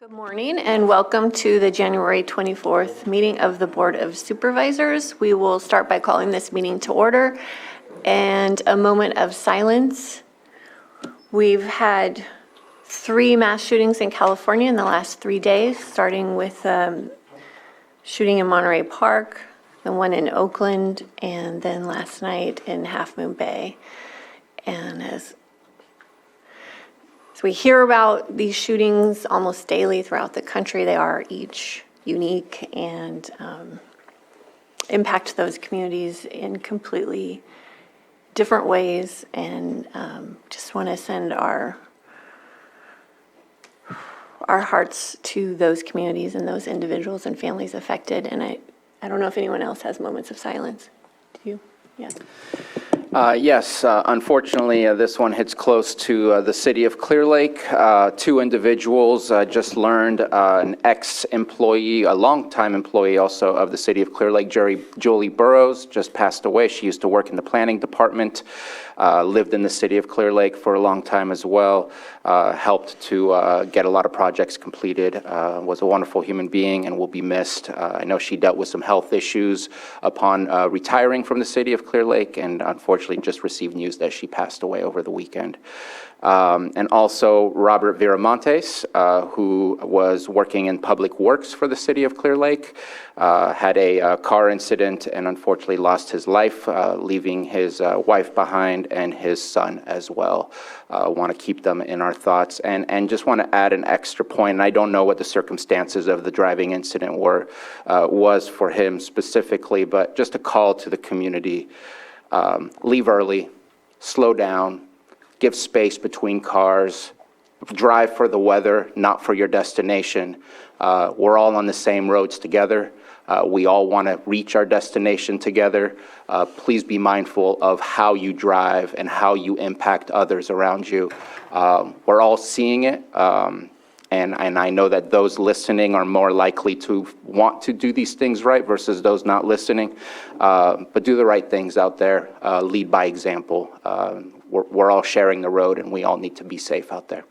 Good morning and welcome to the January 24th meeting of the Board of Supervisors. We will start by calling this meeting to order and a moment of silence. We've had 3 mass shootings in California in the last 3 days, starting with shooting in Monterey Park, the one in Oakland, and then last night in Half Moon Bay. And as we hear about these shootings almost daily throughout the country, they are each unique and impact those communities in completely different ways. And just want to send our hearts to those communities and those individuals and families affected. And I don't know if anyone else has moments of silence. Do you? Yeah. Yes, unfortunately, this one hits close to the city of Clear Lake. 2 individuals just learned an ex-employee, a longtime employee also of the city of Clear Lake, Julie Burrows, just passed away. She used to work in the planning department, lived in the city of Clear Lake for a long time as well, helped to get a lot of projects completed, was a wonderful human being and will be missed. I know she dealt with some health issues upon retiring from the city of Clear Lake, and unfortunately just received news that she passed away over the weekend. And also Robert Viramontes, who was working in public works for the city of Clear Lake, had a car incident and unfortunately lost his life, leaving his wife behind and his son as well. Want to keep them in our thoughts. And just want to add an extra point. And I don't know what the circumstances of the driving incident was for him specifically, but just a call to the community. Leave early, slow down, give space between cars, drive for the weather, not for your destination. We're all on the same roads together. We all want to reach our destination together. Please be mindful of how you drive and how you impact others around you. We're all seeing it. And I know that those listening are more likely to want to do these things right versus those not listening. But do the right things out there. Lead by example. We're all sharing the road, and we all need to be safe out there.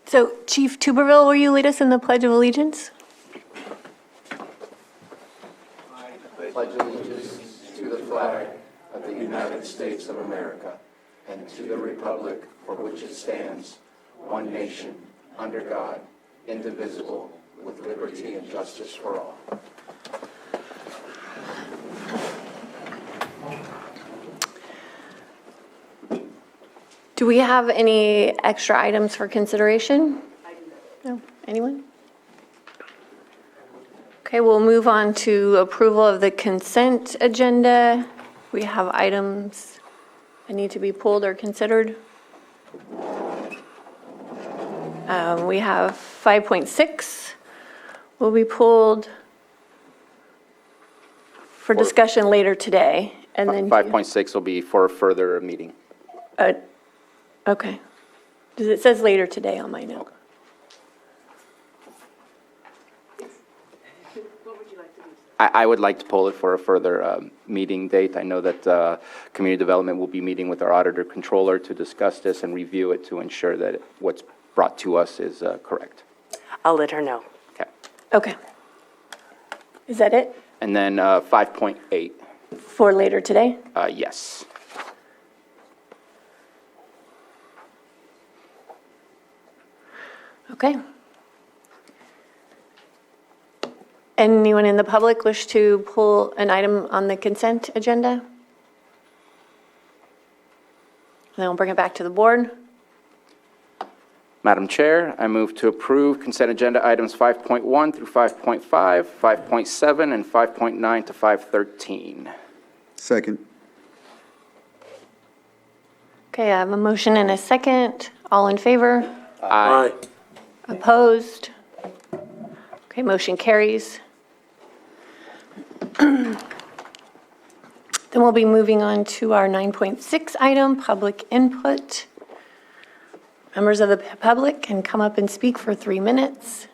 So, Chief Tuberville, will you lead us in the Pledge of Allegiance? I pledge allegiance to the flag of the United States of America and to the republic for which it stands, one nation, under God, indivisible, with liberty and justice for all. Do we have any extra items for consideration? No? Anyone? Okay, we'll move on to approval of the consent agenda. We have items that need to be pulled or considered. We have 5.6 will be pulled for discussion later today. And then 5.6 will be for a further meeting. Okay. Because it says later today on my note. What would you like to do? I would like to pull it for a further meeting date. I know that Community Development will be meeting with our auditor controller to discuss this and review it to ensure that what's brought to us is correct. I'll let her know. Okay. Okay. Is that it? And then 5.8, For later today? yes. Okay. Anyone in the public wish to pull an item on the consent agenda? Then we'll bring it back to the board. Madam Chair, I move to approve consent agenda items 5.1 through 5.5, 5.7, and 5.9 to 5.13. Second. Okay, I have a motion and a second. All in favor? Aye. Opposed? Okay, motion carries. Then we'll be moving on to our 9.6 item, public input. Members of the public can come up and speak for 3 minutes.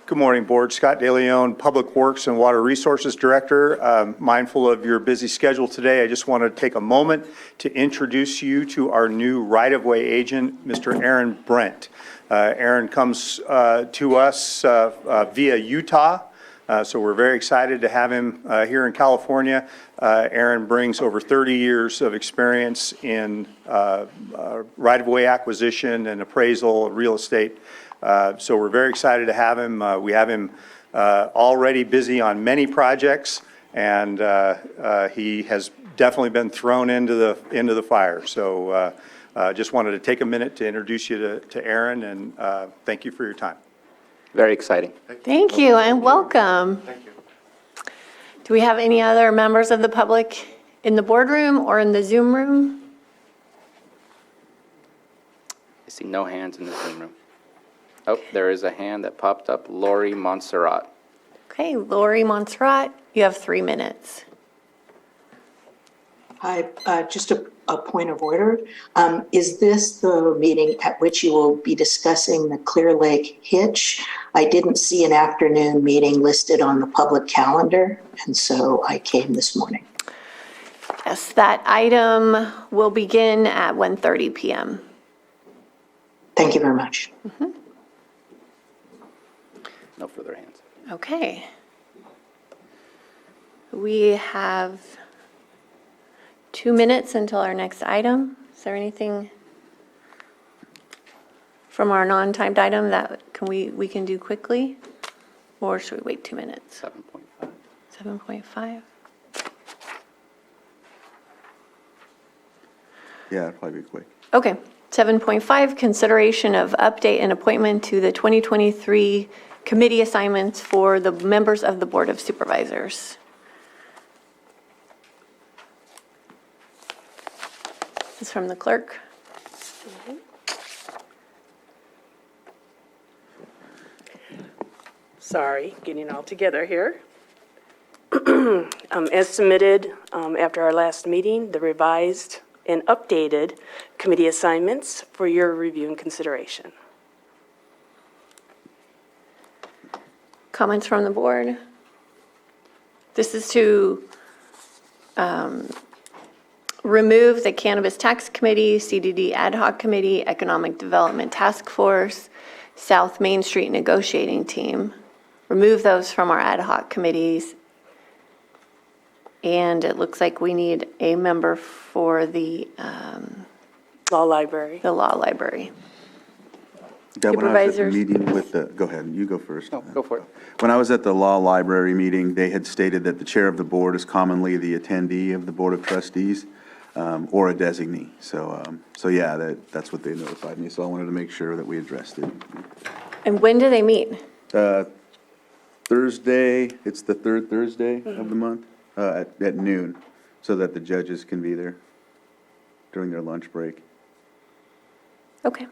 Good morning, Board. Scott DeLeon, Public Works and Water Resources Director. Mindful of your busy schedule today, I just want to take a moment to introduce you to our new right-of-way agent, Mr. Aaron Brent. Aaron comes to us via Utah, so we're very excited to have him here in California. Aaron brings over 30 years of experience in right-of-way acquisition and appraisal, real estate. So we're very excited to have him. We have him already busy on many projects, and he has definitely been thrown into the fire. So just wanted to take a minute to introduce you to Aaron, and thank you for your time. Very exciting. Thank you and welcome. Thank you. Do we have any other members of the public in the boardroom or in the Zoom room? I see no hands in the Zoom room. Oh, there is a hand that popped up, Lori Montserrat. Okay, Lori Montserrat, you have 3 minutes. Hi, just a point of order. Is this the meeting at which you will be discussing the Clear Lake hitch? I didn't see an afternoon meeting listed on the public calendar, and so I came this morning. Yes, that item will begin at 1:30 p.m. Thank you very much. No further hands. Okay. We have 2 minutes until our next item. Is there anything from our non-timed item that we can do quickly? Or should we wait 2 minutes? 7.5. 7.5? Yeah, it'd probably be quick. Okay. 7.5, consideration of update and appointment to the 2023 committee assignments for the members of the Board of Supervisors. This is from the clerk. Sorry, getting all together here. As submitted after our last meeting, the revised and updated committee assignments for your review and consideration. Comments from the board? This is to remove the Cannabis Tax Committee, CDD Ad Hoc Committee, Economic Development Task Force, South Main Street Negotiating Team. Remove those from our ad hoc committees. And it looks like we need a member for the Law Library. law library. Yeah, when I was at the Supervisors? meeting with the, go ahead, you go first. No, go for it. When I was at the law library meeting, they had stated that the chair of the board is commonly the attendee of the Board of Trustees, or a designee. So yeah, that's what they notified me, so I wanted to make sure that we addressed it. And when do they meet? Thursday, it's the third Thursday of the month, at noon, so that the judges can be there during their lunch break. Okay.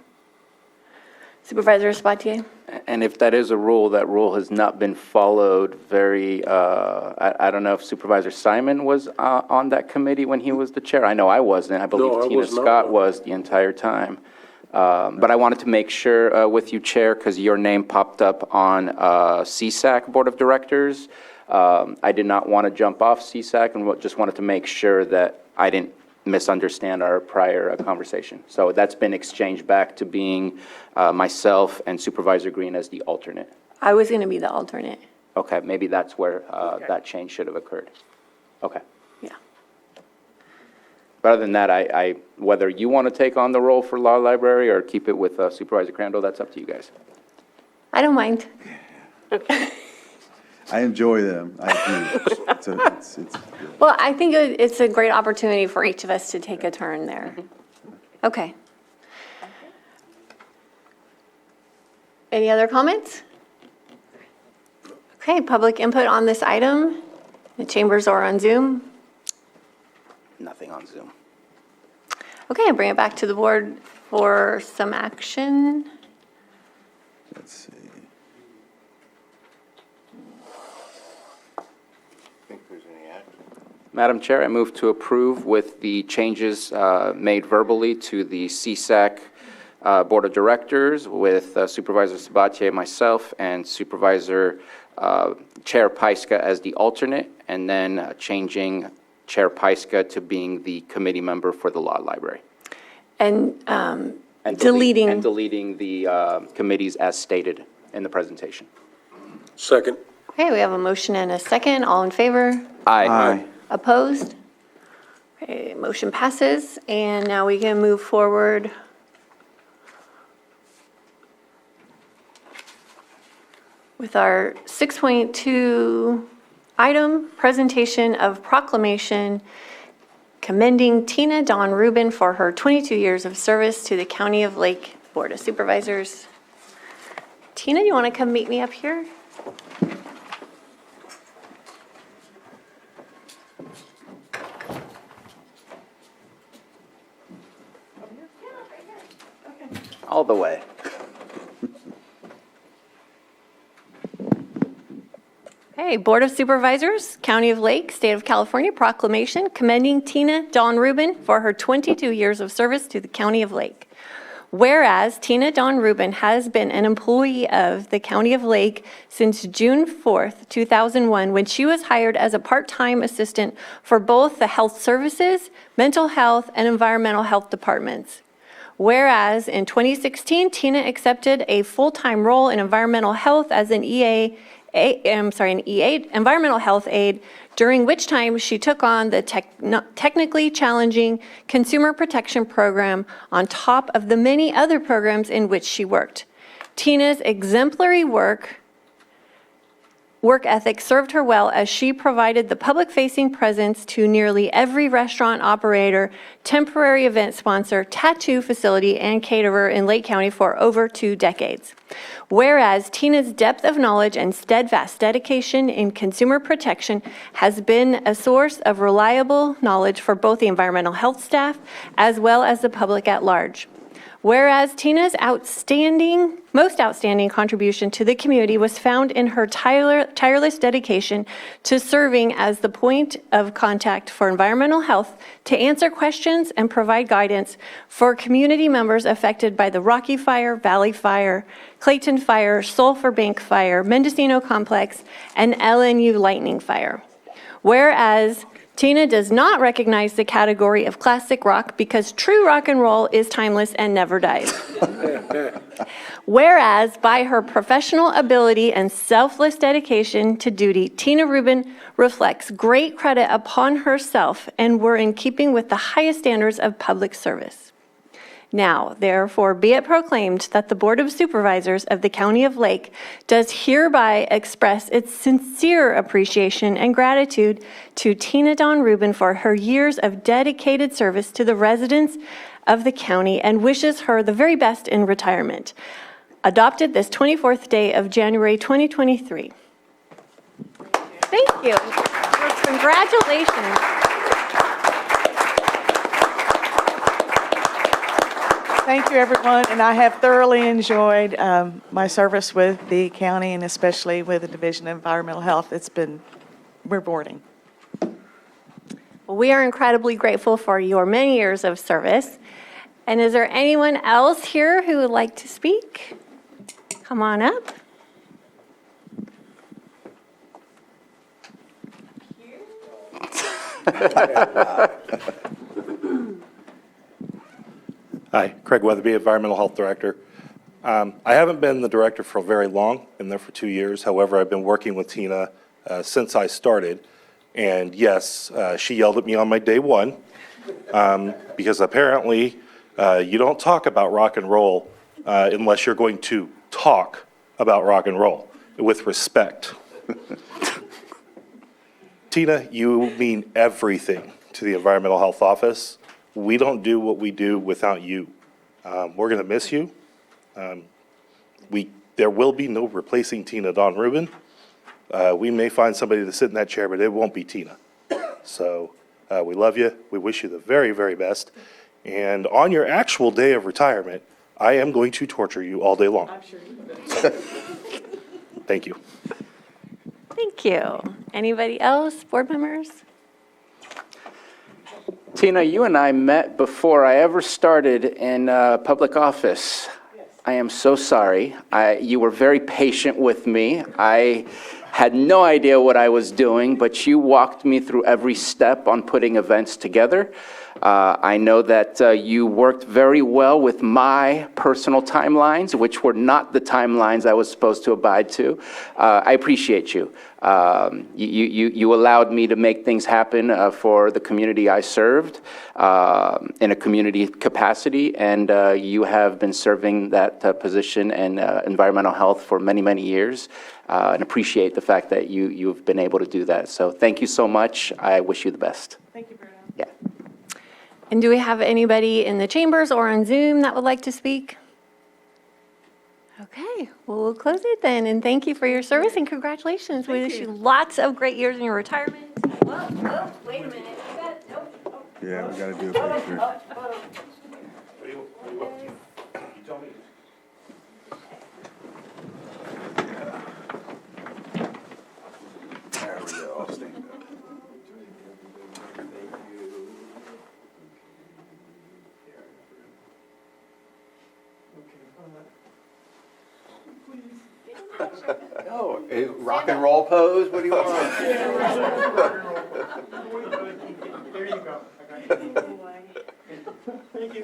Supervisor Sabatier? And if that is a rule, that rule has not been followed very, I don't know if Supervisor Simon was on that committee when he was the chair. I know I wasn't. I believe Tina Scott was the entire time. But I wanted to make sure with you, Chair, because your name popped up on CSAC Board of Directors. I did not want to jump off CSAC and just wanted to make sure that I didn't misunderstand our prior conversation. So that's been exchanged back to being myself and Supervisor Green as the alternate. I was going to be the alternate. Okay, maybe that's where that change should have occurred. Okay. Yeah. But other than that, I whether you want to take on the role for Law Library or keep it with Supervisor Crandall, that's up to you guys. I don't mind. I enjoy them, I do. It's Well, I think it's a great opportunity for each of us to take a turn there. Okay. Any other comments? Okay, public input on this item. The chambers are on Zoom. Nothing on Zoom. Okay, I bring it back to the board for some action. Let's see. Madam Chair, I move to approve with the changes made verbally to the CSAC Board of Directors with Supervisor Sabatier, myself, and Supervisor Chair Pyska as the alternate, and then changing Chair Pyska to being the committee member for the Law Library. And And deleting. And deleting the committees as stated in the presentation. Second. Okay, we have a motion and a second. All in favor? Aye. Opposed? Okay, motion passes, and now we can move forward with our 6.2 item, presentation of proclamation commending Tina Dawn Rubin for her 22 years of service to the County of Lake Board of Supervisors. Tina, do you want to come meet me up here? All the way. Okay, Board of Supervisors, County of Lake, State of California, proclamation commending Tina Dawn Rubin for her 22 years of service to the County of Lake. Whereas Tina Dawn Rubin has been an employee of the County of Lake since June 4th, 2001, when she was hired as a part-time assistant for both the Health Services, Mental Health, and Environmental Health departments. Whereas in 2016, Tina accepted a full-time role in environmental health as an environmental health aide, during which time she took on the technically challenging consumer protection program on top of the many other programs in which she worked. Tina's exemplary work ethic served her well as she provided the public-facing presence to nearly every restaurant operator, temporary event sponsor, tattoo facility, and caterer in Lake County for over 2 decades. Whereas Tina's depth of knowledge and steadfast dedication in consumer protection has been a source of reliable knowledge for both the environmental health staff as well as the public at large. Whereas Tina's most outstanding contribution to the community was found in her tireless dedication to serving as the point of contact for environmental health to answer questions and provide guidance for community members affected by the Rocky Fire, Valley Fire, Clayton Fire, Sulphur Bank Fire, Mendocino Complex, and LNU Lightning Fire. Whereas Tina does not recognize the category of classic rock because true rock and roll is timeless and never dies. Whereas by her professional ability and selfless dedication to duty, Tina Rubin reflects great credit upon herself and were in keeping with the highest standards of public service. Now, therefore, be it proclaimed that the Board of Supervisors of the County of Lake does hereby express its sincere appreciation and gratitude to Tina Dawn Rubin for her years of dedicated service to the residents of the county and wishes her the very best in retirement. Adopted this 24th day of January 2023. Thank you. Congratulations. Thank you, everyone, and I have thoroughly enjoyed my service with the county and especially with the Division of Environmental Health. It's been rewarding. Well, we are incredibly grateful for your many years of service. And is there anyone else here who would like to speak? Come on up. Hi, Craig Weatherby, Environmental Health Director. I haven't been the director for very long, been there for 2 years. However, I've been working with Tina since I started. And yes, she yelled at me on my day one because apparently you don't talk about rock and roll unless you're going to talk about rock and roll with respect. Tina, you mean everything to the Environmental Health Office. We don't do what we do without you. We're going to miss you. There will be no replacing Tina Dawn Rubin. We may find somebody to sit in that chair, but it won't be Tina. So we love you. We wish you the very, very best. And on your actual day of retirement, I am going to torture you all day long. I'm sure you will. Thank you. Thank you. Anybody else, board members? Tina, you and I met before I ever started in public office. I am so sorry. You were very patient with me. I had no idea what I was doing, but you walked me through every step on putting events together. I know that you worked very well with my personal timelines, which were not the timelines I was supposed to abide to. I appreciate you. You allowed me to make things happen for the community I served in a community capacity, and you have been serving that position in environmental health for many, many years, and appreciate the fact that you've been able to do that. So thank you so much. I wish you the best. Thank you, Bruno. Yeah. And do we have anybody in the chambers or on Zoom that would like to speak? Okay, well, we'll close it then, and thank you for your service and congratulations. We wish you lots of great years in your retirement. Whoa, wait a minute. Yeah, we gotta do a picture. There we go, I'll stand up. No, rock and roll pose, what do you want? There you go. Thank you.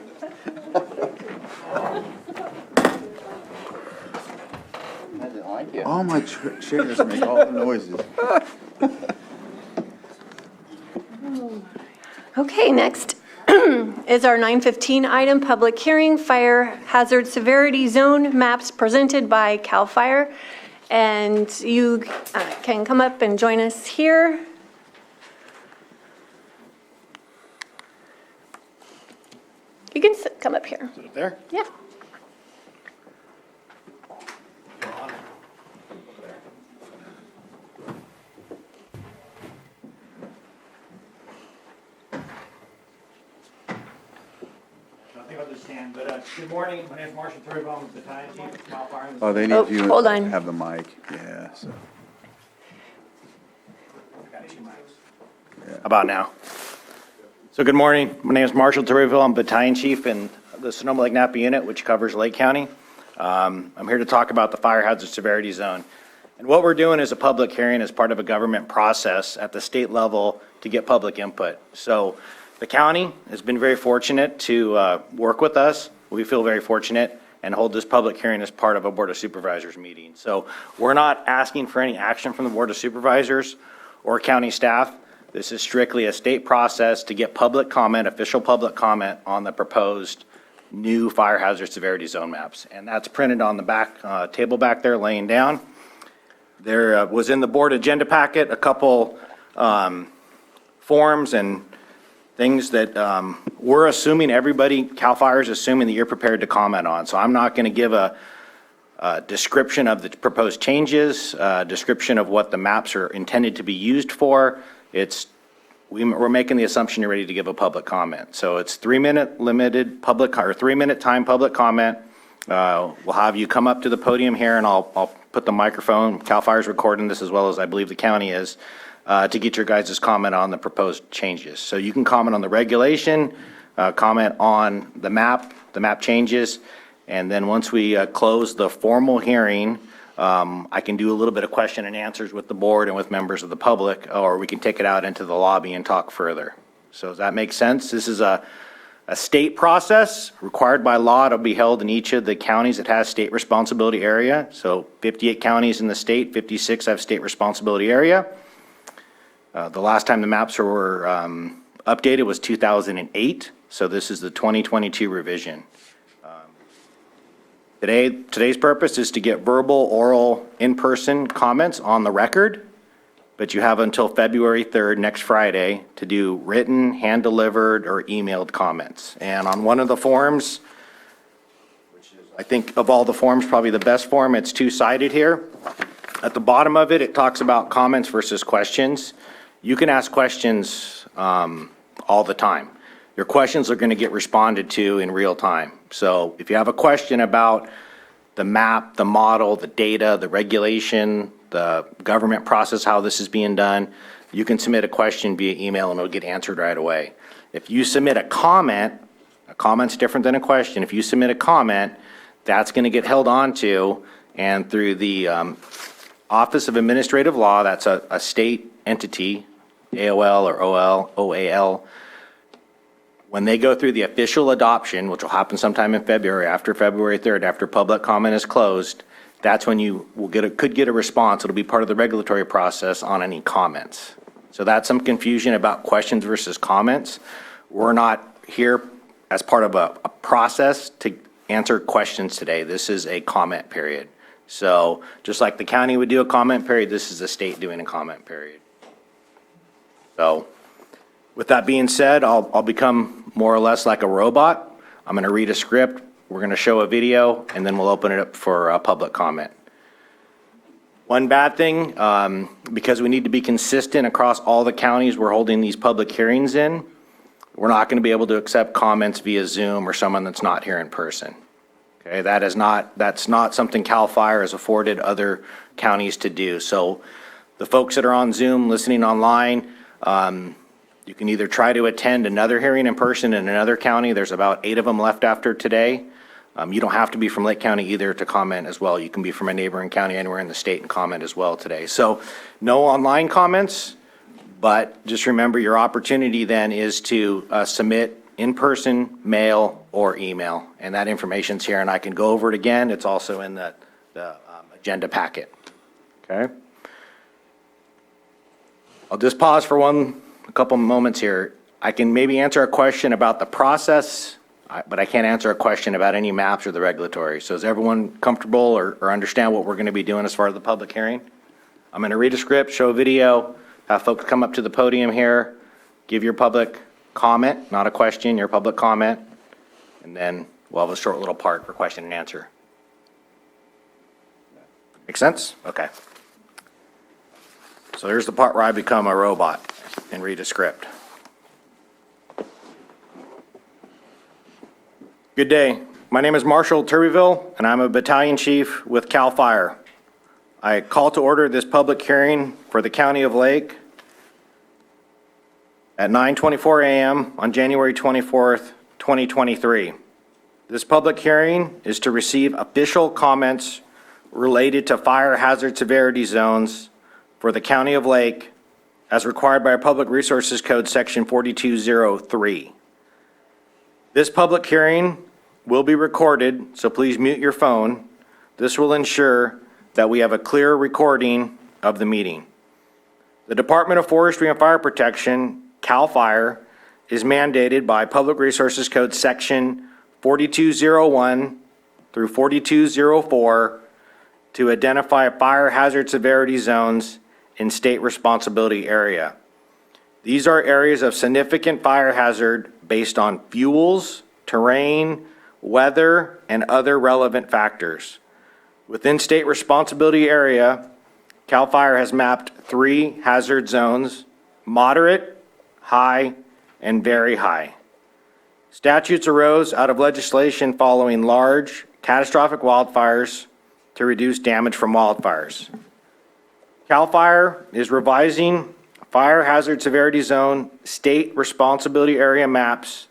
I didn't like you. All my chairs make all the noises. Okay, next is our 9:15 item, public hearing, fire hazard severity zone maps presented by CAL FIRE. And you can come up and join us here. You can come up here. There? Yeah. Nothing other stand, but good morning. My name is Marshall Turbo. I'm the battalion chief of Cal Fire. Oh, they Oh, need you hold to on. have the mic, yeah, so. Got 2 mics. About now. So good morning. My name is Marshall Turbo. I'm battalion chief in the Sonoma Lake Napa unit, which covers Lake County. I'm here to talk about the fire hazard severity zone. And what we're doing is a public hearing as part of a government process at the state level to get public input. So the county has been very fortunate to work with us. We feel very fortunate and hold this public hearing as part of a Board of Supervisors meeting. So we're not asking for any action from the Board of Supervisors or county staff. This is strictly a state process to get public comment, official public comment on the proposed new fire hazard severity zone maps. And that's printed on the back table back there laying down. There was in the board agenda packet a couple forms and things that we're assuming everybody, CAL FIRE is assuming that you're prepared to comment on. So I'm not going to give a description of the proposed changes, description of what the maps are intended to be used for. We're making the assumption you're ready to give a public comment. So it's 3-minute limited public, or 3-minute time public comment. We'll have you come up to the podium here and I'll put the microphone, CAL FIRE's recording this as well as I believe the county is, to get your guys' comment on the proposed changes. So you can comment on the regulation, comment on the map changes, and then once we close the formal hearing, I can do a little bit of question and answers with the board and with members of the public, or we can take it out into the lobby and talk further. So does that make sense? This is a state process required by law to be held in each of the counties that has state responsibility area. So 58 counties in the state, 56 have state responsibility area. The last time the maps were updated was 2008, so this is the 2022 revision. Today's purpose is to get verbal, oral, in-person comments on the record, but you have until February 3rd, next Friday, to do written, hand-delivered, or emailed comments. And on one of the forms, which is, I think, of all the forms, probably the best form, it's two-sided here. At the bottom of it, it talks about comments versus questions. You can ask questions all the time. your questions are going to get responded to in real time. So if you have a question about the map, the model, the data, the regulation, the government process, how this is being done, you can submit a question via email and it'll get answered right away. If you submit a comment's different than a question. If you submit a comment, that's going to get held onto, and through the Office of Administrative Law, that's a state entity, AOL or OAL, when they go through the official adoption, which will happen sometime in February, after February 3rd, after public comment is closed, that's when you could get a response. It'll be part of the regulatory process on any comments. So that's some confusion about questions versus comments. We're not here as part of a process to answer questions today. This is a comment period. So just like the county would do a comment period, this is the state doing a comment period. So with that being said, I'll become more or less like a robot. I'm going to read a script, we're going to show a video, and then we'll open it up for public comment. One bad thing, because we need to be consistent across all the counties we're holding these public hearings in, we're not going to be able to accept comments via Zoom or someone that's not here in person. Okay, that's not something CAL FIRE has afforded other counties to do. So the folks that are on Zoom, listening online, you can either try to attend another hearing in person in another county. There's about 8 of them left after today. You don't have to be from Lake County either to comment as well. You can be from a neighboring county anywhere in the state and comment as well today. So no online comments, but just remember your opportunity then is to submit in person, mail, or email. And that information's here, and I can go over it again. It's also in the agenda packet. Okay? I'll just pause for a couple moments here. I can maybe answer a question about the process, but I can't answer a question about any maps or the regulatory. So is everyone comfortable or understand what we're going to be doing as far as the public hearing? I'm going to read a script, show a video, have folks come up to the podium here, give your public comment, not a question, your public comment, and then we'll have a short little part for question and answer. Make sense? Okay. So here's the part where I become a robot and read a script. Good day. My name is Marshall Turbyville, and I'm a battalion chief with CAL FIRE. I call to order this public hearing for the County of Lake at 9:24 a.m. on January 24th, 2023. This public hearing is to receive official comments related to fire hazard severity zones for the County of Lake as required by our Public Resources Code Section 4203. This public hearing will be recorded, so please mute your phone. This will ensure that we have a clear recording of the meeting. The Department of Forestry and Fire Protection, CAL FIRE, is mandated by Public Resources Code Section 4201 through 4204 to identify fire hazard severity zones in state responsibility area. These are areas of significant fire hazard based on fuels, terrain, weather, and other relevant factors. Within state responsibility area, CAL FIRE has mapped 3 hazard zones: moderate, high, and very high. Statutes arose out of legislation following large, catastrophic wildfires to reduce damage from wildfires. CAL FIRE is revising fire hazard severity zone state responsibility area maps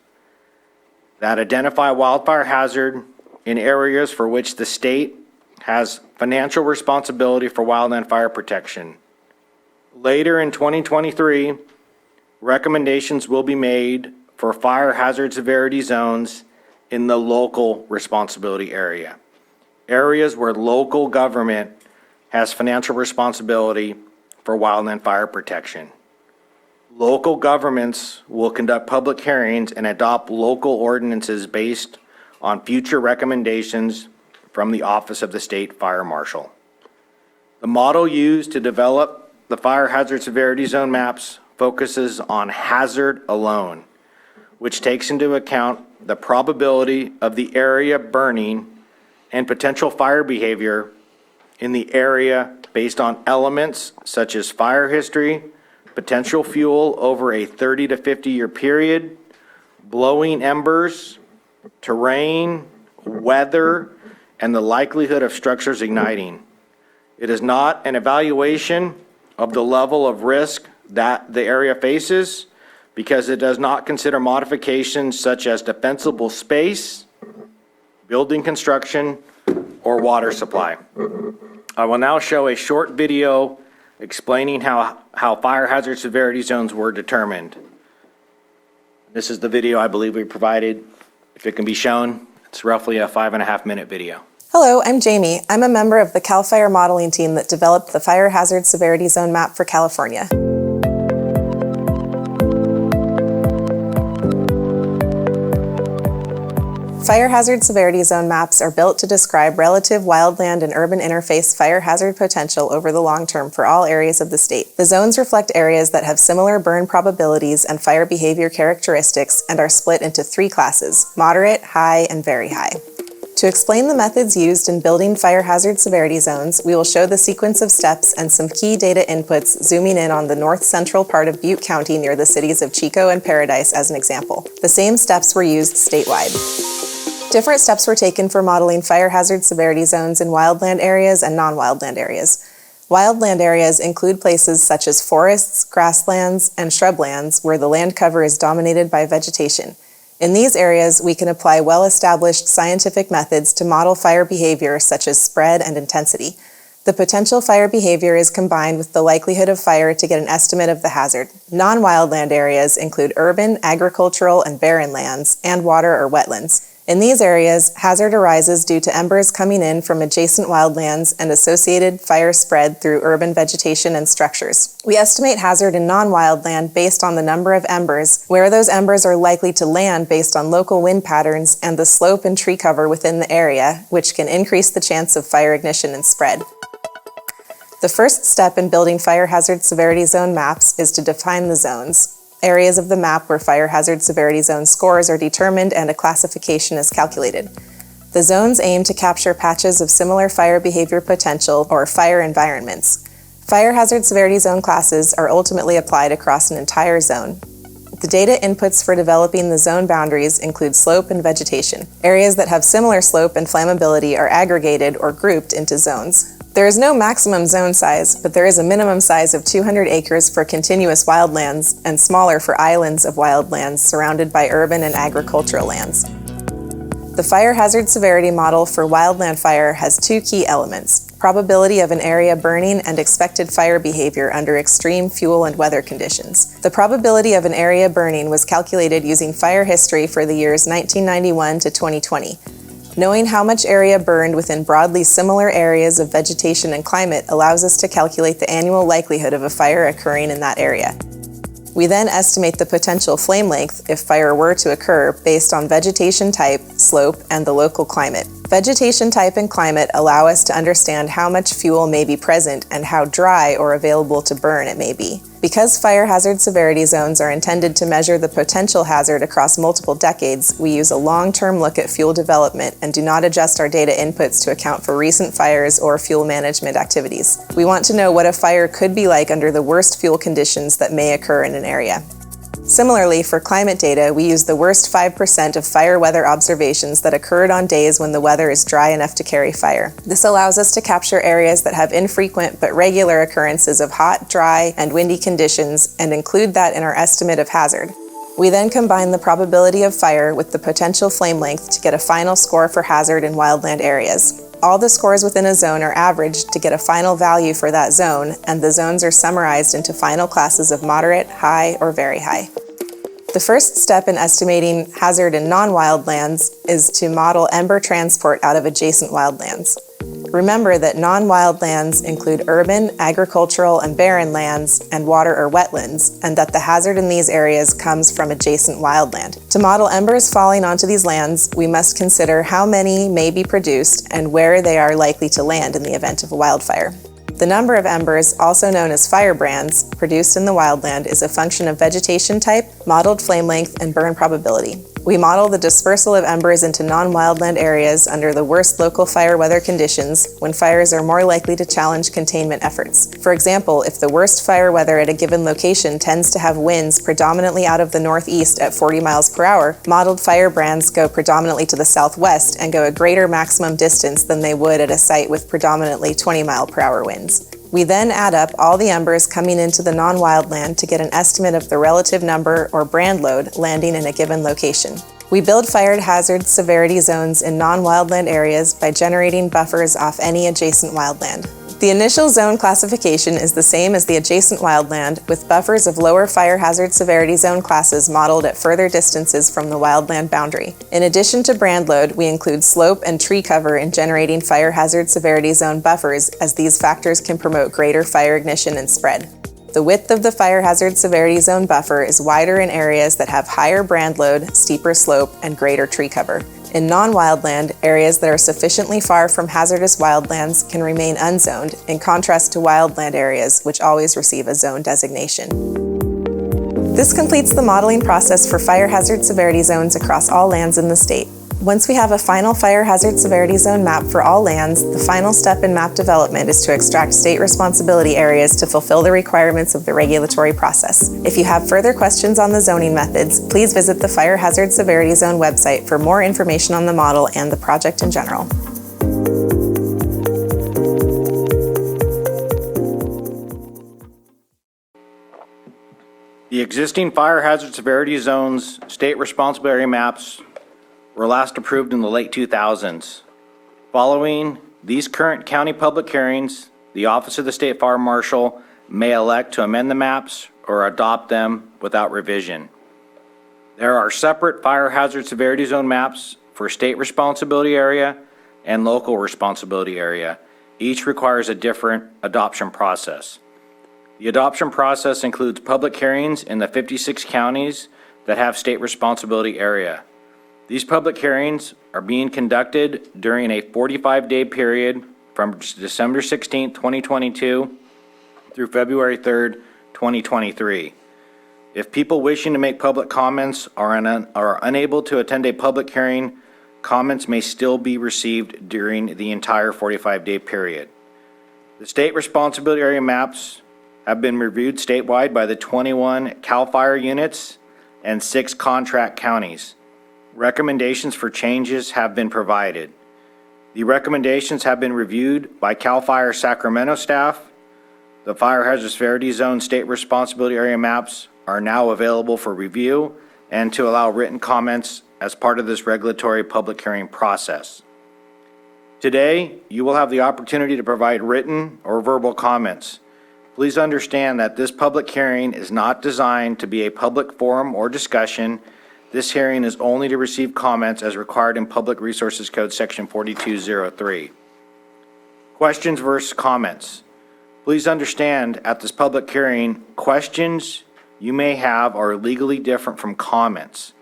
that identify wildfire hazard in areas for which the state has financial responsibility for wildland fire protection. Later in 2023, recommendations will be made for fire hazard severity zones in the local responsibility area. Areas where local government has financial responsibility for wildland fire protection. Local governments will conduct public hearings and adopt local ordinances based on future recommendations from the Office of the State Fire Marshal. The model used to develop the fire hazard severity zone maps focuses on hazard alone, which takes into account the probability of the area burning and potential fire behavior in the area based on elements such as fire history, potential fuel over a 30 to 50 year period, blowing embers, terrain, weather, and the likelihood of structures igniting. It is not an evaluation of the level of risk that the area faces because it does not consider modifications such as defensible space, building construction, or water supply. I will now show a short video explaining how fire hazard severity zones were determined. This is the video I believe we provided. If it can be shown, it's roughly a 5.5-minute video. Hello, I'm Jamie. I'm a member of the CAL FIRE modeling team that developed the Fire Hazard Severity Zone map for California. Fire hazard severity zone maps are built to describe relative wildland and urban interface fire hazard potential over the long term for all areas of the state. The zones reflect areas that have similar burn probabilities and fire behavior characteristics and are split into 3 classes: moderate, high, and very high. To explain the methods used in building fire hazard severity zones, we will show the sequence of steps and some key data inputs zooming in on the north central part of Butte County near the cities of Chico and Paradise as an example. The same steps were used statewide. Different steps were taken for modeling fire hazard severity zones in wildland areas and non-wildland areas. Wildland areas include places such as forests, grasslands, and shrublands where the land cover is dominated by vegetation. In these areas, we can apply well-established scientific methods to model fire behavior such as spread and intensity. The potential fire behavior is combined with the likelihood of fire to get an estimate of the hazard. Non-wildland areas include urban, agricultural, and barren lands, and water or wetlands. In these areas, hazard arises due to embers coming in from adjacent wildlands and associated fire spread through urban vegetation and structures. We estimate hazard in non-wildland based on the number of embers, where those embers are likely to land based on local wind patterns and the slope and tree cover within the area, which can increase the chance of fire ignition and spread. The first step in building fire hazard severity zone maps is to define the zones, areas of the map where fire hazard severity zone scores are determined and a classification is calculated. The zones aim to capture patches of similar fire behavior potential or fire environments. Fire hazard severity zone classes are ultimately applied across an entire zone. The data inputs for developing the zone boundaries include slope and vegetation. Areas that have similar slope and flammability are aggregated or grouped into zones. There is no maximum zone size, but there is a minimum size of 200 acres for continuous wildlands and smaller for islands of wildlands surrounded by urban and agricultural lands. The fire hazard severity model for wildland fire has 2 key elements: probability of an area burning and expected fire behavior under extreme fuel and weather conditions. The probability of an area burning was calculated using fire history for the years 1991 to 2020. Knowing how much area burned within broadly similar areas of vegetation and climate allows us to calculate the annual likelihood of a fire occurring in that area. We then estimate the potential flame length if fire were to occur based on vegetation type, slope, and the local climate. Vegetation type and climate allow us to understand how much fuel may be present and how dry or available to burn it may be. Because fire hazard severity zones are intended to measure the potential hazard across multiple decades, we use a long-term look at fuel development and do not adjust our data inputs to account for recent fires or fuel management activities. We want to know what a fire could be like under the worst fuel conditions that may occur in an area. Similarly, for climate data, we use the worst 5% of fire weather observations that occurred on days when the weather is dry enough to carry fire. This allows us to capture areas that have infrequent but regular occurrences of hot, dry, and windy conditions and include that in our estimate of hazard. We then combine the probability of fire with the potential flame length to get a final score for hazard in wildland areas. All the scores within a zone are averaged to get a final value for that zone, and the zones are summarized into final classes of moderate, high, or very high. The first step in estimating hazard in non-wildlands is to model ember transport out of adjacent wildlands. Remember that non-wildlands include urban, agricultural, and barren lands, and water or wetlands, and that the hazard in these areas comes from adjacent wildland. To model embers falling onto these lands, we must consider how many may be produced and where they are likely to land in the event of a wildfire. The number of embers, also known as firebrands, produced in the wildland is a function of vegetation type, modeled flame length, and burn probability. We model the dispersal of embers into non-wildland areas under the worst local fire weather conditions when fires are more likely to challenge containment efforts. For example, if the worst fire weather at a given location tends to have winds predominantly out of the northeast at 40 miles per hour, modeled firebrands go predominantly to the southwest and go a greater maximum distance than they would at a site with predominantly 20 mile per hour winds. We then add up all the embers coming into the non-wildland to get an estimate of the relative number or brand load landing in a given location. We build fire hazard severity zones in non-wildland areas by generating buffers off any adjacent wildland. The initial zone classification is the same as the adjacent wildland, with buffers of lower fire hazard severity zone classes modeled at further distances from the wildland boundary. In addition to brand load, we include slope and tree cover in generating fire hazard severity zone buffers, as these factors can promote greater fire ignition and spread. The width of the fire hazard severity zone buffer is wider in areas that have higher brand load, steeper slope, and greater tree cover. In non-wildland, areas that are sufficiently far from hazardous wildlands can remain unzoned, in contrast to wildland areas, which always receive a zone designation. This completes the modeling process for fire hazard severity zones across all lands in the state. Once we have a final fire hazard severity zone map for all lands, the final step in map development is to extract state responsibility areas to fulfill the requirements of the regulatory process. If you have further questions on the zoning methods, please visit the Fire Hazard Severity Zone website for more information on the model and the project in general. The existing fire hazard severity zones, state responsible area maps were last approved in the late 2000s. Following these current county public hearings, the Office of the State Fire Marshal may elect to amend the maps or adopt them without revision. There are separate fire hazard severity zone maps for state responsibility area and local responsibility area. Each requires a different adoption process. The adoption process includes public hearings in the 56 counties that have state responsibility area. These public hearings are being conducted during a 45-day period from December 16, 2022 through February 3rd, 2023. If people wishing to make public comments are unable to attend a public hearing, comments may still be received during the entire 45-day period. The state responsibility area maps have been reviewed statewide by the 21 CAL FIRE units and 6 contract counties. Recommendations for changes have been provided. The recommendations have been reviewed by CAL FIRE Sacramento staff. The Fire Hazard Severity Zone state responsibility area maps are now available for review and to allow written comments as part of this regulatory public hearing process. Today, you will have the opportunity to provide written or verbal comments. Please understand that this public hearing is not designed to be a public forum or discussion. This hearing is only to receive comments as required in Public Resources Code Section 4203. Questions versus comments. Please understand at this public hearing, questions you may have are legally different from comments.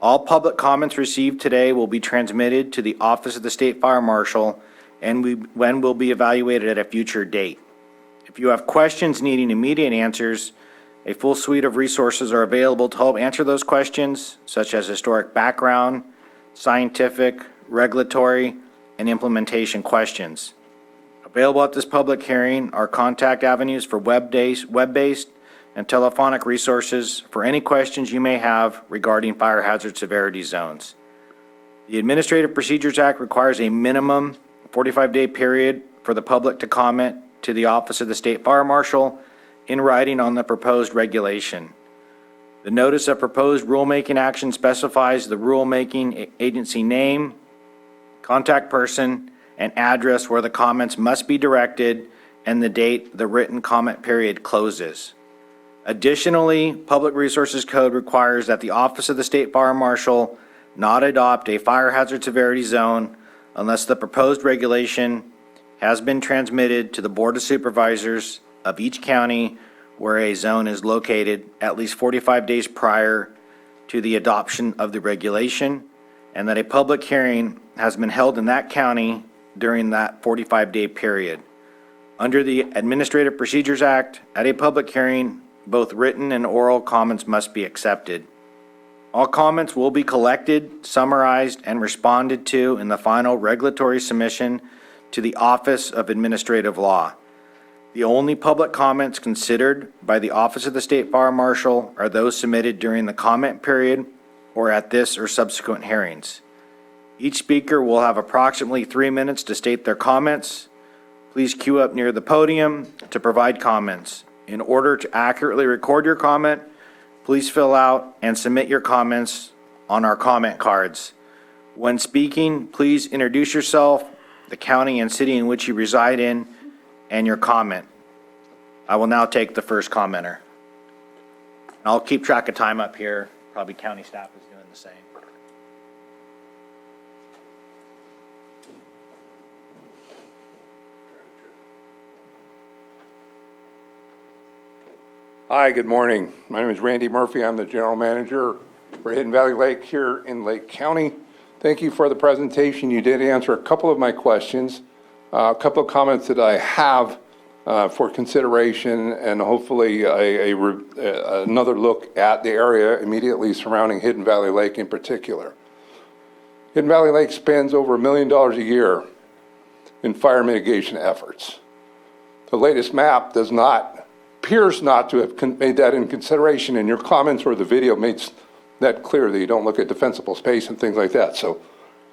All public comments received today will be transmitted to the Office of the State Fire Marshal and will be evaluated at a future date. If you have questions needing immediate answers, a full suite of resources are available to help answer those questions, such as historic background, scientific, regulatory, and implementation questions. Available at this public hearing are contact avenues for web-based and telephonic resources for any questions you may have regarding fire hazard severity zones. The Administrative Procedures Act requires a minimum 45-day period for the public to comment to the Office of the State Fire Marshal in writing on the proposed regulation. The notice of proposed rulemaking action specifies the rulemaking agency name, contact person, and address where the comments must be directed and the date the written comment period closes. Additionally, Public Resources Code requires that the Office of the State Fire Marshal not adopt a fire hazard severity zone unless the proposed regulation has been transmitted to the Board of Supervisors of each county where a zone is located at least 45 days prior to the adoption of the regulation, and that a public hearing has been held in that county during that 45-day period. Under the Administrative Procedures Act, at a public hearing, both written and oral comments must be accepted. All comments will be collected, summarized, and responded to in the final regulatory submission to the Office of Administrative Law. The only public comments considered by the Office of the State Fire Marshal are those submitted during the comment period or at this or subsequent hearings. Each speaker will have approximately 3 minutes to state their comments. Please queue up near the podium to provide comments. In order to accurately record your comment, please fill out and submit your comments on our comment cards. When speaking, please introduce yourself, the county and city in which you reside in, and your comment. I will now take the first commenter. I'll keep track of time up here. Probably county staff is doing the same. Hi, good morning. My name is Randy Murphy. I'm the general manager for Hidden Valley Lake here in Lake County. Thank you for the presentation. You did answer a couple of my questions, a couple of comments that I have for consideration, and hopefully another look at the area immediately surrounding Hidden Valley Lake in particular. Hidden Valley Lake spends over $1 million a year in fire mitigation efforts. The latest map appears not to have made that in consideration, and your comments or the video made that clear that you don't look at defensible space and things like that. So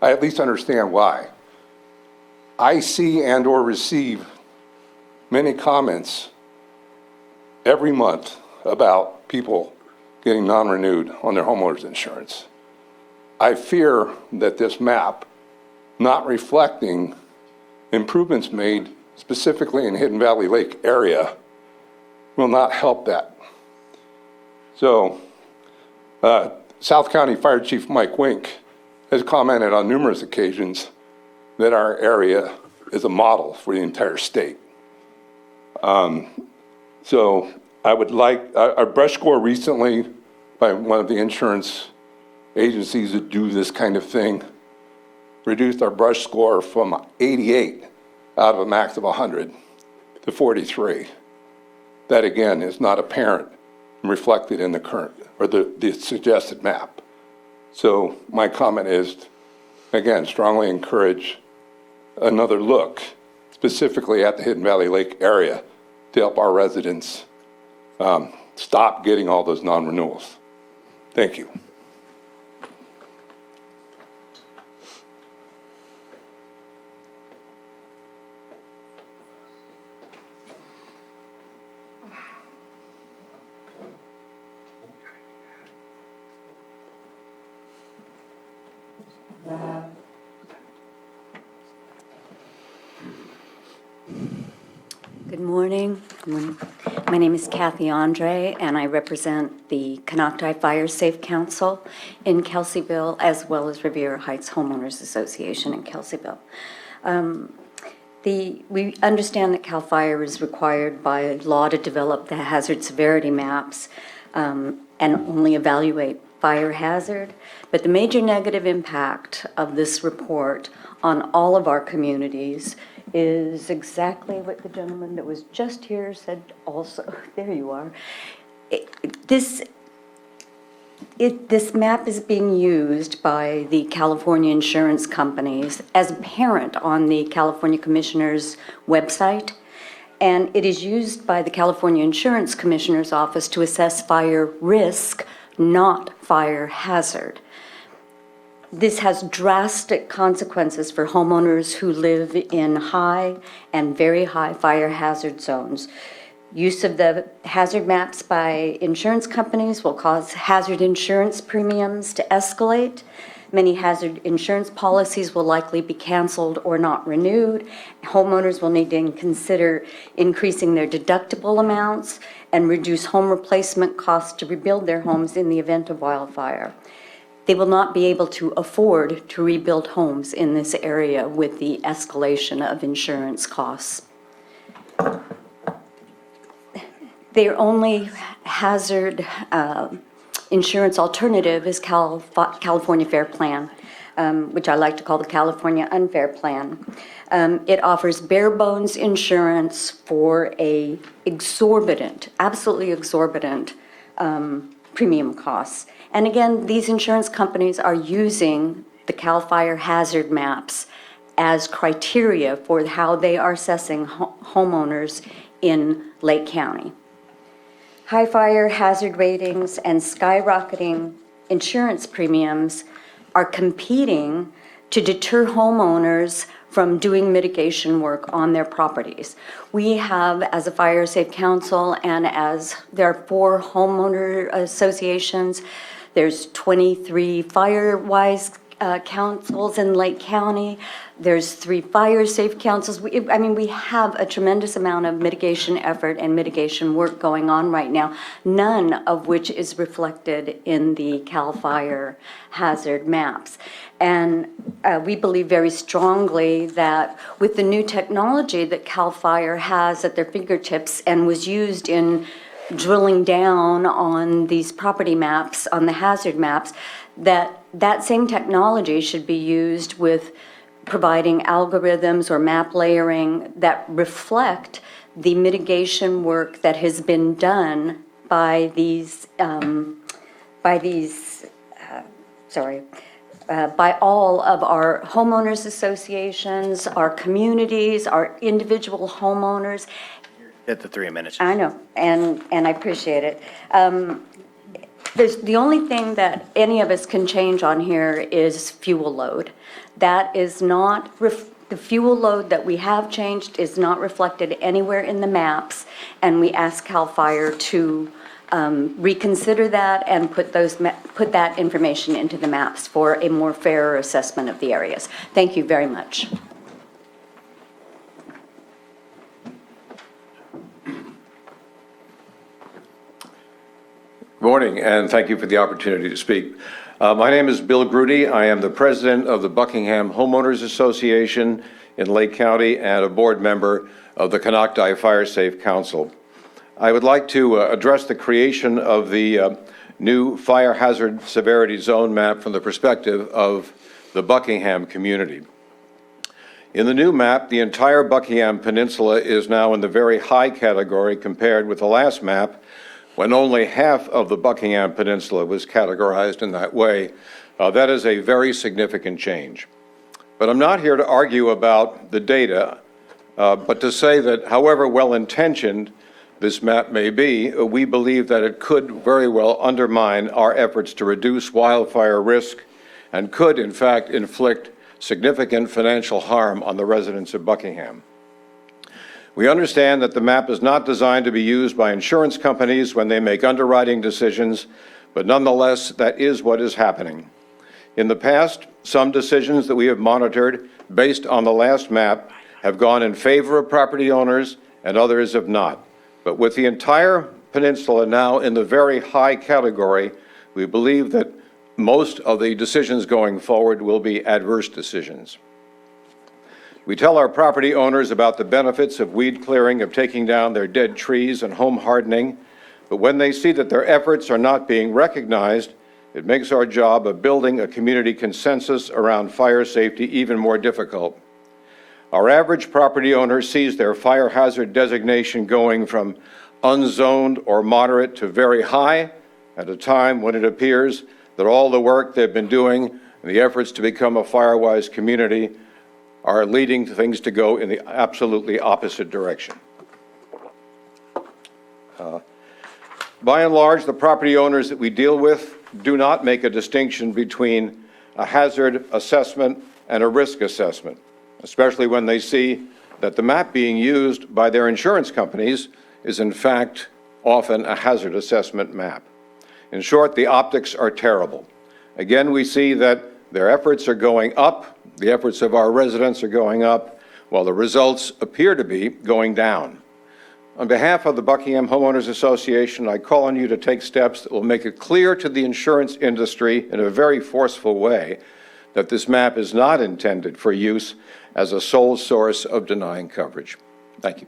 I at least understand why. I see and or receive many comments every month about people getting non-renewed on their homeowners insurance. I fear that this map, not reflecting improvements made specifically in Hidden Valley Lake area, will not help that. So, South County Fire Chief Mike Wink has commented on numerous occasions that our area is a model for the entire state. So I would like, our brush score recently by one of the insurance agencies that do this kind of thing reduced our brush score from 88 out of a max of 100 to 43. That again is not apparent and reflected in the current or the suggested map. So my comment is, again, strongly encourage another look specifically at the Hidden Valley Lake area to help our residents stop getting all those non-renewals. Thank you. Good morning. My name is Kathy Andre, and I represent the Canocti Fire Safe Council in Kelseyville, as well as Riviera Heights Homeowners Association in Kelseyville. We understand that CAL FIRE is required by law to develop the hazard severity maps and only evaluate fire hazard, but the major negative impact of this report on all of our communities is exactly what the gentleman that was just here said also. There you are. This map is being used by the California insurance companies as apparent on the California Commissioner's website, and it is used by the California Insurance Commissioner's Office to assess fire risk, not fire hazard. This has drastic consequences for homeowners who live in high and very high fire hazard zones. Use of the hazard maps by insurance companies will cause hazard insurance premiums to escalate. Many hazard insurance policies will likely be canceled or not renewed. Homeowners will need to consider increasing their deductible amounts and reduce home replacement costs to rebuild their homes in the event of wildfire. They will not be able to afford to rebuild homes in this area with the escalation of insurance costs. Their only hazard insurance alternative is California Fair Plan, which I like to call the California Unfair Plan. It offers bare bones insurance for a exorbitant, absolutely exorbitant premium costs. And again, these insurance companies are using the CAL FIRE hazard maps as criteria for how they are assessing homeowners in Lake County. High fire hazard ratings and skyrocketing insurance premiums are competing to deter homeowners from doing mitigation work on their properties. We have, as a Fire Safe Council, and as there are 4 homeowner associations, there's 23 Firewise councils in Lake County. There's 3 fire safe councils. We have a tremendous amount of mitigation effort and mitigation work going on right now, none of which is reflected in the CAL FIRE hazard maps. And we believe very strongly that with the new technology that CAL FIRE has at their fingertips and was used in drilling down on these property maps, on the hazard maps, that same technology should be used with providing algorithms or map layering that reflect the mitigation work that has been done by these, by all of our homeowners associations, our communities, our individual homeowners. Hit the 3 minutes. I know, and I appreciate it. The only thing that any of us can change on here is fuel load. That is not, the fuel load that we have changed is not reflected anywhere in the maps, and we ask CAL FIRE to reconsider that and put that information into the maps for a more fairer assessment of the areas. Thank you very much. Good morning, and thank you for the opportunity to speak. My name is Bill Grudy. I am the president of the Buckingham Homeowners Association in Lake County and a board member of the Canocti Fire Safe Council. I would like to address the creation of the new fire hazard severity zone map from the perspective of the Buckingham community. In the new map, the entire Buckingham Peninsula is now in the very high category compared with the last map, when only half of the Buckingham Peninsula was categorized in that way. That is a very significant change. But I'm not here to argue about the data, but to say that however well-intentioned this map may be, we believe that it could very well undermine our efforts to reduce wildfire risk and could, in fact, inflict significant financial harm on the residents of Buckingham. We understand that the map is not designed to be used by insurance companies when they make underwriting decisions, but nonetheless, that is what is happening. In the past, some decisions that we have monitored based on the last map have gone in favor of property owners and others have not. But with the entire peninsula now in the very high category, we believe that most of the decisions going forward will be adverse decisions. We tell our property owners about the benefits of weed clearing, of taking down their dead trees and home hardening, but when they see that their efforts are not being recognized, it makes our job of building a community consensus around fire safety even more difficult. Our average property owner sees their fire hazard designation going from unzoned or moderate to very high at a time when it appears that all the work they've been doing and the efforts to become a fire-wise community are leading things to go in the absolutely opposite direction. By and large, the property owners that we deal with do not make a distinction between a hazard assessment and a risk assessment, especially when they see that the map being used by their insurance companies is in fact often a hazard assessment map. In short, the optics are terrible. Again, we see that their efforts are going up, the efforts of our residents are going up, while the results appear to be going down. On behalf of the Buckingham Homeowners Association, I call on you to take steps that will make it clear to the insurance industry in a very forceful way that this map is not intended for use as a sole source of denying coverage. Thank you.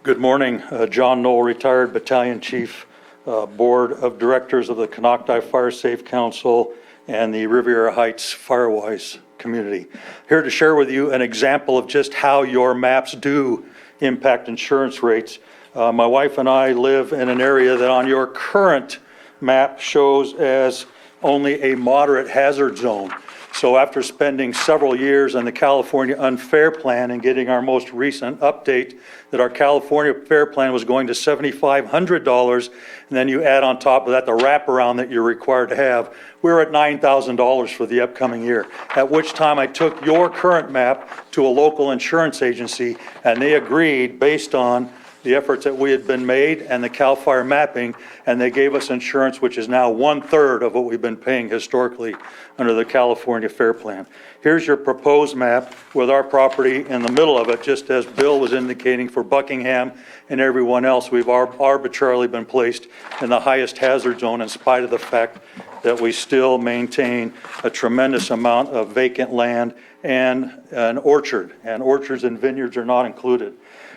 Good morning. John Knoll, retired Battalion Chief, Board of Directors of the Canocti Fire Safe Council and the Riviera Heights Firewise community. Here to share with you an example of just how your maps do impact insurance rates. My wife and I live in an area that on your current map shows as only a moderate hazard zone. So after spending several years on the California Unfair Plan and getting our most recent update that our California Fair Plan was going to $7,500, and then you add on top of that the wraparound that you're required to have, we're at $9,000 for the upcoming year. At which time I took your current map to a local insurance agency, and they agreed based on the efforts that we had been made and the CAL FIRE mapping, and they gave us insurance which is now 1/3 of what we've been paying historically under the California Fair Plan. Here's your proposed map with our property in the middle of it, just as Bill was indicating for Buckingham and everyone else. We've arbitrarily been placed in the highest hazard zone in spite of the fact that we still maintain a tremendous amount of vacant land and an orchard, and orchards and vineyards are not included.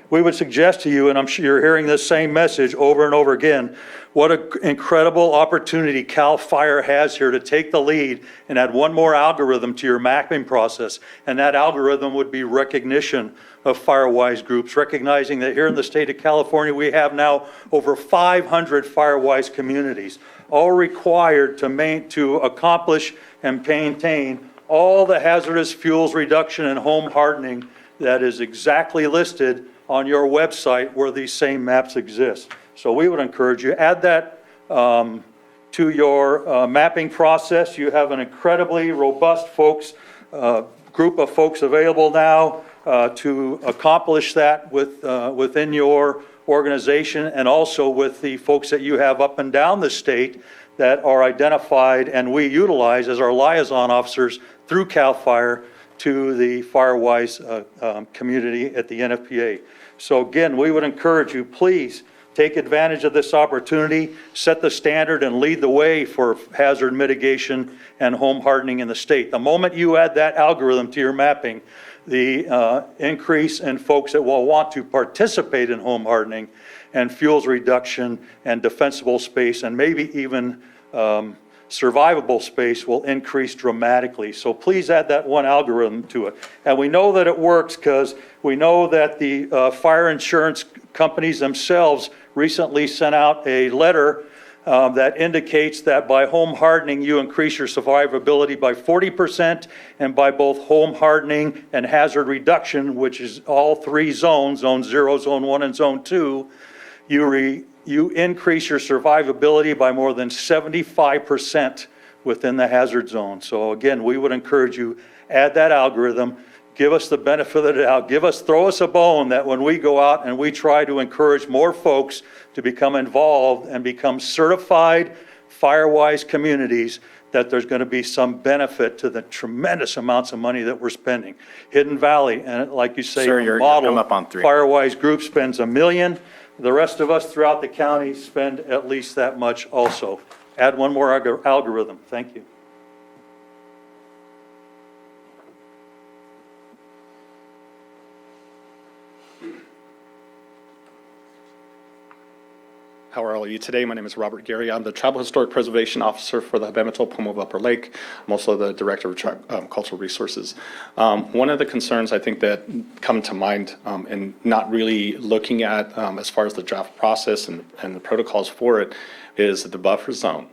We would suggest to you, and I'm sure you're hearing this same message over and over again, what an incredible opportunity CAL FIRE has here to take the lead and add one more algorithm to your mapping process. And that algorithm would be recognition of FireWise groups, recognizing that here in the state of California, we have now over 500 FireWise communities, all required to accomplish and maintain all the hazardous fuels reduction and home hardening that is exactly listed on your website where these same maps exist. So we would encourage you, add that to your mapping process. You have an incredibly robust group of folks available now to accomplish that within your organization, and also with the folks that you have up and down the state that are identified and we utilize as our liaison officers through CAL FIRE to the FireWise community at the NFPA. So again, we would encourage you, please take advantage of this opportunity, set the standard and lead the way for hazard mitigation and home hardening in the state. The moment you add that algorithm to your mapping, the increase in folks that will want to participate in home hardening and fuels reduction and defensible space and maybe even survivable space will increase dramatically. So please add that one algorithm to it. And we know that it works because we know that the fire insurance companies themselves recently sent out a letter that indicates that by home hardening, you increase your survivability by 40%, and by both home hardening and hazard reduction, which is all three zones, Zone 0, Zone 1, and Zone 2, you increase your survivability by more than 75% within the hazard zone. So again, we would encourage you, add that algorithm, give us the benefit of the doubt, throw us a bone that when we go out and we try to encourage more folks to become involved and become certified FireWise communities, that there's going to be some benefit to the tremendous amounts of money that we're spending. Hidden Valley, and like you say, Sir, you're model come up on 3. FireWise group spends $1 million. The rest of us throughout the county spend at least that much also. Add one more algorithm. Thank you. How are all of you today? My name is Robert Gary. I'm the Tribal Historic Preservation Officer for the Habematol of Upper Lake. I'm also the Director of Cultural Resources. One of the concerns I think that come to mind in not really looking at as far as the draft process and the protocols for it is the buffer zone.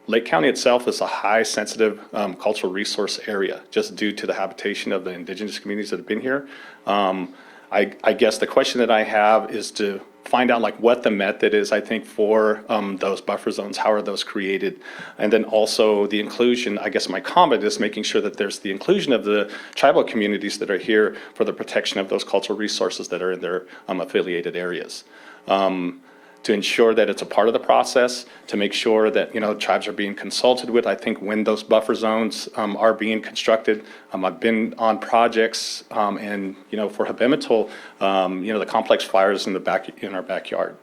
Lake County itself is a high sensitive cultural resource area just due to the habitation of the indigenous communities that have been here. I guess the question that I have is to find out like what the method is, I think, for those buffer zones. How are those created? And then also the inclusion, I guess my comment is making sure that there's the inclusion of the tribal communities that are here for the protection of those cultural resources that are in their affiliated areas. To ensure that it's a part of the process, to make sure that, tribes are being consulted with. I think when those buffer zones are being constructed, I've been on projects and, for Habematol, the complex fires in our backyard.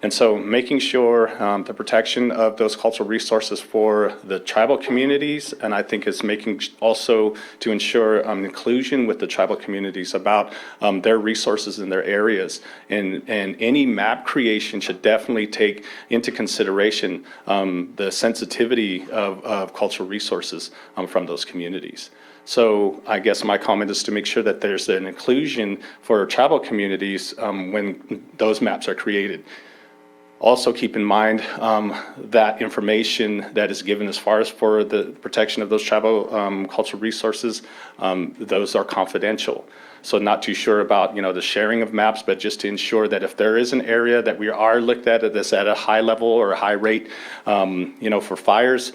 And so making sure the protection of those cultural resources for the tribal communities, and I think is making also to ensure inclusion with the tribal communities about their resources in their areas. And any map creation should definitely take into consideration the sensitivity of cultural resources from those communities. So I guess my comment is to make sure that there's an inclusion for tribal communities when those maps are created. Also keep in mind that information that is given as far as for the protection of those tribal cultural resources, those are confidential. So not too sure about, the sharing of maps, but just to ensure that if there is an area that we are looked at that's at a high level or a high rate, for fires,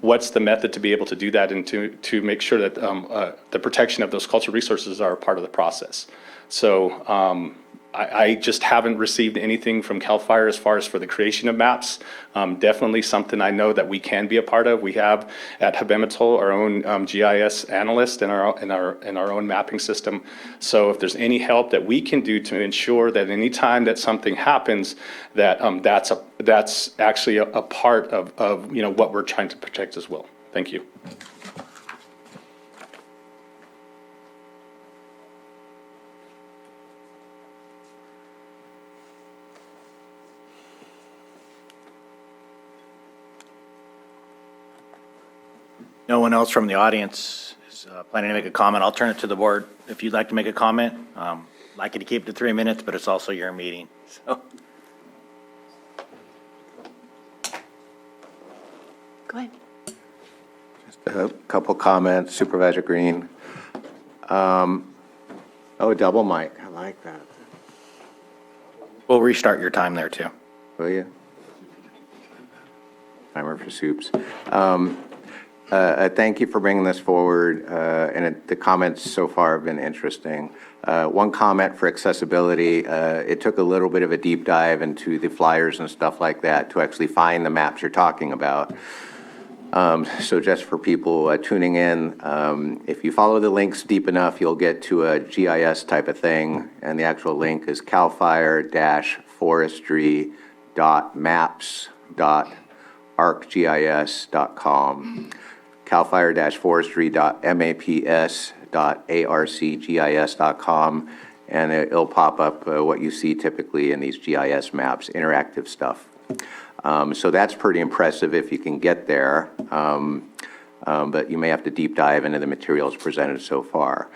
what's the method to be able to do that and to make sure that the protection of those cultural resources are a part of the process. So I just haven't received anything from CAL FIRE as far as for the creation of maps. Definitely something I know that we can be a part of. We have at Habemetal our own GIS analyst in our own mapping system. So if there's any help that we can do to ensure that any time that something happens, that that's actually a part of what we're trying to protect as well. Thank you. No one else from the audience is planning to make a comment. I'll turn it to the board. If you'd like to make a comment, like you to keep it to 3 minutes, but it's also your meeting. So. Go ahead. Just a couple comments, Supervisor Green. Double mic, I like that. We'll restart your time there too. Will you? Timer for soups. Thank you for bringing this forward, and the comments so far have been interesting. One comment for accessibility, it took a little bit of a deep dive into the flyers and stuff like that to actually find the maps you're talking about. So just for people tuning in, if you follow the links deep enough, you'll get to a GIS type of thing, and the actual link is calfire-forestry.maps.arcgis.com. calfire-forestry.maps.arcgis.com, and it'll pop up what you see typically in these GIS maps, interactive stuff. So that's pretty impressive if you can get there, but you may have to deep dive into the materials presented so far.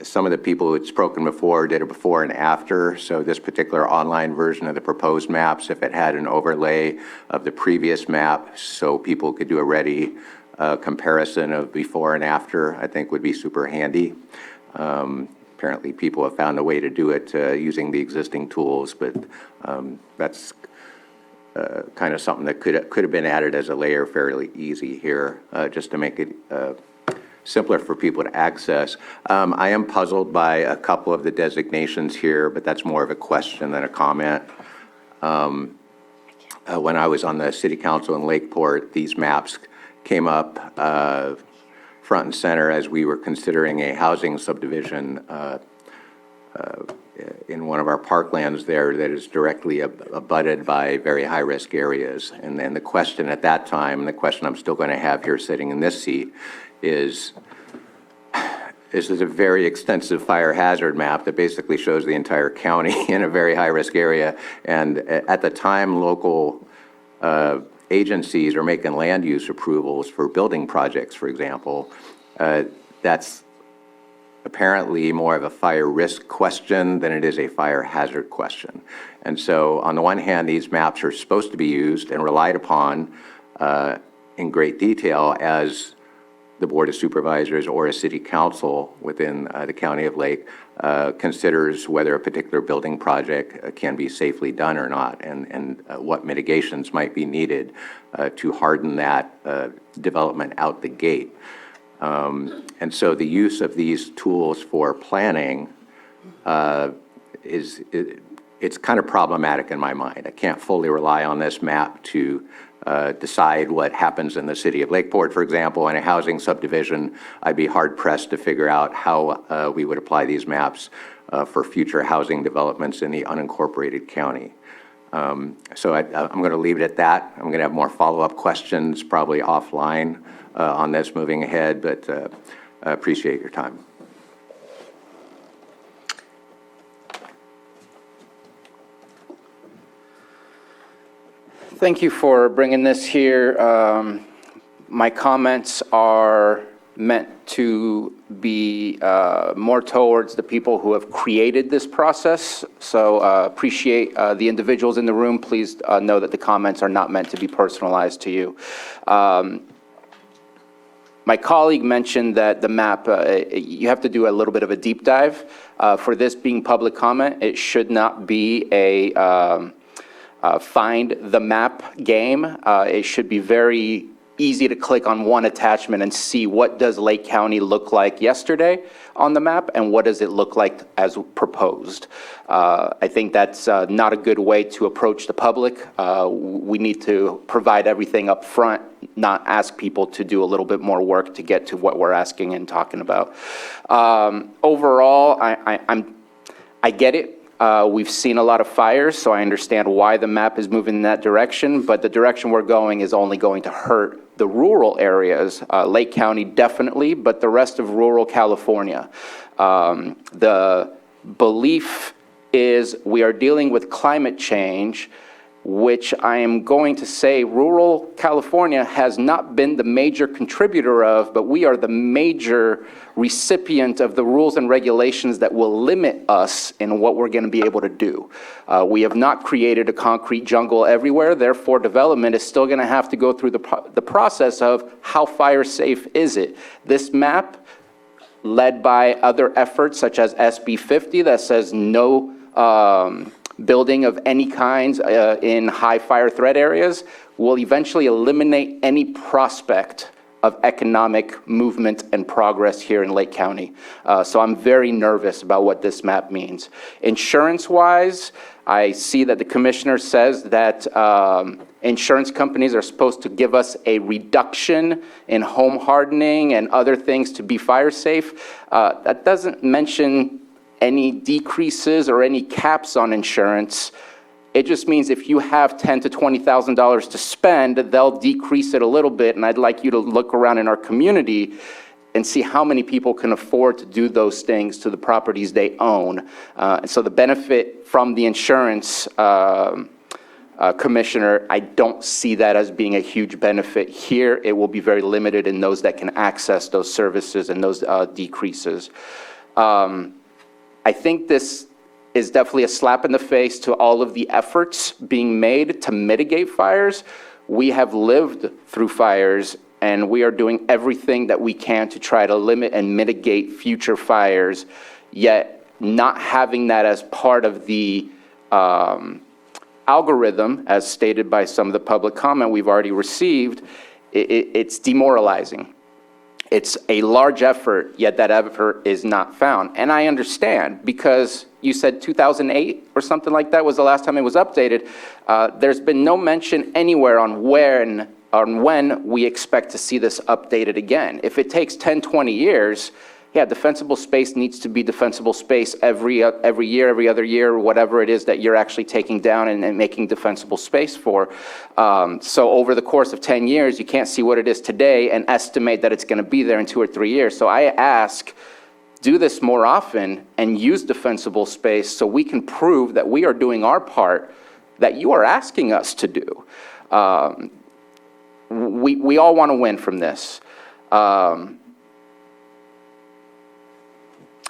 Some of the people who had spoken before did a before and after, so this particular online version of the proposed maps, if it had an overlay of the previous map so people could do a ready comparison of before and after, I think would be super handy. Apparently people have found a way to do it using the existing tools, but that's kind of something that could have been added as a layer fairly easy here, just to make it simpler for people to access. I am puzzled by a couple of the designations here, but that's more of a question than a comment. When I was on the city council in Lakeport, these maps came up front and center as we were considering a housing subdivision in one of our parklands there that is directly abutted by very high-risk areas. And then the question at that time, and the question I'm still going to have here sitting in this seat, is this is a very extensive fire hazard map that basically shows the entire county in a very high-risk area. And at the time, local agencies are making land use approvals for building projects, for example. That's apparently more of a fire risk question than it is a fire hazard question. And so on the one hand, these maps are supposed to be used and relied upon in great detail as the Board of Supervisors or a city council within the County of Lake considers whether a particular building project can be safely done or not, and what mitigations might be needed to harden that development out the gate. And so the use of these tools for planning it's kind of problematic in my mind. I can't fully rely on this map to decide what happens in the city of Lakeport, for example. In a housing subdivision, I'd be hard-pressed to figure out how we would apply these maps for future housing developments in the unincorporated county. So I'm going to leave it at that. I'm going to have more follow-up questions probably offline on this moving ahead, but I appreciate your time. Thank you for bringing this here. My comments are meant to be more towards the people who have created this process. So appreciate the individuals in the room. Please know that the comments are not meant to be personalized to you. My colleague mentioned that the map, you have to do a little bit of a deep dive. For this being public comment, it should not be a find the map game. It should be very easy to click on one attachment and see what does Lake County look like yesterday on the map and what does it look like as proposed. I think that's not a good way to approach the public. We need to provide everything up front, not ask people to do a little bit more work to get to what we're asking and talking about. Overall, I get it. We've seen a lot of fires, so I understand why the map is moving in that direction, but the direction we're going is only going to hurt the rural areas, Lake County definitely, but the rest of rural California. The belief is we are dealing with climate change, which I am going to say rural California has not been the major contributor of, but we are the major recipient of the rules and regulations that will limit us in what we're going to be able to do. We have not created a concrete jungle everywhere, therefore development is still going to have to go through the process of how fire safe is it. This map, led by other efforts such as SB 50 that says no building of any kinds in high fire threat areas, will eventually eliminate any prospect of economic movement and progress here in Lake County. So I'm very nervous about what this map means. Insurance-wise, I see that the commissioner says that insurance companies are supposed to give us a reduction in home hardening and other things to be fire safe. That doesn't mention any decreases or any caps on insurance. It just means if you have $10,000 to $20,000 to spend, they'll decrease it a little bit. And I'd like you to look around in our community and see how many people can afford to do those things to the properties they own. So the benefit from the insurance commissioner, I don't see that as being a huge benefit here. It will be very limited in those that can access those services and those decreases. I think this is definitely a slap in the face to all of the efforts being made to mitigate fires. We have lived through fires, and we are doing everything that we can to try to limit and mitigate future fires, yet not having that as part of the algorithm, as stated by some of the public comment we've already received, it's demoralizing. It's a large effort, yet that effort is not found. And I understand, because you said 2008 or something like that was the last time it was updated. There's been no mention anywhere on when we expect to see this updated again. If it takes 10, 20 years, yeah, defensible space needs to be defensible space every year, every other year, whatever it is that you're actually taking down and making defensible space for. So over the course of 10 years, you can't see what it is today and estimate that it's going to be there in 2 or 3 years. So I ask, do this more often and use defensible space so we can prove that we are doing our part that you are asking us to do. We all want to win from this.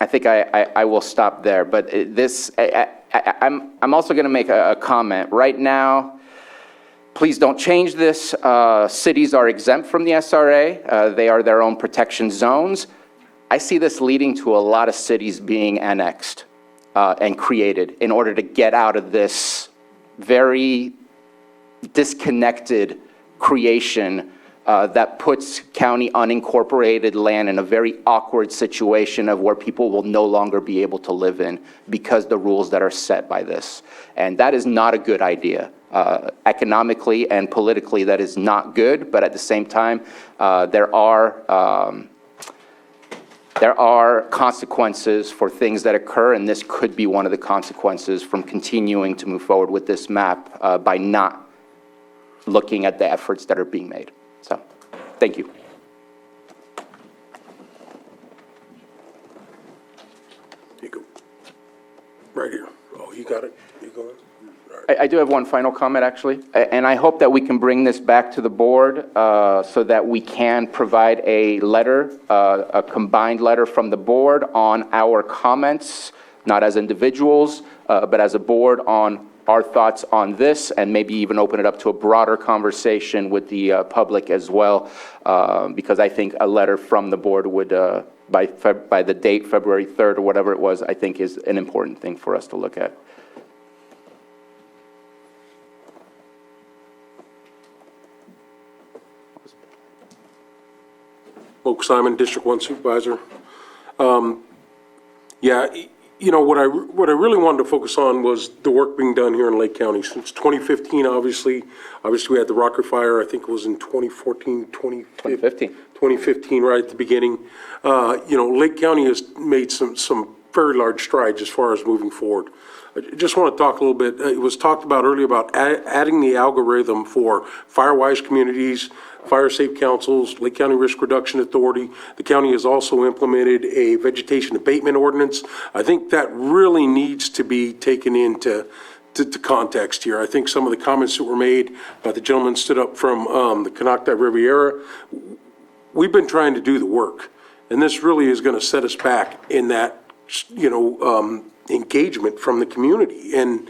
I think I will stop there, but I'm also going to make a comment. Right now, please don't change this. Cities are exempt from the SRA. They are their own protection zones. I see this leading to a lot of cities being annexed and created in order to get out of this very disconnected creation that puts county unincorporated land in a very awkward situation of where people will no longer be able to live in because the rules that are set by this. And that is not a good idea. Economically and politically, that is not good, but at the same time, there are there are consequences for things that occur, and this could be one of the consequences from continuing to move forward with this map by not looking at the efforts that are being made. So, thank you. You go. Right here. Oh, you got it? You go. I do have one final comment, actually, and I hope that we can bring this back to the board so that we can provide a letter, a combined letter from the board on our comments, not as individuals, but as a board on our thoughts on this, and maybe even open it up to a broader conversation with the public as well, because I think a letter from the board would, by the date, February 3rd or whatever it was, I think is an important thing for us to look at. Oak Simon, District 1 Supervisor. Yeah, you know, what I really wanted to focus on was the work being done here in Lake County. Since 2015, obviously we had the Rocker Fire, I think it was in 2015, right at the beginning. You know, Lake County has made some very large strides as far as moving forward. I just want to talk a little bit, it was talked about earlier about adding the algorithm for fire-wise communities, fire safe councils, Lake County Risk Reduction Authority. The county has also implemented a vegetation abatement ordinance. I think that really needs to be taken into context here. I think some of the comments that were made by the gentleman stood up from the Canocti Riviera, we've been trying to do the work, and this really is going to set us back in that, you know, engagement from the community. And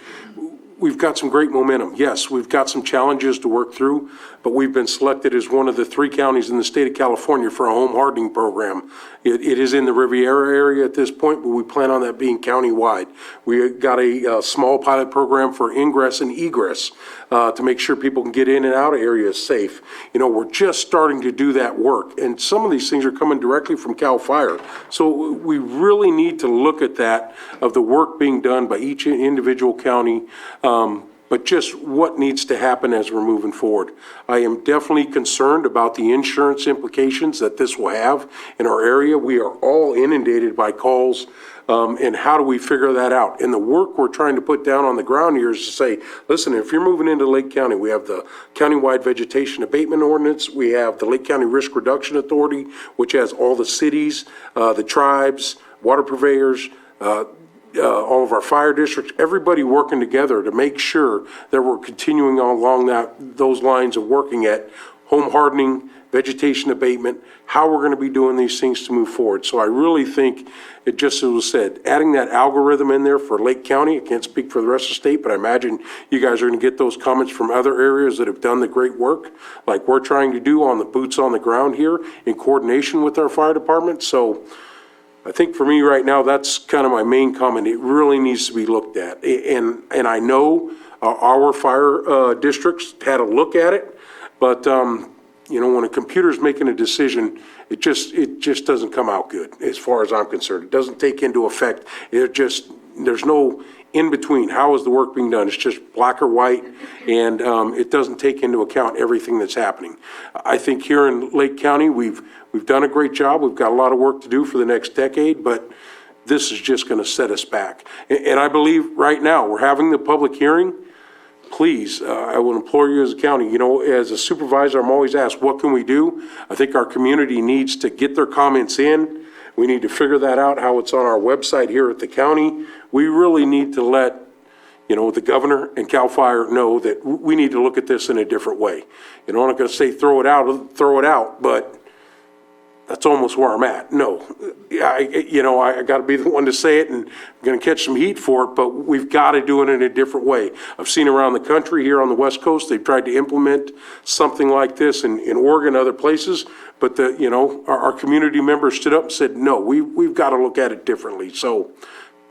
we've got some great momentum. Yes, we've got some challenges to work through, but we've been selected as one of the 3 counties in the state of California for a home hardening program. It is in the Riviera area at this point, but we plan on that being countywide. We got a small pilot program for ingress and egress to make sure people can get in and out of areas safe. You know, we're just starting to do that work, and some of these things are coming directly from CAL FIRE. So we really need to look at that, of the work being done by each individual county, but just what needs to happen as we're moving forward. I am definitely concerned about the insurance implications that this will have in our area. We are all inundated by calls, and how do we figure that out? And the work we're trying to put down on the ground here is to say, listen, if you're moving into Lake County, we have the countywide vegetation abatement ordinance, we have the Lake County Risk Reduction Authority, which has all the cities, the tribes, water purveyors, all of our fire districts, everybody working together to make sure that we're continuing along those lines of working at home hardening, vegetation abatement, how we're going to be doing these things to move forward. So I really think, it just as was said, adding that algorithm in there for Lake County, I can't speak for the rest of the state, but I imagine you guys are going to get those comments from other areas that have done the great work, like we're trying to do on the boots on the ground here in coordination with our fire department. So I think for me right now, that's kind of my main comment. It really needs to be looked at. And I know our fire districts had a look at it, but you know, when a computer's making a decision, it just doesn't come out good as far as I'm concerned. It doesn't take into effect, there's no in between. How is the work being done? It's just black or white, and it doesn't take into account everything that's happening. I think here in Lake County, we've done a great job. We've got a lot of work to do for the next decade, but this is just going to set us back. And I believe right now, we're having the public hearing. Please, I will implore you as a county, you know, as a supervisor, I'm always asked, what can we do? I think our community needs to get their comments in. We need to figure that out, how it's on our website here at the county. We really need to let, you know, the governor and CAL FIRE know that we need to look at this in a different way. You know, I'm not going to say throw it out, but that's almost where I'm at. No, I got to be the one to say it, and I'm going to catch some heat for it, but we've got to do it in a different way. I've seen around the country here on the West Coast, they've tried to implement something like this in Oregon and other places, but our community members stood up and said, no, we've got to look at it differently. So,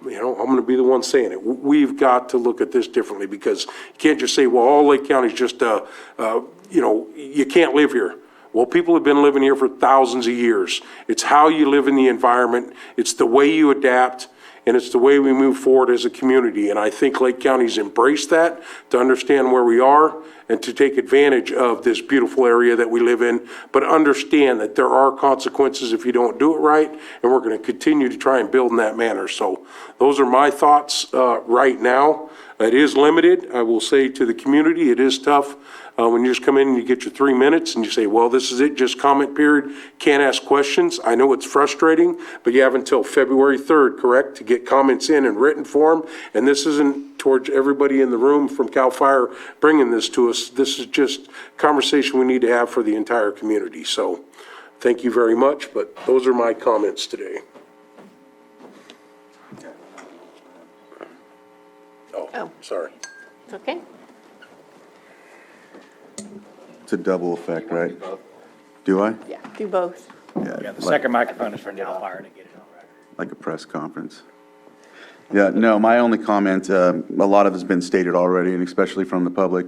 you know, I'm going to be the one saying it. We've got to look at this differently, because you can't just say, well, all Lake County is just, you can't live here. Well, people have been living here for thousands of years. It's how you live in the environment. It's the way you adapt, and it's the way we move forward as a community. And I think Lake County's embraced that to understand where we are and to take advantage of this beautiful area that we live in, but understand that there are consequences if you don't do it right, and we're going to continue to try and build in that manner. So those are my thoughts right now. It is limited. I will say to the community, it is tough when you just come in and you get your 3 minutes and you say, well, this is it, just comment period, can't ask questions. I know it's frustrating, but you have until February 3rd, correct, to get comments in written form. And this isn't towards everybody in the room from CAL FIRE bringing this to us. This is just conversation we need to have for the entire community. So thank you very much, but those are my comments today. Oh, sorry. It's okay. It's a double effect, right? Do I? Yeah, do both. Yeah, the second microphone is for CAL FIRE to get it on record. Like a press conference. Yeah, no, my only comment, a lot of it has been stated already, and especially from the public.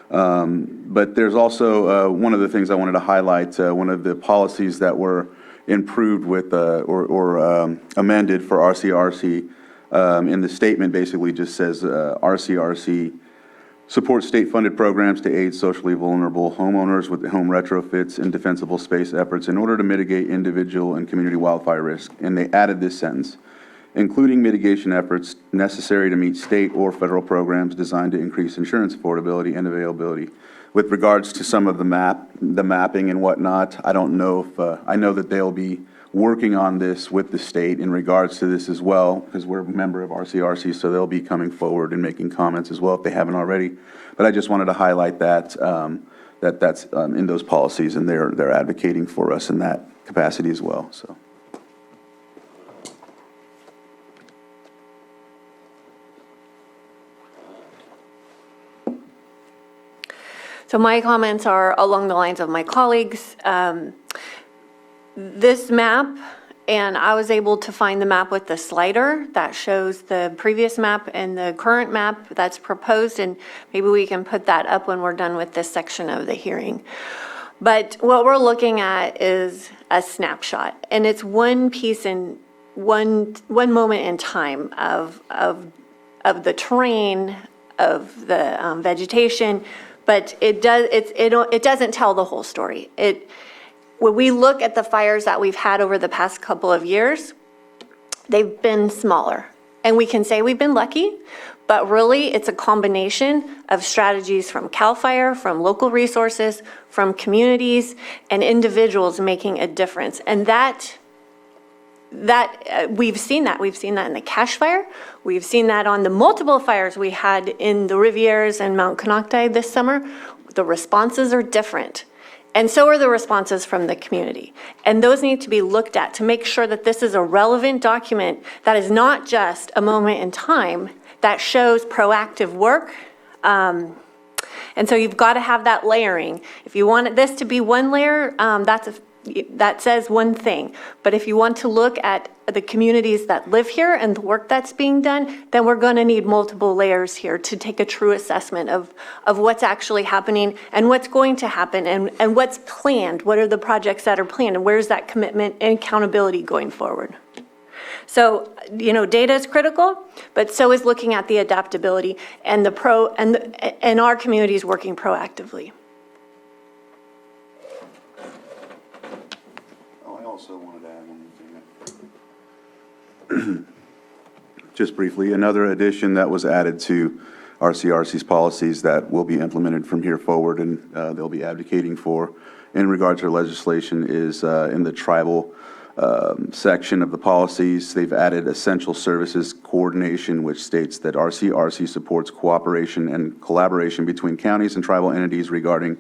But there's also one of the things I wanted to highlight, one of the policies that were improved with or amended for RCRC. In the statement basically just says RCRC supports state-funded programs to aid socially vulnerable homeowners with home retrofits and defensible space efforts in order to mitigate individual and community wildfire risk. And they added this sentence, including mitigation efforts necessary to meet state or federal programs designed to increase insurance affordability and availability. With regards to some of the mapping and whatnot, I don't know if, I know that they'll be working on this with the state in regards to this as well, because we're a member of RCRC, so they'll be coming forward and making comments as well if they haven't already. But I just wanted to highlight that, that's in those policies, and they're advocating for us in that capacity as well, so. So my comments are along the lines of my colleagues. This map, and I was able to find the map with the slider that shows the previous map and the current map that's proposed, and maybe we can put that up when we're done with this section of the hearing. But what we're looking at is a snapshot, and it's one piece in one moment in time of the terrain, of the vegetation, but it doesn't tell the whole story. When we look at the fires that we've had over the past couple of years, they've been smaller. And we can say we've been lucky, but really it's a combination of strategies from CAL FIRE, from local resources, from communities, and individuals making a difference. And that we've seen that. We've seen that in the Cache Fire. We've seen that on the multiple fires we had in the Rivieres and Mount Konocti this summer. The responses are different. And so are the responses from the community. And those need to be looked at to make sure that this is a relevant document that is not just a moment in time, that shows proactive work. And so you've got to have that layering. If you want this to be one layer, that says one thing. But if you want to look at the communities that live here and the work that's being done, then we're going to need multiple layers here to take a true assessment of what's actually happening and what's going to happen and what's planned. What are the projects that are planned, and where's that commitment and accountability going forward? So, data is critical, but so is looking at the adaptability and and our communities working proactively. I also wanted to add one thing. Just briefly, another addition that was added to RCRC's policies that will be implemented from here forward and they'll be advocating for in regard to legislation is in the tribal section of the policies. They've added essential services coordination, which states that RCRC supports cooperation and collaboration between counties and tribal entities regarding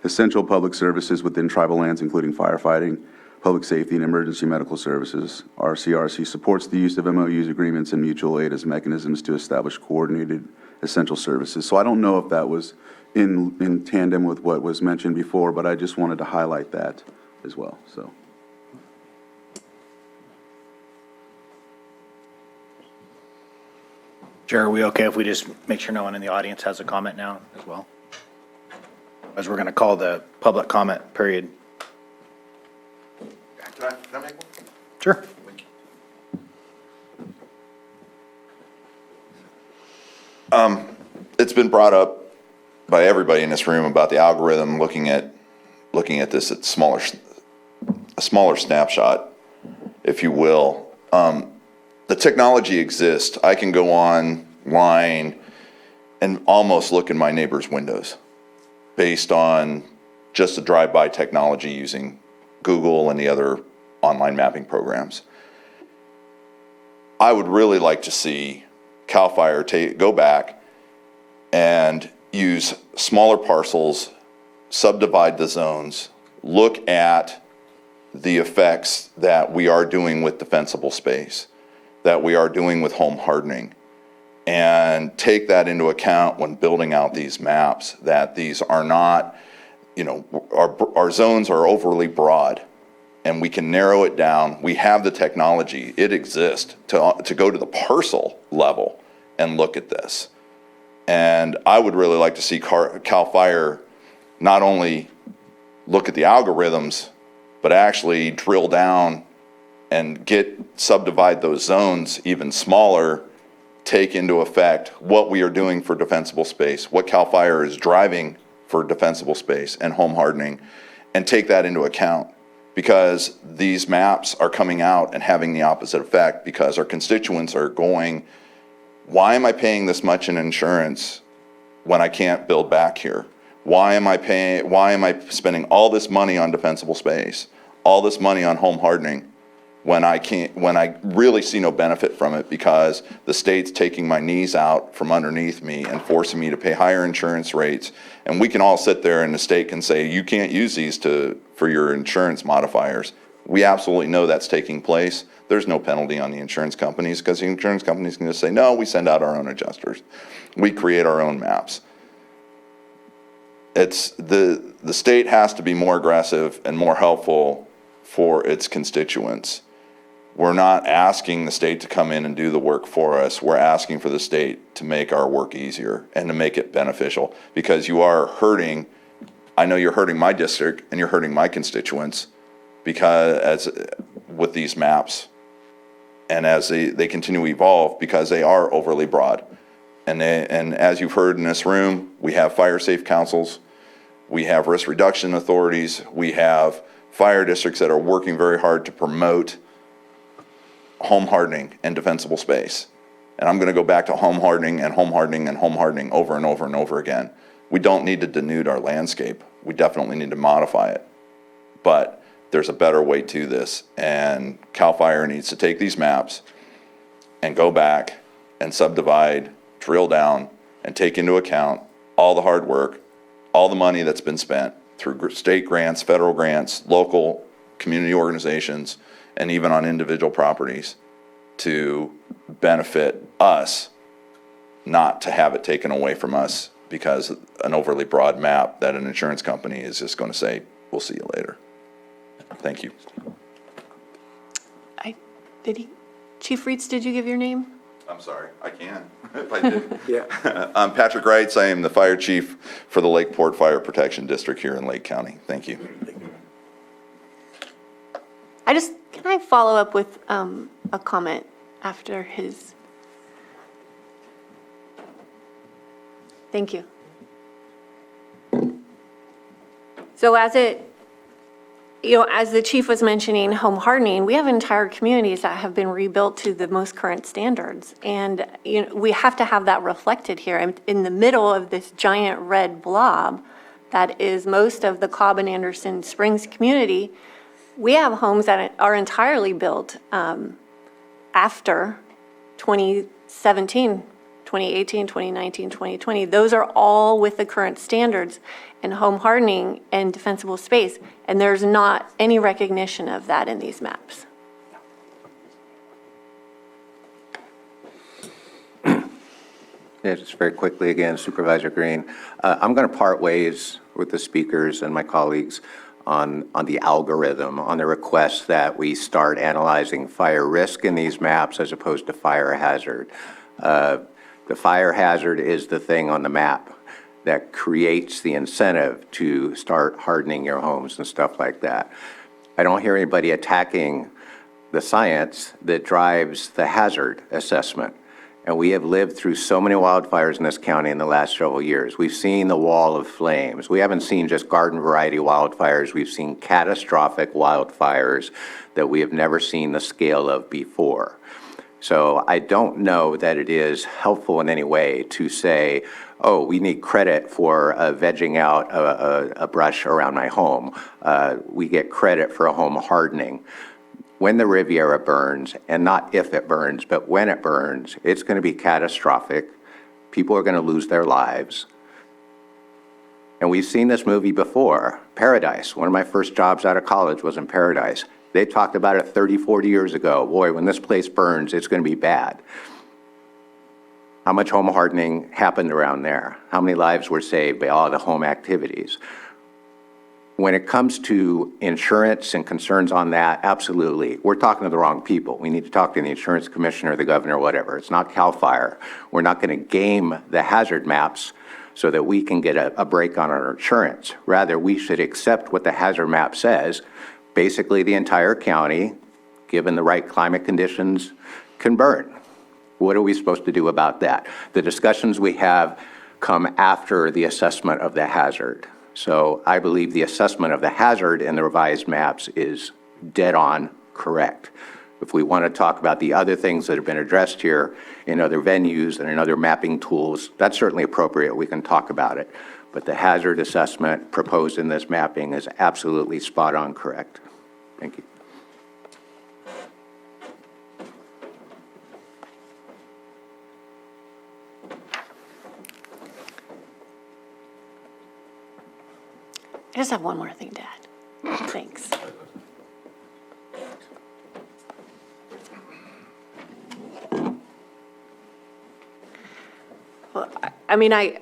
essential public services within tribal lands, including firefighting, public safety, and emergency medical services. RCRC supports the use of MOUs, agreements, and mutual aid as mechanisms to establish coordinated essential services. So I don't know if that was in tandem with what was mentioned before, but I just wanted to highlight that as well. So. Chair, are we okay if we just make sure no one in the audience has a comment now as well? As we're going to call the public comment period. Can I make one? Sure. It's been brought up by everybody in this room about the algorithm, looking at this at a smaller snapshot, if you will. The technology exists. I can go online and almost look in my neighbor's windows based on just the drive-by technology using Google and the other online mapping programs. I would really like to see CAL FIRE go back and use smaller parcels, subdivide the zones, look at the effects that we are doing with defensible space, that we are doing with home hardening, and take that into account when building out these maps, that these are not, our zones are overly broad, and we can narrow it down. We have the technology, it exists, to go to the parcel level and look at this. And I would really like to see CAL FIRE not only look at the algorithms, but actually drill down and subdivide those zones even smaller, take into effect what we are doing for defensible space, what CAL FIRE is driving for defensible space and home hardening, and take that into account, because these maps are coming out and having the opposite effect, because our constituents are going, why am I paying this much in insurance when I can't build back here? Why am I spending all this money on defensible space, all this money on home hardening, when I really see no benefit from it, because the state's taking my knees out from underneath me and forcing me to pay higher insurance rates? And we can all sit there and the state can say, you can't use these for your insurance modifiers. We absolutely know that's taking place. There's no penalty on the insurance companies, because the insurance companies can just say, no, we send out our own adjusters. We create our own maps. It's the state has to be more aggressive and more helpful for its constituents. We're not asking the state to come in and do the work for us. We're asking for the state to make our work easier and to make it beneficial, because you are hurting. I know you're hurting my district and you're hurting my constituents, because with these maps, and as they continue to evolve, because they are overly broad. And as you've heard in this room, we have fire safe councils, we have risk reduction authorities, we have fire districts that are working very hard to promote home hardening and defensible space. And I'm going to go back to home hardening and home hardening and home hardening over and over and over again. We don't need to denude our landscape. We definitely need to modify it. But there's a better way to this, and CAL FIRE needs to take these maps and go back and subdivide, drill down, and take into account all the hard work, all the money that's been spent through state grants, federal grants, local community organizations, and even on individual properties, to benefit us, not to have it taken away from us because an overly broad map that an insurance company is just going to say, we'll see you later. Thank you. Chief Reitz, did you give your name? I'm sorry, I can, if I did. Yeah. I'm Patrick Reitz. I am the fire chief for the Lakeport Fire Protection District here in Lake County. Thank you. Can I follow up with a comment after his? Thank you. So as the chief was mentioning home hardening, we have entire communities that have been rebuilt to the most current standards. And we have to have that reflected here. In the middle of this giant red blob that is most of the Cobb and Anderson Springs community, we have homes that are entirely built after 2017, 2018, 2019, 2020. Those are all with the current standards and home hardening and defensible space. And there's not any recognition of that in these maps. Yeah, just very quickly again, Supervisor Green. I'm going to part ways with the speakers and my colleagues on the algorithm, on the request that we start analyzing fire risk in these maps as opposed to fire hazard. The fire hazard is the thing on the map that creates the incentive to start hardening your homes and stuff like that. I don't hear anybody attacking the science that drives the hazard assessment. And we have lived through so many wildfires in this county in the last several years. We've seen the wall of flames. We haven't seen just garden variety wildfires. We've seen catastrophic wildfires that we have never seen the scale of before. So I don't know that it is helpful in any way to say, oh, we need credit for vegging out a brush around my home. We get credit for a home hardening. When the Riviera burns, and not if it burns, but when it burns, it's going to be catastrophic. People are going to lose their lives. And we've seen this movie before, Paradise. One of my first jobs out of college was in Paradise. They talked about it 30, 40 years ago. Boy, when this place burns, it's going to be bad. How much home hardening happened around there? How many lives were saved by all the home activities? When it comes to insurance and concerns on that, absolutely. We're talking to the wrong people. We need to talk to the insurance commissioner, the governor, whatever. It's not CAL FIRE. We're not going to game the hazard maps so that we can get a break on our insurance. Rather, we should accept what the hazard map says. Basically, the entire county, given the right climate conditions, can burn. What are we supposed to do about that? The discussions we have come after the assessment of the hazard. So I believe the assessment of the hazard in the revised maps is dead on correct. If we want to talk about the other things that have been addressed here in other venues and in other mapping tools, that's certainly appropriate. We can talk about it. But the hazard assessment proposed in this mapping is absolutely spot on correct. Thank you. I just have one more thing to add. Thanks. Well, I mean, I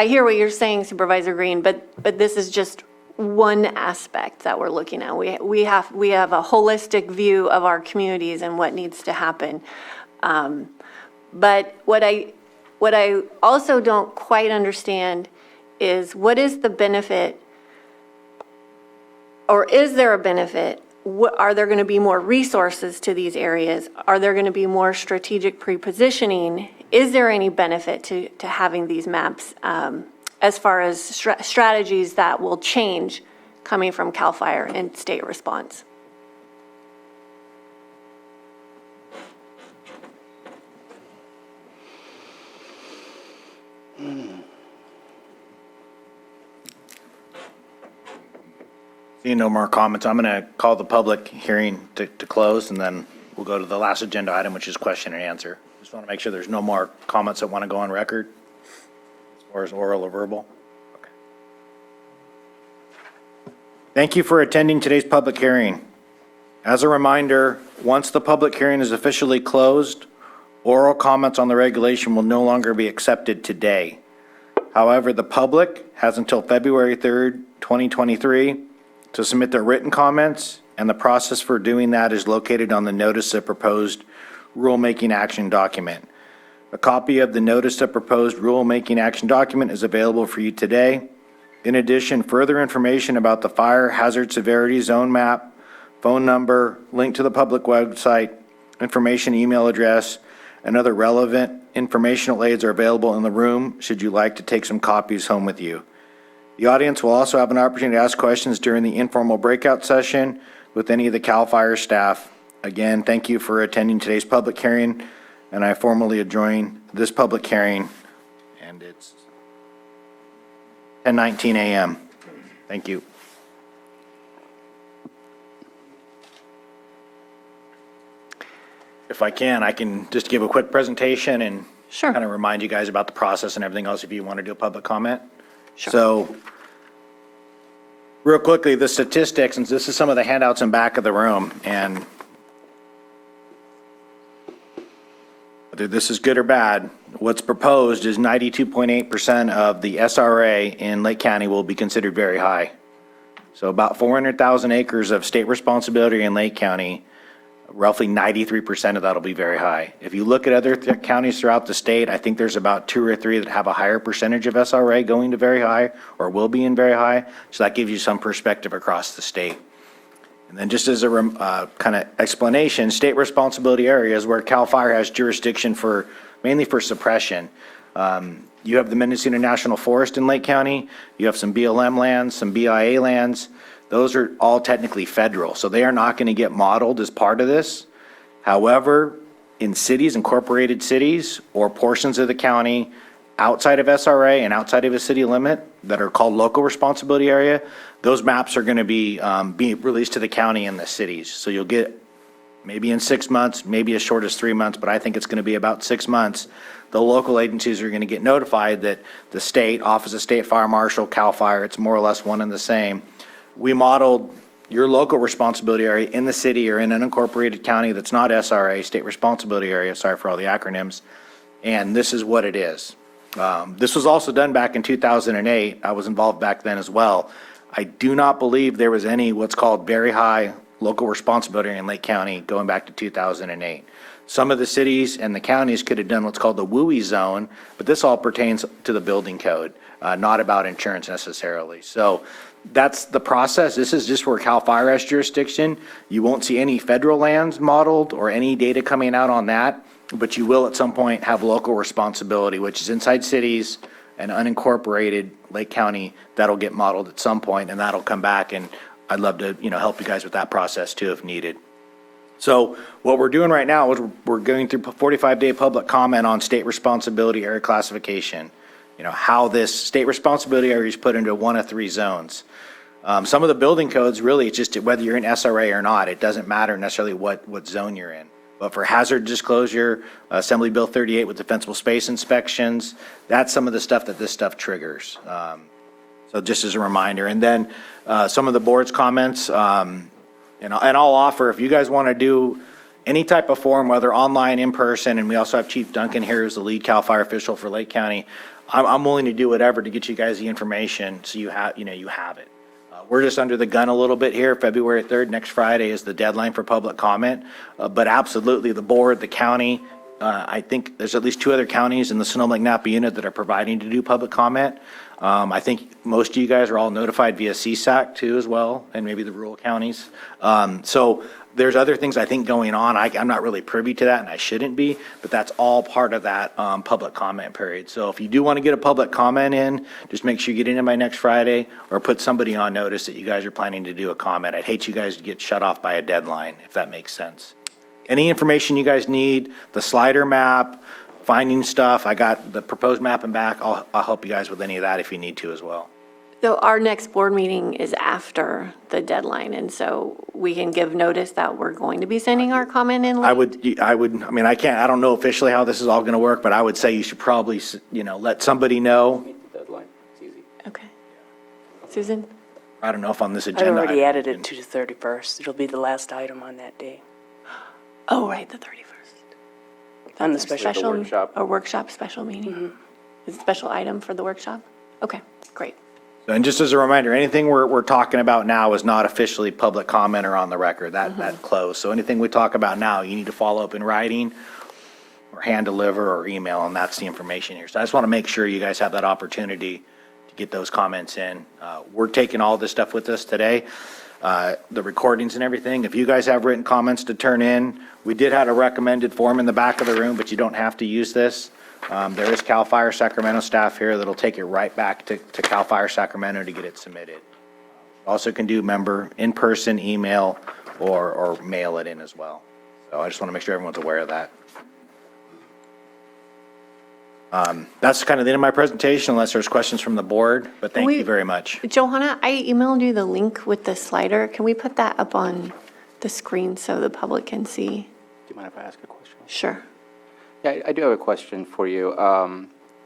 hear what you're saying, Supervisor Green, but this is just one aspect that we're looking at. We have a holistic view of our communities and what needs to happen. But what I also don't quite understand is what is the benefit, or is there a benefit? Are there going to be more resources to these areas? Are there going to be more strategic pre-positioning? Is there any benefit to having these maps as far as strategies that will change coming from CAL FIRE and state response? Seeing no more comments, I'm going to call the public hearing to close, and then we'll go to the last agenda item, which is question and answer. Just want to make sure there's no more comments that want to go on record, as far as oral or verbal. Okay. Thank you for attending today's public hearing. As a reminder, once the public hearing is officially closed, oral comments on the regulation will no longer be accepted today. However, the public has until February 3rd, 2023, to submit their written comments, and the process for doing that is located on the Notice of Proposed Rulemaking Action document. A copy of the Notice of Proposed Rulemaking Action document is available for you today. In addition, further information about the Fire Hazard Severity Zone Map, phone number, link to the public website, information, email address, and other relevant informational aids are available in the room should you like to take some copies home with you. The audience will also have an opportunity to ask questions during the informal breakout session with any of the CAL FIRE staff. Again, thank you for attending today's public hearing, and I formally adjourn this public hearing, and it's 10:19 a.m. Thank you. If I can just give a quick presentation and Sure. kind of remind you guys about the process and everything else if you want to do a public comment. Sure. So, real quickly, the statistics, and this is some of the handouts in back of the room, and whether this is good or bad, what's proposed is 92.8% of the SRA in Lake County will be considered very high. So about 400,000 acres of state responsibility in Lake County, roughly 93% of that will be very high. If you look at other counties throughout the state, I think there's about 2 or 3 that have a higher percentage of SRA going to very high or will be in very high. So that gives you some perspective across the state. And then just as a kind of explanation, state responsibility areas where CAL FIRE has jurisdiction for, mainly for suppression. You have the Mendocino National Forest in Lake County. You have some BLM lands, some BIA lands. Those are all technically federal, so they are not going to get modeled as part of this. However, in cities, incorporated cities, or portions of the county outside of SRA and outside of a city limit that are called local responsibility area, those maps are going to be released to the county and the cities. So you'll get maybe in 6 months, maybe as short as 3 months, but I think it's going to be about 6 months. The local agencies are going to get notified that the state, Office of State Fire Marshal, CAL FIRE, it's more or less one and the same. We modeled your local responsibility area in the city or in an incorporated county that's not SRA, state responsibility area, sorry for all the acronyms, and this is what it is. This was also done back in 2008. I was involved back then as well. I do not believe there was any what's called very high local responsibility in Lake County going back to 2008. Some of the cities and the counties could have done what's called the WUI zone, but this all pertains to the building code, not about insurance necessarily. So that's the process. This is just where CAL FIRE has jurisdiction. You won't see any federal lands modeled or any data coming out on that, but you will at some point have local responsibility, which is inside cities and unincorporated Lake County. That'll get modeled at some point, and that'll come back, and I'd love to, help you guys with that process too if needed. So what we're doing right now is we're going through 45-day public comment on state responsibility area classification. How this state responsibility area is put into one of 3 zones. Some of the building codes, really, it's just whether you're in SRA or not. It doesn't matter necessarily what zone you're in. But for hazard disclosure, Assembly Bill 38 with defensible space inspections, that's some of the stuff that this stuff triggers. So just as a reminder. And then some of the board's comments, and I'll offer, if you guys want to do any type of forum, whether online, in person, and we also have Chief Duncan here, who's the lead CAL FIRE official for Lake County, I'm willing to do whatever to get you guys the information so you have it. We're just under the gun a little bit here. February 3rd, next Friday, is the deadline for public comment. But absolutely, the board, the county, I think there's at least 2 other counties in the Sonoma Lake Napa unit that are providing to do public comment. I think most of you guys are all notified via CSAC too as well, and maybe the rural counties. So there's other things I think going on. I'm not really privy to that, and I shouldn't be, but that's all part of that public comment period. So if you do want to get a public comment in, just make sure you get in by next Friday, or put somebody on notice that you guys are planning to do a comment. I'd hate you guys to get shut off by a deadline, if that makes sense. Any information you guys need, the slider map, finding stuff, I got the proposed map and back. I'll help you guys with any of that if you need to as well. So our next board meeting is after the deadline, and so we can give notice that we're going to be sending our comment in late? I don't know officially how this is all going to work, but I would say you should probably, let somebody know. Deadline, it's easy. Okay. Susan? I don't know if on this I've agenda. already added it to the 31st. It'll be the last item on that day. Oh, right, the 31st. On the That's our special workshop. A workshop special meeting? Is it a special item for the workshop? Okay, great. And just as a reminder, anything we're talking about now is not officially public comment or on the record. That closed. So anything we talk about now, you need to follow up in writing or hand deliver or email, and that's the information here. So I just want to make sure you guys have that opportunity to get those comments in. We're taking all this stuff with us today, the recordings and everything. If you guys have written comments to turn in, we did have a recommended form in the back of the room, but you don't have to use this. There is CAL FIRE Sacramento staff here that'll take it right back to CAL FIRE Sacramento to get it submitted. Also can do in-person, email, or mail it in as well. So I just want to make sure everyone's aware of that. That's kind of the end of my presentation, unless there's questions from the board, but thank you very much. Johanna, I emailed you the link with the slider. Can we put that up on the screen so the public can see? Do you mind if I ask a question? Sure. Yeah, I do have a question for you.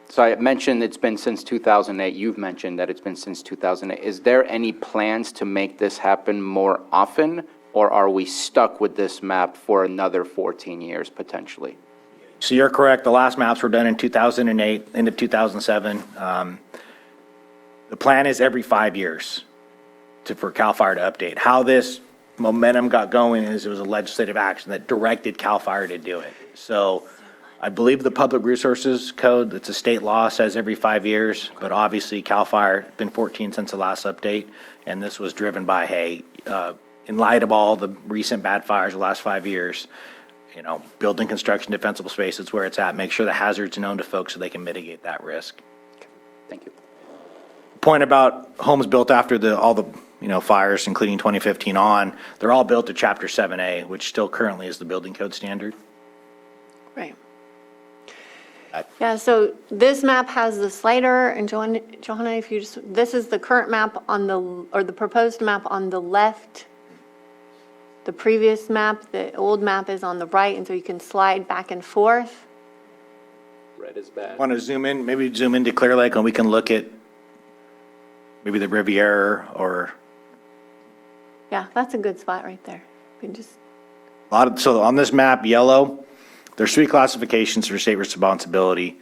So I mentioned it's been since 2008. You've mentioned that it's been since 2008. Is there any plans to make this happen more often, or are we stuck with this map for another 14 years potentially? So you're correct. The last maps were done in 2008, end of 2007. The plan is every 5 years for CAL FIRE to update. How this momentum got going is it was a legislative action that directed CAL FIRE to do it. So I believe the Public Resources Code, it's a state law, says every 5 years, but obviously CAL FIRE, been 14 since the last update, and this was driven by, hey, in light of all the recent bad fires the last 5 years, building, construction, defensible space is where it's at. Make sure the hazard's known to folks so they can mitigate that risk. Thank you. Point about homes built after all the fires, including 2015 on, they're all built to Chapter 7A, which still currently is the building code standard. Right. Yeah, so this map has the slider, and Johanna, if you just, this is the current map or the proposed map on the left. The previous map, the old map is on the right, and so you can slide back and forth. Red is bad. Want to zoom in, maybe zoom into Clear Lake, and we can look at maybe the Riviera or. Yeah, that's a good spot right there. You can just. So on this map, yellow, there's 3 classifications for state responsibility.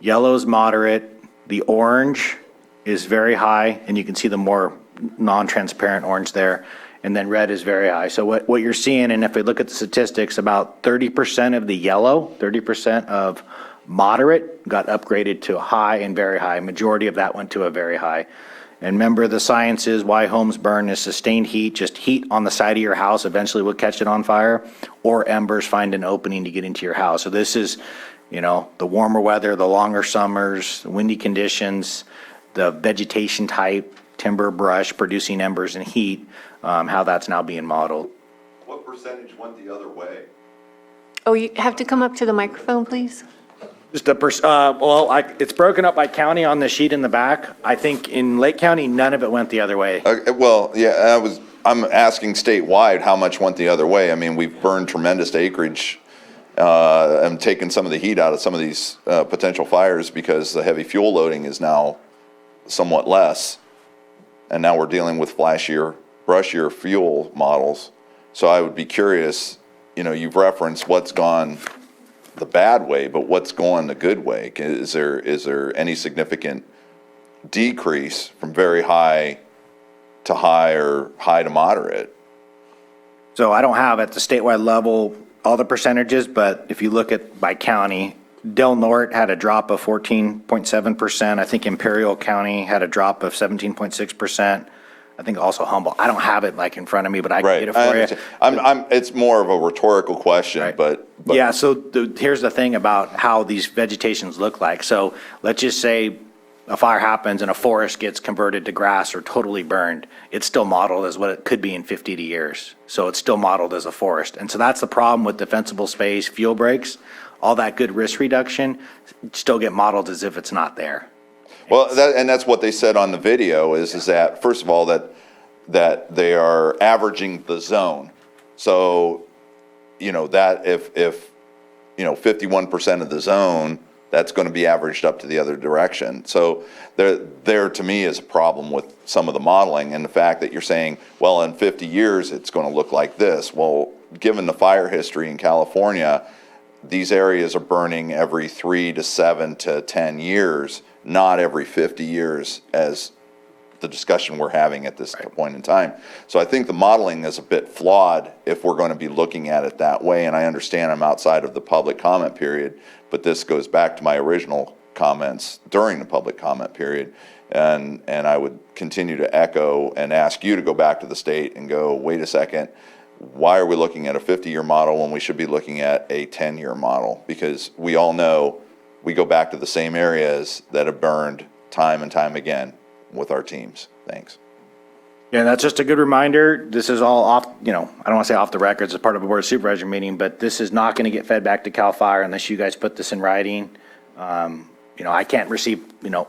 Yellow is moderate, the orange is very high, and you can see the more non-transparent orange there, and then red is very high. So what you're seeing, and if we look at the statistics, about 30% of the yellow, 30% of moderate got upgraded to a high and very high. Majority of that went to a very high. And remember, the science is why homes burn is sustained heat, just heat on the side of your house eventually will catch it on fire, or embers find an opening to get into your house. So this is, the warmer weather, the longer summers, the windy conditions, the vegetation type, timber, brush, producing embers and heat, how that's now being modeled. What percentage went the other way? Oh, you have to come up to the microphone, please. Just it's broken up by county on the sheet in the back. I think in Lake County, none of it went the other way. I'm asking statewide how much went the other way. I mean, we've burned tremendous acreage and taken some of the heat out of some of these potential fires because the heavy fuel loading is now somewhat less. And now we're dealing with flashier, brushier fuel models. So I would be curious, you've referenced what's gone the bad way, but what's going the good way? Is there any significant decrease from very high to high or high to moderate? So I don't have at the statewide level all the percentages, but if you look at by county, Del Norte had a drop of 14.7%. I think Imperial County had a drop of 17.6%. I think also Humboldt. I don't have it in front of me, but I can get it for you. It's more of a rhetorical question, right. but yeah. So here's the thing about how these vegetations look like. So let's just say a fire happens and a forest gets converted to grass or totally burned. It's still modeled as what it could be in 50 years. So it's still modeled as a forest. And so that's the problem with defensible space, fuel breaks, all that good risk reduction still get modeled as if it's not there. Well, that's what they said on the video is that, first of all, that they are averaging the zone. So, that if 51% of the zone, that's going to be averaged up to the other direction. So there to me is a problem with some of the modeling and the fact that you're saying, well, in 50 years, it's going to look like this. Well, given the fire history in California, these areas are burning every 3 to 7 to 10 years, not every 50 years as the discussion we're having at this point in time. So I think the modeling is a bit flawed if we're going to be looking at it that way. And I understand I'm outside of the public comment period, but this goes back to my original comments during the public comment period. And I would continue to echo and ask you to go back to the state and go, wait a second, why are we looking at a 50-year model when we should be looking at a 10-year model? Because we all know we go back to the same areas that have burned time and time again with our teams. Thanks. Yeah, that's just a good reminder. This is all off, I don't want to say off the record, it's part of a board of supervisor meeting, but this is not going to get fed back to CAL FIRE unless you guys put this in writing. I can't receive,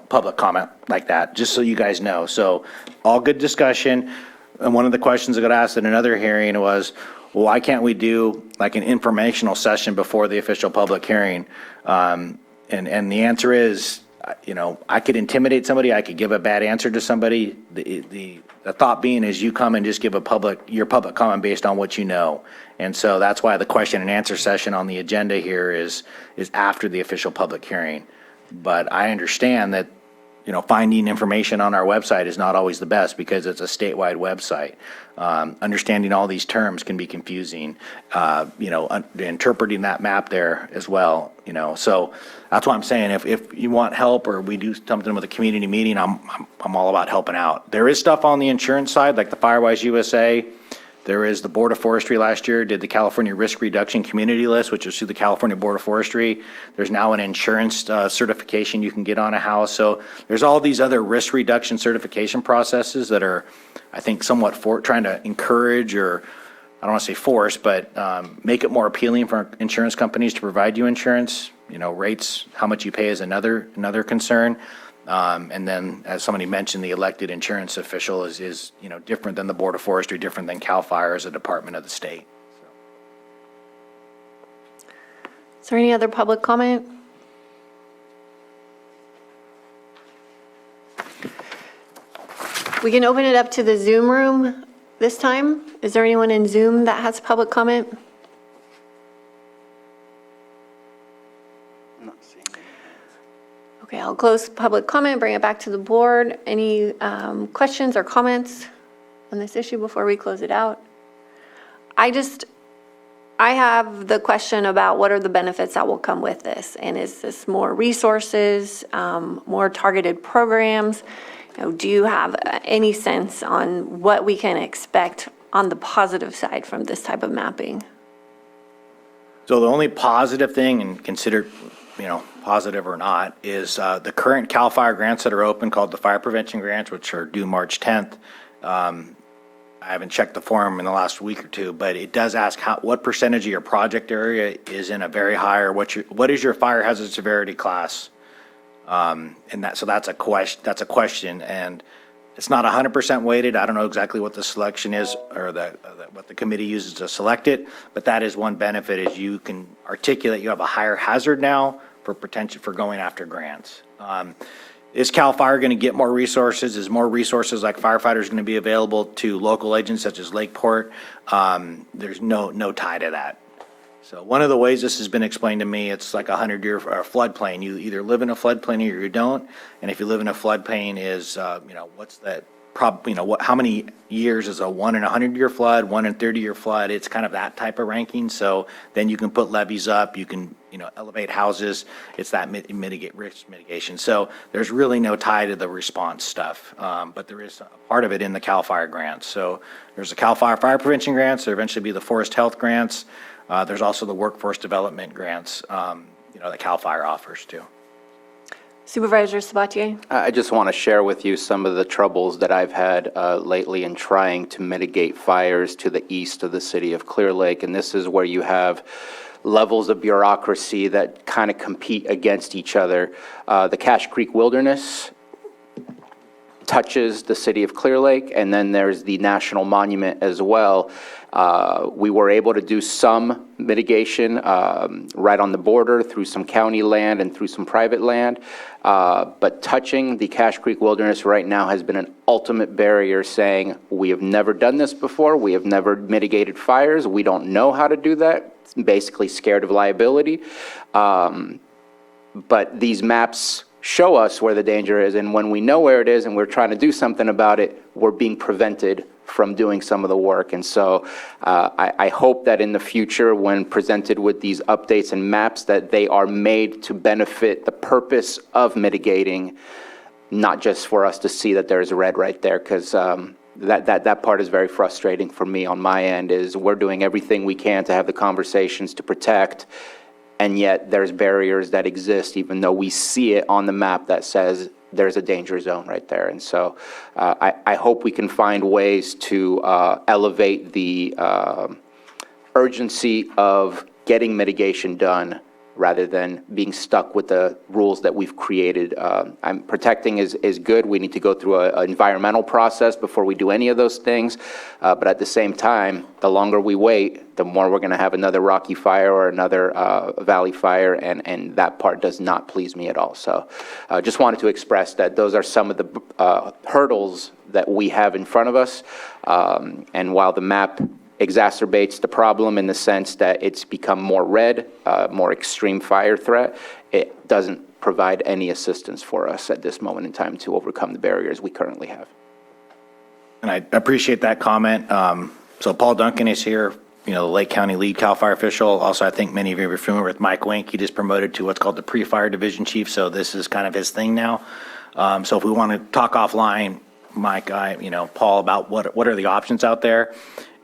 public comment like that, just so you guys know. So all good discussion. And one of the questions I got asked at another hearing was, well, why can't we do like an informational session before the official public hearing? And the answer is, I could intimidate somebody. I could give a bad answer to somebody. The thought being is you come and just give your public comment based on what you know. And so that's why the question and answer session on the agenda here is after the official public hearing. But I understand that, finding information on our website is not always the best because it's a statewide website. Understanding all these terms can be confusing, interpreting that map there as well, So that's why I'm saying if you want help or we do something with a community meeting, I'm all about helping out. There is stuff on the insurance side, like the Firewise USA. There is the Board of Forestry last year did the California Risk Reduction Community List, which is through the California Board of Forestry. There's now an insurance certification you can get on a house. So there's all these other risk reduction certification processes that are, I think, somewhat trying to encourage, or I don't want to say force, but make it more appealing for insurance companies to provide you insurance. You know, rates, how much you pay is another concern. And then, as somebody mentioned, the elected insurance official is you know, different than the Board of Forestry, different than CAL FIRE as a department of the state. Is there any other public comment? We can open it up to the Zoom room this time. Is there anyone in Zoom that has public comment? Okay, I'll close public comment, bring it back to the board. Any questions or comments on this issue before we close it out? I have the question about what are the benefits that will come with this? And is this more resources, more targeted programs? You know, do you have any sense on what we can expect on the positive side from this type of mapping? So the only positive thing, and consider, you know, positive or not, is the current CAL FIRE grants that are open called the fire prevention grants, which are due March 10th. I haven't checked the form in the last week or two, but it does ask what percentage of your project area is in a very high, or what is your fire hazard severity class? And so that's a question, and it's not 100% weighted. I don't know exactly what the selection is, or what the committee uses to select it, but that is one benefit, is you can articulate you have a higher hazard now for potential for going after grants. Is CAL FIRE going to get more resources? Is more resources like firefighters going to be available to local agents such as Lakeport? There's no tie to that. So one of the ways this has been explained to me, it's like a 100-year floodplain. You either live in a floodplain or you don't. And if you live in a floodplain, is you know, what's that? How many years is a 1 in 100-year flood, 1 in 30-year flood? It's kind of that type of ranking. So then you can put levees up, you can, you know, elevate houses. It's that mitigate risk mitigation. So there's really no tie to the response stuff, but there is a part of it in the CAL FIRE grants. So there's the CAL FIRE fire prevention grants. There eventually be the forest health grants. There's also the workforce development grants, you know, that CAL FIRE offers too. Supervisor Sabatier? I just want to share with you some of the troubles that I've had lately in trying to mitigate fires to the east of the city of Clear Lake. And this is where you have levels of bureaucracy that kind of compete against each other. The Cache Creek Wilderness touches the city of Clear Lake, and then there's the National Monument as well. We were able to do some mitigation right on the border through some county land and through some private land, but touching the Cache Creek Wilderness right now has been an ultimate barrier, saying we have never done this before, we have never mitigated fires, we don't know how to do that, basically scared of liability. But these maps show us where the danger is, and when we know where it is and we're trying to do something about it, we're being prevented from doing some of the work. And so I hope that in the future, when presented with these updates and maps, that they are made to benefit the purpose of mitigating, not just for us to see that there's red right there, because that part is very frustrating for me on my end, is we're doing everything we can to have the conversations to protect, and yet there's barriers that exist, even though we see it on the map that says there's a danger zone right there. And so I hope we can find ways to elevate the urgency of getting mitigation done, rather than being stuck with the rules that we've created. Protecting is good. We need to go through an environmental process before we do any of those things. But at the same time, the longer we wait, the more we're going to have another Rocky Fire or another Valley Fire, and that part does not please me at all. So just wanted to express that those are some of the hurdles that we have in front of us. And while the map exacerbates the problem in the sense that it's become more red, more extreme fire threat, it doesn't provide any assistance for us at this moment in time to overcome the barriers we currently have. And I appreciate that comment. So Paul Duncan is here, you know, the Lake County lead CAL FIRE official. Also, I think many of you are familiar with Mike Wink. He just promoted to what's called the pre-fire division chief, so this is kind of his thing now. So if we want to talk offline, Mike, Paul, about what are the options out there.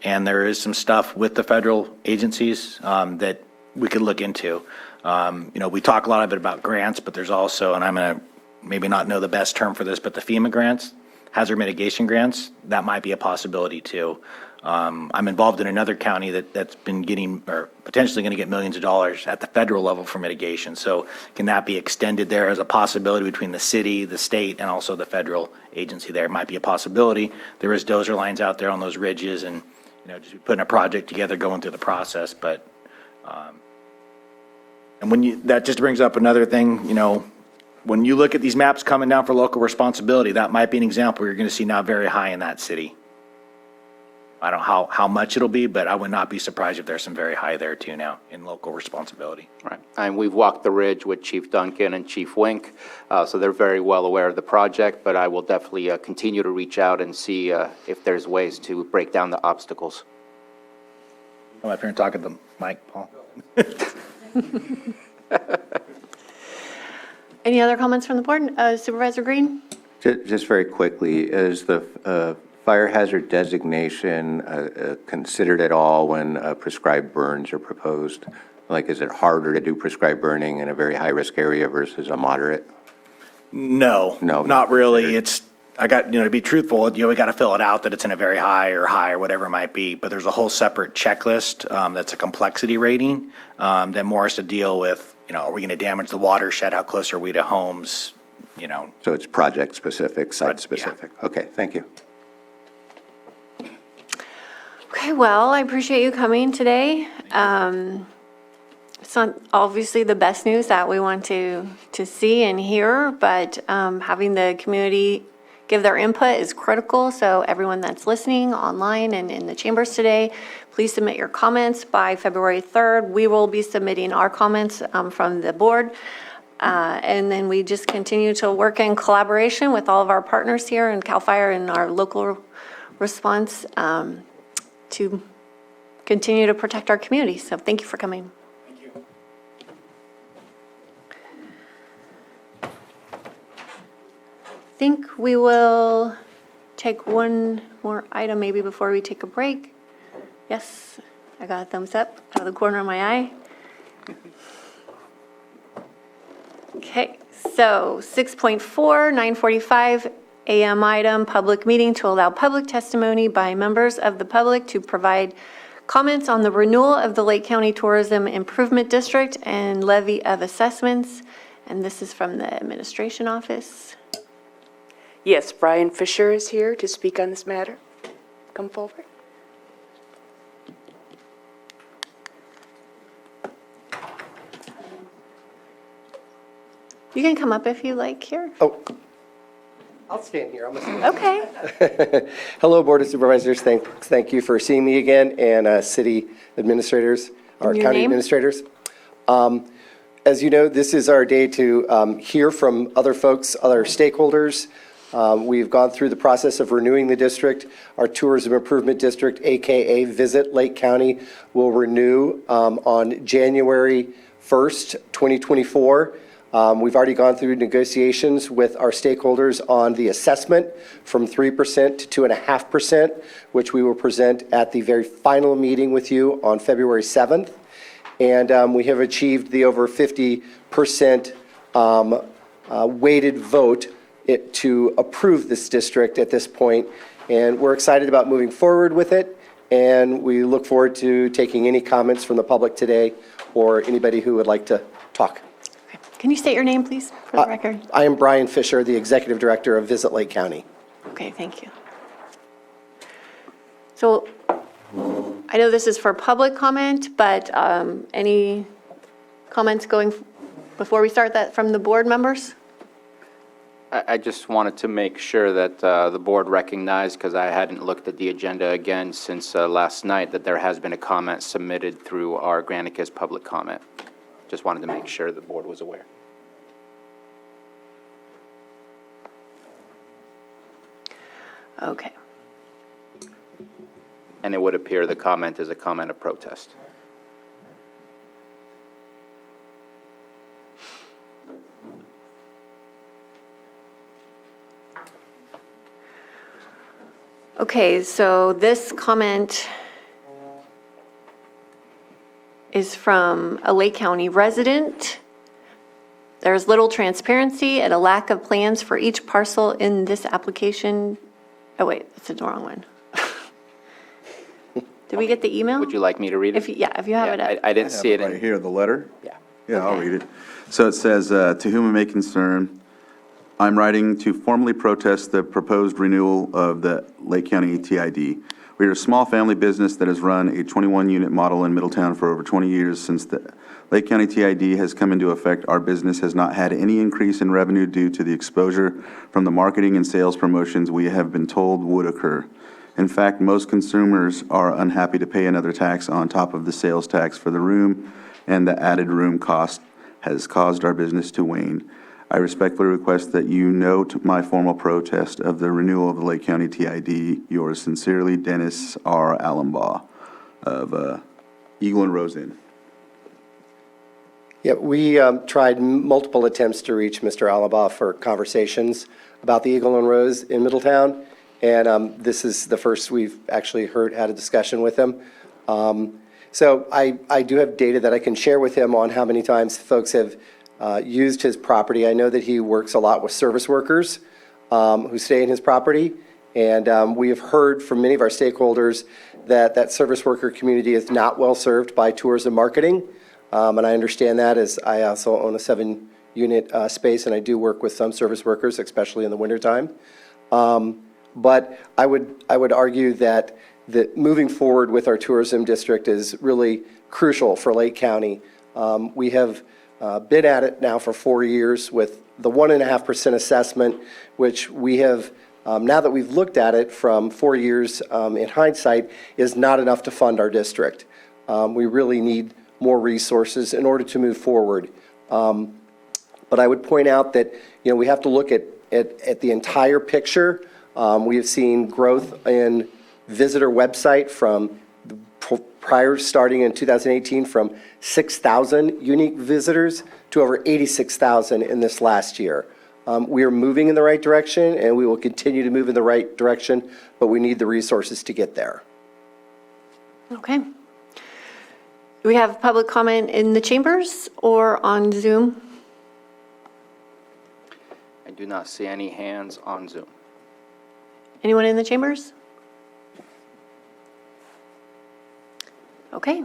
and there is some stuff with the federal agencies that we could look into. We talk a lot of it about grants, but there's also, and I'm going to maybe not know the best term for this, but the FEMA grants, hazard mitigation grants, that might be a possibility too. I'm involved in another county that's been getting, or potentially going to get millions of dollars at the federal level for mitigation. So can that be extended there as a possibility between the city, the state, and also the federal agency there? It might be a possibility. There is dozer lines out there on those ridges, and just putting a project together, going through the process. But and that just brings up another thing, when you look at these maps coming down for local responsibility, that might be an example you're going to see now very high in that city. I don't know how much it'll be, but I would not be surprised if there's some very high there too now in local responsibility. Right. And we've walked the ridge with Chief Duncan and Chief Wink, so they're very well aware of the project, but I will definitely continue to reach out and see if there's ways to break down the obstacles. I'm up here and talking to Mike, Paul. Any other comments from the board? Supervisor Green? Just very quickly, is the fire hazard designation considered at all when prescribed burns are proposed? Like, is it harder to do prescribed burning in a very high-risk area versus a moderate? No, not really. To be truthful, we got to fill it out that it's in a very high or whatever it might be, but there's a whole separate checklist that's a complexity rating that more has to deal with, are we going to damage the watershed? How close are we to homes? So it's project-specific, site-specific? Yeah. Okay, thank you. Okay, well, I appreciate you coming today. It's not obviously the best news that we want to see and hear, but having the community give their input is critical. So everyone that's listening online and in the chambers today, please submit your comments by February 3rd. We will be submitting our comments from the board. And then we just continue to work in collaboration with all of our partners here in CAL FIRE and our local response to continue to protect our community. So thank you for coming. Thank you. I think we will take one more item maybe before we take a break. Yes, I got a thumbs up out of the corner of my eye. Okay, so 6.4, 9:45 a.m. item, public meeting to allow public testimony by members of the public to provide comments on the renewal of the Lake County Tourism Improvement District and levy of assessments. And this is from the administration office. Yes, Brian Fisher is here to speak on this matter. Come forward. You can come up if you like here. Oh, I'll stand here. Okay. Hello, Board of Supervisors. Thank you for seeing me again, and city administrators, or Your county name? administrators. As you know, this is our day to hear from other folks, other stakeholders. We've gone through the process of renewing the district. Our Tourism Improvement District, AKA Visit Lake County, will renew on January 1st, 2024. We've already gone through negotiations with our stakeholders on the assessment from 3% to 2.5%, which we will present at the very final meeting with you on February 7th. And we have achieved the over 50% weighted vote to approve this district at this point. And we're excited about moving forward with it. And we look forward to taking any comments from the public today or anybody who would like to talk. Can you state your name, please, for the record? I am Brian Fisher, the Executive Director of Visit Lake County. Okay, thank you. So I know this is for public comment, but any comments before we start that from the board members? I just wanted to make sure that the board recognized, because I hadn't looked at the agenda again since last night, that there has been a comment submitted through our Granicus public comment. Just wanted to make sure the board was aware. Okay. And it would appear the comment is a comment of protest. Okay, so this comment is from a Lake County resident. There's little transparency and a lack of plans for each parcel in this application. Oh, wait, that's the wrong one. Did we get the email? Would you like me to read it? If you have it up. I didn't see it Right in. here, the letter? Yeah. Yeah, I'll read it. So it says, "To whom it may concern, I'm writing to formally protest the proposed renewal of the Lake County TID. We are a small family business that has run a 21-unit model in Middletown for over 20 years. Since the Lake County TID has come into effect, our business has not had any increase in revenue due to the exposure from the marketing and sales promotions we have been told would occur. In fact, most consumers are unhappy to pay another tax on top of the sales tax for the room, and the added room cost has caused our business to wane. I respectfully request that you note my formal protest of the renewal of the Lake County TID. Yours sincerely, Dennis R. Allenbaugh of Eagle and Rose Inn." Yeah, we tried multiple attempts to reach Mr. Allenbaugh for conversations about the Eagle and Rose in Middletown, and this is the first we've actually had a discussion with him. So I do have data that I can share with him on how many times folks have used his property. I know that he works a lot with service workers who stay in his property, and we have heard from many of our stakeholders that that service worker community is not well served by tourism marketing, and I understand that, as I also own a 7-unit space, and I do work with some service workers, especially in the wintertime. But I would argue that moving forward with our tourism district is really crucial for Lake County. We have been at it now for 4 years with the 1.5% assessment, which we have, now that we've looked at it from 4 years in hindsight, is not enough to fund our district. We really need more resources in order to move forward. But I would point out that, we have to look at the entire picture. We have seen growth in visitor website from prior, starting in 2018, from 6,000 unique visitors to over 86,000 in this last year. We are moving in the right direction, and we will continue to move in the right direction, but we need the resources to get there. Okay. Do we have public comment in the chambers or on Zoom? I do not see any hands on Zoom. Anyone in the chambers? Okay,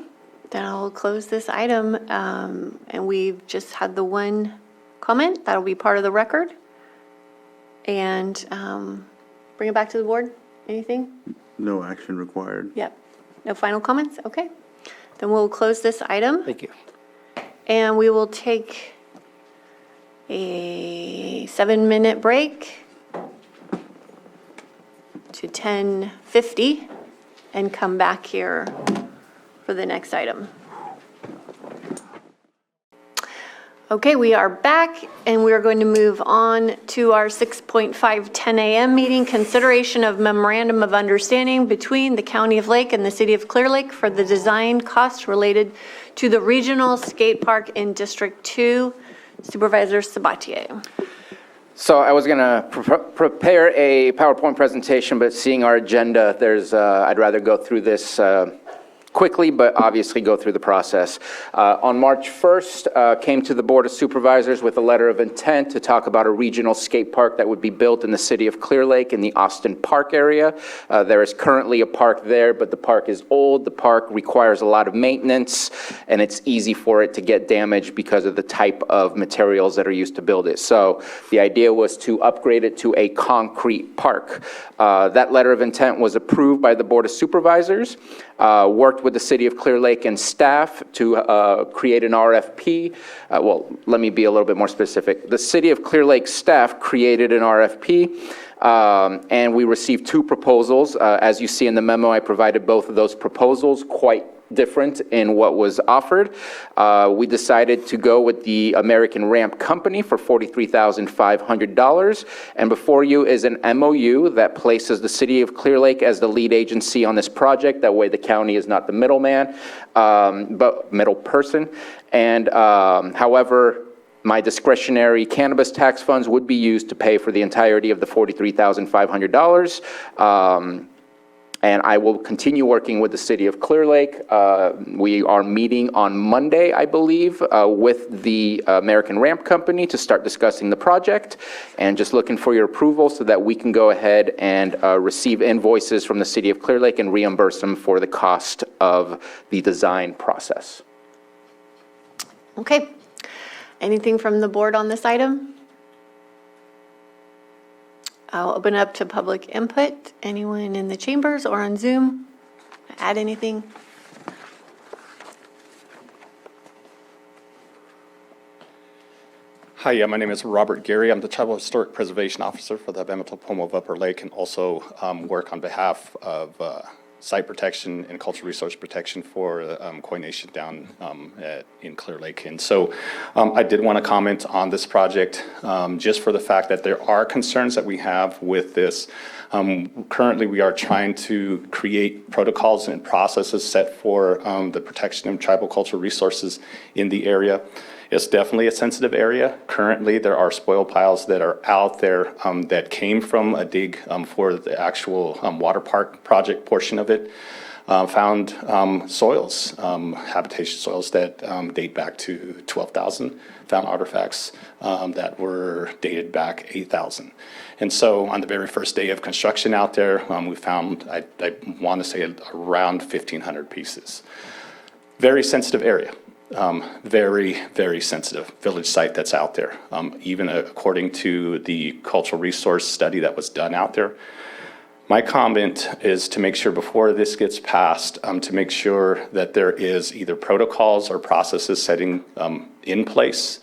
then I'll close this item, and we've just had the one comment. That'll be part of the record. And bring it back to the board. Anything? No action required. Yep. No final comments? Okay. Then we'll close this item. Thank you. And we will take a 7-minute break to 10:50 and come back here for the next item. Okay, we are back, and we are going to move on to our 6.5 10 a.m. meeting, consideration of memorandum of understanding between the County of Lake and the City of Clear Lake for the design costs related to the regional skate park in District 2. Supervisor Sabatier. So I was going to prepare a PowerPoint presentation, but seeing our agenda, I'd rather go through this quickly, but obviously go through the process. On March 1st, came to the Board of Supervisors with a letter of intent to talk about a regional skate park that would be built in the city of Clear Lake in the Austin Park area. There is currently a park there, but the park is old. The park requires a lot of maintenance, and it's easy for it to get damaged because of the type of materials that are used to build it. So the idea was to upgrade it to a concrete park. That letter of intent was approved by the Board of Supervisors, worked with the City of Clear Lake and staff to create an RFP. Well, let me be a little bit more specific. The City of Clear Lake staff created an RFP, and we received 2 proposals. As you see in the memo, I provided both of those proposals, quite different in what was offered. We decided to go with the American Ramp Company for $43,500. And before you is an MOU that places the City of Clear Lake as the lead agency on this project. That way the county is not the middleman, but middle person. And however, my discretionary cannabis tax funds would be used to pay for the entirety of the $43,500. and I will continue working with the city of Clear Lake. We are meeting on Monday, I believe, with the American Ramp Company to start discussing the project, and just looking for your approval so that we can go ahead and receive invoices from the city of Clear Lake and reimburse them for the cost of the design process. Okay. Anything from the board on this item? I'll open up to public input. Anyone in the chambers or on Zoom? Add anything? Hi, yeah, my name is Robert Gary. I'm the Tribal Historic Preservation Officer for the Bamito Pomo of Upper Lake, and also work on behalf of site protection and cultural resource protection for the Koi Nation down in Clear Lake. And so I did want to comment on this project just for the fact that there are concerns that we have with this. Currently, we are trying to create protocols and processes set for the protection of tribal cultural resources in the area. It's definitely a sensitive area. Currently, there are spoil piles that are out there that came from a dig for the actual water park project portion of it. Found soils, habitation soils that date back to 12,000. Found artifacts that were dated back 8,000. And so on the very first day of construction out there, we found, I want to say, around 1,500 pieces. Very sensitive area. Very, very sensitive village site that's out there. Even according to the cultural resource study that was done out there. My comment is to make sure before this gets passed, to make sure that there is either protocols or processes setting in place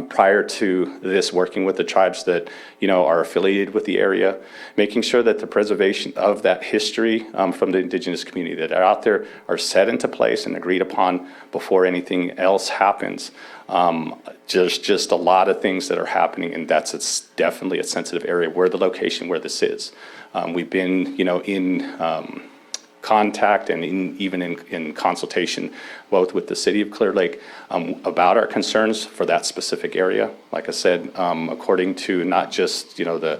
prior to this, working with the tribes that are affiliated with the area, making sure that the preservation of that history from the indigenous community that are out there are set into place and agreed upon before anything else happens. Just a lot of things that are happening, and it's definitely a sensitive area where the location where this is. We've been in contact and even in consultation both with the city of Clear Lake about our concerns for that specific area. Like I said, according to not just the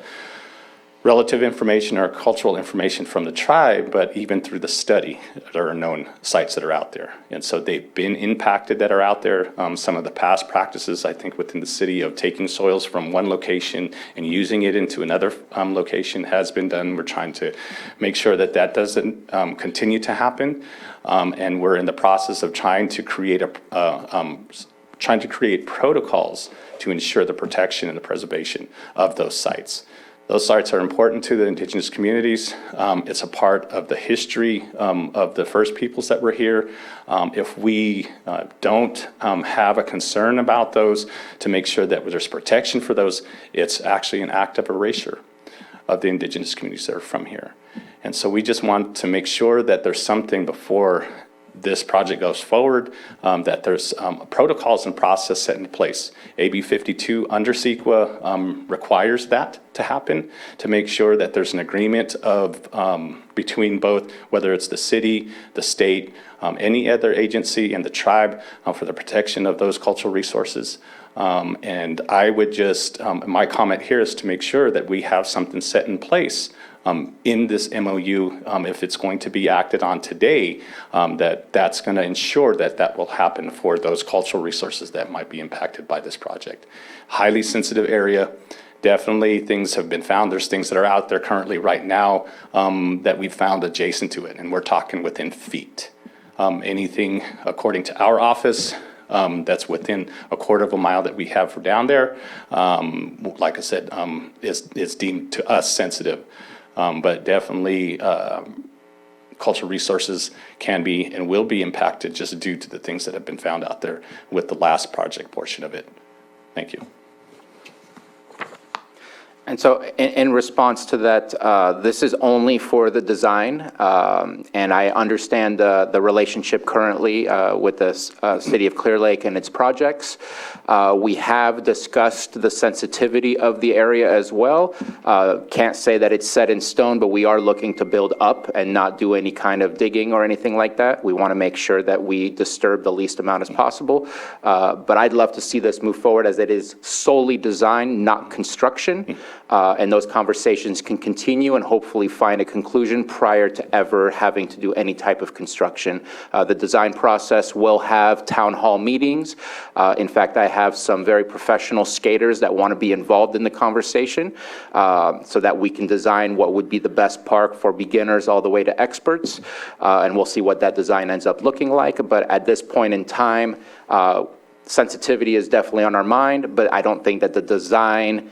relative information or cultural information from the tribe, but even through the study, there are known sites that are out there. And so they've been impacted that are out there. Some of the past practices, I think, within the city of taking soils from one location and using it into another location has been done. We're trying to make sure that that doesn't continue to happen. And we're in the process of trying to create protocols to ensure the protection and the preservation of those sites. Those sites are important to the indigenous communities. It's a part of the history of the first peoples that were here. If we don't have a concern about those to make sure that there's protection for those, it's actually an act of erasure of the indigenous communities that are from here. And so we just want to make sure that there's something before this project goes forward, that there's protocols and process set in place. AB 52 under CEQA requires that to happen, to make sure that there's an agreement of between both, whether it's the city, the state, any other agency, and the tribe for the protection of those cultural resources. And I would just, my comment here is to make sure that we have something set in place in this MOU, if it's going to be acted on today, that's going to ensure that that will happen for those cultural resources that might be impacted by this project. Highly sensitive area. Definitely things have been found. There's things that are out there currently right now that we've found adjacent to it, and we're talking within feet. Anything, according to our office, that's within a quarter of a mile that we have for down there, like I said, is deemed to us sensitive. But definitely cultural resources can be and will be impacted just due to the things that have been found out there with the last project portion of it. Thank you. And so in response to that, this is only for the design, and I understand the relationship currently with the City of Clear Lake and its projects. We have discussed the sensitivity of the area as well. Can't say that it's set in stone, but we are looking to build up and not do any kind of digging or anything like that. We want to make sure that we disturb the least amount as possible. But I'd love to see this move forward as it is solely design, not construction. and those conversations can continue and hopefully find a conclusion prior to ever having to do any type of construction. The design process will have town hall meetings. In fact, I have some very professional skaters that want to be involved in the conversation so that we can design what would be the best park for beginners all the way to experts, and we'll see what that design ends up looking like. But at this point in time, sensitivity is definitely on our mind, but I don't think that the design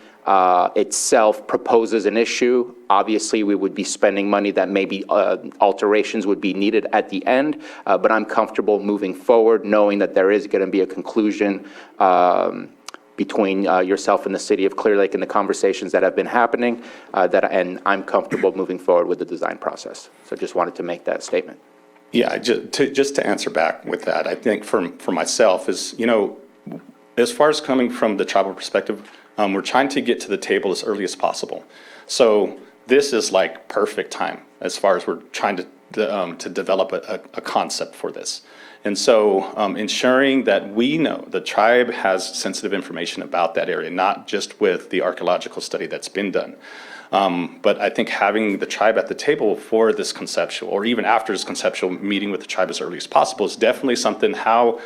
itself proposes an issue. Obviously, we would be spending money that maybe alterations would be needed at the end, but I'm comfortable moving forward knowing that there is going to be a conclusion between yourself and the city of Clear Lake and the conversations that have been happening, and I'm comfortable moving forward with the design process. So just wanted to make that statement. Yeah, just to answer back with that, I think for myself is, as far as coming from the tribal perspective, we're trying to get to the table as early as possible. So this is like perfect time as far as we're trying to develop a concept for this. And so ensuring that we know the tribe has sensitive information about that area, not just with the archaeological study that's been done. But I think having the tribe at the table for this conceptual, or even after this conceptual meeting with the tribe as early as possible, is definitely something how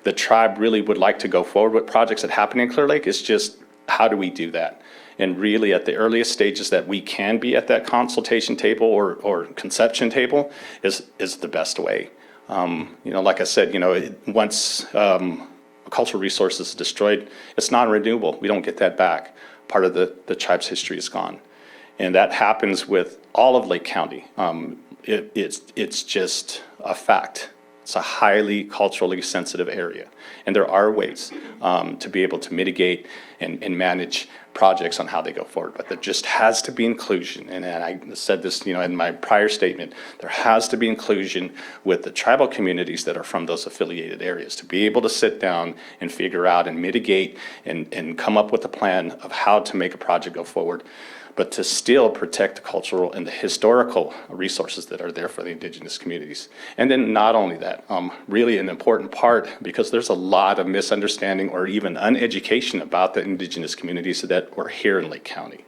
the tribe really would like to go forward with projects that happen in Clear Lake. It's just, how do we do that? And really at the earliest stages that we can be at that consultation table or conception table is the best way. Like I said, once cultural resources is destroyed, it's non-renewable. We don't get that back. Part of the tribe's history is gone. And that happens with all of Lake County. It's just a fact. It's a highly culturally sensitive area. And there are ways to be able to mitigate and manage projects on how they go forward. But there just has to be inclusion. And I said this, in my prior statement, there has to be inclusion with the tribal communities that are from those affiliated areas to be able to sit down and figure out and mitigate and come up with a plan of how to make a project go forward, but to still protect the cultural and the historical resources that are there for the indigenous communities. And then not only that, really an important part, because there's a lot of misunderstanding or even uneducation about the indigenous communities that were here in Lake County.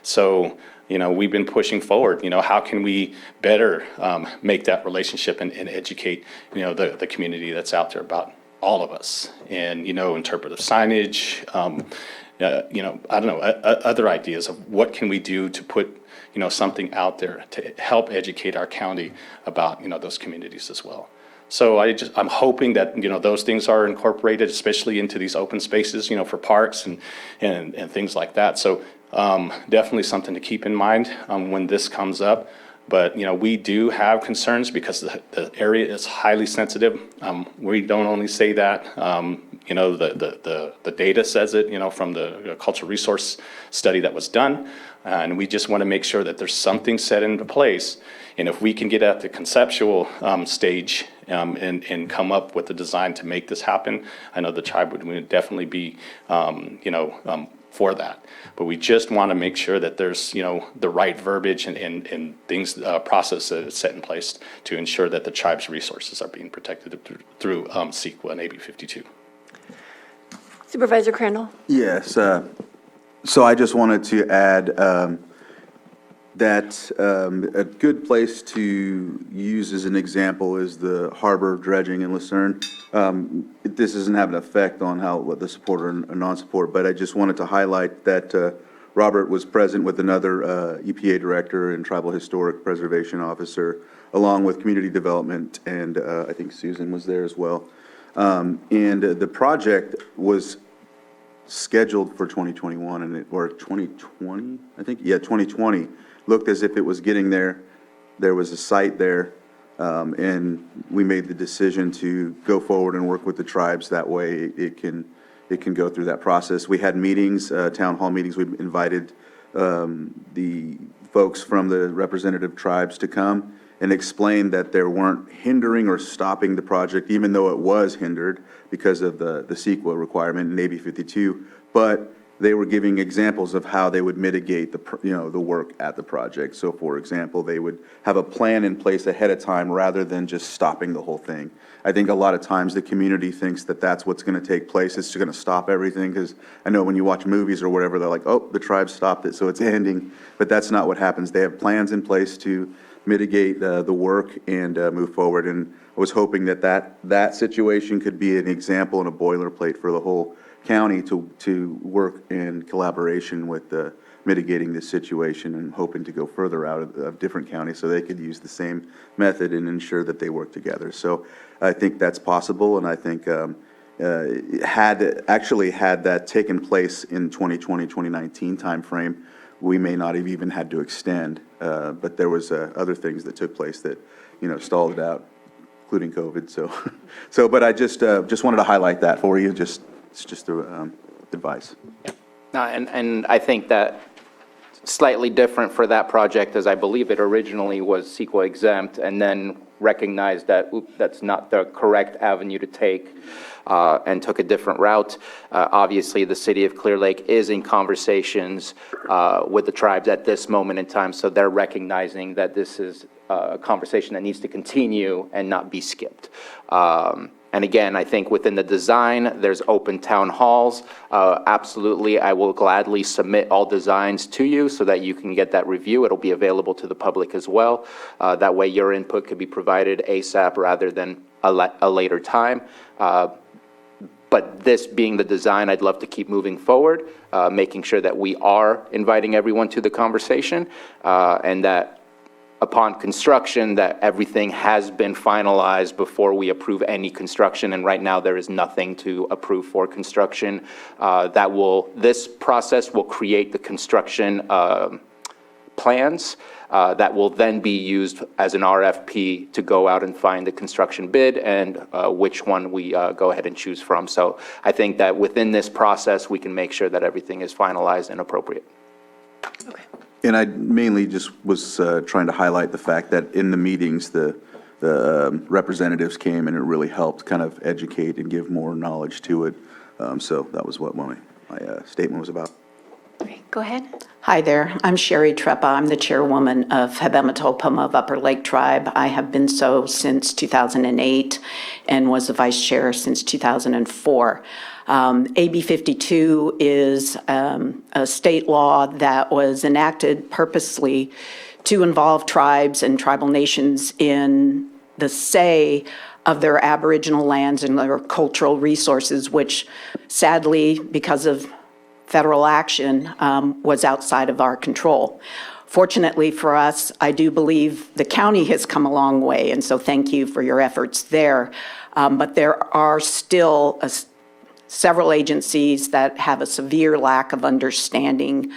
So, we've been pushing forward, how can we better make that relationship and educate, the community that's out there about all of us, and, interpretive signage, I don't know, other ideas of what can we do to put, something out there to help educate our county about, those communities as well. So I'm hoping that, those things are incorporated, especially into these open spaces, for parks and things like that. So definitely something to keep in mind when this comes up. But, we do have concerns because the area is highly sensitive. We don't only say that, the data says it, from the cultural resource study that was done. And we just want to make sure that there's something set into place. And if we can get at the conceptual stage and come up with a design to make this happen, I know the tribe would definitely be, for that. But we just want to make sure that there's, the right verbiage and things, process that is set in place to ensure that the tribe's resources are being protected through CEQA and AB 52. Supervisor Crandall? Yes. So I just wanted to add that a good place to use as an example is the harbor dredging in Lucerne. This doesn't have an effect on what the support or non-support, but I just wanted to highlight that Robert was present with another EPA director and tribal historic preservation officer, along with community development, and I think Susan was there as well. And the project was scheduled for 2021 or 2020, I think, 2020. Looked as if it was getting there. There was a site there, and we made the decision to go forward and work with the tribes. That way it can go through that process. We had meetings, town hall meetings. We invited the folks from the representative tribes to come and explain that there weren't hindering or stopping the project, even though it was hindered because of the CEQA requirement in AB 52. But they were giving examples of how they would mitigate the work at the project. So for example, they would have a plan in place ahead of time rather than just stopping the whole thing. I think a lot of times the community thinks that that's what's going to take place. It's going to stop everything, because I know when you watch movies or whatever, they're like, oh, the tribe stopped it, so it's ending. But that's not what happens. They have plans in place to mitigate the work and move forward. And I was hoping that situation could be an example and a boilerplate for the whole county to work in collaboration with mitigating this situation, and hoping to go further out of different counties so they could use the same method and ensure that they work together. So I think that's possible, and I think had that taken place in 2020, 2019 timeframe, we may not have even had to extend, but there was other things that took place that, stalled it out, including COVID. But I just wanted to highlight that for you. It's just advice. And I think that slightly different for that project, as I believe it originally was CEQA exempt, and then recognized that that's not the correct avenue to take, and took a different route. Obviously, the city of Clear Lake is in conversations with the tribes at this moment in time, so they're recognizing that this is a conversation that needs to continue and not be skipped. And again, I think within the design, there's open town halls. Absolutely, I will gladly submit all designs to you so that you can get that review. It'll be available to the public as well. That way your input could be provided ASAP rather than a later time. But this being the design, I'd love to keep moving forward, making sure that we are inviting everyone to the conversation, and that upon construction, that everything has been finalized before we approve any construction. And right now, there is nothing to approve for construction. This process will create the construction plans that will then be used as an RFP to go out and find the construction bid and which one we go ahead and choose from. So I think that within this process, we can make sure that everything is finalized and appropriate. Okay. And I mainly just was trying to highlight the fact that in the meetings, the representatives came and it really helped kind of educate and give more knowledge to it. So that was what my statement was about. Okay, go ahead. Hi there, I'm Sherry Treppa. I'm the chairwoman of Hebemato-Poma of Upper Lake Tribe. I have been so since 2008 and was the vice chair since 2004. AB 52 is a state law that was enacted purposely to involve tribes and tribal nations in the say of their Aboriginal lands and their cultural resources, which sadly, because of federal action, was outside of our control. Fortunately for us, I do believe the county has come a long way, and so thank you for your efforts there. But there are still several agencies that have a severe lack of understanding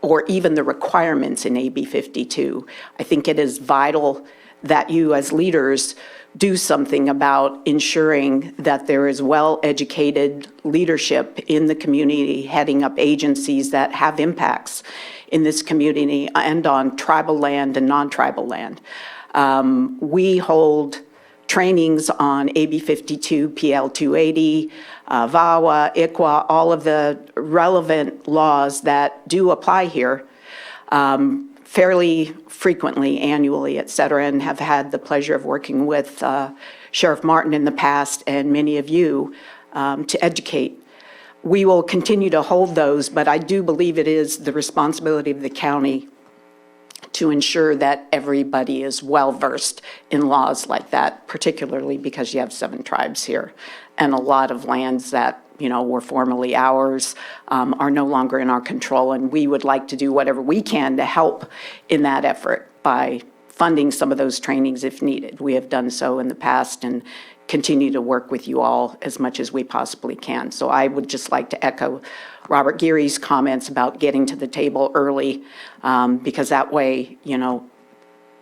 or even the requirements in AB 52. I think it is vital that you as leaders do something about ensuring that there is well-educated leadership in the community heading up agencies that have impacts in this community and on tribal land and non-tribal land. We hold trainings on AB 52, PL 280, VAWA, ICWA, all of the relevant laws that do apply here fairly frequently, annually, et cetera, and have had the pleasure of working with Sheriff Martin in the past and many of you to educate. We will continue to hold those, but I do believe it is the responsibility of the county to ensure that everybody is well-versed in laws like that, particularly because you have 7 tribes here. And a lot of lands that, were formerly ours are no longer in our control. And we would like to do whatever we can to help in that effort by funding some of those trainings if needed. We have done so in the past and continue to work with you all as much as we possibly can. So I would just like to echo Robert Geary's comments about getting to the table early, because that way,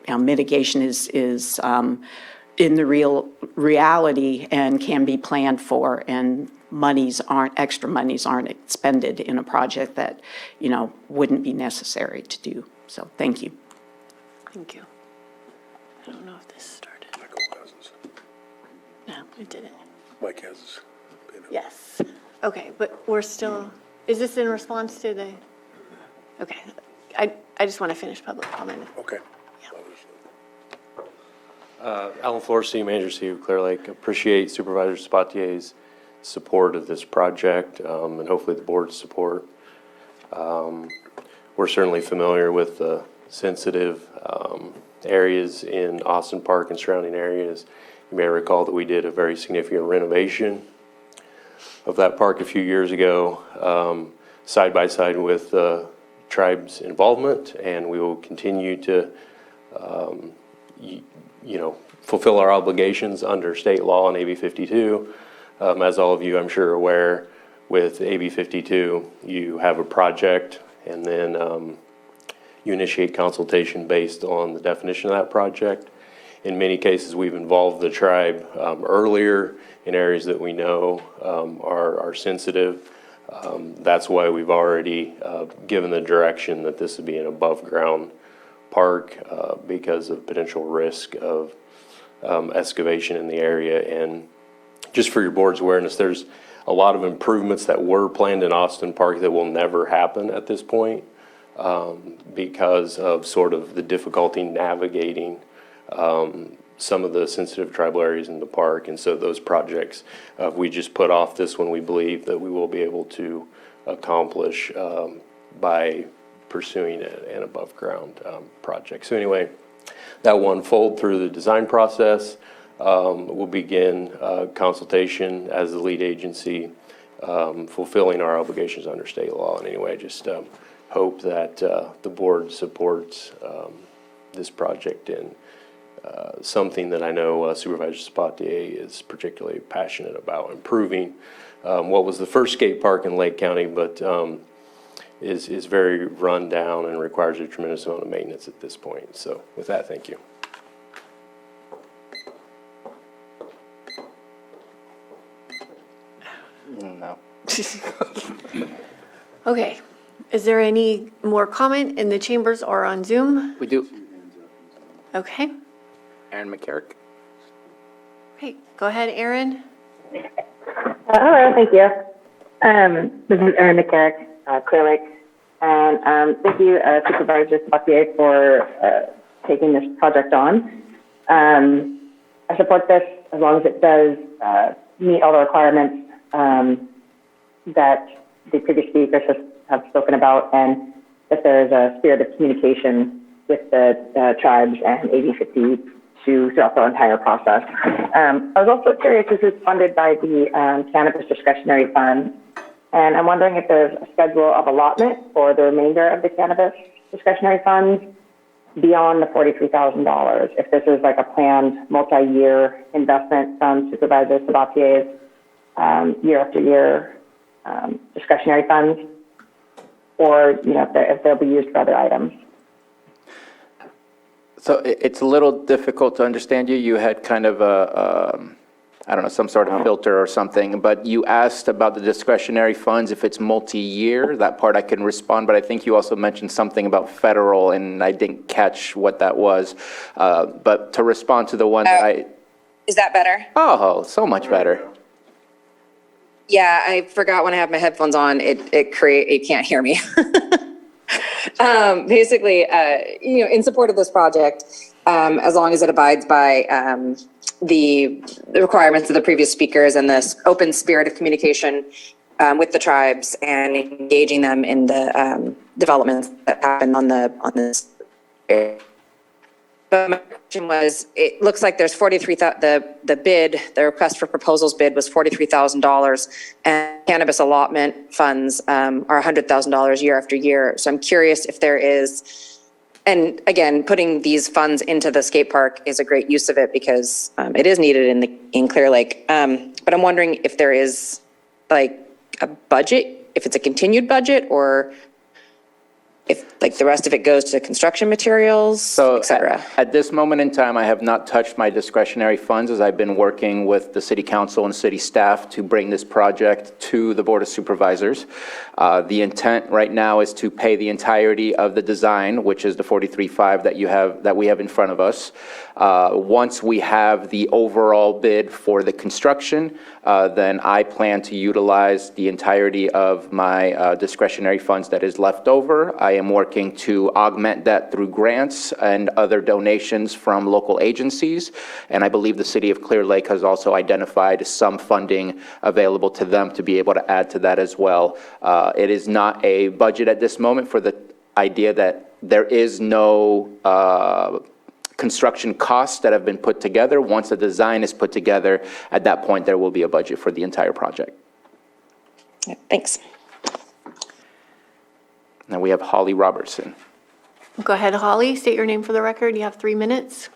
mitigation is in the reality and can be planned for, and extra monies aren't expended in a project that, wouldn't be necessary to do. So thank you. Thank you. I don't know if this started. No, it didn't. Mike has. Yes. Okay, but we're still, Is this in response to the, okay. I just want to finish public comment. Okay. Alan Flores, City Manager, City of Clear Lake. Appreciate Supervisor Sabatier's support of this project, and hopefully the board's support. We're certainly familiar with the sensitive areas in Austin Park and surrounding areas. You may recall that we did a very significant renovation of that park a few years ago, side by side with the tribe's involvement, and we will continue to fulfill our obligations under state law and AB 52. As all of you, I'm sure, are aware, with AB 52, you have a project, and then you initiate consultation based on the definition of that project. In many cases, we've involved the tribe earlier in areas that we know are sensitive. That's why we've already given the direction that this would be an above-ground park because of potential risk of excavation in the area. And just for your board's awareness, there's a lot of improvements that were planned in Austin Park that will never happen at this point because of sort of the difficulty navigating some of the sensitive tribal areas in the park. And so those projects, we just put off this one, we believe that we will be able to accomplish by pursuing an above ground project. So anyway, that will unfold through the design process. We'll begin consultation as the lead agency, fulfilling our obligations under state law. And anyway, just hope that the board supports this project in something that I know Supervisor Sabatier is particularly passionate about, improving what was the first skate park in Lake County, but is very run down and requires a tremendous amount of maintenance at this point. So with that, thank you. No. Okay. Is there any more comment in the chambers or on Zoom? We do. Okay. Aaron McCarrick. Okay, go ahead, Aaron. Hello, thank you. This is Erin McCarrick, Clear Lake, and thank you, Supervisor Sabatier, for taking this project on. I support this as long as it does meet all the requirements that the previous speakers have spoken about, and if there is a spirit of communication with the tribes and AB 52 throughout the entire process. I was also curious, this is funded by the Cannabis Discretionary Fund, and I'm wondering if there's a schedule of allotment for the remainder of the Cannabis Discretionary Funds beyond the $43,000, if this is like a planned multi-year investment from Supervisor Sabatier's year after year discretionary funds, or if they'll be used for other items. So it's a little difficult to understand you. You had kind of I don't know, some sort of filter or something, but you asked about the discretionary funds, if it's multi-year. That part I can respond, but I think you also mentioned something about federal, and I didn't catch what that was. But to respond to the one that Is that better? Oh, so much better. Yeah, I forgot when I have my headphones on, it can't hear me. Basically, in support of this project, as long as it abides by the requirements of the previous speakers and this open spirit of communication with the tribes and engaging them in the developments that happen on this area. But my question was, it looks like there's the request for proposals bid was $43,000, and cannabis allotment funds are $100,000 year after year. So I'm curious if there is, and again, putting these funds into the skate park is a great use of it because it is needed in Clear Lake. But I'm wondering if there is like a budget, if it's a continued budget, or if like the rest of it goes to construction materials, et cetera. At this moment in time, I have not touched my discretionary funds as I've been working with the city council and city staff to bring this project to the Board of Supervisors. The intent right now is to pay the entirety of the design, which is the 43.5 that we have in front of us. Once we have the overall bid for the construction, then I plan to utilize the entirety of my discretionary funds that is left over. I am working to augment that through grants and other donations from local agencies, and I believe the City of Clear Lake has also identified some funding available to them to be able to add to that as well. It is not a budget at this moment for the idea that there is no construction costs that have been put together. Once the design is put together, at that point, there will be a budget for the entire project. Thanks. Now we have Holly Robertson. Go ahead, Holly, state your name for the record. You have 3 minutes.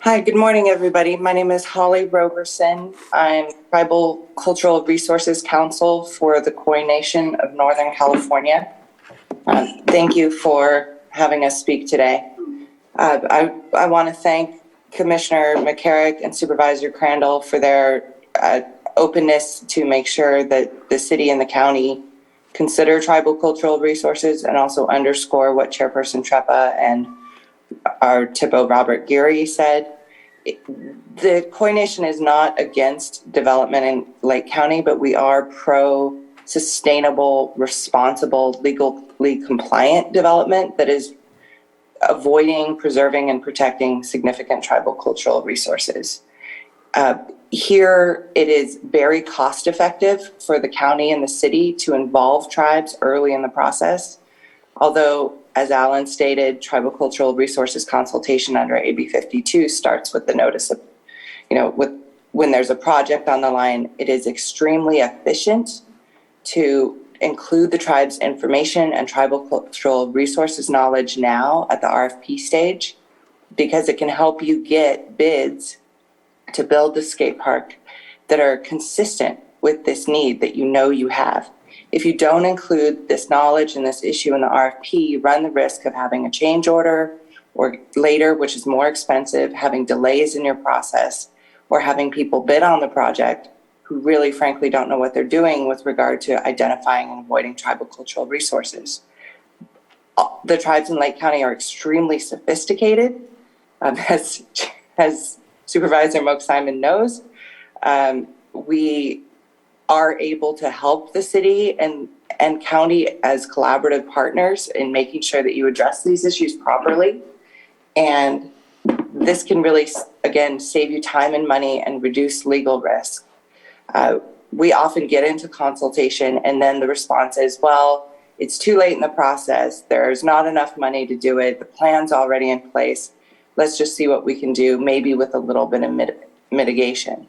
Hi, good morning, everybody. My name is Holly Roberson. I'm Tribal Cultural Resources Council for the Khoi Nation of Northern California. Thank you for having us speak today. I want to thank Commissioner McCarrick and Supervisor Crandall for their openness to make sure that the city and the county consider tribal cultural resources, and also underscore what Chairperson Treppa and our TIPO Robert Geary said. The Khoi Nation is not against development in Lake County, but we are pro-sustainable, responsible, legally compliant development that is avoiding, preserving, and protecting significant tribal cultural resources. Here, it is very cost effective for the county and the city to involve tribes early in the process. Although, as Alan stated, tribal cultural resources consultation under AB 52 starts with the notice of, when there's a project on the line, it is extremely efficient to include the tribe's information and tribal cultural resources knowledge now at the RFP stage, because it can help you get bids to build the skate park that are consistent with this need that you have. If you don't include this knowledge and this issue in the RFP, you run the risk of having a change order or later, which is more expensive, having delays in your process, or having people bid on the project who really frankly don't know what they're doing with regard to identifying and avoiding tribal cultural resources. The tribes in Lake County are extremely sophisticated, as Supervisor Moak Simon knows. We are able to help the city and county as collaborative partners in making sure that you address these issues properly. And this can really, again, save you time and money and reduce legal risk. We often get into consultation and then the response is, well, it's too late in the process. There's not enough money to do it. The plan's already in place. Let's just see what we can do, maybe with a little bit of mitigation.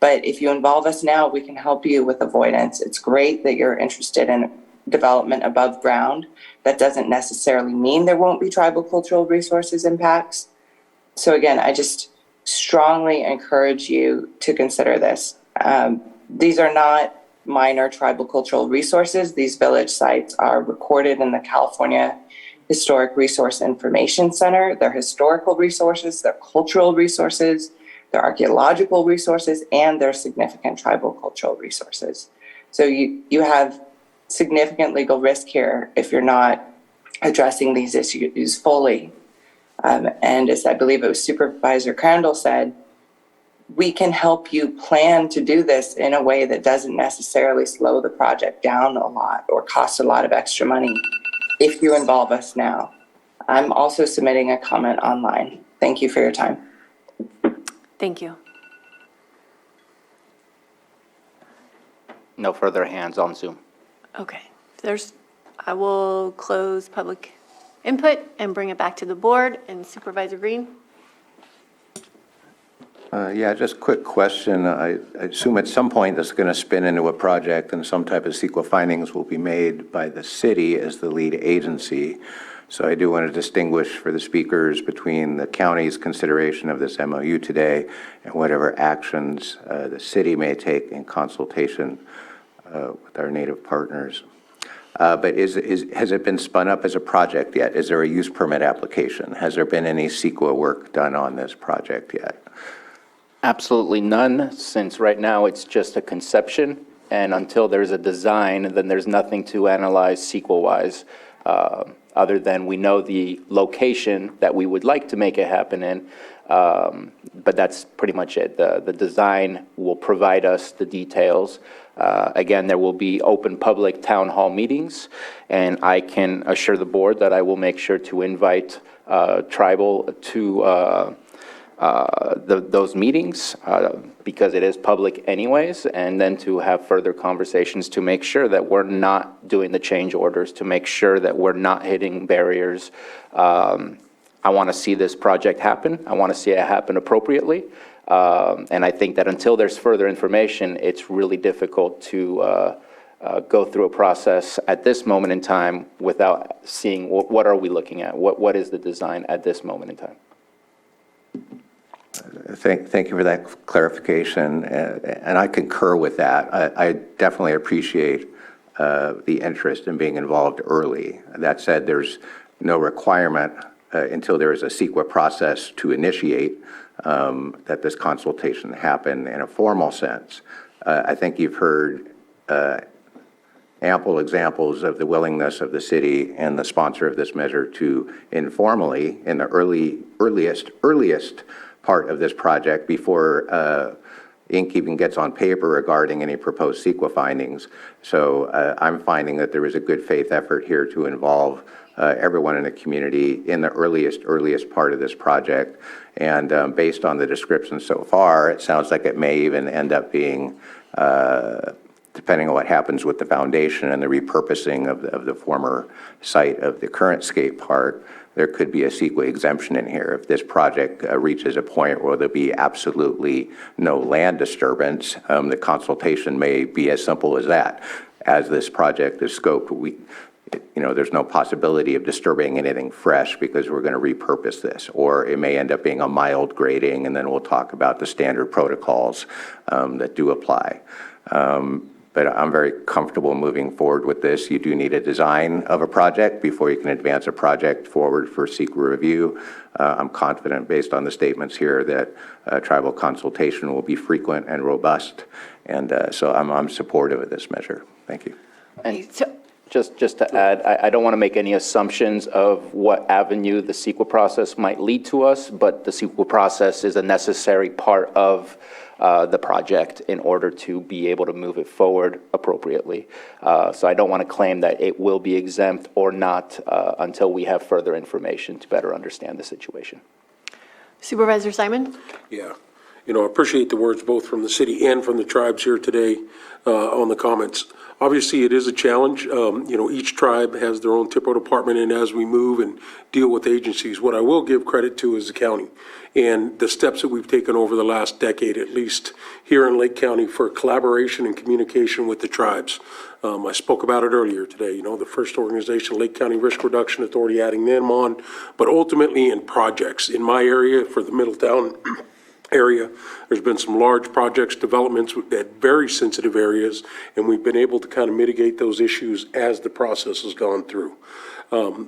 But if you involve us now, we can help you with avoidance. It's great that you're interested in development above ground. That doesn't necessarily mean there won't be tribal cultural resources impacts. So again, I just strongly encourage you to consider this. These are not minor tribal cultural resources. These village sites are recorded in the California Historic Resource Information Center. They're historical resources, they're cultural resources, they're archaeological resources, and they're significant tribal cultural resources. So you have significant legal risk here if you're not addressing these issues fully. And as I believe it was Supervisor Crandall said, we can help you plan to do this in a way that doesn't necessarily slow the project down a lot or cost a lot of extra money if you involve us now. I'm also submitting a comment online. Thank you for your time. Thank you. No further hands on Zoom. Okay. I will close public input and bring it back to the board. And Supervisor Green? Yeah, just a quick question. I assume at some point this is going to spin into a project and some type of CEQA findings will be made by the city as the lead agency. So I do want to distinguish for the speakers between the county's consideration of this MOU today and whatever actions the city may take in consultation with our native partners. But has it been spun up as a project yet? Is there a use permit application? Has there been any CEQA work done on this project yet? Absolutely none, since right now it's just a conception, and until there's a design, then there's nothing to analyze CEQA-wise. other than we know the location that we would like to make it happen in. But that's pretty much it. The design will provide us the details. Again, there will be open public town hall meetings, and I can assure the board that I will make sure to invite tribal to those meetings because it is public anyways, and then to have further conversations to make sure that we're not doing the change orders, to make sure that we're not hitting barriers. I want to see this project happen. I want to see it happen appropriately. And I think that until there's further information, it's really difficult to go through a process at this moment in time without seeing what are we looking at? What is the design at this moment in time? Thank you for that clarification, and I concur with that. I definitely appreciate the interest in being involved early. That said, there's no requirement until there is a CEQA process to initiate that this consultation happen in a formal sense. I think you've heard ample examples of the willingness of the city and the sponsor of this measure to informally, in the earliest part of this project before ink even gets on paper regarding any proposed CEQA findings. So I'm finding that there is a good faith effort here to involve everyone in the community in the earliest part of this project. And based on the description so far, it sounds like it may even end up being, depending on what happens with the foundation and the repurposing of the former site of the current skate park, there could be a CEQA exemption in here if this project reaches a point where there'll be absolutely no land disturbance. The consultation may be as simple as that. As this project is scoped, there's no possibility of disturbing anything fresh because we're going to repurpose this. Or it may end up being a mild grading, and then we'll talk about the standard protocols that do apply. But I'm very comfortable moving forward with this. You do need a design of a project before you can advance a project forward for CEQA review. I'm confident, based on the statements here, that tribal consultation will be frequent and robust. And so I'm supportive of this measure. Thank you. And just to add, I don't want to make any assumptions of what avenue the CEQA process might lead to us, but the CEQA process is a necessary part of the project in order to be able to move it forward appropriately. So I don't want to claim that it will be exempt or not until we have further information to better understand the situation. Supervisor Simon? Yeah. I appreciate the words both from the city and from the tribes here today on the comments. Obviously, it is a challenge. Each tribe has their own TIPO department, and as we move and deal with agencies, what I will give credit to is the county and the steps that we've taken over the last decade, at least here in Lake County, for collaboration and communication with the tribes. I spoke about it earlier today, the first organization, Lake County Risk Reduction Authority, adding them on, but ultimately in projects. In my area, for the Middletown area, there's been some large projects, developments at very sensitive areas, and we've been able to kind of mitigate those issues as the process has gone through.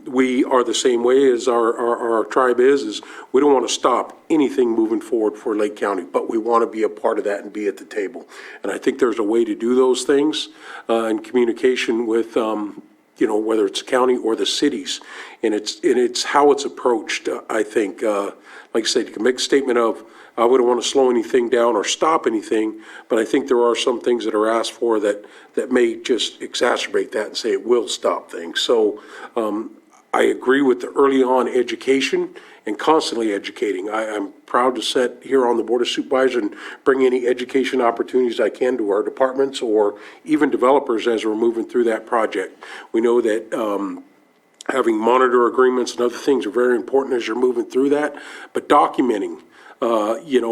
We are the same way as our tribe is we don't want to stop anything moving forward for Lake County, but we want to be a part of that and be at the table. And I think there's a way to do those things in communication with whether it's county or the cities, and it's how it's approached. I think, like I said, you can make a statement of, I wouldn't want to slow anything down or stop anything, but I think there are some things that are asked for that may just exacerbate that and say it will stop things. So I agree with the early on education and constantly educating. I'm proud to sit here on the Board of Supervisors and bring any education opportunities I can to our departments or even developers as we're moving through that project. We know that having monitor agreements and other things are very important as you're moving through that, but documenting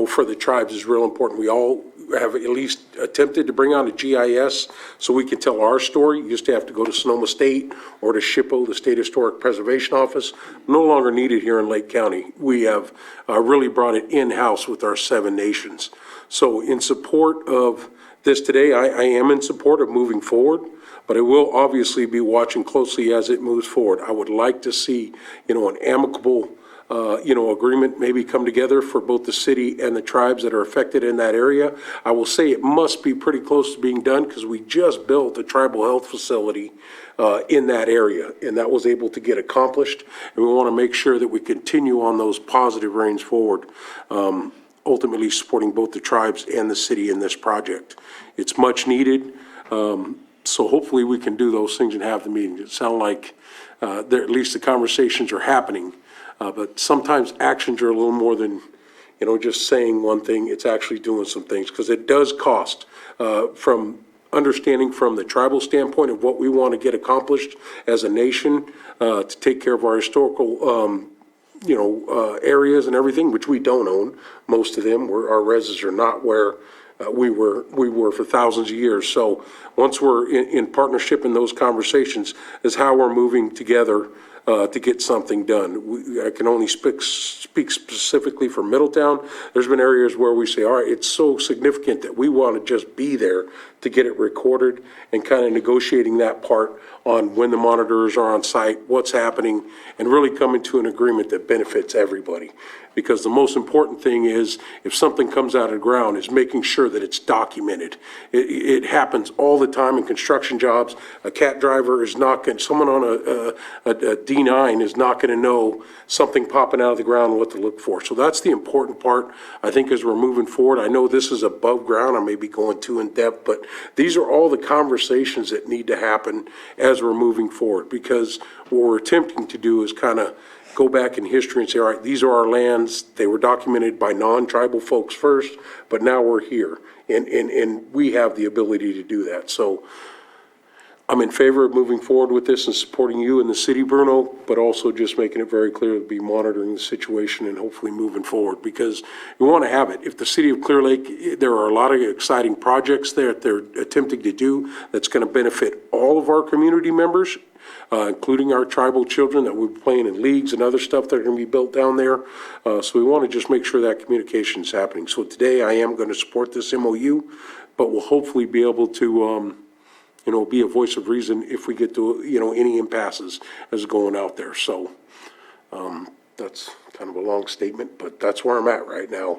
for the tribes is real important. We all have at least attempted to bring on a GIS so we can tell our story. You used to have to go to Sonoma State or to SHPO, the State Historic Preservation Office. No longer needed here in Lake County. We have really brought it in-house with our 7 nations. So in support of this today, I am in support of moving forward, but I will obviously be watching closely as it moves forward. I would like to see, an amicable agreement maybe come together for both the city and the tribes that are affected in that area. I will say it must be pretty close to being done because we just built a tribal health facility in that area, and that was able to get accomplished. And we want to make sure that we continue on those positive reins forward, ultimately supporting both the tribes and the city in this project. It's much needed, so hopefully we can do those things and have the meetings. It sounds like at least the conversations are happening. But sometimes actions are a little more than, just saying one thing. It's actually doing some things because it does cost from understanding from the tribal standpoint of what we want to get accomplished as a nation to take care of our historical, areas and everything, which we don't own. Most of them, our reses are not where we were for thousands of years. So once we're in partnership in those conversations is how we're moving together to get something done. I can only speak specifically for Middletown. There's been areas where we say, all right, it's so significant that we want to just be there to get it recorded and kind of negotiating that part on when the monitors are on site, what's happening, and really coming to an agreement that benefits everybody. Because the most important thing is if something comes out of the ground is making sure that it's documented. It happens all the time in construction jobs. A cat driver is not going, someone on a D9 is not going to know something popping out of the ground and what to look for. So that's the important part, I think, as we're moving forward. I know this is above ground. I may be going too in depth, but these are all the conversations that need to happen as we're moving forward. Because what we're attempting to do is kind of go back in history and say, all right, these are our lands. They were documented by non-tribal folks first, but now we're here. And we have the ability to do that. So I'm in favor of moving forward with this and supporting you in the city, Bruno, but also just making it very clear to be monitoring the situation and hopefully moving forward because we want to have it. If the city of Clear Lake, there are a lot of exciting projects there that they're attempting to do that's going to benefit all of our community members, including our tribal children that we're playing in leagues and other stuff that are going to be built down there. So we want to just make sure that communication is happening. So today I am going to support this MOU, but we'll hopefully be able to be a voice of reason if we get to, any impasses as going out there. So that's kind of a long statement, but that's where I'm at right now.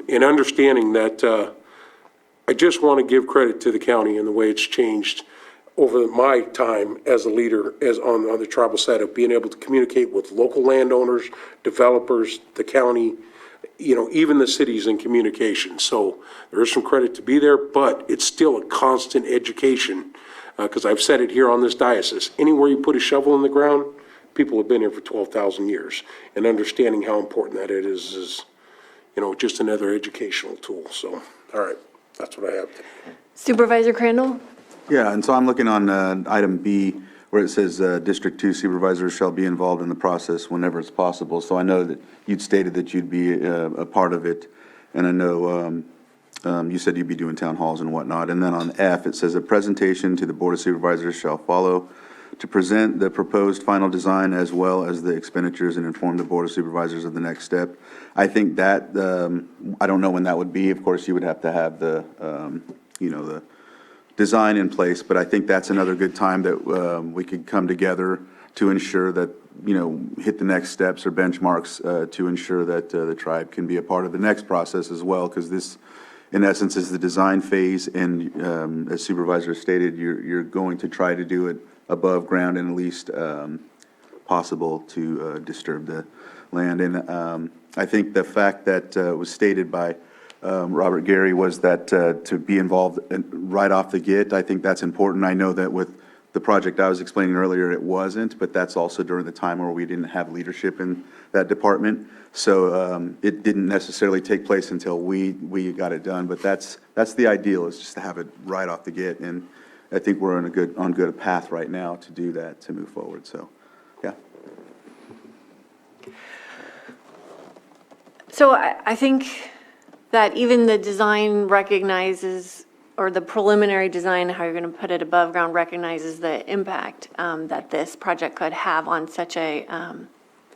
In understanding that I just want to give credit to the county and the way it's changed over my time as a leader as on the tribal side of being able to communicate with local landowners, developers, the county, even the cities in communication. So there is some credit to be there, but it's still a constant education because I've said it here on this diocese. Anywhere you put a shovel in the ground, people have been here for 12,000 years. And understanding how important that it is, just another educational tool. So, all right, that's what I have. Supervisor Crandall? Yeah, and so I'm looking on item B, where it says District 2 supervisors shall be involved in the process whenever it's possible. So I know that you'd stated that you'd be a part of it, and I know you said you'd be doing town halls and whatnot. And then on F, it says a presentation to the Board of Supervisors shall follow to present the proposed final design as well as the expenditures and inform the Board of Supervisors of the next step. I think that, I don't know when that would be. Of course, you would have to have the, the design in place, but I think that's another good time that we could come together to ensure that, hit the next steps or benchmarks to ensure that the tribe can be a part of the next process as well, because this, in essence, is the design phase, and as Supervisor stated, you're going to try to do it above ground and at least possible to disturb the land. And I think the fact that was stated by Robert Gary was that to be involved right off the get, I think that's important. I know that with the project I was explaining earlier, it wasn't, but that's also during the time where we didn't have leadership in that department. So it didn't necessarily take place until we got it done, but that's the ideal, is just to have it right off the get. And I think we're on a good path right now to do that, to move forward. So, yeah. So I think that even the design recognizes, or the preliminary design, how you're going to put it above ground, recognizes the impact that this project could have on such a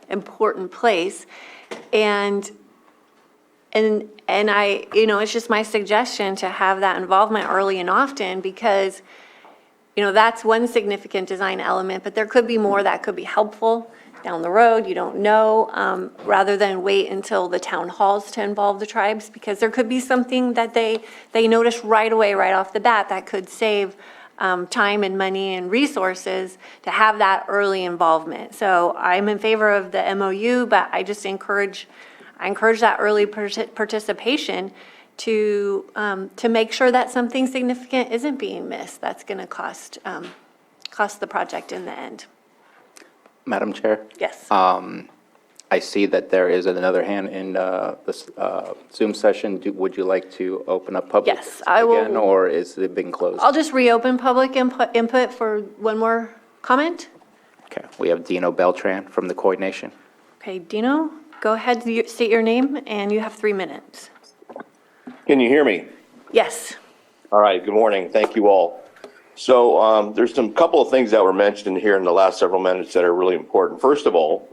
important place. And I, it's just my suggestion to have that involvement early and often, because, that's one significant design element, but there could be more that could be helpful down the road, you don't know, rather than wait until the town halls to involve the tribes, because there could be something that they notice right away, right off the bat, that could save time and money and resources to have that early involvement. So I'm in favor of the MOU, but I just encourage that early participation to make sure that something significant isn't being missed. That's going to cost the project in the end. Madam Chair? Yes. I see that there is another hand in this Zoom session. Would you like to open up public Yes, I will. again, or is it being closed? I'll just reopen public input for one more comment. Okay, we have Dino Beltran from the Coy Nation. Okay, Dino, go ahead, state your name, and you have 3 minutes. Can you hear me? Yes. All right, good morning. Thank you all. So there's some couple of things that were mentioned here in the last several minutes that are really important. First of all,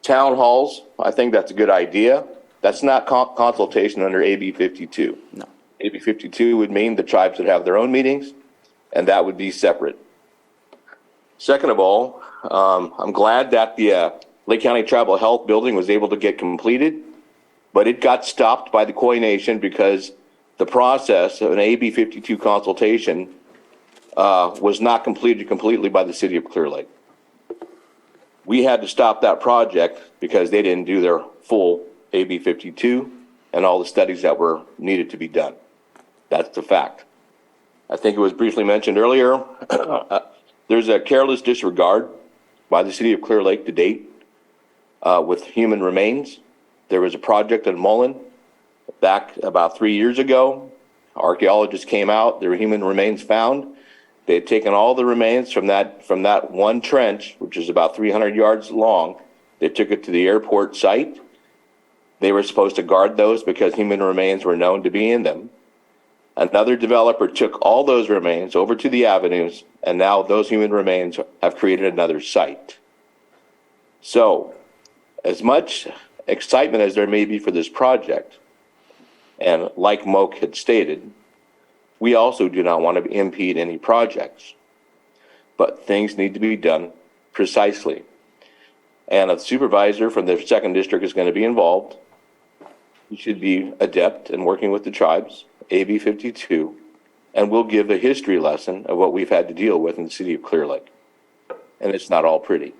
town halls, I think that's a good idea. That's not consultation under AB 52. No. AB 52 would mean the tribes would have their own meetings, and that would be separate. Second of all, I'm glad that the Lake County Tribal Health Building was able to get completed, but it got stopped by the Coy Nation because the process of an AB 52 consultation was not completed completely by the city of Clear Lake. We had to stop that project because they didn't do their full AB 52 and all the studies that were needed to be done. That's the fact. I think it was briefly mentioned earlier, there's a careless disregard by the city of Clear Lake to date with human remains. There was a project in Mullen back about 3 years ago. Archaeologists came out, there were human remains found. They had taken all the remains from that one trench, which is about 300 yards long. They took it to the airport site. They were supposed to guard those because human remains were known to be in them. Another developer took all those remains over to the avenues, and now those human remains have created another site. So, as much excitement as there may be for this project, and like Moak had stated, we also do not want to impede any projects, but things need to be done precisely. And a supervisor from the second district is going to be involved. He should be adept in working with the tribes, AB 52, and we'll give a history lesson of what we've had to deal with in the city of Clear Lake. And it's not all pretty.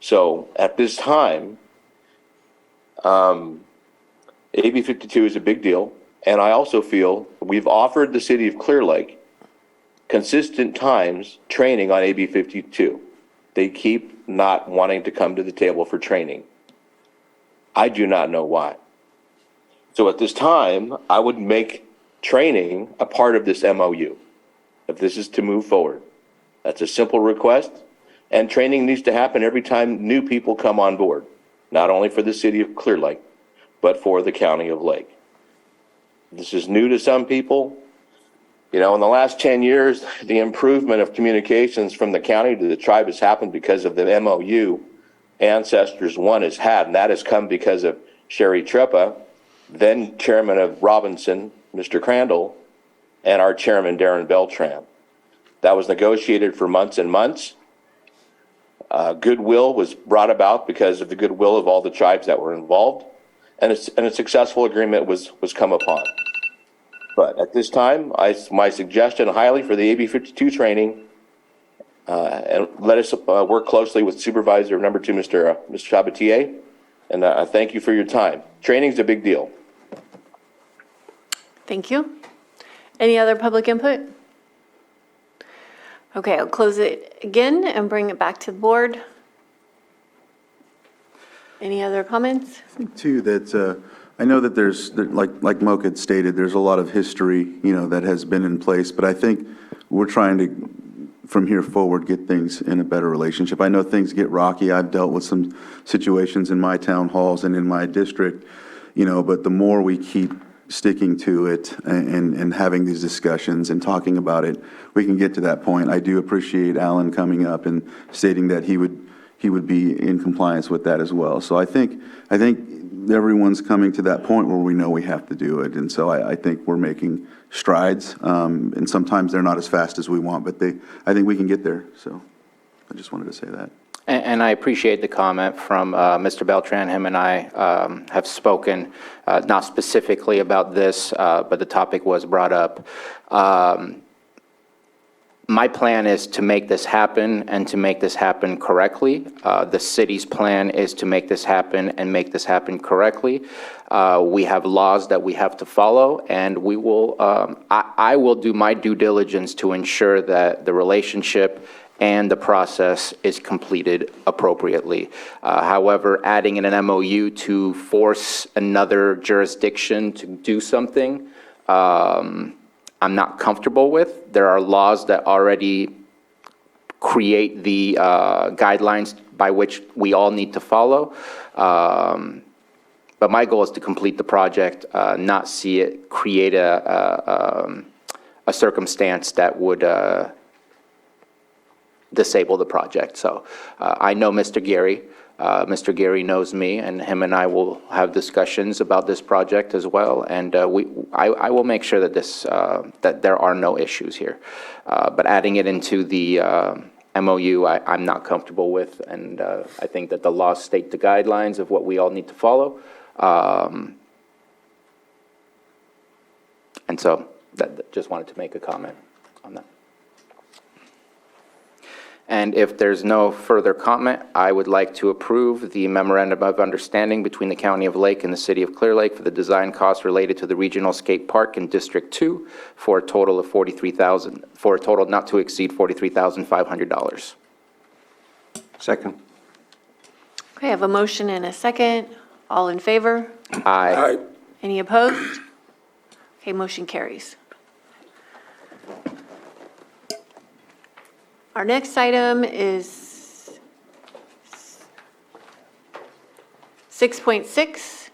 So at this time, AB 52 is a big deal. And I also feel we've offered the city of Clear Lake consistent times training on AB 52. They keep not wanting to come to the table for training. I do not know why. So at this time, I would make training a part of this MOU, if this is to move forward. That's a simple request, and training needs to happen every time new people come on board, not only for the city of Clear Lake, but for the county of Lake. This is new to some people. You know, in the last 10 years, the improvement of communications from the county to the tribe has happened because of the MOU Ancestors One has had, and that has come because of Sherry Treppa, then chairman of Robinson, Mr. Crandall, and our chairman, Darren Beltran. That was negotiated for months and months. Goodwill was brought about because of the goodwill of all the tribes that were involved, and a successful agreement was come upon. But at this time, my suggestion highly for the AB 52 training, and let us work closely with Supervisor number 2, Mr. Sabatier, and thank you for your time. Training's a big deal. Thank you. Any other public input? Okay, I'll close it again and bring it back to the board. Any other comments? I think too that I know that there's, like Moak had stated, there's a lot of history, that has been in place, but I think we're trying to, from here forward, get things in a better relationship. I know things get rocky. I've dealt with some situations in my town halls and in my district, but the more we keep sticking to it and having these discussions and talking about it, we can get to that point. I do appreciate Alan coming up and stating that he would be in compliance with that as well. So I think everyone's coming to that point where we know we have to do it. And so I think we're making strides. And sometimes they're not as fast as we want, but I think we can get there. So I just wanted to say that. And I appreciate the comment from Mr. Beltran. Him and I have spoken, not specifically about this, but the topic was brought up. My plan is to make this happen and to make this happen correctly. The city's plan is to make this happen and make this happen correctly. We have laws that we have to follow, and we will. I will do my due diligence to ensure that the relationship and the process is completed appropriately. However, adding in an MOU to force another jurisdiction to do something, I'm not comfortable with. There are laws that already create the guidelines by which we all need to follow. But my goal is to complete the project, not see it create a circumstance that would disable the project. So I know Mr. Gary. Mr. Gary knows me, and him and I will have discussions about this project as well. And I will make sure that that there are no issues here. But adding it into the MOU, I'm not comfortable with, and I think that the laws state the guidelines of what we all need to follow. And so just wanted to make a comment on that. And if there's no further comment, I would like to approve the memorandum of understanding between the County of Lake and the City of Clear Lake for the design costs related to the Regional Skate Park in District 2 for a total of $43,000, for a total not to exceed $43,500. Second. Okay, I have a motion and a second. All in favor? Aye. Any opposed? Okay, motion carries. Our next item is 6.6,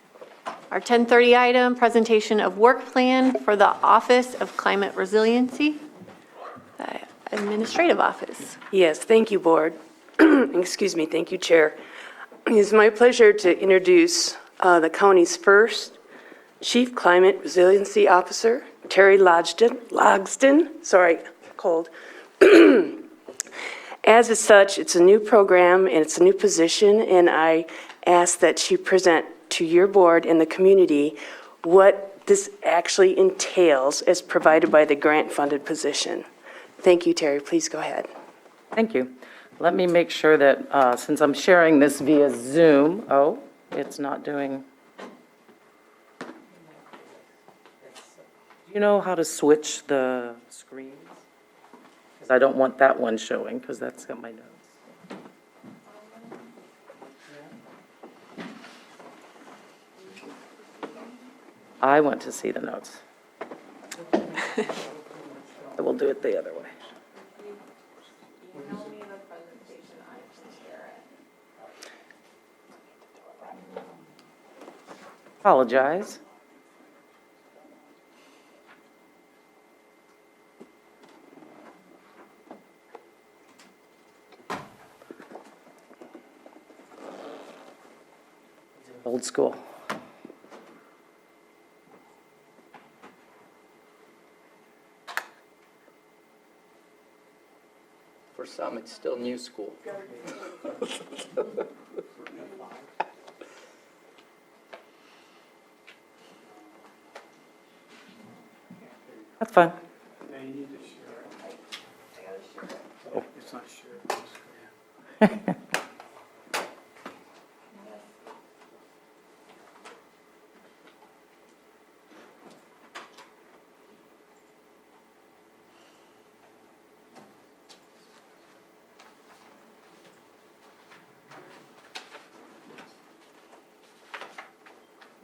our 1030 item, presentation of work plan for the Office of Climate Resiliency, Administrative Office. Yes, thank you, Board. Excuse me, thank you, Chair. It is my pleasure to introduce the county's first Chief Climate Resiliency Officer, Terry Logston, sorry, cold. As such, it's a new program and it's a new position, and I ask that she present to your board and the community what this actually entails as provided by the grant-funded position. Thank you, Terry. Please go ahead. Thank you. Let me make sure that since I'm sharing this via Zoom, it's not doing. Do you know how to switch the screens? Because I don't want that one showing, because that's got my notes. I want to see the notes. I will do it the other way. Apologize. Old school. For some, it's still new school. That's fine. Oh, it's not shared.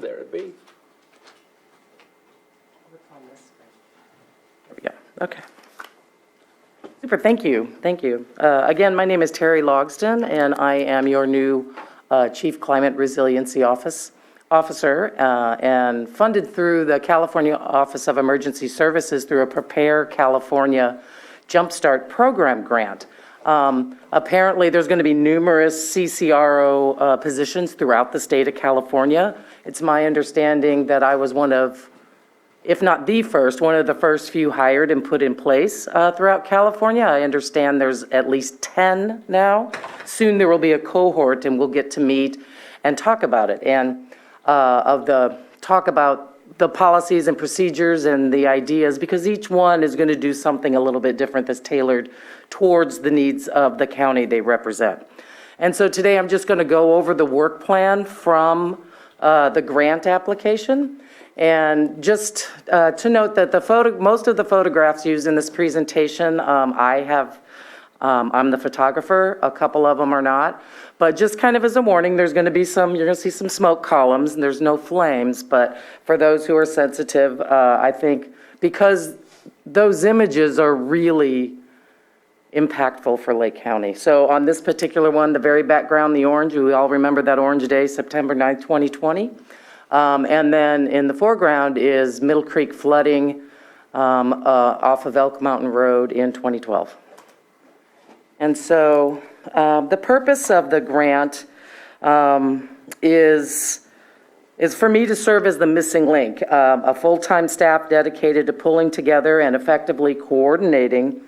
There it be. There we go. Okay. Super, thank you, thank you. Again, my name is Terry Logston, and I am your new Chief Climate Resiliency Officer, and funded through the California Office of Emergency Services through a Prepare California Jumpstart Program grant. Apparently, there's going to be numerous CCRO positions throughout the state of California. It's my understanding that I was one of if not the first, one of the first few hired and put in place throughout California. I understand there's at least 10 now. Soon there will be a cohort, and we'll get to meet and talk about it, and talk about the policies and procedures and the ideas, because each one is going to do something a little bit different that's tailored towards the needs of the county they represent. And so today I'm just going to go over the work plan from the grant application. And just to note that most of the photographs used in this presentation, I'm the photographer, a couple of them are not. But just kind of as a warning, you're going to see some smoke columns, and there's no flames. But for those who are sensitive, I think because those images are really impactful for Lake County. So on this particular one, the very background, the orange, we all remember that orange day, September 9th, 2020. And then in the foreground is Middle Creek flooding off of Elk Mountain Road in 2012. And so the purpose of the grant is for me to serve as the missing link, a full-time staff dedicated to pulling together and effectively coordinating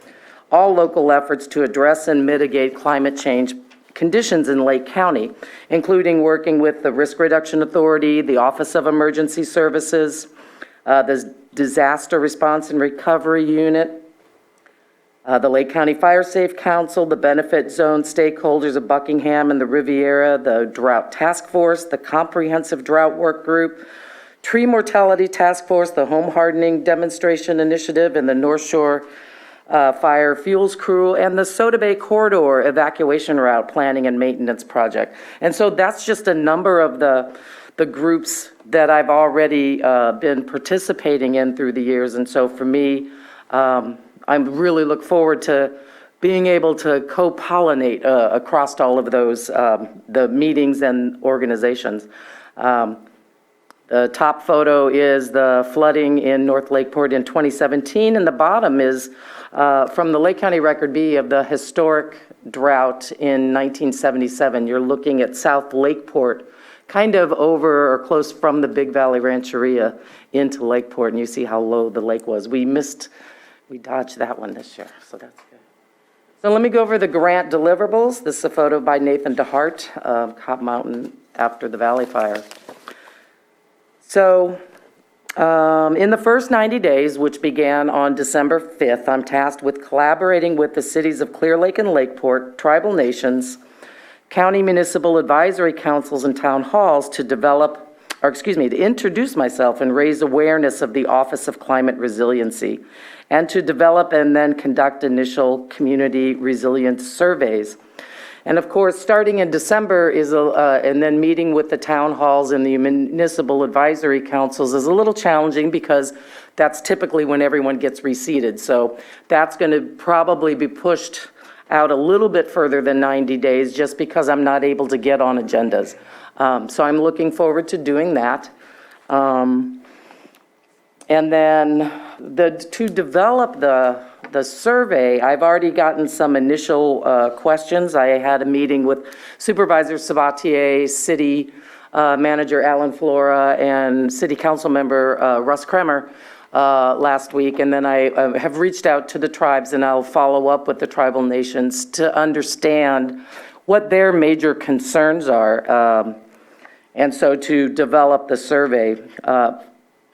all local efforts to address and mitigate climate change conditions in Lake County, including working with the Risk Reduction Authority, the Office of Emergency Services, the Disaster Response and Recovery Unit, the Lake County Fire Safe Council, the Benefit Zone stakeholders of Buckingham and the Riviera, the Drought Task Force, the Comprehensive Drought Work Group, Tree Mortality Task Force, the Home Hardening Demonstration Initiative, and the North Shore Fire Fuels Crew, and the Soda Bay Corridor Evacuation Route Planning and Maintenance Project. And so that's just a number of the groups that I've already been participating in through the years. And so for me, I really look forward to being able to co-pollinate across all of those, the meetings and organizations. The top photo is the flooding in North Lakeport in 2017, and the bottom is from the Lake County Record B of the historic drought in 1977. You're looking at South Lakeport, kind of over or close from the Big Valley Rancheria into Lakeport, and you see how low the lake was. We dodged that one this year, so that's good. So let me go over the grant deliverables. This is a photo by Nathan DeHart of Cobb Mountain after the Valley Fire. So in the first 90 days, which began on December 5th, I'm tasked with collaborating with the cities of Clear Lake and Lakeport, tribal nations, county municipal advisory councils, and town halls to to introduce myself and raise awareness of the Office of Climate Resiliency, and to develop and then conduct initial community resilience surveys. And of course, starting in December and then meeting with the town halls and the municipal advisory councils is a little challenging because that's typically when everyone gets reseated. So that's going to probably be pushed out a little bit further than 90 days just because I'm not able to get on agendas. So I'm looking forward to doing that. And then to develop the survey, I've already gotten some initial questions. I had a meeting with Supervisor Sabatier, City Manager Alan Flora, and City Council Member Russ Kremer last week. And then I have reached out to the tribes, and I'll follow up with the tribal nations to understand what their major concerns are. And so to develop the survey.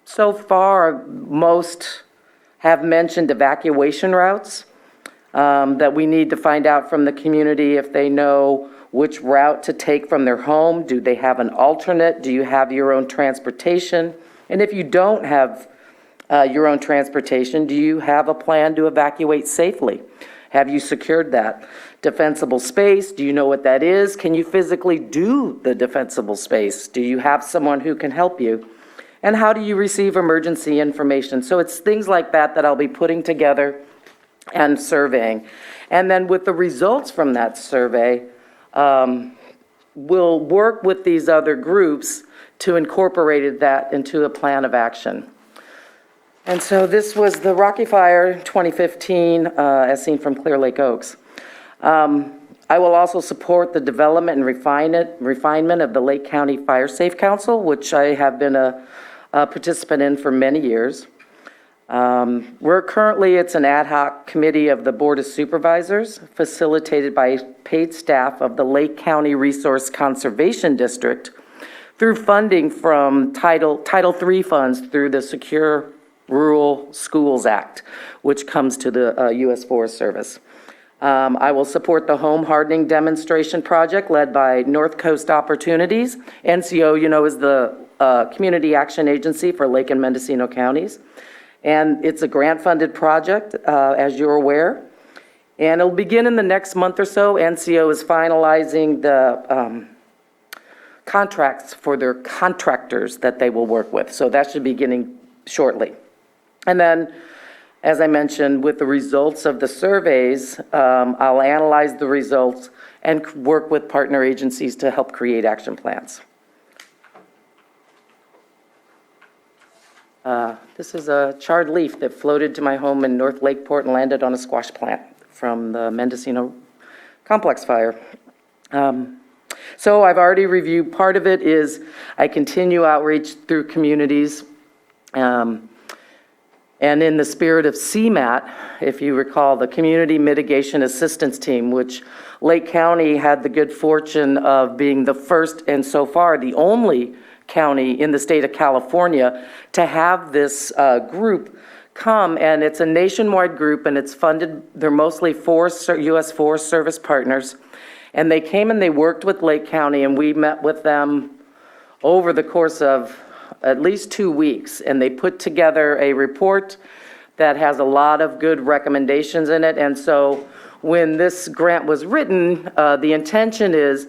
So far, most have mentioned evacuation routes, that we need to find out from the community if they know which route to take from their home. Do they have an alternate? Do you have your own transportation? And if you don't have your own transportation, do you have a plan to evacuate safely? Have you secured that? Defensible space, do you know what that is? Can you physically do the defensible space? Do you have someone who can help you? And how do you receive emergency information? So it's things like that that I'll be putting together and surveying. And then with the results from that survey, we'll work with these other groups to incorporate that into a plan of action. And so this was the Rocky Fire 2015, as seen from Clear Lake Oaks. I will also support the development and refinement of the Lake County Fire Safe Council, which I have been a participant in for many years. It's an ad hoc committee of the Board of Supervisors, facilitated by paid staff of the Lake County Resource Conservation District through funding from Title III funds through the Secure Rural Schools Act, which comes to the U.S. Forest Service. I will support the home hardening demonstration project led by North Coast Opportunities. NCO, is the community action agency for Lake and Mendocino counties. And it's a grant-funded project, as you're aware. And it'll begin in the next month or so. NCO is finalizing the contracts for their contractors that they will work with. So that should be beginning shortly. And then, as I mentioned, with the results of the surveys, I'll analyze the results and work with partner agencies to help create action plans. This is a charred leaf that floated to my home in North Lakeport and landed on a squash plant from the Mendocino complex fire. So I've already reviewed. Part of it is I continue outreach through communities. And in the spirit of CMAT, if you recall, the Community Mitigation Assistance Team, which Lake County had the good fortune of being the first and so far the only county in the state of California to have this group come. And it's a nationwide group, and it's funded. They're mostly U.S. Forest Service partners. And they came and they worked with Lake County, and we met with them over the course of at least 2 weeks, and they put together a report that has a lot of good recommendations in it. And so when this grant was written, the intention is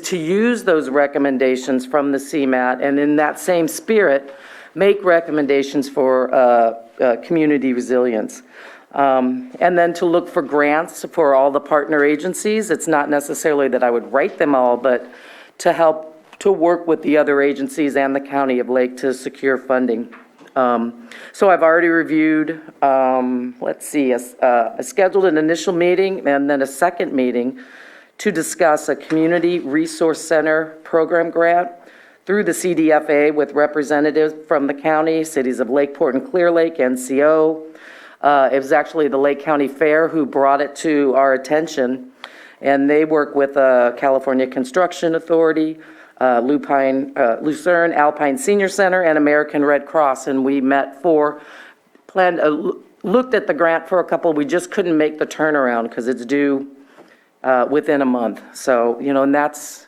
to use those recommendations from the CMAT, and in that same spirit, make recommendations for community resilience. And then to look for grants for all the partner agencies. It's not necessarily that I would write them all, but to help to work with the other agencies and the County of Lake to secure funding. So I've already reviewed, I scheduled an initial meeting and then a second meeting to discuss a Community Resource Center program grant through the CDFA with representatives from the county, cities of Lakeport and Clear Lake, NCO. It was actually the Lake County Fair who brought it to our attention, and they work with California Construction Authority, Lucerne Alpine Senior Center, and American Red Cross, and we met looked at the grant for a couple. We just couldn't make the turnaround because it's due within a month. So, and that's,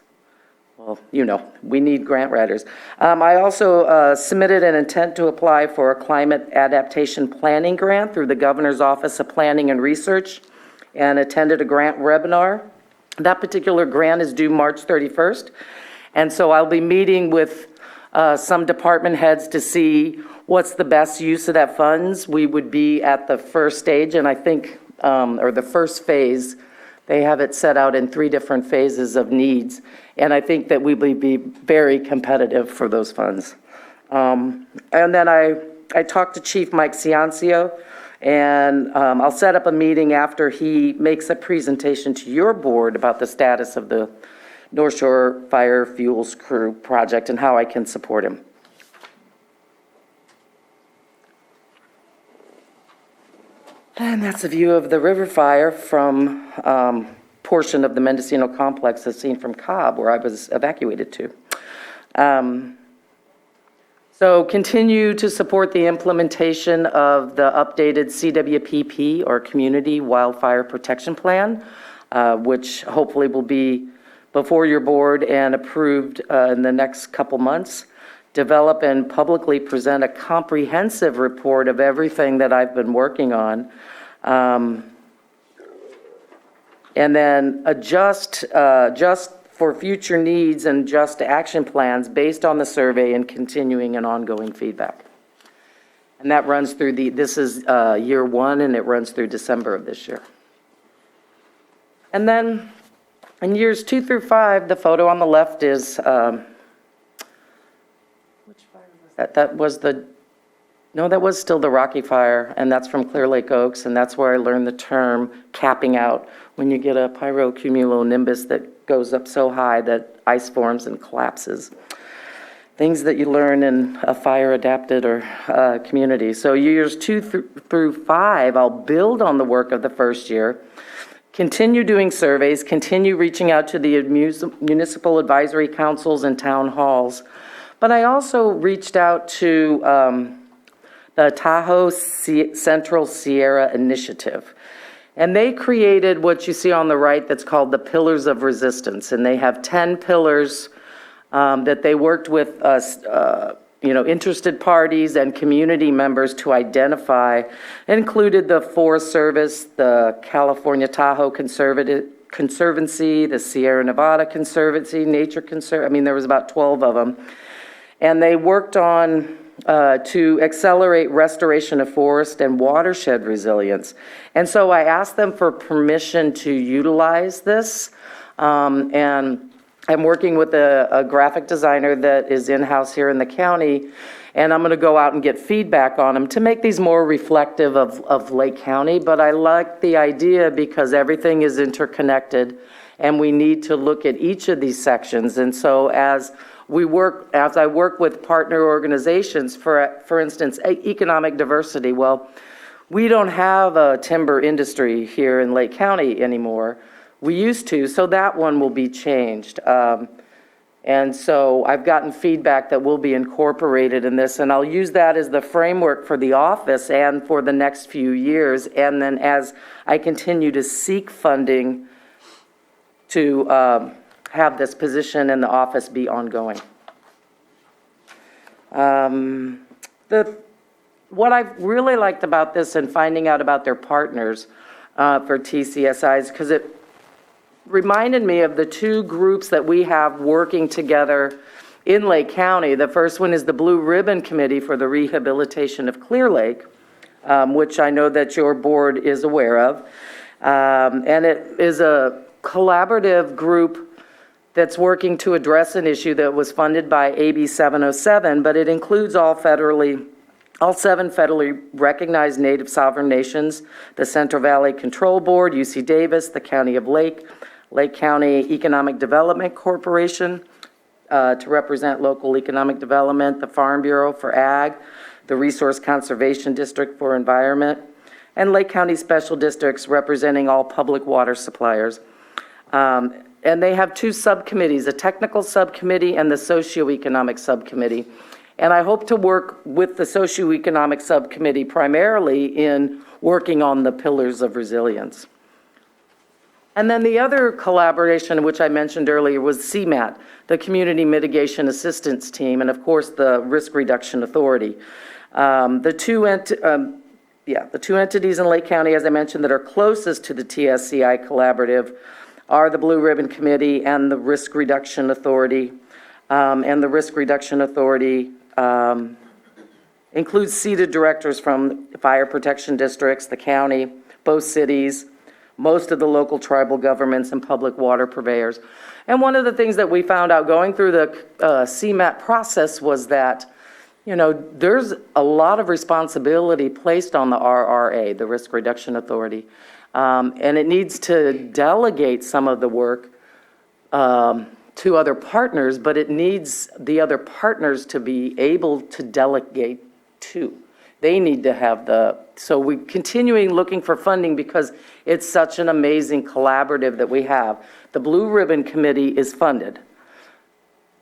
we need grant writers. I also submitted an intent to apply for a climate adaptation planning grant through the Governor's Office of Planning and Research and attended a grant webinar. That particular grant is due March 31st. And so I'll be meeting with some department heads to see what's the best use of that funds. We would be at the first stage, and I think, or the first phase. They have it set out in 3 different phases of needs. And I think that we will be very competitive for those funds. And then I talked to Chief Mike Ciancio, and I'll set up a meeting after he makes a presentation to your board about the status of the North Shore Fire Fuels Crew project and how I can support him. And that's a view of the river fire from portion of the Mendocino complex as seen from Cobb, where I was evacuated to. So continue to support the implementation of the updated CWPP, or Community Wildfire Protection Plan, which hopefully will be before your board and approved in the next couple months. Develop and publicly present a comprehensive report of everything that I've been working on. And then adjust for future needs and just action plans based on the survey and continuing and ongoing feedback. And that runs through this is year 1, and it runs through December of this year. And then in years 2 through 5, the photo on the left is, which fire was that? That was still the Rocky Fire, and that's from Clear Lake Oaks, and that's where I learned the term capping out, when you get a pyrocumulonimbus that goes up so high that ice forms and collapses. things that you learn in a fire-adapted or community. So years 2 through 5, I'll build on the work of the first year, continue doing surveys, continue reaching out to the municipal advisory councils and town halls. But I also reached out to the Tahoe Central Sierra Initiative. And they created what you see on the right that's called the Pillars of Resistance. And they have 10 pillars that they worked with interested parties and community members to identify. It included the Forest Service, the California Tahoe Conservancy, the Sierra Nevada Conservancy, Nature Conservancy. There was about 12 of them. And they worked on to accelerate restoration of forest and watershed resilience. And so I asked them for permission to utilize this. And I'm working with a graphic designer that is in-house here in the county, and I'm going to go out and get feedback on them to make these more reflective of Lake County. But I like the idea because everything is interconnected, and we need to look at each of these sections. And so as I work with partner organizations, for instance, economic diversity, well, we don't have a timber industry here in Lake County anymore. We used to, so that one will be changed. And so I've gotten feedback that will be incorporated in this, and I'll use that as the framework for the office and for the next few years. And then as I continue to seek funding to have this position in the office be ongoing. What I've really liked about this and finding out about their partners for TCSIs, because it reminded me of the two groups that we have working together in Lake County. The first one is the Blue Ribbon Committee for the Rehabilitation of Clear Lake, which I know that your board is aware of. And it is a collaborative group that's working to address an issue that was funded by AB 707, but it includes all 7 federally recognized native sovereign nations, the Central Valley Control Board, UC Davis, the County of Lake County Economic Development Corporation to represent local economic development, the Farm Bureau for Ag, the Resource Conservation District for Environment, and Lake County Special Districts representing all public water suppliers. And they have 2 subcommittees, a technical subcommittee and the socioeconomic subcommittee. And I hope to work with the socioeconomic subcommittee primarily in working on the pillars of resilience. And then the other collaboration, which I mentioned earlier, was CMAT, the Community Mitigation Assistance Team, and of course the Risk Reduction Authority. The two entities in Lake County, as I mentioned, that are closest to the TSCI collaborative are the Blue Ribbon Committee and the Risk Reduction Authority. And the Risk Reduction Authority includes seated directors from fire protection districts, the county, both cities, most of the local tribal governments and public water purveyors. And one of the things that we found out going through the CMAT process was that, there's a lot of responsibility placed on the RRA, the Risk Reduction Authority. And it needs to delegate some of the work to other partners, but it needs the other partners to be able to delegate to. They need to have so we're continuing looking for funding because it's such an amazing collaborative that we have. The Blue Ribbon Committee is funded.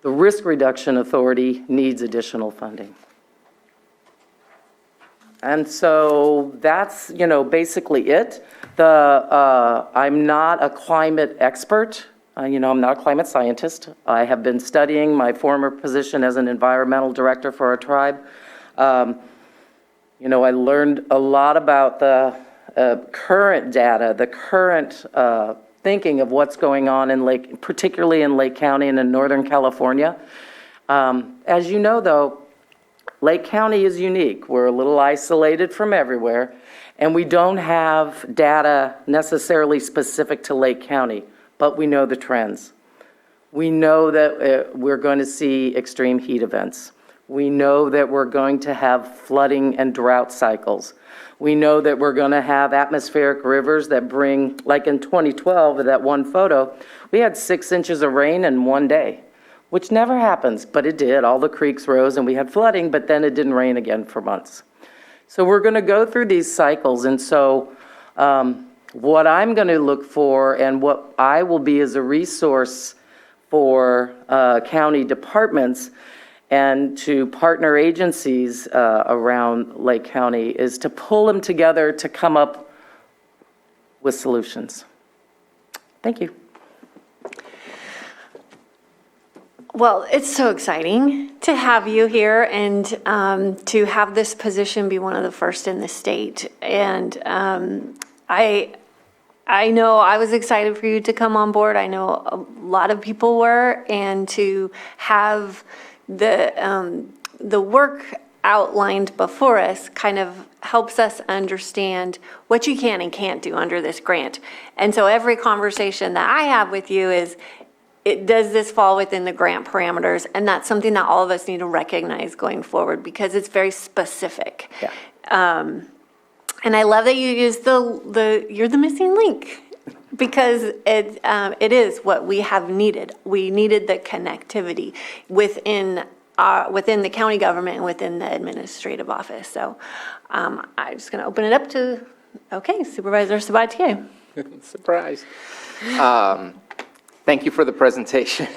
The Risk Reduction Authority needs additional funding. And so that's, basically it. I'm not a climate expert. I'm not a climate scientist. I have been studying my former position as an environmental director for our tribe. I learned a lot about the current data, the current thinking of what's going on particularly in Lake County and in Northern California. As you know, though, Lake County is unique. We're a little isolated from everywhere, and we don't have data necessarily specific to Lake County, but we know the trends. We know that we're going to see extreme heat events. We know that we're going to have flooding and drought cycles. We know that we're going to have atmospheric rivers that bring, like in 2012, that one photo, we had 6 inches of rain in one day. which never happens, but it did. All the creeks rose and we had flooding, but then it didn't rain again for months. So we're going to go through these cycles. And so what I'm going to look for and what I will be as a resource for county departments and to partner agencies around Lake County is to pull them together to come up with solutions. Thank you. Well, it's so exciting to have you here and to have this position be one of the first in the state. And I know I was excited for you to come on board. I know a lot of people were, and to have the work outlined before us kind of helps us understand what you can and can't do under this grant. And so every conversation that I have with you is, does this fall within the grant parameters? And that's something that all of us need to recognize going forward because it's very specific. Yeah. And I love that you use you're the missing link because it is what we have needed. We needed the connectivity within the county government and within the administrative office. So I'm just going to open it up to, Supervisor Sabatier. Surprise. Thank you for the presentation.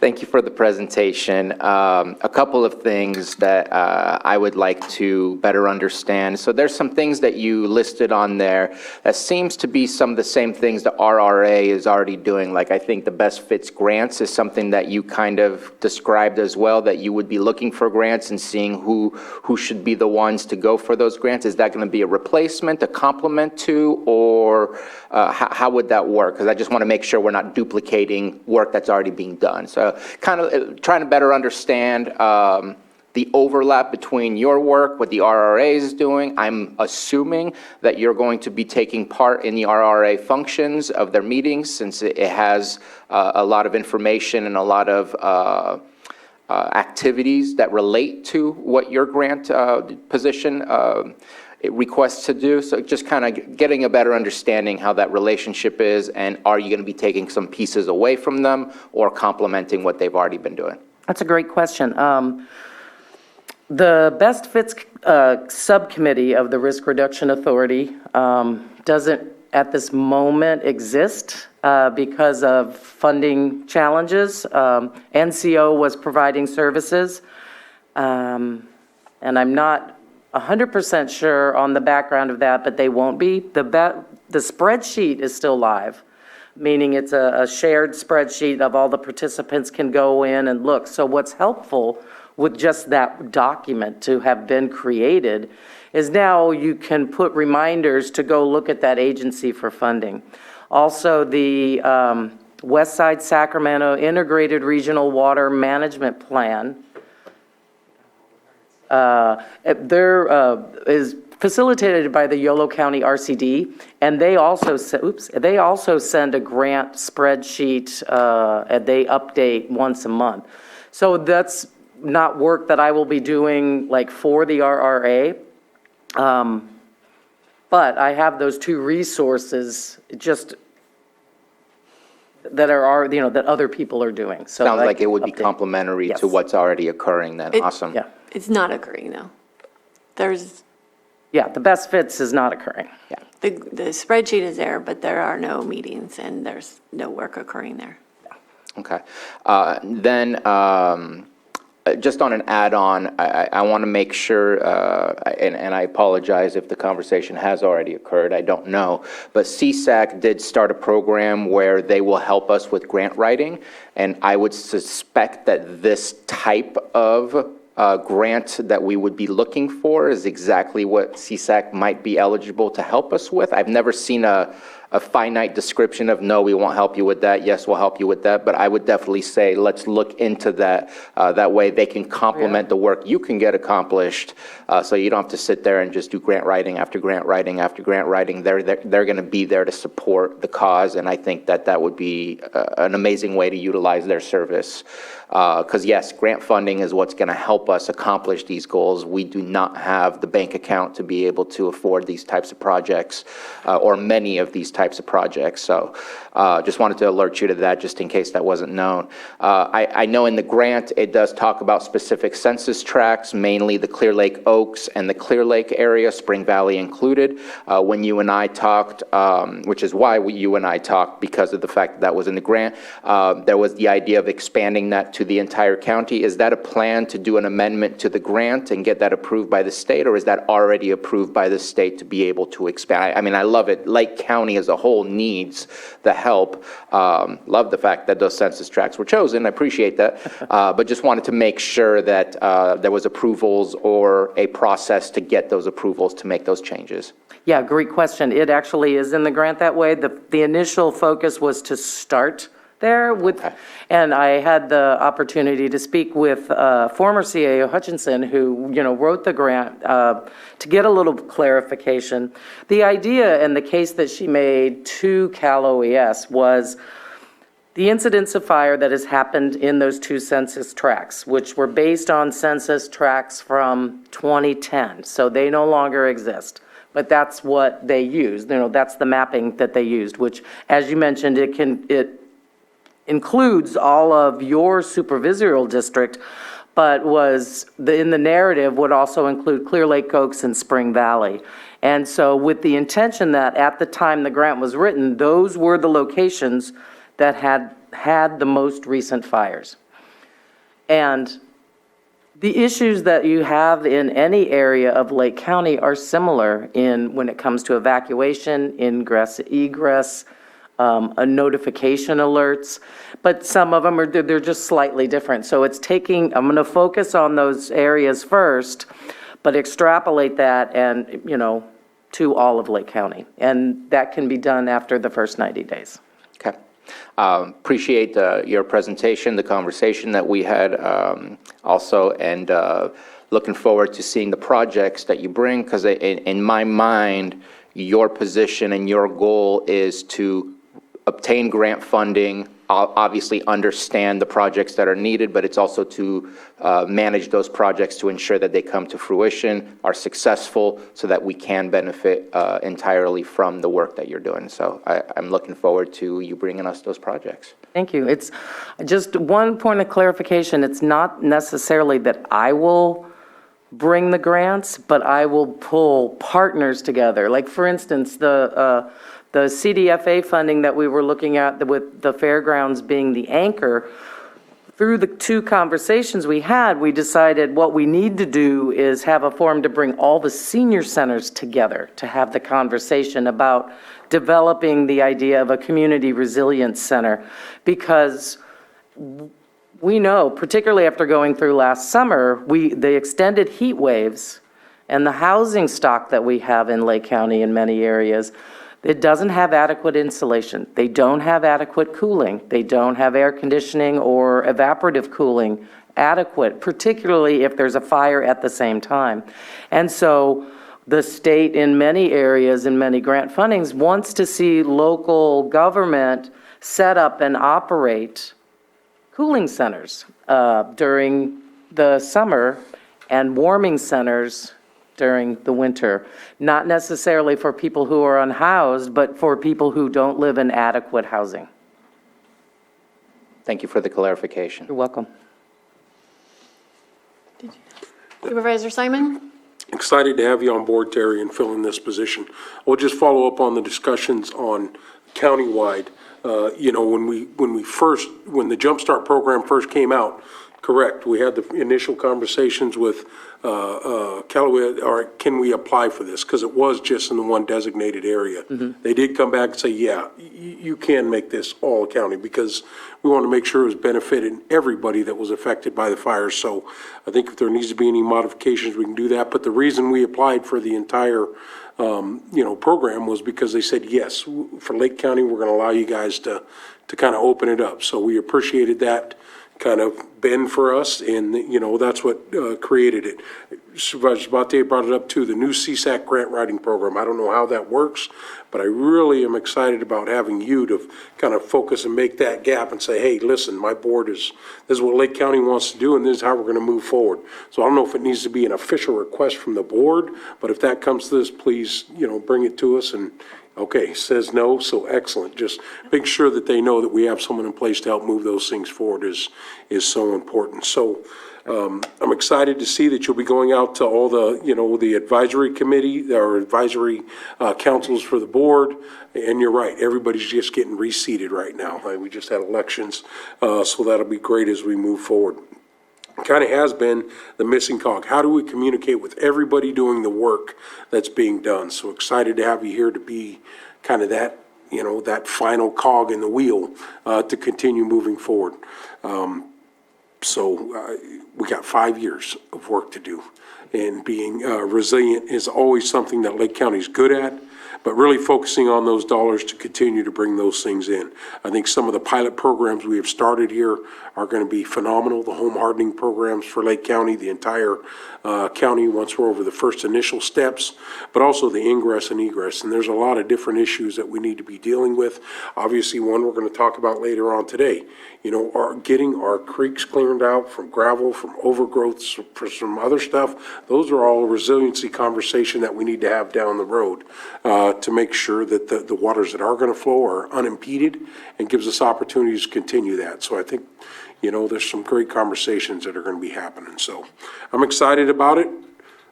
Thank you for the presentation. A couple of things that I would like to better understand. So there's some things that you listed on there that seems to be some of the same things the RRA is already doing. Like I think the Best Fits grants is something that you kind of described as well, that you would be looking for grants and seeing who should be the ones to go for those grants. Is that going to be a replacement, a complement to, or how would that work? Because I just want to make sure we're not duplicating work that's already being done. So kind of trying to better understand the overlap between your work, what the RRA is doing. I'm assuming that you're going to be taking part in the RRA functions of their meetings since it has a lot of information and a lot of activities that relate to what your grant position it requests to do. So just kind of getting a better understanding how that relationship is, and are you going to be taking some pieces away from them or complementing what they've already been doing? That's a great question. The Best Fits subcommittee of the Risk Reduction Authority doesn't at this moment exist because of funding challenges. NCO was providing services, and I'm not 100% sure on the background of that, but they won't be. The spreadsheet is still live, meaning it's a shared spreadsheet of all the participants can go in and look. So what's helpful with just that document to have been created is now you can put reminders to go look at that agency for funding. Also, the Westside Sacramento Integrated Regional Water Management Plan is facilitated by the Yolo County RCD, and they also send a grant spreadsheet, and they update once a month. So that's not work that I will be doing like for the RRA, but I have those two resources just that are that other people are doing. So sounds like it would be complementary Yes. to what's already occurring then. Awesome. Yeah. It's not occurring though. Yeah, the Best Fits is not occurring. Yeah. The spreadsheet is there, but there are no meetings and there's no work occurring there. Okay. Then just on an add-on, I want to make sure, and I apologize if the conversation has already occurred, I don't know, but CSAC did start a program where they will help us with grant writing, and I would suspect that this type of grant that we would be looking for is exactly what CSAC might be eligible to help us with. I've never seen a finite description of, no, we won't help you with that, yes, we'll help you with that, but I would definitely say let's look into that. That way they can complement the work you can get accomplished, so you don't have to sit there and just do grant writing after grant writing after grant writing. They're going to be there to support the cause, and I think that would be an amazing way to utilize their service. Because yes, grant funding is what's going to help us accomplish these goals. We do not have the bank account to be able to afford these types of projects, or many of these types types of projects. So just wanted to alert you to that, just in case that wasn't known. I know in the grant, it does talk about specific census tracts, mainly the Clear Lake Oaks and the Clear Lake area, Spring Valley included. When you and I talked, which is why you and I talked, because of the fact that was in the grant, there was the idea of expanding that to the entire county. Is that a plan to do an amendment to the grant and get that approved by the state, or is that already approved by the state to be able to expand? I mean, I love it. Lake County as a whole needs the help. Love the fact that those census tracts were chosen. I appreciate that. But just wanted to make sure that there was approvals or a process to get those approvals to make those changes. Yeah, great question. It actually is in the grant that way. The initial focus was to start there with, and I had the opportunity to speak with former CAO Hutchinson, who, wrote the grant to get a little clarification. The idea and the case that she made to Cal OES was the incidents of fire that has happened in those two census tracts, which were based on census tracts from 2010, so they no longer exist. But that's what they used. That's the mapping that they used, which, as you mentioned, it includes all of your supervisorial district, but in the narrative would also include Clear Lake Oaks and Spring Valley. And so with the intention that at the time the grant was written, those were the locations that had the most recent fires. And the issues that you have in any area of Lake County are similar when it comes to evacuation, ingress, egress, notification alerts, but some of them they're just slightly different. So I'm going to focus on those areas first, but extrapolate that and, to all of Lake County. And that can be done after the first 90 days. Okay. Appreciate your presentation, the conversation that we had also, and looking forward to seeing the projects that you bring, because in my mind, your position and your goal is to obtain grant funding, obviously understand the projects that are needed, but it's also to manage those projects to ensure that they come to fruition, are successful, so that we can benefit entirely from the work that you're doing. So I'm looking forward to you bringing us those projects. Thank you. It's just one point of clarification. It's not necessarily that I will bring the grants, but I will pull partners together. Like, for instance, the CDFA funding that we were looking at, with the fairgrounds being the anchor, through the two conversations we had, we decided what we need to do is have a forum to bring all the senior centers together to have the conversation about developing the idea of a community resilience center. Because we know, particularly after going through last summer, the extended heat waves and the housing stock that we have in Lake County in many areas, it doesn't have adequate insulation. They don't have adequate cooling. They don't have air conditioning or evaporative cooling adequate, particularly if there's a fire at the same time. And so the state in many areas, in many grant fundings, wants to see local government set up and operate cooling centers during the summer and warming centers during the winter, not necessarily for people who are unhoused, but for people who don't live in adequate housing. Thank you for the clarification. You're welcome. Supervisor Simon? Excited to have you on board, Terry, and fill in this position. We'll just follow up on the discussions on countywide. When the Jumpstart program first came out, correct, we had the initial conversations with Callaway, or can we apply for this? Because it was just in the one designated area. Mm-hmm. They did come back and say, yeah, you can make this all county, because we want to make sure it was benefiting everybody that was affected by the fires. So I think if there needs to be any modifications, we can do that. But the reason we applied for the entire program was because they said, yes, for Lake County, we're going to allow you guys to kind of open it up. So we appreciated that kind of bend for us, and that's what created it. Supervisor Sabatier brought it up too, the new CSAC grant writing program. I don't know how that works, but I really am excited about having you to kind of focus and make that gap and say, hey, listen, my board this is what Lake County wants to do, and this is how we're going to move forward. So I don't know if it needs to be an official request from the board, but if that comes to this, please, bring it to us, and Okay, says no, so excellent. Just make sure that they know that we have someone in place to help move those things forward is so important. So I'm excited to see that you'll be going out to all the, the advisory committee, or advisory councils for the board. And you're right, everybody's just getting reseated right now. We just had elections, so that'll be great as we move forward. Kind of has been the missing cog. How do we communicate with everybody doing the work that's being done? So excited to have you here to be kind of that, that final cog in the wheel to continue moving forward. So we got 5 years of work to do. And being resilient is always something that Lake County's good at, but really focusing on those dollars to continue to bring those things in. I think some of the pilot programs we have started here are going to be phenomenal. The home hardening programs for Lake County, the entire county, once we're over the first initial steps, but also the ingress and egress. And there's a lot of different issues that we need to be dealing with. Obviously, one we're going to talk about later on today, getting our creeks cleared out from gravel, from overgrowths, for some other stuff. Those are all a resiliency conversation that we need to have down the road to make sure that the waters that are going to flow are unimpeded and gives us opportunities to continue that. So I think, there's some great conversations that are going to be happening. So I'm excited about it,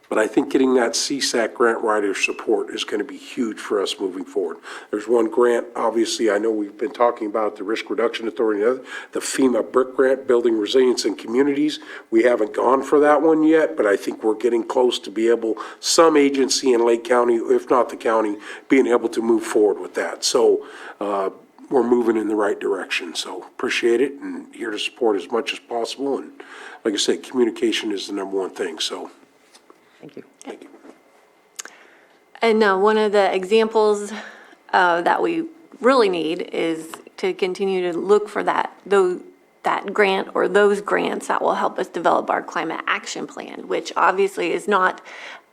but I think getting that CSAC grant writer support is going to be huge for us moving forward. There's one grant, obviously, I know we've been talking about the Risk Reduction Authority, the FEMA BRIC grant, Building Resilience in Communities. We haven't gone for that one yet, but I think we're getting close to be able, some agency in Lake County, if not the county, being able to move forward with that. So we're moving in the right direction. So appreciate it and here to support as much as possible. And like I said, communication is the number one thing. So Thank you. thank you. And one of the examples that we really need is to continue to look for that grant or those grants that will help us develop our climate action plan, which obviously is not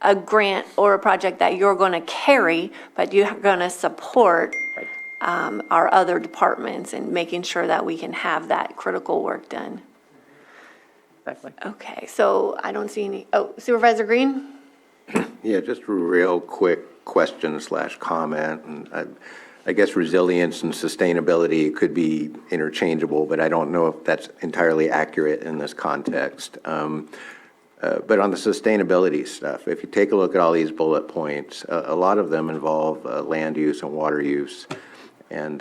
a grant or a project that you're going to carry, but you're going to support our other departments and making sure that we can have that critical work done. Exactly. Okay, so I don't see any, Supervisor Green? Yeah, just a real quick question/comment. And I guess resilience and sustainability could be interchangeable, but I don't know if that's entirely accurate in this context. But on the sustainability stuff, if you take a look at all these bullet points, a lot of them involve land use and water use. And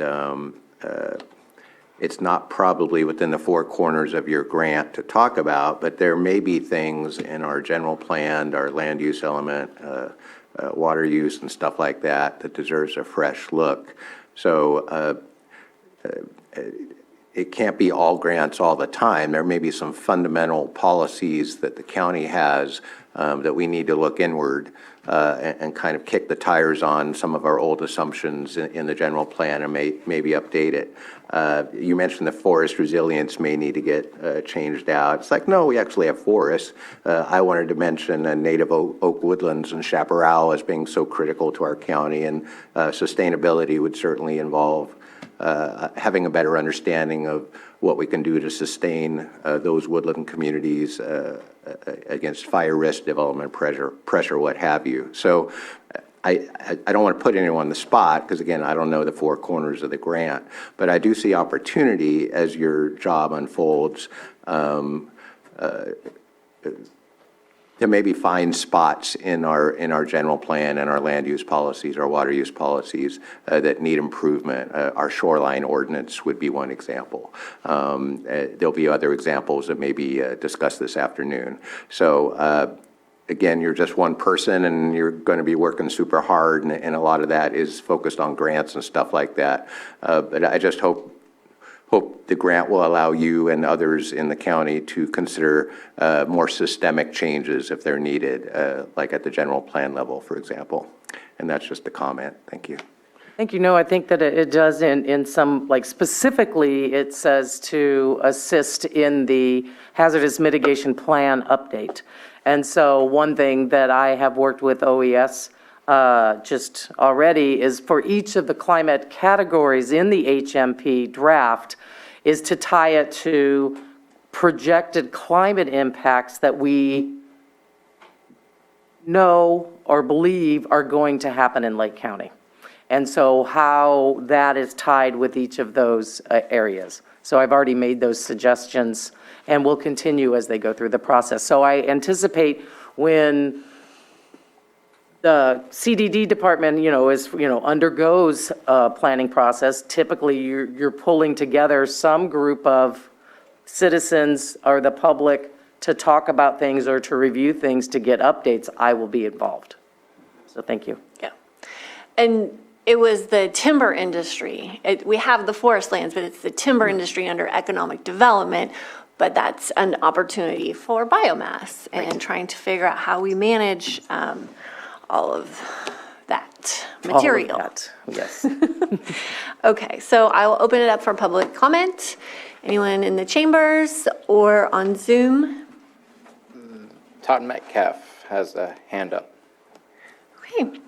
it's not probably within the four corners of your grant to talk about, but there may be things in our general plan, our land use element, water use and stuff like that that deserves a fresh look. So it can't be all grants all the time. There may be some fundamental policies that the county has that we need to look inward and kind of kick the tires on some of our old assumptions in the general plan and maybe update it. You mentioned the forest resilience may need to get changed out. It's like, no, we actually have forests. I wanted to mention native oak woodlands and chaparral as being so critical to our county, and sustainability would certainly involve having a better understanding of what we can do to sustain those woodland communities against fire risk, development pressure, what have you. So I don't want to put anyone on the spot because, again, I don't know the four corners of the grant, but I do see opportunity as your job unfolds to maybe find spots in our general plan and our land use policies, our water use policies that need improvement. Our shoreline ordinance would be one example. There'll be other examples that may be discussed this afternoon. So again, you're just one person and you're going to be working super hard, and a lot of that is focused on grants and stuff like that. But I just hope the grant will allow you and others in the county to consider more systemic changes if they're needed, like at the general plan level, for example. And that's just a comment. Thank you. Thank you. No, I think that it does in some, like specifically, it says to assist in the hazardous mitigation plan update. And so one thing that I have worked with OES just already is for each of the climate categories in the HMP draft is to tie it to projected climate impacts that we know or believe are going to happen in Lake County. And so how that is tied with each of those areas. So I've already made those suggestions and will continue as they go through the process. So I anticipate when the CDD department, undergoes a planning process, typically you're pulling together some group of citizens or the public to talk about things or to review things to get updates. I will be involved. So thank you. Yeah. And it was the timber industry. We have the forest lands, but it's the timber industry under economic development. But that's an opportunity for biomass and trying to figure out how we manage all of that material. All of that, yes. Okay, so I will open it up for public comment. Anyone in the chambers or on Zoom? Todd Metcalf has a hand up. Okay.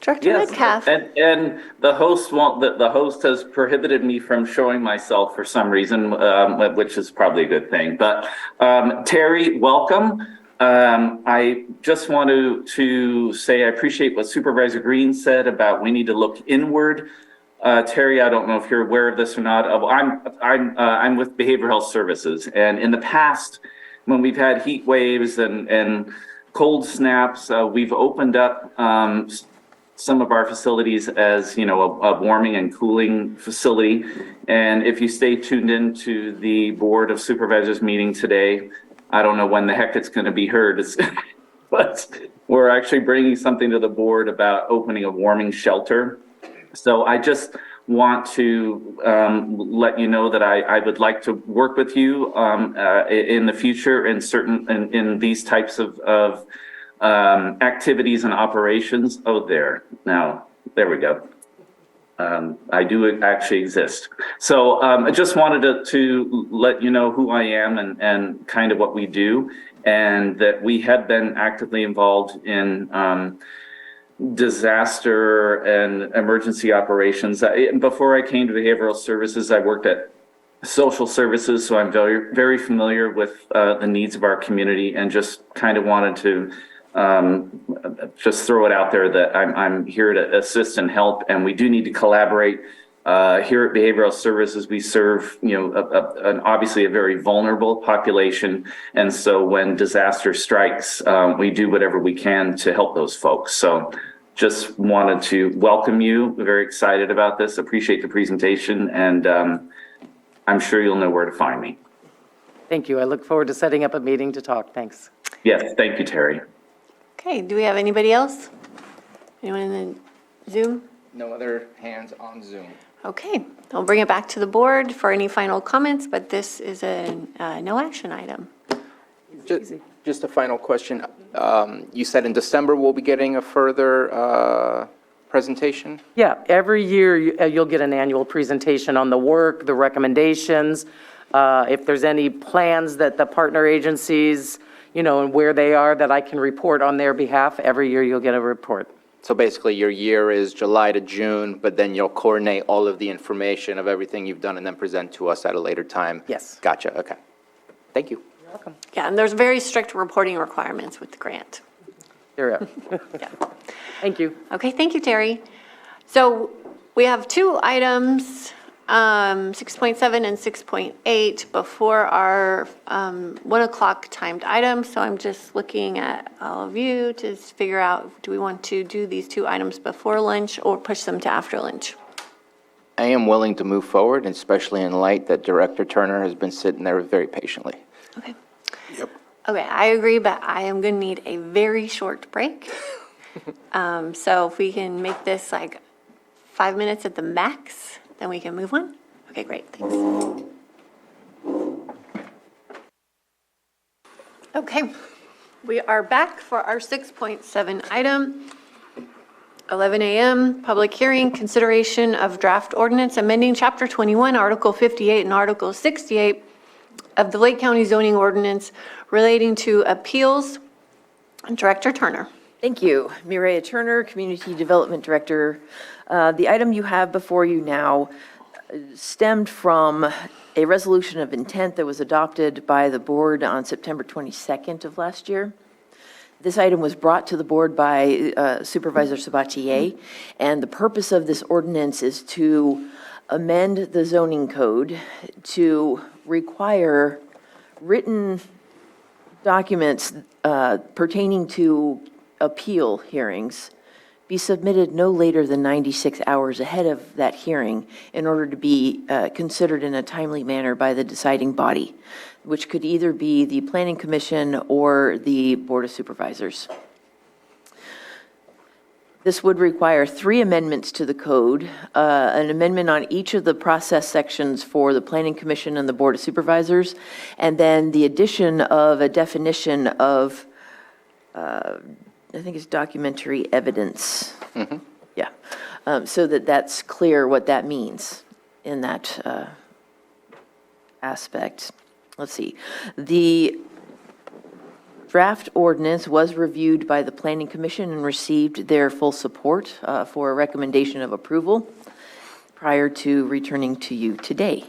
Director Metcalf. And the host won't. The host has prohibited me from showing myself for some reason, which is probably a good thing. But Terry, welcome. I just want to say I appreciate what Supervisor Green said about we need to look inward. Terry, I don't know if you're aware of this or not. I'm with Behavioral Health Services, and in the past, when we've had heat waves and cold snaps, we've opened up some of our facilities as, a warming and cooling facility. And if you stay tuned into the Board of Supervisors meeting today, I don't know when the heck it's going to be heard, but we're actually bringing something to the board about opening a warming shelter. So I just want to let you know that I would like to work with you in the future in these types of activities and operations. Now, there we go. I do actually exist. So I just wanted to let you know who I am and kind of what we do, and that we have been actively involved in disaster and emergency operations. Before I came to behavioral services, I worked at social services, so I'm very, very familiar with the needs of our community, and just kind of wanted to just throw it out there that I'm here to assist and help, and we do need to collaborate. Here at Behavioral Services, we serve, obviously a very vulnerable population, and so when disaster strikes, we do whatever we can to help those folks. So just wanted to welcome you. We're very excited about this. Appreciate the presentation, and I'm sure you'll know where to find me. Thank you. I look forward to setting up a meeting to talk. Thanks. Yes, thank you, Terry. Okay, do we have anybody else? Anyone in the Zoom? No other hands on Zoom. Okay, I'll bring it back to the board for any final comments, but this is a no action item. Just a final question. You said in December we'll be getting a further presentation? Yeah, every year you'll get an annual presentation on the work, the recommendations, if there's any plans that the partner agencies, and where they are that I can report on their behalf. Every year you'll get a report. So basically your year is July to June, but then you'll coordinate all of the information of everything you've done and then present to us at a later time? Yes. Gotcha, okay. Thank you. You're welcome. Yeah, and there's very strict reporting requirements with the grant. There you go. Yeah. Thank you. Okay, thank you, Terry. So we have two items, 6.7 and 6.8 before our 1 o'clock timed item. So I'm just looking at all of you to figure out, do we want to do these two items before lunch or push them to after lunch? I am willing to move forward, especially in light that Director Turner has been sitting there very patiently. Okay. Yep. Okay, I agree, but I am going to need a very short break. So if we can make this like 5 minutes at the max, then we can move on. Okay, great, thanks. Okay, we are back for our 6.7 item. 11 a.m., public hearing, consideration of draft ordinance amending Chapter 21, Article 58 and Article 68 of the Lake County zoning ordinance relating to appeals. Director Turner. Thank you. Mireya Turner, Community Development Director. The item you have before you now stemmed from a resolution of intent that was adopted by the board on September 22nd of last year. This item was brought to the board by Supervisor Sabatier, and the purpose of this ordinance is to amend the zoning code to require written documents pertaining to appeal hearings be submitted no later than 96 hours ahead of that hearing in order to be considered in a timely manner by the deciding body, which could either be the Planning Commission or the Board of Supervisors. This would require 3 amendments to the code, an amendment on each of the process sections for the Planning Commission and the Board of Supervisors, and then the addition of a definition of, I think it's documentary evidence. Mm-hmm. Yeah, so that's clear what that means in that aspect. Let's see. The draft ordinance was reviewed by the Planning Commission and received their full support for a recommendation of approval prior to returning to you today.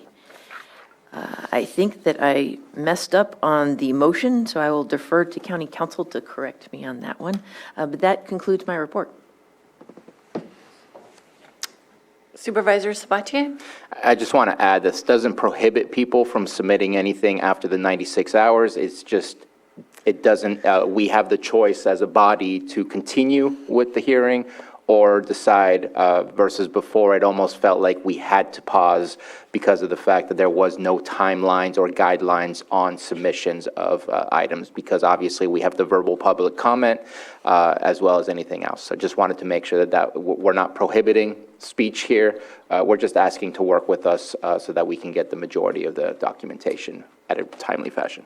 I think that I messed up on the motion, so I will defer to County Council to correct me on that one. But that concludes my report. Supervisor Sabatier? I just want to add, this doesn't prohibit people from submitting anything after the 96 hours. It's just, it doesn't, we have the choice as a body to continue with the hearing or decide, versus before, it almost felt like we had to pause because of the fact that there was no timelines or guidelines on submissions of items, because obviously we have the verbal public comment as well as anything else. So just wanted to make sure that we're not prohibiting speech here. We're just asking to work with us so that we can get the majority of the documentation at a timely fashion.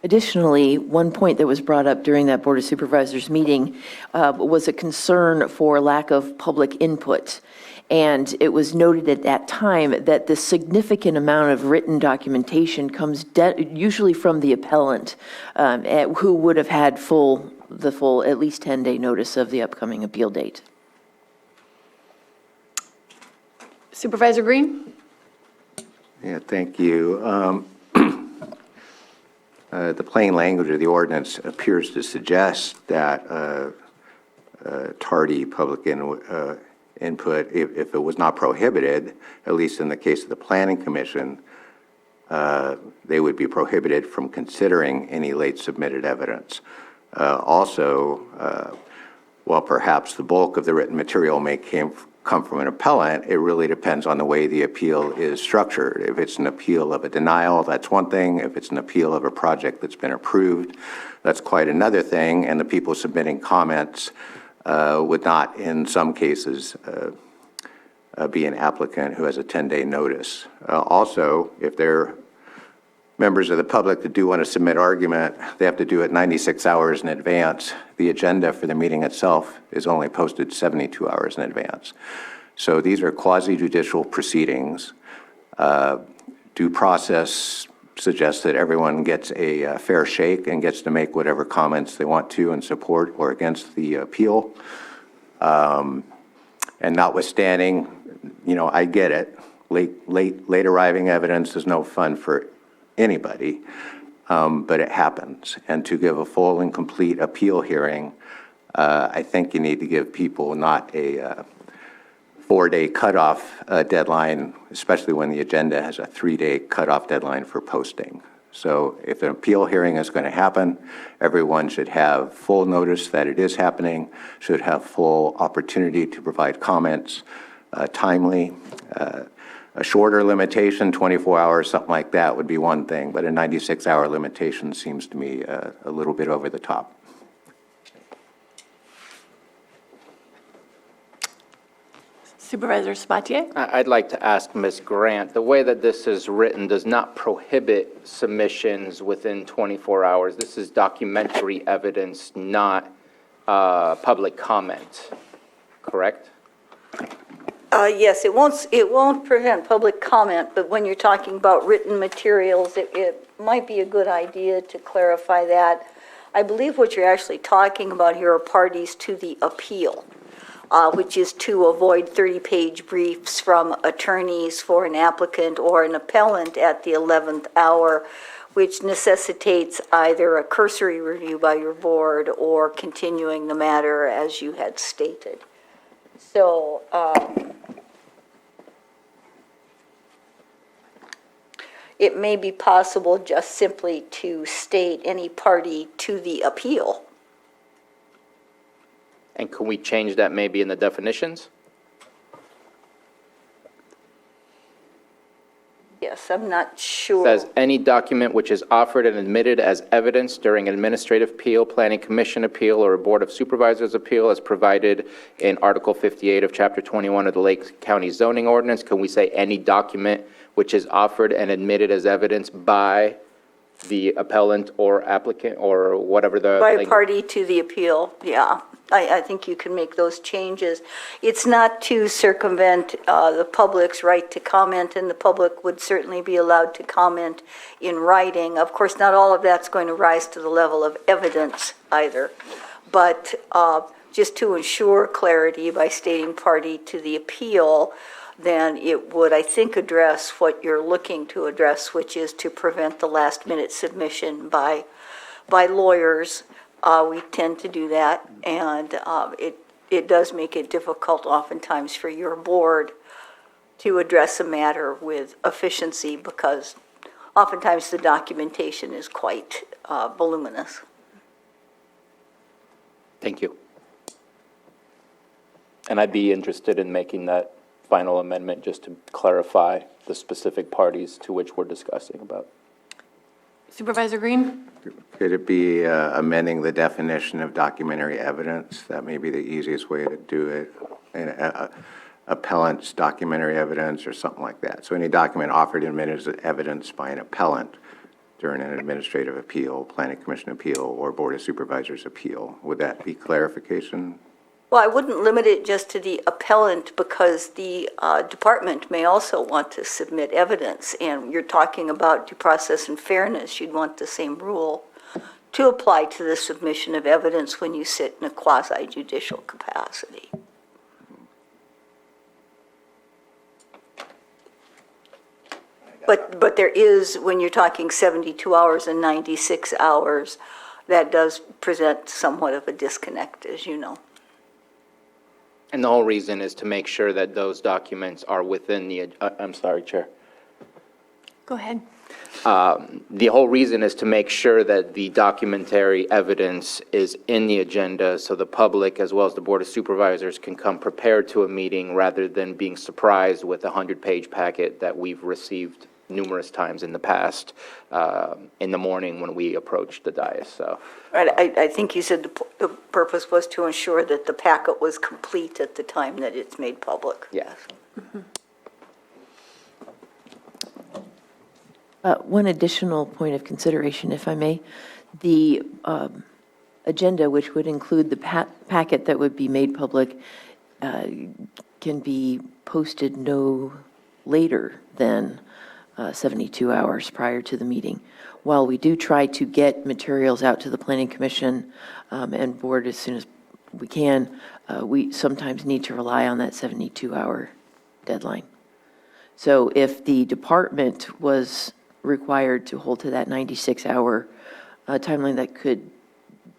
Additionally, one point that was brought up during that Board of Supervisors meeting was a concern for lack of public input. And it was noted at that time that the significant amount of written documentation comes usually from the appellant, who would have had the full at least 10-day notice of the upcoming appeal date. Supervisor Green? Yeah, thank you. The plain language of the ordinance appears to suggest that tardy public input, if it was not prohibited, at least in the case of the Planning Commission, they would be prohibited from considering any late submitted evidence. Also, while perhaps the bulk of the written material may come from an appellant, it really depends on the way the appeal is structured. If it's an appeal of a denial, that's one thing. If it's an appeal of a project that's been approved, that's quite another thing. And the people submitting comments would not, in some cases, be an applicant who has a 10-day notice. Also, if they're members of the public that do want to submit argument, they have to do it 96 hours in advance. The agenda for the meeting itself is only posted 72 hours in advance. So these are quasi-judicial proceedings. Due process suggests that everyone gets a fair shake and gets to make whatever comments they want to in support or against the appeal. And notwithstanding, I get it. Late arriving evidence is no fun for anybody, but it happens. And to give a full and complete appeal hearing, I think you need to give people not a 4-day cutoff deadline, especially when the agenda has a 3-day cutoff deadline for posting. So if an appeal hearing is going to happen, everyone should have full notice that it is happening, should have full opportunity to provide comments timely. A shorter limitation, 24 hours, something like that would be one thing, but a 96-hour limitation seems to me a little bit over the top. Supervisor Sabatier? I'd like to ask Ms. Grant, the way that this is written does not prohibit submissions within 24 hours. This is documentary evidence, not public comment, correct? Yes, it won't prevent public comment, but when you're talking about written materials, it might be a good idea to clarify that. I believe what you're actually talking about here are parties to the appeal, which is to avoid 30-page briefs from attorneys for an applicant or an appellant at the 11th hour, which necessitates either a cursory review by your board or continuing the matter as you had stated. So, it may be possible just simply to state any party to the appeal. And can we change that maybe in the definitions? Yes, I'm not sure. Says any document which is offered and admitted as evidence during an administrative appeal, planning commission appeal, or a board of supervisors appeal as provided in Article 58 of Chapter 21 of the Lake County zoning ordinance. Can we say any document which is offered and admitted as evidence by the appellant or applicant or whatever the... By a party to the appeal, yeah. I think you can make those changes. It's not to circumvent the public's right to comment, and the public would certainly be allowed to comment in writing. Of course, not all of that's going to rise to the level of evidence either, but just to ensure clarity by stating party to the appeal, then it would, I think, address what you're looking to address, which is to prevent the last-minute submission by lawyers. We tend to do that, and it does make it difficult oftentimes for your board to address a matter with efficiency because oftentimes the documentation is quite voluminous. Thank you. And I'd be interested in making that final amendment just to clarify the specific parties to which we're discussing about. Supervisor Green? Could it be amending the definition of documentary evidence? That may be the easiest way to do it. Appellant's documentary evidence or something like that. So any document offered and admitted as evidence by an appellant during an administrative appeal, planning commission appeal, or board of supervisors appeal. Would that be clarification? Well, I wouldn't limit it just to the appellant because the department may also want to submit evidence, and you're talking about due process and fairness. You'd want the same rule to apply to the submission of evidence when you sit in a quasi-judicial capacity. But there is, when you're talking 72 hours and 96 hours, that does present somewhat of a disconnect, as you know. And the whole reason is to make sure that those documents are within the, I'm sorry, Chair. Go ahead. The whole reason is to make sure that the documentary evidence is in the agenda so the public as well as the Board of Supervisors can come prepared to a meeting rather than being surprised with a 100-page packet that we've received numerous times in the past in the morning when we approached the dais. So, Right, I think you said the purpose was to ensure that the packet was complete at the time that it's made public. yes. One additional point of consideration, if I may. The agenda, which would include the packet that would be made public, can be posted no later than 72 hours prior to the meeting. While we do try to get materials out to the Planning Commission and board as soon as we can, we sometimes need to rely on that 72-hour deadline. So if the department was required to hold to that 96-hour timeline, that could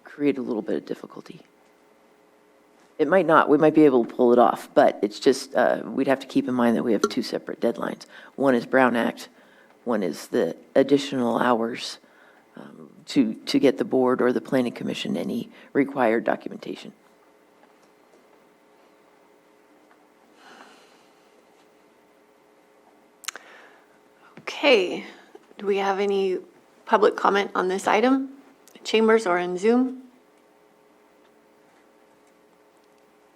create a little bit of difficulty. It might not. We might be able to pull it off, but it's just, we'd have to keep in mind that we have two separate deadlines. One is Brown Act, one is the additional hours to get the board or the Planning Commission any required documentation. Okay. Do we have any public comment on this item? Chambers or in Zoom?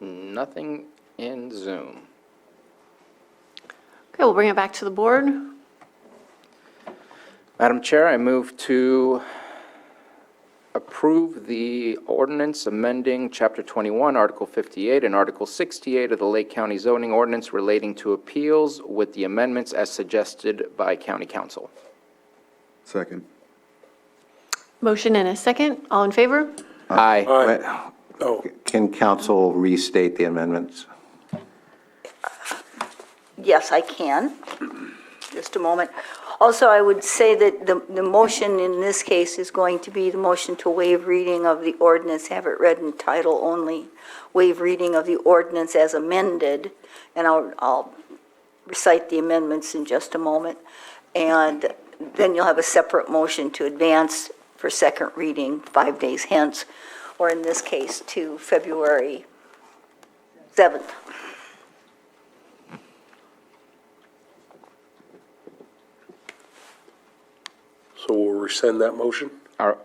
Nothing in Zoom. Okay, we'll bring it back to the board. Madam Chair, I move to approve the ordinance amending Chapter 21, Article 58, and Article 68 of the Lake County zoning ordinance relating to appeals with the amendments as suggested by County Council. Second. Motion and a second. All in favor? Aye. Oh, Can council restate the amendments? Yes, I can. Just a moment. Also, I would say that the motion in this case is going to be the motion to waive reading of the ordinance, have it read in title only, waive reading of the ordinance as amended, and I'll recite the amendments in just a moment, and then you'll have a separate motion to advance for second reading 5 days hence, or in this case, to February 7th. So we'll rescind that motion? I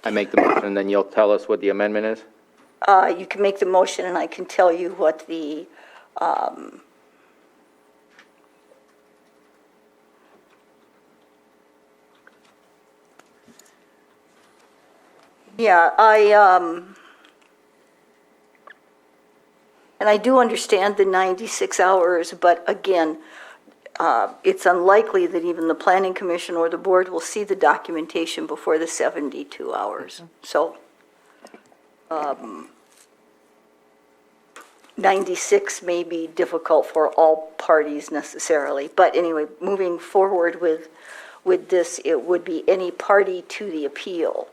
make the motion, then you'll tell us what the amendment is? You can make the motion, and I can tell you what the, yeah, and I do understand the 96 hours, but again, it's unlikely that even the Planning Commission or the board will see the documentation before the 72 hours. So 96 may be difficult for all parties necessarily. But anyway, moving forward with this, it would be any party to the appeal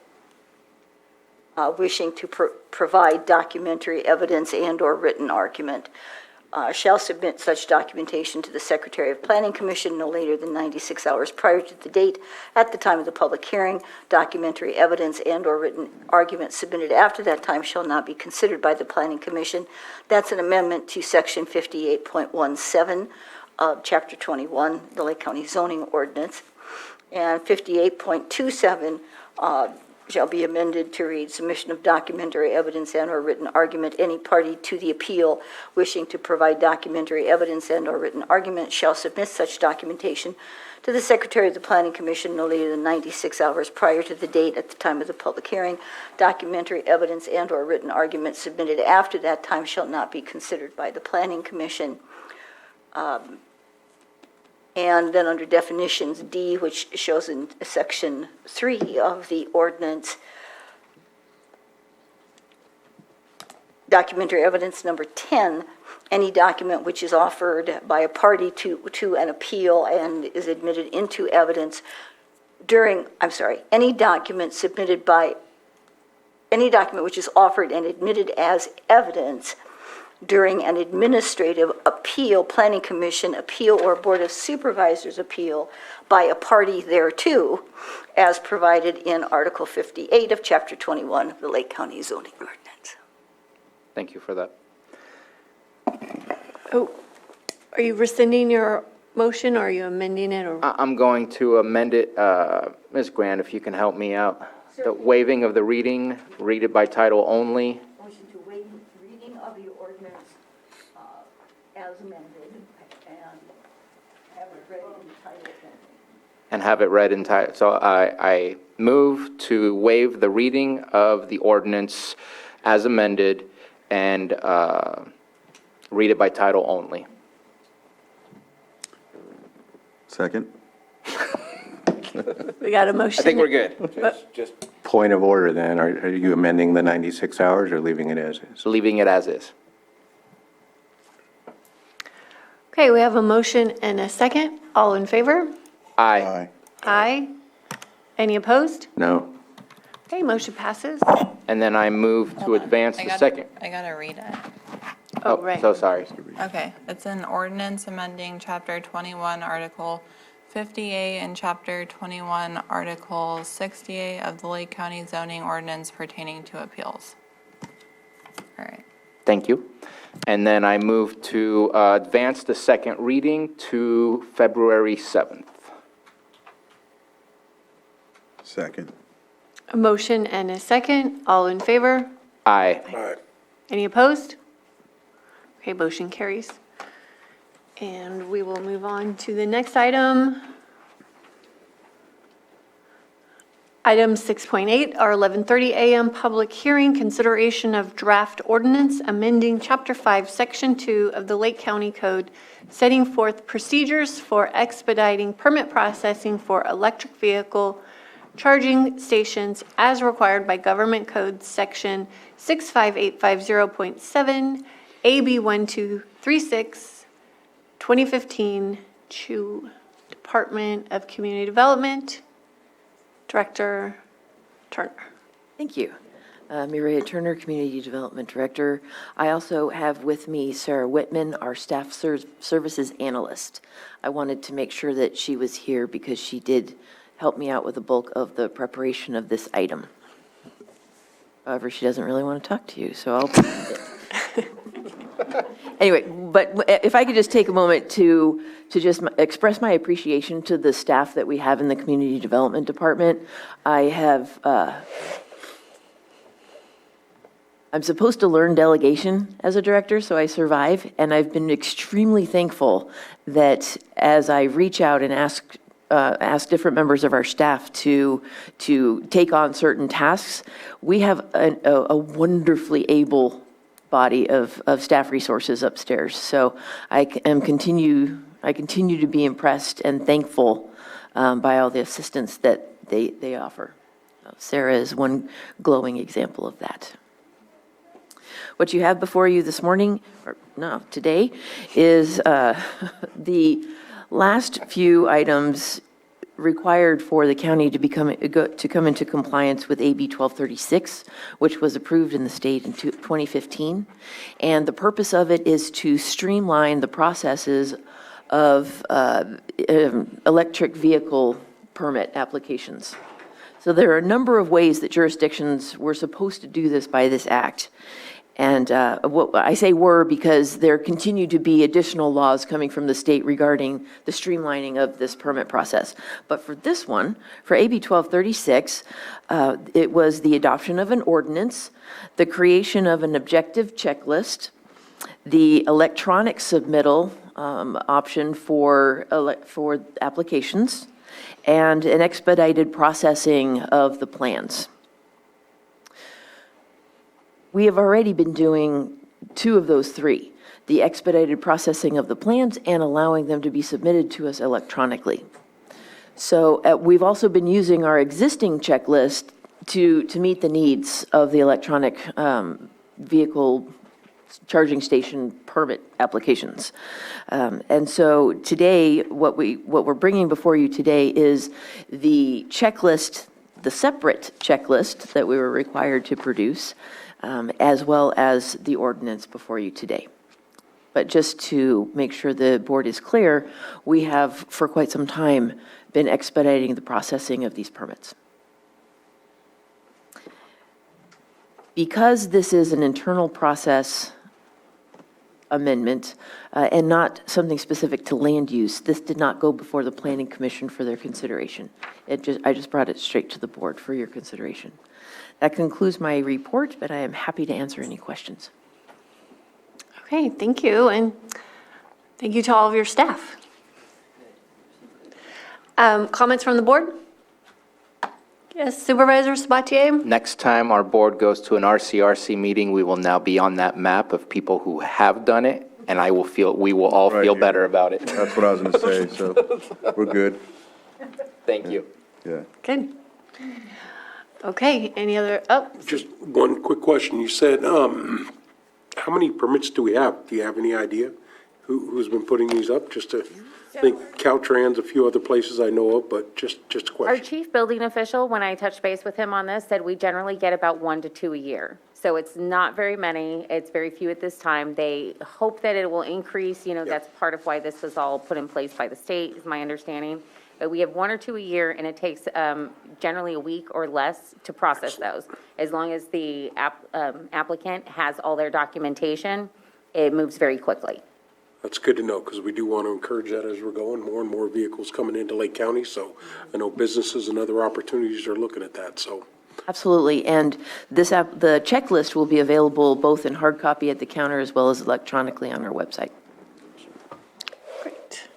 wishing to provide documentary evidence and/or written argument shall submit such documentation to the Secretary of Planning Commission no later than 96 hours prior to the date at the time of the public hearing. Documentary evidence and/or written argument submitted after that time shall not be considered by the Planning Commission. That's an amendment to Section 58.17 of Chapter 21, the Lake County Zoning Ordinance. And 58.27 shall be amended to read, submission of documentary evidence and/or written argument. Any party to the appeal wishing to provide documentary evidence and/or written argument shall submit such documentation to the Secretary of the Planning Commission no later than 96 hours prior to the date at the time of the public hearing. Documentary evidence and/or written argument submitted after that time shall not be considered by the Planning Commission. And then under definitions, D, which shows in Section 3 of the ordinance, documentary evidence number 10, any document which is offered by a party to an appeal and is admitted into evidence any document which is offered and admitted as evidence during an administrative appeal, Planning Commission appeal, or Board of Supervisors appeal by a party thereto, as provided in Article 58 of Chapter 21 of the Lake County Zoning Ordinance. Thank you for that. Oh, are you rescinding your motion, or are you amending it, or? I'm going to amend it. Ms. Grant, if you can help me out. The waiving of the reading, read it by title only. Motion to waive reading of the ordinance as amended and have it read in title only. And have it read in title. So I move to waive the reading of the ordinance as amended and read it by title only. Second? We got a motion. I think we're good. Just point of order then, are you amending the 96 hours or leaving it as is? Leaving it as is. Okay, we have a motion and a second. All in favor? Aye. Aye. Any opposed? No. Okay, motion passes. And then I move to advance the second. I gotta read it. Oh, right. So sorry. Okay, it's an ordinance amending Chapter 21, Article 58, and Chapter 21, Article 68 of the Lake County Zoning Ordinance pertaining to appeals. All right. Thank you. And then I move to advance the second reading to February 7th. Second. A motion and a second. All in favor? Aye. All right. Any opposed? Okay, motion carries. And we will move on to the next item. Item 6.8, our 11:30 a.m. public hearing, consideration of draft ordinance amending Chapter 5, Section 2 of the Lake County Code, setting forth procedures for expediting permit processing for electric vehicle charging stations as required by Government Code Section 65850.7, AB 1236, 2015, Department of Community Development, Director Turner. Thank you. Mireya Turner, Community Development Director. I also have with me Sarah Whitman, our Staff Services Analyst. I wanted to make sure that she was here because she did help me out with the bulk of the preparation of this item. However, she doesn't really want to talk to you, so I'll... Anyway, but if I could just take a moment to just express my appreciation to the staff that we have in the Community Development Department. I'm supposed to learn delegation as a director, so I survive, and I've been extremely thankful that as I reach out and ask different members of our staff to take on certain tasks, we have a wonderfully able body of staff resources upstairs. So I continue to be impressed and thankful by all the assistance that they offer. Sarah is one glowing example of that. What you have before you this morning, or no, today, is the last few items required for the county to come into compliance with AB 1236, which was approved in the state in 2015. And the purpose of it is to streamline the processes of electric vehicle permit applications. So there are a number of ways that jurisdictions were supposed to do this by this act. And what I say were because there continue to be additional laws coming from the state regarding the streamlining of this permit process. But for this one, for AB 1236, it was the adoption of an ordinance, the creation of an objective checklist, the electronic submittal option for applications, and an expedited processing of the plans. We have already been doing two of those three, the expedited processing of the plans and allowing them to be submitted to us electronically. So we've also been using our existing checklist to meet the needs of the electronic vehicle charging station permit applications. And so today, what we're bringing before you today is the checklist, the separate checklist that we were required to produce, as well as the ordinance before you today. But just to make sure the board is clear, we have for quite some time been expediting the processing of these permits. Because this is an internal process amendment and not something specific to land use, this did not go before the Planning Commission for their consideration. I just brought it straight to the board for your consideration. That concludes my report, but I am happy to answer any questions. Okay, thank you, and thank you to all of your staff. Comments from the board? Yes, Supervisor Sabatier? Next time our board goes to an RCRC meeting, we will now be on that map of people who have done it, and we will all feel better about it. That's what I was going to say, so we're good. Thank you. Yeah. Good. Okay, any other, Just one quick question. You said, how many permits do we have? Do you have any idea who's been putting these up? Just to think Caltrans, a few other places I know of, but just a Our question. chief building official, when I touched base with him on this, said we generally get about 1 to 2 a year. So it's not very many. It's very few at this time. They hope that it will increase. You know, that's part of why this was all put in place by the state, is my understanding. But we have 1 or 2 a year, and it takes generally a week or less to process those. As long as the applicant has all their documentation, it moves very quickly. That's good to know, because we do want to encourage that as we're going. More and more vehicles coming into Lake County, so I know businesses and other opportunities are looking at that, so. Absolutely, and the checklist will be available both in hard copy at the counter as well as electronically on our website. great.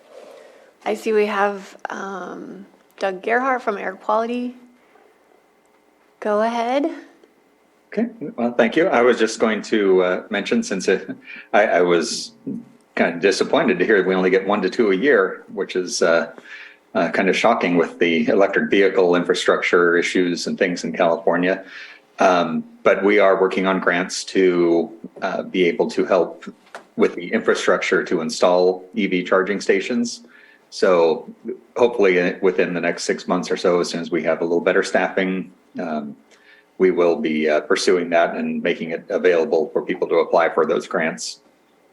I see we have Doug Gerhardt from Air Quality. Go ahead. Okay, well, thank you. I was just going to mention, since I was kind of disappointed to hear we only get 1 to 2 a year, which is kind of shocking with the electric vehicle infrastructure issues and things in California. But we are working on grants to be able to help with the infrastructure to install EV charging stations. So hopefully within the next 6 months or so, as soon as we have a little better staffing, we will be pursuing that and making it available for people to apply for those grants.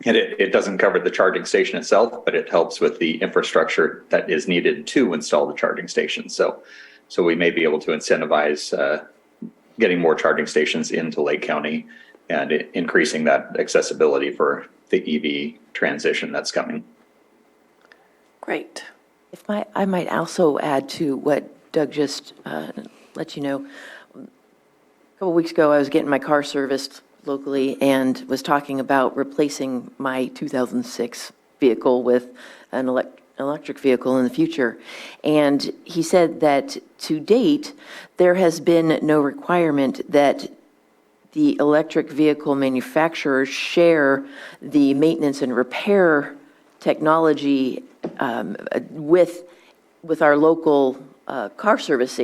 And it doesn't cover the charging station itself, but it helps with the infrastructure that is needed to install the charging station. So we may be able to incentivize getting more charging stations into Lake County and increasing that accessibility for the EV transition that's coming. Great. If I might also add to what Doug just let you know. A couple weeks ago, I was getting my car serviced locally and was talking about replacing my 2006 vehicle with an electric vehicle in the future. And he said that to date, there has been no requirement that the electric vehicle manufacturers share the maintenance and repair technology with our local car service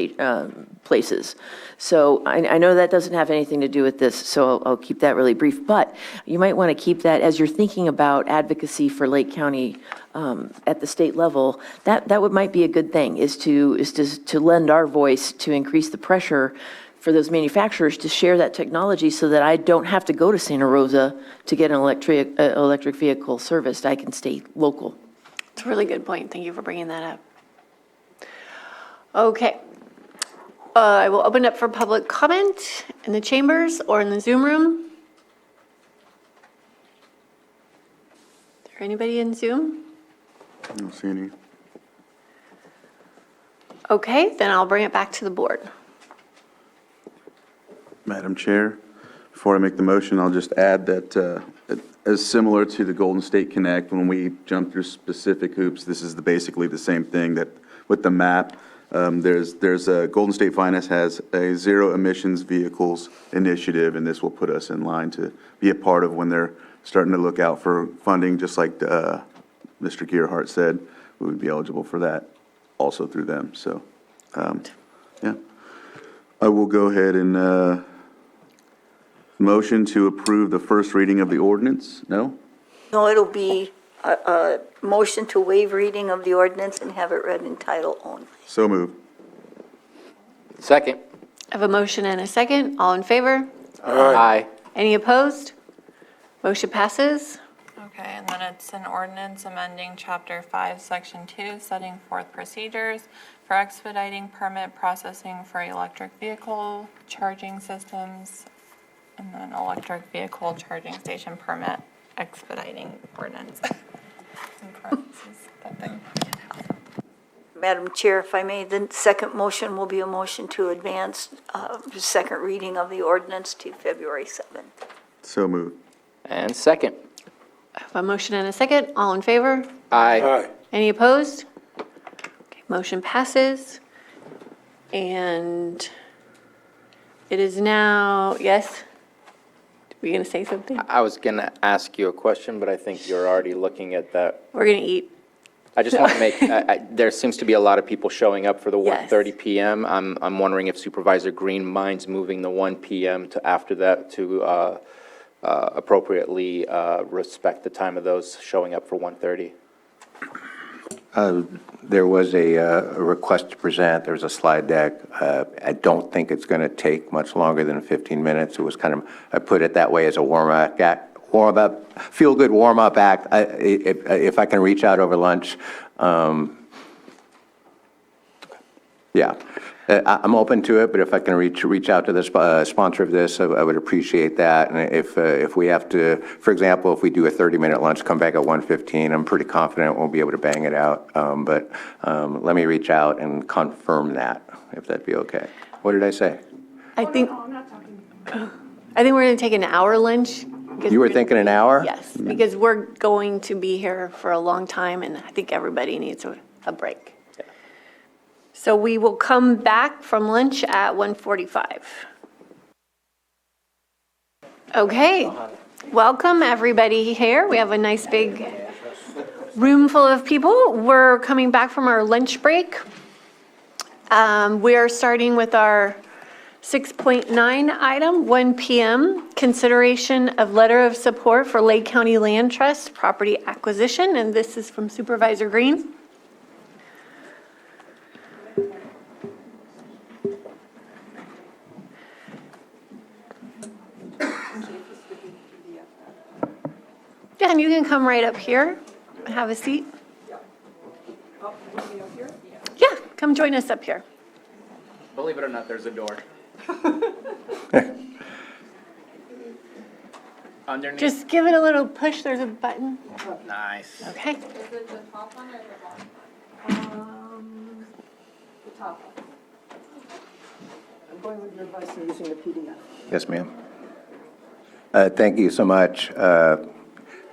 places. So I know that doesn't have anything to do with this, so I'll keep that really brief. But you might want to keep that as you're thinking about advocacy for Lake County at the state level. That might be a good thing, is to lend our voice to increase the pressure for those manufacturers to share that technology so that I don't have to go to Santa Rosa to get an electric vehicle serviced. I can stay local. It's a really good point. Thank you for bringing that up. Okay. I will open up for public comment in the chambers or in the Zoom room. Is there anybody in Zoom? I don't see any. Okay, then I'll bring it back to the board. Madam Chair, before I make the motion, I'll just add that as similar to the Golden State Connect, when we jump through specific hoops, this is basically the same thing that with the map. There's a Golden State Finance has a zero emissions vehicles initiative, and this will put us in line to be a part of when they're starting to look out for funding, just like Mr. Gearhart said, we would be eligible for that also through them. So, yeah. I will go ahead and motion to approve the first reading of the ordinance. No? No, it'll be a motion to waive reading of the ordinance and have it read in title only. So moved. Second. I have a motion and a second. All in favor? Aye. Any opposed? Motion passes. Okay, and then it's an ordinance amending Chapter 5, Section 2, setting forth procedures for expediting permit processing for electric vehicle charging systems, and then electric vehicle charging station permit expediting ordinance. In parentheses, that thing. Madam Chair, if I may, the second motion will be a motion to advance the second reading of the ordinance to February 7th. So moved. And second. I have a motion and a second. All in favor? Aye. Any opposed? Okay, motion passes. And it is now, yes? Were you going to say something? I was going to ask you a question, but I think you're already looking at that. We're going to eat. I just want to make, there seems to be a lot of people showing up for the Yes. 1:30 PM. I'm wondering if Supervisor Green minds moving the 1 PM to after that to appropriately respect the time of those showing up for 1:30. There was a request to present, there was a slide deck. I don't think it's going to take much longer than 15 minutes. It was kind of, I put it that way as a warm-up act, feel-good warm-up act. If I can reach out over lunch, yeah. I'm open to it, but if I can reach out to the sponsor of this, I would appreciate that. And if we have to, for example, if we do a 30-minute lunch, come back at 1:15, I'm pretty confident we'll be able to bang it out. But let me reach out and confirm that, if that'd be okay. What did I say? I think we're going to take an hour lunch. You were thinking an hour? Yes, because we're going to be here for a long time, and I think everybody needs a break. So we will come back from lunch at 1:45. Okay, welcome everybody here. We have a nice big room full of people. We're coming back from our lunch break. We are starting with our 6.9 item, 1 PM, consideration of letter of support for Lake County Land Trust property acquisition, and this is from Supervisor Green. Yeah, and you can come right up here and have a seat. Yeah, come join us up here. Believe it or not, there's a door. Underneath. Just give it a little push, there's a button. Nice. Okay. Is it the top one or the bottom? The top one. I'm going with your advice on using the PDF. Yes, ma'am. Thank you so much.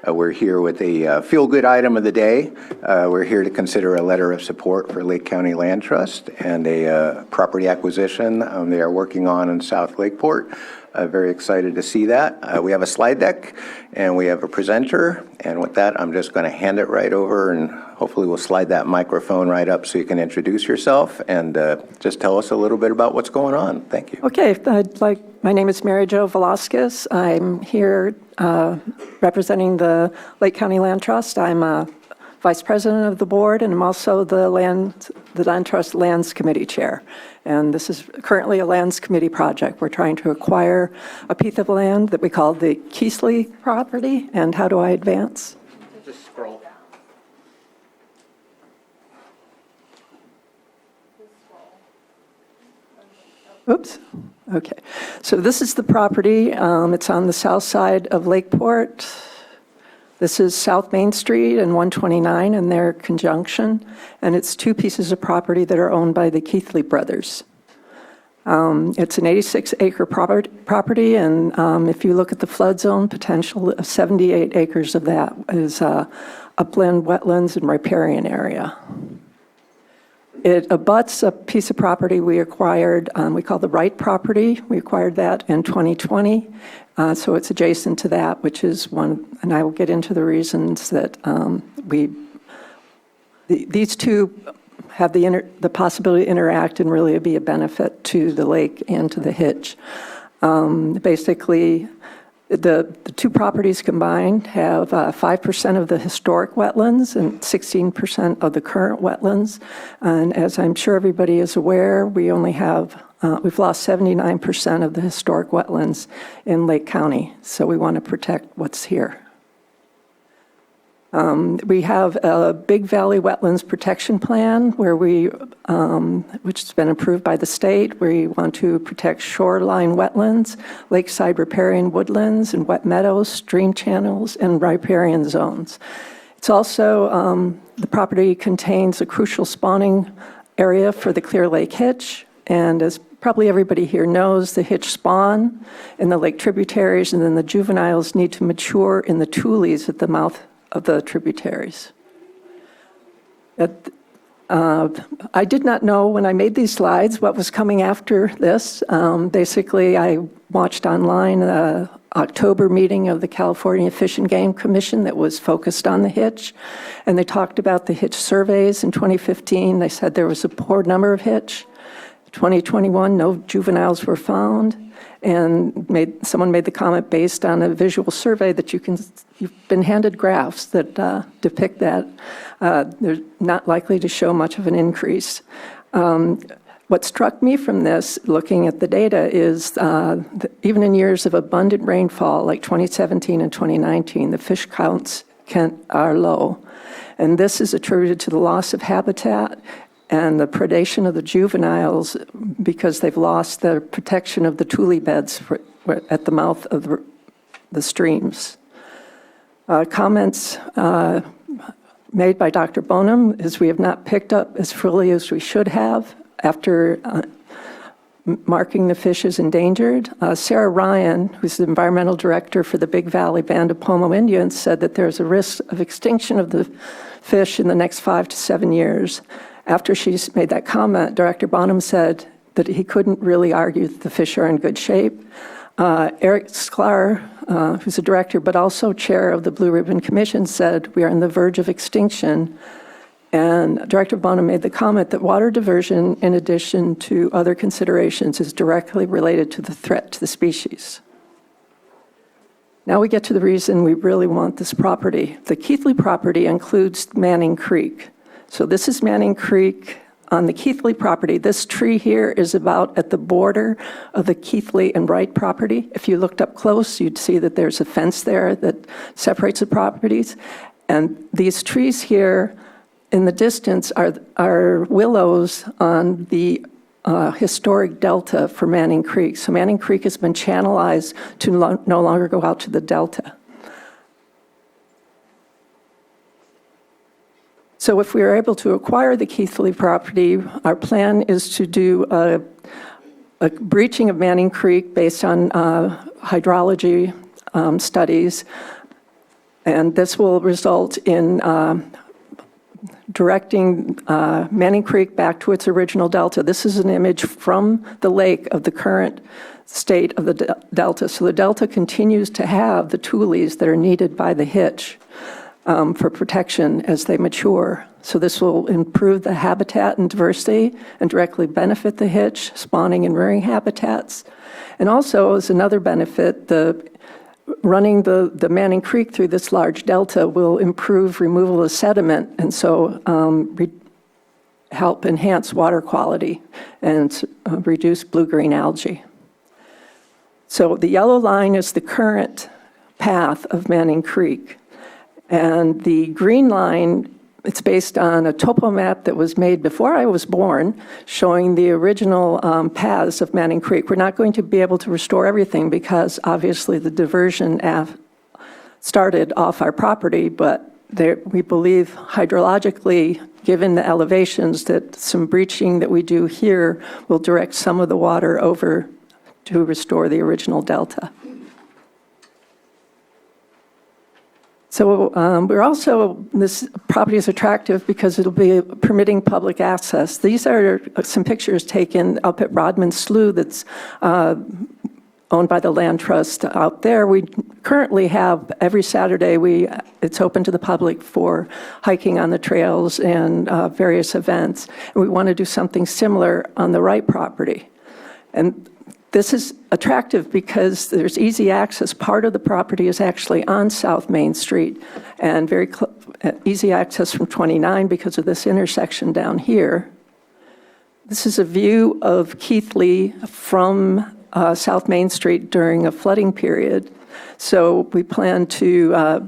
We're here with a feel-good item of the day. We're here to consider a letter of support for Lake County Land Trust and a property acquisition they are working on in South Lakeport. Very excited to see that. We have a slide deck and we have a presenter. And with that, I'm just going to hand it right over and hopefully we'll slide that microphone right up so you can introduce yourself and just tell us a little bit about what's going on. Thank you. Okay, my name is Mary Jo Velasquez. I'm here representing the Lake County Land Trust. I'm a vice president of the board, and I'm also the Land Trust Lands Committee chair. And this is currently a Lands Committee project. We're trying to acquire a piece of land that we call the Keesley property. And how do I advance? Just scroll. Oops. Okay. So this is the property. It's on the south side of Lakeport. This is South Main Street and 129 in their conjunction. And it's two pieces of property that are owned by the Keithley brothers. It's an 86-acre property, and if you look at the flood zone potential, 78 acres of that is upland, wetlands, and riparian area. It abuts a piece of property we acquired, we call the Wright property. We acquired that in 2020, so it's adjacent to that, which is one, and I will get into the reasons that these two have the possibility to interact and really be a benefit to the lake and to the hitch. Basically, the two properties combined have 5% of the historic wetlands and 16% of the current wetlands. And as I'm sure everybody is aware, we've lost 79% of the historic wetlands in Lake County. So we want to protect what's here. We have a Big Valley Wetlands Protection Plan which has been approved by the state. We want to protect shoreline wetlands, lakeside riparian woodlands, and wet meadows, stream channels, and riparian zones. It's also, the property contains a crucial spawning area for the Clear Lake hitch. And as probably everybody here knows, the hitch spawn in the lake tributaries, and then the juveniles need to mature in the tules at the mouth of the tributaries. I did not know when I made these slides what was coming after this. Basically, I watched online the October meeting of the California Fish and Game Commission that was focused on the hitch, and they talked about the hitch surveys in 2015. They said there was a poor number of hitch. 2021, no juveniles were found. And someone made the comment based on a visual survey that you've been handed graphs that depict that. They're not likely to show much of an increase. What struck me from this, looking at the data, is that even in years of abundant rainfall, like 2017 and 2019, the fish counts are low. And this is attributed to the loss of habitat and the predation of the juveniles because they've lost the protection of the tule beds at the mouth of the streams. Comments made by Dr. Bonham is we have not picked up as fully as we should have after marking the fish as endangered. Sarah Ryan, who's the environmental director for the Big Valley Band of Pomo Indians, said that there's a risk of extinction of the fish in the next 5 to 7 years. After she made that comment, Director Bonham said that he couldn't really argue that the fish are in good shape. Eric Sklar, who's a director but also chair of the Blue Ribbon Commission, said we are on the verge of extinction. And Director Bonham made the comment that water diversion, in addition to other considerations, is directly related to the threat to the species. Now we get to the reason we really want this property. The Keithley property includes Manning Creek. So this is Manning Creek on the Keithley property, this tree here is about at the border of the Keithley and Wright property. If you looked up close, you'd see that there's a fence there that separates the properties. And these trees here in the distance are willows on the historic delta for Manning Creek. So Manning Creek has been channelized to no longer go out to the delta. So if we are able to acquire the Keithley property, our plan is to do a breaching of Manning Creek based on hydrology studies, and this will result in directing Manning Creek back to its original delta. This is an image from the lake of the current state of the delta. So the delta continues to have the tules that are needed by the hitch for protection as they mature. So this will improve the habitat and diversity and directly benefit the hitch, spawning and rearing habitats. And also, as another benefit, running the Manning Creek through this large delta will improve removal of sediment, and so help enhance water quality and reduce blue-green algae. So the yellow line is the current path of Manning Creek. And the green line, it's based on a topo map that was made before I was born, showing the original paths of Manning Creek. We're not going to be able to restore everything because obviously the diversion started off our property, but we believe hydrologically, given the elevations, that some breaching that we do here will direct some of the water over to restore the original delta. So we're also, this property is attractive because it'll be permitting public access. These are some pictures taken up at Rodman Slough that's owned by the Land Trust out there. We currently have, every Saturday, it's open to the public for hiking on the trails and various events. And we want to do something similar on the Wright property. And this is attractive because there's easy access. Part of the property is actually on South Main Street and very easy access from 29 because of this intersection down here. This is a view of Keithley from South Main Street during a flooding period. So we plan to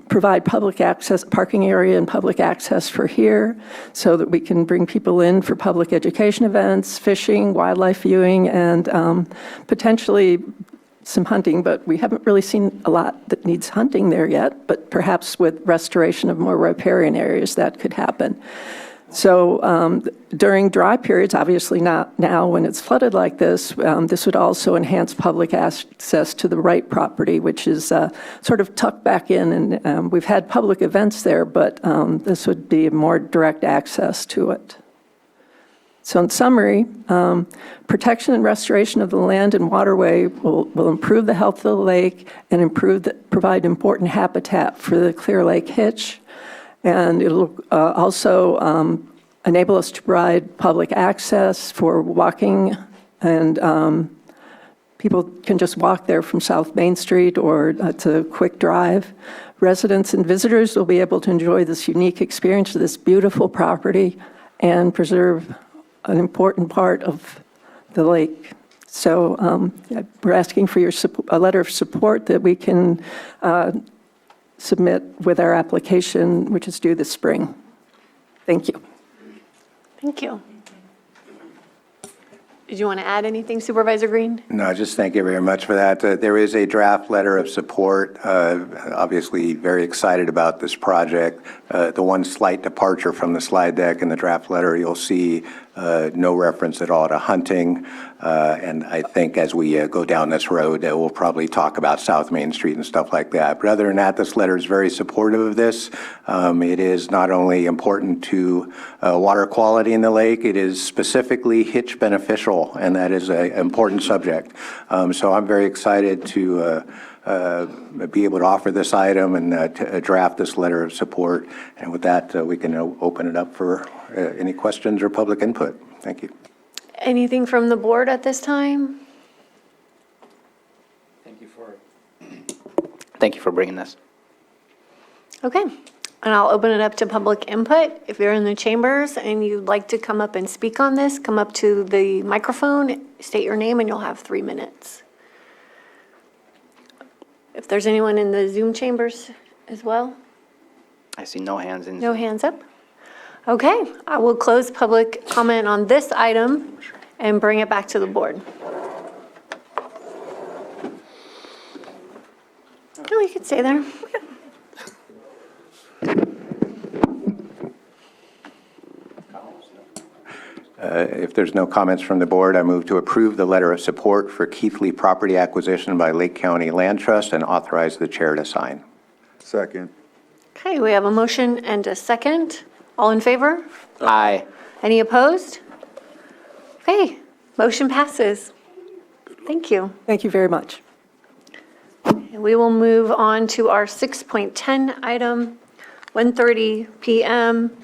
provide public access, parking area and public access for here so that we can bring people in for public education events, fishing, wildlife viewing, and potentially some hunting, but we haven't really seen a lot that needs hunting there yet, but perhaps with restoration of more riparian areas that could happen. So during dry periods, obviously not now when it's flooded like this, this would also enhance public access to the Wright property, which is sort of tucked back in, and we've had public events there, but this would be more direct access to it. So in summary, protection and restoration of the land and waterway will improve the health of the lake and provide important habitat for the Clear Lake hitch. And it'll also enable us to provide public access for walking, and people can just walk there from South Main Street, or it's a quick drive. Residents and visitors will be able to enjoy this unique experience of this beautiful property and preserve an important part of the lake. So we're asking for a letter of support that we can submit with our application, which is due this spring. Thank you. Thank you. Did you want to add anything, Supervisor Green? No, just thank you very much for that. There is a draft letter of support. Obviously, very excited about this project. The one slight departure from the slide deck in the draft letter, you'll see no reference at all to hunting. And I think as we go down this road, we'll probably talk about South Main Street and stuff like that. But other than that, this letter is very supportive of this. It is not only important to water quality in the lake, it is specifically hitch beneficial, and that is an important subject. So I'm very excited to be able to offer this item and to draft this letter of support. And with that, we can open it up for any questions or public input. Thank you. Anything from the board at this time? Thank you for bringing this. Okay. And I'll open it up to public input. If you're in the chambers and you'd like to come up and speak on this, come up to the microphone, state your name, and you'll have 3 minutes. If there's anyone in the Zoom chambers as well? I see no hands in. No hands up? Okay, I will close public comment on this item and bring it back to the board. No, you can stay there. If there's no comments from the board, I move to approve the letter of support for Keithley property acquisition by Lake County Land Trust and authorize the chair to sign. Second. Okay, we have a motion and a second. All in favor? Aye. Any opposed? Okay, motion passes. Thank you. Thank you very much. And we will move on to our 6.10 item, 1:30 PM.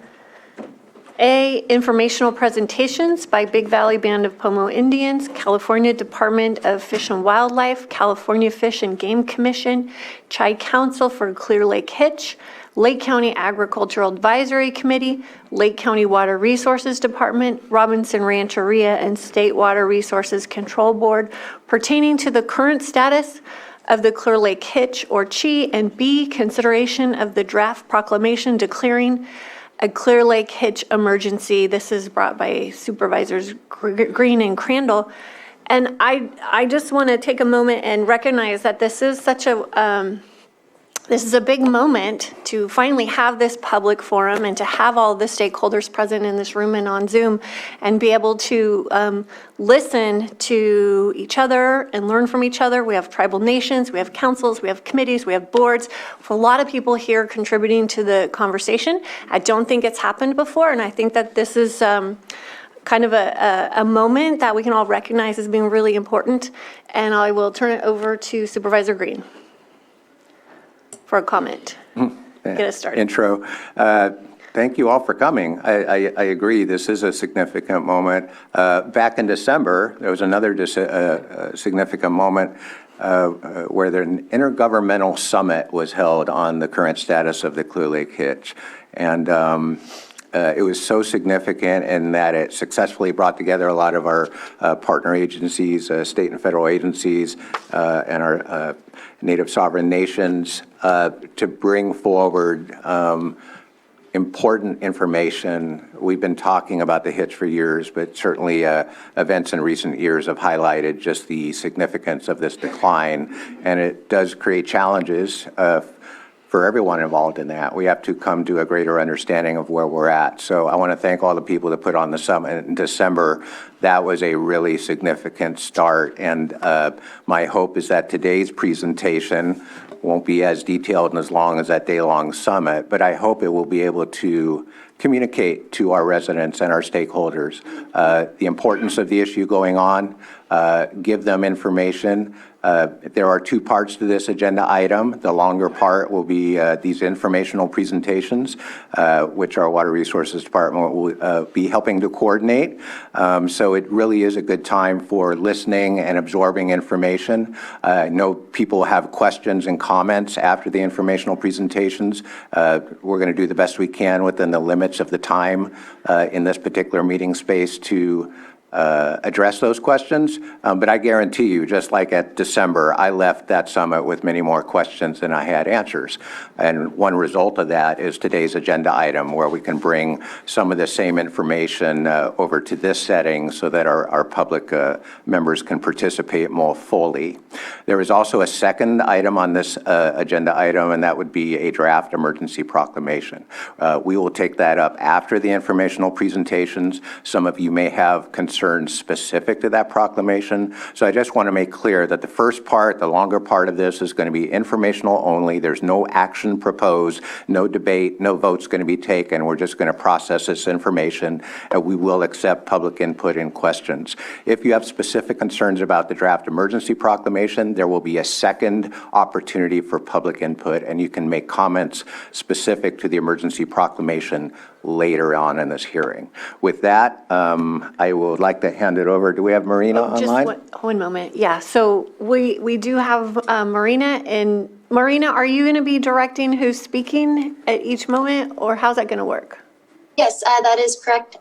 A, informational presentations by Big Valley Band of Pomo Indians, California Department of Fish and Wildlife, California Fish and Game Commission, Tri-Council for Clear Lake Hitch, Lake County Agricultural Advisory Committee, Lake County Water Resources Department, Robinson Rancheria, and State Water Resources Control Board pertaining to the current status of the Clear Lake Hitch or CHI, and B, consideration of the draft proclamation declaring a Clear Lake Hitch emergency. This is brought by Supervisors Green and Crandall. And I just want to take a moment and recognize that this is such a, this is a big moment to finally have this public forum and to have all the stakeholders present in this room and on Zoom and be able to listen to each other and learn from each other. We have tribal nations, we have councils, we have committees, we have boards. For a lot of people here contributing to the conversation. I don't think it's happened before, and I think that this is kind of a moment that we can all recognize as being really important. And I will turn it over to Supervisor Green for a comment. Get us started. Intro. Thank you all for coming. I agree, this is a significant moment. Back in December, there was another significant moment where an intergovernmental summit was held on the current status of the Clear Lake Hitch. And it was so significant in that it successfully brought together a lot of our partner agencies, state and federal agencies, and our native sovereign nations to bring forward important information. We've been talking about the hitch for years, but certainly events in recent years have highlighted just the significance of this decline, and it does create challenges for everyone involved in that. We have to come to a greater understanding of where we're at. So I want to thank all the people that put on the summit in December. That was a really significant start, and my hope is that today's presentation won't be as detailed and as long as that day-long summit, but I hope it will be able to communicate to our residents and our stakeholders the importance of the issue going on, give them information. There are 2 parts to this agenda item. The longer part will be these informational presentations, which our Water Resources Department will be helping to coordinate. So it really is a good time for listening and absorbing information. I know people have questions and comments after the informational presentations. We're going to do the best we can within the limits of the time in this particular meeting space to address those questions, but I guarantee you, just like at December, I left that summit with many more questions than I had answers. And one result of that is today's agenda item, where we can bring some of the same information over to this setting so that our public members can participate more fully. There is also a second item on this agenda item, and that would be a draft emergency proclamation. We will take that up after the informational presentations. Some of you may have concerns specific to that proclamation. So I just want to make clear that the first part, the longer part of this, is going to be informational only. There's no action proposed, no debate, no votes going to be taken. We're just going to process this information, and we will accept public input and questions. If you have specific concerns about the draft emergency proclamation, there will be a second opportunity for public input, and you can make comments specific to the emergency proclamation later on in this hearing. With that, I would like to hand it over. Do we have Marina online? Just one moment. Yeah, so we do have Marina, and Marina, are you going to be directing who's speaking at each moment, or how's that going to work? Yes, that is correct,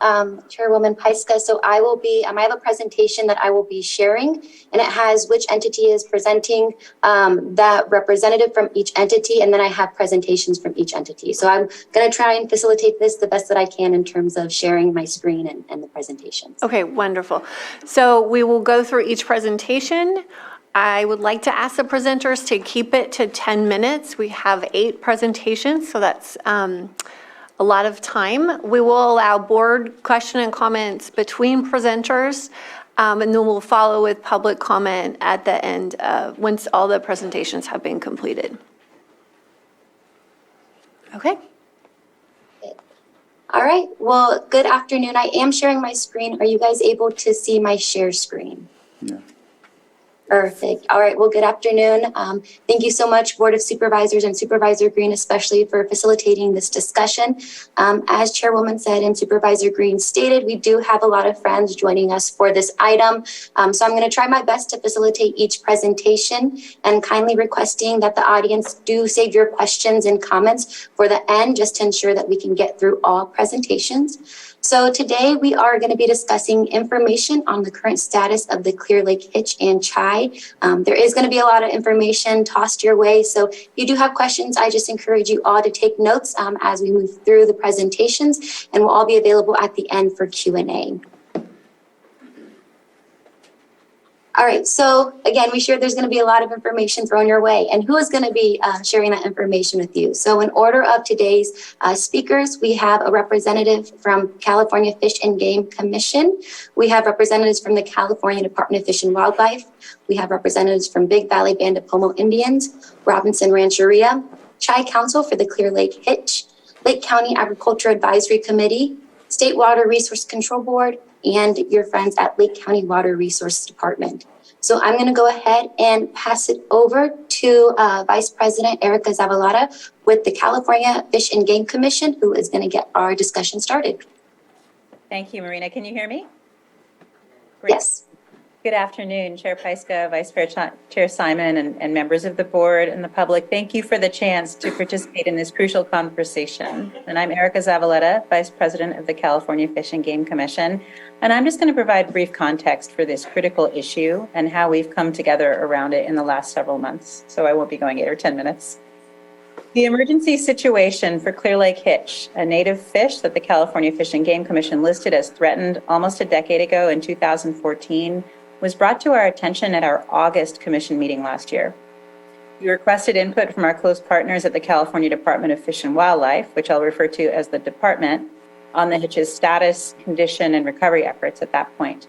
Chairwoman Pyska. So I will be, I have a presentation that I will be sharing, and it has which entity is presenting, that representative from each entity, and then I have presentations from each entity. So I'm going to try and facilitate this the best that I can in terms of sharing my screen and the presentations. Okay, wonderful. So we will go through each presentation. I would like to ask the presenters to keep it to 10 minutes. We have 8 presentations, so that's a lot of time. We will allow board question and comments between presenters, and then we'll follow with public comment at the end once all the presentations have been completed. Okay. All right. Well, good afternoon. I am sharing my screen. Are you guys able to see my share screen? Yeah. Perfect. All right. Well, good afternoon. Thank you so much, Board of Supervisors and Supervisor Green, especially for facilitating this discussion. As Chairwoman said and Supervisor Green stated, we do have a lot of friends joining us for this item. So I'm going to try my best to facilitate each presentation and kindly requesting that the audience do save your questions and comments for the end, just to ensure that we can get through all presentations. So today we are going to be discussing information on the current status of the Clear Lake Hitch and Chai. There is going to be a lot of information tossed your way. So if you do have questions, I just encourage you all to take notes as we move through the presentations, and we'll all be available at the end for Q&A. All right, so again, we shared there's going to be a lot of information thrown your way, and who is going to be sharing that information with you? So in order of today's speakers, we have a representative from California Fish and Game Commission. We have representatives from the California Department of Fish and Wildlife. We have representatives from Big Valley Band of Pomo Indians, Robinson Rancheria, Chai Council for the Clear Lake Hitch, Lake County Agriculture Advisory Committee, State Water Resource Control Board, and your friends at Lake County Water Resources Department. So I'm going to go ahead and pass it over to Vice President Erica Zavaleta with the California Fish and Game Commission, who is going to get our discussion started. Thank you, Marina. Can you hear me? Great. Yes. Good afternoon, Chair Pyska, Vice Chair Simon, and members of the board and the public. Thank you for the chance to participate in this crucial conversation. And I'm Erica Zavaleta, Vice President of the California Fish and Game Commission. And I'm just going to provide brief context for this critical issue and how we've come together around it in the last several months. So I won't be going 8 or 10 minutes. The emergency situation for Clear Lake Hitch, a native fish that the California Fish and Game Commission listed as threatened almost a decade ago in 2014, was brought to our attention at our August commission meeting last year. We requested input from our close partners at the California Department of Fish and Wildlife, which I'll refer to as the department, on the hitch's status, condition, and recovery efforts at that point.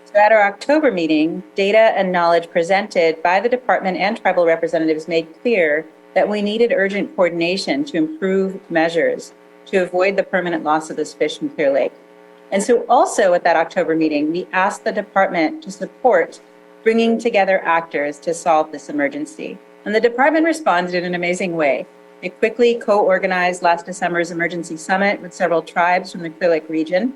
So at our October meeting, data and knowledge presented by the department and tribal representatives made clear that we needed urgent coordination to improve measures to avoid the permanent loss of this fish in Clear Lake. And so also at that October meeting, we asked the department to support bringing together actors to solve this emergency. And the department responded in an amazing way. It quickly co-organized last December's emergency summit with several tribes from the Clear Lake region.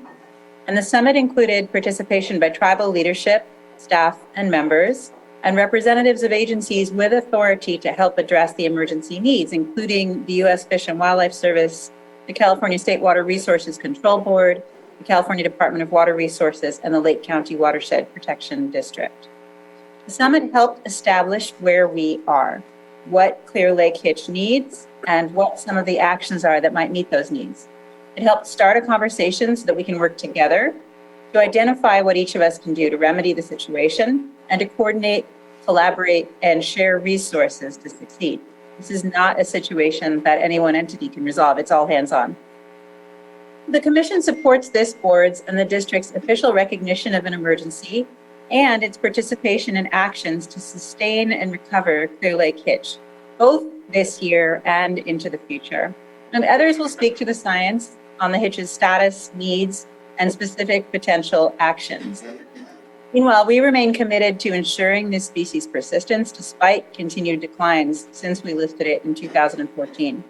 And the summit included participation by tribal leadership, staff, and members, and representatives of agencies with authority to help address the emergency needs, including the U.S. Fish and Wildlife Service, the California State Water Resources Control Board, the California Department of Water Resources, and the Lake County Watershed Protection District. The summit helped establish where we are, what Clear Lake Hitch needs, and what some of the actions are that might meet those needs. It helped start a conversation so that we can work together to identify what each of us can do to remedy the situation and to coordinate, collaborate, and share resources to succeed. This is not a situation that any one entity can resolve. It's all hands-on. The Commission supports this board's and the district's official recognition of an emergency and its participation in actions to sustain and recover Clear Lake Hitch, both this year and into the future. And others will speak to the science on the hitch's status, needs, and specific potential actions. Meanwhile, we remain committed to ensuring this species' persistence despite continued declines since we listed it in 2014.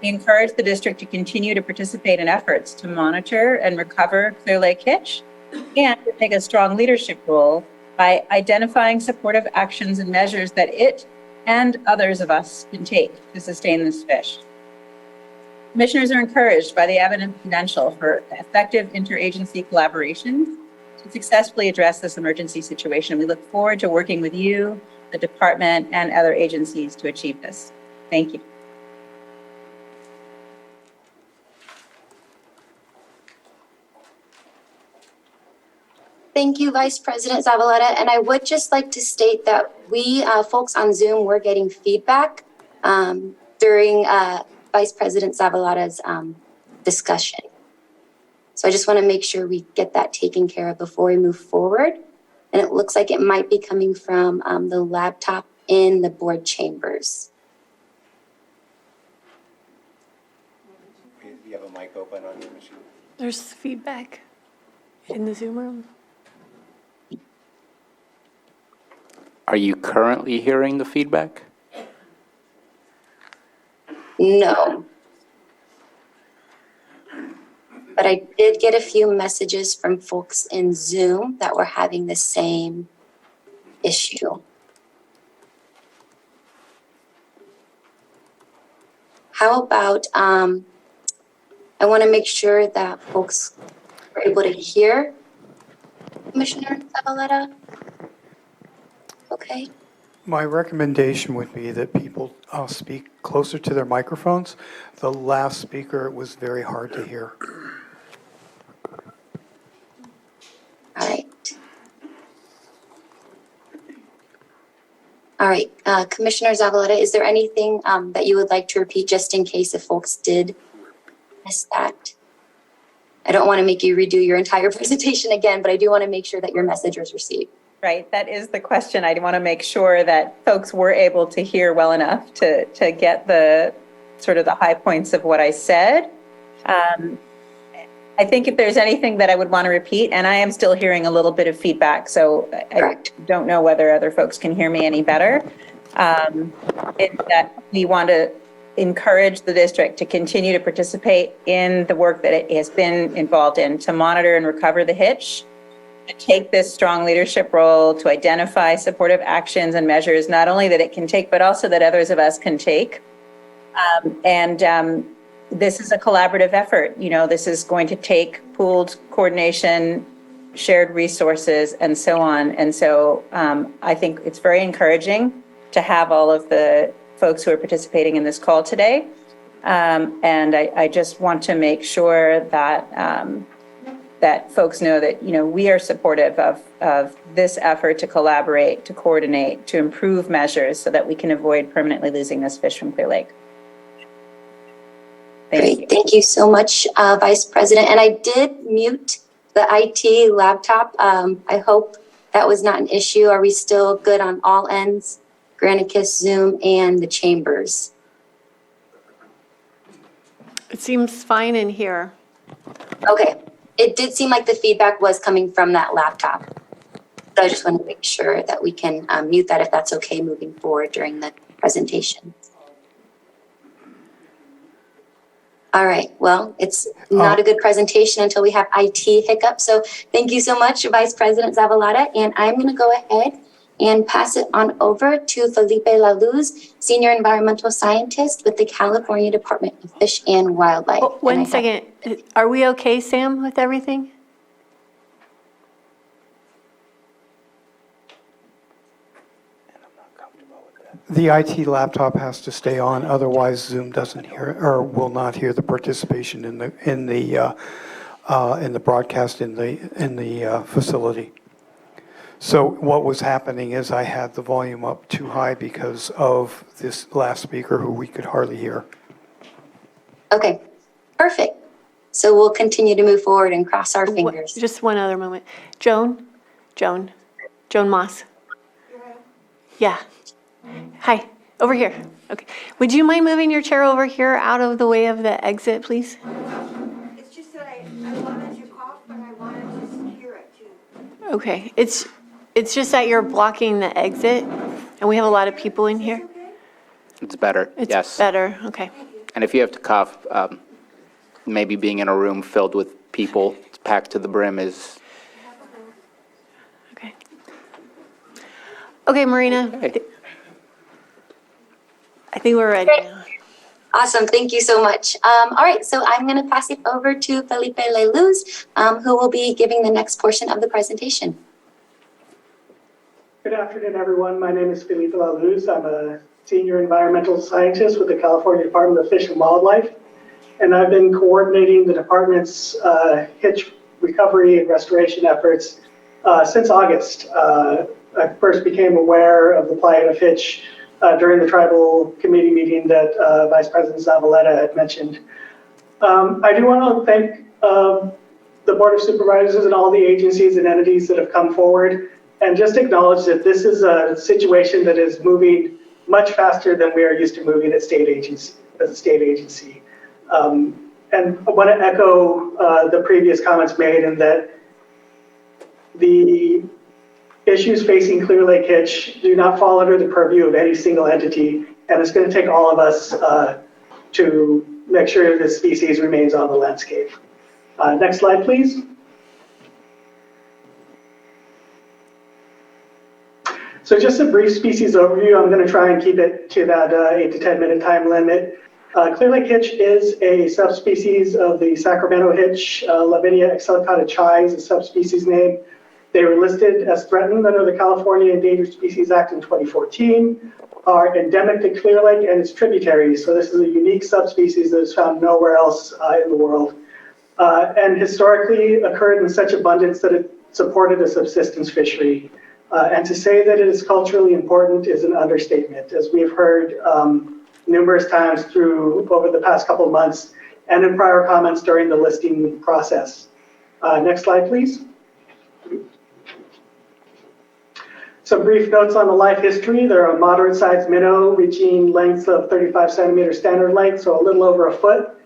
We encourage the district to continue to participate in efforts to monitor and recover Clear Lake Hitch and to take a strong leadership role by identifying supportive actions and measures that it and others of us can take to sustain this fish. Commissioners are encouraged by the evident potential for effective interagency collaboration to successfully address this emergency situation. We look forward to working with you, the department, and other agencies to achieve this. Thank you. Thank you, Vice President Zavaleta. And I would just like to state that we folks on Zoom were getting feedback during Vice President Zavaleta's discussion. So I just want to make sure we get that taken care of before we move forward. And it looks like it might be coming from the laptop in the board chambers. Do you have a mic open on your machine? There's feedback in the Zoom room. Are you currently hearing the feedback? No. But I did get a few messages from folks in Zoom that were having the same issue. How about, I want to make sure that folks are able to hear Commissioner Zavaleta. Okay. My recommendation would be that people speak closer to their microphones. The last speaker was very hard to hear. All right. All right, Commissioner Zavaleta, is there anything that you would like to repeat just in case if folks did miss that? I don't want to make you redo your entire presentation again, but I do want to make sure that your message was received. Right, that is the question. I want to make sure that folks were able to hear well enough to get the sort of the high points of what I said. I think if there's anything that I would want to repeat, and I am still hearing a little bit of feedback, so I don't know whether other folks can hear me any better, is that we want to encourage the district to continue to participate in the work that it has been involved in to monitor and recover the hitch, to take this strong leadership role, to identify supportive actions and measures, not only that it can take, but also that others of us can take. This is a collaborative effort. You know, this is going to take pooled coordination, shared resources, and so on. And so I think it's very encouraging to have all of the folks who are participating in this call today. And I just want to make sure that that folks know that, you know, we are supportive of this effort to collaborate, to coordinate, to improve measures so that we can avoid permanently losing this fish from Clear Lake. Great, thank you so much, Vice President. And I did mute the IT laptop. I hope that was not an issue. Are we still good on all ends? Granicus, Zoom, and the chambers? It seems fine in here. Okay. It did seem like the feedback was coming from that laptop. So I just want to make sure that we can mute that if that's okay moving forward during the presentation. All right, well, it's not a good presentation until we have IT hiccups. So thank you so much, Vice President Zavaleta. And I'm going to go ahead and pass it on over to Felipe LaLuz, Senior Environmental Scientist with the California Department of Fish and Wildlife. Oh, one second. Are we okay, Sam, with everything? The IT laptop has to stay on, otherwise Zoom doesn't hear or will not hear the participation in the broadcast in the facility. So what was happening is I had the volume up too high because of this last speaker who we could hardly hear. Okay, perfect. So we'll continue to move forward and cross our fingers. Just one other moment. Joan Moss. Yeah. Hi, over here. Okay. Would you mind moving your chair over here out of the way of the exit, please? It's just that I wanted to cough, but I wanted to hear it too. Okay. It's just that you're blocking the exit, and we have a lot of people in here. It's better, yes. It's better, okay. And if you have to cough, maybe being in a room filled with people packed to the brim is... Okay, Marina. I think we're ready Great. now. Awesome. Thank you so much. All right, so I'm going to pass it over to Felipe Leluz, who will be giving the next portion of the presentation. Good afternoon, everyone. My name is Felipe Leluz. I'm a senior environmental scientist with the California Department of Fish and Wildlife, and I've been coordinating the department's hitch recovery and restoration efforts since August. I first became aware of the plight of hitch during the tribal committee meeting that Vice President Zavaleta had mentioned. I do want to thank the Board of Supervisors and all the agencies and entities that have come forward and just acknowledge that this is a situation that is moving much faster than we are used to moving as a state agency. And I want to echo the previous comments made in that the issues facing Clear Lake hitch do not fall under the purview of any single entity, and it's going to take all of us to make sure this species remains on the landscape. Next slide, please. So just a brief species overview. I'm going to try and keep it to that 8 to 10 minute time limit. Clear Lake hitch is a subspecies of the Sacramento hitch. Lavinia excelicata chai is a subspecies name. They were listed as threatened under the California Endangered Species Act in 2014, are endemic to Clear Lake and its tributaries. So this is a unique subspecies that is found nowhere else in the world. And historically occurred in such abundance that it supported a subsistence fishery. And to say that it is culturally important is an understatement, as we've heard numerous times over the past couple of months and in prior comments during the listing process. Next slide, please. Some brief notes on the life history. They're a moderate-sized minnow reaching lengths of 35 centimeter standard length, so a little over a foot.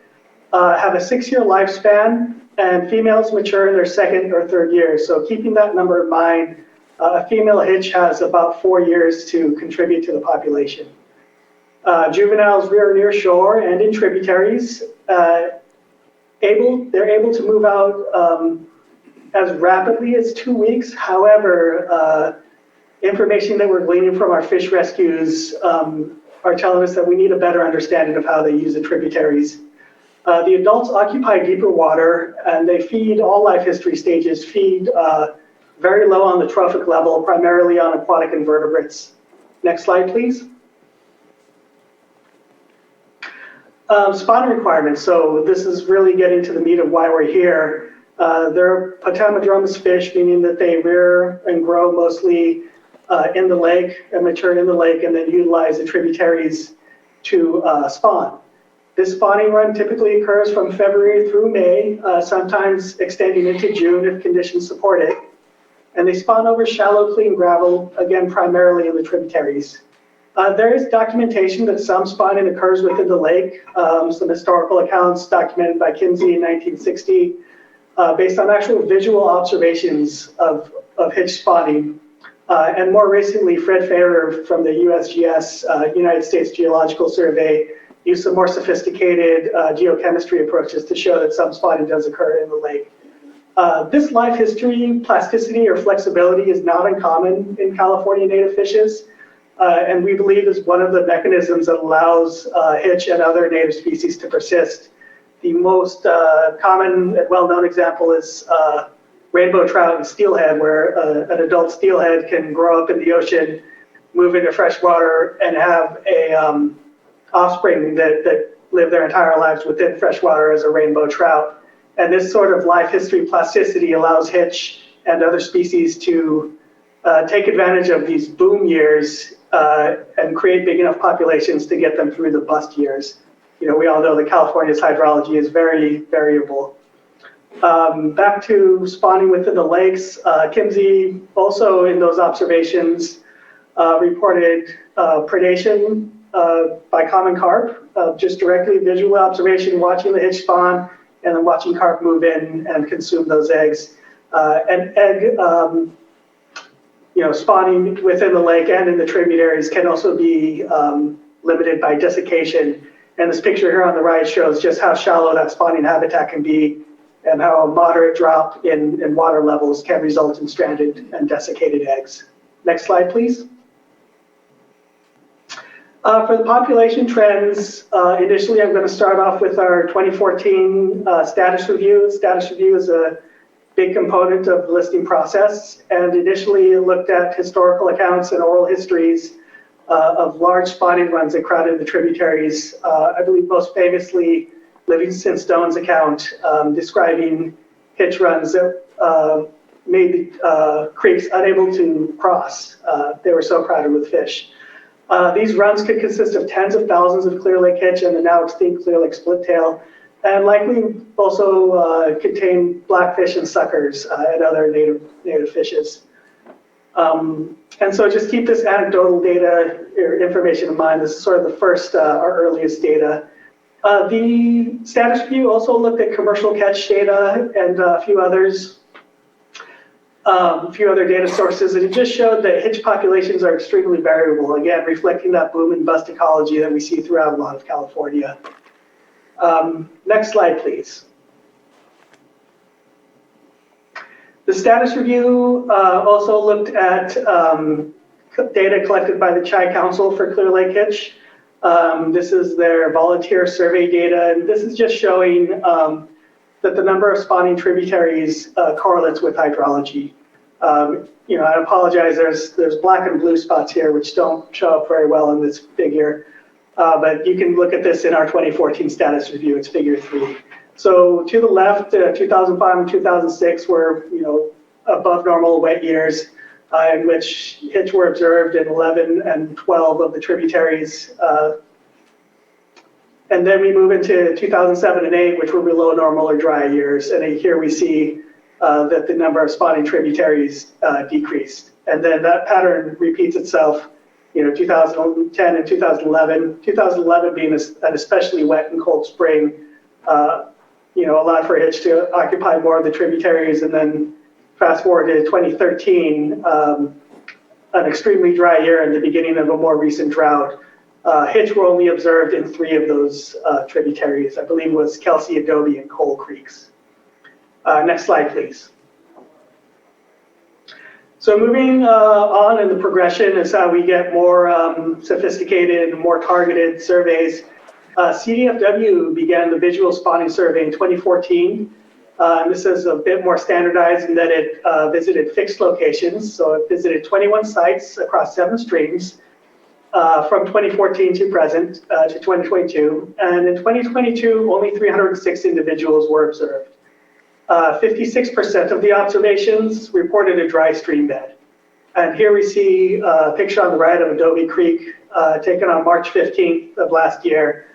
Have a 6-year lifespan, and females mature in their 2nd or 3rd year. So keeping that number in mind, a female hitch has about 4 years to contribute to the population. Juveniles rear near shore and in tributaries. They're able to move out as rapidly as 2 weeks. However, information that we're gleaning from our fish rescues are telling us that we need a better understanding of how they use the tributaries. The adults occupy deeper water, and they feed, all life history stages feed very low on the trophic level, primarily on aquatic invertebrates. Next slide, please. Spawning requirements. So this is really getting to the meat of why we're here. They're potamodromous fish, meaning that they rear and grow mostly in the lake and mature in the lake, and then utilize the tributaries to spawn. This spawning run typically occurs from February through May, sometimes extending into June if conditions support it. And they spawn over shallow, clean gravel, again, primarily in the tributaries. There is documentation that some spawning occurs within the lake. Some historical accounts documented by Kimsey in 1960, based on actual visual observations of hitch spawning. And more recently, Fred Farrer from the USGS, United States Geological Survey, used some more sophisticated geochemistry approaches to show that some spawning does occur in the lake. This life history, plasticity, or flexibility is not uncommon in California native fishes, and we believe is one of the mechanisms that allows hitch and other native species to persist. The most common and well-known example is rainbow trout and steelhead, where an adult steelhead can grow up in the ocean, move into freshwater, and have a offspring that live their entire lives within freshwater as a rainbow trout. And this sort of life history plasticity allows hitch and other species to take advantage of these boom years and create big enough populations to get them through the bust years. You know, we all know that California's hydrology is very variable. Back to spawning within the lakes, Kimsey also in those observations reported predation by common carp, just directly visual observation, watching the hitch spawn, and then watching carp move in and consume those eggs. And egg, spawning within the lake and in the tributaries can also be limited by desiccation. And this picture here on the right shows just how shallow that spawning habitat can be and how a moderate drop in water levels can result in stranded and desiccated eggs. Next slide, please. For the population trends, initially I'm going to start off with our 2014 status review. Status review is a big component of the listing process, and initially looked at historical accounts and oral histories of large spawning runs that crowded the tributaries. I believe most famously Livingston Stone's account describing hitch runs that made the creeks unable to cross. They were so crowded with fish. These runs could consist of tens of thousands of Clear Lake hitch and the now extinct Clear Lake splittail, and likely also contain blackfish and suckers and other native fishes. And so just keep this anecdotal data or information in mind. This is sort of the first, our earliest data. The status review also looked at commercial catch data and a few others. A few other data sources, and it just showed that hitch populations are extremely variable, again, reflecting that boom and bust ecology that we see throughout a lot of California. Next slide, please. The status review also looked at data collected by the Chi Council for Clear Lake hitch. This is their volunteer survey data, and this is just showing that the number of spawning tributaries correlates with hydrology. I apologize, there's black and blue spots here which don't show up very well in this figure, but you can look at this in our 2014 status review, it's figure 3. So to the left, 2005 and 2006 were above normal wet years in which hitch were observed in 11 and 12 of the tributaries. And then we move into 2007 and 8, which were below normal or dry years. And here we see that the number of spawning tributaries decreased. And then that pattern repeats itself, 2010 and 2011. 2011 being an especially wet and cold spring, allowed for hitch to occupy more of the tributaries. And then fast forward to 2013, an extremely dry year and the beginning of a more recent drought. Hitch were only observed in 3 of those tributaries. I believe it was Kelsey, Adobe, and Coal Creeks. Next slide, please. So moving on in the progression is how we get more sophisticated and more targeted surveys. CDFW began the visual spawning survey in 2014. This is a bit more standardized in that it visited fixed locations. So it visited 21 sites across 7 streams. From 2014 to present, to 2022. And in 2022, only 306 individuals were observed. 56% of the observations reported a dry stream bed. And here we see a picture on the right of Adobe Creek taken on March 15th of last year.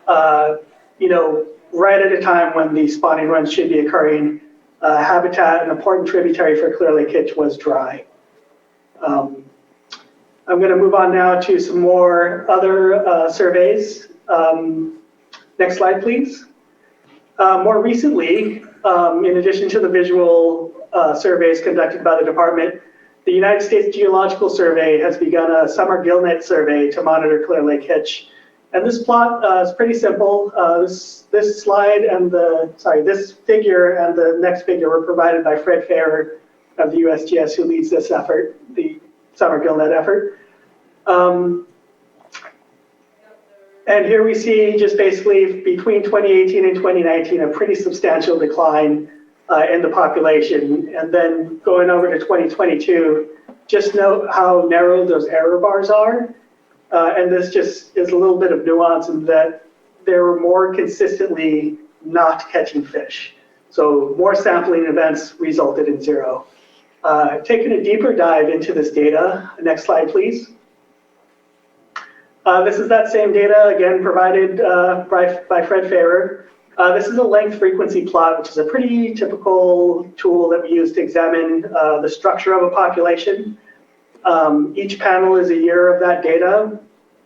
Right at a time when the spawning runs should be occurring. Habitat, an important tributary for Clear Lake hitch, was dry. I'm going to move on now to some more other surveys. Next slide, please. More recently, in addition to the visual surveys conducted by the department, the United States Geological Survey has begun a summer gillnet survey to monitor Clear Lake hitch. And this plot is pretty simple. This slide and this figure and the next figure were provided by Fred Farrer of the USGS, who leads this effort, the summer gillnet effort. And here we see just basically between 2018 and 2019, a pretty substantial decline in the population. And then going over to 2022, just note how narrow those error bars are. And this just is a little bit of nuance in that there were more consistently not catching fish. So more sampling events resulted in 0. Taking a deeper dive into this data, next slide, please. This is that same data, again, provided by Fred Farrer. This is a length frequency plot, which is a pretty typical tool that we use to examine the structure of a population. Each panel is a year of that data,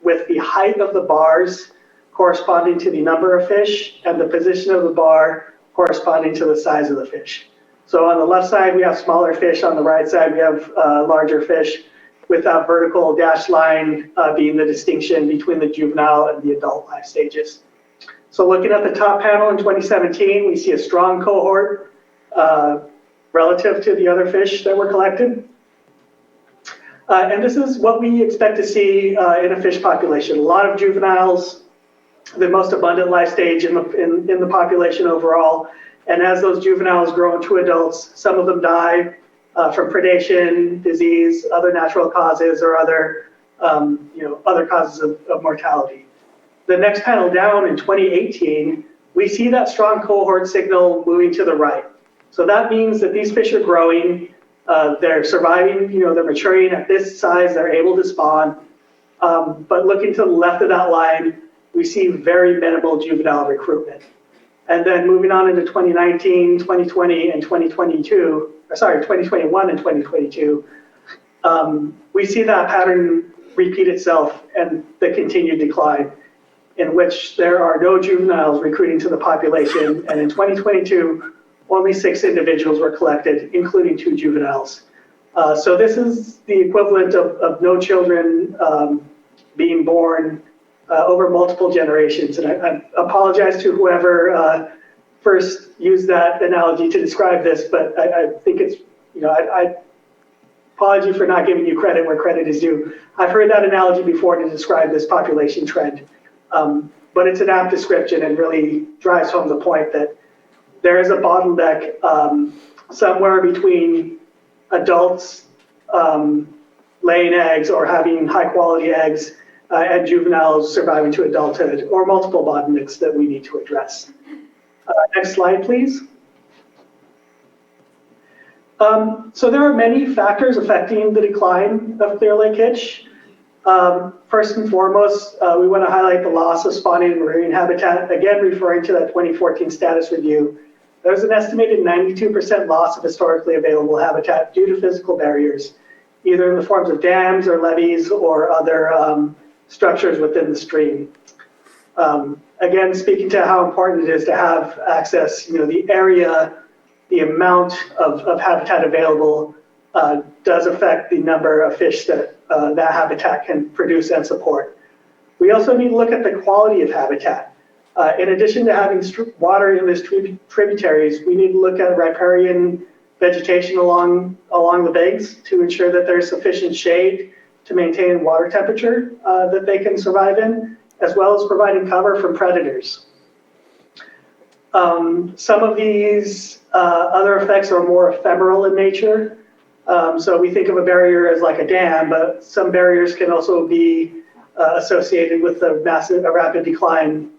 with the height of the bars corresponding to the number of fish and the position of the bar corresponding to the size of the fish. So on the left side, we have smaller fish. On the right side, we have larger fish, with that vertical dashed line being the distinction between the juvenile and the adult life stages. So looking at the top panel in 2017, we see a strong cohort relative to the other fish that were collected. And this is what we expect to see in a fish population. A lot of juveniles, the most abundant life stage in the population overall. And as those juveniles grow into adults, some of them die from predation, disease, other natural causes, or other causes of mortality. The next panel down in 2018, we see that strong cohort signal moving to the right. So that means that these fish are growing, they're surviving, they're maturing at this size, they're able to spawn. But looking to the left of that line, we see very minimal juvenile recruitment. And then moving on into 2019, 2020, and 2021 and 2022, we see that pattern repeat itself and the continued decline, in which there are no juveniles recruiting to the population. And in 2022, only 6 individuals were collected, including 2 juveniles. So this is the equivalent of no children being born over multiple generations. And I apologize to whoever first used that analogy to describe this, but I think it's, I apology for not giving you credit where credit is due. I've heard that analogy before to describe this population trend, but it's an apt description and really drives home the point that there is a bottleneck somewhere between adults laying eggs or having high quality eggs and juveniles surviving to adulthood, or multiple bottlenecks that we need to address. Next slide, please. So there are many factors affecting the decline of Clear Lake hitch. First and foremost, we want to highlight the loss of spawning marine habitat, again referring to that 2014 status review. There's an estimated 92% loss of historically available habitat due to physical barriers, either in the forms of dams or levees or other structures within the stream. Again, speaking to how important it is to have access, the area, the amount of habitat available does affect the number of fish that that habitat can produce and support. We also need to look at the quality of habitat. In addition to having water in these tributaries, we need to look at riparian vegetation along the banks to ensure that there's sufficient shade to maintain water temperature that they can survive in, as well as providing cover from predators. Some of these other effects are more ephemeral in nature. So we think of a barrier as like a dam, but some barriers can also be associated with a rapid decline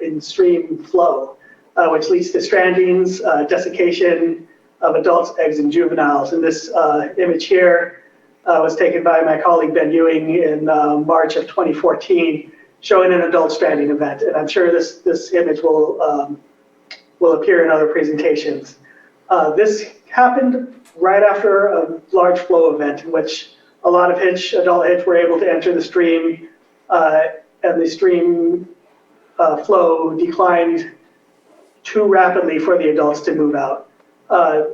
in stream flow, which leads to strandings, desiccation of adults, eggs, and juveniles. And this image here was taken by my colleague Ben Ewing in March of 2014, showing an adult stranding event. And I'm sure this image will appear in other presentations. This happened right after a large flow event in which a lot of adult hitch were able to enter the stream, and the stream flow declined too rapidly for the adults to move out.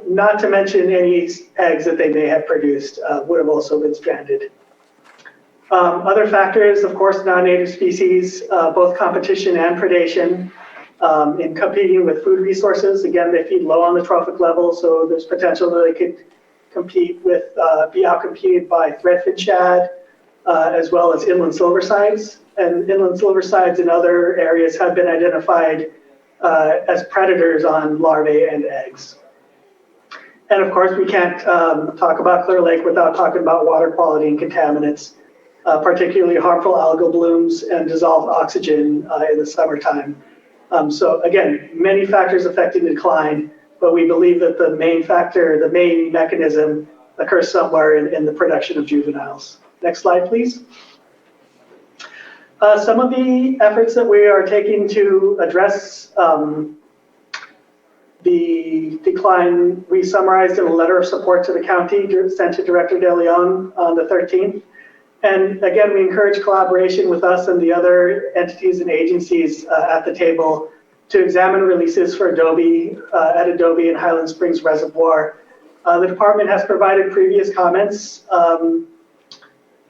Not to mention any eggs that they may have produced would have also been stranded. Other factors, of course, non-native species, both competition and predation. In competing with food resources, again, they feed low on the trophic level, so there's potential that they could be outcompeted by threadfin shad, as well as inland silversides. And inland silversides in other areas have been identified as predators on larvae and eggs. And of course, we can't talk about Clear Lake without talking about water quality and contaminants, particularly harmful algal blooms and dissolved oxygen in the summertime. So again, many factors affecting the decline, but we believe that the main mechanism occurs somewhere in the production of juveniles. Next slide, please. Some of the efforts that we are taking to address the decline, we summarized in a letter of support to the county sent to Director De Leon on the 13th. And again, we encourage collaboration with us and the other entities and agencies at the table to examine releases for Adobe and Highland Springs Reservoir. The department has provided previous comments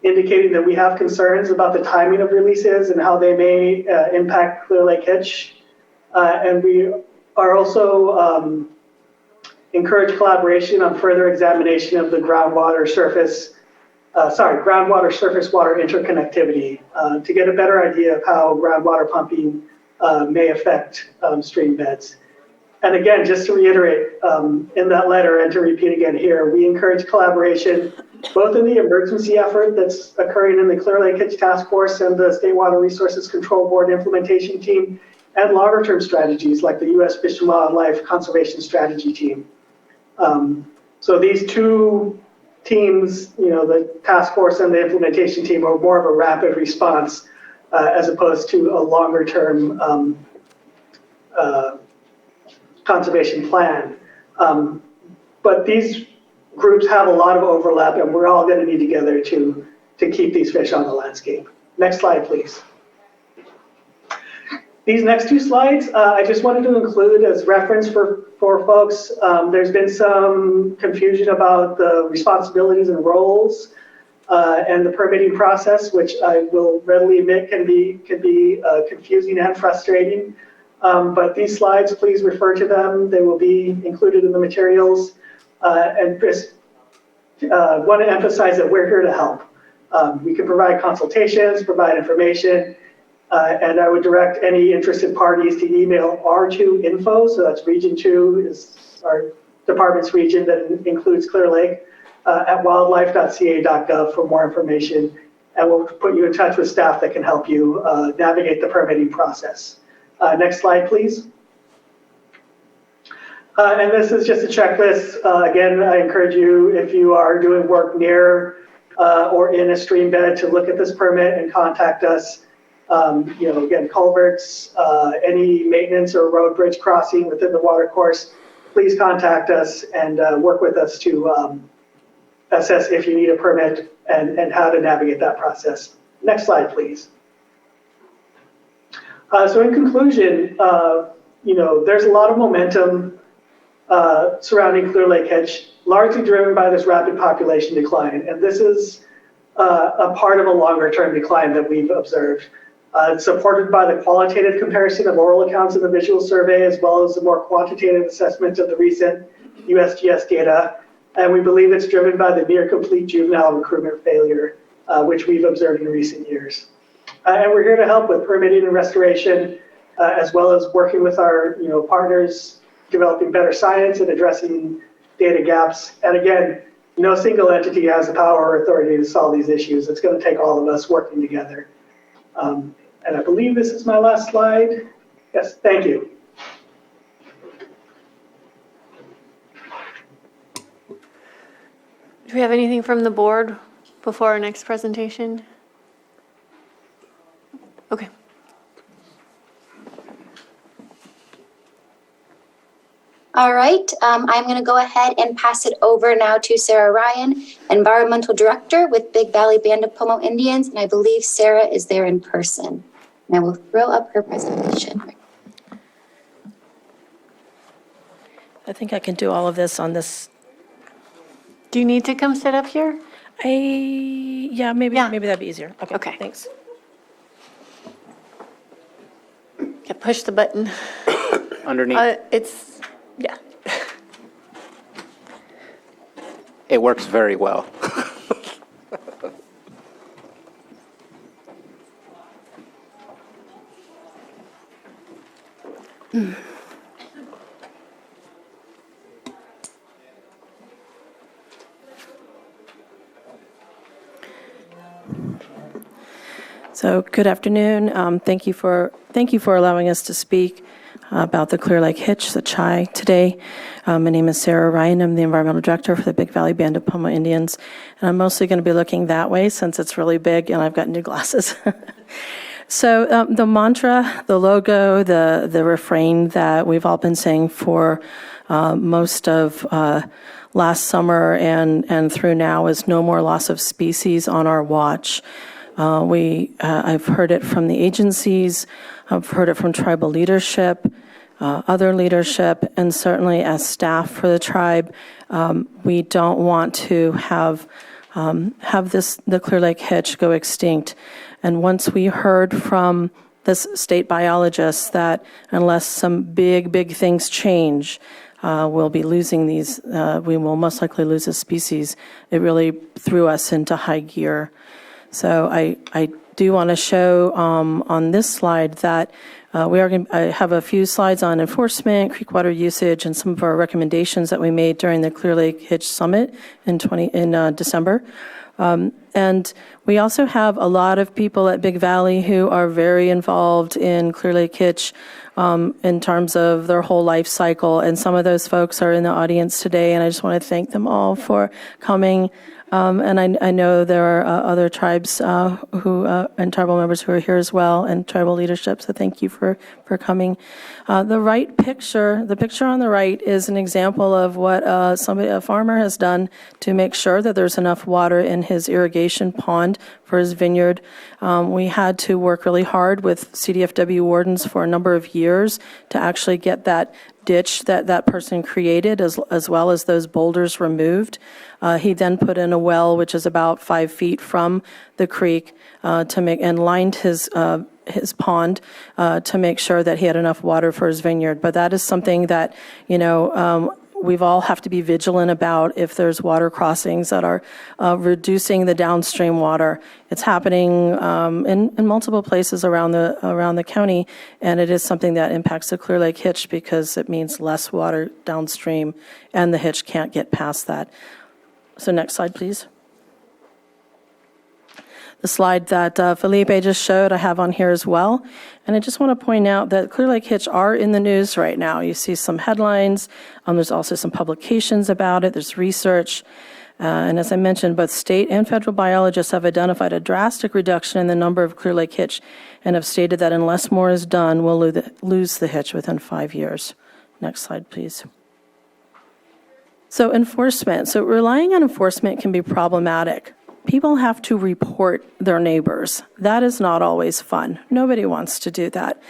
indicating that we have concerns about the timing of releases and how they may impact Clear Lake hitch. And we are also encourage collaboration on further examination of the groundwater, surface, groundwater surface water interconnectivity to get a better idea of how groundwater pumping may affect stream beds. And again, just to reiterate in that letter and to repeat again here, we encourage collaboration both in the emergency effort that's occurring in the Clear Lake Hitch Task Force and the State Water Resources Control Board implementation team, and longer term strategies like the U.S. Fish and Wildlife Conservation Strategy Team. So these two teams, the task force and the implementation team, are more of a rapid response as opposed to a longer term conservation plan. But these groups have a lot of overlap, and we're all going to need together to keep these fish on the landscape. Next slide, please. These next two slides, I just wanted to include as reference for folks. There's been some confusion about the responsibilities and roles and the permitting process, which I will readily admit can be confusing and frustrating. But these slides, please refer to them. They will be included in the materials. And just want to emphasize that we're here to help. We can provide consultations, provide information, and I would direct any interested parties to email R2info, so that's Region 2 is our department's region that includes Clear Lake, at wildlife.ca.gov for more information, and we'll put you in touch with staff that can help you navigate the permitting process. Next slide, please. And this is just a checklist. Again, I encourage you, if you are doing work near or in a stream bed, to look at this permit and contact us. Again, culverts, any maintenance or road bridge crossing within the water course, please contact us and work with us to assess if you need a permit and how to navigate that process. Next slide, please. So in conclusion, there's a lot of momentum surrounding Clear Lake Hitch, largely driven by this rapid population decline. And this is a part of a longer term decline that we've observed. It's supported by the qualitative comparison of oral accounts in the visual survey, as well as the more quantitative assessment of the recent USGS data. And we believe it's driven by the near complete juvenile recruitment failure, which we've observed in recent years. And we're here to help with permitting and restoration, as well as working with our partners, developing better science and addressing data gaps. And again, no single entity has the power or authority to solve these issues. It's going to take all of us working together. And I believe this is my last slide. Yes, thank you. Do we have anything from the board before our next presentation? Okay. All right, I'm going to go ahead and pass it over now to Sarah Ryan, Environmental Director with Big Valley Band of Pomo Indians, and I believe Sarah is there in person. And I will throw up her presentation. I think I can do all of this on this. Do you need to come sit up here? Yeah, maybe that'd be easier. Okay. Thanks. Yeah, push the button. Underneath. Yeah. It works very well. So good afternoon. Thank you for allowing us to speak about the Clear Lake Hitch, the CHI, today. My name is Sarah Ryan. I'm the Environmental Director for the Big Valley Band of Pomo Indians. And I'm mostly going to be looking that way since it's really big and I've got new glasses. So the mantra, the logo, the refrain that we've all been saying for most of last summer and through now is no more loss of species on our watch. I've heard it from the agencies, I've heard it from tribal leadership, other leadership, and certainly as staff for the tribe. We don't want to have the Clear Lake Hitch go extinct. And once we heard from this state biologist that unless some big things change, we'll be losing these, we will most likely lose this species. It really threw us into high gear. So I do want to show on this slide that I have a few slides on enforcement, creek water usage, and some of our recommendations that we made during the Clear Lake Hitch Summit in December. And we also have a lot of people at Big Valley who are very involved in Clear Lake Hitch in terms of their whole life cycle. And some of those folks are in the audience today, and I just want to thank them all for coming. And I know there are other tribes and tribal members who are here as well, and tribal leadership, so thank you for coming. The picture on the right is an example of what a farmer has done to make sure that there's enough water in his irrigation pond for his vineyard. We had to work really hard with CDFW wardens for a number of years to actually get that ditch that person created, as well as those boulders removed. He then put in a well, which is about 5 feet from the creek, and lined his pond to make sure that he had enough water for his vineyard. But that is something that, we've all have to be vigilant about if there's water crossings that are reducing the downstream water. It's happening in multiple places around the county, and it is something that impacts the Clear Lake Hitch because it means less water downstream, and the hitch can't get past that. So next slide, please. The slide that Felipe just showed, I have on here as well. And I just want to point out that Clear Lake Hitch are in the news right now. You see some headlines. There's also some publications about it. There's research. And as I mentioned, both state and federal biologists have identified a drastic reduction in the number of Clear Lake Hitch and have stated that unless more is done, we'll lose the hitch within 5 years. Next slide, please. So enforcement. So relying on enforcement can be problematic. People have to report their neighbors. That is not always fun. Nobody wants to do that.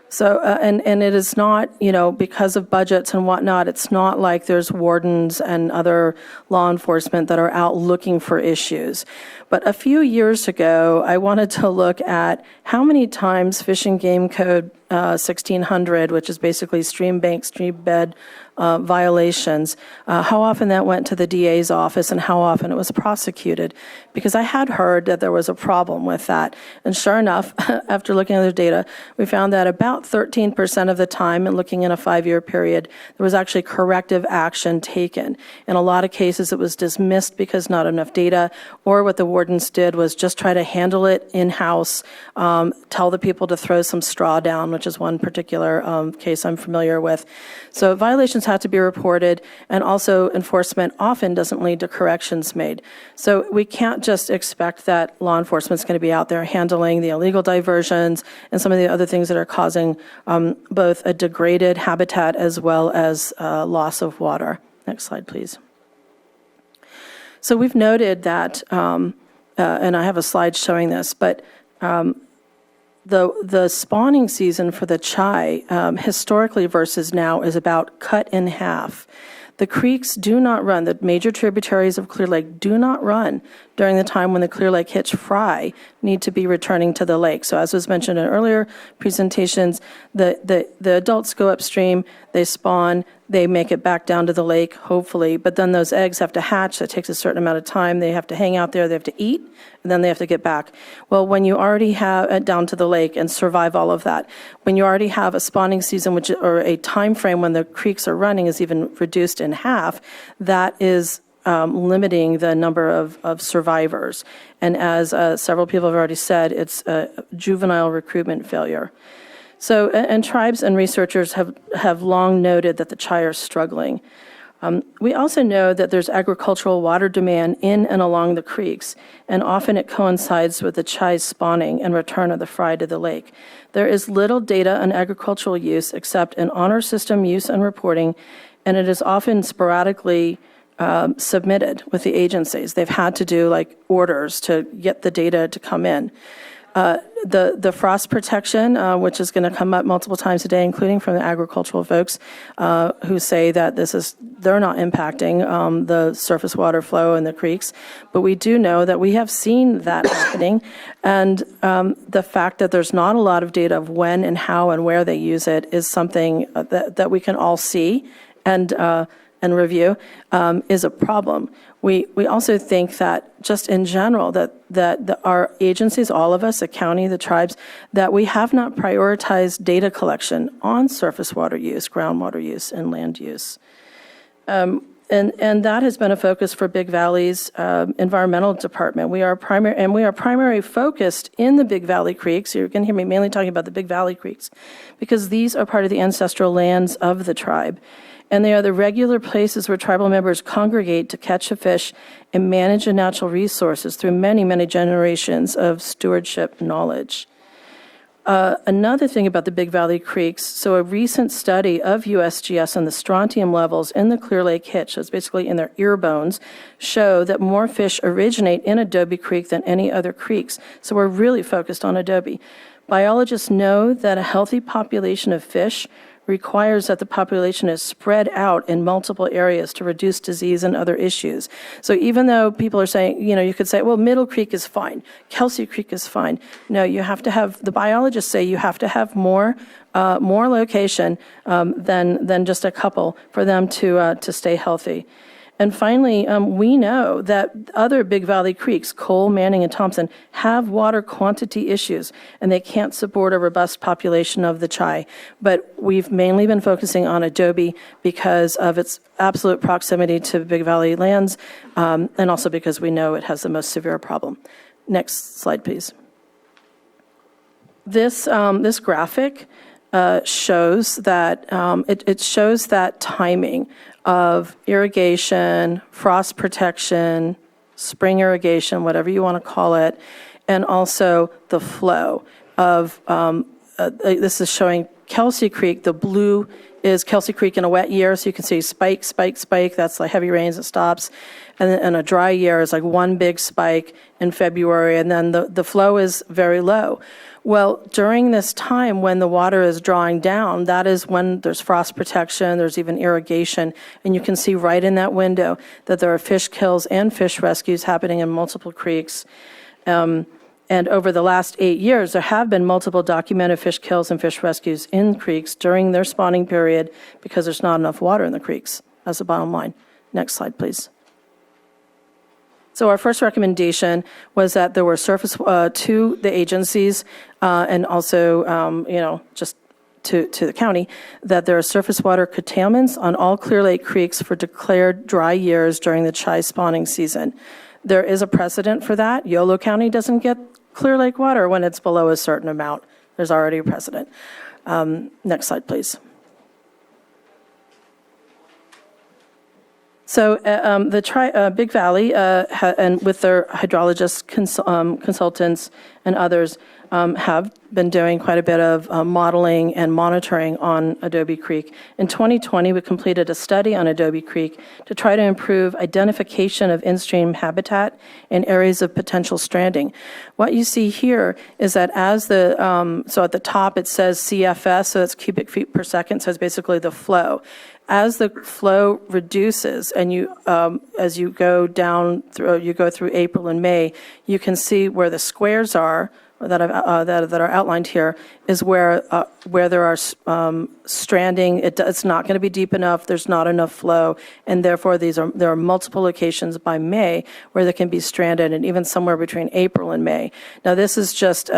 So, and it is not, because of budgets and whatnot, it's not like there's wardens and other law enforcement that are out looking for issues. But a few years ago, I wanted to look at how many times Fish and Game Code 1600, which is basically stream bank, stream bed violations, how often that went to the DA's office and how often it was prosecuted, because I had heard that there was a problem with that. And sure enough, after looking at the data, we found that about 13% of the time, and looking in a 5-year period, there was actually corrective action taken. In a lot of cases, it was dismissed because not enough data, or what the wardens did was just try to handle it in-house, tell the people to throw some straw down, which is one particular case I'm familiar with. So violations have to be reported, and also enforcement often doesn't lead to corrections made. So we can't just expect that law enforcement is going to be out there handling the illegal diversions and some of the other things that are causing both a degraded habitat as well as loss of water. Next slide, please. So we've noted that, and I have a slide showing this, but the spawning season for the chai, historically versus now, is about cut in half. The creeks do not run, the major tributaries of Clear Lake do not run during the time when the Clear Lake Hitch fry need to be returning to the lake. So as was mentioned in earlier presentations, the adults go upstream, they spawn, they make it back down to the lake, hopefully, but then those eggs have to hatch. That takes a certain amount of time. They have to hang out there, they have to eat, and then they have to get back. Well, when you already have it down to the lake and survive all of that, when you already have a spawning season, or a time frame when the creeks are running is even reduced in half, that is limiting the number of survivors. And as several people have already said, it's a juvenile recruitment failure. So, and tribes and researchers have long noted that the chai are struggling. We also know that there's agricultural water demand in and along the creeks, and often it coincides with the chai's spawning and return of the fry to the lake. There is little data on agricultural use except in honor system use and reporting, and it is often sporadically submitted with the agencies. They've had to do orders to get the data to come in. The frost protection, which is going to come up multiple times a day, including from the agricultural folks who say that they're not impacting the surface water flow in the creeks. But we do know that we have seen that happening. And the fact that there's not a lot of data of when and how and where they use it is something that we can all see and review is a problem. We also think that just in general that our agencies, all of us, the county, the tribes, that we have not prioritized data collection on surface water use, groundwater use, and land use. And that has been a focus for Big Valley's environmental department. We are primary focused in the Big Valley Creeks. You're going to hear me mainly talking about the Big Valley Creeks because these are part of the ancestral lands of the tribe. And they are the regular places where tribal members congregate to catch a fish and manage the natural resources through many, many generations of stewardship knowledge. Another thing about the Big Valley Creeks, so a recent study of USGS on the strontium levels in the Clear Lake Hitch, so it's basically in their ear bones, show that more fish originate in Adobe Creek than any other creeks. So we're really focused on Adobe. Biologists know that a healthy population of fish requires that the population is spread out in multiple areas to reduce disease and other issues. So even though people are saying, you could say, well, Middle Creek is fine, Kelsey Creek is fine. No, you have to have, the biologists say you have to have more location than just a couple for them to stay healthy. And finally, we know that other Big Valley Creeks, Cole, Manning, and Thompson, have water quantity issues, and they can't support a robust population of the chai. But we've mainly been focusing on Adobe because of its absolute proximity to Big Valley lands, and also because we know it has the most severe problem. Next slide, please. This graphic shows that it shows that timing of irrigation, frost protection, spring irrigation, whatever you want to call it, and also the flow of, this is showing Kelsey Creek. The blue is Kelsey Creek in a wet year, so you can see spike, spike, spike. That's like heavy rains, it stops. And then in a dry year, it's like one big spike in February, and then the flow is very low. Well, during this time when the water is drawing down, that is when there's frost protection, there's even irrigation, and you can see right in that window that there are fish kills and fish rescues happening in multiple creeks. And over the last 8 years, there have been multiple documented fish kills and fish rescues in creeks during their spawning period because there's not enough water in the creeks. That's the bottom line. Next slide, please. So our first recommendation was that there were surface to the agencies and also, just to the county, that there are surface water curtailments on all Clear Lake creeks for declared dry years during the chai spawning season. There is a precedent for that. Yolo County doesn't get Clear Lake water when it's below a certain amount. There's already a precedent. Next slide, please. So the Big Valley, and with their hydrologists, consultants, and others, have been doing quite a bit of modeling and monitoring on Adobe Creek. In 2020, we completed a study on Adobe Creek to try to improve identification of in-stream habitat in areas of potential stranding. What you see here is that as so at the top it says CFS, so it's cubic feet per second, so it's basically the flow. As the flow reduces and as you go down through, you go through April and May, you can see where the squares are that are outlined here is where there are stranding. It's not going to be deep enough. There's not enough flow, and therefore there are multiple locations by May where they can be stranded, and even somewhere between April and May. Now this is just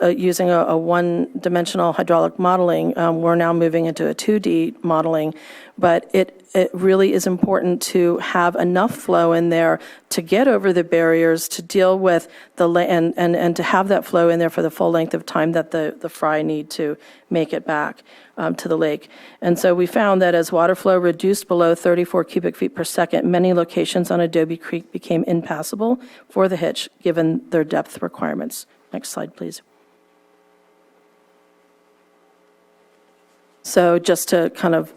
using a one-dimensional hydraulic modeling. We're now moving into a 2D modeling, but it really is important to have enough flow in there to get over the barriers, to deal with the and to have that flow in there for the full length of time that the fry need to make it back to the lake. And so we found that as water flow reduced below 34 cubic feet per second, many locations on Adobe Creek became impassable for the hitch, given their depth requirements. Next slide, please. So just to kind of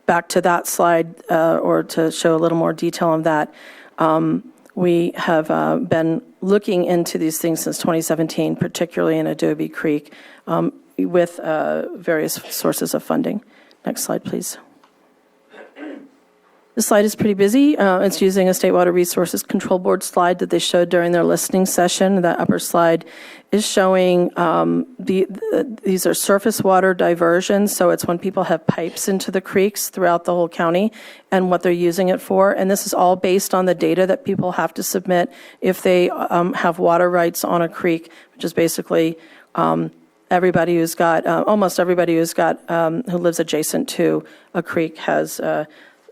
back to that slide, or to show a little more detail on that, we have been looking into these things since 2017, particularly in Adobe Creek, with various sources of funding. Next slide, please. This slide is pretty busy. It's using a State Water Resources Control Board slide that they showed during their listening session. That upper slide is showing these are surface water diversions. So it's when people have pipes into the creeks throughout the whole county and what they're using it for. And this is all based on the data that people have to submit if they have water rights on a creek, which is basically everybody who's got, almost everybody who's got, who lives adjacent to a creek has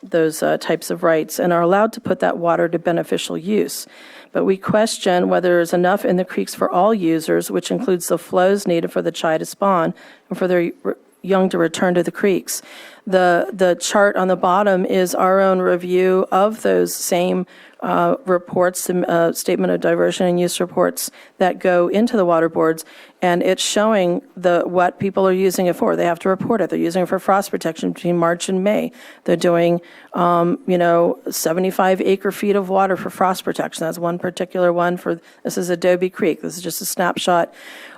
those types of rights and are allowed to put that water to beneficial use. But we question whether there's enough in the creeks for all users, which includes the flows needed for the chai to spawn and for their young to return to the creeks. The chart on the bottom is our own review of those same reports, statement of diversion and use reports that go into the water boards, and it's showing what people are using it for. They have to report it. They're using it for frost protection between March and May. They're doing, 75 acre feet of water for frost protection. That's one particular one this is Adobe Creek. This is just a snapshot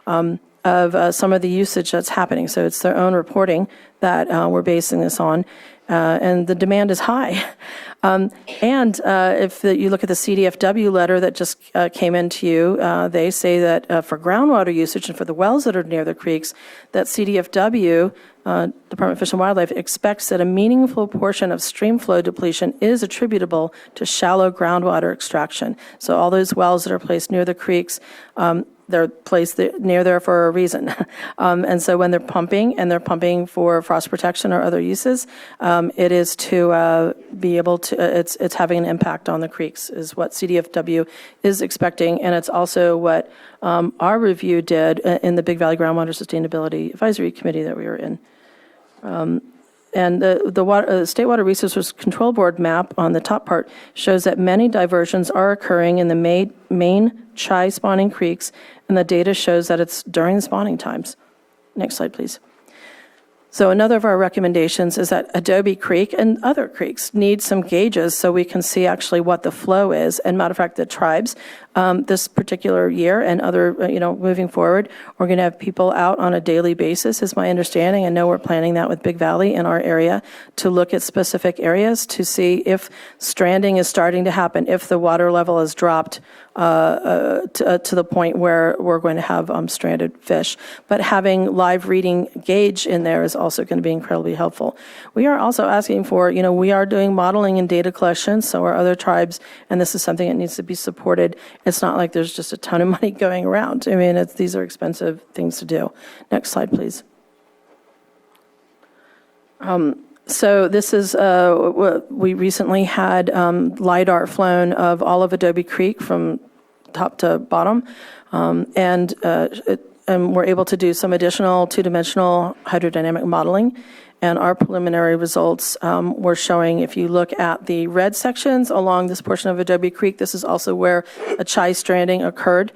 of some of the usage that's happening. So it's their own reporting that we're basing this on, and the demand is high. If you look at the CDFW letter that just came into you, they say that for groundwater usage and for the wells that are near the creeks, that CDFW, Department of Fish and Wildlife, expects that a meaningful portion of stream flow depletion is attributable to shallow groundwater extraction. So all those wells that are placed near the creeks, they're placed near there for a reason. And so when they're pumping for frost protection or other uses, it is to be able to, it's having an impact on the creeks, is what CDFW is expecting. And it's also what our review did in the Big Valley Groundwater Sustainability Advisory Committee that we were in. And the State Water Resources Control Board map on the top part shows that many diversions are occurring in the main chai spawning creeks, and the data shows that it's during the spawning times. Next slide, please. So another of our recommendations is that Adobe Creek and other creeks need some gauges so we can see actually what the flow is. And matter of fact, the tribes, this particular year and other, moving forward, we're going to have people out on a daily basis, is my understanding. I know we're planning that with Big Valley in our area to look at specific areas to see if stranding is starting to happen, if the water level has dropped to the point where we're going to have stranded fish. But having live reading gauge in there is also going to be incredibly helpful. We are also asking for, we are doing modeling and data collection, so are other tribes, and this is something that needs to be supported. It's not like there's just a ton of money going around. I mean, these are expensive things to do. Next slide, please. So this is, we recently had LiDAR flown of all of Adobe Creek from top to bottom, and we're able to do some additional two-dimensional hydrodynamic modeling. And our preliminary results were showing, if you look at the red sections along this portion of Adobe Creek, this is also where a chai stranding occurred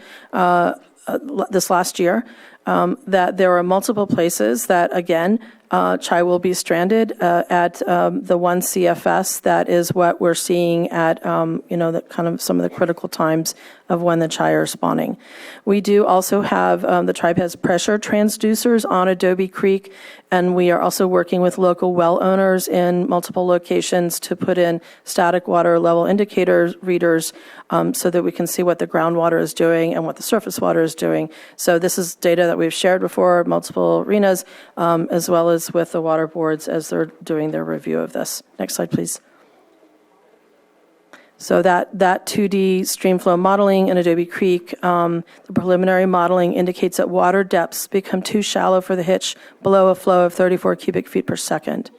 this last year, that there are multiple places that, again, chai will be stranded at the 1 CFS. That is what we're seeing at, the kind of some of the critical times of when the chai are spawning. We do also have, the tribe has pressure transducers on Adobe Creek, and we are also working with local well owners in multiple locations to put in static water level indicator readers so that we can see what the groundwater is doing and what the surface water is doing. So this is data that we've shared before, multiple arenas, as well as with the water boards as they're doing their review of this. Next slide, please. So that 2D streamflow modeling in Adobe Creek, the preliminary modeling indicates that water depths become too shallow for the hitch below a flow of 34 cubic feet per second.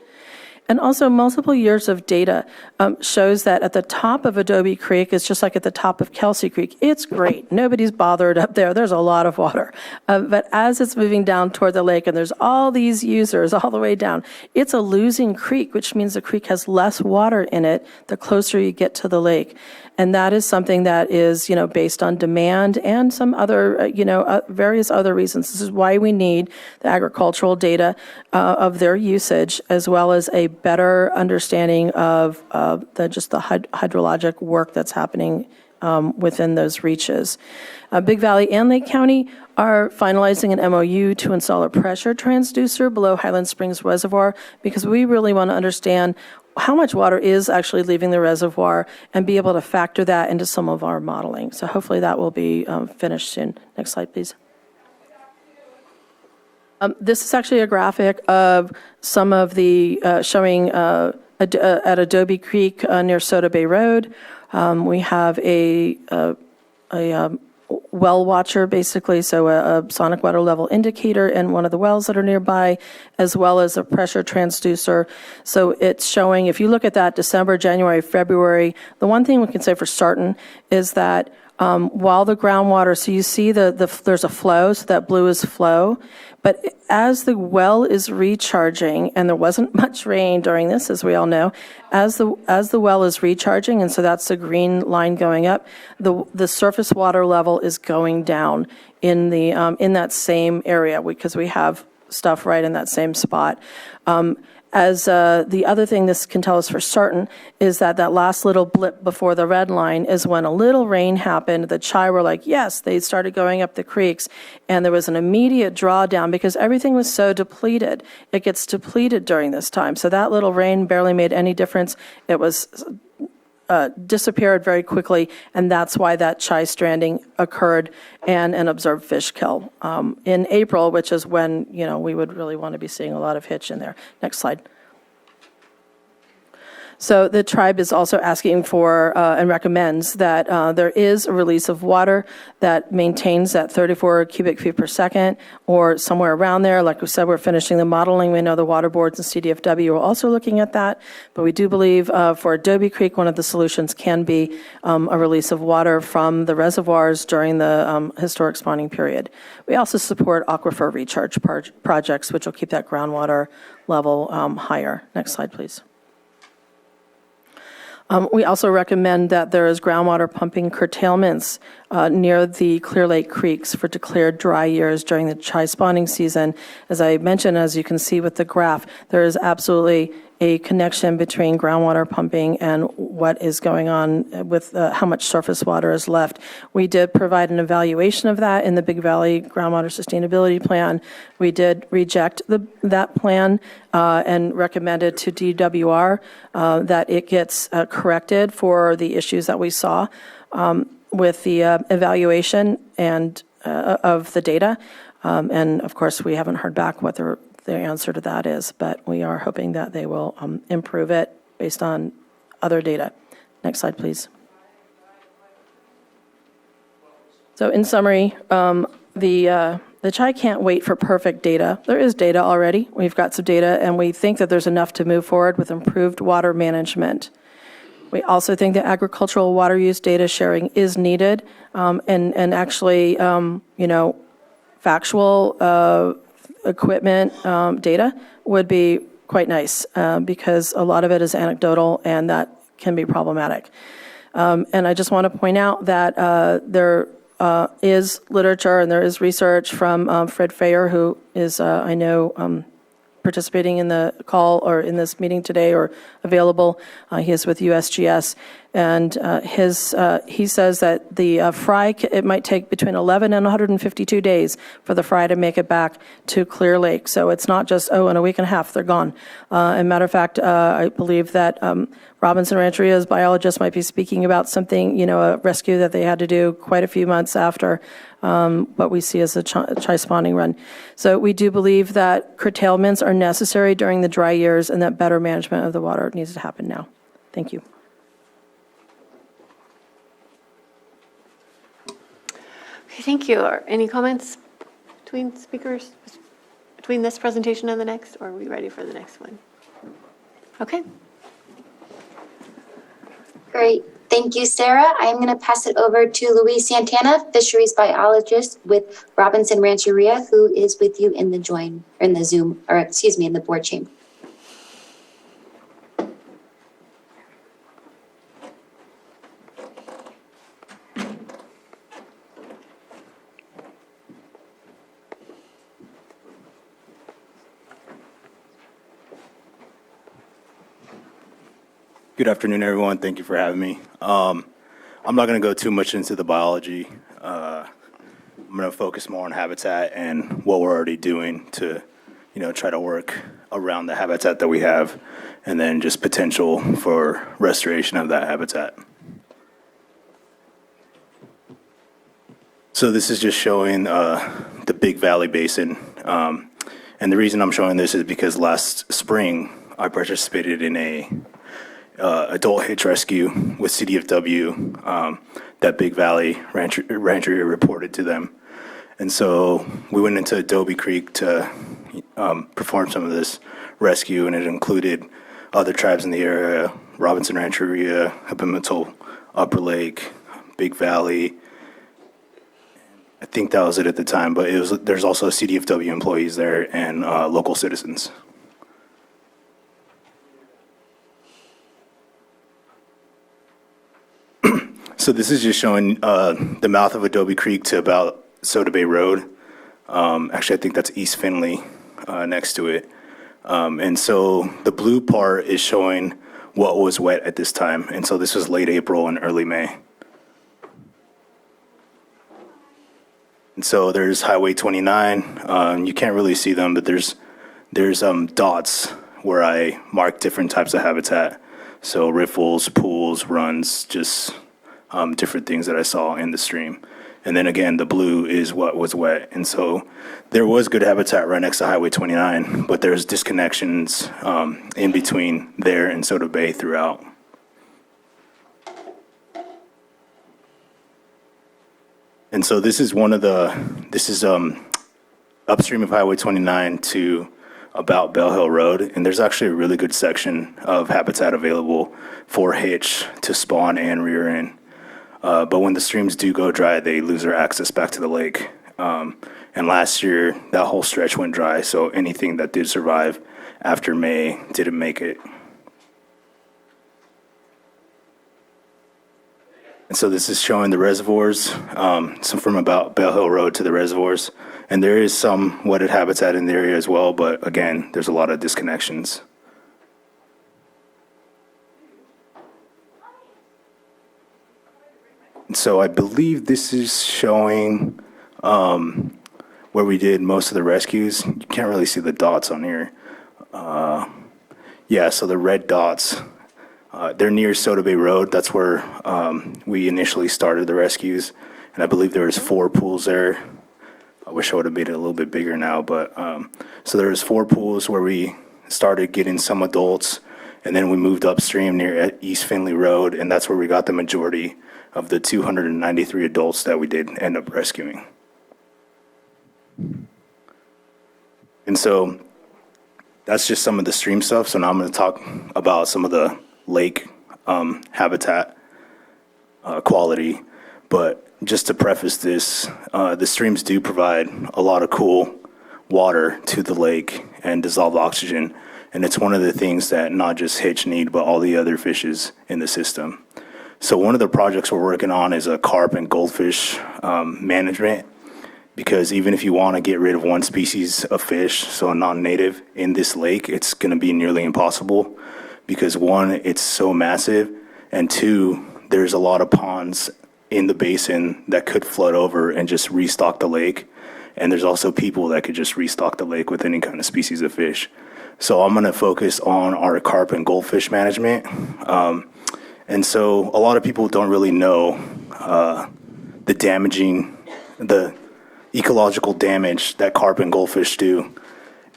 And also multiple years of data shows that at the top of Adobe Creek is just like at the top of Kelsey Creek. It's great. Nobody's bothered up there. There's a lot of water. But as it's moving down toward the lake and there's all these users all the way down, it's a losing creek, which means the creek has less water in it the closer you get to the lake. And that is something that is, based on demand and some other, various other reasons. This is why we need the agricultural data of their usage, as well as a better understanding of the hydrologic work that's happening within those reaches. Big Valley and Lake County are finalizing an MOU to install a pressure transducer below Highland Springs Reservoir because we really want to understand how much water is actually leaving the reservoir and be able to factor that into some of our modeling. So hopefully that will be finished soon. Next slide, please. This is actually a graphic of some of the showing at Adobe Creek near Soda Bay Road. We have a well watcher, basically, so a sonic water level indicator in one of the wells that are nearby, as well as a pressure transducer. So it's showing, if you look at that December, January, February, the one thing we can say for certain is that while the groundwater, so you see there's a flow, so that blue is flow, but as the well is recharging, and there wasn't much rain during this, as we all know, as the well is recharging, and so that's the green line going up, the surface water level is going down in that same area, because we have stuff right in that same spot. As the other thing this can tell us for certain is that last little blip before the red line is when a little rain happened. The Chai were like, yes, they started going up the creeks, and there was an immediate drawdown because everything was so depleted. It gets depleted during this time. So that little rain barely made any difference. It was disappeared very quickly, and that's why that Chai stranding occurred and an observed fish kill in April, which is when, we would really want to be seeing a lot of hitch in there. Next slide. So the tribe is also asking for and recommends that there is a release of water that maintains that 34 cubic feet per second or somewhere around there. Like we said, we're finishing the modeling. We know the water boards and CDFW are also looking at that. But we do believe for Adobe Creek, one of the solutions can be a release of water from the reservoirs during the historic spawning period. We also support aquifer recharge projects, which will keep that groundwater level higher. Next slide, please. We also recommend that there is groundwater pumping curtailments near the Clear Lake creeks for declared dry years during the Chai spawning season. As I mentioned, as you can see with the graph, there is absolutely a connection between groundwater pumping and what is going on with how much surface water is left. We did provide an evaluation of that in the Big Valley Groundwater Sustainability Plan. We did reject that plan and recommended to DWR that it gets corrected for the issues that we saw with the evaluation and of the data. And of course, we haven't heard back what their answer to that is, but we are hoping that they will improve it based on other data. Next slide, please. So in summary, the Chai can't wait for perfect data. There is data already. We've got some data, and we think that there's enough to move forward with improved water management. We also think that agricultural water use data sharing is needed, and actually, factual equipment data would be quite nice because a lot of it is anecdotal, and that can be problematic. And I just want to point out that there is literature and there is research from Fred Fayer, who is, I know, participating in the call or in this meeting today or available. He is with USGS. And he says that the fry, it might take between 11 and 152 days for the fry to make it back to Clear Lake. So it's not just, in a week and a half, they're gone. As a matter of fact, I believe that Robinson Rancheria's biologist might be speaking about something, a rescue that they had to do quite a few months after what we see as a Chai spawning run. So we do believe that curtailments are necessary during the dry years and that better management of the water needs to happen now. Thank you. Okay, thank you. Any comments between speakers, between this presentation and the next, or are we ready for the next one? Okay. Great. Thank you, Sarah. I'm going to pass it over to Luis Santana, fisheries biologist with Robinson Rancheria, who is with you in the in the board chamber. Good afternoon, everyone. Thank you for having me. I'm not going to go too much into the biology. I'm going to focus more on habitat and what we're already doing to try to work around the habitat that we have, and then just potential for restoration of that habitat. So this is just showing the Big Valley Basin. And the reason I'm showing this is because last spring, I participated in a adult hitch rescue with City of W that Big Valley Rancheria reported to them. And so we went into Adobe Creek to perform some of this rescue, and it included other tribes in the area: Robinson Rancheria, Abimatel, Upper Lake, Big Valley. I think that was it at the time, but there's also City of W employees there and local citizens. So this is just showing the mouth of Adobe Creek to about Soda Bay Road. Actually, I think that's East Finley next to it. And so the blue part is showing what was wet at this time. And so this was late April and early May. And so there's Highway 29. You can't really see them, but there's dots where I mark different types of habitat. So riffles, pools, runs, just different things that I saw in the stream. And then again, the blue is what was wet. And so there was good habitat right next to Highway 29, but there's disconnections in between there and Soda Bay throughout. And so this is upstream of Highway 29 to about Bell Hill Road. And there's actually a really good section of habitat available for hitch to spawn and rear in. But when the streams do go dry, they lose their access back to the lake. And last year, that whole stretch went dry, so anything that did survive after May didn't make it. And so this is showing the reservoirs, some from about Bell Hill Road to the reservoirs. And there is some wetted habitat in the area as well, but again, there's a lot of disconnections. And so I believe this is showing where we did most of the rescues. You can't really see the dots on here. Yeah, so the red dots, they're near Soda Bay Road. That's where we initially started the rescues. And I believe there was 4 pools there. I wish I would have made it a little bit bigger now, but so there was 4 pools where we started getting some adults, and then we moved upstream near East Finley Road, and that's where we got the majority of the 293 adults that we did end up rescuing. And so that's just some of the stream stuff. So now I'm going to talk about some of the lake habitat quality. But just to preface this, the streams do provide a lot of cool water to the lake and dissolved oxygen. And it's one of the things that not just hitch need, but all the other fishes in the system. So one of the projects we're working on is a carp and goldfish management, because even if you want to get rid of one species of fish, so a non-native, in this lake, it's going to be nearly impossible because 1, it's so massive, and 2, there's a lot of ponds in the basin that could flood over and just restock the lake. And there's also people that could just restock the lake with any kind of species of fish. So I'm going to focus on our carp and goldfish management. And so a lot of people don't really know the ecological damage that carp and goldfish do.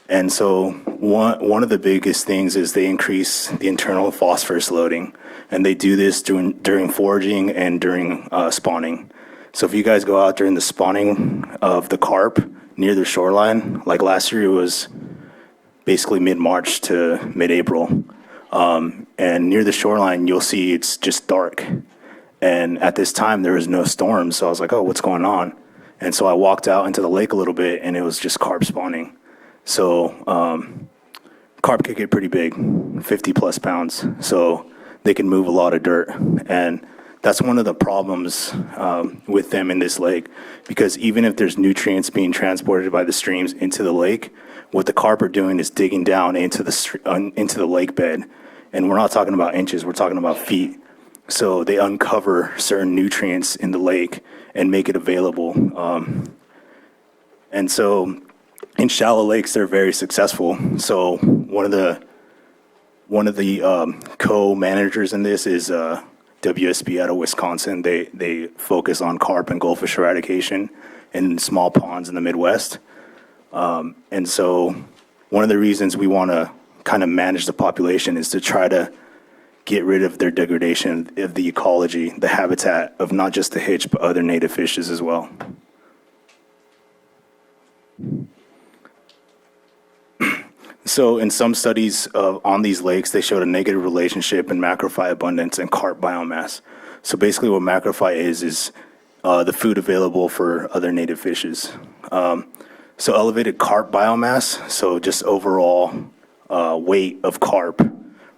And so one of the biggest things is they increase the internal phosphorus loading. And they do this during foraging and during spawning. So if you guys go out during the spawning of the carp near the shoreline, like last year it was basically mid-March to mid-April. And near the shoreline, you'll see it's just dark. And at this time, there was no storm. So I was like, oh, what's going on? And so I walked out into the lake a little bit, and it was just carp spawning. So carp could get pretty big, 50-plus pounds. So they can move a lot of dirt. And that's one of the problems with them in this lake, because even if there's nutrients being transported by the streams into the lake, what the carp are doing is digging down into the lake bed. And we're not talking about inches, we're talking about feet. So they uncover certain nutrients in the lake and make it available. And so in shallow lakes, they're very successful. So one of the co-managers in this is WSB out of Wisconsin. They focus on carp and goldfish eradication in small ponds in the Midwest. And so one of the reasons we want to kind of manage the population is to try to get rid of their degradation of the ecology, the habitat of not just the hitch, but other native fishes as well. So in some studies on these lakes, they showed a negative relationship in macrophyte abundance and carp biomass. So basically what macrophyte is the food available for other native fishes. So elevated carp biomass, so just overall weight of carp,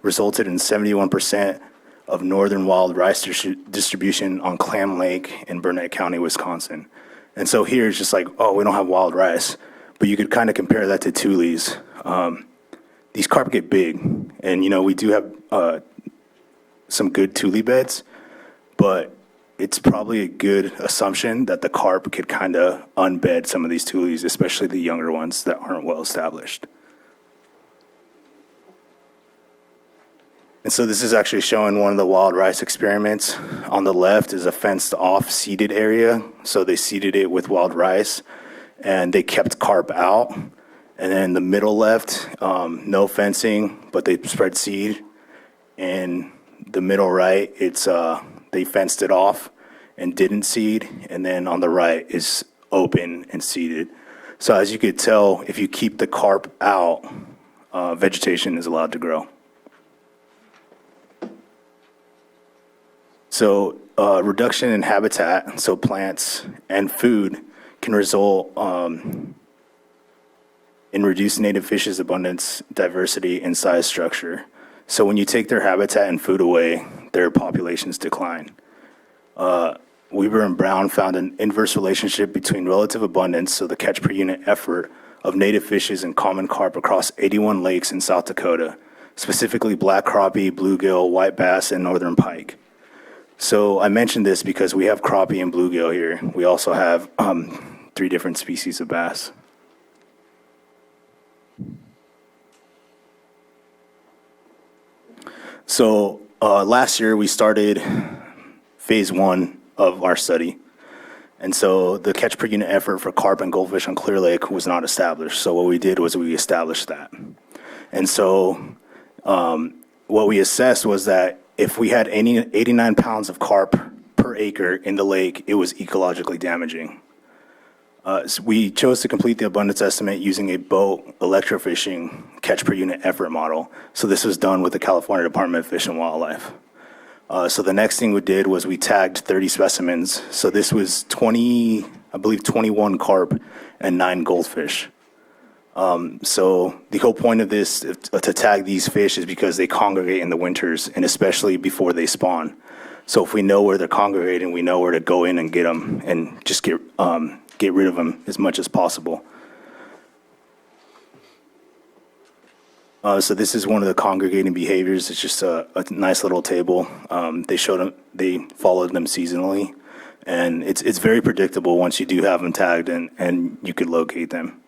resulted in 71% of northern wild rice distribution on Clam Lake in Burnett County, Wisconsin. And so here it's just like, oh, we don't have wild rice. But you could kind of compare that to tules. These carp get big. And, you know, we do have some good tule beds, but it's probably a good assumption that the carp could kind of unbed some of these tules, especially the younger ones that aren't well established. And so this is actually showing one of the wild rice experiments. On the left is a fenced off seeded area. So they seeded it with wild rice and they kept carp out. And then the middle left, no fencing, but they spread seed. And the middle right, it's they fenced it off and didn't seed. And then on the right is open and seeded. So as you could tell, if you keep the carp out, vegetation is allowed to grow. So reduction in habitat, so plants and food, can result in reduced native fishes abundance, diversity, and size structure. So when you take their habitat and food away, their populations decline. Weber and Brown found an inverse relationship between relative abundance, so the catch per unit effort, of native fishes and common carp across 81 lakes in South Dakota, specifically black crappie, bluegill, white bass, and northern pike. So I mentioned this because we have crappie and bluegill here. We also have 3 different species of bass. So last year we started phase 1 of our study. And so the catch per unit effort for carp and goldfish on Clear Lake was not established. So what we did was we established that. And so what we assessed was that if we had 89 pounds of carp per acre in the lake, it was ecologically damaging. So we chose to complete the abundance estimate using a boat electrofishing catch per unit effort model. So this was done with the California Department of Fish and Wildlife. So the next thing we did was we tagged 30 specimens. So this was 21 carp and 9 goldfish. So the whole point of this, to tag these fish, is because they congregate in the winters, and especially before they spawn. So if we know where they're congregating, we know where to go in and get them and just get rid of them as much as possible. So this is one of the congregating behaviors. It's just a nice little table. They followed them seasonally, and it's very predictable once you do have them tagged and you could locate them.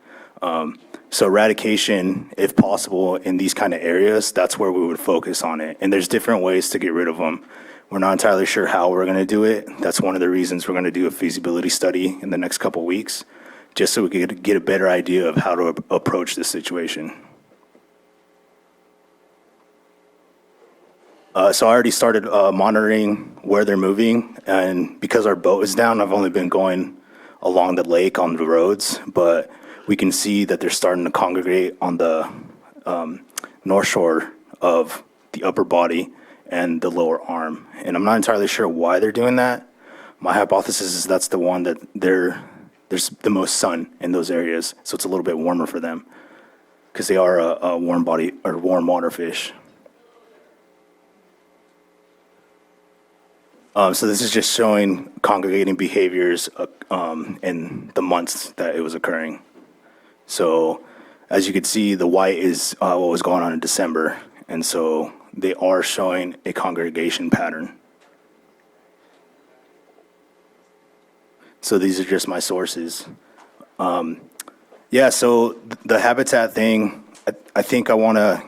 So eradication, if possible, in these kind of areas, that's where we would focus on it. And there's different ways to get rid of them. We're not entirely sure how we're going to do it. That's one of the reasons we're going to do a feasibility study in the next couple weeks, just so we could get a better idea of how to approach this situation. So I already started monitoring where they're moving, and because our boat is down, I've only been going along the lake on the roads, but we can see that they're starting to congregate on the north shore of the upper body and the lower arm. And I'm not entirely sure why they're doing that. My hypothesis is that's the one that there's the most sun in those areas, so it's a little bit warmer for them because they are a warm body or warm water fish. So this is just showing congregating behaviors in the months that it was occurring. So as you can see, the white is what was going on in December. And so they are showing a congregation pattern. So these are just my sources. Yeah, so the habitat thing, I think I want to,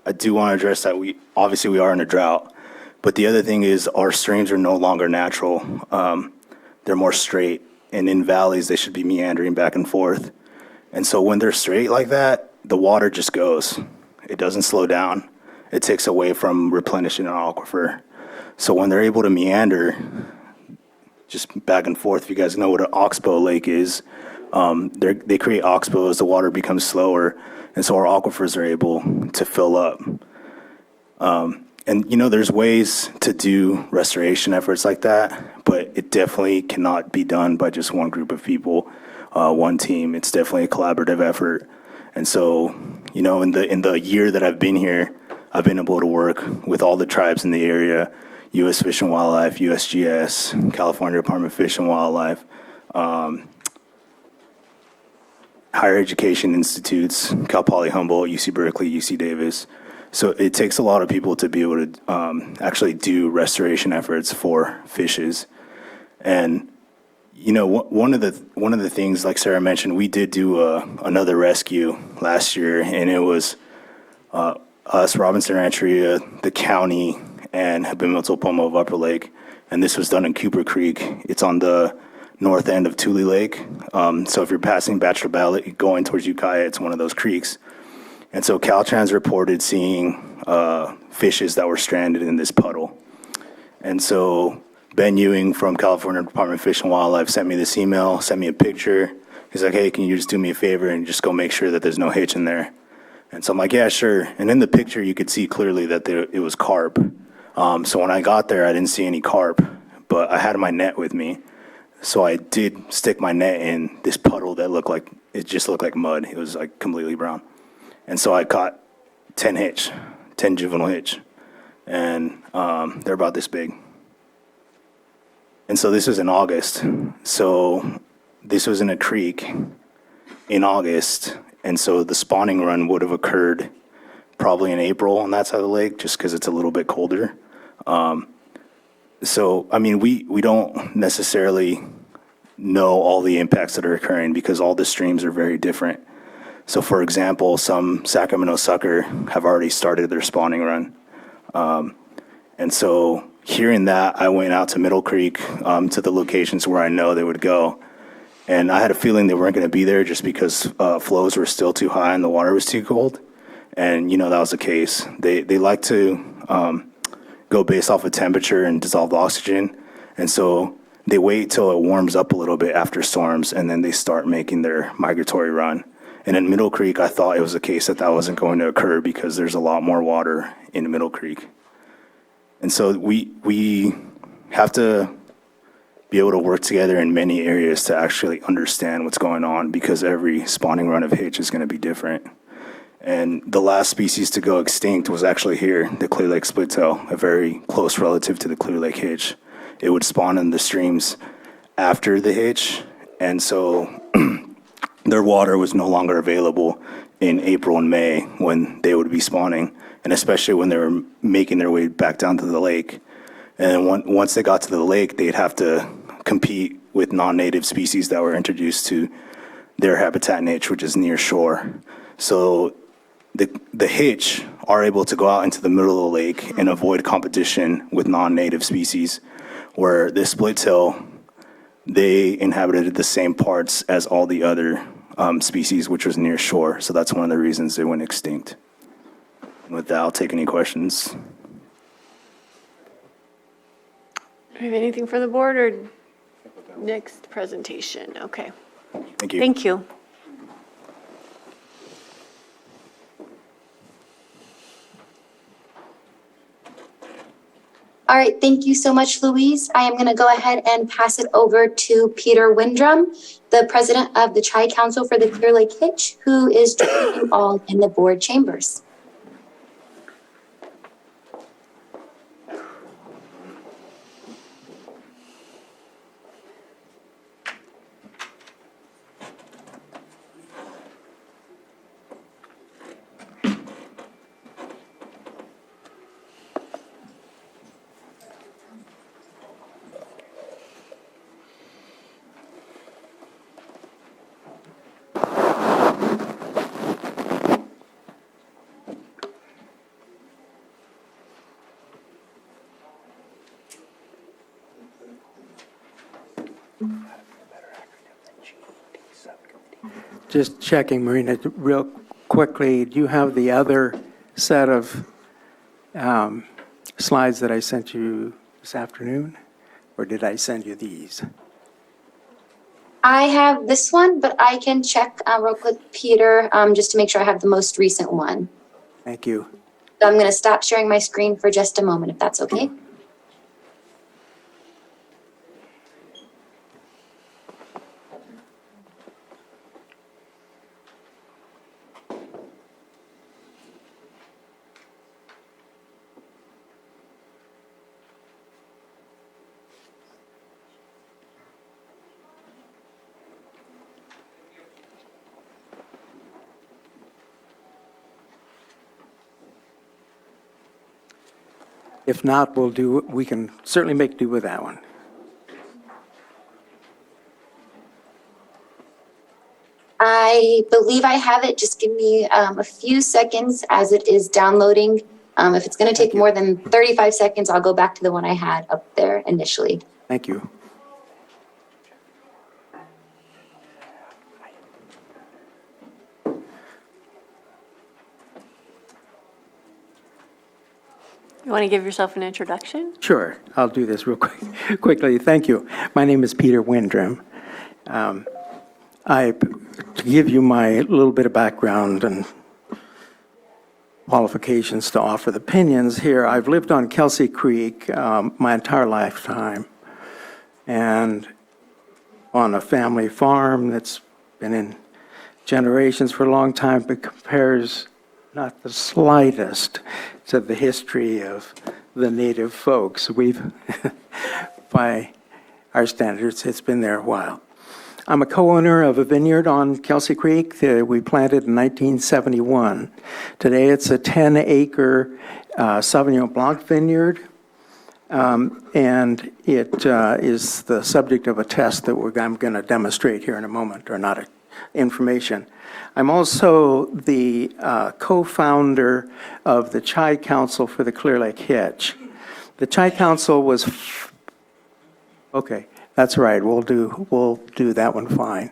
I do want to address that we are in a drought. But the other thing is our streams are no longer natural. They're more straight. And in valleys, they should be meandering back and forth. And so when they're straight like that, the water just goes. It doesn't slow down. It takes away from replenishing an aquifer. So when they're able to meander just back and forth, if you guys know what an oxbow lake is, they create oxbows, the water becomes slower, and so our aquifers are able to fill up. And there's ways to do restoration efforts like that, but it definitely cannot be done by just one group of people, one team. It's definitely a collaborative effort. And so, in the year that I've been here, I've been able to work with all the tribes in the area, U.S. Fish and Wildlife, USGS, California Department of Fish and Wildlife, higher education institutes, Cal Poly Humboldt, UC Berkeley, UC Davis. So it takes a lot of people to be able to actually do restoration efforts for fishes. And one of the things, like Sarah mentioned, we did do another rescue last year, and it was us, Robinson Rancheria, the county, and Habimital Pomo of Upper Lake. And this was done in Cooper Creek. It's on the north end of Tule Lake. So if you're passing Bachelor Valley going towards Ukiah, it's one of those creeks. And so Caltrans reported seeing fishes that were stranded in this puddle. And so Ben Ewing from California Department of Fish and Wildlife sent me this email, sent me a picture. He's like, hey, can you just do me a favor and just go make sure that there's no hitch in there? And so I'm like, yeah, sure. And in the picture, you could see clearly that it was carp. So when I got there, I didn't see any carp, but I had my net with me. So I did stick my net in this puddle that just looked like mud. It was like completely brown. And so I caught 10 juvenile hitch. And they're about this big. And so this was in August. So this was in a creek in August. And so the spawning run would have occurred probably in April on that side of the lake, just because it's a little bit colder. So, I mean, we don't necessarily know all the impacts that are occurring because all the streams are very different. So, for example, some Sacramento sucker have already started their spawning run. And so hearing that, I went out to Middle Creek to the locations where I know they would go. And I had a feeling they weren't going to be there just because flows were still too high and the water was too cold. And, that was the case. They like to go based off of temperature and dissolved oxygen. And so they wait till it warms up a little bit after storms, and then they start making their migratory run. And in Middle Creek, I thought it was a case that wasn't going to occur because there's a lot more water in Middle Creek. And so we have to be able to work together in many areas to actually understand what's going on because every spawning run of hitch is going to be different. And the last species to go extinct was actually here, the Clear Lake splittail, a very close relative to the Clear Lake hitch. It would spawn in the streams after the hitch, and so their water was no longer available in April and May when they would be spawning, and especially when they were making their way back down to the lake. And once they got to the lake, they'd have to compete with non-native species that were introduced to their habitat niche, which is near shore. So the hitch are able to go out into the middle of the lake and avoid competition with non-native species, where the splittail, they inhabited the same parts as all the other species, which was near shore. So that's one of the reasons they went extinct. With that, I'll take any questions. Do we have anything for the board or next presentation? Okay. Thank you. Thank you. All right, thank you so much, Louise. I am going to go ahead and pass it over to Peter Windrum, the president of the Tri-Council for the Clear Lake Hitch, who is joining you all in the board chambers. Just checking, Marina, real quickly, do you have the other set of slides that I sent you this afternoon? Or did I send you these? I have this one, but I can check real quick, Peter, just to make sure I have the most recent one. Thank you. So I'm going to stop sharing my screen for just a moment, if that's okay. If not, we can certainly make do with that one. I believe I have it. Just give me a few seconds as it is downloading. If it's going to take more than 35 seconds, I'll go back to the one I had up there initially. Thank you. You want to give yourself an introduction? Sure, I'll do this real quickly. Thank you. My name is Peter Windrum. To give you my little bit of background and qualifications to offer the opinions here, I've lived on Kelsey Creek my entire lifetime, and on a family farm that's been in generations for a long time, but compares not the slightest to the history of the native folks. By our standards, it's been there a while. I'm a co-owner of a vineyard on Kelsey Creek that we planted in 1971. Today, it's a 10-acre Sauvignon Blanc vineyard, and it is the subject of a test that I'm going to demonstrate here in a moment, or not information. I'm also the co-founder of the Chai Council for the Clear Lake Hitch. The Chai Council was, okay, that's right, we'll do that one fine.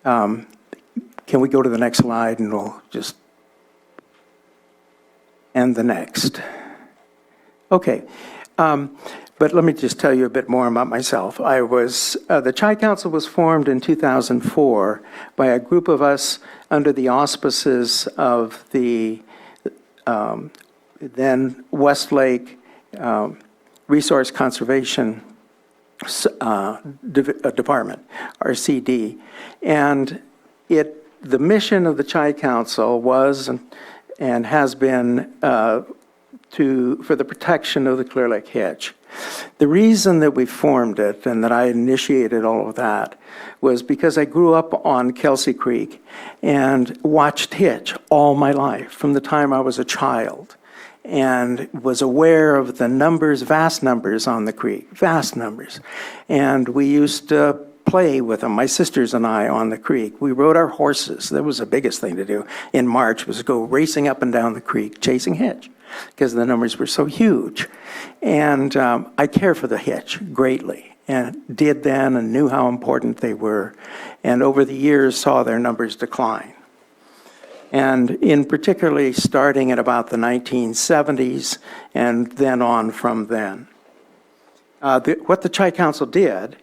Can we go to the next slide and we'll just, and the next. Okay. But let me just tell you a bit more about myself. The Chai Council was formed in 2004 by a group of us under the auspices of the then Westlake Resource Conservation Department, RCD. And the mission of the Chai Council was and has been for the protection of the Clear Lake Hitch. The reason that we formed it and that I initiated all of that was because I grew up on Kelsey Creek and watched hitch all my life from the time I was a child, and was aware of the numbers, vast numbers on the creek, vast numbers. And we used to play with them, my sisters and I, on the creek. We rode our horses. That was the biggest thing to do in March, was go racing up and down the creek, chasing hitch, because the numbers were so huge. And I care for the hitch greatly, and did then, and knew how important they were, and over the years saw their numbers decline. And in particularly starting at about the 1970s, and then on from then. What the Chai Council did,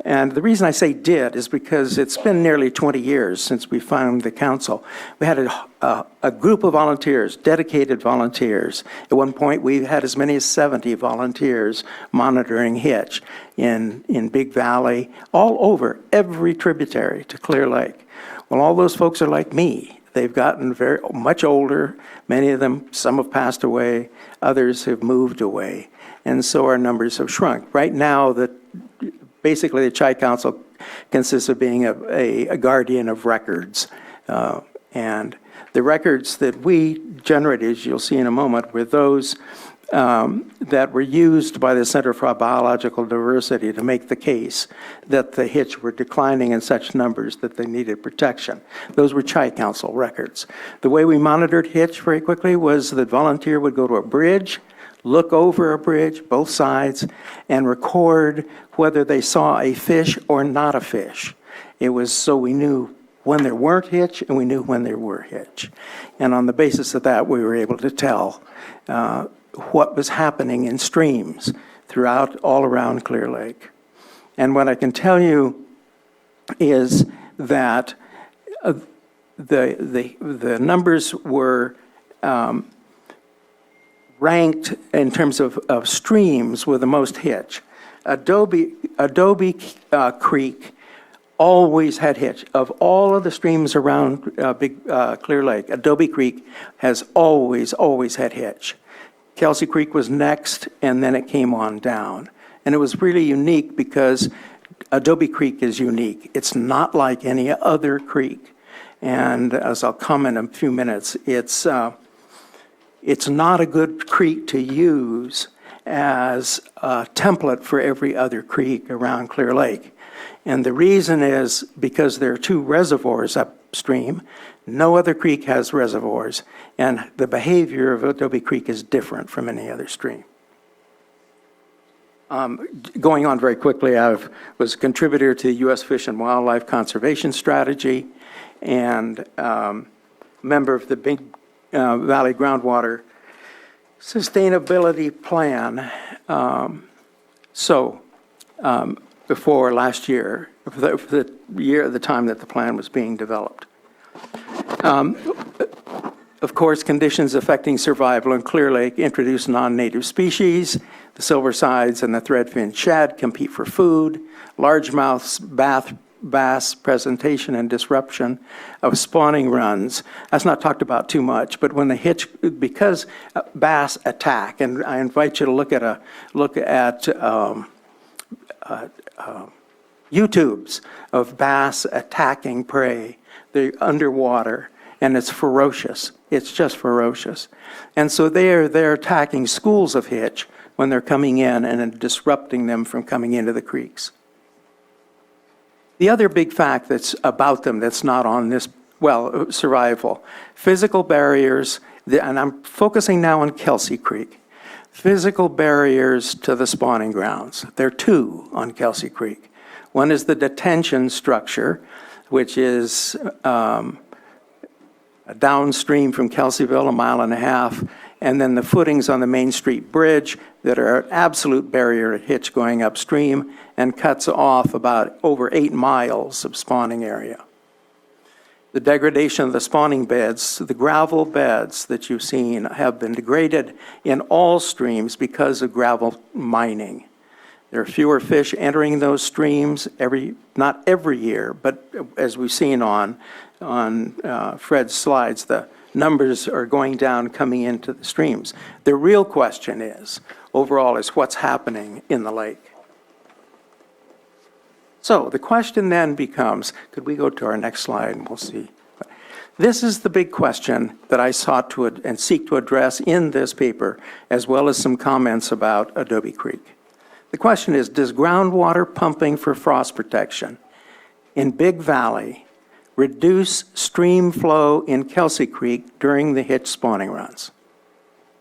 and the reason I say did is because it's been nearly 20 years since we founded the council. We had a group of volunteers, dedicated volunteers. At one point, we had as many as 70 volunteers monitoring hitch in Big Valley, all over every tributary to Clear Lake. Well, all those folks are like me. They've gotten very much older. Many of them, some have passed away, others have moved away. And so our numbers have shrunk. Right now, basically the Chai Council consists of being a guardian of records. And the records that we generated, as you'll see in a moment, were those that were used by the Center for Biological Diversity to make the case that the hitch were declining in such numbers that they needed protection. Those were Chai Council records. The way we monitored hitch very quickly was that volunteer would go to a bridge, look over a bridge, both sides, and record whether they saw a fish or not a fish. It was so we knew when there weren't hitch, and we knew when there were hitch. And on the basis of that, we were able to tell what was happening in streams throughout, all around Clear Lake. And what I can tell you is that the numbers were ranked in terms of streams with the most hitch. Adobe Creek always had hitch. Of all of the streams around Clear Lake, Adobe Creek has always had hitch. Kelsey Creek was next, and then it came on down. And it was really unique because Adobe Creek is unique. It's not like any other creek. And as I'll come in a few minutes, it's not a good creek to use as a template for every other creek around Clear Lake. And the reason is because there are two reservoirs upstream. No other creek has reservoirs, and the behavior of Adobe Creek is different from any other stream. Going on very quickly, I was a contributor to the U.S. Fish and Wildlife Conservation Strategy and member of the Big Valley Groundwater Sustainability Plan. Before last year, for the year at the time that the plan was being developed. Of course, conditions affecting survival in Clear Lake introduce non-native species. The silversides and the threadfin shad compete for food. Largemouths, bass presentation and disruption of spawning runs. That's not talked about too much, but when the hitch, because bass attack, and I invite you to look at YouTubes of bass attacking prey. They're underwater, and it's ferocious. It's just ferocious. And so they're attacking schools of hitch when they're coming in and disrupting them from coming into the creeks. The other big fact that's about them that's not on this, survival, physical barriers, and I'm focusing now on Kelsey Creek. Physical barriers to the spawning grounds. There are two on Kelsey Creek. One is the detention structure, which is downstream from Kelseyville, 1.5 miles, and then the footings on the Main Street Bridge that are an absolute barrier to hitch going upstream and cuts off about over 8 miles of spawning area. The degradation of the spawning beds, the gravel beds that you've seen have been degraded in all streams because of gravel mining. There are fewer fish entering those streams not every year, but as we've seen on Fred's slides, the numbers are going down coming into the streams. The real question overall is what's happening in the lake. So the question then becomes, could we go to our next slide and we'll see. This is the big question that I sought to and seek to address in this paper, as well as some comments about Adobe Creek. The question is, does groundwater pumping for frost protection in Big Valley reduce stream flow in Kelsey Creek during the hitch spawning runs?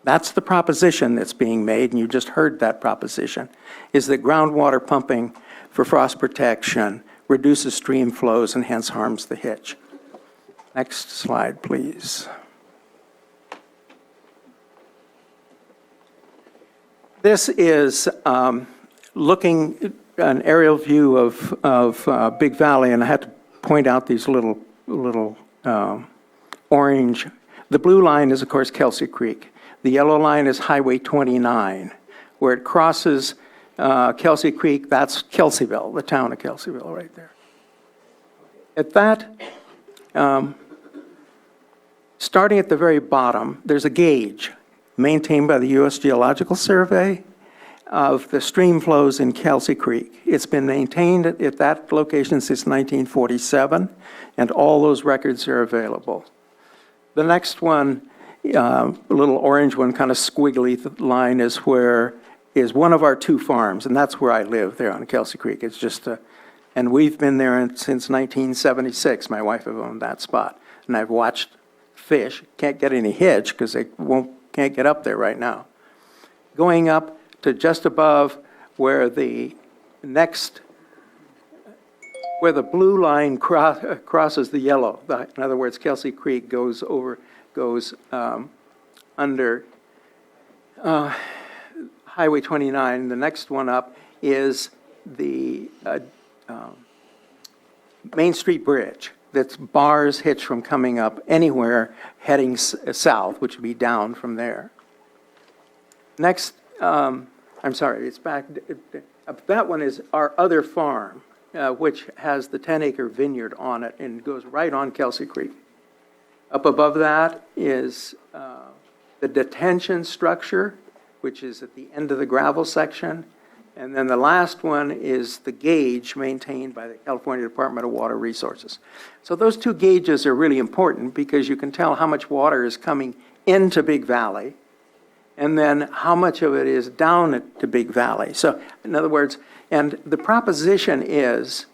That's the proposition that's being made, and you just heard that proposition, is that groundwater pumping for frost protection reduces stream flows and hence harms the hitch. Next slide, please. This is looking an aerial view of Big Valley, and I had to point out these little orange. The blue line is, of course, Kelsey Creek. The yellow line is Highway 29, where it crosses Kelsey Creek. That's Kelseyville, the town of Kelseyville right there. At that, starting at the very bottom, there's a gauge maintained by the U.S. Geological Survey of the stream flows in Kelsey Creek. It's been maintained at that location since 1947, and all those records are available. The next one, a little orange one, kind of squiggly line, is one of our two farms, and that's where I live, there on Kelsey Creek. It's just and we've been there since 1976. My wife have owned that spot, and I've watched fish. Can't get any hitch because they can't get up there right now. Going up to just above where the next where the blue line crosses the yellow. In other words, Kelsey Creek goes under Highway 29. The next one up is the Main Street Bridge that bars Hitch from coming up anywhere heading south, which would be down from there. Next, I'm sorry, it's back. That one is our other farm, which has the 10-acre vineyard on it and goes right on Kelsey Creek. Up above that is the detention structure, which is at the end of the gravel section. And then the last one is the gauge maintained by the California Department of Water Resources. So those two gauges are really important because you can tell how much water is coming into Big Valley and then how much of it is down to Big Valley. So in other words, and the proposition is,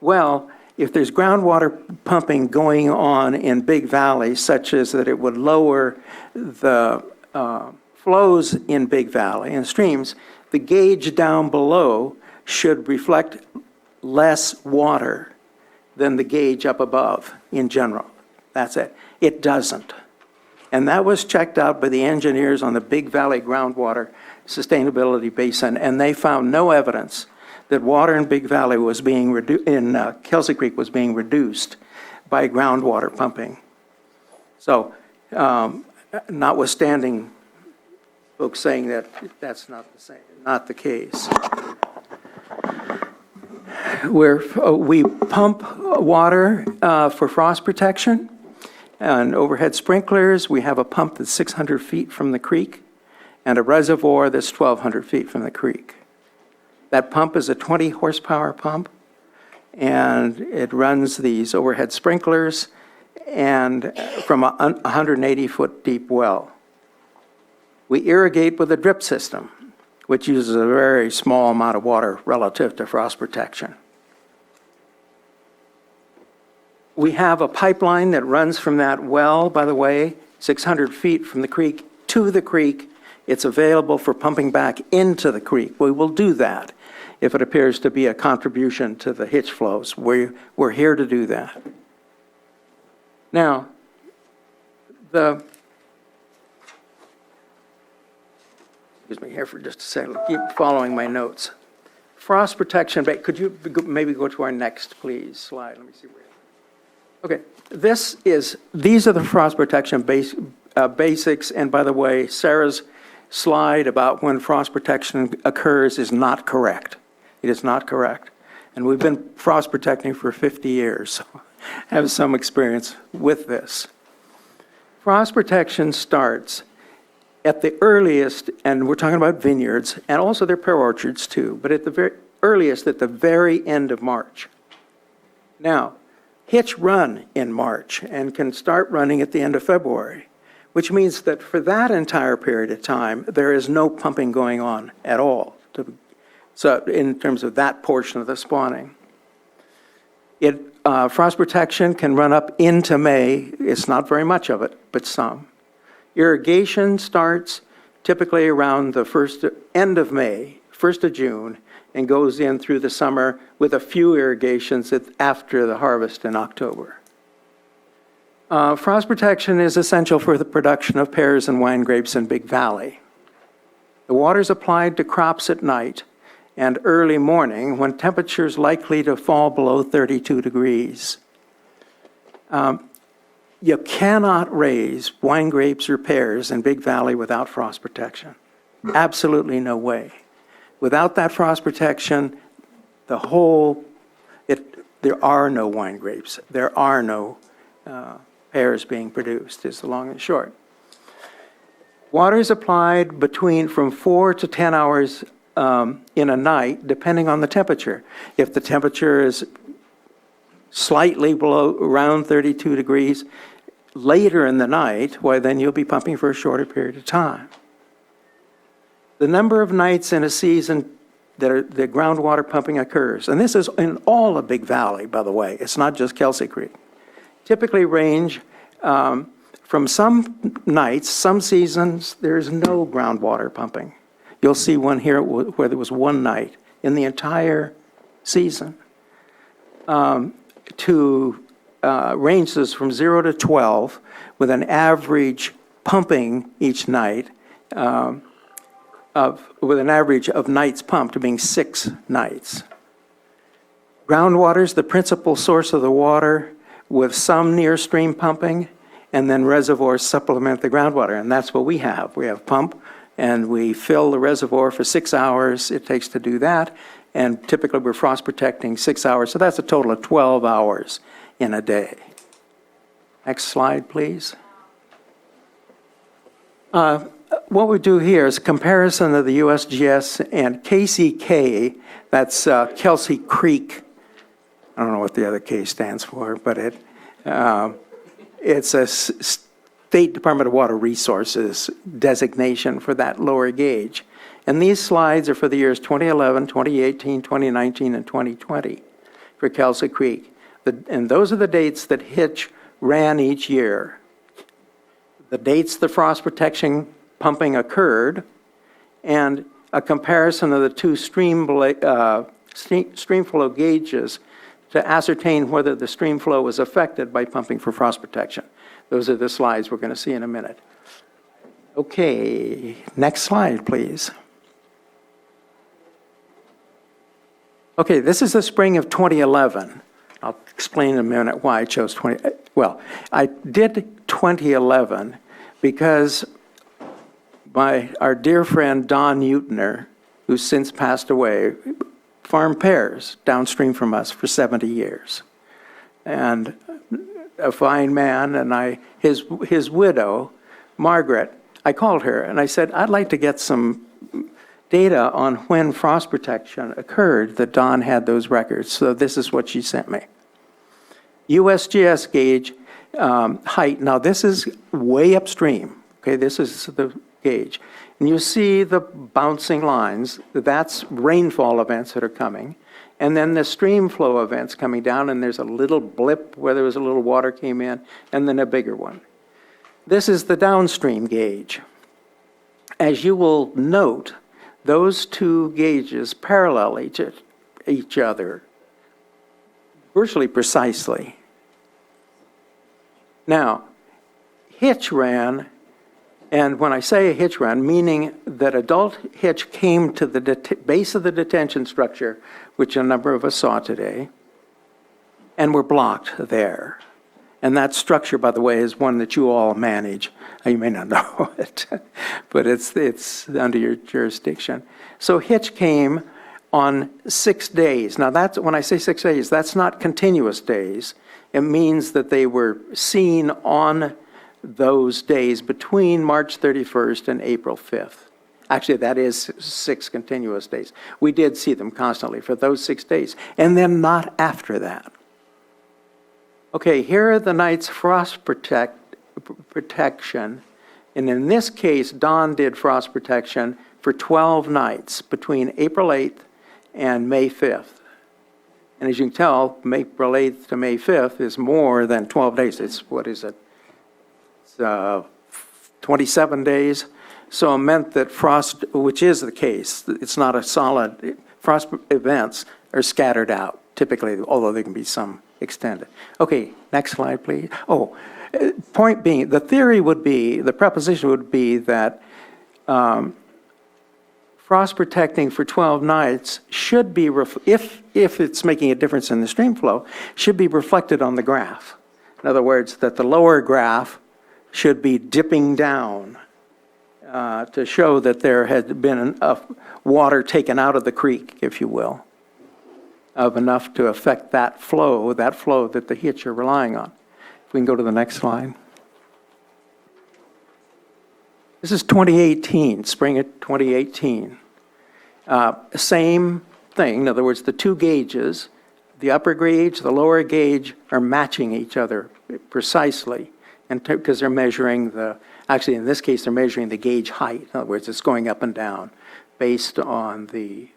well, if there's groundwater pumping going on in Big Valley such as that it would lower the flows in Big Valley and streams, the gauge down below should reflect less water than the gauge up above in general. That's it. It doesn't. And that was checked out by the engineers on the Big Valley Groundwater Sustainability Basin, and they found no evidence that water in Big Valley was being reduced, in Kelsey Creek was being reduced by groundwater pumping. So, notwithstanding folks saying that that's not the same, not the case. We pump water for frost protection and overhead sprinklers. We have a pump that's 600 feet from the creek and a reservoir that's 1,200 feet from the creek. That pump is a 20 horsepower pump, and it runs these overhead sprinklers and from a 180-foot deep well. We irrigate with a drip system, which uses a very small amount of water relative to frost protection. We have a pipeline that runs from that well, by the way, 600 feet from the creek to the creek. It's available for pumping back into the creek. We will do that if it appears to be a contribution to the Hitch flows. We're here to do that. Now, excuse me here for just a second. Keep following my notes. Frost protection, could you maybe go to our next, please, slide? Let me see where. Okay, these are the frost protection basics, and by the way, Sarah's slide about when frost protection occurs is not correct. It is not correct. And we've been frost protecting for 50 years, so I have some experience with this. Frost protection starts at the earliest, and we're talking about vineyards, and also their pear orchards too, but at the very earliest, at the very end of March. Now, Hitch run in March and can start running at the end of February, which means that for that entire period of time, there is no pumping going on at all. So in terms of that portion of the spawning. Frost protection can run up into May. It's not very much of it, but some. Irrigation starts typically around the end of May, 1st of June, and goes in through the summer with a few irrigations after the harvest in October. Frost protection is essential for the production of pears and wine grapes in Big Valley. The water is applied to crops at night and early morning when temperatures likely to fall below 32 degrees. You cannot raise wine grapes or pears in Big Valley without frost protection. Absolutely no way. Without that frost protection, there are no wine grapes. There are no pears being produced, is the long and short. Water is applied from 4 to 10 hours in a night, depending on the temperature. If the temperature is slightly below, around 32 degrees, later in the night, then you'll be pumping for a shorter period of time. The number of nights in a season that the groundwater pumping occurs, and this is in all of Big Valley, by the way, it's not just Kelsey Creek, typically range from some nights, some seasons, there's no groundwater pumping. You'll see one here where there was one night in the entire season. to ranges from 0 to 12, with an average pumping each night with an average of nights pumped being 6 nights. Groundwater is the principal source of the water, with some near stream pumping, and then reservoirs supplement the groundwater, and that's what we have. We have pump, and we fill the reservoir for 6 hours it takes to do that, and typically we're frost protecting 6 hours, so that's a total of 12 hours in a day. Next slide, please. What we do here is a comparison of the USGS and KCK, that's Kelsey Creek. I don't know what the other K stands for, but it's a State Department of Water Resources designation for that lower gauge. And these slides are for the years 2011, 2018, 2019, and 2020 for Kelsey Creek. And those are the dates that Hitch ran each year. The dates the frost protection pumping occurred, and a comparison of the two stream flow gauges to ascertain whether the stream flow was affected by pumping for frost protection. Those are the slides we're going to see in a minute. Okay, next slide, please. Okay, this is the spring of 2011. I'll explain in a minute why I chose well, I did 2011 because our dear friend Don Eutner, who's since passed away, farmed pears downstream from us for 70 years. And a fine man, and his widow, Margaret, I called her and I said, I'd like to get some data on when frost protection occurred, that Don had those records. So this is what she sent me. USGS gauge height. Now this is way upstream. Okay, this is the gauge. And you see the bouncing lines. That's rainfall events that are coming. And then the stream flow events coming down, and there's a little blip where there was a little water came in, and then a bigger one. This is the downstream gauge. As you will note, those two gauges parallel each other virtually precisely. Now, Hitch ran, and when I say Hitch ran, meaning that adult Hitch came to the base of the detention structure, which a number of us saw today, and were blocked there. And that structure, by the way, is one that you all manage. You may not know it, but it's under your jurisdiction. So Hitch came on 6 days. Now, that's when I say 6 days, that's not continuous days. It means that they were seen on those days between March 31st and April 5th. Actually, that is 6 continuous days. We did see them constantly for those 6 days, and then not after that. Okay, here are the night's frost protection, and in this case, Don did frost protection for 12 nights between April 8th and May 5th. And as you can tell, April 8th to May 5th is more than 12 days. It's, what is it? It's 27 days. So it meant that frost, which is the case, it's not a solid, frost events are scattered out typically, although there can be some extended. Okay, next slide, please. Oh, point being, the theory would be, the proposition would be that frost protecting for 12 nights should be, if it's making a difference in the stream flow, should be reflected on the graph. In other words, that the lower graph should be dipping down to show that there had been enough water taken out of the creek, if you will, of enough to affect that flow that the Hitch are relying on. If we can go to the next slide. This is 2018, spring of 2018. Same thing, in other words, the two gauges, the upper gauge, the lower gauge, are matching each other precisely, and because they're measuring actually in this case, they're measuring the gauge height. In other words, it's going up and down based on the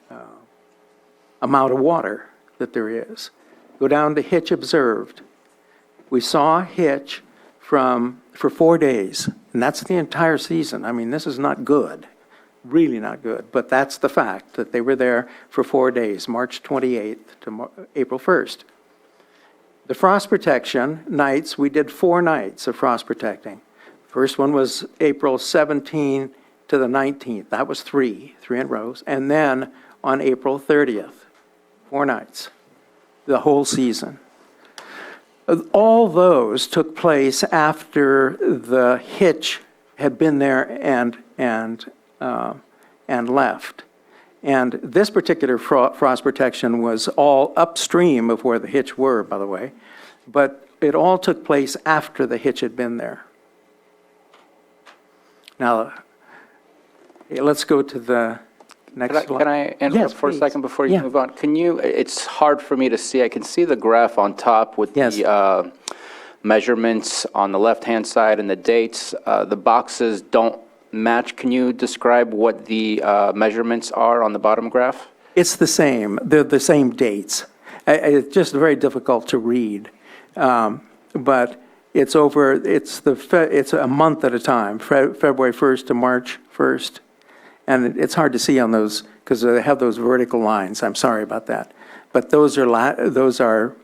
amount of water that there is. Go down to Hitch observed. We saw Hitch for 4 days, and that's the entire season. I mean, this is not good, really not good, but that's the fact that they were there for 4 days, March 28th to April 1st. The frost protection nights, we did 4 nights of frost protecting. First one was April 17 to the 19th. That was 3 in rows. And then on April 30th, 4 nights, the whole season. All those took place after the hitch had been there and left. And this particular frost protection was all upstream of where the hitch were, by the way, but it all took place after the hitch had been there. Now, let's go to the next slide. Can I interrupt for a second before you move on? Can you, it's hard for me to see, I can see the graph on top with the measurements on the left-hand side and the dates. The boxes don't match. Can you describe what the measurements are on the bottom graph? It's the same. They're the same dates. It's just very difficult to read. But it's it's a month at a time, February 1st to March 1st. And it's hard to see on those because they have those vertical lines. I'm sorry about that. But those are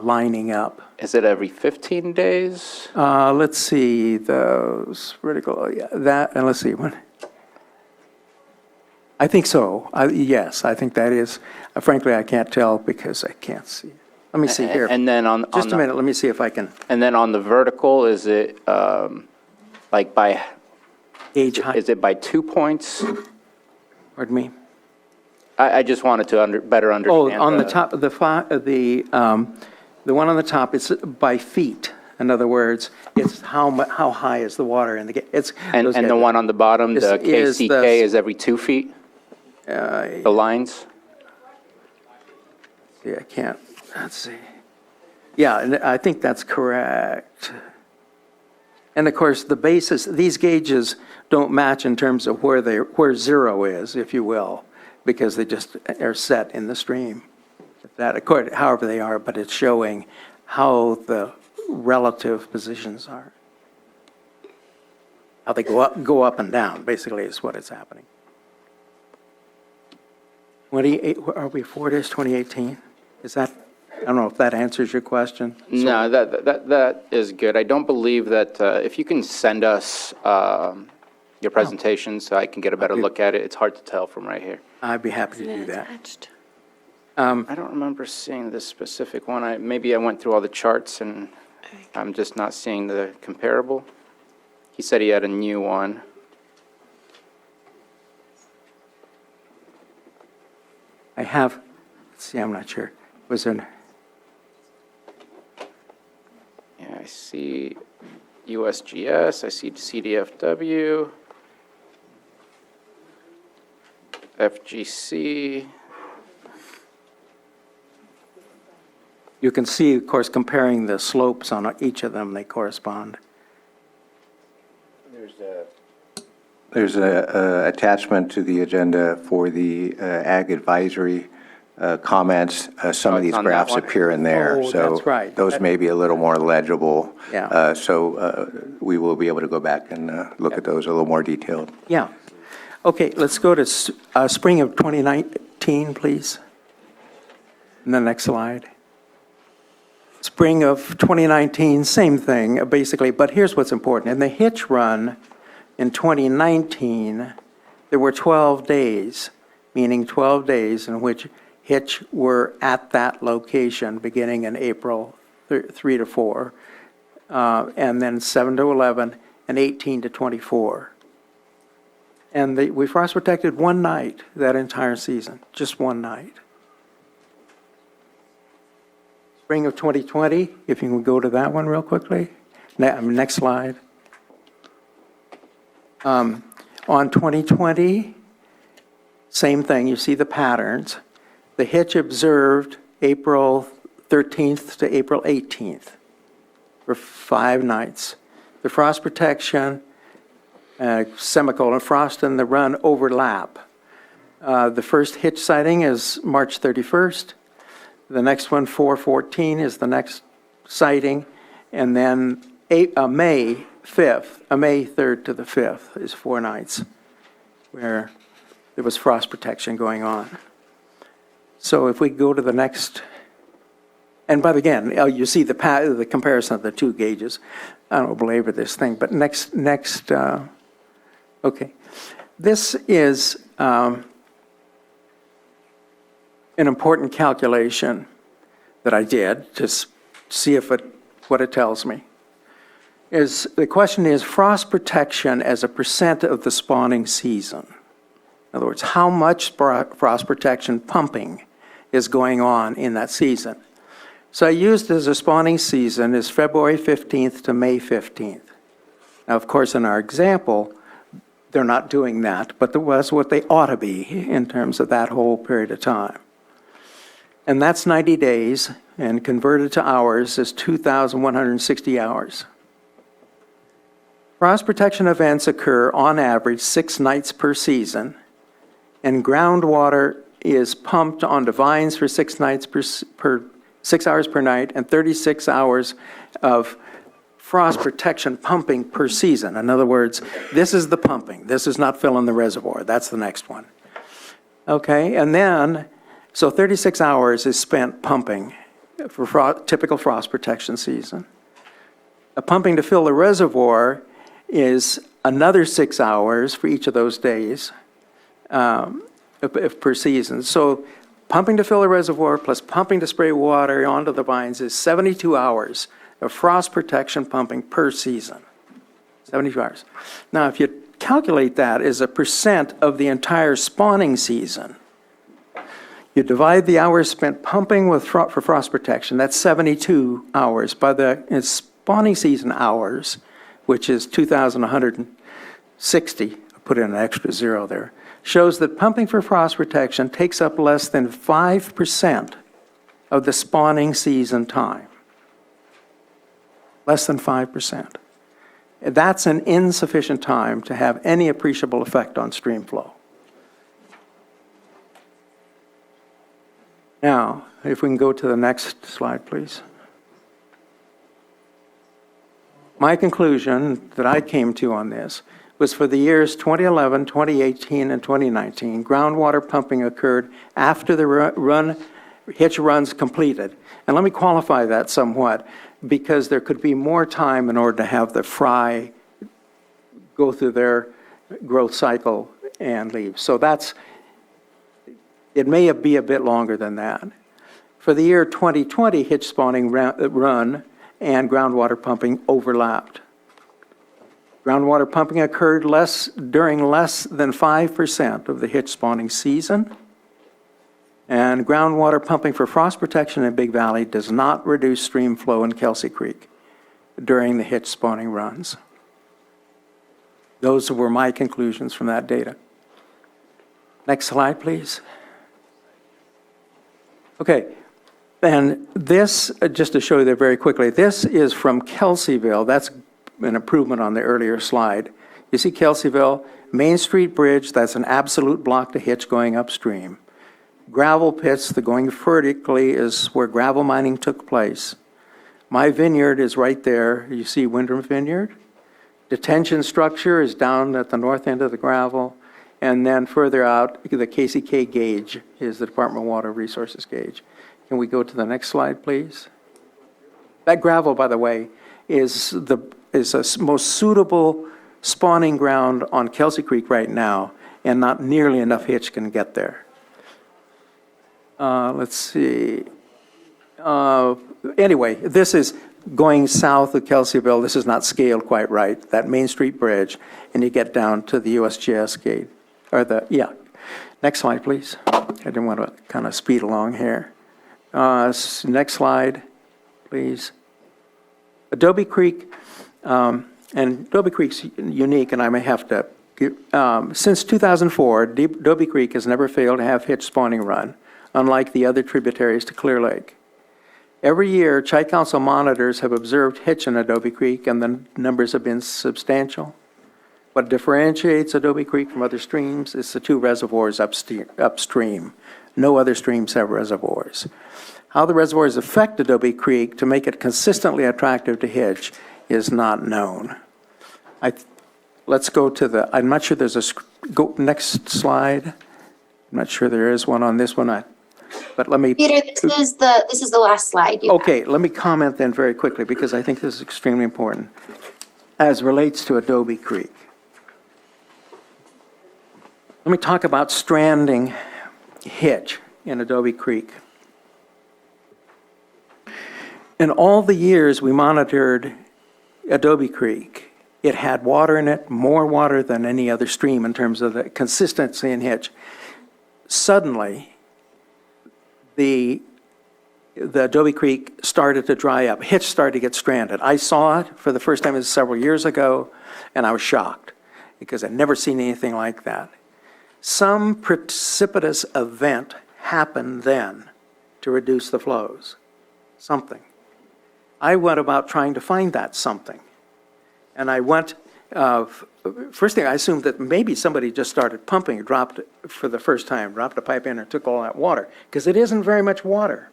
lining up. Is it every 15 days? Let's see, those vertical, and let's see, when. I think so. Yes, I think that is. Frankly, I can't tell because I can't see. Let me see here. And then on Just a minute, let me see if I can. And then on the vertical, is it like by Gauge height. Is it by 2 points? Pardon me? I just wanted to better understand. Oh, on the top, the one on the top is by feet. In other words, it's how high is the water in the gate. And the one on the bottom, the KCK, is every 2 feet? The lines? Yeah, I can't. Let's see. Yeah, and I think that's correct. And of course, the basis, these gauges don't match in terms of where zero is, if you will, because they just are set in the stream. However they are, but it's showing how the relative positions are. How they go up and down, basically, is what is happening. Are we 4 days, 2018? Is that, I don't know if that answers your question. No, that is good. I don't believe that, if you can send us your presentation so I can get a better look at it. It's hard to tell from right here. I'd be happy to do that. I don't remember seeing this specific one. Maybe I went through all the charts and I'm just not seeing the comparable. He said he had a new one. I have, let's see, I'm not sure. Was there? Yeah, I see USGS, I see CDFW, FGC. You can see, of course, comparing the slopes on each of them, they correspond. There's a attachment to the agenda for the Ag Advisory comments. Some of these graphs appear in there. Oh, that's right. Those may be a little more legible. Yeah. So we will be able to go back and look at those a little more detailed. Yeah. Okay, let's go to spring of 2019, please. And the next slide. Spring of 2019, same thing, basically, but here's what's important. In the hitch run in 2019, there were 12 days, meaning 12 days in which hitch were at that location beginning in April 3 to 4, and then 7 to 11, and 18 to 24. And we frost protected one night that entire season, just one night. Spring of 2020, if you can go to that one real quickly. Next slide. On 2020, same thing, you see the patterns. The hitch observed April 13th to April 18th for 5 nights. The frost protection, semicolon, frost and the run overlap. The first hitch sighting is March 31st. The next one, 4/14, is the next sighting. And then May 3rd to the 5th is 4 nights where there was frost protection going on. So if we go to the next And but again, you see the comparison of the two gauges. I don't belabor this thing, but next, okay. This is an important calculation that I did to see what it tells me. The question is frost protection as a percent of the spawning season. In other words, how much frost protection pumping is going on in that season. So I used as a spawning season is February 15th to May 15th. Now, of course, in our example, they're not doing that, but that's what they ought to be in terms of that whole period of time. And that's 90 days, and converted to hours is 2,160 hours. Frost protection events occur on average 6 nights per season, and groundwater is pumped onto vines for 6 nights per 6 hours per night, and 36 hours of frost protection pumping per season. In other words, this is the pumping. This is not filling the reservoir. That's the next one. Okay, and then, so 36 hours is spent pumping for typical frost protection season. Pumping to fill the reservoir is another 6 hours for each of those days per season. So pumping to fill the reservoir plus pumping to spray water onto the vines is 72 hours of frost protection pumping per season. 72 hours. Now, if you calculate that as a percent of the entire spawning season, you divide the hours spent pumping for frost protection, that's 72 hours. By the spawning season hours, which is 2,160, I put in an extra zero there, shows that pumping for frost protection takes up less than 5% of the spawning season time. Less than 5%. That's an insufficient time to have any appreciable effect on stream flow. Now, if we can go to the next slide, please. My conclusion that I came to on this was for the years 2011, 2018, and 2019, groundwater pumping occurred after the hitch runs completed. And let me qualify that somewhat, because there could be more time in order to have the fry go through their growth cycle and leave. So it may be a bit longer than that. For the year 2020, hitch spawning run and groundwater pumping overlapped. Groundwater pumping occurred during less than 5% of the hitch spawning season. And groundwater pumping for frost protection in Big Valley does not reduce stream flow in Kelsey Creek during the hitch spawning runs. Those were my conclusions from that data. Next slide, please. Okay, and this, just to show you there very quickly, this is from Kelseyville. That's an improvement on the earlier slide. You see Kelseyville, Main Street Bridge, that's an absolute block to hitch going upstream. Gravel pits, the going vertically is where gravel mining took place. My vineyard is right there. You see Wyndham Vineyard. Detention structure is down at the north end of the gravel. And then further out, the KCK gauge is the Department of Water Resources gauge. Can we go to the next slide, please? That gravel, by the way, is the most suitable spawning ground on Kelsey Creek right now, and not nearly enough hitch can get there. Let's see. Anyway, this is going south of Kelseyville. This is not scaled quite right, that Main Street Bridge, and you get down to the USGS gate. Next slide, please. I didn't want to kind of speed along here. Next slide, please. Adobe Creek, and Adobe Creek's unique, and I may have to, since 2004, Adobe Creek has never failed to have hitch spawning run, unlike the other tributaries to Clear Lake. Every year, Chi-Council monitors have observed hitch in Adobe Creek, and the numbers have been substantial. What differentiates Adobe Creek from other streams is the 2 reservoirs upstream. No other streams have reservoirs. How the reservoirs affect Adobe Creek to make it consistently attractive to hitch is not known. Let's go to I'm not sure there's next slide. I'm not sure there is one on this one. But let me. Peter, this is the last slide. You have. Okay, let me comment then very quickly, because I think this is extremely important, as relates to Adobe Creek. Let me talk about stranding hitch in Adobe Creek. In all the years we monitored Adobe Creek, it had water in it, more water than any other stream in terms of the consistency in hitch. Suddenly, the Adobe Creek started to dry up. Hitch started to get stranded. I saw it for the first time several years ago, and I was shocked because I'd never seen anything like that. Some precipitous event happened then to reduce the flows. Something. I went about trying to find that something. And I went, first thing I assumed that maybe somebody just started pumping, dropped it for the first time, dropped a pipe in and took all that water, because it isn't very much water,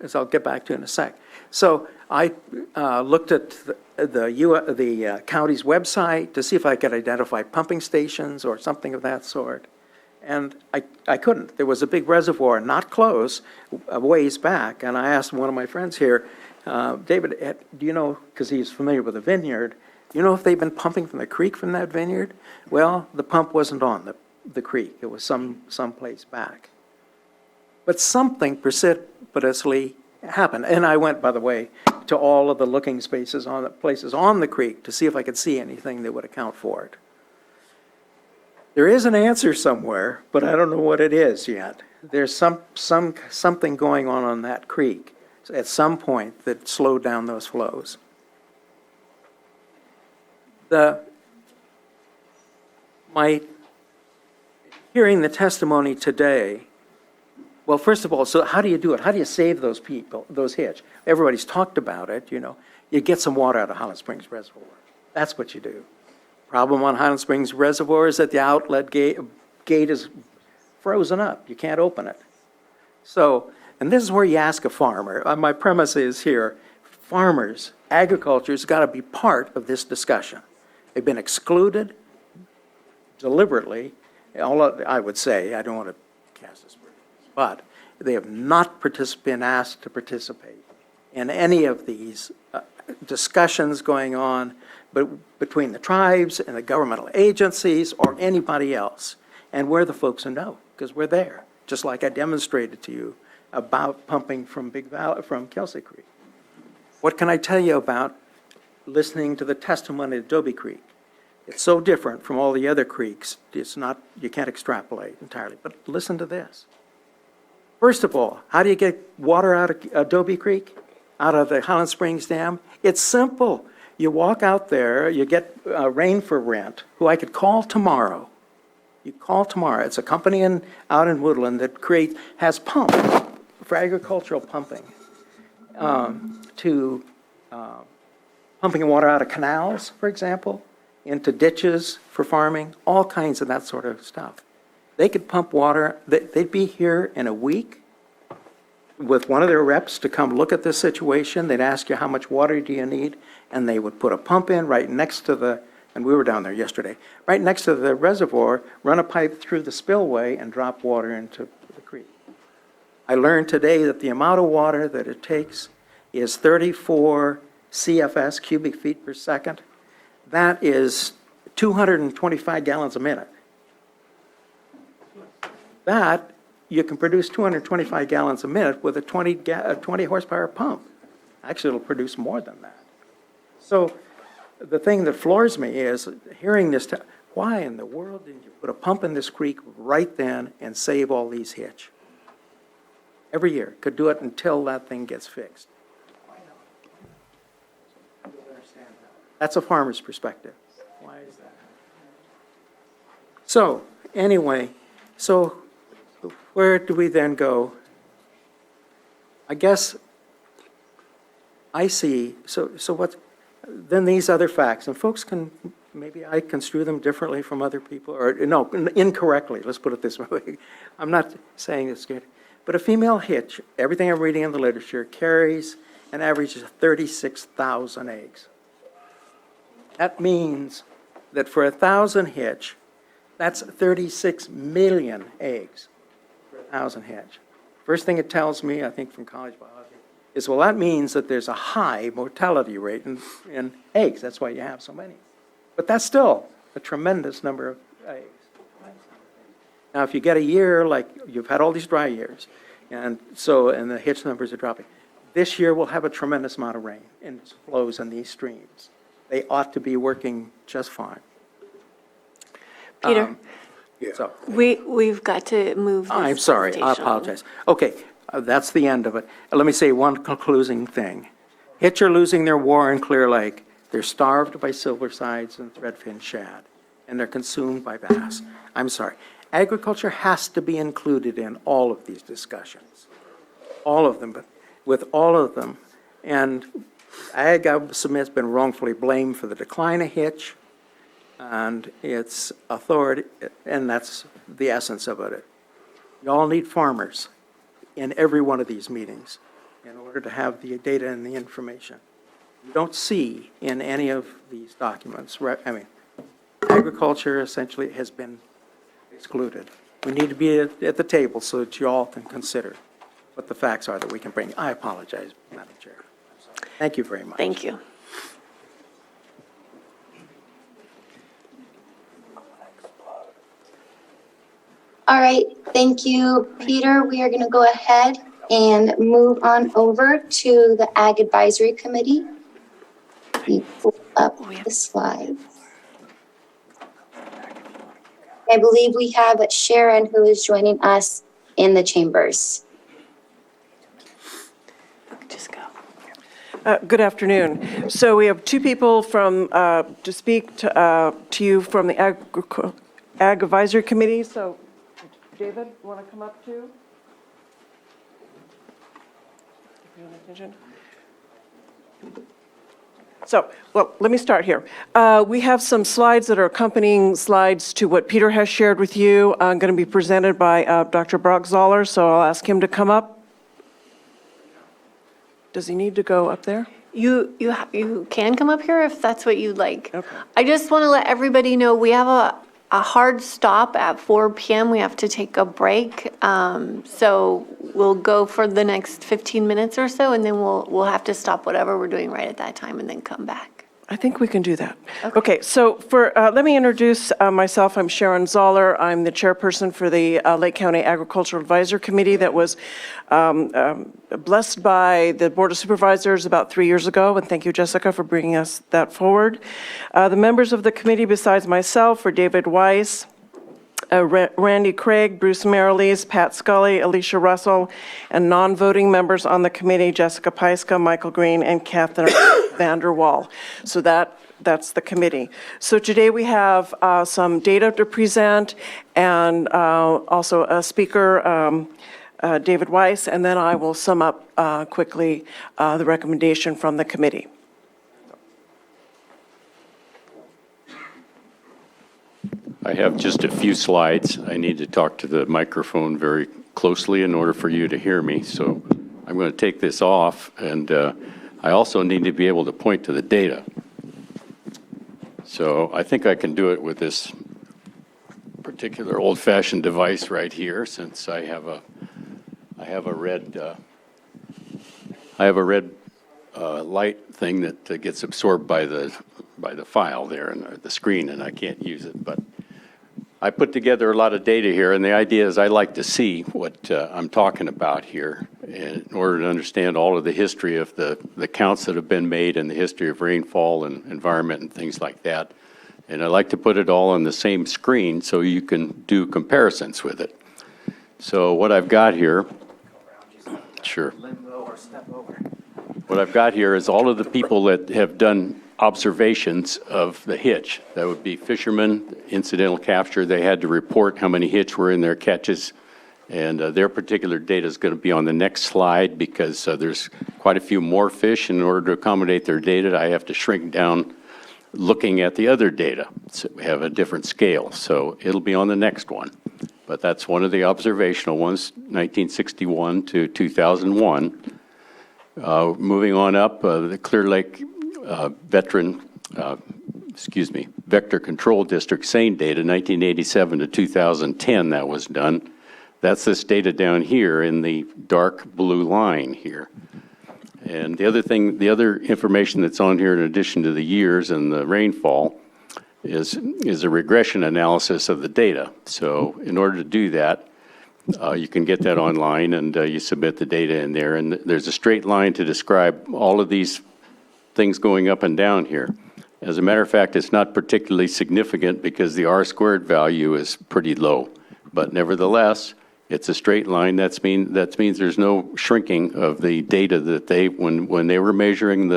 as I'll get back to in a sec. So I looked at the county's website to see if I could identify pumping stations or something of that sort. And I couldn't. There was a big reservoir not close, a ways back, and I asked one of my friends here, David, do you know, because he's familiar with the vineyard, do you know if they've been pumping from the creek from that vineyard? Well, the pump wasn't on the creek. It was someplace back. But something precipitously happened. And I went, by the way, to all of the looking spaces on the places on the creek to see if I could see anything that would account for it. There is an answer somewhere, but I don't know what it is yet. There's something going on that creek at some point that slowed down those flows. My hearing the testimony today, well, first of all, so how do you do it? How do you save those people, those hitch? Everybody's talked about it, you know. You get some water out of Highland Springs Reservoir. That's what you do. Problem on Highland Springs Reservoir is that the outlet gate is frozen up. You can't open it. So, and this is where you ask a farmer. My premise is here, farmers, agriculture's got to be part of this discussion. They've been excluded deliberately, I would say, I don't want to cast aspersions, but they have not been asked to participate in any of these discussions going on between the tribes and the governmental agencies or anybody else. And we're the folks who know, because we're there, just like I demonstrated to you about pumping from from Kelsey Creek. What can I tell you about listening to the testimony of Adobe Creek? It's so different from all the other creeks. It's not, you can't extrapolate entirely, but listen to this. First of all, how do you get water out of Adobe Creek, out of the Highland Springs Dam? It's simple. You walk out there, you get Rain for Rent, who I could call tomorrow. You call tomorrow. It's a company out in Woodland that has pumps for agricultural pumping, pumping water out of canals, for example, into ditches for farming, all kinds of that sort of stuff. They could pump water. They'd be here in a week with one of their reps to come look at this situation. They'd ask you, how much water do you need? And they would put a pump in right next to and we were down there yesterday, right next to the reservoir, run a pipe through the spillway and drop water into the creek. I learned today that the amount of water that it takes is 34 CFS, cubic feet per second. That is 225 gallons a minute. That, you can produce 225 gallons a minute with a 20 horsepower pump. Actually, it'll produce more than that. So the thing that floors me is hearing this, why in the world didn't you put a pump in this creek right then and save all these hitch? Every year, could do it until that thing gets fixed. Why not? That's a farmer's perspective. Why is that? So, anyway, where do we then go? I guess I see, so what, then these other facts, and folks can, maybe I construe them differently from other people, or no, incorrectly, let's put it this way. I'm not saying it's good. But a female hitch, everything I'm reading in the literature, carries an average of 36,000 eggs. That means that for 1,000 hitch, that's 36 million eggs for housing hitch. First thing it tells me, I think from college biology, is, well, that means that there's a high mortality rate in eggs. That's why you have so many. But that's still a tremendous number of eggs. Now, if you get a year, like you've had all these dry years, and the hitch numbers are dropping, this year we'll have a tremendous amount of rain and flows in these streams. They ought to be working just fine. Peter, So, we've got to move this I'm sorry, I presentation. apologize. Okay, that's the end of it. Let me say one concluding thing. Hitch are losing their war in Clear Lake. They're starved by silversides and threadfin shad, and they're consumed by bass. I'm sorry. Agriculture has to be included in all of these discussions. All of them, but with all of them. And ag, I would submit, has been wrongfully blamed for the decline of hitch and its authority, and that's the essence of it. You all need farmers in every one of these meetings in order to have the data and the information. You don't see in any of these documents, agriculture essentially has been excluded. We need to be at the table so that you all can consider what the facts are that we can bring. I apologize, Madam Chair. Thank you very much. Thank you. All right, thank you, Peter. We are going to go ahead and move on over to the Ag Advisory Committee. We pull up the slides. I believe we have Sharon who is joining us in the chambers. Just go. Good afternoon. So we have two people to speak to you from the Ag Advisory Committee. So David, want to come up too? If you want attention. So, well, let me start here. We have some slides that are accompanying slides to what Peter has shared with you. Going to be presented by Dr. Brock-Zoller, so I'll ask him to come up. Does he need to go up there? You can come up here if that's what you'd like. Okay. I just want to let everybody know we have a hard stop at 4 p.m. We have to take a break. So we'll go for the next 15 minutes or so, and then we'll have to stop whatever we're doing right at that time and then come back. I think we can do that. Okay, so let me introduce myself. I'm Sharon Zoller. I'm the chairperson for the Lake County Agricultural Advisory Committee that was blessed by the Board of Supervisors about 3 years ago, and thank you, Jessica, for bringing us that forward. The members of the committee besides myself are David Weiss, Randy Craig, Bruce Merrilees, Pat Scully, Alicia Russell, and non-voting members on the committee, Jessica Pieska, Michael Green, and Catherine Vanderwall. So that's the committee. So today we have some data to present and also a speaker, David Weiss, and then I will sum up quickly the recommendation from the committee. I have just a few slides. I need to talk to the microphone very closely in order for you to hear me. So I'm going to take this off, and I also need to be able to point to the data. So I think I can do it with this particular old-fashioned device right here, since I have a red light thing that gets absorbed by the file there and the screen, and I can't use it. But I put together a lot of data here, and the idea is I like to see what I'm talking about here in order to understand all of the history of the counts that have been made and the history of rainfall and environment and things like that. And I like to put it all on the same screen so you can do comparisons with it. So what I've got here, sure. What I've got here is all of the people that have done observations of the hitch. That would be fishermen, incidental capture. They had to report how many hitch were in their catches, and their particular data is going to be on the next slide because there's quite a few more fish. In order to accommodate their data, I have to shrink down looking at the other data. So we have a different scale, so it'll be on the next one. But that's one of the observational ones, 1961 to 2001. Moving on up, the Clear Lake Vector Control District SANE data, 1987 to 2010, that was done. That's this data down here in the dark blue line here. And the other information that's on here in addition to the years and the rainfall is a regression analysis of the data. So in order to do that, you can get that online and you submit the data in there. And there's a straight line to describe all of these things going up and down here. As a matter of fact, it's not particularly significant because the R-squared value is pretty low. But nevertheless, it's a straight line. That means there's no shrinking of the data that when they were measuring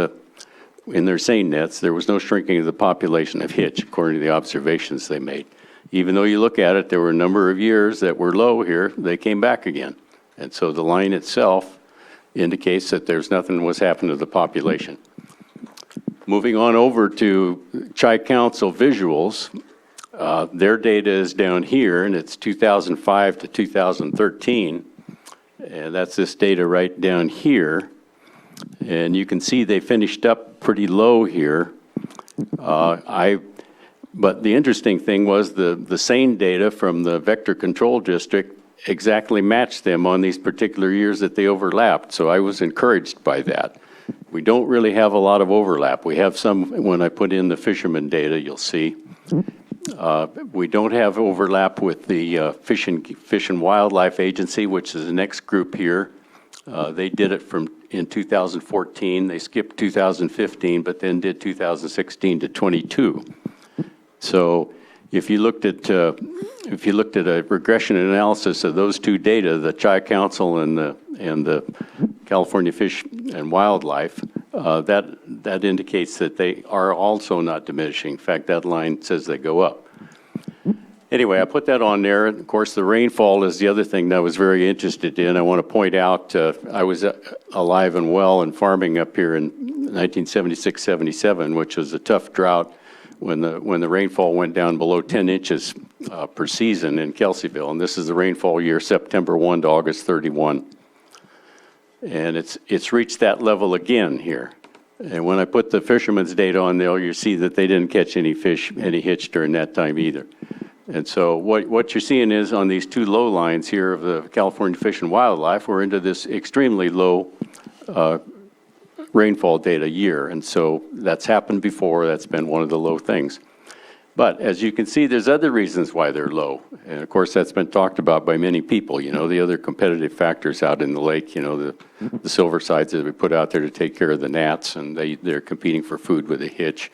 in their seine nets, there was no shrinking of the population of hitch, according to the observations they made. Even though you look at it, there were a number of years that were low here, they came back again. And so the line itself indicates that there's nothing was happening to the population. Moving on over to Chi-Council visuals, their data is down here, and it's 2005 to 2013. And that's this data right down here. And you can see they finished up pretty low here. But the interesting thing was the seine data from the vector control district exactly matched them on these particular years that they overlapped. So I was encouraged by that. We don't really have a lot of overlap. We have some, when I put in the fishermen data, you'll see. We don't have overlap with the Fish and Wildlife Agency, which is the next group here. They did it in 2014. They skipped 2015, but then did 2016 to 22. So if you looked at a regression analysis of those two data, the Chi-Council and the California Fish and Wildlife, that indicates that they are also not diminishing. In fact, that line says they go up. Anyway, I put that on there. Of course, the rainfall is the other thing that I was very interested in. I want to point out I was alive and well and farming up here in 1976-77, which was a tough drought when the rainfall went down below 10 inches per season in Kelseyville. And this is the rainfall year, September 1 to August 31. And it's reached that level again here. And when I put the fishermen's data on there, you see that they didn't catch any hitch during that time either. And so what you're seeing is on these two low lines here of the California Fish and Wildlife, we're into this extremely low rainfall data year. And so that's happened before. That's been one of the low things. But as you can see, there's other reasons why they're low. And of course, that's been talked about by many people. You know, the other competitive factors out in the lake, you know, the silver sides that we put out there to take care of the gnats, and they're competing for food with a hitch.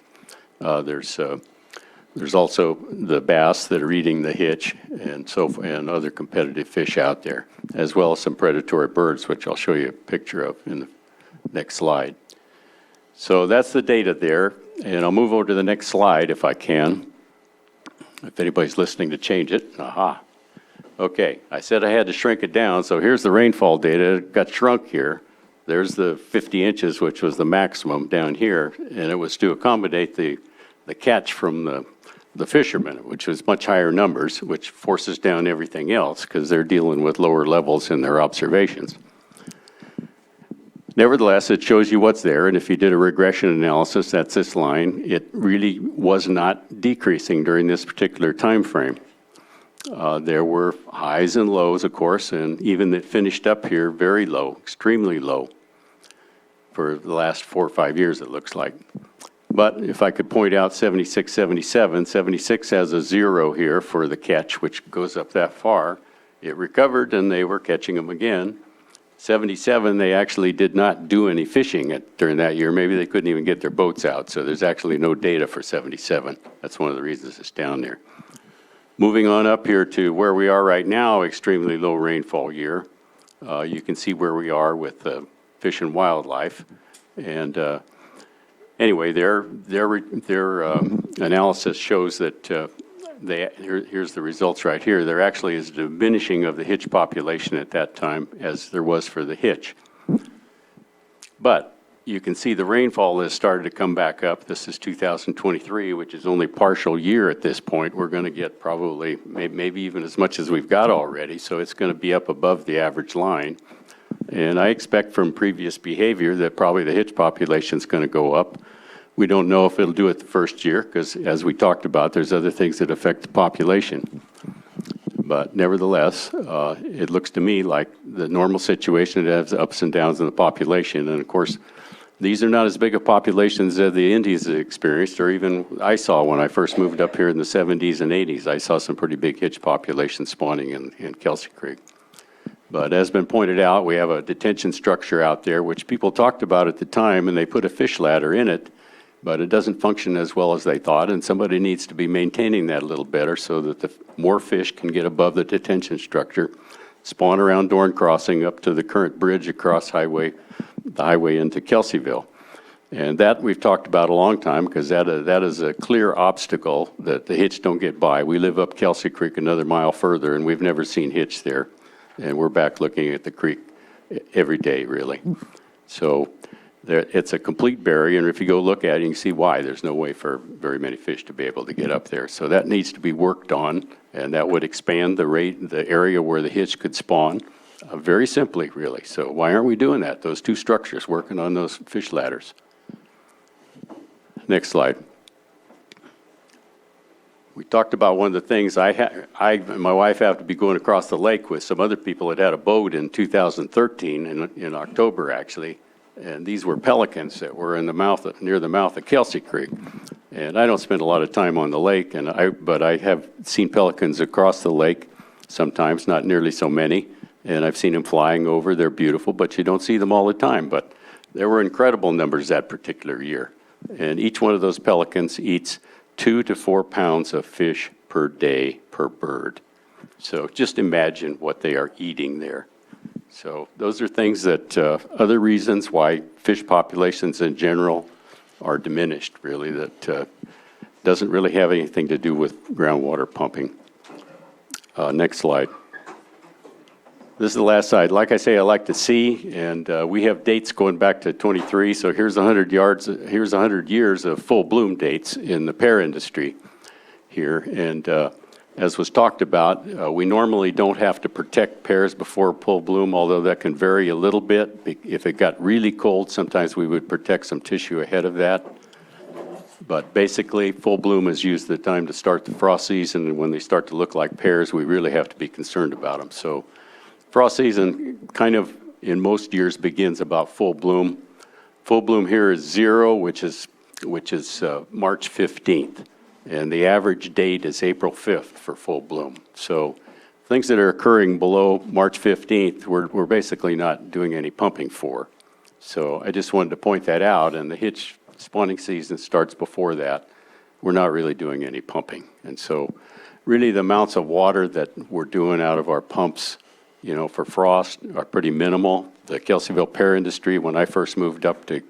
There's also the bass that are eating the hitch and other competitive fish out there, as well as some predatory birds, which I'll show you a picture of in the next slide. So that's the data there, and I'll move over to the next slide if I can. If anybody's listening to change it. Aha. Okay, I said I had to shrink it down, so here's the rainfall data. It got shrunk here. There's the 50 inches, which was the maximum down here, and it was to accommodate the catch from the fishermen, which was much higher numbers, which forces down everything else because they're dealing with lower levels in their observations. Nevertheless, it shows you what's there, and if you did a regression analysis, that's this line, it really was not decreasing during this particular time frame. There were highs and lows, of course, and even it finished up here very low, extremely low for the last 4 or 5 years, it looks like. But if I could point out 76, 77, 76 has a 0 here for the catch, which goes up that far. It recovered, and they were catching them again. 77, they actually did not do any fishing during that year. Maybe they couldn't even get their boats out, so there's actually no data for 77. That's one of the reasons it's down there. Moving on up here to where we are right now, extremely low rainfall year. You can see where we are with Fish and Wildlife. And anyway, their analysis shows that here's the results right here. There actually is a diminishing of the hitch population at that time as there was for the hitch. But you can see the rainfall has started to come back up. This is 2023, which is only partial year at this point. We're going to get probably maybe even as much as we've got already. So it's going to be up above the average line. And I expect from previous behavior that probably the hitch population is going to go up. We don't know if it'll do it the first year because, as we talked about, there's other things that affect the population. But nevertheless, it looks to me like the normal situation. It has ups and downs in the population. And of course, these are not as big of populations as the Indians experienced, or even I saw when I first moved up here in the 70s and 80s. I saw some pretty big hitch populations spawning in Kelsey Creek. But as been pointed out, we have a detention structure out there, which people talked about at the time, and they put a fish ladder in it, but it doesn't function as well as they thought, and somebody needs to be maintaining that a little better so that the more fish can get above the detention structure, spawn around Dorn Crossing up to the current bridge across the highway into Kelseyville. And that we've talked about a long time, because that is a clear obstacle that the hitch don't get by. We live up Kelsey Creek another mile further, and we've never seen hitch there. And we're back looking at the creek every day, really. So it's a complete barrier, and if you go look at it, you can see why. There's no way for very many fish to be able to get up there. So that needs to be worked on, and that would expand the area where the hitch could spawn very simply, really. So why aren't we doing that? Those two structures, working on those fish ladders. Next slide. We talked about one of the things I and my wife have to be going across the lake with some other people that had a boat in 2013 in October, actually. And these were pelicans that were near the mouth of Kelsey Creek. And I don't spend a lot of time on the lake, but I have seen pelicans across the lake sometimes, not nearly so many. And I've seen them flying over. They're beautiful, but you don't see them all the time. But there were incredible numbers that particular year. And each one of those pelicans eats 2 to 4 pounds of fish per day per bird. So just imagine what they are eating there. So those are things that, other reasons why fish populations in general are diminished, really, that doesn't really have anything to do with groundwater pumping. Next slide. This is the last slide. Like I say, I like to see, and we have dates going back to 23. So here's 100 years of full bloom dates in the pear industry here. And as was talked about, we normally don't have to protect pears before full bloom, although that can vary a little bit. If it got really cold, sometimes we would protect some tissue ahead of that. But basically, full bloom is usually the time to start the frost season, and when they start to look like pears, we really have to be concerned about them. So frost season kind of in most years begins about full bloom. Full bloom here is 0, which is March 15th, and the average date is April 5th for full bloom. So things that are occurring below March 15th, we're basically not doing any pumping for. So I just wanted to point that out, and the hitch spawning season starts before that. We're not really doing any pumping. And so really the amounts of water that we're doing out of our pumps, for frost are pretty minimal. The Kelseyville pear industry, when I first moved up to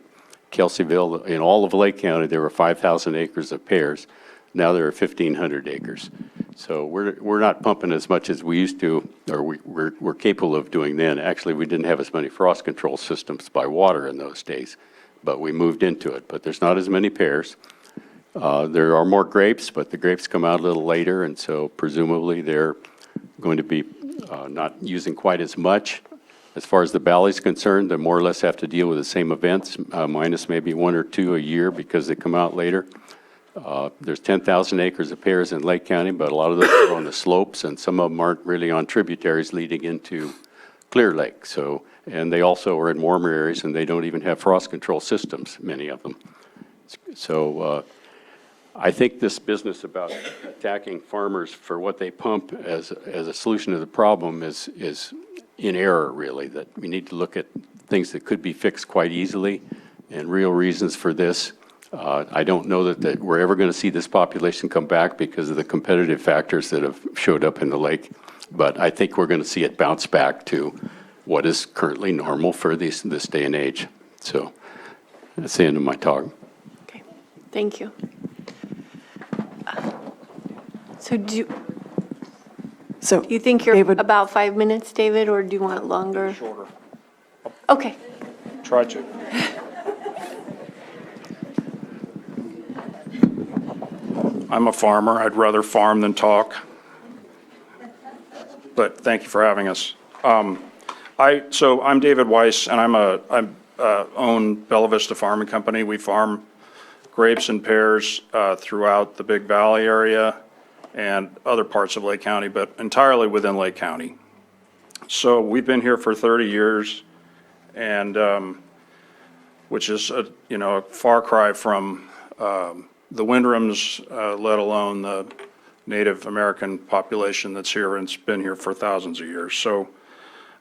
Kelseyville, in all of Lake County, there were 5,000 acres of pears. Now there are 1,500 acres. So we're not pumping as much as we used to, or we're capable of doing then. Actually, we didn't have as many frost control systems by water in those days, but we moved into it. But there's not as many pears. There are more grapes, but the grapes come out a little later, and so presumably they're going to be not using quite as much. As far as the valley is concerned, they more or less have to deal with the same events, minus maybe 1 or 2 a year because they come out later. There's 10,000 acres of pears in Lake County, but a lot of those are on the slopes, and some of them aren't really on tributaries leading into Clear Lake. So, and they also are in warmer areas, and they don't even have frost control systems, many of them. So I think this business about attacking farmers for what they pump as a solution to the problem is in error, really, that we need to look at things that could be fixed quite easily and real reasons for this. I don't know that we're ever going to see this population come back because of the competitive factors that have showed up in the lake, but I think we're going to see it bounce back to what is currently normal for this day and age. So that's the end of my talk. Okay, thank you. So do you think you're David, about 5 minutes, David, or do you want longer? Shorter. Okay. Try to. I'm a farmer. I'd rather farm than talk. But thank you for having us. So I'm David Weiss, and I own Bella Vista Farming Company. We farm grapes and pears throughout the Big Valley area. and other parts of Lake County, but entirely within Lake County. So we've been here for 30 years, and which is a far cry from the Windrams, let alone the Native American population that's here and it's been here for thousands of years. So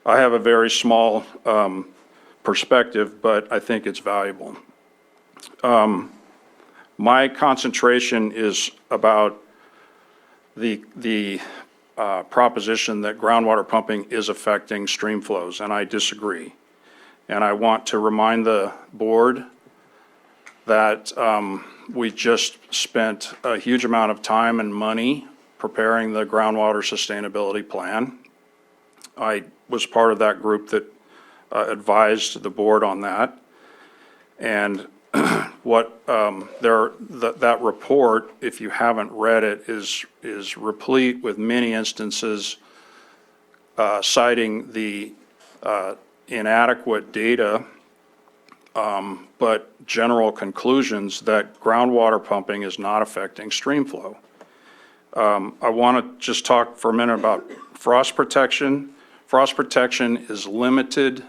I have a very small perspective, but I think it's valuable. My concentration is about the proposition that groundwater pumping is affecting stream flows, and I disagree. And I want to remind the board that we just spent a huge amount of time and money preparing the groundwater sustainability plan. I was part of that group that advised the board on that. And what that report, if you haven't read it, is replete with many instances citing the inadequate data, but general conclusions that groundwater pumping is not affecting stream flow. I want to just talk for a minute about frost protection. Frost protection is limited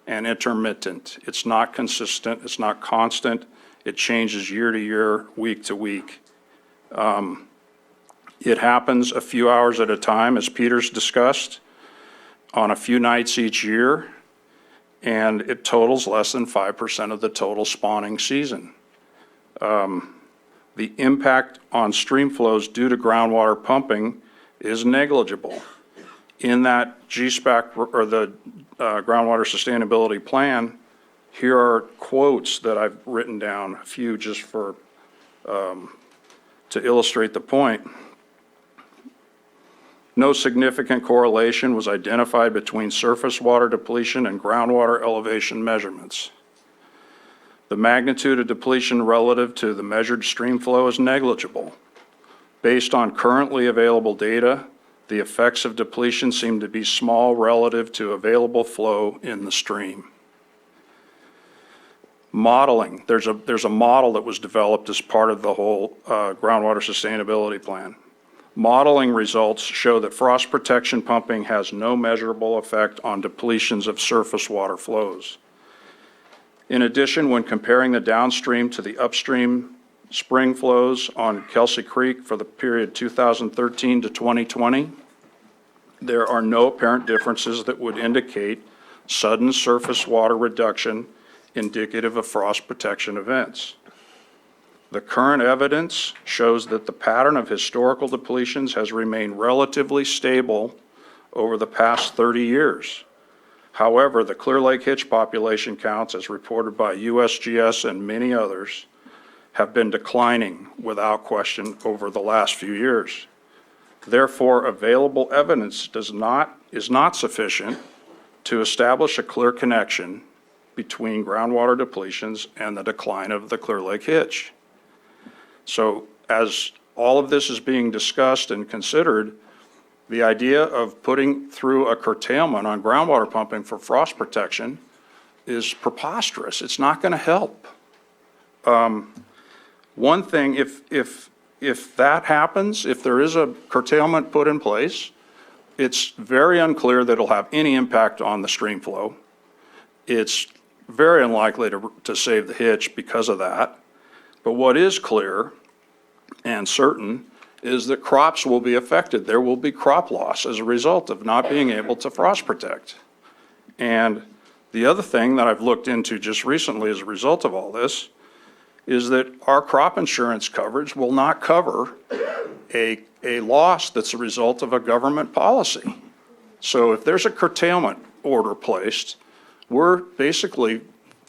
and intermittent. It's not consistent, it's not constant. It changes year to year, week to week. It happens a few hours at a time, as Peter's discussed, on a few nights each year, and it totals less than 5% of the total spawning season. The impact on stream flows due to groundwater pumping is negligible. In that GSPAC, or the Groundwater Sustainability Plan, here are quotes that I've written down, a few just for to illustrate the point. No significant correlation was identified between surface water depletion and groundwater elevation measurements. The magnitude of depletion relative to the measured stream flow is negligible. Based on currently available data, the effects of depletion seem to be small relative to available flow in the stream. Modeling, there's a model that was developed as part of the whole groundwater sustainability plan. Modeling results show that frost protection pumping has no measurable effect on depletions of surface water flows. In addition, when comparing the downstream to the upstream spring flows on Kelsey Creek for the period 2013 to 2020, there are no apparent differences that would indicate sudden surface water reduction indicative of frost protection events. The current evidence shows that the pattern of historical depletions has remained relatively stable over the past 30 years. However, the Clear Lake hitch population counts, as reported by USGS and many others, have been declining without question over the last few years. Therefore, available evidence is not sufficient to establish a clear connection between groundwater depletions and the decline of the Clear Lake hitch. So as all of this is being discussed and considered, the idea of putting through a curtailment on groundwater pumping for frost protection is preposterous. It's not going to help. One thing, if that happens, if there is a curtailment put in place, it's very unclear that it'll have any impact on the stream flow. It's very unlikely to save the hitch because of that. But what is clear and certain is that crops will be affected. There will be crop loss as a result of not being able to frost protect. And the other thing that I've looked into just recently as a result of all this is that our crop insurance coverage will not cover a loss that's a result of a government policy. So if there's a curtailment order placed, we're basically,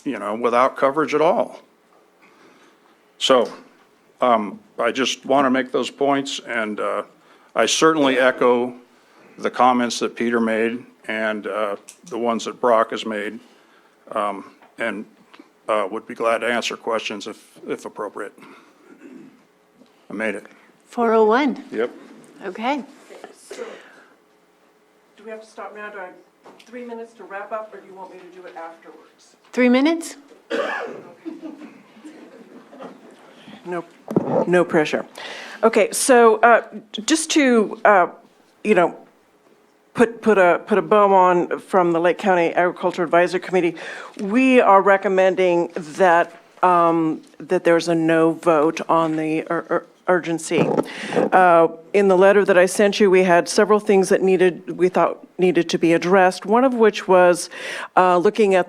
without coverage at all. So I just want to make those points, and I certainly echo the comments that Peter made and the ones that Brock has made, and would be glad to answer questions if appropriate. I made it. 4:01. Yep. Okay. So, do we have to stop now? Do I have 3 minutes to wrap up, or do you want me to do it afterwards? 3 minutes? No pressure. Okay, so just to, put a bow on from the Lake County Agriculture Advisory Committee, we are recommending that, that there's a no vote on the urgency. In the letter that I sent you, we had several things that we thought needed to be addressed, one of which was looking at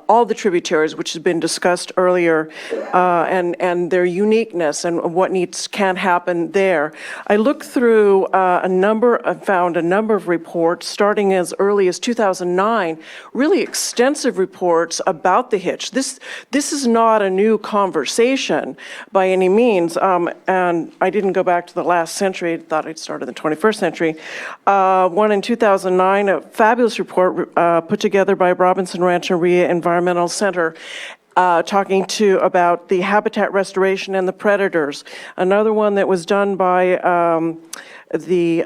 all the tributaries, which has been discussed earlier, and their uniqueness and what can happen there. I looked through found a number of reports, starting as early as 2009, really extensive reports about the hitch. This is not a new conversation by any means, and I didn't go back to the last century. I thought I'd started in the 21st century. One in 2009, a fabulous report put together by Robinson Rancheria Environmental Center, talking about the habitat restoration and the predators. Another one that was done by the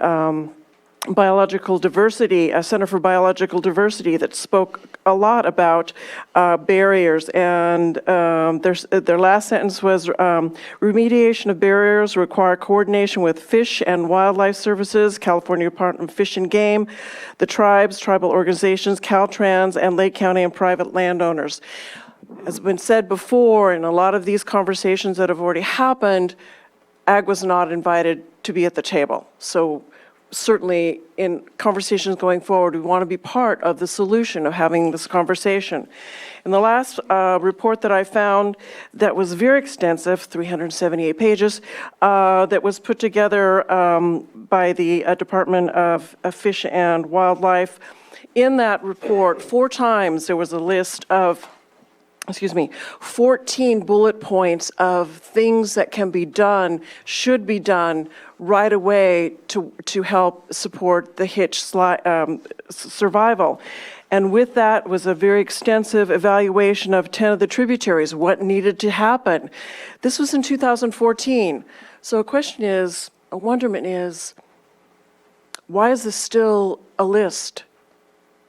Biological Diversity, Center for Biological Diversity, that spoke a lot about barriers. And their last sentence was, remediation of barriers require coordination with Fish and Wildlife Services, California Department of Fish and Game, the tribes, tribal organizations, Caltrans, and Lake County and private landowners. As has been said before, in a lot of these conversations that have already happened, Ag was not invited to be at the table. So certainly in conversations going forward, we want to be part of the solution of having this conversation. In the last report that I found that was very extensive, 378 pages, that was put together by the Department of Fish and Wildlife, in that report, 4 times there was a list of 14 bullet points of things that can be done, should be done right away to help support the hitch survival. And with that was a very extensive evaluation of 10 of the tributaries, what needed to happen. This was in 2014. So a wonderment is, why is this still a list?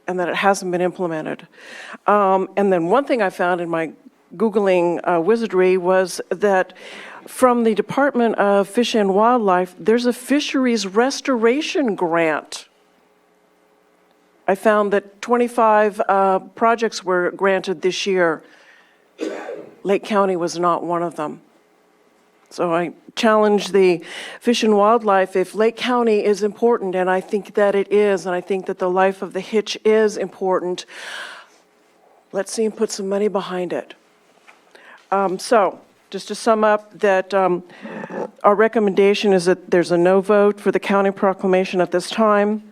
And that it hasn't been implemented. And then one thing I found in my Googling wizardry was that from the Department of Fish and Wildlife, there's a fisheries restoration grant. I found that 25 projects were granted this year. Lake County was not one of them. So I challenge the Fish and Wildlife, if Lake County is important, and I think that it is, and I think that the life of the hitch is important, let's see him put some money behind it. So just to sum up, that our recommendation is that there's a no vote for the county proclamation at this time.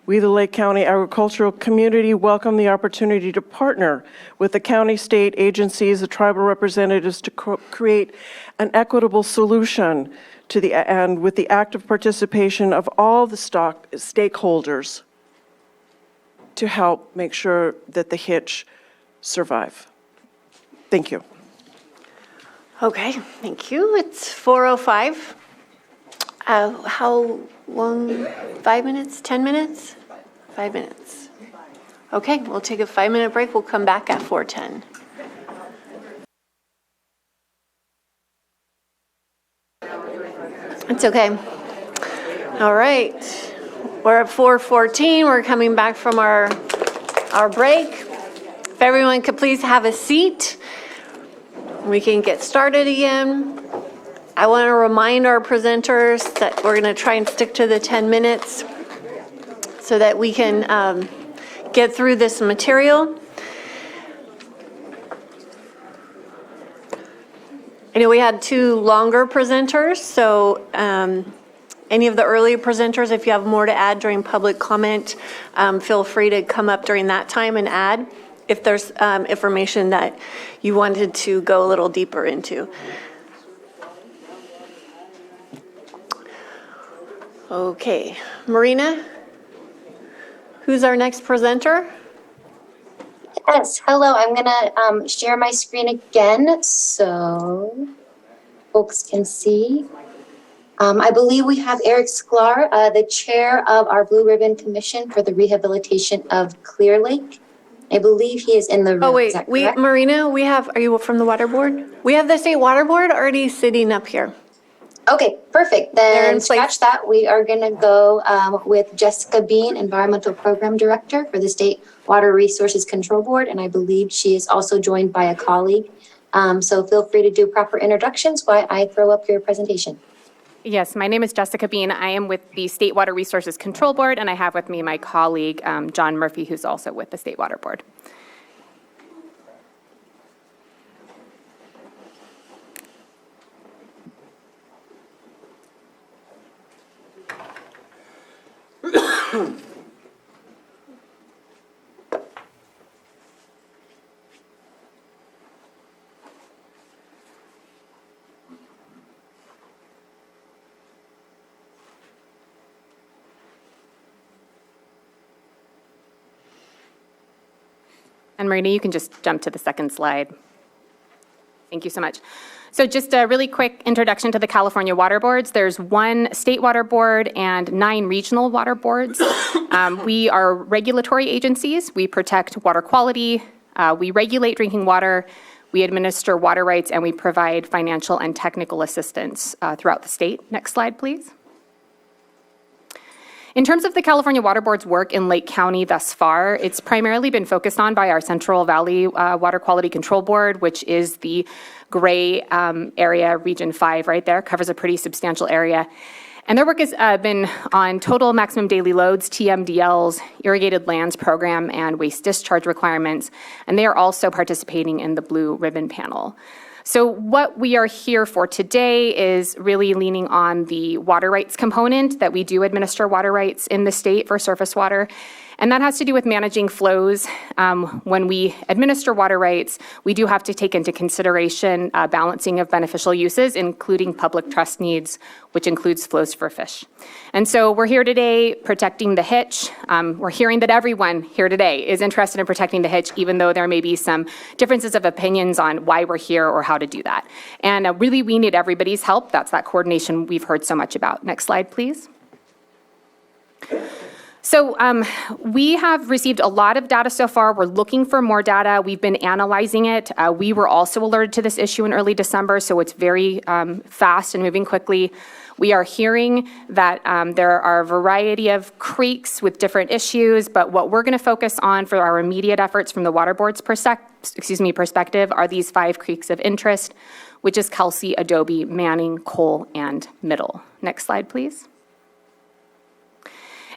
We, the Lake County agricultural community, welcome the opportunity to partner with the county, state agencies, the tribal representatives to create an equitable solution and with the active participation of all the stakeholders to help make sure that the hitch survive. Thank you. Okay, thank you. It's 4:05. How long? 5 minutes? 10 minutes? 5 minutes. Okay, we'll take a 5-minute break. We'll come back at 4:10. It's okay. All right. We're at 4:14. We're coming back from our break. If everyone could please have a seat, we can get started again. I want to remind our presenters that we're going to try and stick to the 10 minutes so that we can get through this material. I know we had 2 longer presenters, so any of the earlier presenters, if you have more to add during public comment, feel free to come up during that time and add if there's information that you wanted to go a little deeper into. Okay, Marina, who's our next presenter? Yes, hello. I'm going to share my screen again so folks can see. I believe we have Eric Sklar, the chair of our Blue Ribbon Commission for the Rehabilitation of Clear Lake. I believe he is in the room. Oh, wait, Marina, are you from the Water Board? We have the State Water Board already sitting up here. Okay, perfect. They're in Then scratch that. We are going to go with Jessica Bean, Environmental Program Director for the State Water Resources Control Board, and I believe she is also joined by a colleague. So feel free to do proper introductions while I throw up your presentation. Yes, my name is Jessica Bean. I am with the State Water Resources Control Board, and I have with me my colleague, John Murphy, who's also with the State Water Board. And Marina, you can just jump to the second slide. Thank you so much. So just a really quick introduction to the California Water Boards. There's 1 state water board and 9 regional water boards. We are regulatory agencies. We protect water quality. We regulate drinking water. We administer water rights, and we provide financial and technical assistance throughout the state. Next slide, please. In terms of the California Water Board's work in Lake County thus far, it's primarily been focused on by our Central Valley Water Quality Control Board, which is the gray area, Region 5 right there, covers a pretty substantial area. And their work has been on total maximum daily loads, TMDLs, irrigated lands program, and waste discharge requirements. And they are also participating in the Blue Ribbon Panel. So what we are here for today is really leaning on the water rights component, that we do administer water rights in the state for surface water. And that has to do with managing flows. When we administer water rights, we do have to take into consideration balancing of beneficial uses, including public trust needs, which includes flows for fish. And so we're here today protecting the hitch. We're hearing that everyone here today is interested in protecting the hitch, even though there may be some differences of opinions on why we're here or how to do that. And really, we need everybody's help. That's that coordination we've heard so much about. Next slide, please. So we have received a lot of data so far. We're looking for more data. We've been analyzing it. We were also alerted to this issue in early December, so it's very fast and moving quickly. We are hearing that there are a variety of creeks with different issues, but what we're going to focus on for our immediate efforts from the Water Board's perspective are these 5 creeks of interest, which is Kelsey, Adobe, Manning, Cole, and Middle. Next slide, please.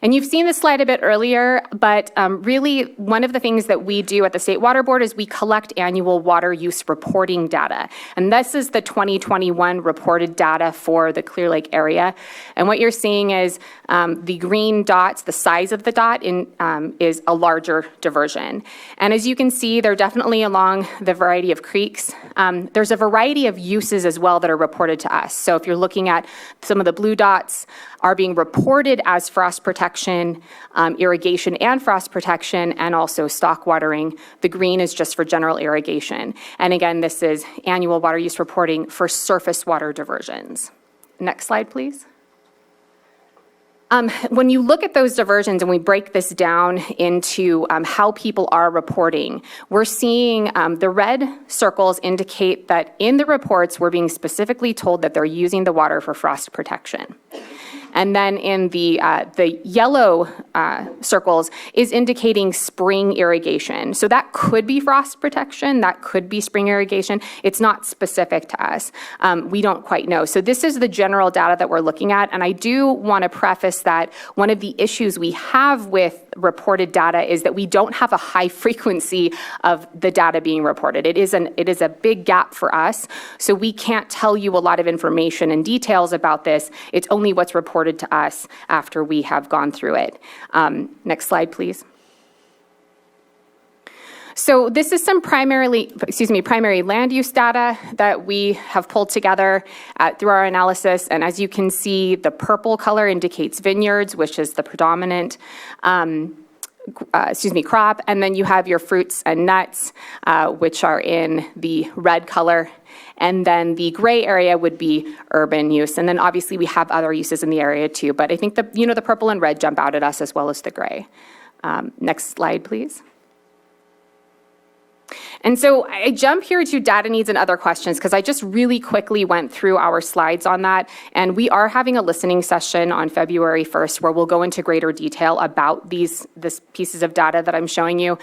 And you've seen this slide a bit earlier, but really one of the things that we do at the State Water Board is we collect annual water use reporting data. And this is the 2021 reported data for the Clear Lake area. And what you're seeing is the green dots, the size of the dot is a larger diversion. And as you can see, they're definitely along the variety of creeks. There's a variety of uses as well that are reported to us. So if you're looking at some of the blue dots are being reported as frost protection, irrigation and frost protection, and also stock watering. The green is just for general irrigation. And again, this is annual water use reporting for surface water diversions. Next slide, please. When you look at those diversions and we break this down into how people are reporting, we're seeing the red circles indicate that in the reports, we're being specifically told that they're using the water for frost protection. And then in the yellow circles is indicating spring irrigation. So that could be frost protection, that could be spring irrigation. It's not specific to us. We don't quite know. So this is the general data that we're looking at. And I do want to preface that one of the issues we have with reported data is that we don't have a high frequency of the data being reported. It is a big gap for us. So we can't tell you a lot of information and details about this. It's only what's reported to us after we have gone through it. Next slide, please. So this is some primary land use data that we have pulled together through our analysis. And as you can see, the purple color indicates vineyards, which is the predominant crop. And then you have your fruits and nuts, which are in the red color. And then the gray area would be urban use. And then obviously we have other uses in the area too. But I think the purple and red jump out at us as well as the gray. Next slide, please. And so I jump here to data needs and other questions because I just really quickly went through our slides on that. And we are having a listening session on February 1st where we'll go into greater detail about these pieces of data that I'm showing you.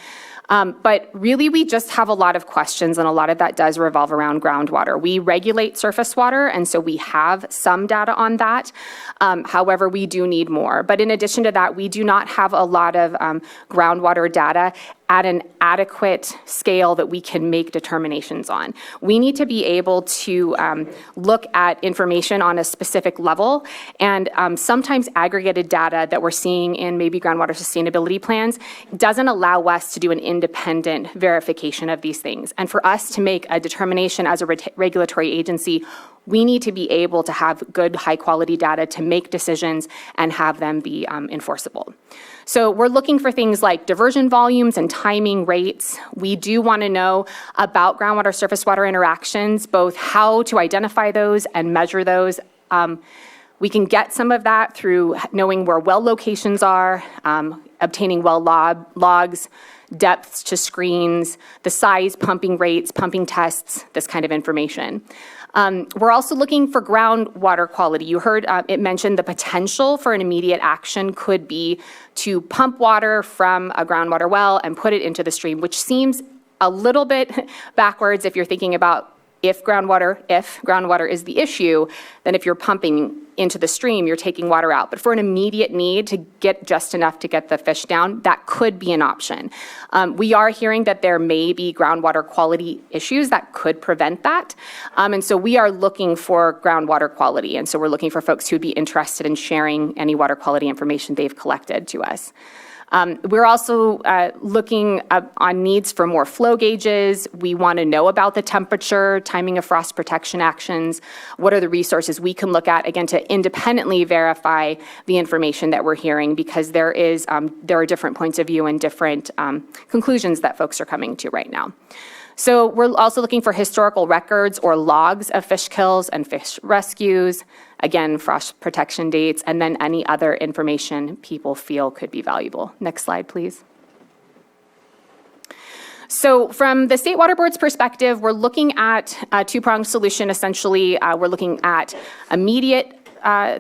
But really, we just have a lot of questions, and a lot of that does revolve around groundwater. We regulate surface water, and so we have some data on that. However, we do need more. But in addition to that, we do not have a lot of groundwater data at an adequate scale that we can make determinations on. We need to be able to look at information on a specific level, and sometimes aggregated data that we're seeing in maybe groundwater sustainability plans doesn't allow us to do an independent verification of these things. And for us to make a determination as a regulatory agency, we need to be able to have good, high-quality data to make decisions and have them be enforceable. So we're looking for things like diversion volumes and timing rates. We do want to know about groundwater surface water interactions, both how to identify those and measure those. We can get some of that through knowing where well locations are, obtaining well logs, depths to screens, the size, pumping rates, pumping tests, this kind of information. We're also looking for groundwater quality. You heard it mentioned the potential for an immediate action could be to pump water from a groundwater well and put it into the stream, which seems a little bit backwards if you're thinking about if groundwater is the issue, then if you're pumping into the stream, you're taking water out. But for an immediate need to get just enough to get the fish down, that could be an option. We are hearing that there may be groundwater quality issues that could prevent that. And so we are looking for groundwater quality. And so we're looking for folks who would be interested in sharing any water quality information they've collected to us. We're also looking on needs for more flow gauges. We want to know about the temperature, timing of frost protection actions. What are the resources we can look at, again, to independently verify the information that we're hearing, because there are different points of view and different conclusions that folks are coming to right now. So we're also looking for historical records or logs of fish kills and fish rescues, again, frost protection dates, and then any other information people feel could be valuable. Next slide, please. So from the State Water Board's perspective, we're looking at a two-pronged solution, essentially. We're looking at immediate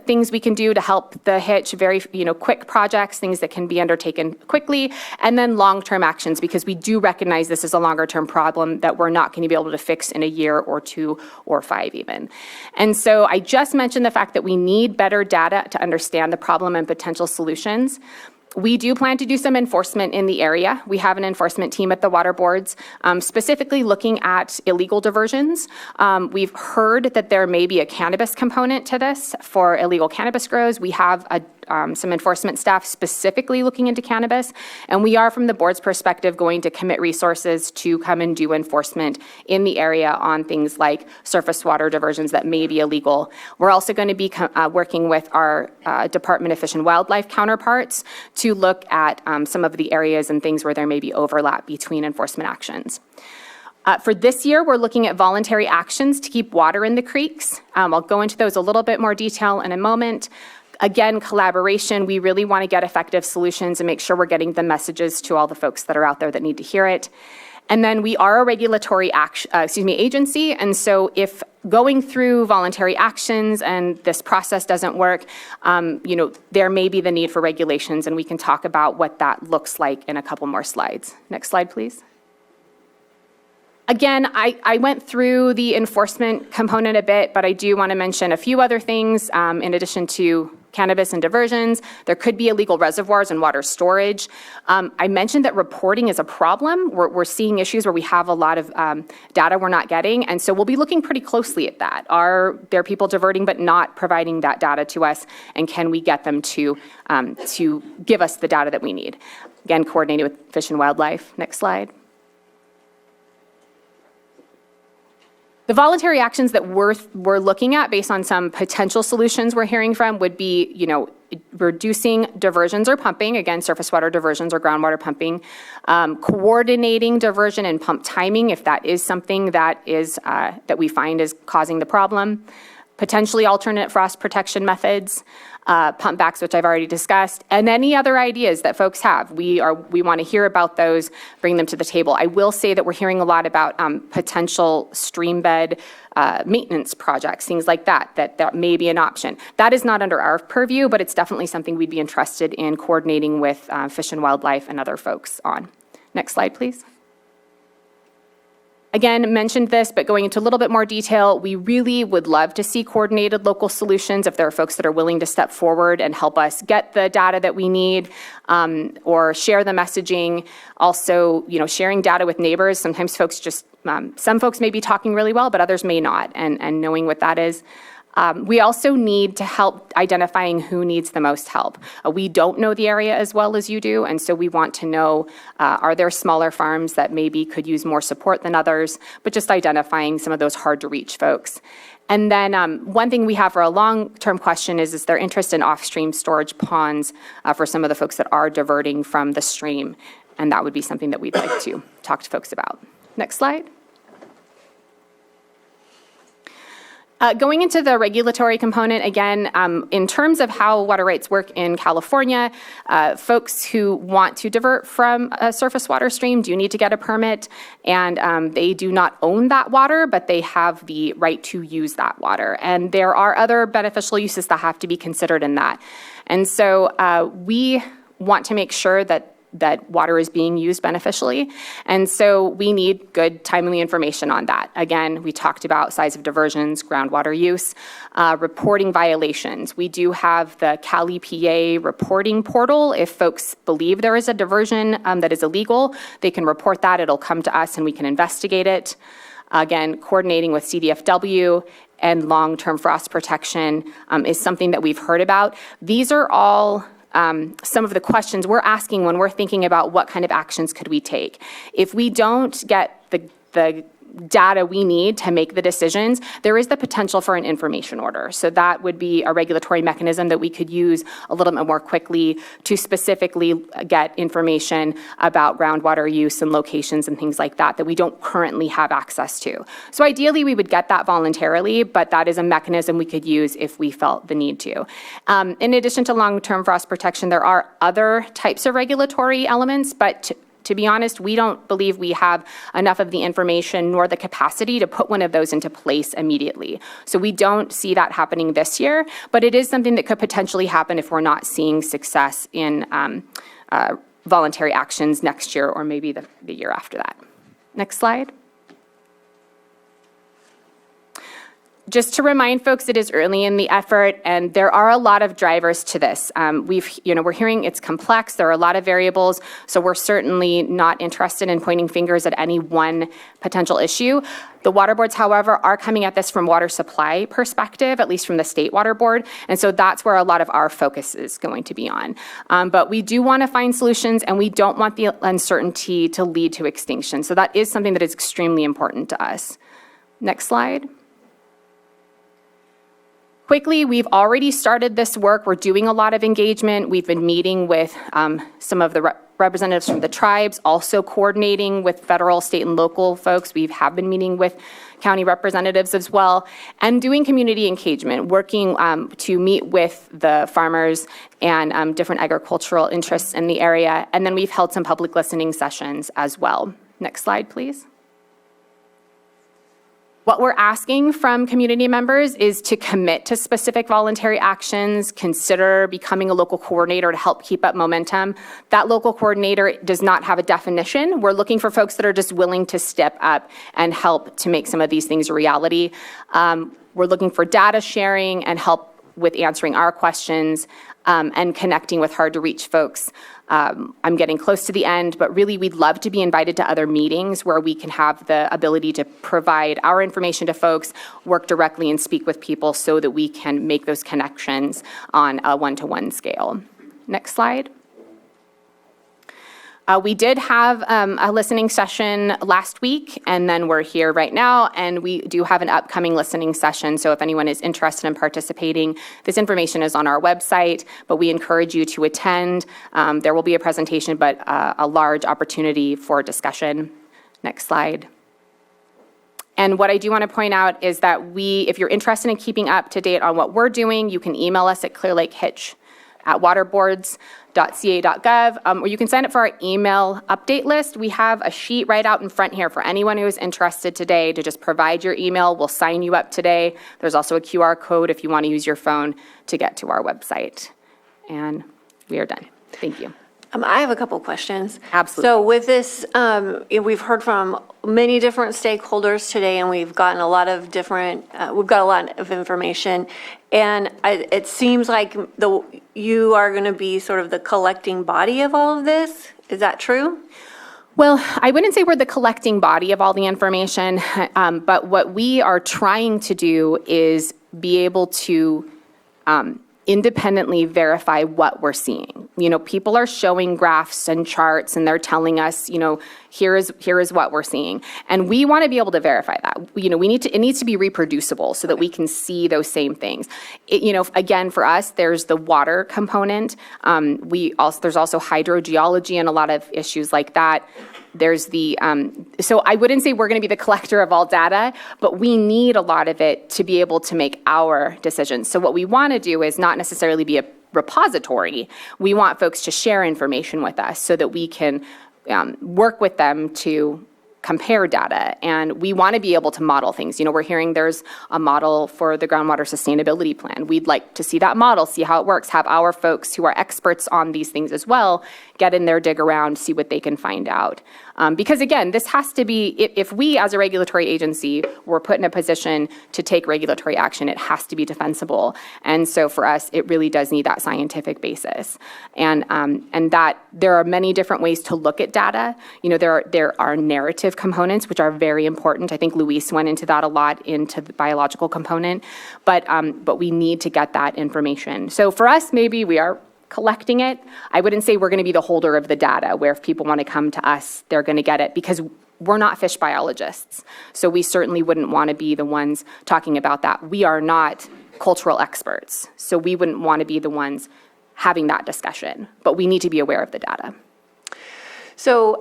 things we can do to help the hitch, very quick projects, things that can be undertaken quickly, and then long-term actions, because we do recognize this is a longer-term problem that we're not going to be able to fix in a year or 2 or 5 even. And so I just mentioned the fact that we need better data to understand the problem and potential solutions. We do plan to do some enforcement in the area. We have an enforcement team at the water boards, specifically looking at illegal diversions. We've heard that there may be a cannabis component to this for illegal cannabis grows. We have some enforcement staff specifically looking into cannabis, and we are, from the board's perspective, going to commit resources to come and do enforcement in the area on things like surface water diversions that may be illegal. We're also going to be working with our Department of Fish and Wildlife counterparts to look at some of the areas and things where there may be overlap between enforcement actions. For this year, we're looking at voluntary actions to keep water in the creeks. I'll go into those a little bit more detail in a moment. Again, collaboration, we really want to get effective solutions and make sure we're getting the messages to all the folks that are out there that need to hear it. And then we are a regulatory agency, and so if going through voluntary actions and this process doesn't work, there may be the need for regulations, and we can talk about what that looks like in a couple more slides. Next slide, please. Again, I went through the enforcement component a bit, but I do want to mention a few other things in addition to cannabis and diversions. There could be illegal reservoirs and water storage. I mentioned that reporting is a problem. We're seeing issues where we have a lot of data we're not getting, and so we'll be looking pretty closely at that. Are there people diverting but not providing that data to us, and can we get them to give us the data that we need? Again, coordinated with Fish and Wildlife. Next slide. The voluntary actions that we're looking at based on some potential solutions we're hearing from would be, reducing diversions or pumping, again, surface water diversions or groundwater pumping, coordinating diversion and pump timing if that is something that is that we find is causing the problem, potentially alternate frost protection methods, pump backs, which I've already discussed, and any other ideas that folks have. We want to hear about those, bring them to the table. I will say that we're hearing a lot about potential stream bed maintenance projects, things like that may be an option. That is not under our purview, but it's definitely something we'd be interested in coordinating with Fish and Wildlife and other folks on. Next slide, please. Again, mentioned this, but going into a little bit more detail, we really would love to see coordinated local solutions if there are folks that are willing to step forward and help us get the data that we need, or share the messaging. Also, sharing data with neighbors. Sometimes folks just, some folks may be talking really well, but others may not, and knowing what that is. We also need to help identifying who needs the most help. We don't know the area as well as you do, and so we want to know, are there smaller farms that maybe could use more support than others, but just identifying some of those hard-to-reach folks. And then one thing we have for a long-term question is there interest in off-stream storage ponds for some of the folks that are diverting from the stream, and that would be something that we'd like to talk to folks about. Next slide. Going into the regulatory component, again, in terms of how water rights work in California, folks who want to divert from a surface water stream do need to get a permit, and they do not own that water, but they have the right to use that water. And there are other beneficial uses that have to be considered in that. And so we want to make sure that water is being used beneficially. And so we need good, timely information on that. Again, we talked about size of diversions, groundwater use, reporting violations. We do have the Cal EPA reporting portal. If folks believe there is a diversion that is illegal, they can report that. It'll come to us and we can investigate it. Again, coordinating with CDFW and long-term frost protection is something that we've heard about. These are all some of the questions we're asking when we're thinking about what kind of actions could we take. If we don't get the data we need to make the decisions, there is the potential for an information order. So that would be a regulatory mechanism that we could use a little bit more quickly to specifically get information about groundwater use and locations and things like that we don't currently have access to. So ideally, we would get that voluntarily, but that is a mechanism we could use if we felt the need to. In addition to long-term frost protection, there are other types of regulatory elements, but to be honest, we don't believe we have enough of the information nor the capacity to put one of those into place immediately. So we don't see that happening this year, but it is something that could potentially happen if we're not seeing success in voluntary actions next year or maybe the year after that. Next slide. Just to remind folks, it is early in the effort, and there are a lot of drivers to this. We're hearing it's complex. There are a lot of variables, so we're certainly not interested in pointing fingers at any one potential issue. The water boards, however, are coming at this from water supply perspective, at least from the state water board, and so that's where a lot of our focus is going to be on. But we do want to find solutions, and we don't want the uncertainty to lead to extinction. So that is something that is extremely important to us. Next slide. Quickly, we've already started this work. We're doing a lot of engagement. We've been meeting with some of the representatives from the tribes, also coordinating with federal, state, and local folks. We have been meeting with county representatives as well, and doing community engagement, working to meet with the farmers and different agricultural interests in the area. And then we've held some public listening sessions as well. Next slide, please. What we're asking from community members is to commit to specific voluntary actions, consider becoming a local coordinator to help keep up momentum. That local coordinator does not have a definition. We're looking for folks that are just willing to step up and help to make some of these things a reality. We're looking for data sharing and help with answering our questions and connecting with hard-to-reach folks. I'm getting close to the end, but really we'd love to be invited to other meetings where we can have the ability to provide our information to folks, work directly and speak with people so that we can make those connections on a one-to-one scale. Next slide. We did have a listening session last week, and then we're here right now, and we do have an upcoming listening session. So if anyone is interested in participating, this information is on our website, but we encourage you to attend. There will be a presentation, but a large opportunity for discussion. Next slide. And what I do want to point out is that if you're interested in keeping up to date on what we're doing, you can email us at clearlakehitch@waterboards.ca.gov, or you can sign up for our email update list. We have a sheet right out in front here for anyone who is interested today to just provide your email. We'll sign you up today. There's also a QR code if you want to use your phone to get to our website. And we are done. Thank you. I have a couple questions. Absolutely. So with this, we've heard from many different stakeholders today, and we've gotten a lot of different, we've got a lot of information. And it seems like you are going to be sort of the collecting body of all of this. Is that true? Well, I wouldn't say we're the collecting body of all the information, but what we are trying to do is be able to independently verify what we're seeing. People are showing graphs and charts and they're telling us, here is what we're seeing. And we want to be able to verify that. It needs to be reproducible so that we can see those same things. Again, for us, there's the water component. There's also hydrogeology and a lot of issues like that. There's so I wouldn't say we're going to be the collector of all data, but we need a lot of it to be able to make our decisions. So what we want to do is not necessarily be a repository. We want folks to share information with us so that we can work with them to compare data. And we want to be able to model things. We're hearing there's a model for the groundwater sustainability plan. We'd like to see that model, see how it works, have our folks who are experts on these things as well get in there, dig around, see what they can find out. Because again, this has to be, if we as a regulatory agency were put in a position to take regulatory action, it has to be defensible. And so for us, it really does need that scientific basis. And that there are many different ways to look at data. There are narrative components, which are very important. I think Luis went into that a lot into the biological component, but we need to get that information. So for us, maybe we are collecting it. I wouldn't say we're going to be the holder of the data, where if people want to come to us, they're going to get it, because we're not fish biologists. So we certainly wouldn't want to be the ones talking about that. We are not cultural experts, so we wouldn't want to be the ones having that discussion, but we need to be aware of the data. So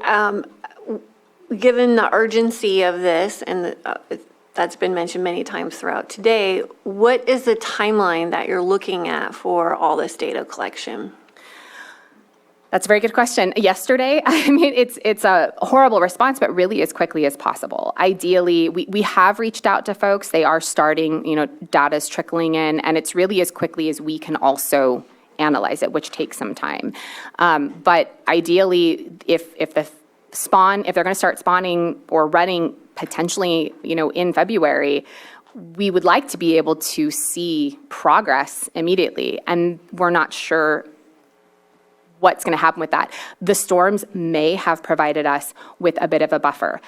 given the urgency of this, and that's been mentioned many times throughout today, what is the timeline that you're looking at for all this data collection? That's a very good question. Yesterday, it's a horrible response, but really as quickly as possible. Ideally, we have reached out to folks. They are starting, data's trickling in, and it's really as quickly as we can also analyze it, which takes some time. But ideally, if they're going to start spawning or running potentially, in February, we would like to be able to see progress immediately, and we're not sure what's going to happen with that. The storms may have provided us with a bit of a buffer.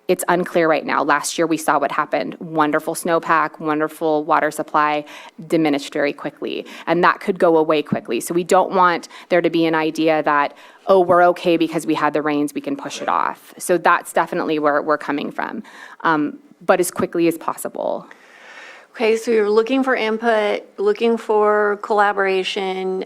It's unclear right now. Last year we saw what happened. Wonderful snowpack, wonderful water supply, diminished very quickly. And that could go away quickly. So we don't want there to be an idea that, oh, we're okay because we had the rains, we can push it off. So that's definitely where we're coming from. But as quickly as possible. Okay, so you're looking for input, looking for collaboration,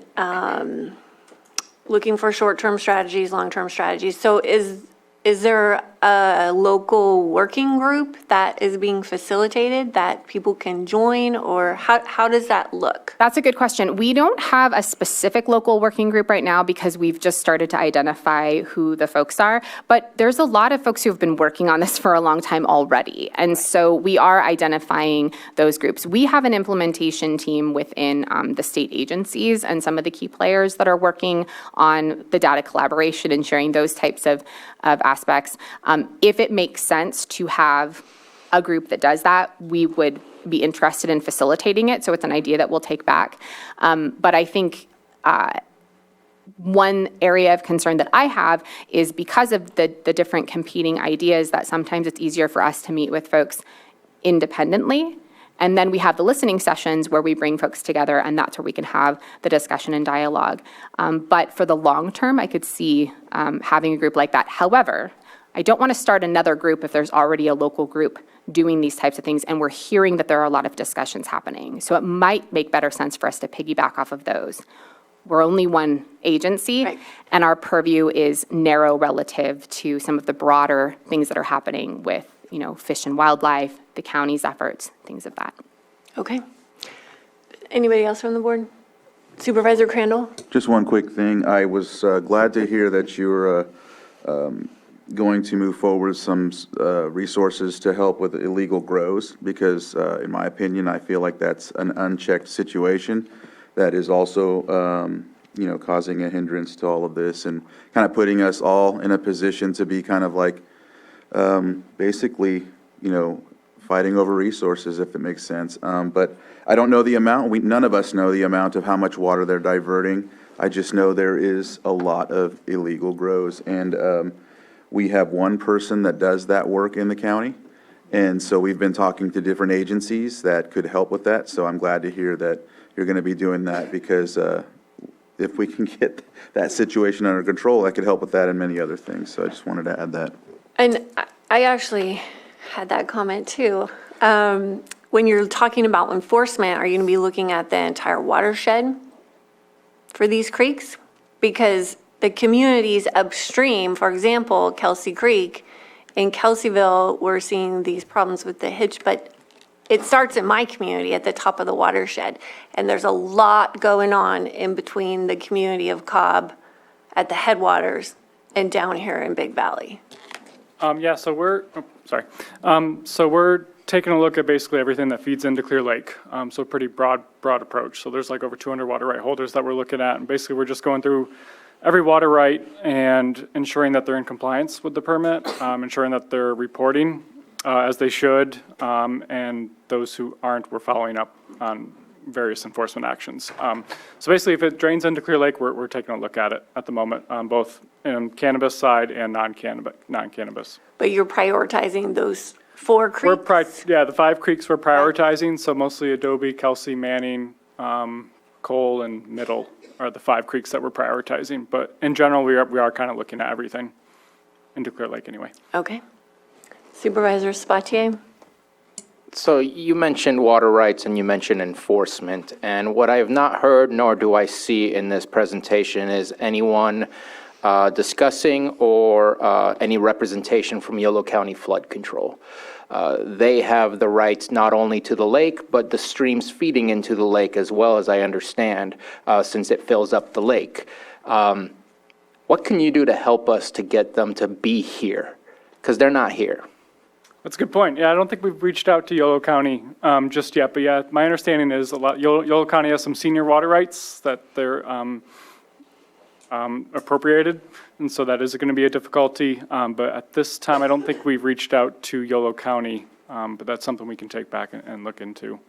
looking for short-term strategies, long-term strategies. So is there a local working group that is being facilitated that people can join, or how does that look? That's a good question. We don't have a specific local working group right now because we've just started to identify who the folks are, but there's a lot of folks who have been working on this for a long time already, and so we are identifying those groups. We have an implementation team within the state agencies and some of the key players that are working on the data collaboration and sharing those types of aspects. If it makes sense to have a group that does that, we would be interested in facilitating it. So it's an idea that we'll take back. But I think one area of concern that I have is because of the different competing ideas, that sometimes it's easier for us to meet with folks independently. And then we have the listening sessions where we bring folks together, and that's where we can have the discussion and dialogue. But for the long term, I could see having a group like that. However, I don't want to start another group if there's already a local group doing these types of things, and we're hearing that there are a lot of discussions happening. So it might make better sense for us to piggyback off of those. We're only one agency, right, and our purview is narrow relative to some of the broader things that are happening with Fish and Wildlife, the county's efforts, things of that. Okay. Anybody else from the board? Supervisor Crandall? Just one quick thing. I was glad to hear that you're going to move forward some resources to help with illegal grows, because in my opinion, I feel like that's an unchecked situation that is also, causing a hindrance to all of this and kind of putting us all in a position to be kind of like, basically, fighting over resources, if it makes sense. But I don't know the amount. None of us know the amount of how much water they're diverting. I just know there is a lot of illegal grows. And we have one person that does that work in the county. And so we've been talking to different agencies that could help with that. So I'm glad to hear that you're going to be doing that, because if we can get that situation under control, that could help with that and many other things. So I just wanted to add that. And I actually had that comment too. When you're talking about enforcement, are you going to be looking at the entire watershed for these creeks? Because the communities upstream, for example, Kelsey Creek, in Kelseyville, we're seeing these problems with the hitch, but it starts in my community at the top of the watershed. And there's a lot going on in between the community of Cobb at the headwaters and down here in Big Valley. So we're taking a look at basically everything that feeds into Clear Lake. So pretty broad approach. So there's like over 200 water right holders that we're looking at. And basically we're just going through every water right and ensuring that they're in compliance with the permit, ensuring that they're reporting as they should. And those who aren't, we're following up on various enforcement actions. So basically, if it drains into Clear Lake, we're taking a look at it at the moment, both in cannabis side and non-cannabis. But you're prioritizing those 4 creeks? The 5 creeks we're prioritizing, so mostly Adobe, Kelsey, Manning, Cole, and Middle are the 5 creeks that we're prioritizing. But in general, we are kind of looking at everything into Clear Lake anyway. Okay. Supervisor Spatier? So you mentioned water rights and you mentioned enforcement, and what I have not heard nor do I see in this presentation is anyone discussing or any representation from Yolo County Flood Control. They have the rights not only to the lake, but the streams feeding into the lake as well, as I understand, since it fills up the lake. What can you do to help us to get them to be here? Because they're not here. That's a good point. Yeah, I don't think we've reached out to Yolo County just yet, but yeah, my understanding is Yolo County has some senior water rights that they're appropriated, and so that is going to be a difficulty. But at this time, I don't think we've reached out to Yolo County, but that's something we can take back and look into.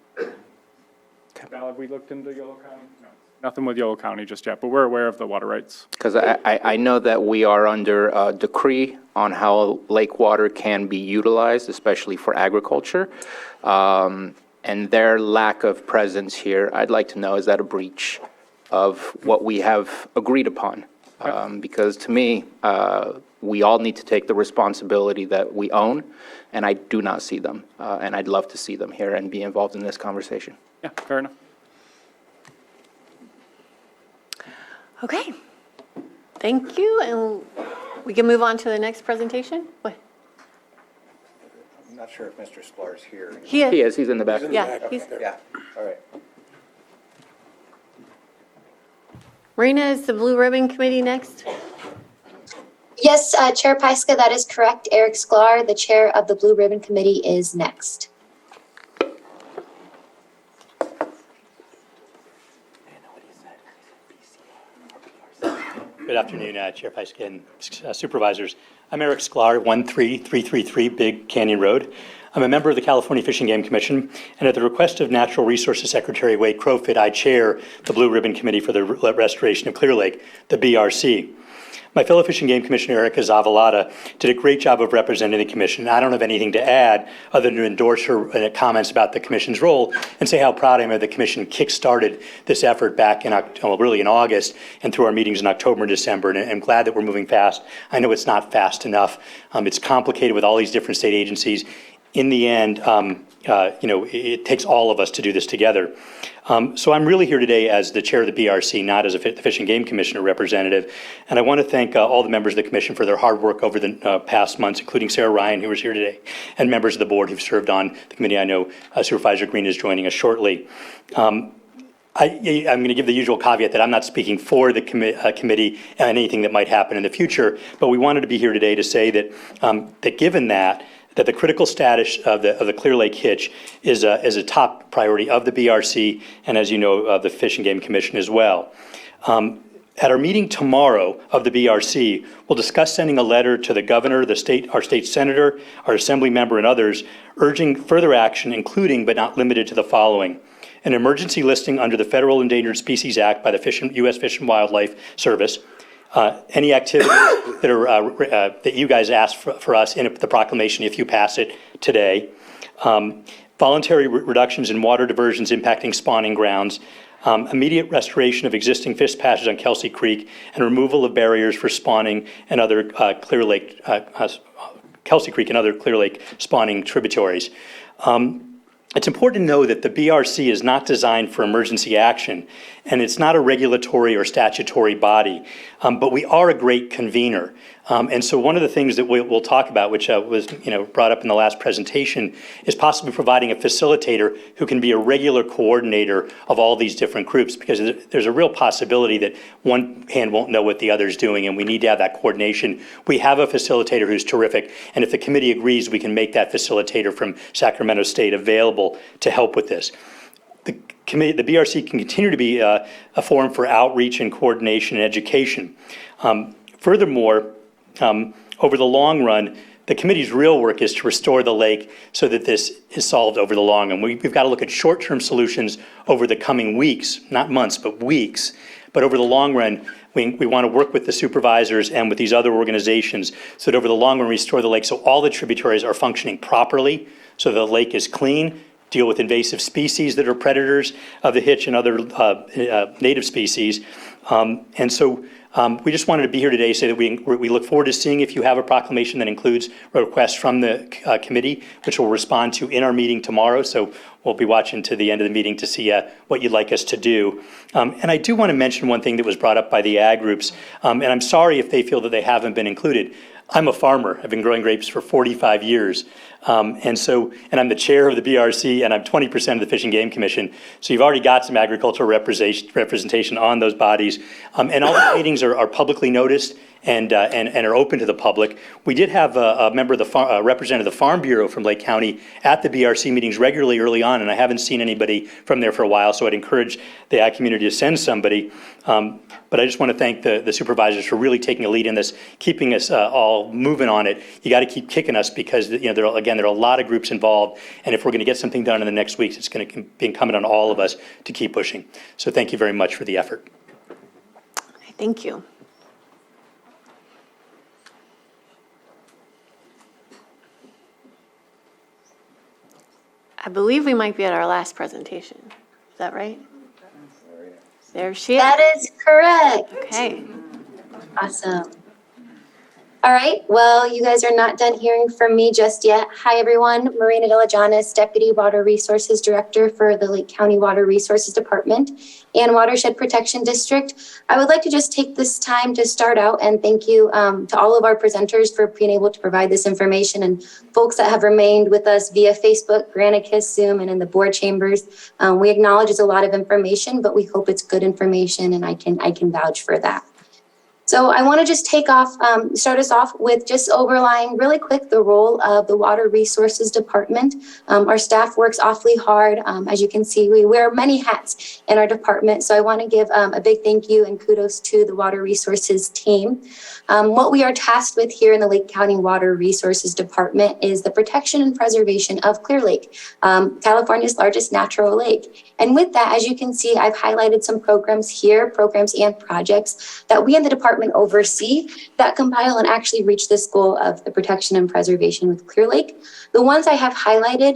Val, have we looked into Yolo County? No. Nothing with Yolo County just yet, but we're aware of the water rights. Because I know that we are under a decree on how lake water can be utilized, especially for agriculture. And their lack of presence here, I'd like to know, is that a breach of what we have agreed upon? Because to me, we all need to take the responsibility that we own, and I do not see them. And I'd love to see them here and be involved in this conversation. Yeah, fair enough. Okay. Thank you. And we can move on to the next presentation. What? I'm not sure if Mr. Sklar's here. He is. He is. He's in the back. Yeah, he's. Yeah, all right. Marina, is the Blue Ribbon Committee next? Yes, Chair Pyska, that is correct. Eric Sklar, the chair of the Blue Ribbon Committee, is next. Good afternoon, Chair Pyska and Supervisors. I'm Eric Sklar, 13333 Big Canyon Road. I'm a member of the California Fish and Game Commission, and at the request of Natural Resources Secretary Wade Crowfoot, I chair the Blue Ribbon Committee for the Restoration of Clear Lake, the BRC. My fellow Fish and Game Commissioner, Erica Zavalata, did a great job of representing the Commission. I don't have anything to add other than to endorse her comments about the Commission's role and say how proud I am of the Commission kick-started this effort back in August and through our meetings in October and December, and I'm glad that we're moving fast. I know it's not fast enough. It's complicated with all these different state agencies. in the end, it takes all of us to do this together. So I'm really here today as the chair of the BRC, not as a Fish and Game Commissioner representative. And I want to thank all the members of the commission for their hard work over the past months, including Sarah Ryan, who was here today, and members of the board who've served on the committee. I know Supervisor Green is joining us shortly. I'm going to give the usual caveat that I'm not speaking for the committee and anything that might happen in the future, but we wanted to be here today to say that, that given that the critical status of the Clear Lake hitch is a top priority of the BRC and, as you know, of the Fish and Game Commission as well. At our meeting tomorrow of the BRC, we'll discuss sending a letter to the governor, our state senator, our assembly member, and others, urging further action, including but not limited to the following: an emergency listing under the Federal Endangered Species Act by the U.S. Fish and Wildlife Service. Any activities that are that you guys asked for us in the proclamation, if you pass it today. Voluntary reductions in water diversions impacting spawning grounds. Immediate restoration of existing fish patches on Kelsey Creek, and removal of barriers for spawning and other Clear Lake, Kelsey Creek and other Clear Lake spawning tributaries. It's important to know that the BRC is not designed for emergency action, and it's not a regulatory or statutory body, but we are a great convener. And so one of the things that we'll talk about, which was brought up in the last presentation, is possibly providing a facilitator who can be a regular coordinator of all these different groups, because there's a real possibility that one hand won't know what the other's doing, and we need to have that coordination. We have a facilitator who's terrific, and if the committee agrees, we can make that facilitator from Sacramento State available to help with this. The BRC can continue to be a forum for outreach and coordination and education. Furthermore, over the long run, the committee's real work is to restore the lake so that this is solved over the long run. We've got to look at short-term solutions over the coming weeks, not months, but weeks. But over the long run, we want to work with the supervisors and with these other organizations so that over the long run, we restore the lake so all the tributaries are functioning properly, so the lake is clean, deal with invasive species that are predators of the hitch and other native species. And so we just wanted to be here today to say that we look forward to seeing if you have a proclamation that includes a request from the committee, which we'll respond to in our meeting tomorrow. So we'll be watching to the end of the meeting to see what you'd like us to do. And I do want to mention one thing that was brought up by the ag groups, and I'm sorry if they feel that they haven't been included. I'm a farmer. I've been growing grapes for 45 years. And I'm the chair of the BRC, and I'm 20% of the Fish and Game Commission. So you've already got some agricultural representation on those bodies. And all the meetings are publicly noticed and are open to the public. We did have a member of the representative of the Farm Bureau from Lake County at the BRC meetings regularly early on, and I haven't seen anybody from there for a while, so I'd encourage the ag community to send somebody. But I just want to thank the supervisors for really taking a lead in this, keeping us all moving on it. You got to keep kicking us because there are a lot of groups involved, and if we're going to get something done in the next weeks, it's going to be incumbent on all of us to keep pushing. So thank you very much for the effort. Thank you. I believe we might be at our last presentation. Is that right? There she is. That is correct. Okay. Awesome. All right, well, you guys are not done hearing from me just yet. Hi, everyone. Marina Delajanis, Deputy Water Resources Director for the Lake County Water Resources Department and Watershed Protection District. I would like to just take this time to start out and thank you to all of our presenters for being able to provide this information, and folks that have remained with us via Facebook, Granicus, Zoom, and in the board chambers. We acknowledge it's a lot of information, but we hope it's good information, and I can vouch for that. So I want to just start us off with just overlying really quick the role of the Water Resources Department. Our staff works awfully hard. As you can see, we wear many hats in our department. So I want to give a big thank you and kudos to the Water Resources team. What we are tasked with here in the Lake County Water Resources Department is the protection and preservation of Clear Lake, California's largest natural lake. And with that, as you can see, I've highlighted some programs here, programs and projects that we in the department department oversee that compile and actually reach this goal of the protection and preservation with Clear Lake. The ones I have highlighted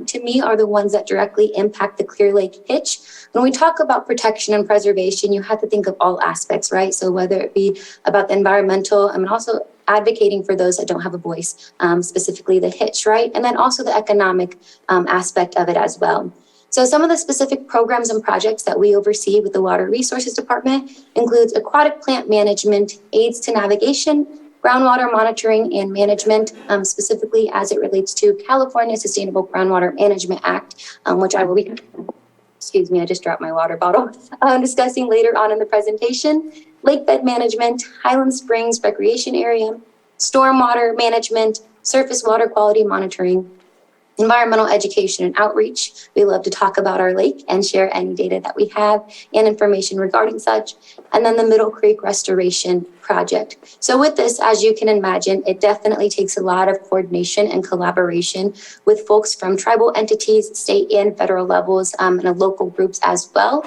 to me are the ones that directly impact the Clear Lake hitch. When we talk about protection and preservation, you have to think of all aspects, right? So whether it be about the environmental, and also advocating for those that don't have a voice, specifically the hitch, right? And then also the economic aspect of it as well. So some of the specific programs and projects that we oversee with the Water Resources Department includes aquatic plant management, aids to navigation, groundwater monitoring and management, specifically as it relates to California Sustainable Groundwater Management Act, which I will be, excuse me, I just dropped my water bottle, discussing later on in the presentation. Lake bed management, Highland Springs recreation area, stormwater management, surface water quality monitoring, environmental education and outreach. We love to talk about our lake and share any data that we have and information regarding such. And then the Middle Creek Restoration Project. So with this, as you can imagine, it definitely takes a lot of coordination and collaboration with folks from tribal entities, state and federal levels, and local groups as well.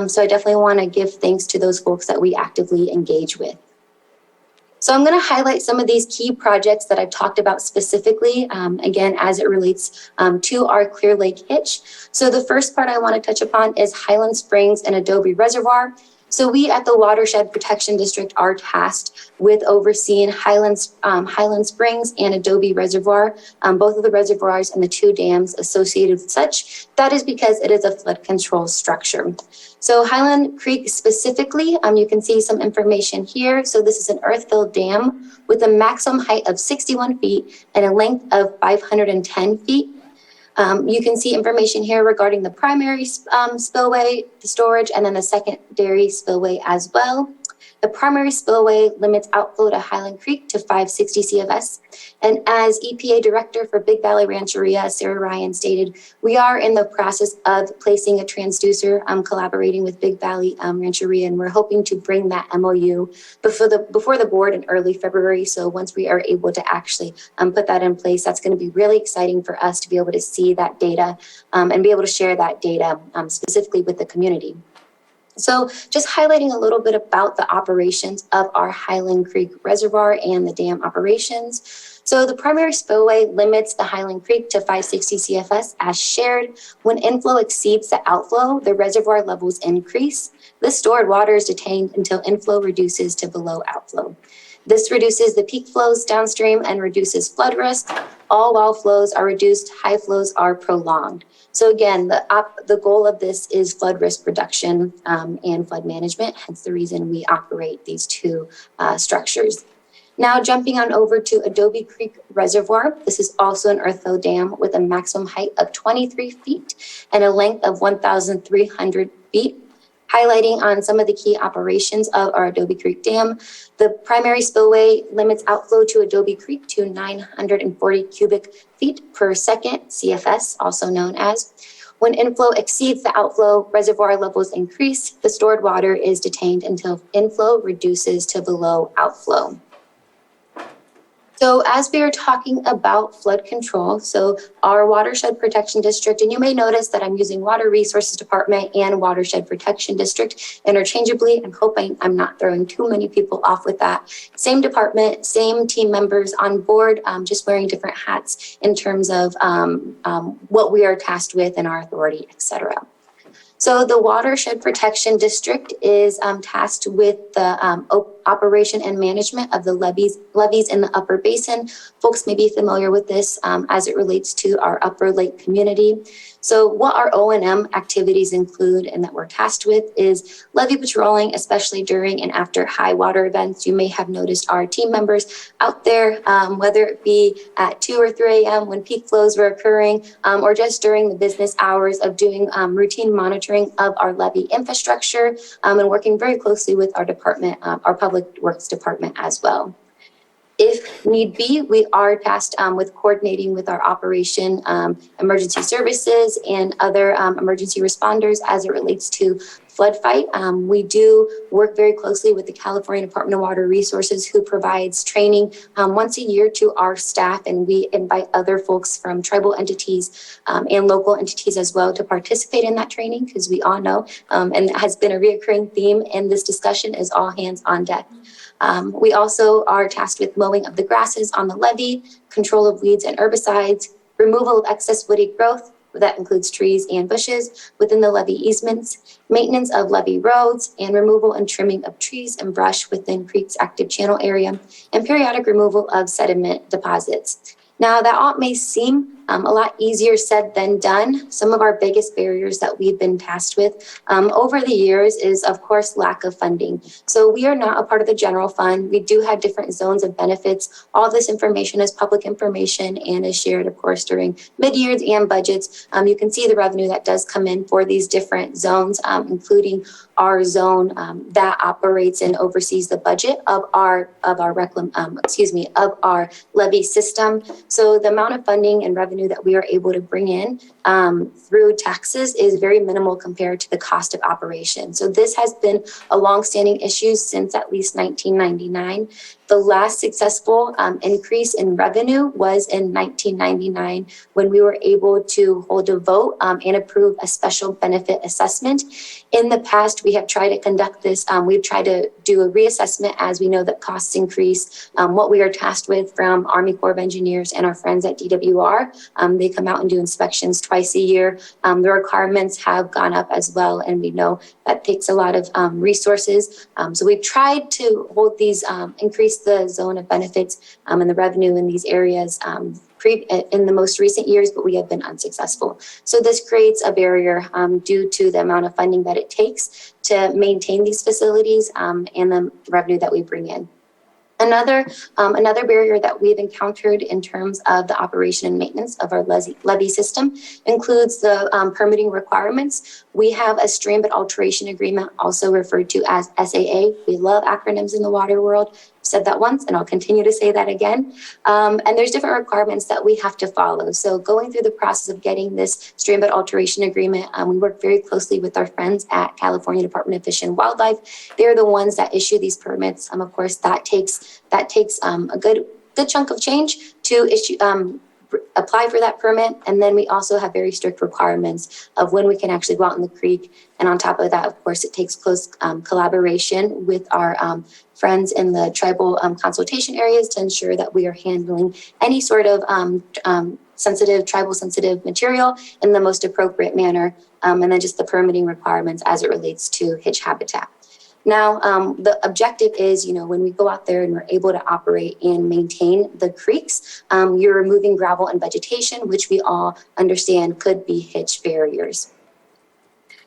So I definitely want to give thanks to those folks that we actively engage with. So I'm going to highlight some of these key projects that I've talked about specifically, again, as it relates to our Clear Lake hitch. So the first part I want to touch upon is Highland Springs and Adobe Reservoir. So we at the Watershed Protection District are tasked with overseeing Highland Springs and Adobe Reservoir, both of the reservoirs and the two dams associated with such. That is because it is a flood control structure. So Highland Creek specifically, you can see some information here. So this is an earth-filled dam with a maximum height of 61 feet and a length of 510 feet. You can see information here regarding the primary spillway, the storage, and then the secondary spillway as well. The primary spillway limits outflow to Highland Creek to 560 CFS. And as EPA Director for Big Valley Rancheria, Sarah Ryan stated, we are in the process of placing a transducer, collaborating with Big Valley Rancheria, and we're hoping to bring that MOU before the board in early February. So once we are able to actually put that in place, that's going to be really exciting for us to be able to see that data and be able to share that data specifically with the community. So just highlighting a little bit about the operations of our Highland Creek Reservoir and the dam operations. So the primary spillway limits the Highland Creek to 560 CFS as shared. When inflow exceeds the outflow, the reservoir levels increase. The stored water is detained until inflow reduces to below outflow. This reduces the peak flows downstream and reduces flood risk. All while flows are reduced, high flows are prolonged. So again, the goal of this is flood risk reduction and flood management, hence the reason we operate these two structures. Now jumping on over to Adobe Creek Reservoir. This is also an earth-filled dam with a maximum height of 23 feet and a length of 1,300 feet. Highlighting on some of the key operations of our Adobe Creek Dam. The primary spillway limits outflow to Adobe Creek to 940 cubic feet per second, CFS, also known as. When inflow exceeds the outflow, reservoir levels increase. The stored water is detained until inflow reduces to below outflow. So as we are talking about flood control, so our Watershed Protection District, and you may notice that I'm using Water Resources Department and Watershed Protection District interchangeably. I'm hoping I'm not throwing too many people off with that. Same department, same team members on board, just wearing different hats in terms of what we are tasked with and our authority, et cetera. So the Watershed Protection District is tasked with the operation and management of the levees in the Upper Basin. Folks may be familiar with this as it relates to our Upper Lake community. So what our O&M activities include and that we're tasked with is levee patrolling, especially during and after high water events. You may have noticed our team members out there, whether it be at 2 or 3 a.m. when peak flows were occurring, or just during the business hours of doing routine monitoring of our levee infrastructure, and working very closely with our department, our Public Works Department as well. If need be, we are tasked with coordinating with our operation, emergency services, and other emergency responders as it relates to flood fight. We do work very closely with the California Department of Water Resources, who provides training once a year to our staff, and we invite other folks from tribal entities and local entities as well to participate in that training, because we all know, and it has been a reoccurring theme in this discussion, is all hands on deck. We also are tasked with mowing of the grasses on the levee, control of weeds and herbicides, removal of excess woody growth, that includes trees and bushes within the levee easements, maintenance of levee roads, and removal and trimming of trees and brush within creek's active channel area, and periodic removal of sediment deposits. Now, that all may seem a lot easier said than done. Some of our biggest barriers that we've been tasked with over the years is, of course, lack of funding. So we are not a part of the general fund. We do have different zones of benefits. All this information is public information and is shared, of course, during mid-years and budgets. You can see the revenue that does come in for these different zones, including our zone that operates and oversees the budget of our levee system. So the amount of funding and revenue that we are able to bring in through taxes is very minimal compared to the cost of operation. So this has been a longstanding issue since at least 1999. The last successful increase in revenue was in 1999, when we were able to hold a vote and approve a special benefit assessment. In the past, we have tried to conduct this. We've tried to do a reassessment as we know that costs increase. What we are tasked with from Army Corps of Engineers and our friends at DWR, they come out and do inspections twice a year. The requirements have gone up as well, and we know that takes a lot of resources. So we've tried to hold these, increase the zone of benefits and the revenue in these areas in the most recent years, but we have been unsuccessful. So this creates a barrier due to the amount of funding that it takes to maintain these facilities and the revenue that we bring in. Another barrier that we've encountered in terms of the operation and maintenance of our levee system includes the permitting requirements. We have a stream bed alteration agreement, also referred to as SAA. We love acronyms in the water world. I've said that once, and I'll continue to say that again. And there's different requirements that we have to follow. So going through the process of getting this stream bed alteration agreement, we work very closely with our friends at California Department of Fish and Wildlife. They're the ones that issue these permits. Of course, that takes a good chunk of change to issue. Apply for that permit, and then we also have very strict requirements of when we can actually go out in the creek. And on top of that, of course, it takes close collaboration with our friends in the tribal consultation areas to ensure that we are handling any sort of tribal sensitive material in the most appropriate manner, and then just the permitting requirements as it relates to hitch habitat. Now, the objective is, when we go out there and we're able to operate and maintain the creeks, you're removing gravel and vegetation, which we all understand could be hitch barriers.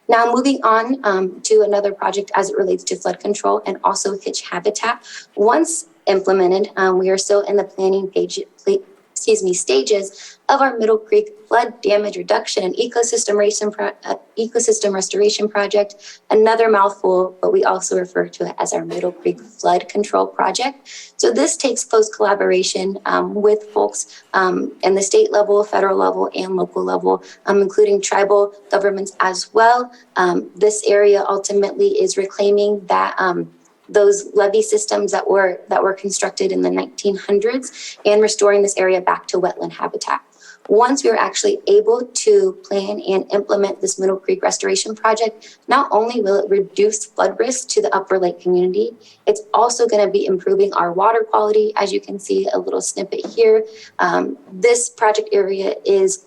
Now, moving on to another project as it relates to flood control and also hitch habitat. Once implemented, we are still in the planning stages of our Middle Creek flood damage reduction and ecosystem restoration project. Another mouthful, but we also refer to it as our Middle Creek flood control project. So this takes close collaboration with folks in the state level, federal level, and local level, including tribal governments as well. This area ultimately is reclaiming that those levee systems that were constructed in the 1900s and restoring this area back to wetland habitat. Once we were actually able to plan and implement this Middle Creek restoration project, not only will it reduce flood risk to the Upper Lake community, it's also going to be improving our water quality. As you can see a little snippet here, this project area is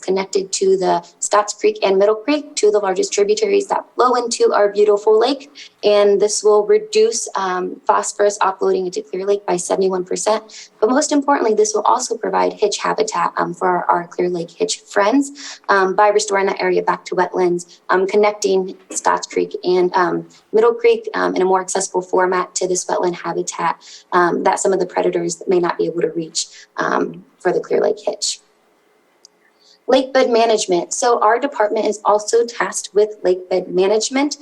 connected to the Scotts Creek and Middle Creek, two of the largest tributaries that flow into our beautiful lake. And this will reduce phosphorus offloading into Clear Lake by 71%. But most importantly, this will also provide hitch habitat for our Clear Lake hitch friends by restoring that area back to wetlands, connecting Scotts Creek and Middle Creek in a more accessible format to this wetland habitat that some of the predators may not be able to reach for the Clear Lake hitch. Lakebed management. So our department is also tasked with lakebed management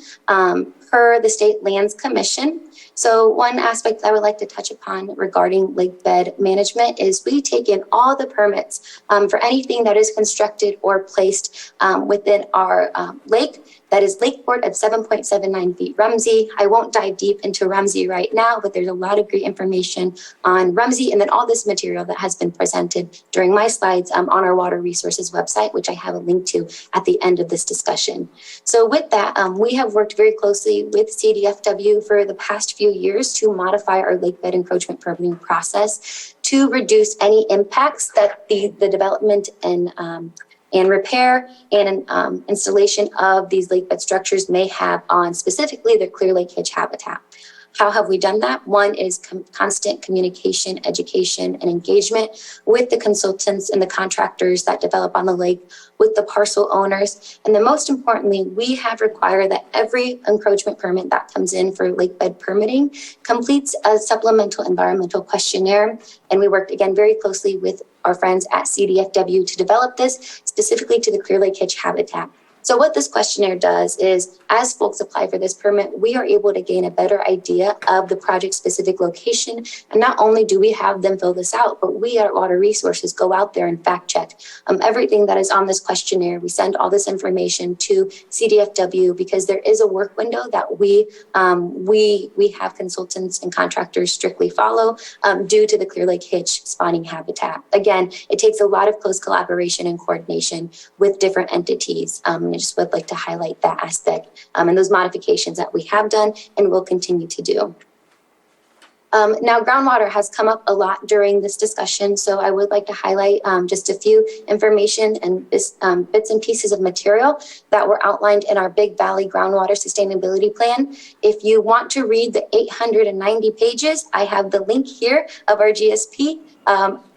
per the State Lands Commission. So one aspect I would like to touch upon regarding lake bed management is we take in all the permits for anything that is constructed or placed within our lake. That is lakeport of 7.79 feet Rumsey. I won't dive deep into Rumsey right now, but there's a lot of great information on Rumsey and then all this material that has been presented during my slides on our Water Resources website, which I have a link to at the end of this discussion. So with that, we have worked very closely with CDFW for the past few years to modify our lake bed encroachment permitting process to reduce any impacts that the development and repair and installation of these lakebed structures may have on specifically the Clear Lake Hitch habitat. How have we done that? One is constant communication, education, and engagement with the consultants and the contractors that develop on the lake, with the parcel owners. And then most importantly, we have required that every encroachment permit that comes in for lakebed permitting completes a supplemental environmental questionnaire. And we worked again very closely with our friends at CDFW to develop this specifically to the Clear Lake Hitch habitat. So what this questionnaire does is, as folks apply for this permit, we are able to gain a better idea of the project-specific location. And not only do we have them fill this out, but we at Water Resources go out there and fact check everything that is on this questionnaire. We send all this information to CDFW because there is a work window that we have consultants and contractors strictly follow due to the Clear Lake Hitch spawning habitat. Again, it takes a lot of close collaboration and coordination with different entities. I just would like to highlight that aspect and those modifications that we have done and will continue to do. Now, groundwater has come up a lot during this discussion, so I would like to highlight just a few information and bits and pieces of material that were outlined in our Big Valley Groundwater Sustainability Plan. If you want to read the 890 pages, I have the link here of our GSP.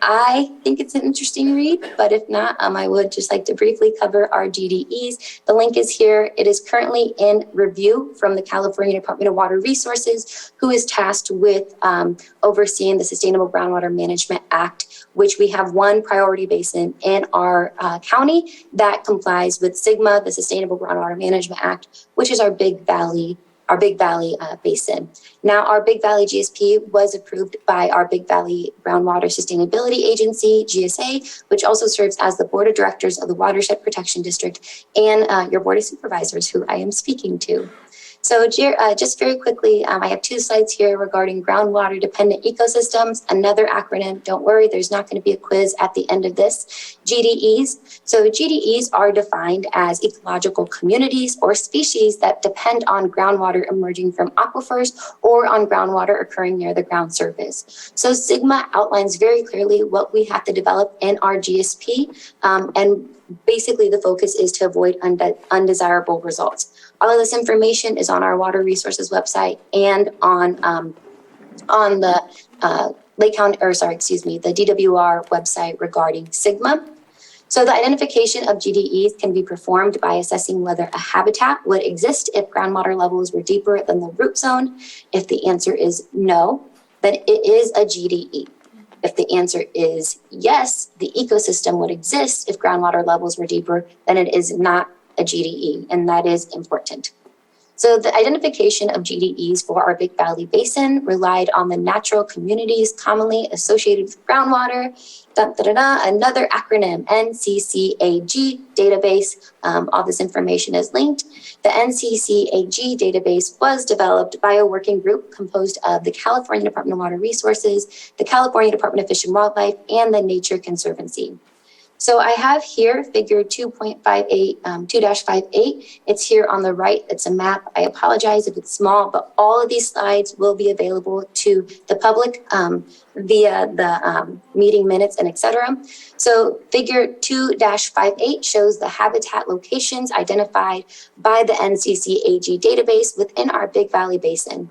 I think it's an interesting read, but if not, I would just like to briefly cover our GDEs. The link is here. It is currently in review from the California Department of Water Resources, who is tasked with overseeing the Sustainable Groundwater Management Act, which we have one priority basin in our county that complies with SGMA, the Sustainable Groundwater Management Act, which is our Big Valley basin. Now, our Big Valley GSP was approved by our Big Valley Groundwater Sustainability Agency, GSA, which also serves as the Board of Directors of the Watershed Protection District and your Board of Supervisors, who I am speaking to. So just very quickly, I have two slides here regarding groundwater dependent ecosystems, another acronym. Don't worry, there's not going to be a quiz at the end of this. GDEs. So GDEs are defined as ecological communities or species that depend on groundwater emerging from aquifers or on groundwater occurring near the ground surface. So SGMA outlines very clearly what we have to develop in our GSP, and basically the focus is to avoid undesirable results. All of this information is on our Water Resources website and on the the DWR website regarding SGMA. So the identification of GDEs can be performed by assessing whether a habitat would exist if groundwater levels were deeper than the root zone. If the answer is no, then it is a GDE. If the answer is yes, the ecosystem would exist if groundwater levels were deeper, then it is not a GDE, and that is important. So the identification of GDEs for our Big Valley Basin relied on the natural communities commonly associated with groundwater, another acronym, NCCAG database. All this information is linked. The NCCAG database was developed by a working group composed of the California Department of Water Resources, the California Department of Fish and Wildlife, and the Nature Conservancy. So I have here figure 2.58. It's here on the right. It's a map. I apologize if it's small, but all of these slides will be available to the public via the meeting minutes and etc. So figure 2-58 shows the habitat locations identified by the NCCAG database within our Big Valley Basin.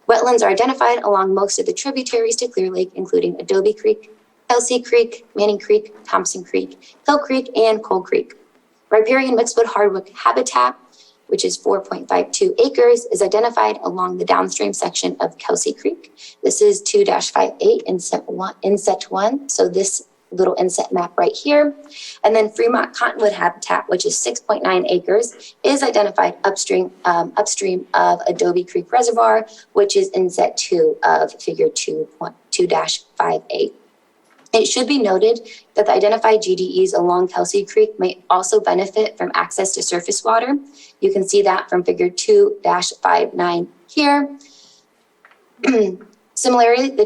Wetlands are identified along most of the tributaries to Clear Lake, including Adobe Creek, Kelsey Creek, Manning Creek, Thompson Creek, Hill Creek, and Coal Creek. Riparian mixedwood hardwood habitat, which is 4.52 acres, is identified along the downstream section of Kelsey Creek. This is 2-58 in set one. So this little inset map right here. And then Fremont Cottonwood Habitat, which is 6.9 acres, is identified upstream of Adobe Creek Reservoir, which is inset 2 of figure 2.2-5A. It should be noted that the identified GDEs along Kelsey Creek may also benefit from access to surface water. You can see that from figure 2-59 here. Similarly, the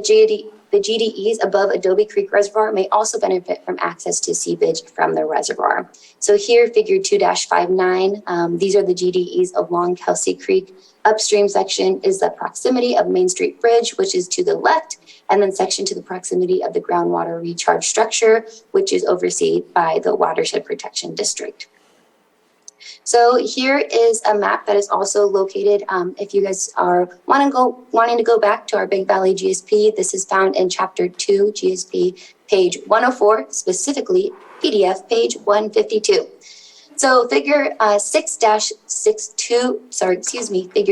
GDEs above Adobe Creek Reservoir may also benefit from access to seepage from the reservoir. So here, figure 2-59, these are the GDEs along Kelsey Creek. Upstream section is the proximity of Main Street Bridge, which is to the left, and then section to the proximity of the groundwater recharge structure, which is overseen by the Watershed Protection District. So here is a map that is also located, if you guys are wanting to go back to our Big Valley GSP, this is found in Chapter 2, GSP, page 104, specifically PDF, page 152. So figure figure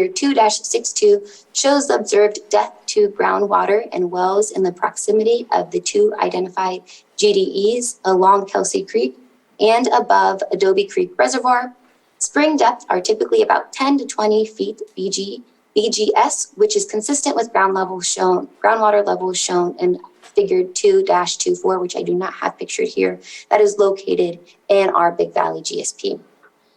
2-62 shows the observed depth to groundwater and wells in the proximity of the 2 identified GDEs along Kelsey Creek and above Adobe Creek Reservoir. Spring depths are typically about 10 to 20 feet BGS, which is consistent with groundwater levels shown in figure 2-24, which I do not have pictured here, that is located in our Big Valley GSP.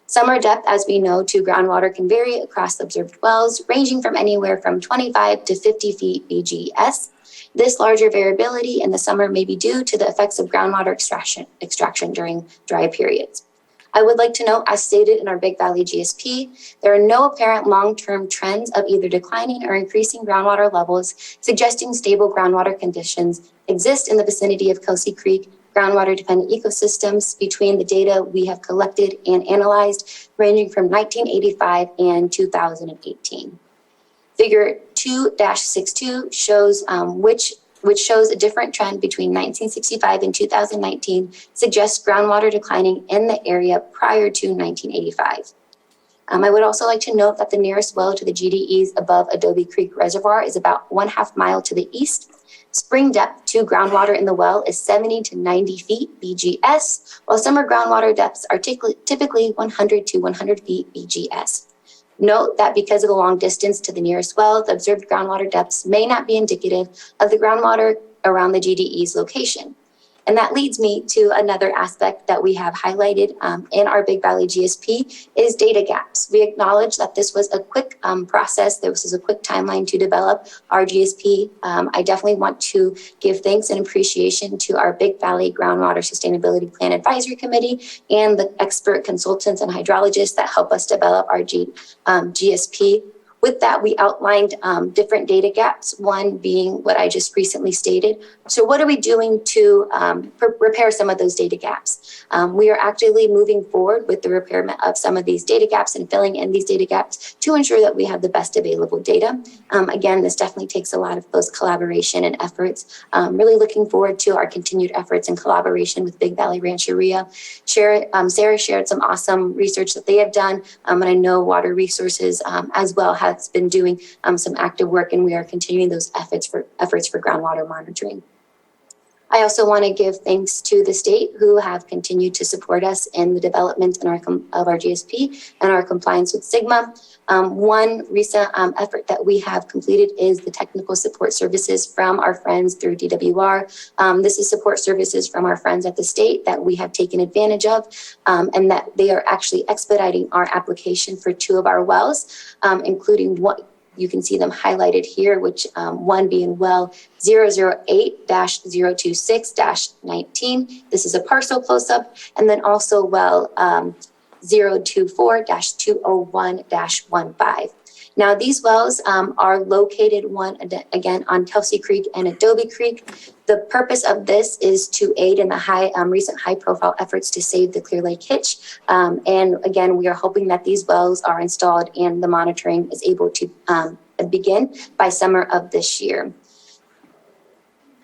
Summer depth, as we know, to groundwater can vary across observed wells, ranging from anywhere from 25 to 50 feet BGS. This larger variability in the summer may be due to the effects of groundwater extraction during dry periods. I would like to note, as stated in our Big Valley GSP, there are no apparent long-term trends of either declining or increasing groundwater levels, suggesting stable groundwater conditions exist in the vicinity of Kelsey Creek groundwater-dependent ecosystems between the data we have collected and analyzed, ranging from 1985 and 2018. Figure 2-62 shows which shows a different trend between 1965 and 2019, suggests groundwater declining in the area prior to 1985. I would also like to note that the nearest well to the GDEs above Adobe Creek Reservoir is about 1/2 mile to the east. Spring depth to groundwater in the well is 70 to 90 feet BGS, while summer groundwater depths are typically 100 to 100 feet BGS. Note that because of the long distance to the nearest well, the observed groundwater depths may not be indicative of the groundwater around the GDE's location. And that leads me to another aspect that we have highlighted in our Big Valley GSP is data gaps. We acknowledge that this was a quick process. This was a quick timeline to develop our GSP. I definitely want to give thanks and appreciation to our Big Valley Groundwater Sustainability Plan Advisory Committee and the expert consultants and hydrologists that help us develop our GSP. With that, we outlined different data gaps, one being what I just recently stated. So what are we doing to repair some of those data gaps? We are actively moving forward with the repairment of some of these data gaps and filling in these data gaps to ensure that we have the best available data. Again, this definitely takes a lot of close collaboration and efforts. Really looking forward to our continued efforts in collaboration with Big Valley Rancheria. Sarah shared some awesome research that they have done, and I know Water Resources as well has been doing some active work, and we are continuing those efforts for groundwater monitoring. I also want to give thanks to the state who have continued to support us in the development of our GSP and our compliance with SGMA. One recent effort that we have completed is the technical support services from our friends through DWR. This is support services from our friends at the state that we have taken advantage of, and that they are actually expediting our application for 2 of our wells, including what you can see them highlighted here, which one being well 008-026-19. This is a parcel close-up, and then also well 024-201-15. Now, these wells are located again on Kelsey Creek and Adobe Creek. The purpose of this is to aid in the recent high-profile efforts to save the Clear Lake Hitch. And again, we are hoping that these wells are installed and the monitoring is able to begin by summer of this year.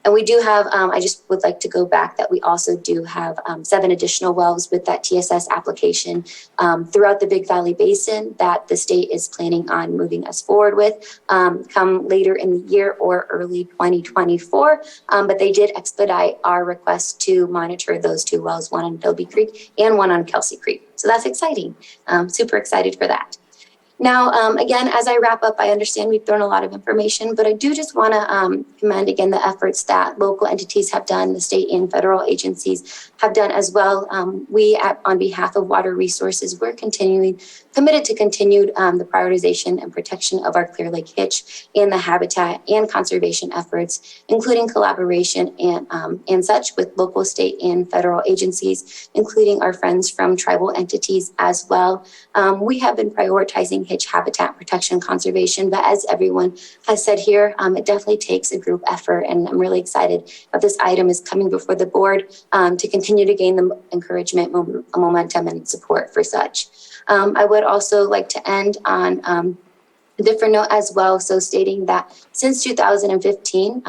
And we do have, I just would like to go back that we also do have 7 additional wells with that TSS application throughout the Big Valley Basin that the state is planning on moving us forward with come later in the year or early 2024. But they did expedite our request to monitor those 2 wells, one on Adobe Creek and one on Kelsey Creek. So that's exciting. Super excited for that. Now, again, as I wrap up, I understand we've thrown a lot of information, but I do just want to commend again the efforts that local entities have done, the state and federal agencies have done as well. On behalf of Water Resources, we're committed to continued the prioritization and protection of our Clear Lake Hitch and the habitat and conservation efforts, including collaboration and such with local, state, and federal agencies, including our friends from tribal entities as well. We have been prioritizing hitch habitat protection conservation, but as everyone has said here, it definitely takes a group effort, and I'm really excited that this item is coming before the board to continue to gain the encouragement, momentum, and support for such. I would also like to end on a different note as well. So stating that since 2015,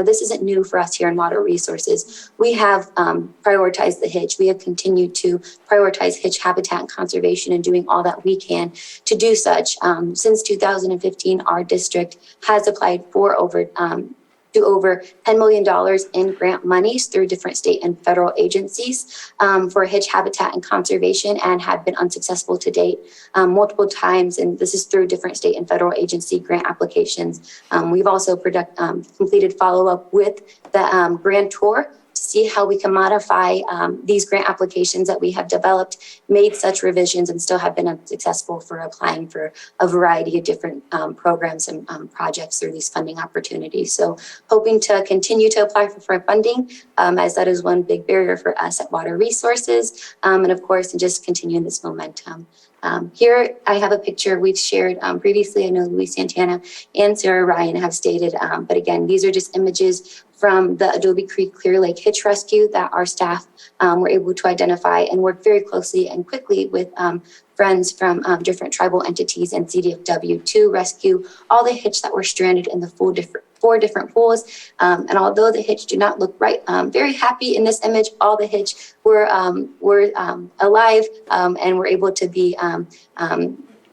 this isn't new for us here in Water Resources. We have prioritized the hitch. We have continued to prioritize hitch habitat and conservation and doing all that we can to do such. Since 2015, our district has applied for over $10 million in grant monies through different state and federal agencies for hitch habitat and conservation, and have been unsuccessful to date multiple times. And this is through different state and federal agency grant applications. We've also completed follow-up with the grantor to see how we can modify these grant applications that we have developed, made such revisions, and still have been unsuccessful for applying for a variety of different programs and projects through these funding opportunities. So hoping to continue to apply for funding, as that is one big barrier for us at Water Resources. And of course, and just continuing this momentum. Here I have a picture we've shared previously. I know Luis Santana and Sarah Ryan have stated, but again, these are just images from the Adobe Creek Clear Lake Hitch Rescue that our staff were able to identify and work very closely and quickly with friends from different tribal entities and CDFW to rescue all the hitch that were stranded in the 4 different pools. And although the hitch do not look very happy in this image, all the hitch were alive and were able to be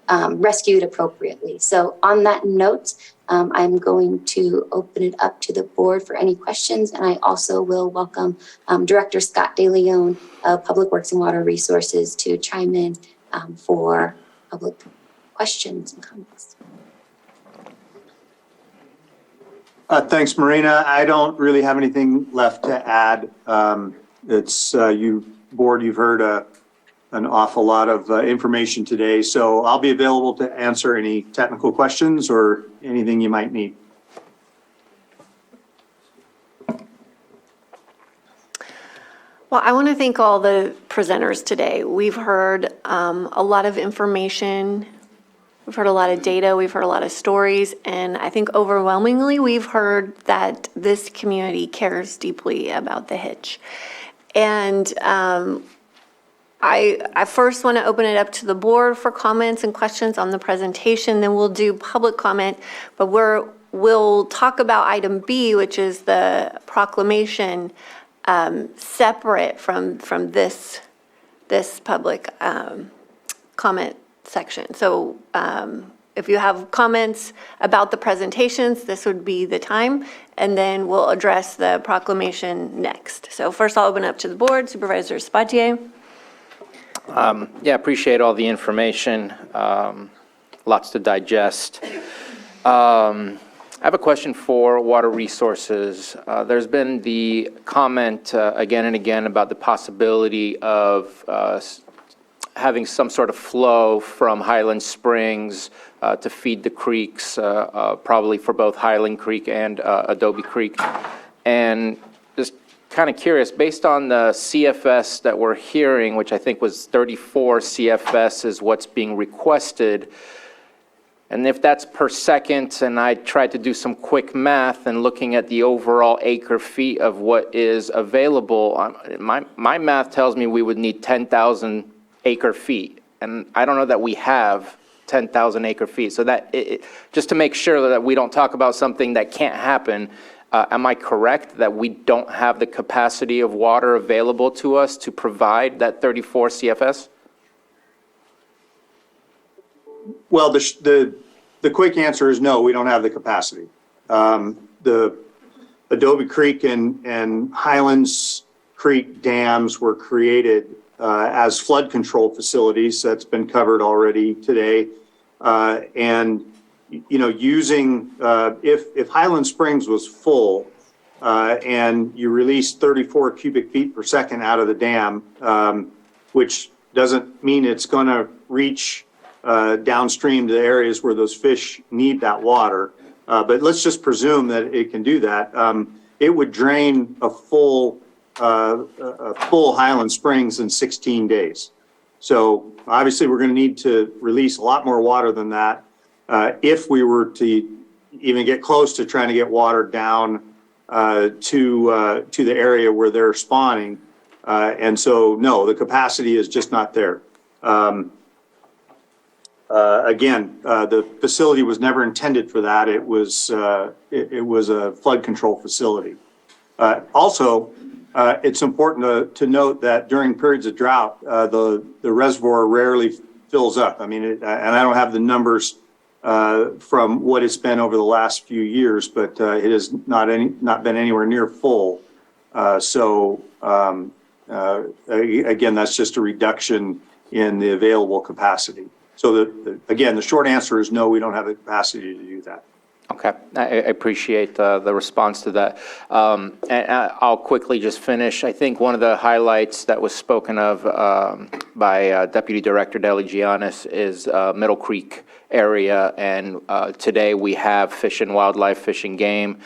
rescued appropriately. So on that note, I'm going to open it up to the board for any questions, and I also will welcome Director Scott DeLeon of Public Works and Water Resources to chime in for public questions and comments. Thanks, Marina. I don't really have anything left to add. You've heard an awful lot of information today, so I'll be available to answer any technical questions or anything you might need. Well, I want to thank all the presenters today. We've heard a lot of information. We've heard a lot of data. We've heard a lot of stories. And I think overwhelmingly, we've heard that this community cares deeply about the hitch. And I first want to open it up to the board for comments and questions on the presentation. Then we'll do public comment. But we'll talk about item B, which is the proclamation, separate from this public comment section. So if you have comments about the presentations, this would be the time, and then we'll address the proclamation next. So first I'll open up to the board. Supervisor Sabatier. Appreciate all the information. Lots to digest. I have a question for Water Resources. There's been the comment again and again about the possibility of having some sort of flow from Highland Springs to feed the creeks, probably for both Highland Creek and Adobe Creek. And just kind of curious, based on the CFS that we're hearing, which I think was 34 CFS is what's being requested, and if that's per second, and I tried to do some quick math and looking at the overall acre feet of what is available, my math tells me we would need 10,000 acre feet. And I don't know that we have 10,000 acre feet. So that just to make sure that we don't talk about something that can't happen, Am I correct that we don't have the capacity of water available to us to provide that 34 CFS? Well, the quick answer is no, we don't have the capacity. The Adobe Creek and Highlands Creek dams were created as flood control facilities. That's been covered already today. And, you know, using, if Highland Springs was full and you release 34 cubic feet per second out of the dam, which doesn't mean it's going to reach downstream to the areas where those fish need that water. But let's just presume that it can do that. It would drain a full Highland Springs in 16 days. So obviously we're going to need to release a lot more water than that if we were to even get close to trying to get water down to the area where they're spawning. And so, no, the capacity is just not there. Again, the facility was never intended for that. It was a flood control facility. Also, it's important to note that during periods of drought, the reservoir rarely fills up. I mean, and I don't have the numbers from what it's been over the last few years, but it has not been anywhere near full. Again, that's just a reduction in the available capacity. So again, the short answer is no, we don't have the capacity to do that. Okay, I appreciate the response to that. And I'll quickly just finish. I think one of the highlights that was spoken of by Deputy Director Deligiannis is Middle Creek area. And today we have Fish and Wildlife, Fish and Game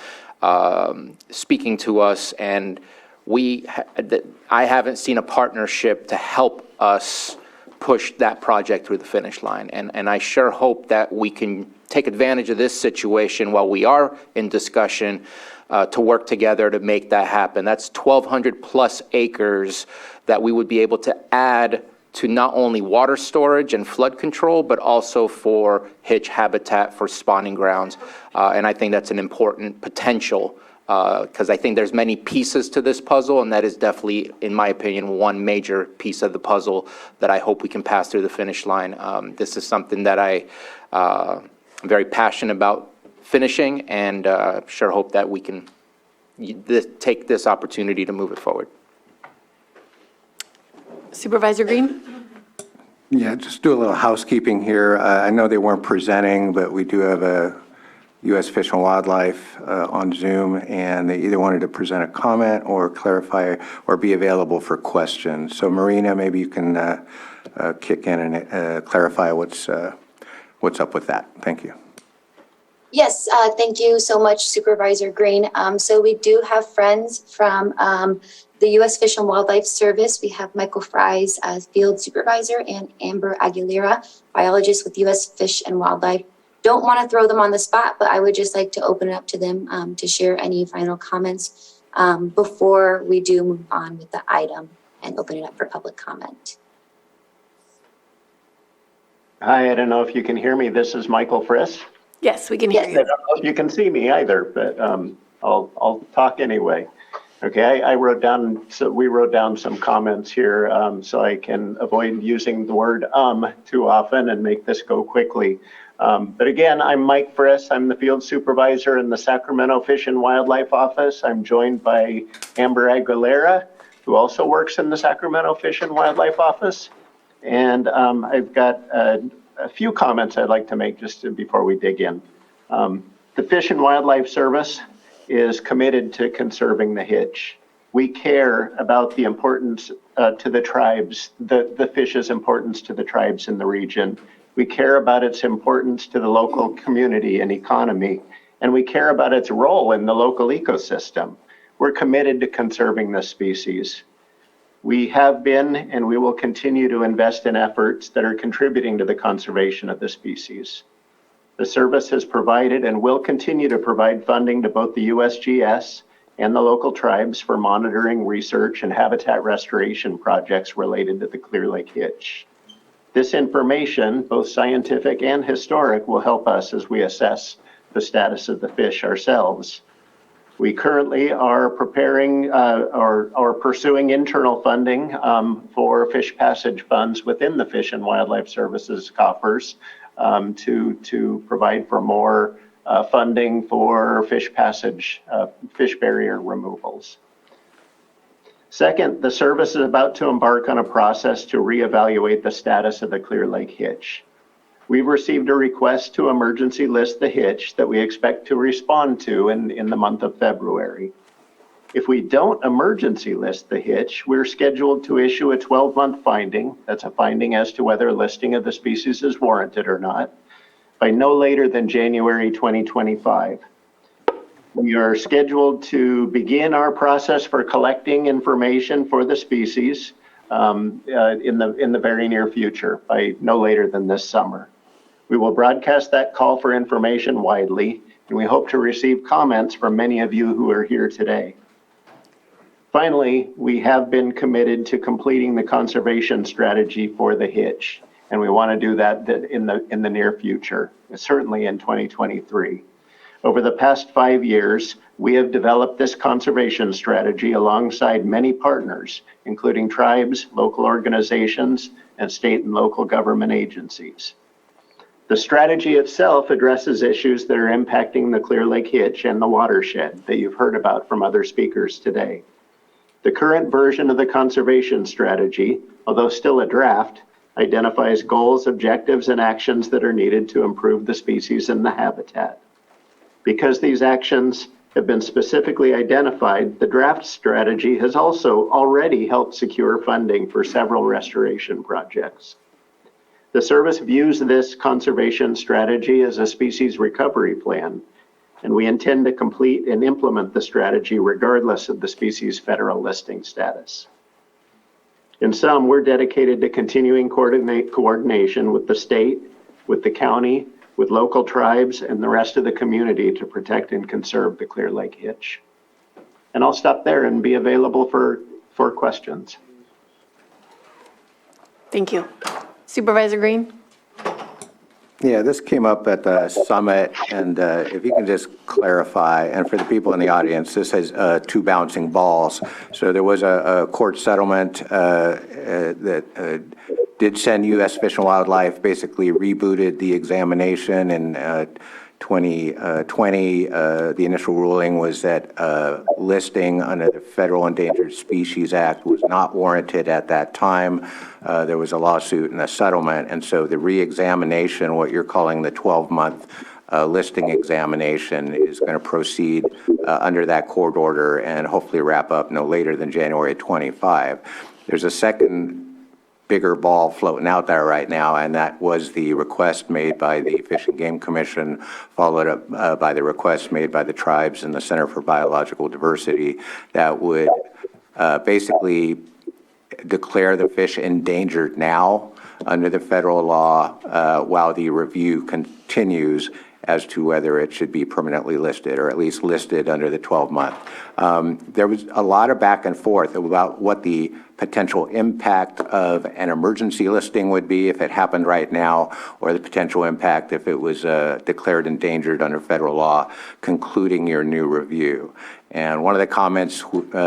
speaking to us. And I haven't seen a partnership to help us push that project through the finish line. And I sure hope that we can take advantage of this situation while we are in discussion to work together to make that happen. That's 1,200 plus acres that we would be able to add to not only water storage and flood control, but also for hitch habitat for spawning grounds. And I think that's an important potential because I think there's many pieces to this puzzle, and that is definitely, in my opinion, one major piece of the puzzle that I hope we can pass through the finish line. This is something that I'm very passionate about finishing, and sure hope that we can take this opportunity to move it forward. Supervisor Green? Yeah, just do a little housekeeping here. I know they weren't presenting, but we do have a U.S. Fish and Wildlife on Zoom, and they either wanted to present a comment or clarify or be available for questions. So Marina, maybe you can kick in and clarify what's up with that. Thank you. Yes, thank you so much, Supervisor Green. So we do have friends from the U.S. Fish and Wildlife Service. We have Michael Fries as field supervisor and Amber Aguilera, biologist with U.S. Fish and Wildlife. Don't want to throw them on the spot, but I would just like to open it up to them to share any final comments before we do move on with the item and open it up for public comment. Hi, I don't know if you can hear me. This is Michael Friss. Yes, we can hear you. I don't know if you can see me either, but I'll talk anyway. Okay, I wrote down, so we wrote down some comments here so I can avoid using the word too often and make this go quickly. But again, I'm Mike Friss. I'm the field supervisor in the Sacramento Fish and Wildlife Office. I'm joined by Amber Aguilera, who also works in the Sacramento Fish and Wildlife Office. And I've got a few comments I'd like to make just before we dig in. The Fish and Wildlife Service is committed to conserving the hitch. We care about the importance to the tribes, the fish's importance to the tribes in the region. We care about its importance to the local community and economy, and we care about its role in the local ecosystem. We're committed to conserving this species. We have been and we will continue to invest in efforts that are contributing to the conservation of the species. The service has provided and will continue to provide funding to both the USGS and the local tribes for monitoring, research, and habitat restoration projects related to the Clear Lake hitch. This information, both scientific and historic, will help us as we assess the status of the fish ourselves. We currently are preparing or pursuing internal funding for fish passage funds within the Fish and Wildlife Services coffers to provide for more funding for fish passage, fish barrier removals. Second, the service is about to embark on a process to reevaluate the status of the Clear Lake hitch. We've received a request to emergency list the hitch that we expect to respond to in the month of February. If we don't emergency list the hitch, we're scheduled to issue a 12-month finding. That's a finding as to whether listing of the species is warranted or not, by no later than January 2025. We are scheduled to begin our process for collecting information for the species in the very near future, by no later than this summer. We will broadcast that call for information widely, and we hope to receive comments from many of you who are here today. Finally, we have been committed to completing the conservation strategy for the hitch, and we want to do that in the near future, certainly in 2023. Over the past 5 years, we have developed this conservation strategy alongside many partners, including tribes, local organizations, and state and local government agencies. The strategy itself addresses issues that are impacting the Clear Lake hitch and the watershed that you've heard about from other speakers today. The current version of the conservation strategy, although still a draft, identifies goals, objectives, and actions that are needed to improve the species and the habitat. Because these actions have been specifically identified, the draft strategy has also already helped secure funding for several restoration projects. The service views this conservation strategy as a species recovery plan, and we intend to complete and implement the strategy regardless of the species' federal listing status. In sum, we're dedicated to continuing coordination with the state, with the county, with local tribes, and the rest of the community to protect and conserve the Clear Lake hitch. And I'll stop there and be available for questions. Thank you. Supervisor Green? Yeah, this came up at the summit, and if you can just clarify, and for the people in the audience, this has two bouncing balls. So there was a court settlement that did send U.S. Fish and Wildlife, basically rebooted the examination in 2020. The initial ruling was that listing under the Federal Endangered Species Act was not warranted at that time. There was a lawsuit and a settlement, and so the re-examination, what you're calling the 12-month listing examination, is going to proceed under that court order and hopefully wrap up no later than January 25. There's a second bigger ball floating out there right now, and that was the request made by the Fish and Game Commission, followed up by the request made by the tribes and the Center for Biological Diversity, that would basically declare the fish endangered now under the federal law while the review continues as to whether it should be permanently listed, or at least listed under the 12-month. There was a lot of back and forth about what the potential impact of an emergency listing would be if it happened right now, or the potential impact if it was declared endangered under federal law, concluding your new review. And one of the comments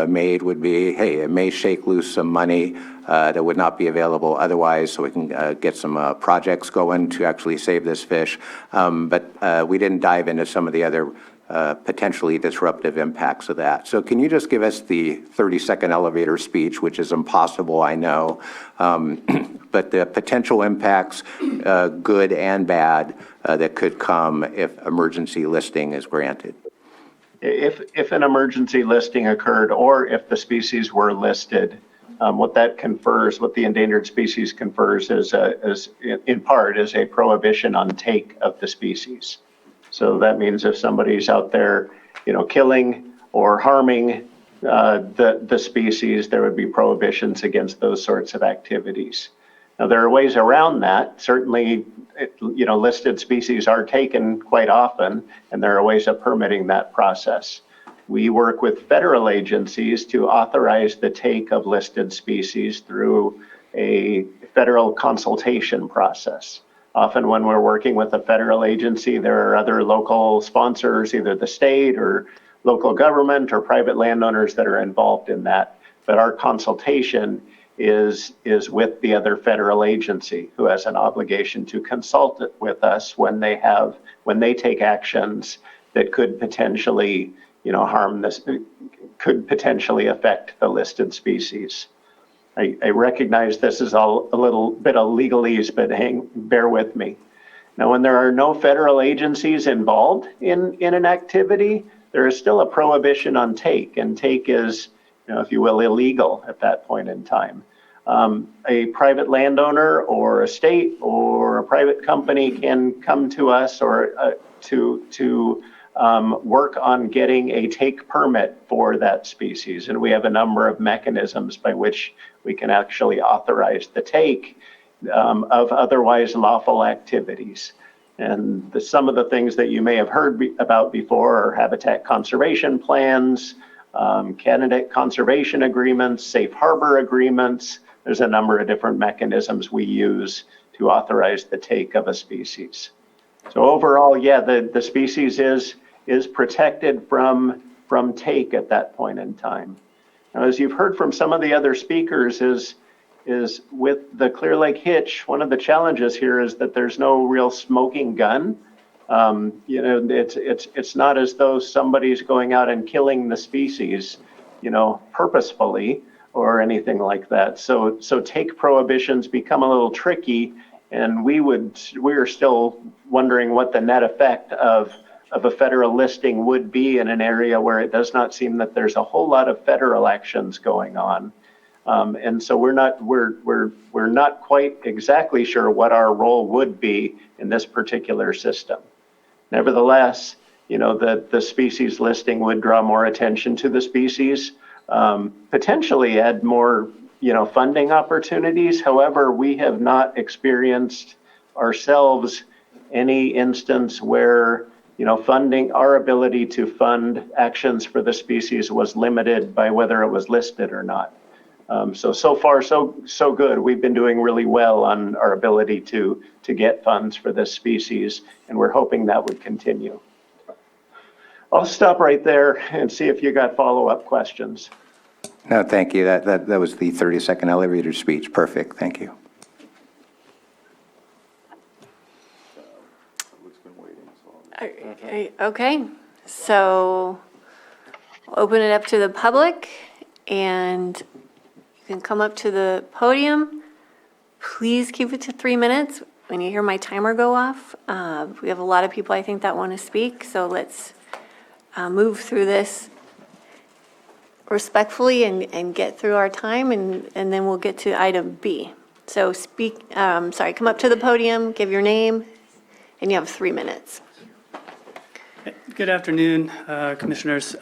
made would be, hey, it may shake loose some money that would not be available otherwise, so we can get some projects going to actually save this fish. But we didn't dive into some of the other potentially disruptive impacts of that. So can you just give us the 30-second elevator speech, which is impossible, I know, but the potential impacts, good and bad, that could come if emergency listing is granted? If an emergency listing occurred, or if the species were listed, what that confers, what the endangered species confers, is in part is a prohibition on take of the species. So that means if somebody's out there, killing or harming the species, there would be prohibitions against those sorts of activities. Now, there are ways around that. Certainly, listed species are taken quite often, and there are ways of permitting that process. We work with federal agencies to authorize the take of listed species through a federal consultation process. Often when we're working with a federal agency, there are other local sponsors, either the state or local government or private landowners that are involved in that. But our consultation is with the other federal agency who has an obligation to consult with us when they take actions that could potentially, harm this, could potentially affect the listed species. I recognize this is all a little bit of legalese, but bear with me. Now, when there are no federal agencies involved in an activity, there is still a prohibition on take, and take is, if you will, illegal at that point in time. A private landowner or a state or a private company can come to us or to work on getting a take permit for that species. And we have a number of mechanisms by which we can actually authorize the take of otherwise lawful activities. And some of the things that you may have heard about before are habitat conservation plans, candidate conservation agreements, safe harbor agreements. There's a number of different mechanisms we use to authorize the take of a species. So overall, yeah, the species is protected from take at that point in time. Now, as you've heard from some of the other speakers, is with the Clear Lake hitch, one of the challenges here is that there's no real smoking gun. It's not as though somebody's going out and killing the species, purposefully or anything like that. So take prohibitions become a little tricky, and we are still wondering what the net effect of a federal listing would be in an area where it does not seem that there's a whole lot of federal actions going on. And so we're not quite exactly sure what our role would be in this particular system. Nevertheless, the species listing would draw more attention to the species, potentially add more, funding opportunities. However, we have not experienced ourselves any instance where, funding, our ability to fund actions for the species was limited by whether it was listed or not. So far, so good. We've been doing really well on our ability to get funds for this species, and we're hoping that would continue. I'll stop right there and see if you got follow-up questions. No, thank you. That was the 30-second elevator speech. Perfect. Thank you. Okay, so we'll open it up to the public, and you can come up to the podium. Please keep it to 3 minutes. When you hear my timer go off, we have a lot of people, I think, that want to speak, so let's move through this respectfully and get through our time, and then we'll get to item B. So come up to the podium, give your name, and you have 3 minutes. Good afternoon, Commissioners.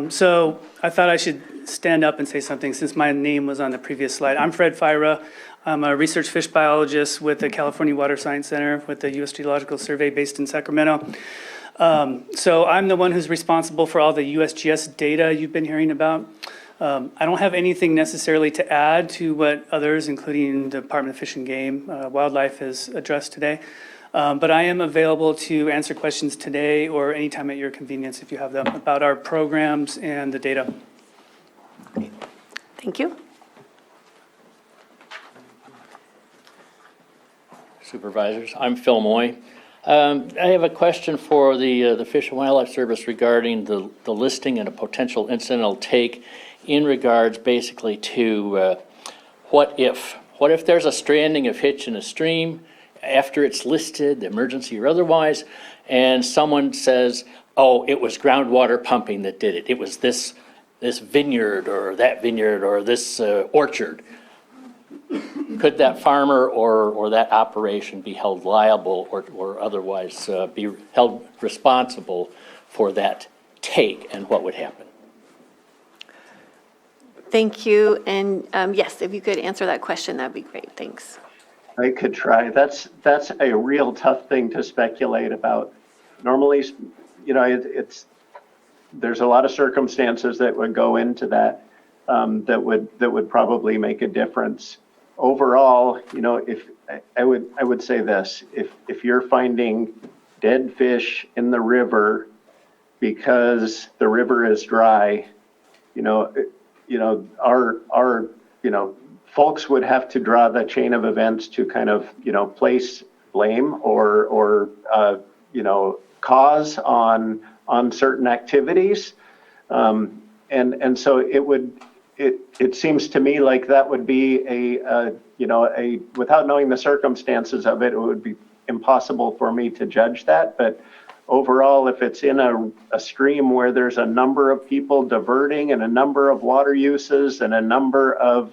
So I thought I should stand up and say something since my name was on the previous slide. I'm Fred Fyra. I'm a research fish biologist with the California Water Science Center with the U.S. Geological Survey based in Sacramento. So I'm the one who's responsible for all the USGS data you've been hearing about. I don't have anything necessarily to add to what others, including the Department of Fish and Game, Wildlife, has addressed today. But I am available to answer questions today or anytime at your convenience if you have them about our programs and the data. Thank you. Supervisors, I'm Phil Moy. I have a question for the Fish and Wildlife Service regarding the listing and a potential incidental take in regards basically to what if there's a stranding of hitch in a stream after it's listed, emergency or otherwise, and someone says, oh, it was groundwater pumping that did it. It was this vineyard or this orchard. Could that farmer or that operation be held liable or otherwise be held responsible for that take, and what would happen? Thank you. And yes, if you could answer that question, that'd be great. Thanks. I could try. That's a real tough thing to speculate about. Normally, there's a lot of circumstances that would go into that that would probably make a difference. Overall, if I would say this, if you're finding dead fish in the river because the river is dry, our folks would have to draw the chain of events to kind of, place blame or cause on certain activities. And so it seems to me like that would be without knowing the circumstances of it, it would be impossible for me to judge that. But overall, if it's in a stream where there's a number of people diverting and a number of water uses and a number of,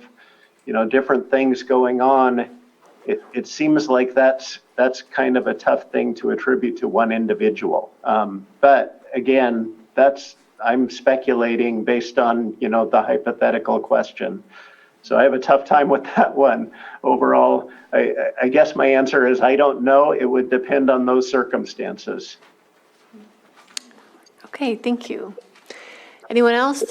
different things going on, it seems like that's kind of a tough thing to attribute to one individual. But again, I'm speculating based on, the hypothetical question. So I have a tough time with that one. Overall, I guess my answer is I don't know. It would depend on those circumstances. Okay, thank you. Anyone else?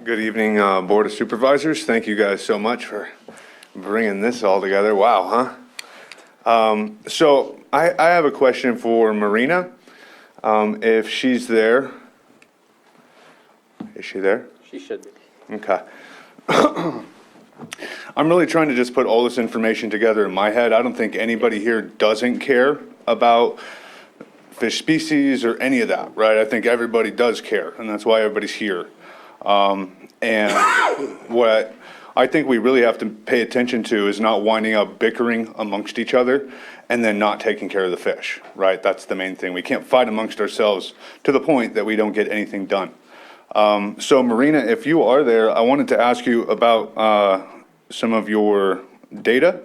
Good evening, Board of Supervisors. Thank you guys so much for bringing this all together. Wow, huh? So I have a question for Marina, if she's there. Is she there? She should be. Okay. I'm really trying to just put all this information together in my head. I don't think anybody here doesn't care about fish species or any of that, right? I think everybody does care, and that's why everybody's here. And what I think we really have to pay attention to is not winding up bickering amongst each other and then not taking care of the fish, right? That's the main thing. We can't fight amongst ourselves to the point that we don't get anything done. So Marina, if you are there, I wanted to ask you about some of your data.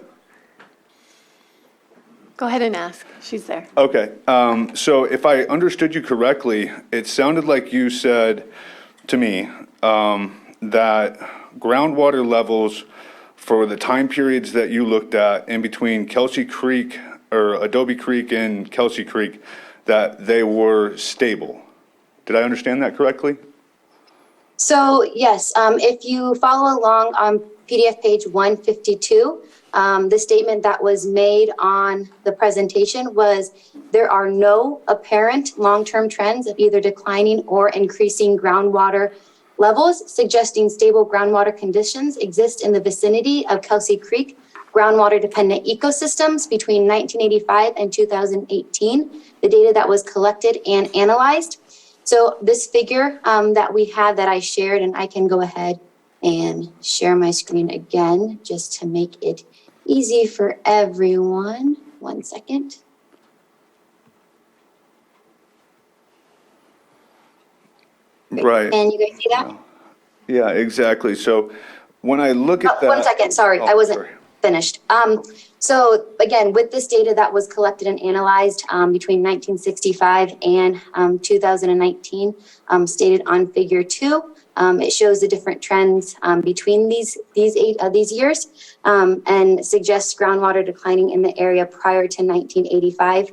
Go ahead and ask. She's there. Okay. So if I understood you correctly, it sounded like you said to me that groundwater levels for the time periods that you looked at in between Kelsey Creek or Adobe Creek and Kelsey Creek, that they were stable. Did I understand that correctly? So yes, if you follow along on PDF page 152, the statement that was made on the presentation was there are no apparent long-term trends of either declining or increasing groundwater levels, suggesting stable groundwater conditions exist in the vicinity of Kelsey Creek groundwater-dependent ecosystems between 1985 and 2018, the data that was collected and analyzed. So this figure that we had that I shared, and I can go ahead and share my screen again just to make it easy for everyone. 1 second. Right. Can you guys see that? Yeah, exactly. So when I look at that. 1 second, sorry, I wasn't finished. So again, with this data that was collected and analyzed between 1965 and 2019, stated on figure 2, it shows the different trends between these years and suggests groundwater declining in the area prior to 1985.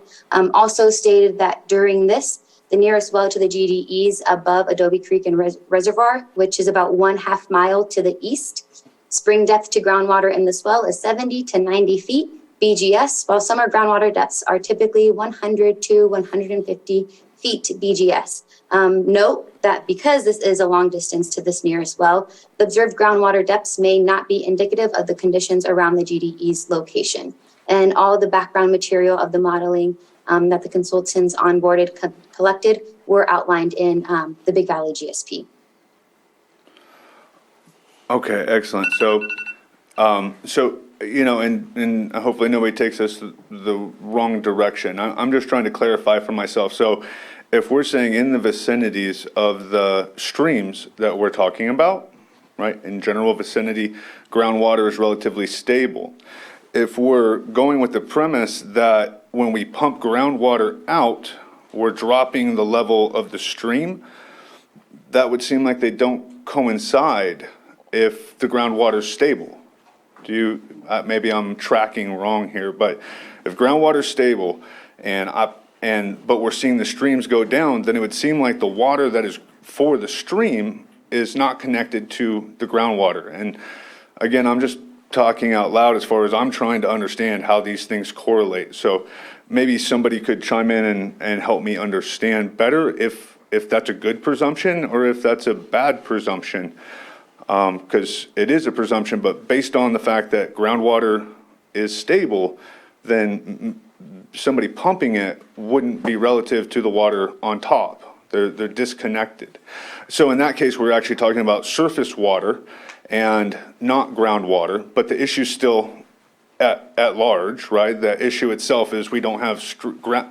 Also stated that during this, the nearest well to the GDEs above Adobe Creek and Reservoir, which is about 1/2 mile to the east. Spring depth to groundwater in this well is 70 to 90 feet BGS, while summer groundwater depths are typically 100 to 150 feet BGS. Note that because this is a long distance to this nearest well, the observed groundwater depths may not be indicative of the conditions around the GDE's location. And all the background material of the modeling that the consultants onboarded collected were outlined in the Big Valley GSP. Okay, excellent. So, and hopefully nobody takes us the wrong direction. I'm just trying to clarify for myself. So if we're saying in the vicinities of the streams that we're talking about, right, in general vicinity, groundwater is relatively stable. If we're going with the premise that when we pump groundwater out, we're dropping the level of the stream, that would seem like they don't coincide if the groundwater is stable. Do you, maybe I'm tracking wrong here, but if groundwater is stable but we're seeing the streams go down, then it would seem like the water that is for the stream is not connected to the groundwater. And again, I'm just talking out loud as far as I'm trying to understand how these things correlate. So maybe somebody could chime in and help me understand better if that's a good presumption or if that's a bad presumption. Because it is a presumption, but based on the fact that groundwater is stable, then somebody pumping it wouldn't be relative to the water on top. They're disconnected. So in that case, we're actually talking about surface water and not groundwater, but the issue's still at large, right? The issue itself is we don't have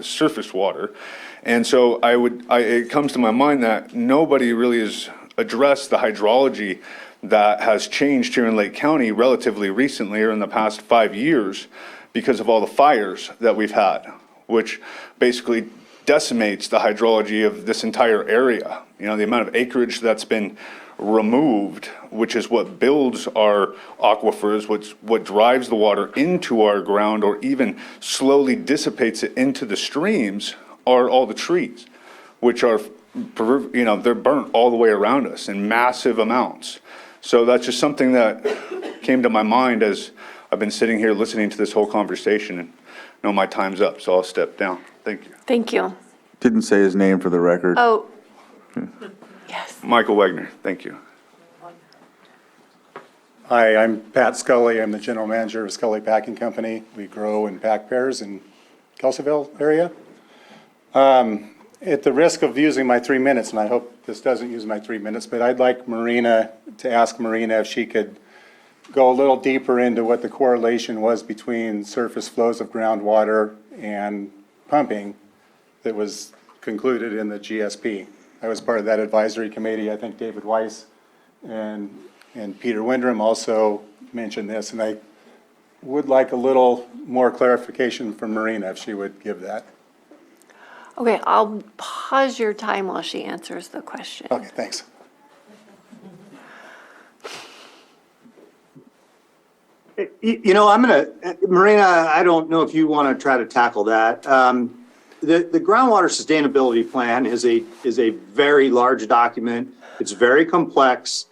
surface water. And so it comes to my mind that nobody really has addressed the hydrology that has changed here in Lake County relatively recently, or in the past 5 years, because of all the fires that we've had, which basically decimates the hydrology of this entire area. You know, the amount of acreage that's been removed, which is what builds our aquifers, what drives the water into our ground, or even slowly dissipates it into the streams, are all the trees, which are, you know, they're burnt all the way around us in massive amounts. So that's just something that came to my mind as I've been sitting here listening to this whole conversation, and I know my time's up, so I'll step down. Thank you. Thank you. Didn't say his name for the record. Oh, yes. Michael Wagner, thank you. Hi, I'm Pat Scully. I'm the general manager of Scully Packing Company. We grow and pack pears in Kelseyville area. At the risk of using my 3 minutes, and I hope this doesn't use my 3 minutes, but I'd like to ask Marina if she could go a little deeper into what the correlation was between surface flows of groundwater and pumping that was concluded in the GSP. I was part of that advisory committee. I think David Weiss and Peter Windrum also mentioned this, and I would like a little more clarification from Marina if she would give that. Okay, I'll pause your time while she answers the question. Okay, thanks. You know, Marina, I don't know if you want to try to tackle that. The groundwater sustainability plan is a very large document. It's very complex.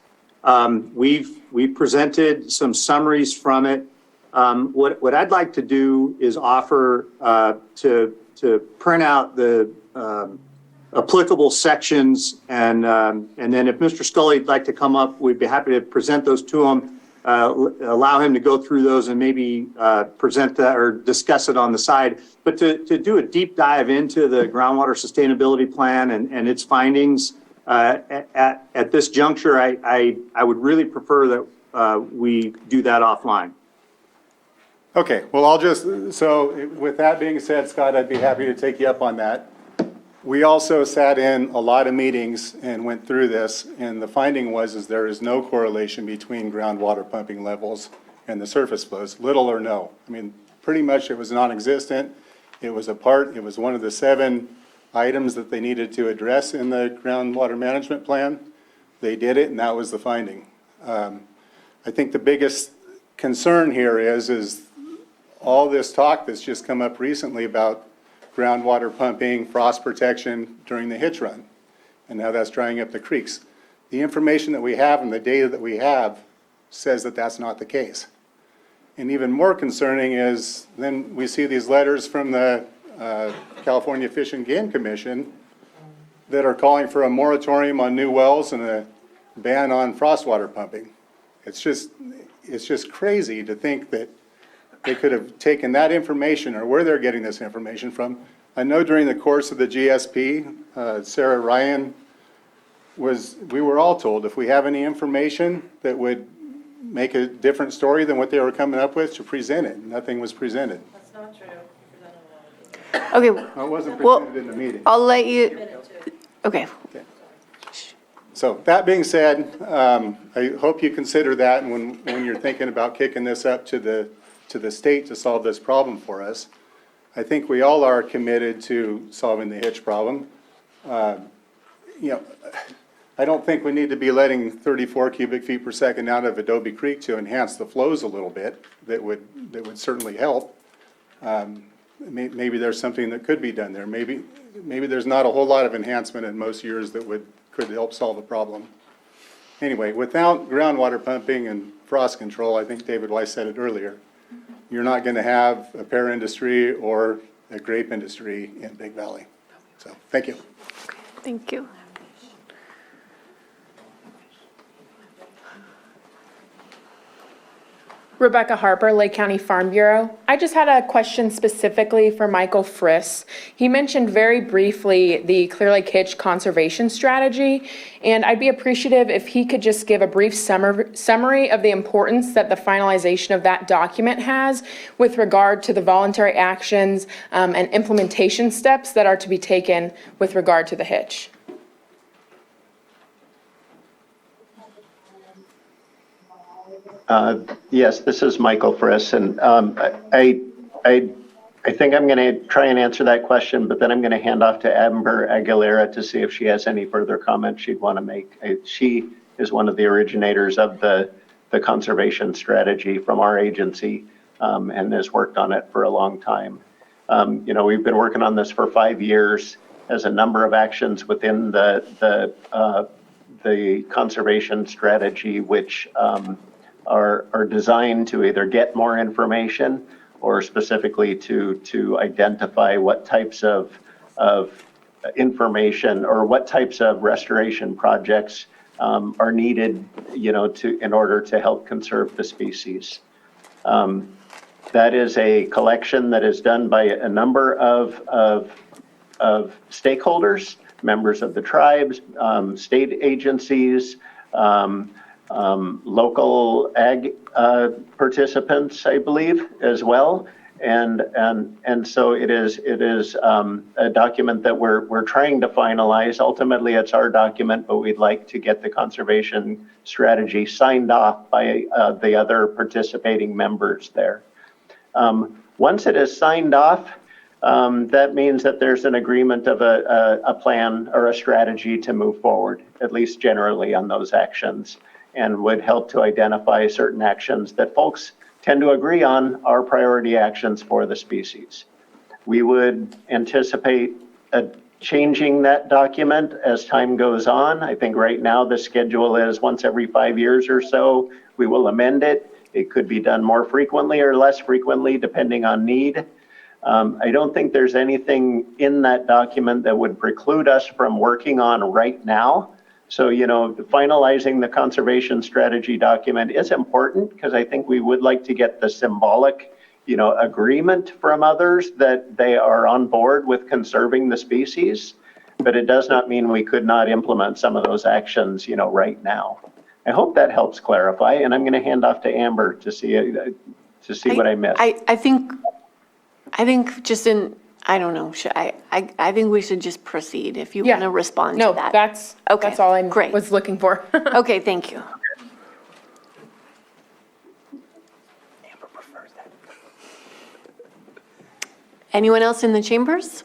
We've presented some summaries from it. What I'd like to do is offer to print out the applicable sections, and then if Mr. Scully'd like to come up, we'd be happy to present those to him, allow him to go through those and maybe present that or discuss it on the side. But to do a deep dive into the groundwater sustainability plan and its findings at this juncture, I would really prefer that we do that offline. Okay, well, so with that being said, Scott, I'd be happy to take you up on that. We also sat in a lot of meetings and went through this, and the finding was there is no correlation between groundwater pumping levels and the surface flows, little or no. I mean, pretty much it was non-existent. It was one of the 7 items that they needed to address in the groundwater management plan. They did it, and that was the finding. I think the biggest concern here is all this talk that's just come up recently about groundwater pumping, frost protection during the hitch run, and now that's drying up the creeks. The information that we have and the data that we have says that that's not the case. And even more concerning is then we see these letters from the California Fish and Game Commission that are calling for a moratorium on new wells and a ban on frostwater pumping. It's just crazy to think that they could have taken that information or where they're getting this information from. I know during the course of the GSP, Sarah Ryan we were all told if we have any information that would make a different story than what they were coming up with to present it. Nothing was presented. That's not true. Okay. Well, it wasn't presented in the meeting. I'll let you, okay. So that being said, I hope you consider that when you're thinking about kicking this up to the state to solve this problem for us. I think we all are committed to solving the hitch problem. I don't think we need to be letting 34 cubic feet per second out of Adobe Creek to enhance the flows a little bit. That would certainly help. Maybe there's something that could be done there. Maybe there's not a whole lot of enhancement in most years that could help solve the problem. Anyway, without groundwater pumping and frost control, I think David Weiss said it earlier, you're not going to have a pear industry or a grape industry in Big Valley. So, thank you. Thank you. Rebecca Harper, Lake County Farm Bureau. I just had a question specifically for Michael Friss. He mentioned very briefly the Clear Lake Hitch conservation strategy, and I'd be appreciative if he could just give a brief summary of the importance that the finalization of that document has with regard to the voluntary actions and implementation steps that are to be taken with regard to the hitch. Yes, this is Michael Friss, and I think I'm going to try and answer that question, but then I'm going to hand off to Amber Aguilera to see if she has any further comments she'd want to make. She is one of the originators of the conservation strategy from our agency and has worked on it for a long time. We've been working on this for 5 years as a number of actions within the conservation strategy, which are designed to either get more information or specifically to identify what types of information or what types of restoration projects are needed, in order to help conserve the species. That is a collection that is done by a number of stakeholders, members of the tribes, state agencies, local ag participants, I believe, as well. And so it is a document that we're trying to finalize. Ultimately, it's our document, but we'd like to get the conservation strategy signed off by the other participating members there. Once it is signed off, that means that there's an agreement of a plan or a strategy to move forward, at least generally on those actions, and would help to identify certain actions that folks tend to agree on are priority actions for the species. We would anticipate changing that document as time goes on. I think right now the schedule is once every 5 years or so, we will amend it. It could be done more frequently or less frequently, depending on need. I don't think there's anything in that document that would preclude us from working on right now. So, finalizing the conservation strategy document is important because I think we would like to get the symbolic, agreement from others that they are on board with conserving the species. But it does not mean we could not implement some of those actions, right now. I hope that helps clarify, and I'm going to hand off to Amber to see what I missed. I think just I don't know. I think we should just proceed if you want to respond to that. That's all I was looking for. Okay, thank you. Amber prefers that. Anyone else in the chambers?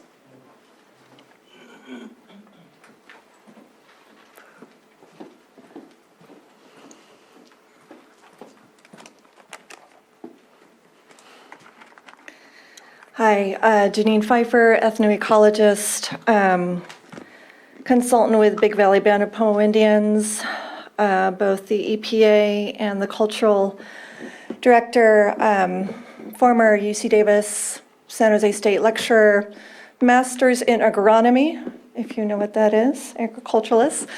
Hi, Janine Pfeiffer, ethnoecologist, consultant with Big Valley Band of Pomo Indians, both the EPA and the cultural director, former UC Davis, San Jose State lecturer, master's in agronomy, if you know what that is, agriculturalist,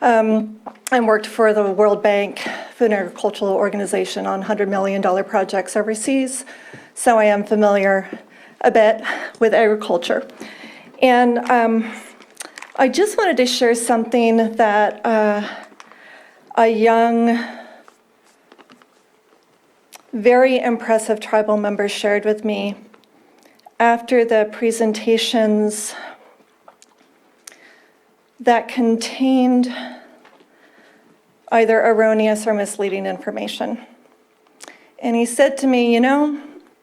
and worked for the World Bank Food and Agricultural Organization on $100 million projects overseas. So I am familiar a bit with agriculture. And I just wanted to share something that a young, very impressive tribal member shared with me after the presentations that contained either erroneous or misleading information. And he said to me,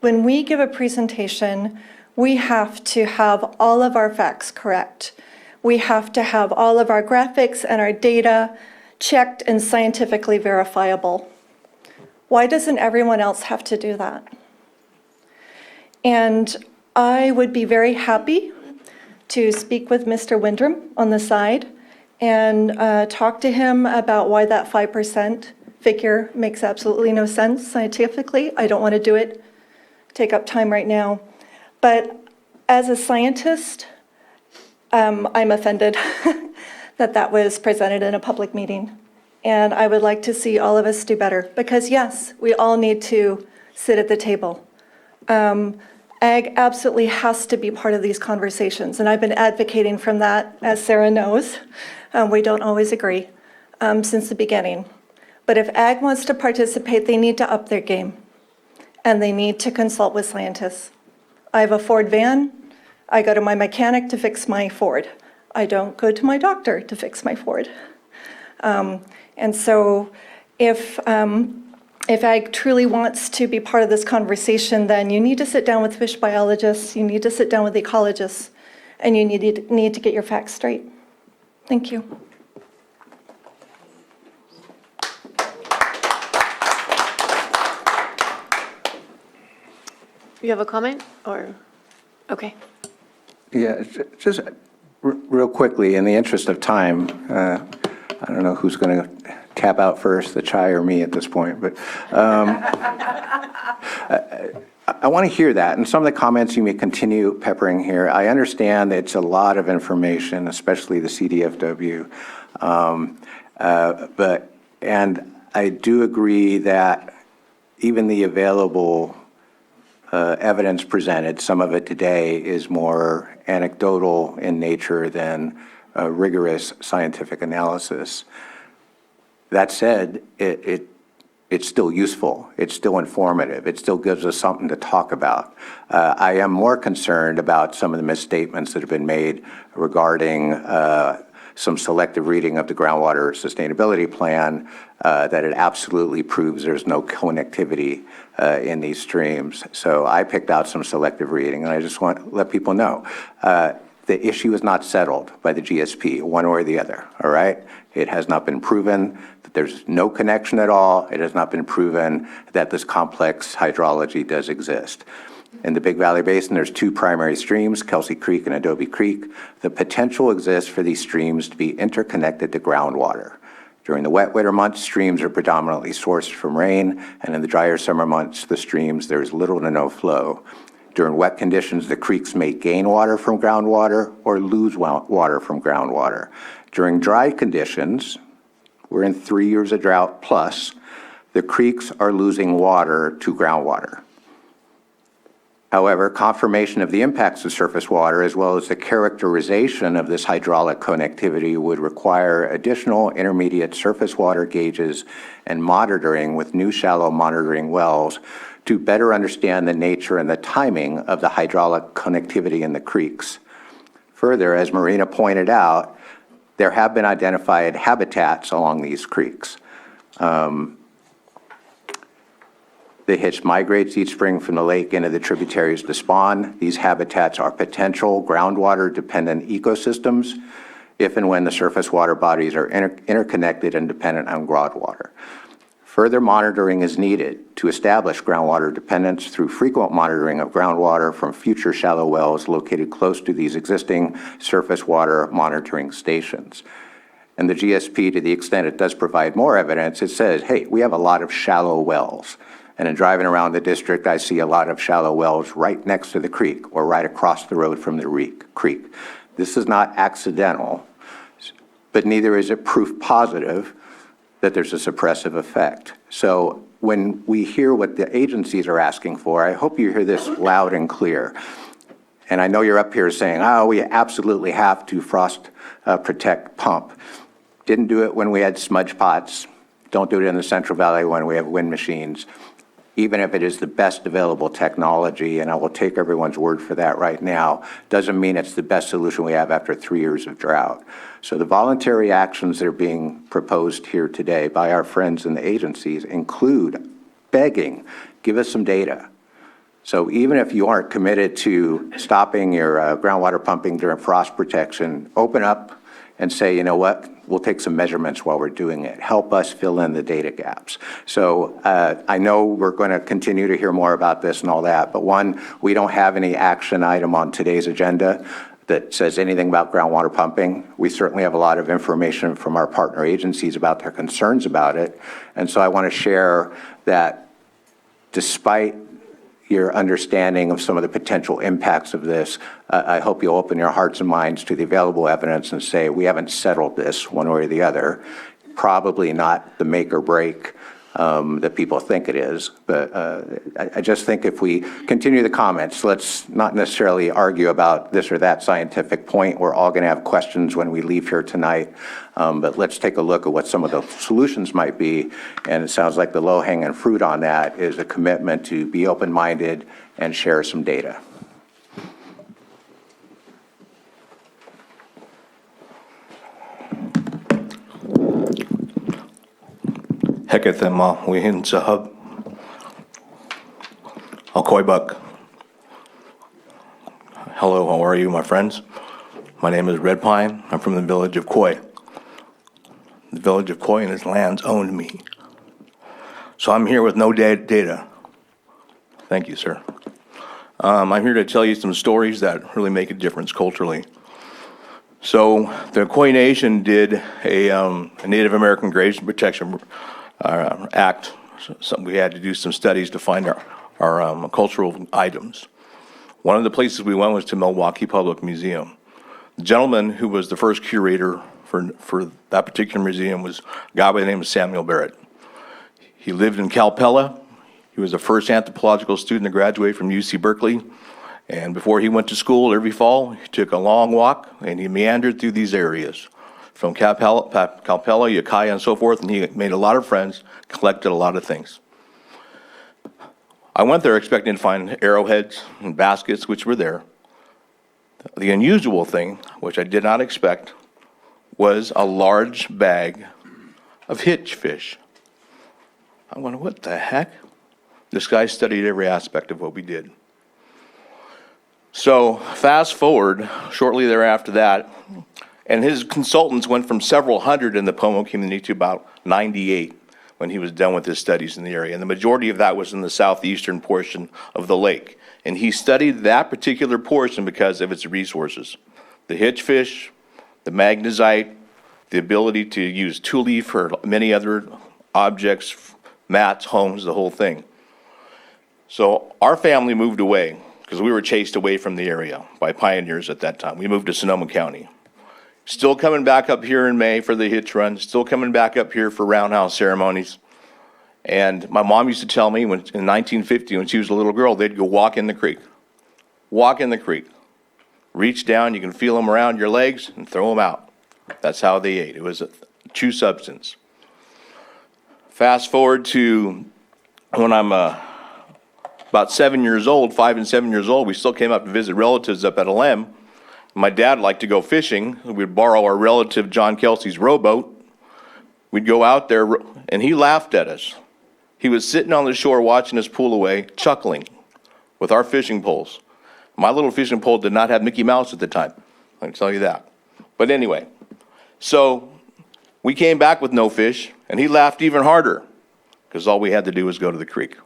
when we give a presentation, we have to have all of our facts correct. We have to have all of our graphics and our data checked and scientifically verifiable. Why doesn't everyone else have to do that? And I would be very happy to speak with Mr. Windrum on the side and talk to him about why that 5% figure makes absolutely no sense scientifically. I don't want to do it, take up time right now. But as a scientist, I'm offended that that was presented in a public meeting. And I would like to see all of us do better, because yes, we all need to sit at the table. Ag absolutely has to be part of these conversations, and I've been advocating from that, as Sarah knows. We don't always agree since the beginning. But if Ag wants to participate, they need to up their game, and they need to consult with scientists. I have a Ford van. I go to my mechanic to fix my Ford. I don't go to my doctor to fix my Ford. And so if Ag truly wants to be part of this conversation, then you need to sit down with fish biologists, you need to sit down with ecologists, and you need to get your facts straight. Thank you. You have a comment, or, okay. Yeah, just real quickly, in the interest of time, I don't know who's going to tap out first, the chai or me at this point, but I want to hear that. And some of the comments you may continue peppering here. I understand it's a lot of information, especially the CDFW. And I do agree that even the available evidence presented, some of it today is more anecdotal in nature than rigorous scientific analysis. That said, it's still useful, it's still informative, it still gives us something to talk about. I am more concerned about some of the misstatements that have been made regarding some selective reading of the groundwater sustainability plan, that it absolutely proves there's no connectivity in these streams. So I picked out some selective reading, and I just want to let people know. The issue is not settled by the GSP, one or the other, all right? It has not been proven that there's no connection at all. It has not been proven that this complex hydrology does exist. In the Big Valley Basin, there's two primary streams, Kelsey Creek and Adobe Creek. The potential exists for these streams to be interconnected to groundwater. During the wet winter months, streams are predominantly sourced from rain, and in the drier summer months, the streams, there's little to no flow. During wet conditions, the creeks may gain water from groundwater or lose water from groundwater. During dry conditions, we're in 3 years of drought plus, the creeks are losing water to groundwater. However, confirmation of the impacts of surface water, as well as the characterization of this hydraulic connectivity, would require additional intermediate surface water gauges and monitoring with new shallow monitoring wells to better understand the nature and the timing of the hydraulic connectivity in the creeks. Further, as Marina pointed out, there have been identified habitats along these creeks. The hitch migrates each spring from the lake into the tributaries to spawn. These habitats are potential groundwater-dependent ecosystems if and when the surface water bodies are interconnected and dependent on groundwater. Further monitoring is needed to establish groundwater dependence through frequent monitoring of groundwater from future shallow wells located close to these existing surface water monitoring stations. And the GSP, to the extent it does provide more evidence, it says, hey, we have a lot of shallow wells. And in driving around the district, I see a lot of shallow wells right next to the creek or right across the road from the creek. This is not accidental, but neither is it proof positive that there's a suppressive effect. So when we hear what the agencies are asking for, I hope you hear this loud and clear. And I know you're up here saying, oh, we absolutely have to frost protect pump. Didn't do it when we had smudge pots. Don't do it in the Central Valley when we have wind machines. Even if it is the best available technology, and I will take everyone's word for that right now, doesn't mean it's the best solution we have after 3 years of drought. So the voluntary actions that are being proposed here today by our friends in the agencies include begging, give us some data. So even if you aren't committed to stopping your groundwater pumping during frost protection, open up and say, you know what, we'll take some measurements while we're doing it. Help us fill in the data gaps. So I know we're going to continue to hear more about this and all that, but one, we don't have any action item on today's agenda. that says anything about groundwater pumping. We certainly have a lot of information from our partner agencies about their concerns about it. And so I want to share that despite your understanding of some of the potential impacts of this, I hope you'll open your hearts and minds to the available evidence and say, we haven't settled this one way or the other. Probably not the make or break that people think it is. But I just think if we continue the comments, let's not necessarily argue about this or that scientific point. We're all going to have questions when we leave here tonight. But let's take a look at what some of the solutions might be. And it sounds like the low-hanging fruit on that is a commitment to be open-minded and share some data. Hekethema wihin sahab. Alkoibuk. Hello, how are you, my friends? My name is Red Pine. I'm from the village of Koi. The village of Koi and its lands owned me. So I'm here with no data. Thank you, sir. I'm here to tell you some stories that really make a difference culturally. So the Koi Nation did a Native American Graves Protection Act. So we had to do some studies to find our cultural items. One of the places we went was to Milwaukee Public Museum. The gentleman who was the first curator for that particular museum was a guy by the name of Samuel Barrett. He lived in Calpella. He was the first anthropological student to graduate from UC Berkeley. And before he went to school every fall, he took a long walk and he meandered through these areas from Calpella, Ukiah, and so forth, and he made a lot of friends, collected a lot of things. I went there expecting to find arrowheads and baskets, which were there. The unusual thing, which I did not expect, was a large bag of hitch fish. I went, what the heck? This guy studied every aspect of what we did. So fast forward, shortly thereafter that, and his consultants went from several hundred in the Pomo community to about 98 when he was done with his studies in the area. And the majority of that was in the southeastern portion of the lake. And he studied that particular portion because of its resources. The hitchfish, the magnetite, the ability to use tule for many other objects, mats, homes, the whole thing. So our family moved away because we were chased away from the area by pioneers at that time. We moved to Sonoma County. Still coming back up here in May for the hitch run, still coming back up here for roundhouse ceremonies. And my mom used to tell me in 1950, when she was a little girl, they'd go walk in the creek. Walk in the creek. Reach down, you can feel them around your legs and throw them out. That's how they ate. It was a chew substance. Fast forward to when I'm about 7 years old, 5 and 7 years old, we still came up to visit relatives up at Alem. My dad liked to go fishing. We'd borrow our relative John Kelsey's rowboat. We'd go out there, and he laughed at us. He was sitting on the shore watching us pull away, chuckling with our fishing poles. My little fishing pole did not have Mickey Mouse at the time. I can tell you that. But anyway, so we came back with no fish, and he laughed even harder because all we had to do was go to the creek.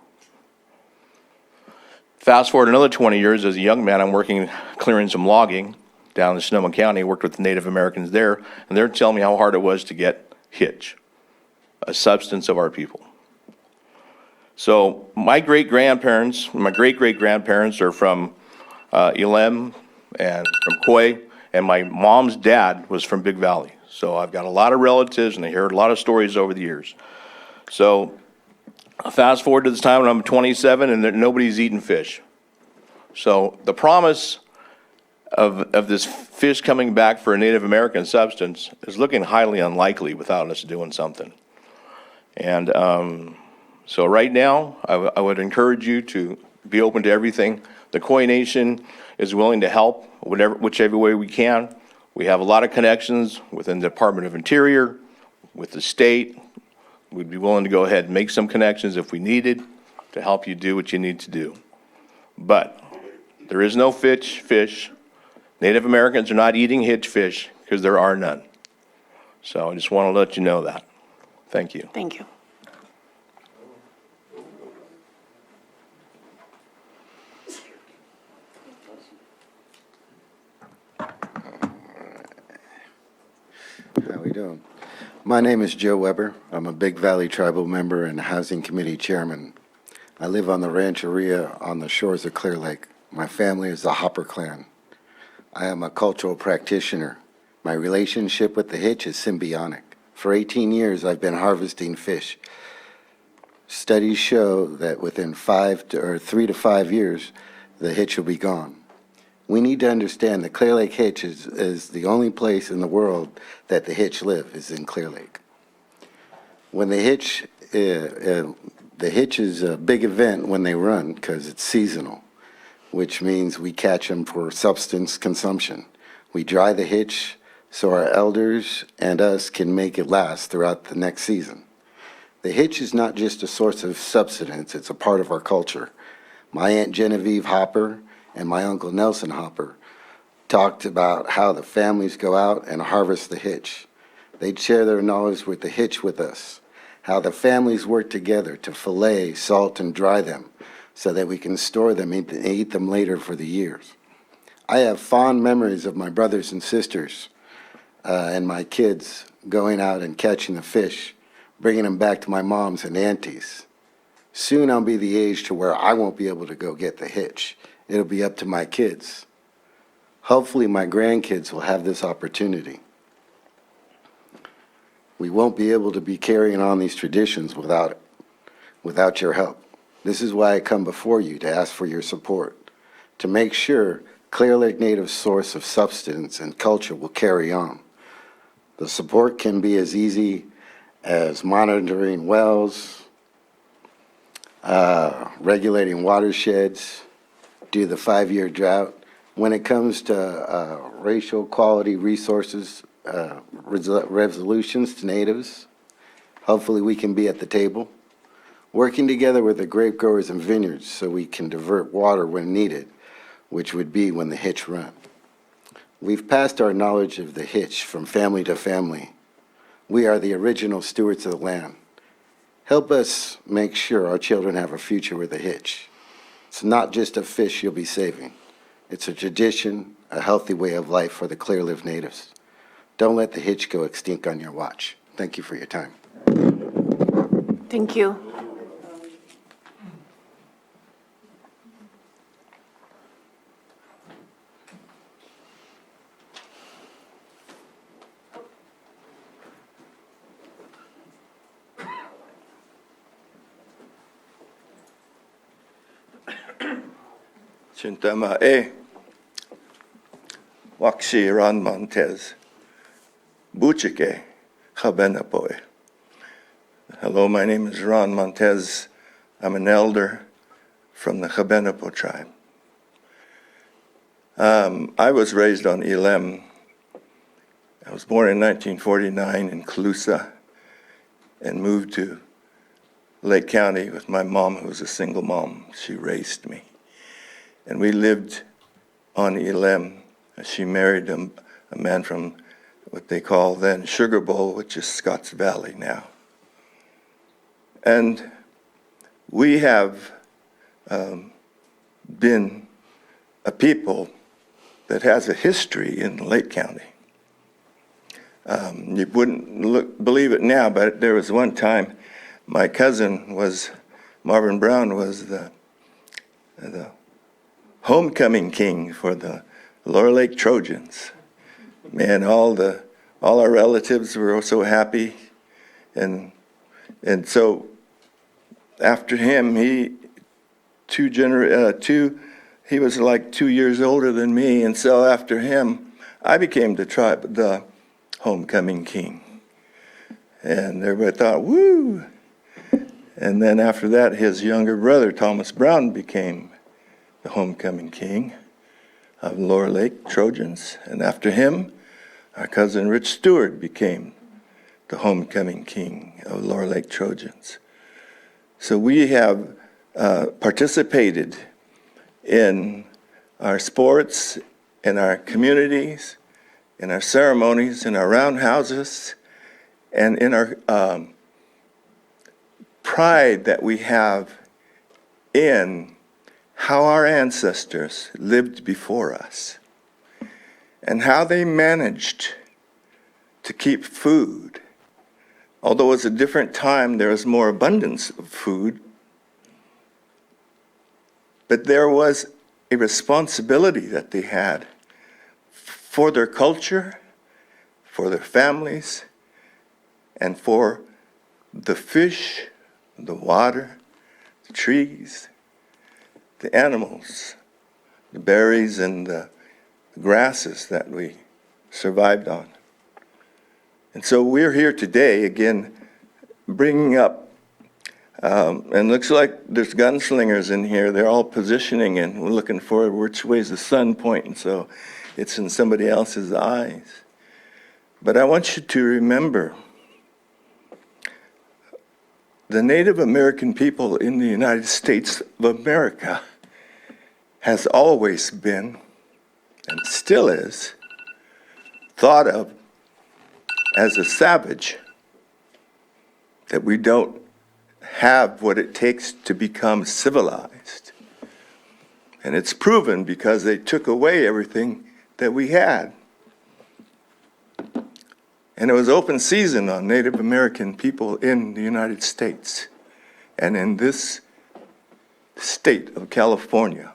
Fast forward another 20 years, as a young man, I'm working, clearing some logging down in Sonoma County, worked with the Native Americans there, and they're telling me how hard it was to get hitch, a substance of our people. So my great-great-grandparents are from Elam and from Koi, and my mom's dad was from Big Valley. So I've got a lot of relatives, and I heard a lot of stories over the years. So fast forward to this time when I'm 27, and nobody's eating fish. So the promise of this fish coming back for a Native American substance is looking highly unlikely without us doing something. And so right now, I would encourage you to be open to everything. The Koi Nation is willing to help whichever way we can. We have a lot of connections within the Department of Interior, with the state. We'd be willing to go ahead and make some connections if we needed to help you do what you need to do. But there is no fish. Native Americans are not eating hitch fish because there are none. So I just want to let you know that. Thank you. Thank you. How we doing? My name is Joe Weber. I'm a Big Valley Tribal member and Housing Committee Chairman. I live on the rancheria on the shores of Clear Lake. My family is the Hopper clan. I am a cultural practitioner. My relationship with the hitch is symbiotic. For 18 years, I've been harvesting fish. Studies show that within 3 to 5 years, the hitch will be gone. We need to understand that Clear Lake Hitch is the only place in the world that the hitch live is in Clear Lake. When the hitch is a big event when they run because it's seasonal, which means we catch them for substance consumption. We dry the hitch so our elders and us can make it last throughout the next season. The hitch is not just a source of subsistence, it's a part of our culture. My Aunt Genevieve Hopper and my Uncle Nelson Hopper talked about how the families go out and harvest the hitch. They'd share their knowledge with the hitch with us, how the families work together to fillet, salt, and dry them so that we can store them and eat them later for the years. I have fond memories of my brothers and sisters and my kids going out and catching the fish, bringing them back to my moms and aunties. Soon I'll be the age to where I won't be able to go get the hitch. It'll be up to my kids. Hopefully my grandkids will have this opportunity. We won't be able to be carrying on these traditions without your help. This is why I come before you to ask for your support, to make sure Clear Lake Native's source of substance and culture will carry on. The support can be as easy as monitoring wells, regulating watersheds, do the 5-year drought. When it comes to racial quality resources, resolutions to natives, hopefully we can be at the table, working together with the grape growers and vineyards so we can divert water when needed, which would be when the hitch run. We've passed our knowledge of the hitch from family to family. We are the original stewards of the land. Help us make sure our children have a future with a hitch. It's not just a fish you'll be saving. It's a tradition, a healthy way of life for the Clear Lake natives. Don't let the hitch go extinct on your watch. Thank you for your time. Thank you. Chintama Wakshi Ran Montez Buchike Chabenapoe. Hello, my name is Ron Montez. I'm an elder from the Chabenapo tribe. I was raised on Ilem. I was born in 1949 in Calusa and moved to Lake County with my mom, who was a single mom. She raised me. And we lived on Ilem. She married a man from what they call then Sugar Bowl, which is Scotts Valley now. And we have been a people that has a history in Lake County. You wouldn't believe it now, but there was one time my cousin Marvin Brown was the homecoming king for the Lower Lake Trojans. Man, all our relatives were so happy, and so after him, he was like 2 years older than me, and so after him, I became the homecoming king, and everybody thought, woo! And then after that, his younger brother Thomas Brown became the homecoming king of Lower Lake Trojans, and after him, our cousin Rich Stewart became the homecoming king of Lower Lake Trojans. So we have participated in our sports, in our communities, in our ceremonies, in our roundhouses, and in our pride that we have in how our ancestors lived before us and how they managed to keep food. Although it was a different time, there was more abundance of food. But there was a responsibility that they had for their culture, for their families, and for the fish, the water, the trees, the animals, the berries and the grasses that we survived on. And so we're here today, again, bringing up, and looks like there's gunslingers in here. They're all positioning and we're looking for which way's the sun pointing, so it's in somebody else's eyes. But I want you to remember the Native American people in the United States of America has always been, and still is, thought of as a savage, that we don't have what it takes to become civilized. And it's proven because they took away everything that we had. And it was open season on Native American people in the United States and in this state of California.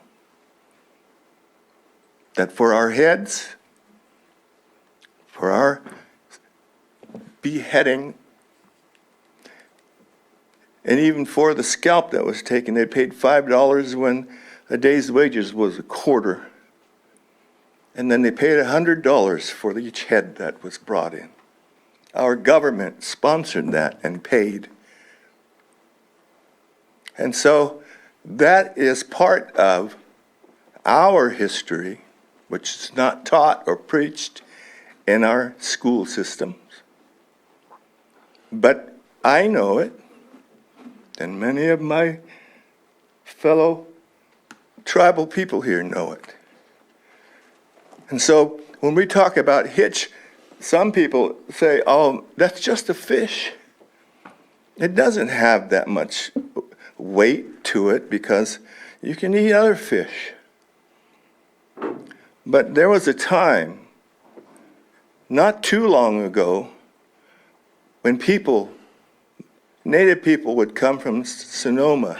That for our heads, for our beheading, and even for the scalp that was taken, they paid $5 when a day's wages was a quarter. And then they paid $100 for each head that was brought in. Our government sponsored that and paid. And so that is part of our history, which is not taught or preached in our school systems. But I know it, and many of my fellow tribal people here know it. And so when we talk about hitch, some people say, oh, that's just a fish. It doesn't have that much weight to it because you can eat other fish. But there was a time, not too long ago, when Native people would come from Sonoma,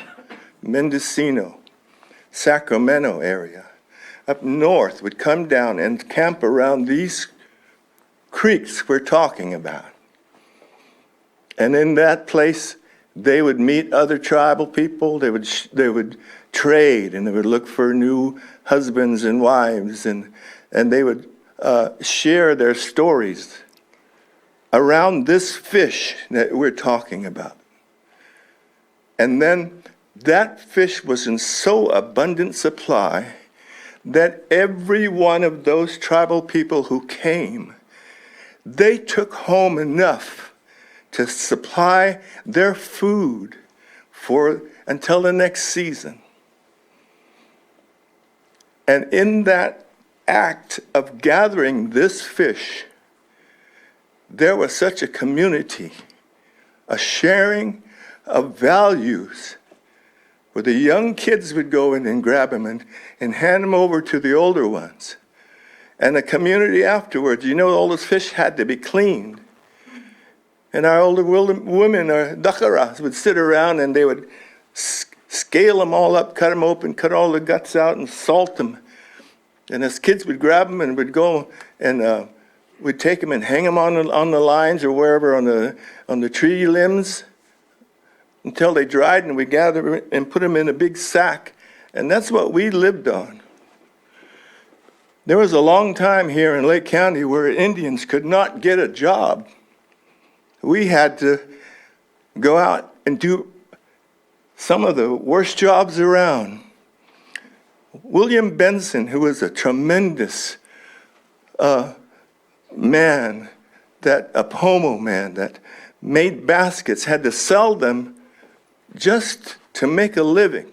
Mendocino, Sacramento area, up north, would come down and camp around these creeks we're talking about. And in that place, they would meet other tribal people, they would trade, and they would look for new husbands and wives, and they would share their stories around this fish that we're talking about. And then that fish was in so abundant supply that every one of those tribal people who came, they took home enough to supply their food for until the next season. And in that act of gathering this fish, there was such a community, a sharing of values, where the young kids would go in and grab them and hand them over to the older ones. And the community afterwards, all those fish had to be cleaned. And our older women, our dakaras, would sit around and they would scale them all up, cut them open, cut all the guts out and salt them. And as kids would grab them and would go and we'd take them and hang them on the lines or wherever on the tree limbs until they dried, and we'd gather and put them in a big sack. And that's what we lived on. There was a long time here in Lake County where Indians could not get a job. We had to go out and do some of the worst jobs around. William Benson, who was a tremendous man, a Pomo man that made baskets, had to sell them just to make a living.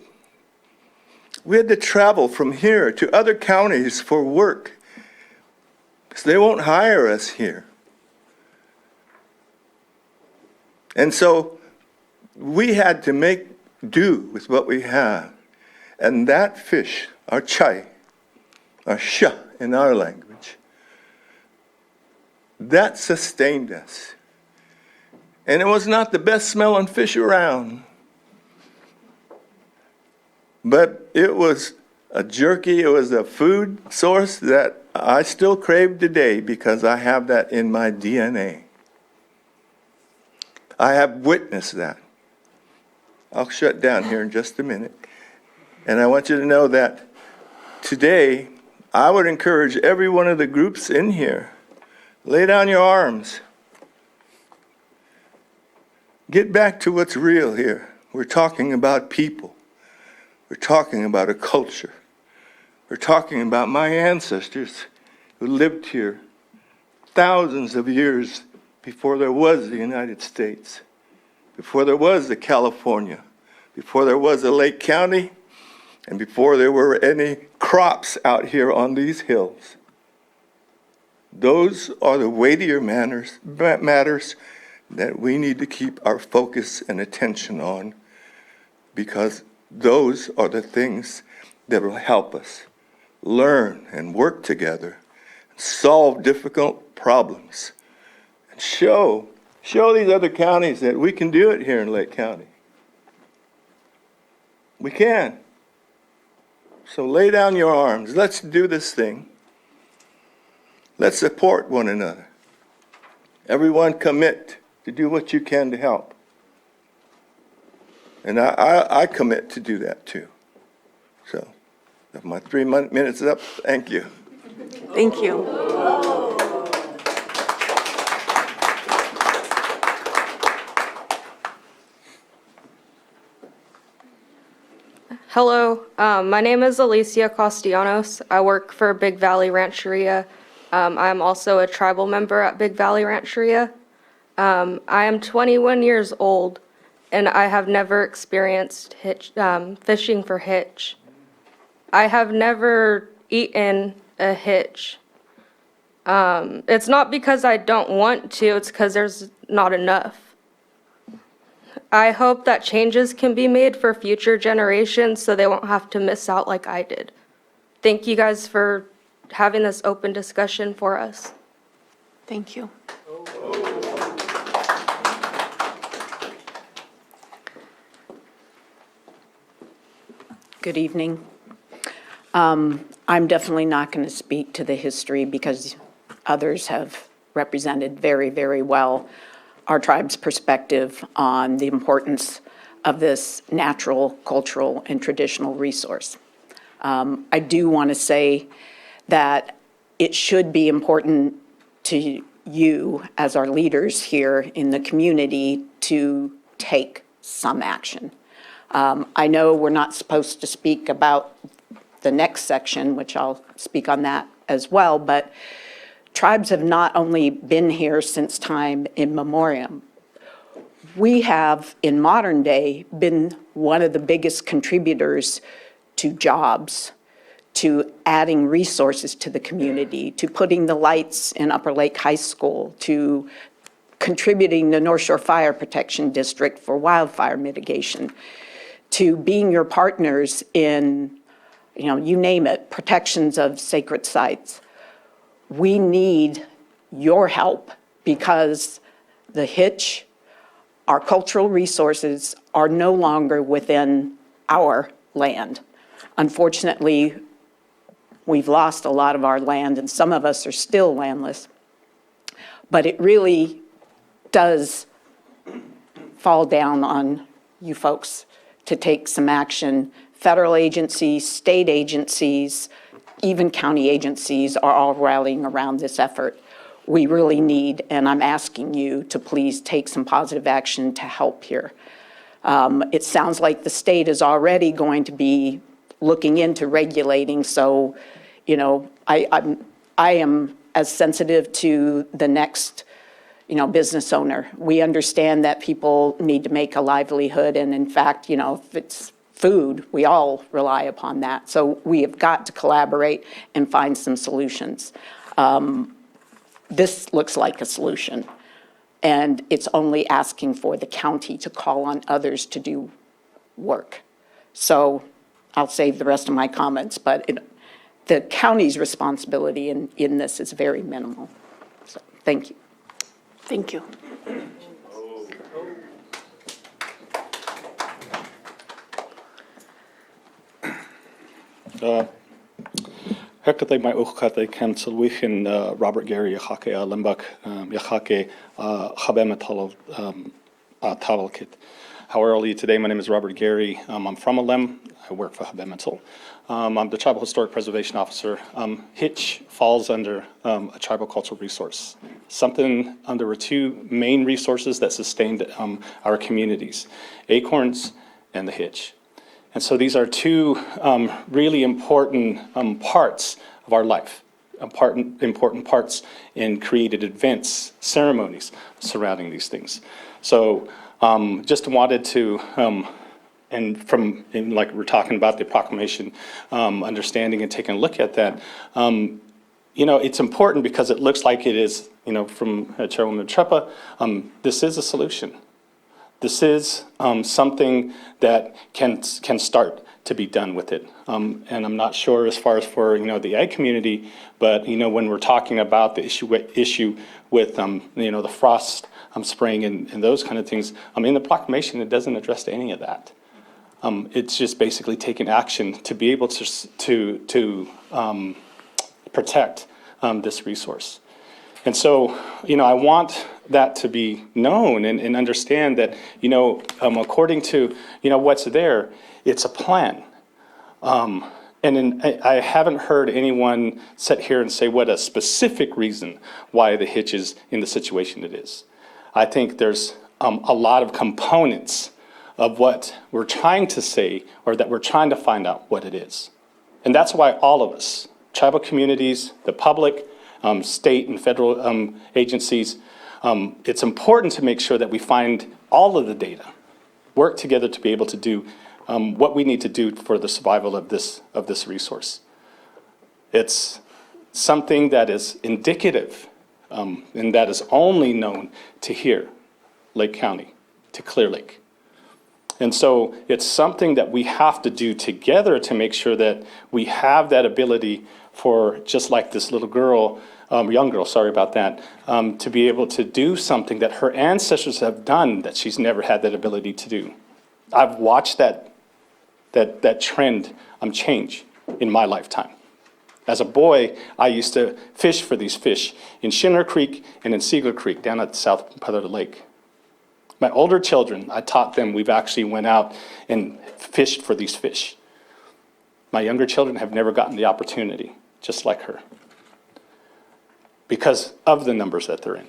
We had to travel from here to other counties for work because they won't hire us here. And so we had to make do with what we have. And that fish, our chai, our sha in our language, that sustained us. And it was not the best smelling fish around, but it was a jerky, it was a food source that I still crave today because I have that in my DNA. I have witnessed that. I'll shut down here in just a minute. And I want you to know that today, I would encourage every one of the groups in here, lay down your arms. Get back to what's real here. We're talking about people. We're talking about a culture. We're talking about my ancestors who lived here thousands of years before there was the United States, before there was the California, before there was a Lake County, and before there were any crops out here on these hills. Those are the weightier matters that we need to keep our focus and attention on, because those are the things that will help us learn and work together, solve difficult problems, and show these other counties that we can do it here in Lake County. We can. So lay down your arms. Let's do this thing. Let's support one another. Everyone commit to do what you can to help. And I commit to do that too. So, if my 3 minutes is up, thank you. Thank you. Hello, my name is Alicia Castellanos. I work for Big Valley Rancheria. I'm also a tribal member at Big Valley Rancheria. I am 21 years old, and I have never experienced fishing for hitch. I have never eaten a hitch. It's not because I don't want to, it's because there's not enough. I hope that changes can be made for future generations so they won't have to miss out like I did. Thank you guys for having this open discussion for us. Thank you. Good evening. I'm definitely not going to speak to the history because others have represented very, very well our tribe's perspective on the importance of this natural, cultural, and traditional resource. I do want to say that it should be important to you as our leaders here in the community to take some action. I know we're not supposed to speak about the next section, which I'll speak on that as well, but tribes have not only been here since time immemorial. We have, in modern day, been one of the biggest contributors to jobs, to adding resources to the community, to putting the lights in Upper Lake High School, to contributing to North Shore Fire Protection District for wildfire mitigation, to being your partners in, you name it, protections of sacred sites. We need your help because the hitch, our cultural resources are no longer within our land. Unfortunately, we've lost a lot of our land and some of us are still landless. But it really does fall down on you folks to take some action. Federal agencies, state agencies, even county agencies are all rallying around this effort. We really need, and I'm asking you to please take some positive action to help here. It sounds like the state is already going to be looking into regulating, so, I am as sensitive to the next, business owner. We understand that people need to make a livelihood, and in fact, if it's food, we all rely upon that. So we have got to collaborate and find some solutions. This looks like a solution, and it's only asking for the county to call on others to do work. So I'll save the rest of my comments, but the county's responsibility in this is very minimal. So Thank you. Thank you. Hecate mai uchkate cancel wichin Robert Gary Yachake Limbak Yachake Habemetalo Tavalkit. How are you today? My name is Robert Gary. I'm from Alem. I work for Habemetal. I'm the Tribal Historic Preservation Officer. Hitch falls under a tribal cultural resource, something under two main resources that sustained our communities, acorns and the hitch. And so these are two really important parts of our life, important parts in created events, ceremonies surrounding these things. So just wanted to, like we're talking about the proclamation, understanding and taking a look at that, it's important because it looks like it is, from Chairwoman Treppa, this is a solution. This is something that can start to be done with it. And I'm not sure as far as for, the ag community, but, when we're talking about the issue with, the frost spraying and those kind of things, in the proclamation, it doesn't address any of that. It's just basically taking action to be able to protect this resource. And so, I want that to be known and understand that, according to, what's there, it's a plan. I haven't heard anyone sit here and say what a specific reason why the hitch is in the situation it is. I think there's a lot of components of what we're trying to say or that we're trying to find out what it is. And that's why all of us, tribal communities, the public, state and federal agencies, it's important to make sure that we find all of the data, work together to be able to do what we need to do for the survival of this resource. It's something that is indicative and that is only known to here, Lake County, to Clear Lake. And so it's something that we have to do together to make sure that we have that ability for, just like this little girl, young girl, sorry about that, to be able to do something that her ancestors have done that she's never had that ability to do. I've watched that trend change in my lifetime. As a boy, I used to fish for these fish in Shinner Creek and in Siegler Creek down at the south part of the lake. My older children, I taught them, we've actually went out and fished for these fish. My younger children have never gotten the opportunity, just like her, because of the numbers that they're in.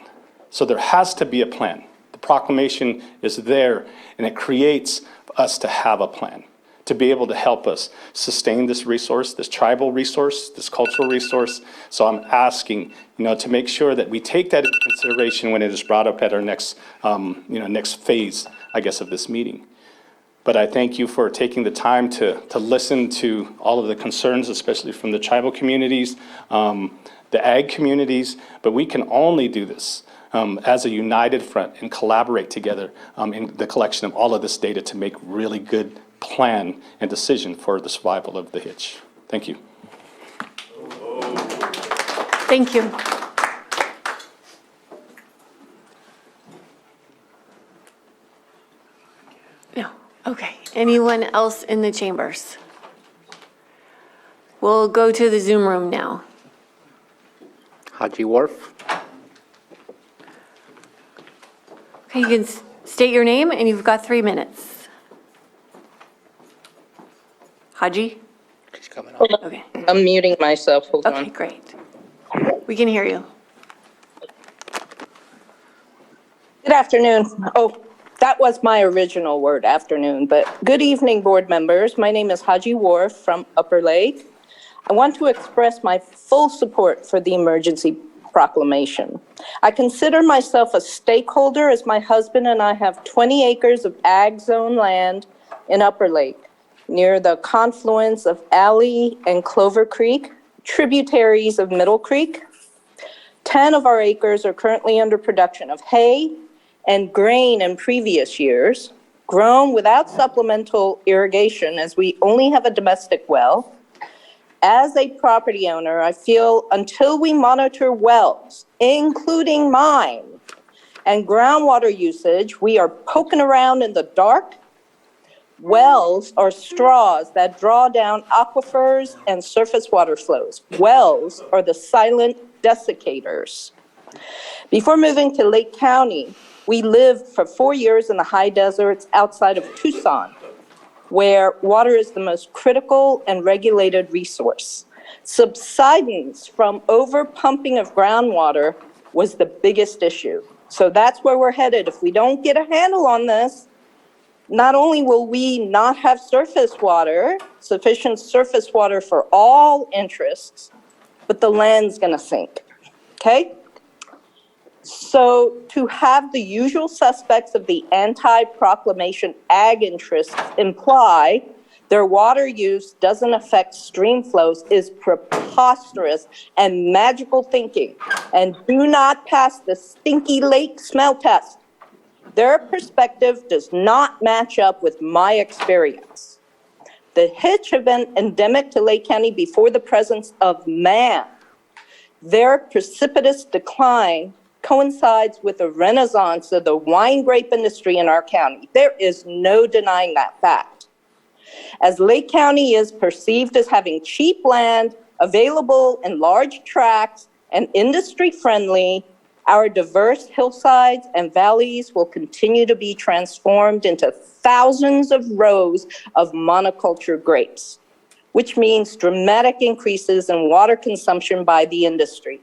So there has to be a plan. The proclamation is there, and it creates us to have a plan, to be able to help us sustain this resource, this tribal resource, this cultural resource. So I'm asking, to make sure that we take that into consideration when it is brought up at our next, next phase, I guess, of this meeting. But I thank you for taking the time to listen to all of the concerns, especially from the tribal communities, the ag communities, but we can only do this as a united front and collaborate together in the collection of all of this data to make really good plan and decision for the survival of the hitch. Thank you. Thank you. No. Okay. Anyone else in the chambers? We'll go to the Zoom room now. Haji Wharf. Okay, you can state your name and you've got 3 minutes. Haji? She's coming up. Okay. I'm muting myself, hold on. Okay, great. We can hear you. Good afternoon. Oh, that was my original word, afternoon, but good evening, board members. My name is Haji Wharf from Upper Lake. I want to express my full support for the emergency proclamation. I consider myself a stakeholder as my husband and I have 20 acres of ag zone land in Upper Lake, near the confluence of Alley and Clover Creek, tributaries of Middle Creek. 10 of our acres are currently under production of hay and grain in previous years, grown without supplemental irrigation as we only have a domestic well. As a property owner, I feel until we monitor wells, including mine, and groundwater usage, we are poking around in the dark. Wells are straws that draw down aquifers and surface water flows. Wells are the silent desiccators. Before moving to Lake County, we lived for 4 years in the high deserts outside of Tucson, where water is the most critical and regulated resource. Subsidence from overpumping of groundwater was the biggest issue. So that's where we're headed. If we don't get a handle on this, not only will we not have surface water, sufficient surface water for all interests, but the land's gonna sink, okay? So to have the usual suspects of the anti-proclamation ag interests imply their water use doesn't affect stream flows is preposterous and magical thinking. And do not pass the stinky lake smell test. Their perspective does not match up with my experience. The hitch have been endemic to Lake County before the presence of man. Their precipitous decline coincides with the renaissance of the wine grape industry in our county. There is no denying that fact. As Lake County is perceived as having cheap land available in large tracts and industry-friendly, our diverse hillsides and valleys will continue to be transformed into thousands of rows of monoculture grapes, which means dramatic increases in water consumption by the industry.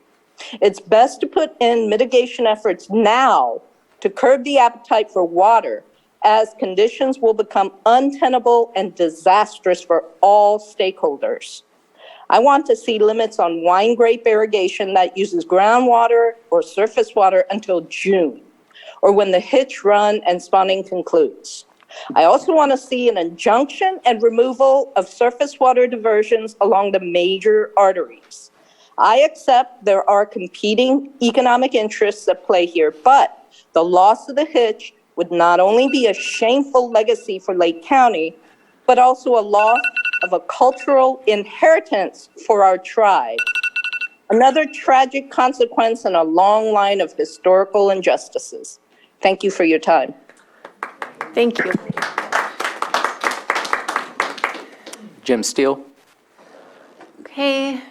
It's best to put in mitigation efforts now to curb the appetite for water, as conditions will become untenable and disastrous for all stakeholders. I want to see limits on wine grape irrigation that uses groundwater or surface water until June, or when the hitch run and spawning concludes. I also want to see an injunction and removal of surface water diversions along the major arteries. I accept there are competing economic interests at play here, but the loss of the hitch would not only be a shameful legacy for Lake County, but also a loss of a cultural inheritance for our tribe. Another tragic consequence in a long line of historical injustices. Thank you for your time. Thank you. Jim Steele? Okay.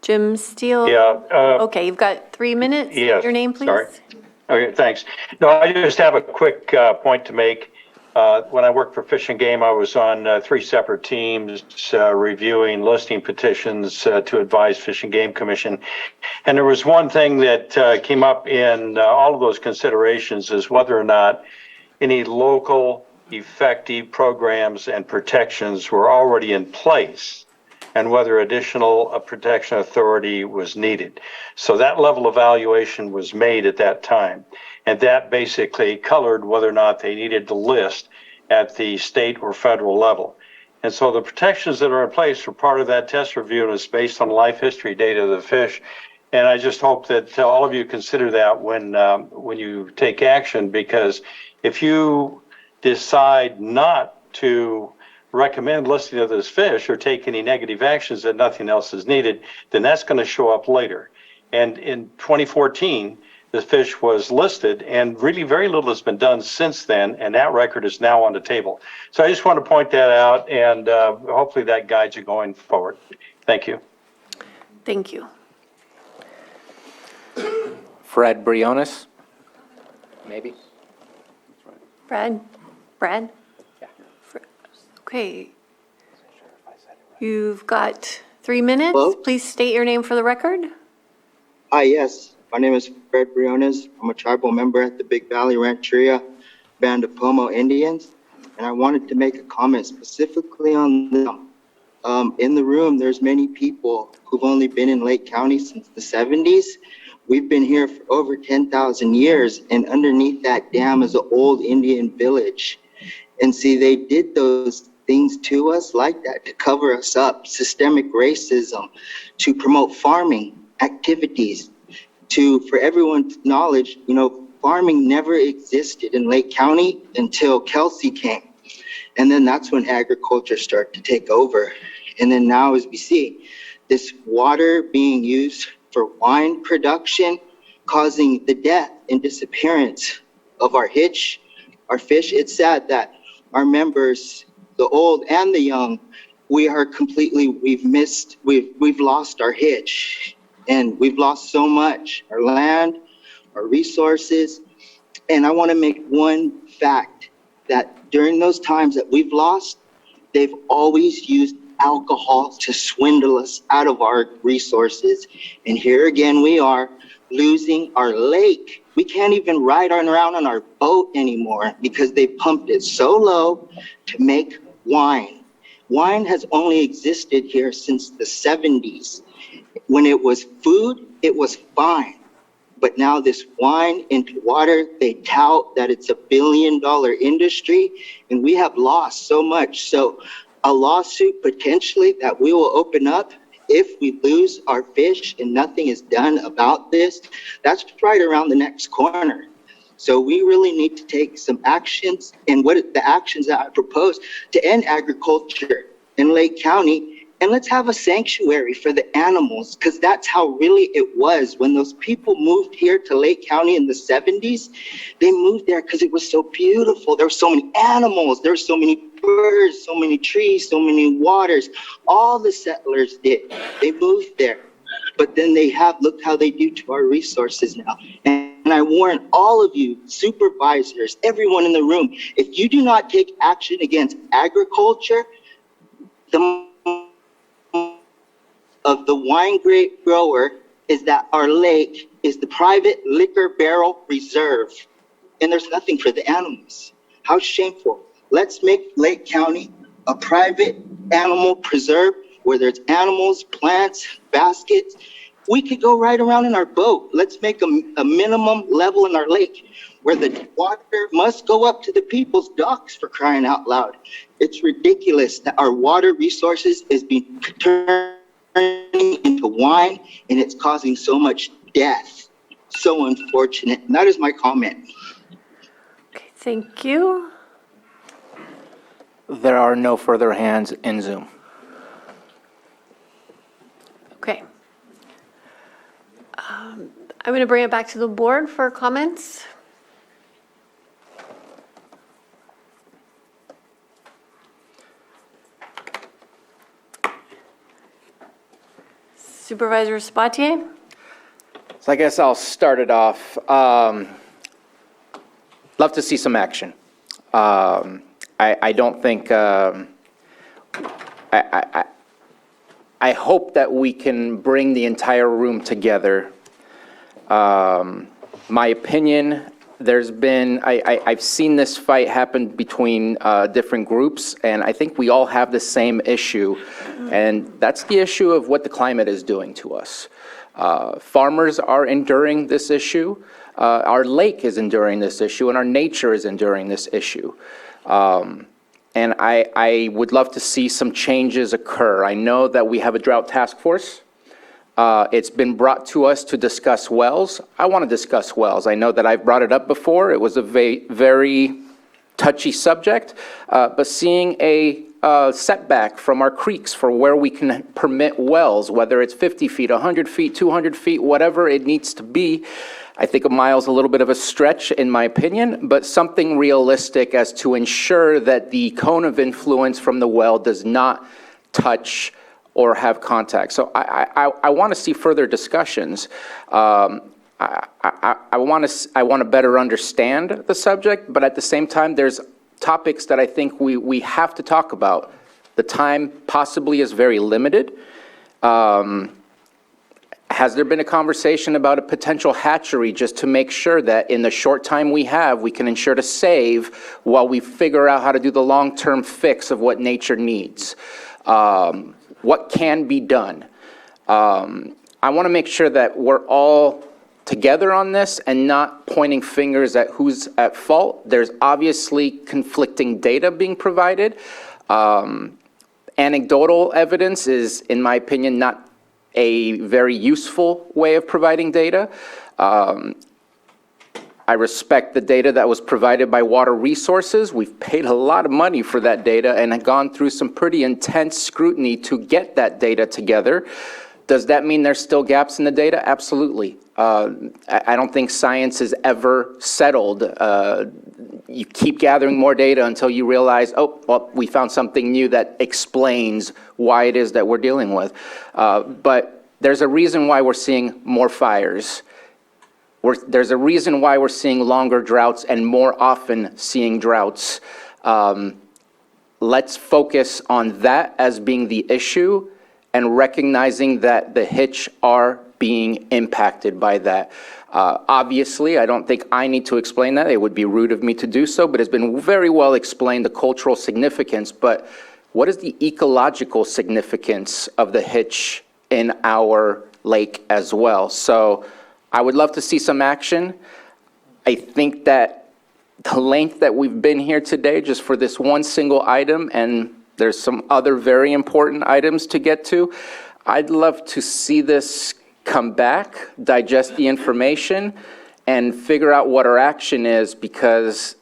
Jim Steele? Yeah. Okay, you've got 3 minutes. Yes. Your name, please? Sorry. Okay, thanks. No, I just have a quick point to make. When I worked for Fish and Game, I was on 3 separate teams reviewing listing petitions to advise Fish and Game Commission. And there was one thing that came up in all of those considerations is whether or not any local effective programs and protections were already in place and whether additional protection authority was needed. So that level of evaluation was made at that time. And that basically colored whether or not they needed to list at the state or federal level. And so the protections that are in place are part of that test review and is based on life history data of the fish. And I just hope that all of you consider that when you take action, because if you decide not to recommend listing of this fish or take any negative actions that nothing else is needed, then that's going to show up later. And in 2014, the fish was listed, and really very little has been done since then, and that record is now on the table. So I just want to point that out, and hopefully that guides you going forward. Thank you. Thank you. Fred Briones? Maybe? Brad? Yeah. Okay. You've got 3 minutes. Hello? Please state your name for the record. Hi, yes. My name is Fred Briones. I'm a tribal member at the Big Valley Rancheria Band of Pomo Indians, and I wanted to make a comment specifically on them. In the room, there's many people who've only been in Lake County since the 70s. We've been here for over 10,000 years, and underneath that dam is an old Indian village. And see, they did those things to us like that to cover us up, systemic racism, to promote farming activities. For everyone's knowledge, farming never existed in Lake County until Kelsey came. And then that's when agriculture started to take over. And then now, as we see, this water being used for wine production, causing the death and disappearance of our hitch, our fish. It's sad that our members, the old and the young, we've lost our hitch, and we've lost so much, our land, our resources. And I want to make one fact, that during those times that we've lost, they've always used alcohol to swindle us out of our resources. And here again, we are losing our lake. We can't even ride around on our boat anymore because they pumped it so low to make wine. Wine has only existed here since the 70s. When it was food, it was fine. But now this wine into water, they tout that it's $1 billion industry, and we have lost so much. So a lawsuit potentially that we will open up if we lose our fish and nothing is done about this, that's right around the next corner. So we really need to take some actions, and what the actions that I propose to end agriculture in Lake County. And let's have a sanctuary for the animals, because that's how really it was. When those people moved here to Lake County in the 70s, they moved there because it was so beautiful. There were so many animals, there were so many birds, so many trees, so many waters. All the settlers did. They moved there. But then look how they do to our resources now. And I warn all of you, supervisors, everyone in the room, if you do not take action against agriculture, of the wine grape grower is that our lake is the private liquor barrel reserve, and there's nothing for the animals. How shameful. Let's make Lake County a private animal preserve where there's animals, plants, baskets. We could go right around in our boat. Let's make a minimum level in our lake where the water must go up to the people's docks, for crying out loud. It's ridiculous that our water resources is being turned into wine, and it's causing so much death. So unfortunate. And that is my comment. Okay, thank you. There are no further hands in Zoom. Okay. I'm going to bring it back to the board for comments. Supervisor Sabatier? So I guess I'll start it off. Love to see some action. I don't think, I hope that we can bring the entire room together. My opinion, I've seen this fight happen between different groups, and I think we all have the same issue, and that's the issue of what the climate is doing to us. Farmers are enduring this issue, our lake is enduring this issue, and our nature is enduring this issue. And I would love to see some changes occur. I know that we have a drought task force. It's been brought to us to discuss wells. I want to discuss wells. I know that I've brought it up before. It was a very touchy subject, but seeing a setback from our creeks for where we can permit wells, whether it's 50 feet, 100 feet, 200 feet, whatever it needs to be. I think a mile's a little bit of a stretch in my opinion, but something realistic as to ensure that the cone of influence from the well does not touch or have contact. So I want to see further discussions. I want to better understand the subject, but at the same time, there's topics that I think we have to talk about. The time possibly is very limited. Has there been a conversation about a potential hatchery just to make sure that in the short time we have, we can ensure to save while we figure out how to do the long-term fix of what nature needs? What can be done? I want to make sure that we're all together on this and not pointing fingers at who's at fault. There's obviously conflicting data being provided. Anecdotal evidence is, in my opinion, not a very useful way of providing data. I respect the data that was provided by Water Resources. We've paid a lot of money for that data and have gone through some pretty intense scrutiny to get that data together. Does that mean there's still gaps in the data? Absolutely. I don't think science is ever settled. You keep gathering more data until you realize, oh, well, we found something new that explains why it is that we're dealing with. But there's a reason why we're seeing more fires. There's a reason why we're seeing longer droughts and more often seeing droughts. Let's focus on that as being the issue and recognizing that the hitch are being impacted by that. Obviously, I don't think I need to explain that. It would be rude of me to do so, but it's been very well explained, the cultural significance. But what is the ecological significance of the hitch in our lake as well? So I would love to see some action. I think that the length that we've been here today, just for this one single item, and there's some other very important items to get to, I'd love to see this come back, digest the information, and figure out what our action is, because,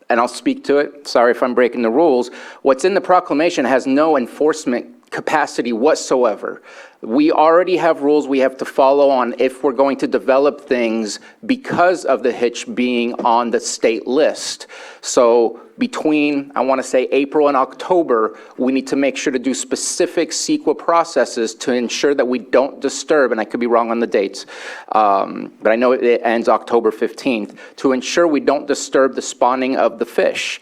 and I'll speak to it, sorry if I'm breaking the rules, what's in the proclamation has no enforcement capacity whatsoever. We already have rules we have to follow on if we're going to develop things because of the hitch being on the state list. So between, I want to say, April and October, we need to make sure to do specific CEQA processes to ensure that we don't disturb, and I could be wrong on the dates, but I know it ends October 15th, to ensure we don't disturb the spawning of the fish.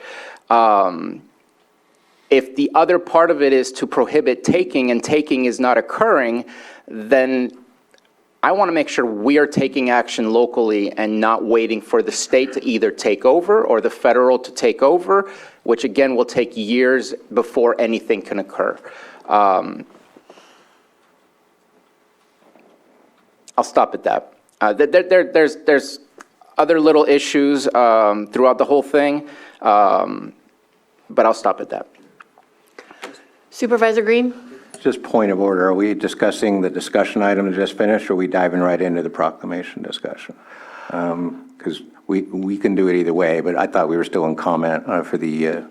If the other part of it is to prohibit taking, and taking is not occurring, then I want to make sure we are taking action locally and not waiting for the state to either take over or the federal to take over, which again will take years before anything can occur. I'll stop at that. There's other little issues throughout the whole thing, but I'll stop at that. Supervisor Green? Just point of order, are we discussing the discussion item that just finished, or are we diving right into the proclamation discussion? Because we can do it either way, but I thought we were still in comment for the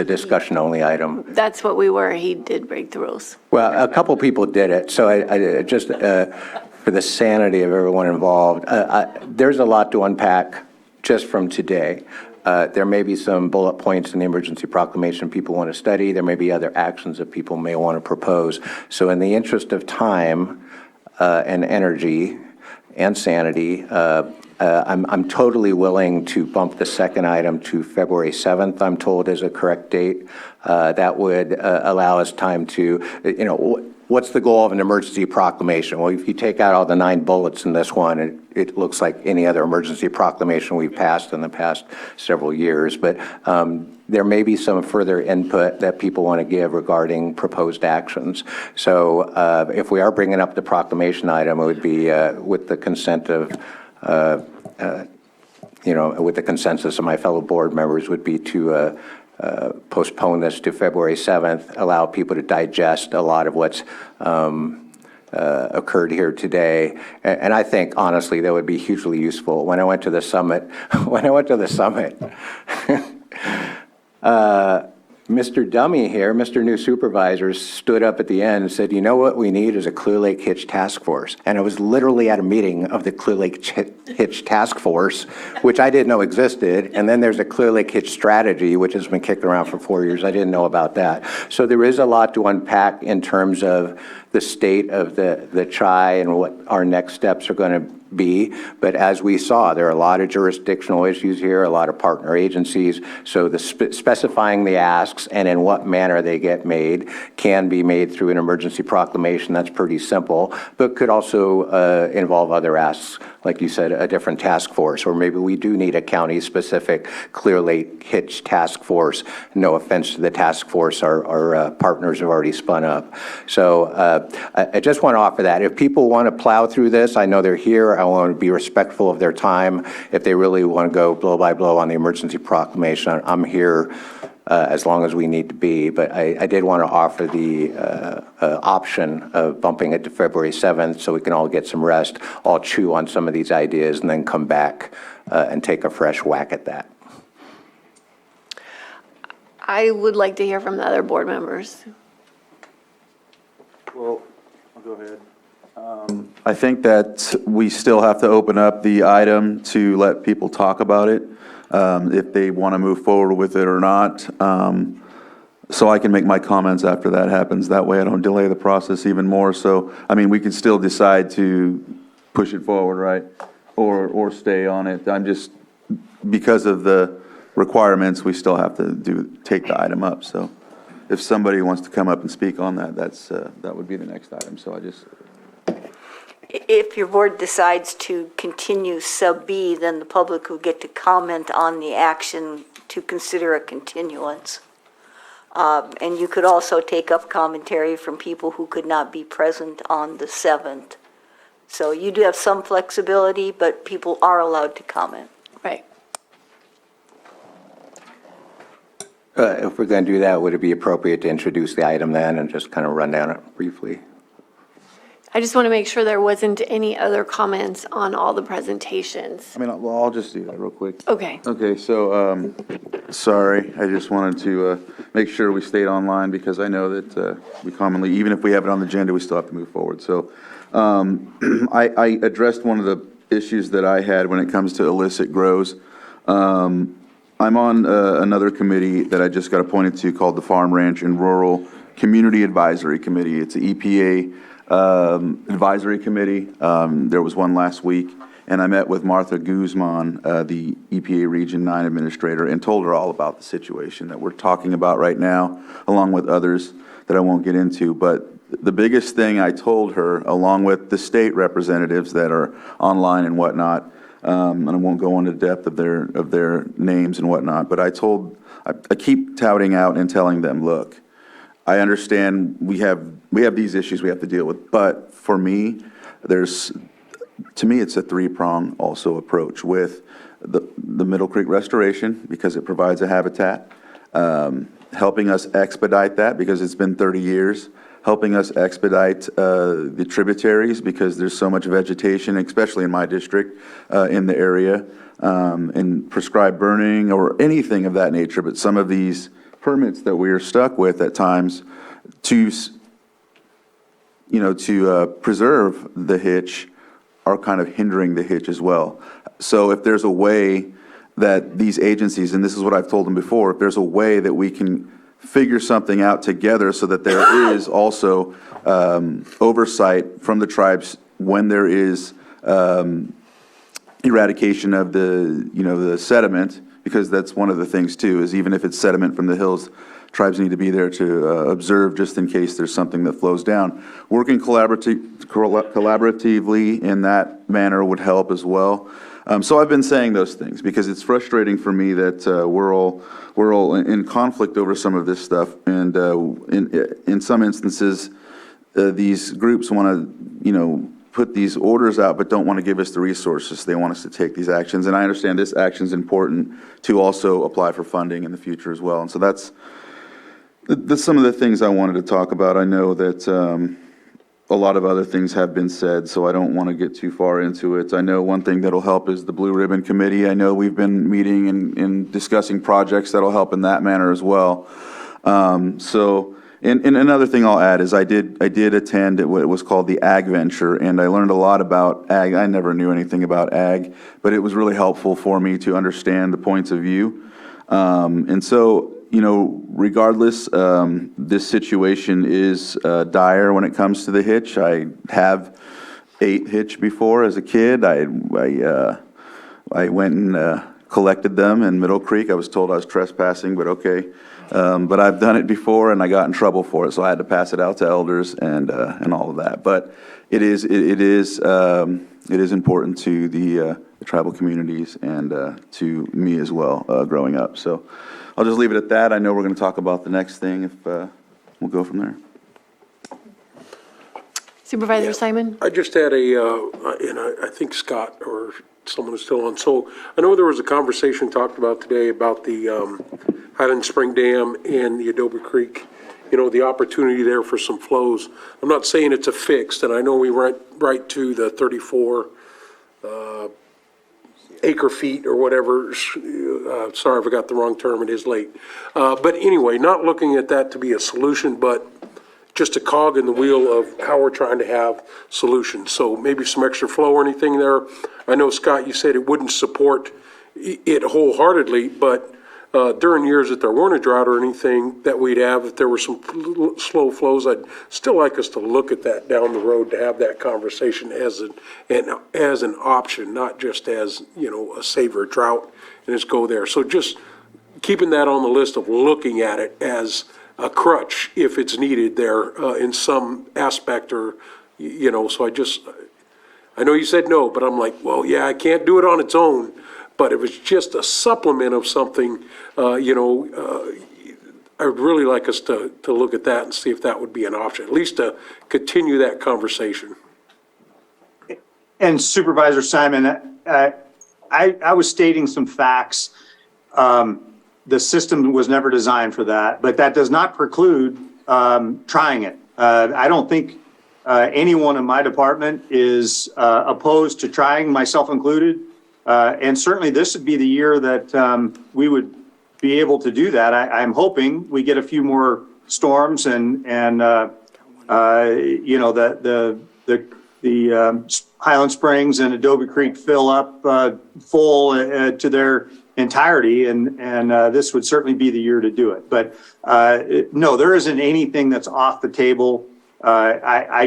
discussion-only item. That's what we were. He did break the rules. Well, a couple people did it, so I just, for the sanity of everyone involved, there's a lot to unpack just from today. There may be some bullet points in the emergency proclamation people want to study. There may be other actions that people may want to propose. So in the interest of time and energy and sanity, I'm totally willing to bump the second item to February 7th, I'm told is a correct date. That would allow us time to, what's the goal of an emergency proclamation? Well, if you take out all the 9 bullets in this one, it looks like any other emergency proclamation we've passed in the past several years. But there may be some further input that people want to give regarding proposed actions. So if we are bringing up the proclamation item, it would be with the consent of, with the consensus of my fellow board members, would be to postpone this to February 7th, allow people to digest a lot of what's occurred here today. And I think, honestly, that would be hugely useful. When I went to the summit, Mr. Dummy here, Mr. New Supervisors, stood up at the end and said, you know what we need is a Clear Lake Hitch Task Force. And I was literally at a meeting of the Clear Lake Hitch Task Force, which I didn't know existed. And then there's a Clear Lake Hitch Strategy, which has been kicked around for 4 years. I didn't know about that. So there is a lot to unpack in terms of the state of the CHI and what our next steps are going to be. But as we saw, there are a lot of jurisdictional issues here, a lot of partner agencies. So the specifying the asks and in what manner they get made can be made through an emergency proclamation. That's pretty simple, but could also involve other asks, like you said, a different task force, or maybe we do need a county-specific Clear Lake Hitch Task Force. No offense to the task force, our partners have already spun up. So I just want to offer that. If people want to plow through this, I know they're here. I want to be respectful of their time. If they really want to go blow by blow on the emergency proclamation, I'm here as long as we need to be. But I did want to offer the option of bumping it to February 7th so we can all get some rest, all chew on some of these ideas, and then come back and take a fresh whack at that. I would like to hear from the other board members. Well, I'll go ahead. I think that we still have to open up the item to let people talk about it, if they want to move forward with it or not. So I can make my comments after that happens. That way I don't delay the process even more. So, I mean, we can still decide to push it forward, right? Or stay on it. I'm just, because of the requirements, we still have to take the item up. So if somebody wants to come up and speak on that, that would be the next item. So I just... If your board decides to continue sub B, then the public will get to comment on the action to consider a continuance. And you could also take up commentary from people who could not be present on the 7th. So you do have some flexibility, but people are allowed to comment. Right. If we're going to do that, would it be appropriate to introduce the item then and just kind of run down it briefly? I just want to make sure there wasn't any other comments on all the presentations. I mean, well, I'll just do that real quick. Okay. Okay, so, sorry, I just wanted to make sure we stayed online because I know that we commonly, even if we have it on the agenda, we still have to move forward. So I addressed one of the issues that I had when it comes to illicit grows. I'm on another committee that I just got appointed to called the Farm, Ranch, and Rural Community Advisory Committee. It's an EPA advisory committee. There was one last week, and I met with Martha Guzman, the EPA Region 9 Administrator, and told her all about the situation that we're talking about right now, along with others that I won't get into. But the biggest thing I told her, along with the state representatives that are online and whatnot, and I won't go into depth of their names and whatnot, but I keep touting out and telling them, look, I understand we have these issues we have to deal with, but for me, to me, it's a three-prong also approach with the Middle Creek restoration because it provides a habitat, helping us expedite that because it's been 30 years, helping us expedite the tributaries because there's so much vegetation, especially in my district, in the area, and prescribed burning or anything of that nature, but some of these permits that we are stuck with at times to preserve the hitch are kind of hindering the hitch as well. So if there's a way that these agencies, and this is what I've told them before, if there's a way that we can figure something out together so that there is also oversight from the tribes when there is eradication of the sediment, because that's one of the things too, is even if it's sediment from the hills, tribes need to be there to observe just in case there's something that flows down. Working collaboratively in that manner would help as well. So I've been saying those things because it's frustrating for me that we're all in conflict over some of this stuff, and in some instances, these groups want to, put these orders out, but don't want to give us the resources. They want us to take these actions, and I understand this action is important to also apply for funding in the future as well. And so that's some of the things I wanted to talk about. I know that a lot of other things have been said, so I don't want to get too far into it. I know one thing that'll help is the Blue Ribbon Committee. I know we've been meeting and discussing projects that'll help in that manner as well. And another thing I'll add is I did attend what was called the Ag Venture, and I learned a lot about ag. I never knew anything about ag, but it was really helpful for me to understand the points of view. And so, regardless, this situation is dire when it comes to the hitch. I have ate hitch before as a kid. I went and collected them in Middle Creek. I was told I was trespassing, but okay. But I've done it before, and I got in trouble for it, so I had to pass it out to elders and all of that. But it is important to the tribal communities and to me as well growing up. So I'll just leave it at that. I know we're going to talk about the next thing. If we'll go from there. Supervisor Simon? I just had and I think Scott or someone is still on. So I know there was a conversation talked about today about the Highland Spring Dam and the Adobe Creek, the opportunity there for some flows. I'm not saying it's a fix, and I know we went right to the 34 acre feet or whatever. Sorry if I got the wrong term, it is late. But anyway, not looking at that to be a solution, but just a cog in the wheel of how we're trying to have solutions. So maybe some extra flow or anything there. I know, Scott, you said it wouldn't support it wholeheartedly, but during years that there weren't a drought or anything that we'd have, if there were some slow flows, I'd still like us to look at that down the road, to have that conversation as an option, not just as, a saver drought and just go there. So just keeping that on the list of looking at it as a crutch if it's needed there in some aspect, or, so I know you said no, but I'm like, well, yeah, I can't do it on its own. But if it's just a supplement of something, I would really like us to look at that and see if that would be an option, at least to continue that conversation. And Supervisor Simon, I was stating some facts. The system was never designed for that, but that does not preclude trying it. I don't think anyone in my department is opposed to trying, myself included. And certainly this would be the year that we would be able to do that. I'm hoping we get a few more storms and the Highland Springs and Adobe Creek fill up full to their entirety, and this would certainly be the year to do it. But no, there isn't anything that's off the table. My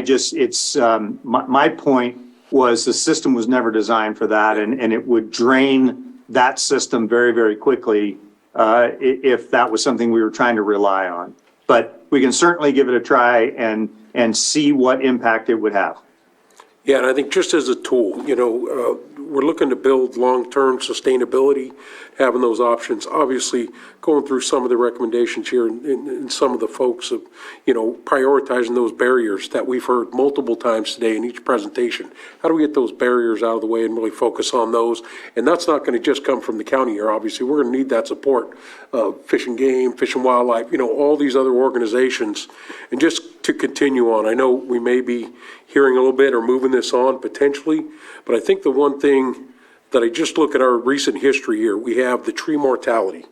point was the system was never designed for that, and it would drain that system very, very quickly if that was something we were trying to rely on. But we can certainly give it a try and see what impact it would have. Yeah, and I think just as a tool, we're looking to build long-term sustainability, having those options. Obviously, going through some of the recommendations here and some of the folks of, prioritizing those barriers that we've heard multiple times today in each presentation. How do we get those barriers out of the way and really focus on those? And that's not going to just come from the county here, obviously. We're going to need that support of Fish and Game, Fish and Wildlife, all these other organizations. And just to continue on, I know we may be hearing a little bit or moving this on potentially, but I think the one thing that I just look at our recent history here, we have the tree mortality.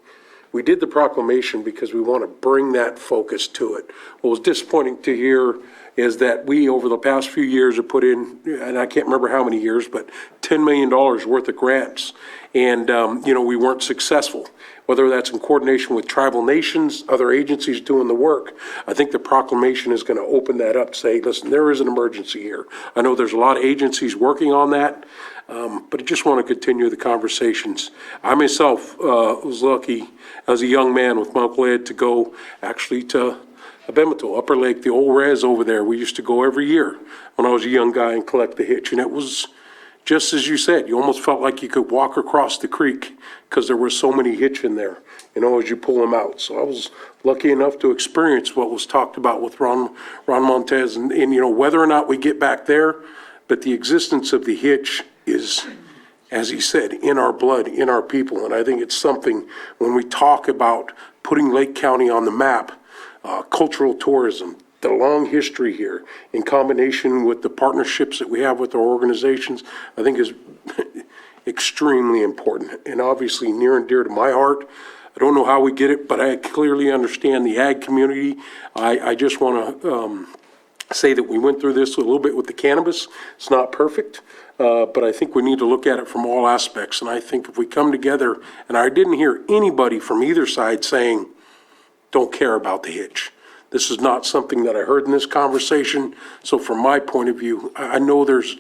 We did the proclamation because we want to bring that focus to it. What was disappointing to hear is that we, over the past few years, have put in, and I can't remember how many years, but $10 million worth of grants. And, we weren't successful, whether that's in coordination with tribal nations, other agencies doing the work. I think the proclamation is going to open that up, say, listen, there is an emergency here. I know there's a lot of agencies working on that, but I just want to continue the conversations. I myself was lucky as a young man with my Uncle Ed to go actually to Abemeto, Upper Lake, the old res over there. We used to go every year when I was a young guy and collect the hitch. And it was just as you said, you almost felt like you could walk across the creek because there were so many hitch in there, as you pull them out. So I was lucky enough to experience what was talked about with Ron Montez and whether or not we get back there, but the existence of the hitch is, as he said, in our blood, in our people. And I think it's something when we talk about putting Lake County on the map, cultural tourism, the long history here in combination with the partnerships that we have with our organizations, I think is extremely important and obviously near and dear to my heart. I don't know how we get it, but I clearly understand the ag community. I just want to say that we went through this a little bit with the cannabis. It's not perfect, but I think we need to look at it from all aspects. And I think if we come together, and I didn't hear anybody from either side saying, don't care about the hitch. This is not something that I heard in this conversation. So from my point of view, I know there's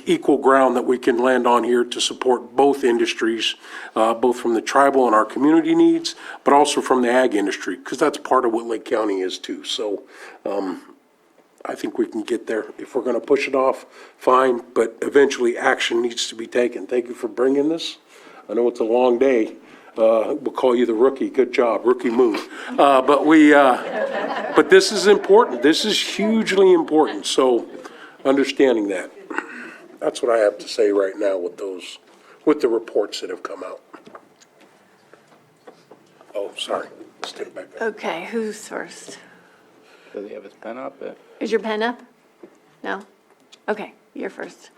equal ground that we can land on here to support both industries, both from the tribal and our community needs, but also from the ag industry, because that's part of what Lake County is too. So I think we can get there. If we're going to push it off, fine, but eventually action needs to be taken. Thank you for bringing this. I know it's a long day. We'll call you the rookie. Good job, rookie move. But this is important. This is hugely important. So understanding that. That's what I have to say right now with the reports that have come out. Oh, sorry. Let's take it back up. Okay, who's first? Does he have his pen up? Is your pen up? No? Okay, you're first.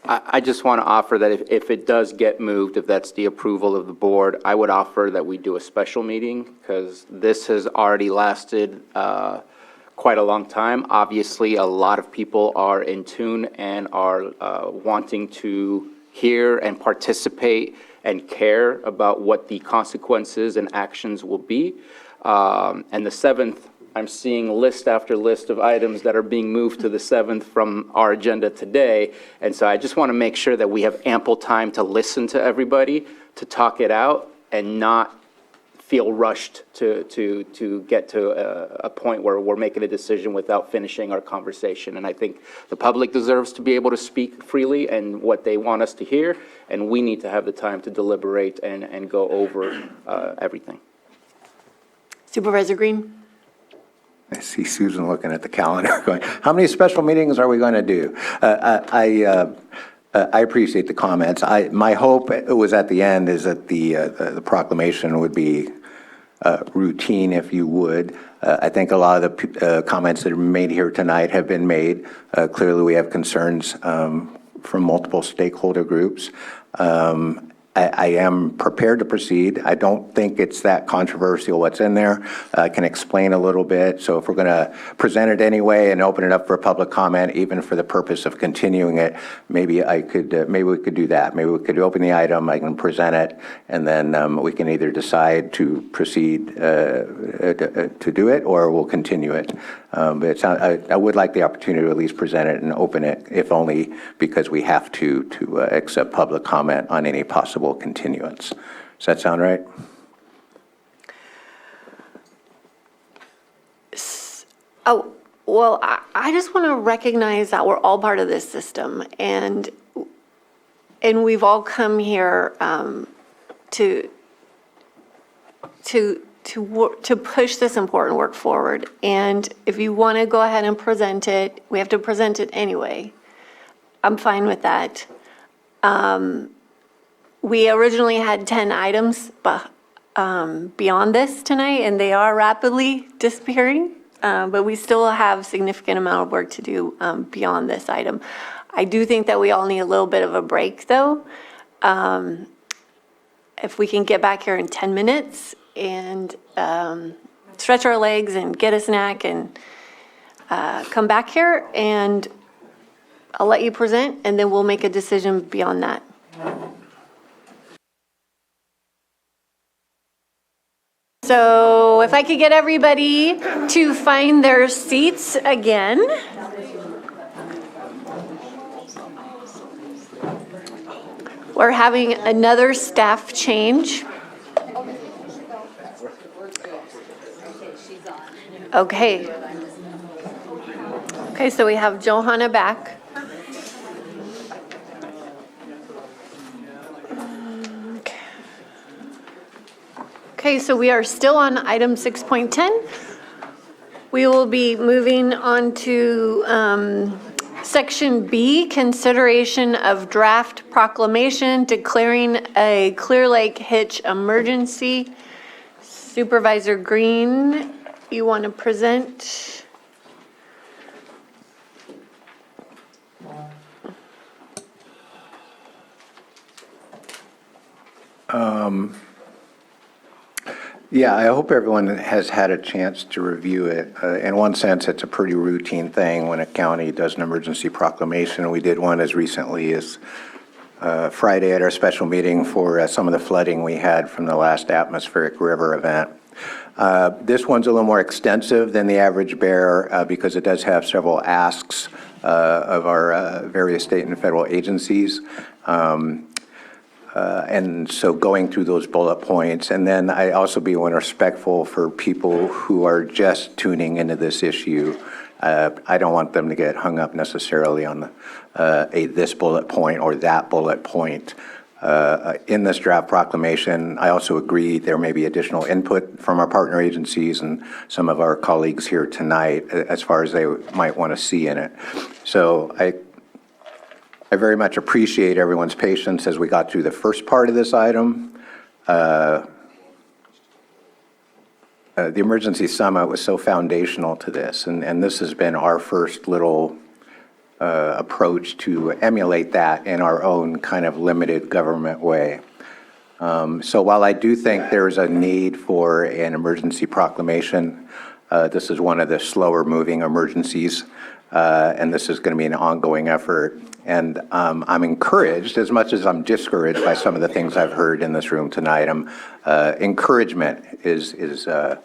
I just want to offer that if it does get moved, if that's the approval of the board, I would offer that we do a special meeting, because this has already lasted quite a long time. Obviously, a lot of people are in tune and are wanting to hear and participate and care about what the consequences and actions will be. And the 7th, I'm seeing list after list of items that are being moved to the 7th from our agenda today. And so I just want to make sure that we have ample time to listen to everybody, to talk it out, and not feel rushed to get to a point where we're making a decision without finishing our conversation. And I think the public deserves to be able to speak freely and what they want us to hear, and we need to have the time to deliberate and go over everything. Supervisor Green? I see Susan looking at the calendar going, how many special meetings are we going to do? I appreciate the comments. My hope was at the end is that the proclamation would be routine, if you would. I think a lot of the comments that are made here tonight have been made. Clearly, we have concerns from multiple stakeholder groups. I am prepared to proceed. I don't think it's that controversial what's in there. I can explain a little bit. So if we're going to present it anyway and open it up for public comment, even for the purpose of continuing it, maybe we could do that. Maybe we could open the item, I can present it, and then we can either decide to proceed to do it, or we'll continue it. But I would like the opportunity to at least present it and open it, if only because we have to accept public comment on any possible continuance. Does that sound right? Oh, well, I just want to recognize that we're all part of this system, and we've all come here to push this important work forward. And if you want to go ahead and present it, we have to present it anyway. I'm fine with that. We originally had 10 items beyond this tonight, and they are rapidly disappearing. But we still have a significant amount of work to do beyond this item. I do think that we all need a little bit of a break, though. If we can get back here in 10 minutes and stretch our legs and get a snack and come back here, and I'll let you present, and then we'll make a decision beyond that. So if I could get everybody to find their seats again. We're having another staff change. Okay. Okay, so we have Johanna back. Okay, so we are still on item 6.10. We will be moving on to Section B, consideration of draft proclamation declaring a Clear Lake hitch emergency. Supervisor Green, you want to present? Yeah, I hope everyone has had a chance to review it. In one sense, it's a pretty routine thing when a county does an emergency proclamation. We did one as recently as Friday at our special meeting for some of the flooding we had from the last atmospheric river event. This one's a little more extensive than the average bear because it does have several asks of our various state and federal agencies. And so going through those bullet points, and then I also be respectful for people who are just tuning into this issue. I don't want them to get hung up necessarily on this bullet point or that bullet point. In this draft proclamation, I also agree there may be additional input from our partner agencies and some of our colleagues here tonight as far as they might want to see in it. So I very much appreciate everyone's patience as we got through the first part of this item. the emergency summit was so foundational to this, and this has been our first little approach to emulate that in our own kind of limited government way. So while I do think there's a need for an emergency proclamation, this is one of the slower moving emergencies, and this is going to be an ongoing effort. And I'm encouraged, as much as I'm discouraged by some of the things I've heard in this room tonight. Encouragement is a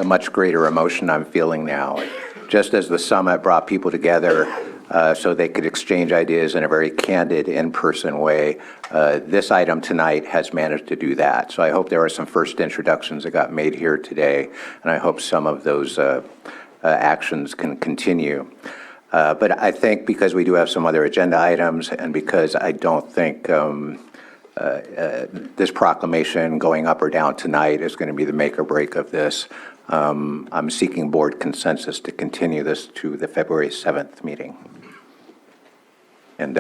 much greater emotion I'm feeling now. Just as the summit brought people together so they could exchange ideas in a very candid, in-person way, this item tonight has managed to do that. So I hope there are some first introductions that got made here today, and I hope some of those actions can continue. But I think because we do have some other agenda items, and because I don't think this proclamation going up or down tonight is going to be the make or break of this, I'm seeking board consensus to continue this to the February 7th meeting. And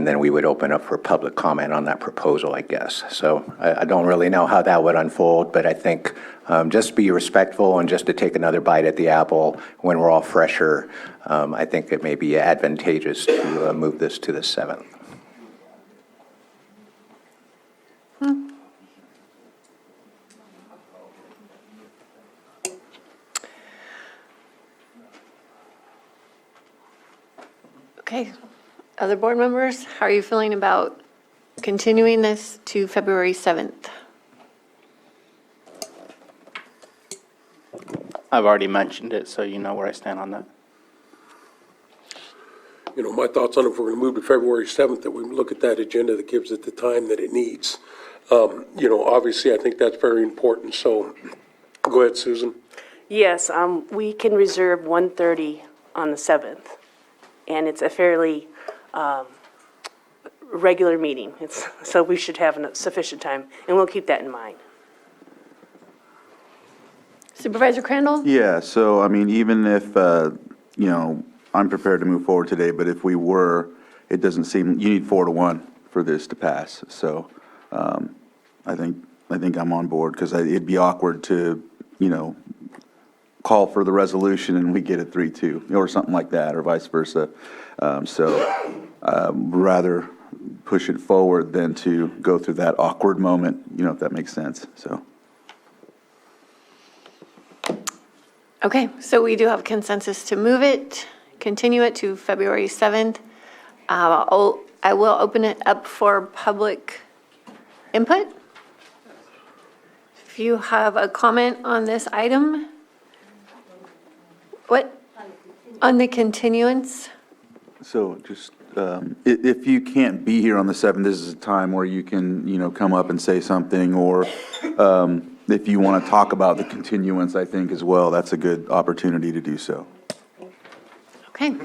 then we would open up for public comment on that proposal, I guess. So I don't really know how that would unfold, but I think just be respectful and just to take another bite at the apple when we're all fresher, I think it may be advantageous to move this to the 7th. Okay. Other board members, how are you feeling about continuing this to February 7th? I've already mentioned it, so you know where I stand on that. You know, my thoughts on if we're going to move to February 7th, that we look at that agenda that gives it the time that it needs. You know, obviously, I think that's very important. So go ahead, Susan. Yes, we can reserve 1:30 on the 7th, and it's a fairly regular meeting. So we should have sufficient time, and we'll keep that in mind. Supervisor Crandall? Yeah, so I mean, even if, you know, I'm prepared to move forward today, but if we were, it doesn't seem, you need 4-1 for this to pass. So I think I'm on board, because it'd be awkward to, you know, call for the resolution and we get it 3-2 or something like that, or vice versa. So rather push it forward than to go through that awkward moment, you know, if that makes sense. So. Okay, so we do have consensus to move it, continue it to February 7th. I will open it up for public input. If you have a comment on this item. What? On the continuance? So just, if you can't be here on the 7th, this is a time where you can, you know, come up and say something, or if you want to talk about the continuance, I think as well, that's a good opportunity to do so. Okay.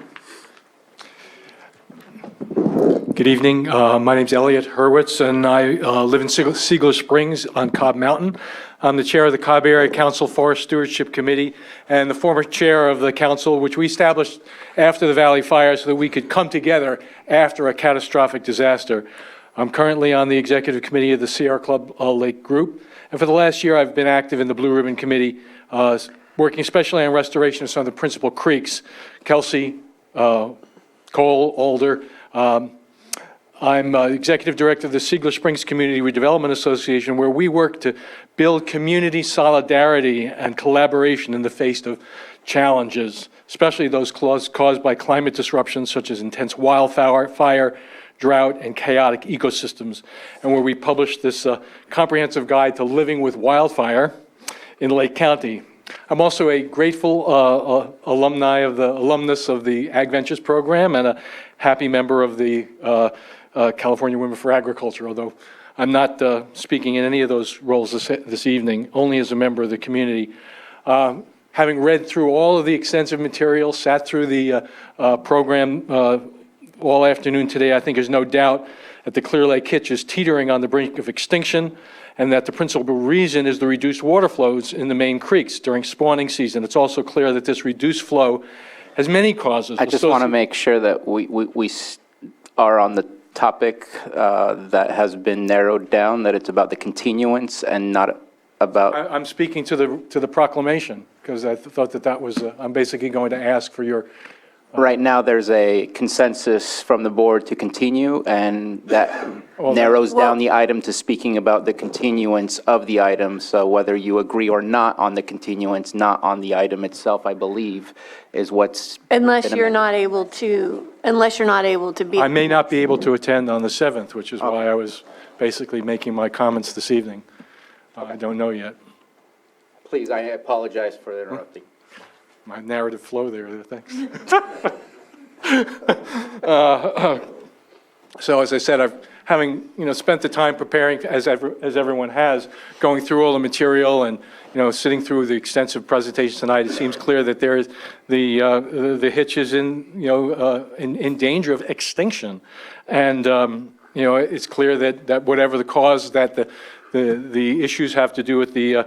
Good evening. My name's Elliot Hurwitz, and I live in Siegler Springs on Cobb Mountain. I'm the chair of the Cobb Area Council Forest Stewardship Committee and the former chair of the council, which we established after the Valley Fire so that we could come together after a catastrophic disaster. I'm currently on the executive committee of the Sierra Club Lake Group, and for the last year I've been active in the Blue Ribbon Committee, working especially on restoration of some of the principal creeks, Kelsey, Cole, Alder. I'm executive director of the Siegler Springs Community Redevelopment Association, where we work to build community solidarity and collaboration in the face of challenges, especially those caused by climate disruptions such as intense wildfire, drought, and chaotic ecosystems, and where we published this comprehensive guide to living with wildfire in Lake County. I'm also a grateful alumnus of the Ag Ventures program, and a happy member of the California Women for Agriculture, although I'm not speaking in any of those roles this evening, only as a member of the community. Having read through all of the extensive material, sat through the program all afternoon today, I think there's no doubt that the Clear Lake Hitch is teetering on the brink of extinction, and that the principal reason is the reduced water flows in the main creeks during spawning season. It's also clear that this reduced flow has many causes. I just want to make sure that we are on the topic that has been narrowed down, that it's about the continuance and not about, I'm speaking to the proclamation, because I thought that was, I'm basically going to ask for your, right now, there's a consensus from the board to continue, and that narrows down the item to speaking about the continuance of the item. So whether you agree or not on the continuance, not on the item itself, I believe, is what's. Unless been you're not able to be. I may not be able to attend on the 7th, which is why I was basically making my comments this evening. I don't know yet. Please, I apologize for interrupting. My narrative flow there, thanks. So as I said, having spent the time preparing, as everyone has, going through all the material and, sitting through the extensive presentation tonight, it seems clear that there is the hitch is in danger of extinction. And, it's clear that whatever the cause, that the issues have to do with the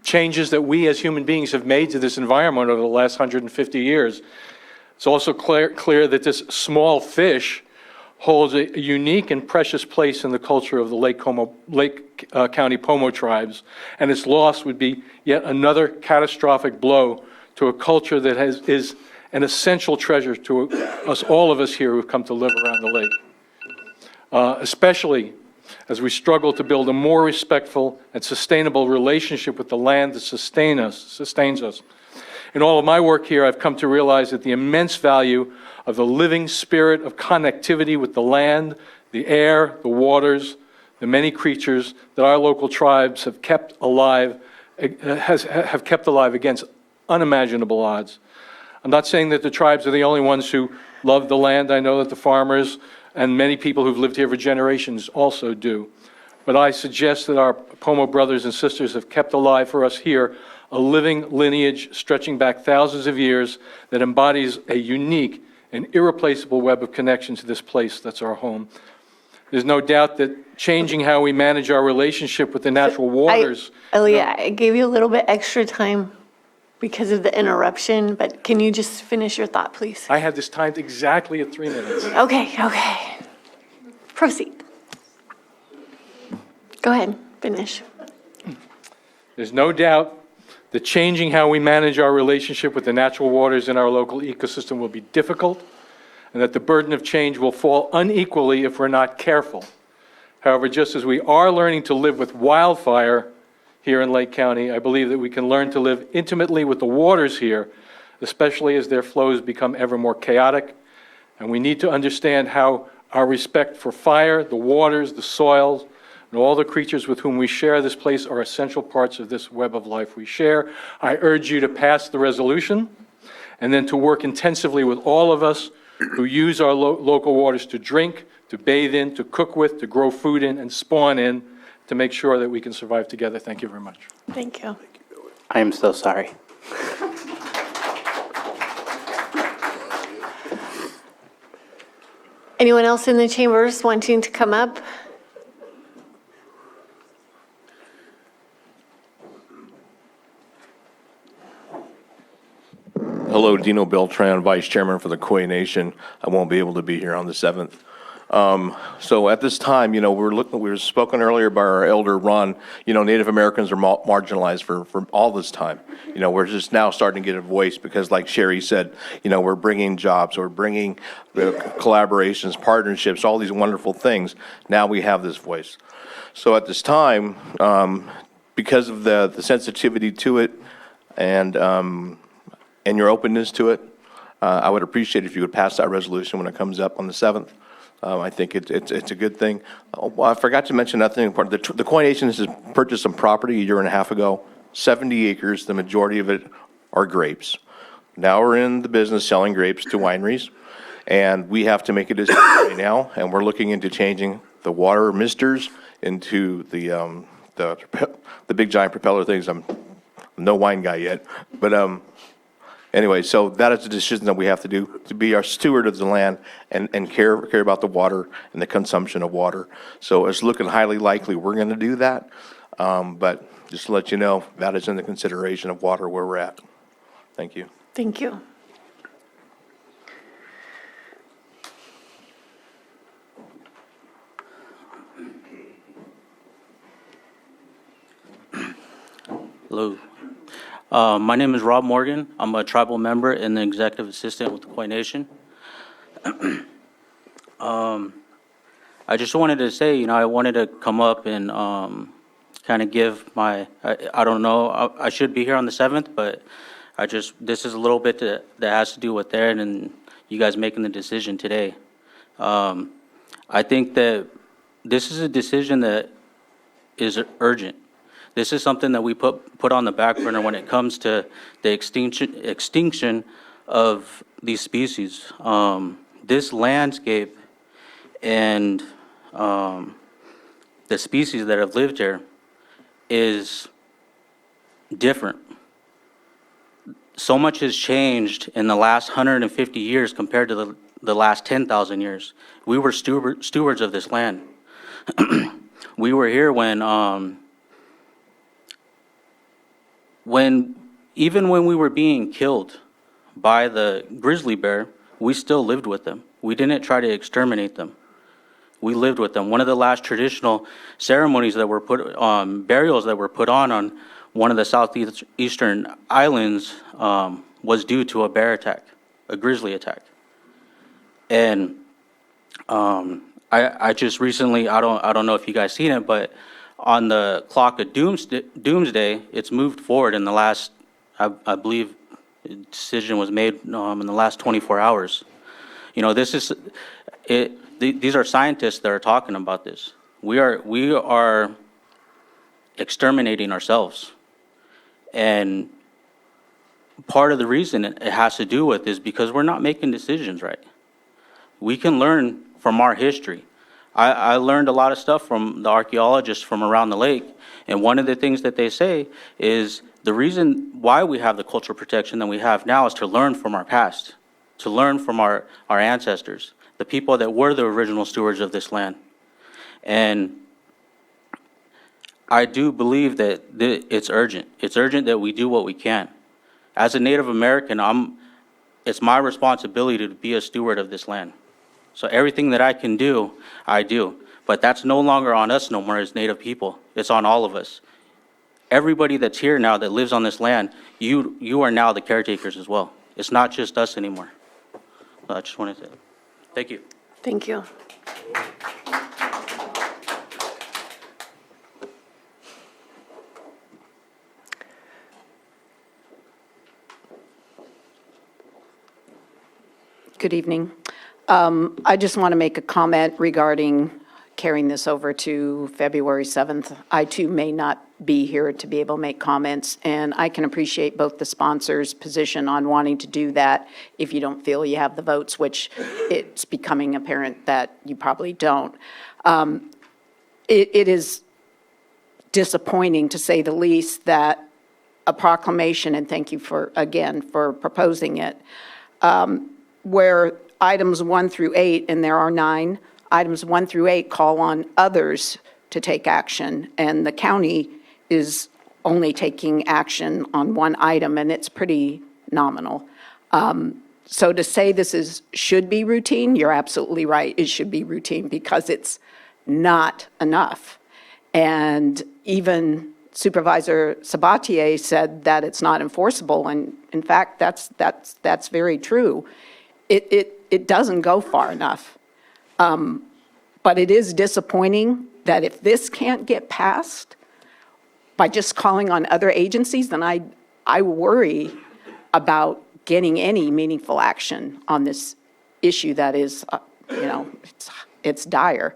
changes that we as human beings have made to this environment over the last 150 years. It's also clear that this small fish holds a unique and precious place in the culture of the Lake County Pomo tribes, and its loss would be yet another catastrophic blow to a culture that is an essential treasure to all of us here who've come to live around the lake. Especially as we struggle to build a more respectful and sustainable relationship with the land that sustains us. In all of my work here, I've come to realize that the immense value of the living spirit of connectivity with the land, the air, the waters, the many creatures that our local tribes have kept alive, against unimaginable odds. I'm not saying that the tribes are the only ones who love the land. I know that the farmers and many people who've lived here for generations also do. But I suggest that our Pomo brothers and sisters have kept alive for us here a living lineage stretching back thousands of years that embodies a unique and irreplaceable web of connection to this place that's our home. There's no doubt that changing how we manage our relationship with the natural waters. Elliot, I gave you a little bit extra time because of the interruption, but can you just finish your thought, please? I had this timed exactly at 3 minutes. Okay. Proceed. Go ahead, finish. There's no doubt that changing how we manage our relationship with the natural waters in our local ecosystem will be difficult, and that the burden of change will fall unequally if we're not careful. However, just as we are learning to live with wildfire here in Lake County, I believe that we can learn to live intimately with the waters here, especially as their flows become ever more chaotic. And we need to understand how our respect for fire, the waters, the soils, and all the creatures with whom we share this place are essential parts of this web of life we share. I urge you to pass the resolution and then to work intensively with all of us who use our local waters to drink, to bathe in, to cook with, to grow food in, and spawn in, to make sure that we can survive together. Thank you very much. Thank you. I am so sorry. Anyone else in the chambers wanting to come up? Hello, Dino Beltran, Vice Chairman for the Koi Nation. I won't be able to be here on the 7th. So at this time, we were spoken earlier by our elder Ron, Native Americans are marginalized for all this time. We're just now starting to get a voice because like Sherry said, we're bringing jobs, we're bringing collaborations, partnerships, all these wonderful things. Now we have this voice. So at this time, because of the sensitivity to it and your openness to it, I would appreciate if you would pass that resolution when it comes up on the 7th. I think it's a good thing. I forgot to mention another thing important. The Koi Nation has purchased some property a year and a half ago, 70 acres. The majority of it are grapes. Now we're in the business selling grapes to wineries, and we have to make a decision right now, and we're looking into changing the water misters into the big giant propeller things. I'm no wine guy yet, but anyway, so that is a decision that we have to do to be our steward of the land and care about the water and the consumption of water. So it's looking highly likely we're going to do that. But just to let you know, that is in the consideration of water where we're at. Thank you. Thank you. Hello. My name is Rob Morgan. I'm a tribal member and the executive assistant with the Koi Nation. I just wanted to say, I wanted to come up and kind of give I don't know, I should be here on the 7th, but this is a little bit that has to do with that and you guys making the decision today. I think that this is a decision that is urgent. This is something that we put on the back burner when it comes to the extinction of these species. This landscape and the species that have lived here is different. So much has changed in the last 150 years compared to the last 10,000 years. We were stewards of this land. We were here even when we were being killed by the grizzly bear, we still lived with them. We didn't try to exterminate them. We lived with them. One of the last traditional ceremonies that were burials that were put on one of the southeastern islands was due to a bear attack, a grizzly attack. And I just recently, I don't know if you guys seen it, but on the clock of doomsday, it's moved forward in the last, I believe, decision was made in the last 24 hours. These are scientists that are talking about this. We are exterminating ourselves. And part of the reason it has to do with is because we're not making decisions right. We can learn from our history. I learned a lot of stuff from the archaeologists from around the lake, and one of the things that they say is the reason why we have the cultural protection that we have now is to learn from our past, to learn from our ancestors, the people that were the original stewards of this land. And I do believe that it's urgent. It's urgent that we do what we can. As a Native American, it's my responsibility to be a steward of this land. So everything that I can do, I do. But that's no longer on us no more as Native people. It's on all of us. Everybody that's here now that lives on this land, you are now the caretakers as well. It's not just us anymore. So I just wanted to, thank you. Thank you. Good evening. I just want to make a comment regarding carrying this over to February 7th. I too may not be here to be able to make comments, and I can appreciate both the sponsor's position on wanting to do that if you don't feel you have the votes, which it's becoming apparent that you probably don't. It is disappointing, to say the least, that a proclamation, and thank you again for proposing it, where items 1 through 8, and there are 9, items 1 through 8 call on others to take action, and the county is only taking action on 1 item, and it's pretty nominal. So to say this should be routine, you're absolutely right. It should be routine because it's not enough. And even Supervisor Sabatier said that it's not enforceable, and in fact, that's very true. It doesn't go far enough. But it is disappointing that if this can't get passed by just calling on other agencies, then I worry about getting any meaningful action on this issue that is, it's dire.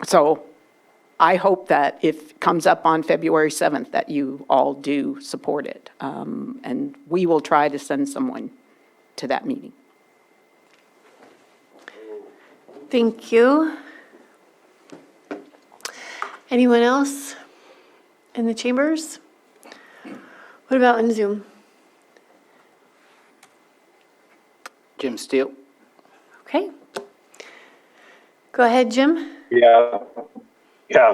So I hope that if it comes up on February 7th, that you all do support it. And we will try to send someone to that meeting. Thank you. Anyone else in the chambers? What about on Zoom? Jim Steele. Okay. Go ahead, Jim. Yeah,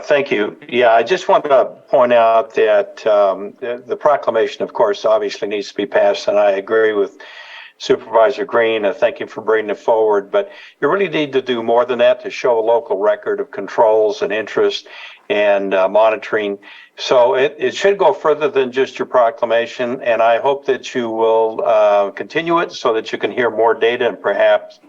thank you. Yeah, I just want to point out that the proclamation, of course, obviously needs to be passed, and I agree with Supervisor Green, thank you for bringing it forward, but you really need to do more than that to show a local record of controls and interest and monitoring. So it should go further than just your proclamation, and I hope that you will continue it so that you can hear more data and perhaps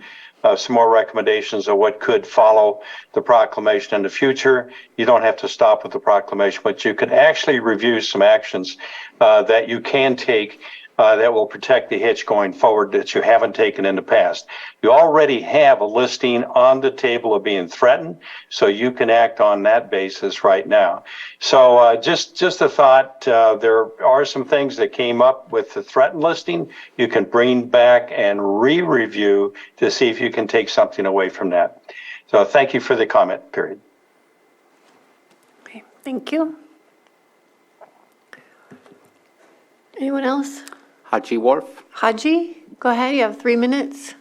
some more recommendations of what could follow the proclamation in the future. You don't have to stop with the proclamation, but you can actually review some actions that you can take that will protect the hitch going forward that you haven't taken in the past. You already have a listing on the table of being threatened, so you can act on that basis right now. So just a thought, there are some things that came up with the threatened listing you can bring back and re-review to see if you can take something away from that. So thank you for the comment, period. Okay, thank you. Anyone else? Haji Wharf? Haji, go ahead, you have 3 minutes.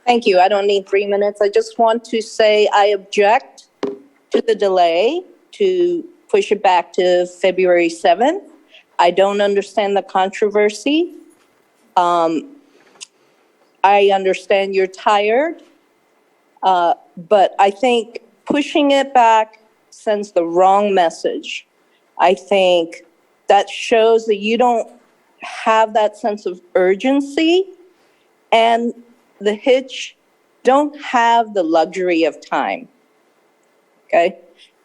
Thank you. I don't need 3 minutes. I just want to say I object to the delay to push it back to February 7th. I don't understand the controversy. I understand you're tired, but I think pushing it back sends the wrong message. I think that shows that you don't have that sense of urgency, and the hitch don't have the luxury of time, okay?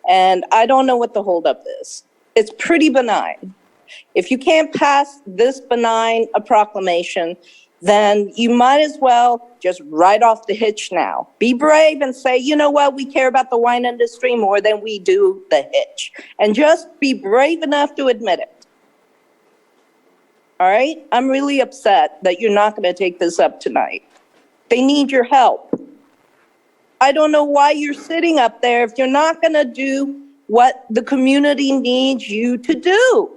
And I don't know what the holdup is. It's pretty benign. If you can't pass this benign a proclamation, then you might as well just write off the hitch now. Be brave and say, you know what, we care about the wine industry more than we do the hitch. And just be brave enough to admit it. All right? I'm really upset that you're not going to take this up tonight. They need your help. I don't know why you're sitting up there if you're not going to do what the community needs you to do,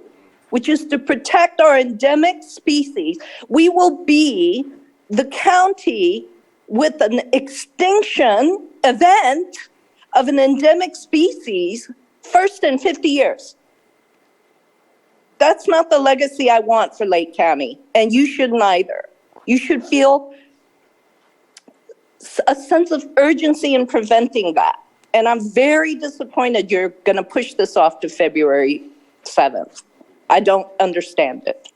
which is to protect our endemic species. We will be the county with an extinction event of an endemic species first in 50 years. That's not the legacy I want for Lake County, and you shouldn't either. You should feel a sense of urgency in preventing that. And I'm very disappointed you're going to push this off to February 7th. I don't understand it.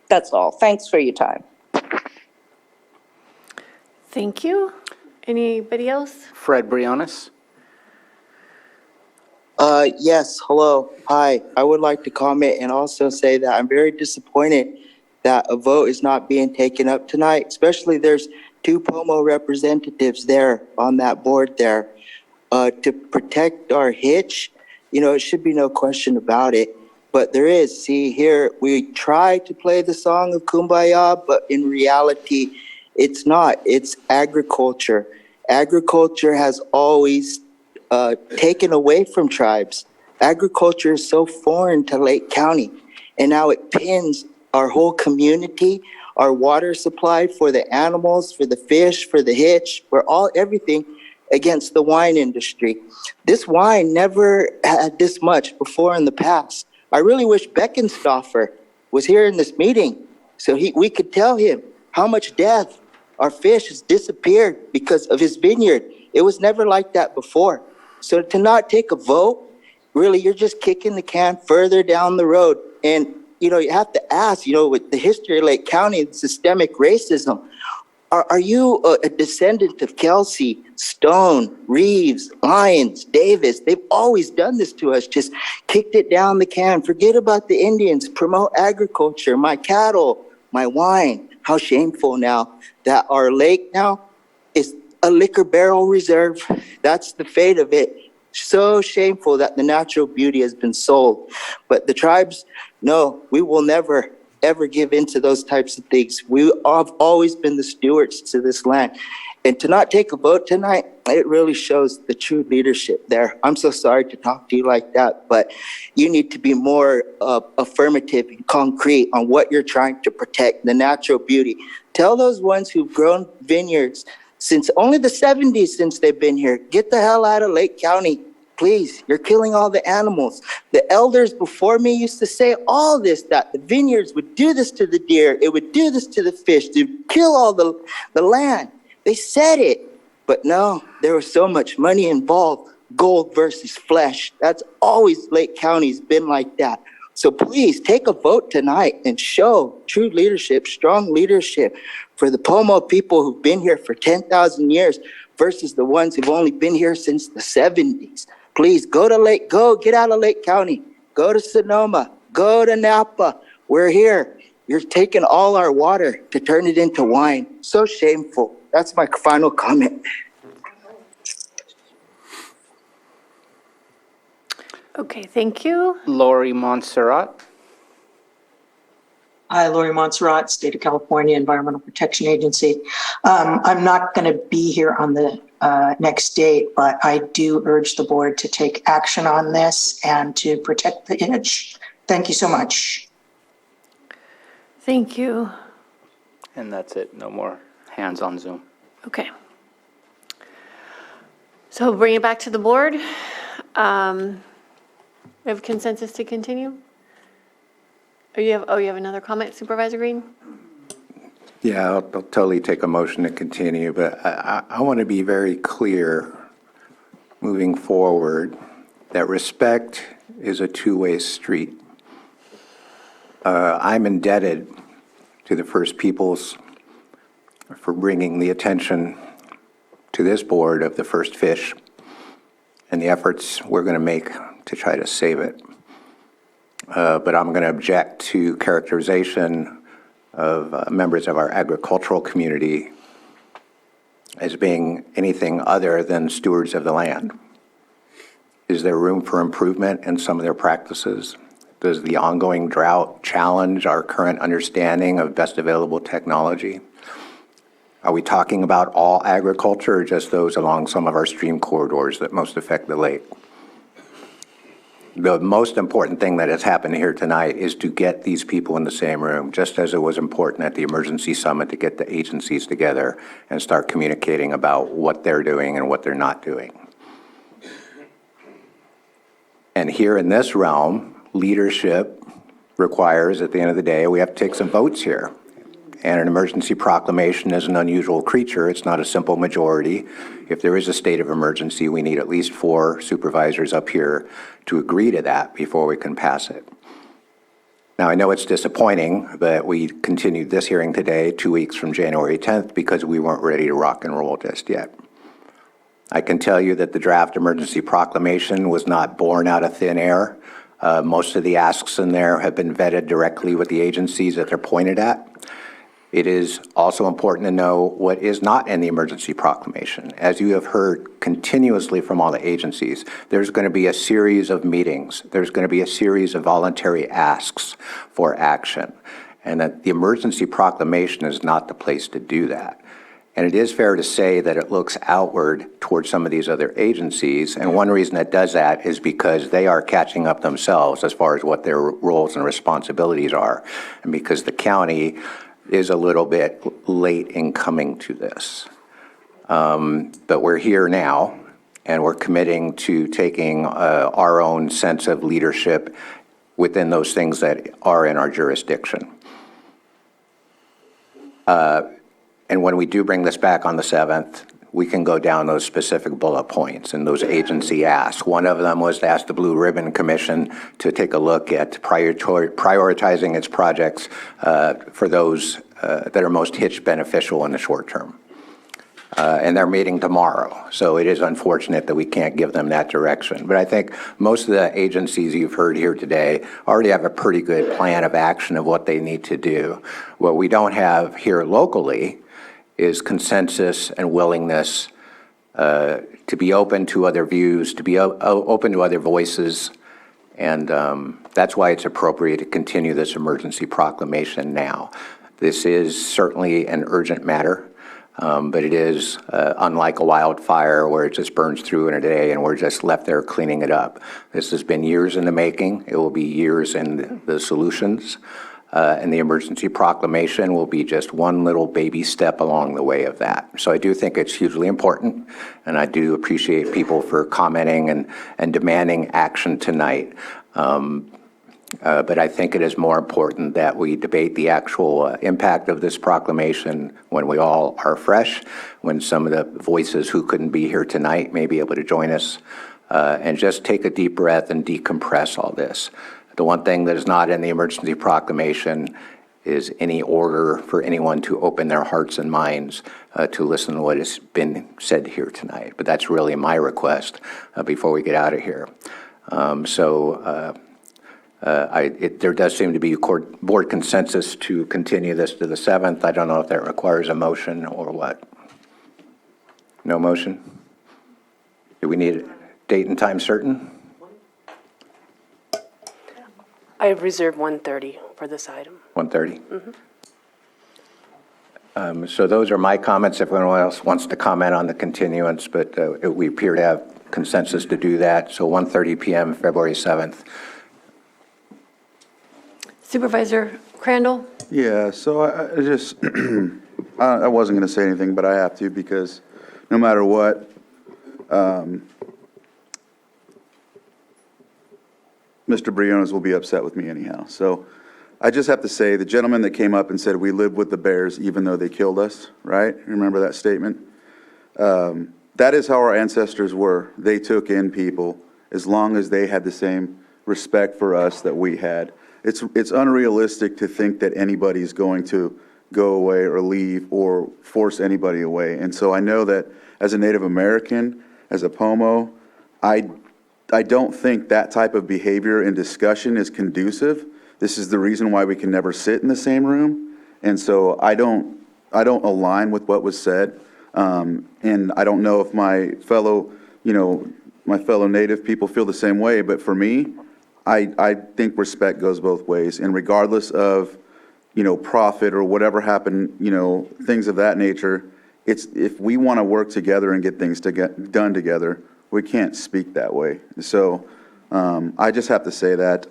That's all. Thanks for your time. Thank you. Anybody else? Fred Briones? Yes, hello, hi. I would like to comment and also say that I'm very disappointed that a vote is not being taken up tonight, especially there's 2 POMO representatives there on that board there. To protect our hitch, you know, it should be no question about it, but there is. See, here, we try to play the song of Kumbaya, but in reality, it's not. It's agriculture. Agriculture has always taken away from tribes. Agriculture is so foreign to Lake County, and now it pins our whole community, our water supply for the animals, for the fish, for the hitch, for everything against the wine industry. This wine never had this much before in the past. I really wish Beckenstoffer was here in this meeting so we could tell him how much death our fish has disappeared because of his vineyard. It was never like that before. So to not take a vote, really, you're just kicking the can further down the road. And, you know, you have to ask, you know, with the history of Lake County, systemic racism, are you a descendant of Kelsey, Stone, Reeves, Lyons, Davis? They've always done this to us, just kicked it down the can. Forget about the Indians, promote agriculture, my cattle, my wine. How shameful now that our lake now is a liquor barrel reserve. That's the fate of it. So shameful that the natural beauty has been sold. But the tribes, no, we will never, ever give in to those types of things. We have always been the stewards to this land. And to not take a vote tonight, it really shows the true leadership there. I'm so sorry to talk to you like that, but you need to be more affirmative and concrete on what you're trying to protect, the natural beauty. Tell those ones who've grown vineyards since only the 70s since they've been here, get the hell out of Lake County. Please, you're killing all the animals. The elders before me used to say all this, that the vineyards would do this to the deer, it would do this to the fish, to kill all the land. They said it, but no, there was so much money involved, gold versus flesh. That's always Lake County's been like that. So please take a vote tonight and show true leadership, strong leadership for the Pomo people who've been here for 10,000 years versus the ones who've only been here since the 70s. Please go get out of Lake County, go to Sonoma, go to Napa. We're here. You're taking all our water to turn it into wine. So shameful. That's my final comment. Okay, thank you. Lori Montserrat. Hi, Lori Montserrat, State of California Environmental Protection Agency. I'm not going to be here on the next date, but I do urge the board to take action on this and to protect the image. Thank you so much. Thank you. And that's it. No more hands on Zoom. Okay. So bring it back to the board. We have consensus to continue? You have another comment, Supervisor Green? Yeah, I'll totally take a motion to continue, but I want to be very clear moving forward that respect is a two-way street. I'm indebted to the First Peoples for bringing the attention to this board of the first fish and the efforts we're going to make to try to save it. But I'm going to object to characterization of members of our agricultural community as being anything other than stewards of the land. Is there room for improvement in some of their practices? Does the ongoing drought challenge our current understanding of best available technology? Are we talking about all agriculture or just those along some of our stream corridors that most affect the lake? The most important thing that has happened here tonight is to get these people in the same room, just as it was important at the emergency summit to get the agencies together and start communicating about what they're doing and what they're not doing. And here in this realm, leadership requires, at the end of the day, we have to take some votes here. And an emergency proclamation is an unusual creature. It's not a simple majority. If there is a state of emergency, we need at least 4 supervisors up here to agree to that before we can pass it. Now, I know it's disappointing that we continued this hearing today, 2 weeks from January 10th, because we weren't ready to rock and roll just yet. I can tell you that the draft emergency proclamation was not born out of thin air. Most of the asks in there have been vetted directly with the agencies that they're pointed at. It is also important to know what is not in the emergency proclamation. As you have heard continuously from all the agencies, there's going to be a series of meetings. There's going to be a series of voluntary asks for action. And that the emergency proclamation is not the place to do that. And it is fair to say that it looks outward towards some of these other agencies. And one reason it does that is because they are catching up themselves as far as what their roles and responsibilities are. And because the county is a little bit late in coming to this. But we're here now, and we're committing to taking our own sense of leadership within those things that are in our jurisdiction. And when we do bring this back on the 7th, we can go down those specific bullet points and those agency asks. One of them was to ask the Blue Ribbon Commission to take a look at prioritizing its projects for those that are most hitch beneficial in the short term. And they're meeting tomorrow, so it is unfortunate that we can't give them that direction. But I think most of the agencies you've heard here today already have a pretty good plan of action of what they need to do. What we don't have here locally is consensus and willingness to be open to other views, to be open to other voices. And that's why it's appropriate to continue this emergency proclamation now. This is certainly an urgent matter, but it is unlike a wildfire where it just burns through in a day and we're just left there cleaning it up. This has been years in the making. It will be years in the solutions. and the emergency proclamation will be just one little baby step along the way of that. So I do think it's hugely important, and I do appreciate people for commenting and demanding action tonight. But I think it is more important that we debate the actual impact of this proclamation when we all are fresh, when some of the voices who couldn't be here tonight may be able to join us, and just take a deep breath and decompress all this. The one thing that is not in the emergency proclamation is any order for anyone to open their hearts and minds to listen to what has been said here tonight. But that's really my request before we get out of here. There does seem to be board consensus to continue this to the 7th. I don't know if that requires a motion or what. No motion? Do we need a date and time certain? I have reserved 1:30 for this item. 1:30? So those are my comments. If anyone else wants to comment on the continuance, but we appear to have consensus to do that. So 1:30 p.m., February 7th. Supervisor Crandall? Yeah, so I just, I wasn't going to say anything, but I have to because no matter what, Mr. Briones will be upset with me anyhow. So I just have to say, the gentleman that came up and said, we live with the bears even though they killed us, right? Remember that statement? That is how our ancestors were. They took in people as long as they had the same respect for us that we had. It's unrealistic to think that anybody's going to go away or leave or force anybody away. And so I know that as a Native American, as a Pomo, I don't think that type of behavior and discussion is conducive. This is the reason why we can never sit in the same room. And so I don't align with what was said. And I don't know if my fellow Native people feel the same way, but for me, I think respect goes both ways. And regardless of, profit or whatever happened, things of that nature, if we want to work together and get things done together, we can't speak that way. So I just have to say that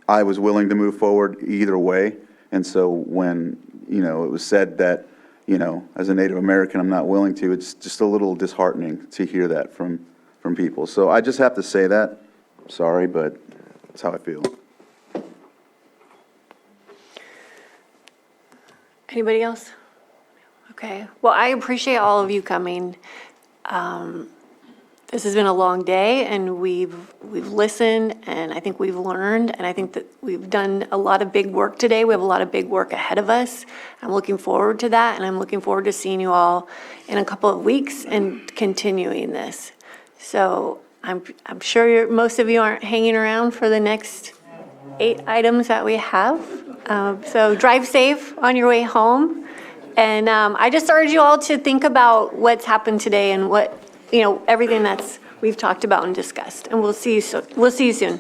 I was willing to move forward either way. And so when, it was said that, as a Native American, I'm not willing to, it's just a little disheartening to hear that from people. So I just have to say that. Sorry, but that's how I feel. Anybody else? Okay. Well, I appreciate all of you coming. This has been a long day, and we've listened, and I think we've learned, and I think that we've done a lot of big work today. We have a lot of big work ahead of us. I'm looking forward to that, and I'm looking forward to seeing you all in a couple of weeks and continuing this. So I'm sure most of you aren't hanging around for the next 8 items that we have. So drive safe on your way home. And I just urge you all to think about what's happened today and what, everything that's we've talked about and discussed. And we'll see you soon.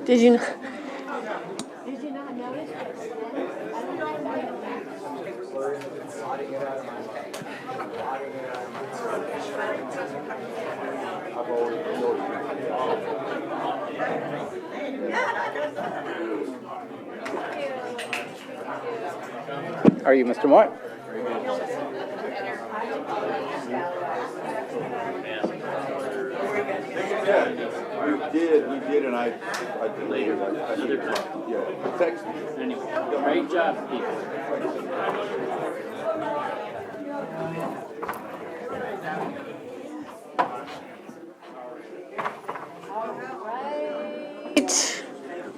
Did you not notice? Are you Mr. Moore? We did, and I deleted it. Yeah, text me. Anyway, great job, people.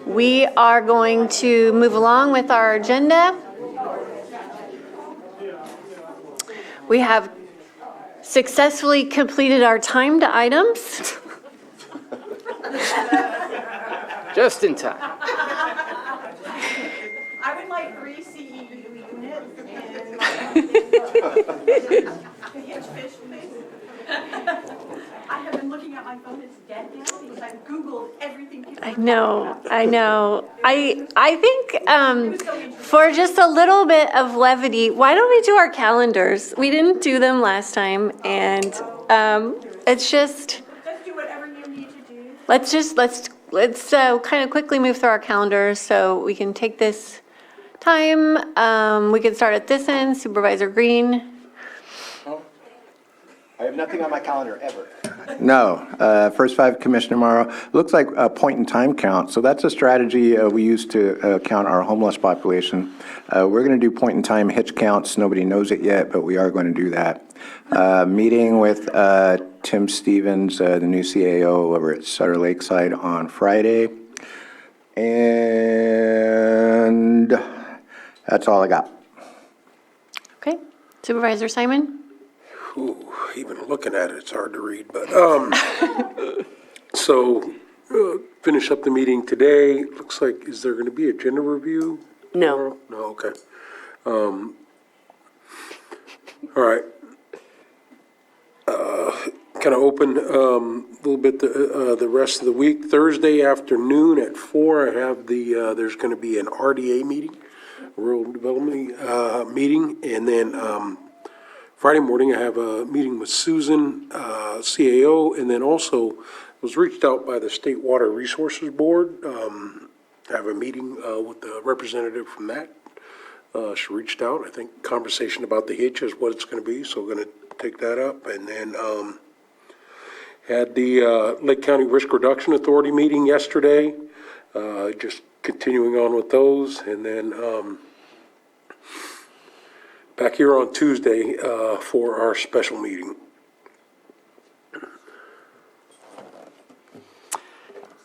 We are going to move along with our agenda. We have successfully completed our timed items. Just in time. I would like 3 CEU units and hitch fish, please. I have been looking at my phone, it's dead now because I've Googled everything. I know. I think for just a little bit of levity, why don't we do our calendars? We didn't do them last time, and it's just let's kind of quickly move through our calendars so we can take this time. We can start at this end, Supervisor Green. I have nothing on my calendar ever. No. First five, Commissioner Morrow. Looks like a point-in-time count. So that's a strategy we use to count our homeless population. We're going to do point-in-time hitch counts. Nobody knows it yet, but we are going to do that. Meeting with Tim Stevens, the new CAO over at Sutter Lakeside on Friday. And that's all I got. Okay. Supervisor Simon? Ooh, even looking at it, it's hard to read, but, so, finish up the meeting today. Looks like, is there going to be agenda review? No. No, okay. All right. Kind of open a little bit the rest of the week. Thursday afternoon at 4, I have there's going to be an RDA meeting, Rural Development meeting, and then Friday morning I have a meeting with Susan, CAO, and then also was reached out by the State Water Resources Board. I have a meeting with the representative from that. She reached out. I think conversation about the hitch is what it's going to be, so we're going to take that up. And then had the Lake County Risk Reduction Authority meeting yesterday, just continuing on with those. And then back here on Tuesday for our special meeting.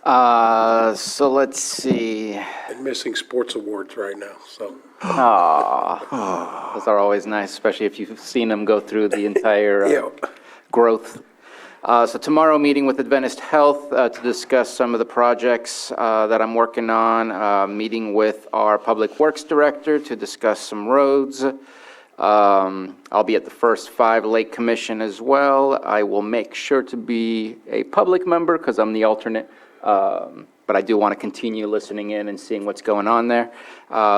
So let's see. And missing sports awards right now, so. Those are always nice, especially if you've seen them go through the entire growth. So tomorrow, meeting with Adventist Health to discuss some of the projects that I'm working on. Meeting with our Public Works Director to discuss some roads. I'll be at the first 5 Lake Commission as well. I will make sure to be a public member because I'm the alternate. But I do want to continue listening in and seeing what's going on there.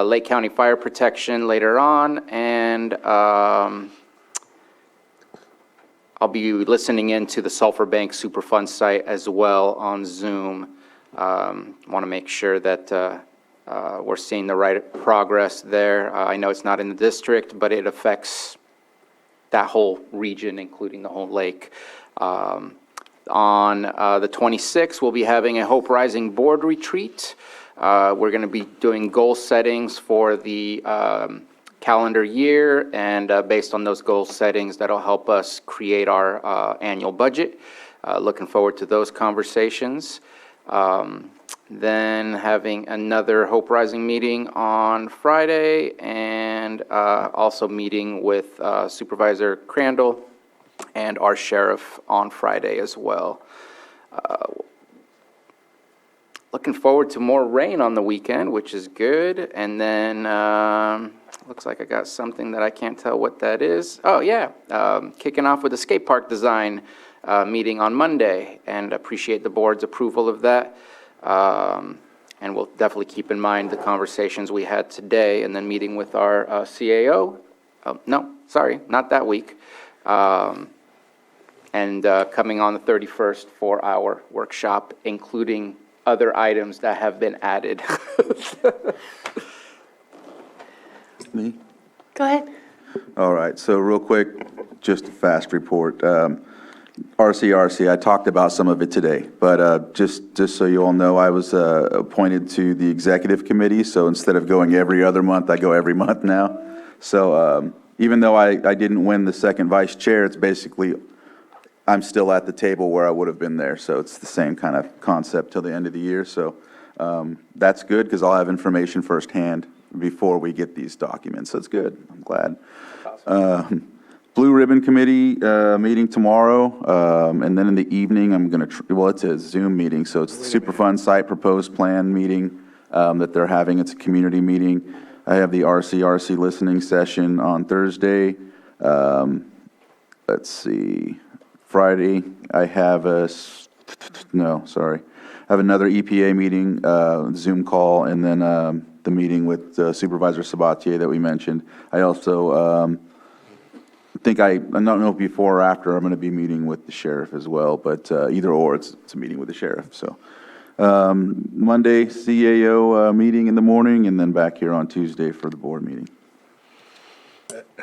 Lake County Fire Protection later on, and I'll be listening into the Sulphur Bank Superfund site as well on Zoom. Want to make sure that we're seeing the right progress there. I know it's not in the district, but it affects that whole region, including the whole lake. On the 26th, we'll be having a Hope Rising board retreat. We're going to be doing goal settings for the calendar year, and based on those goal settings, that'll help us create our annual budget. Looking forward to those conversations. Then having another Hope Rising meeting on Friday, and also meeting with Supervisor Crandall and our sheriff on Friday as well. Looking forward to more rain on the weekend, which is good. And then looks like I got something that I can't tell what that is. Oh yeah, kicking off with the skate park design meeting on Monday, and appreciate the board's approval of that. And we'll definitely keep in mind the conversations we had today, and then meeting with our CAO. No, sorry, not that week. And coming on the 31st for our workshop, including other items that have been added. Me? Go ahead. All right, so real quick, just a fast report. RCRC, I talked about some of it today, but just so you all know, I was appointed to the executive committee, so instead of going every other month, I go every month now. So even though I didn't win the second vice chair, it's basically, I'm still at the table where I would have been there, so it's the same kind of concept till the end of the year. So that's good, because I'll have information firsthand before we get these documents, so it's good. I'm glad. Blue Ribbon Committee meeting tomorrow, and then in the evening, I'm going to, well, it's a Zoom meeting, so it's the Superfund site proposed plan meeting that they're having. It's a community meeting. I have the RCRC listening session on Thursday. Let's see, Friday, I have I have another EPA meeting, Zoom call, and then the meeting with Supervisor Sabatier that we mentioned. I also think I don't know before or after, I'm going to be meeting with the sheriff as well, but either or, it's a meeting with the sheriff, so. Monday, CAO meeting in the morning, and then back here on Tuesday for the board meeting.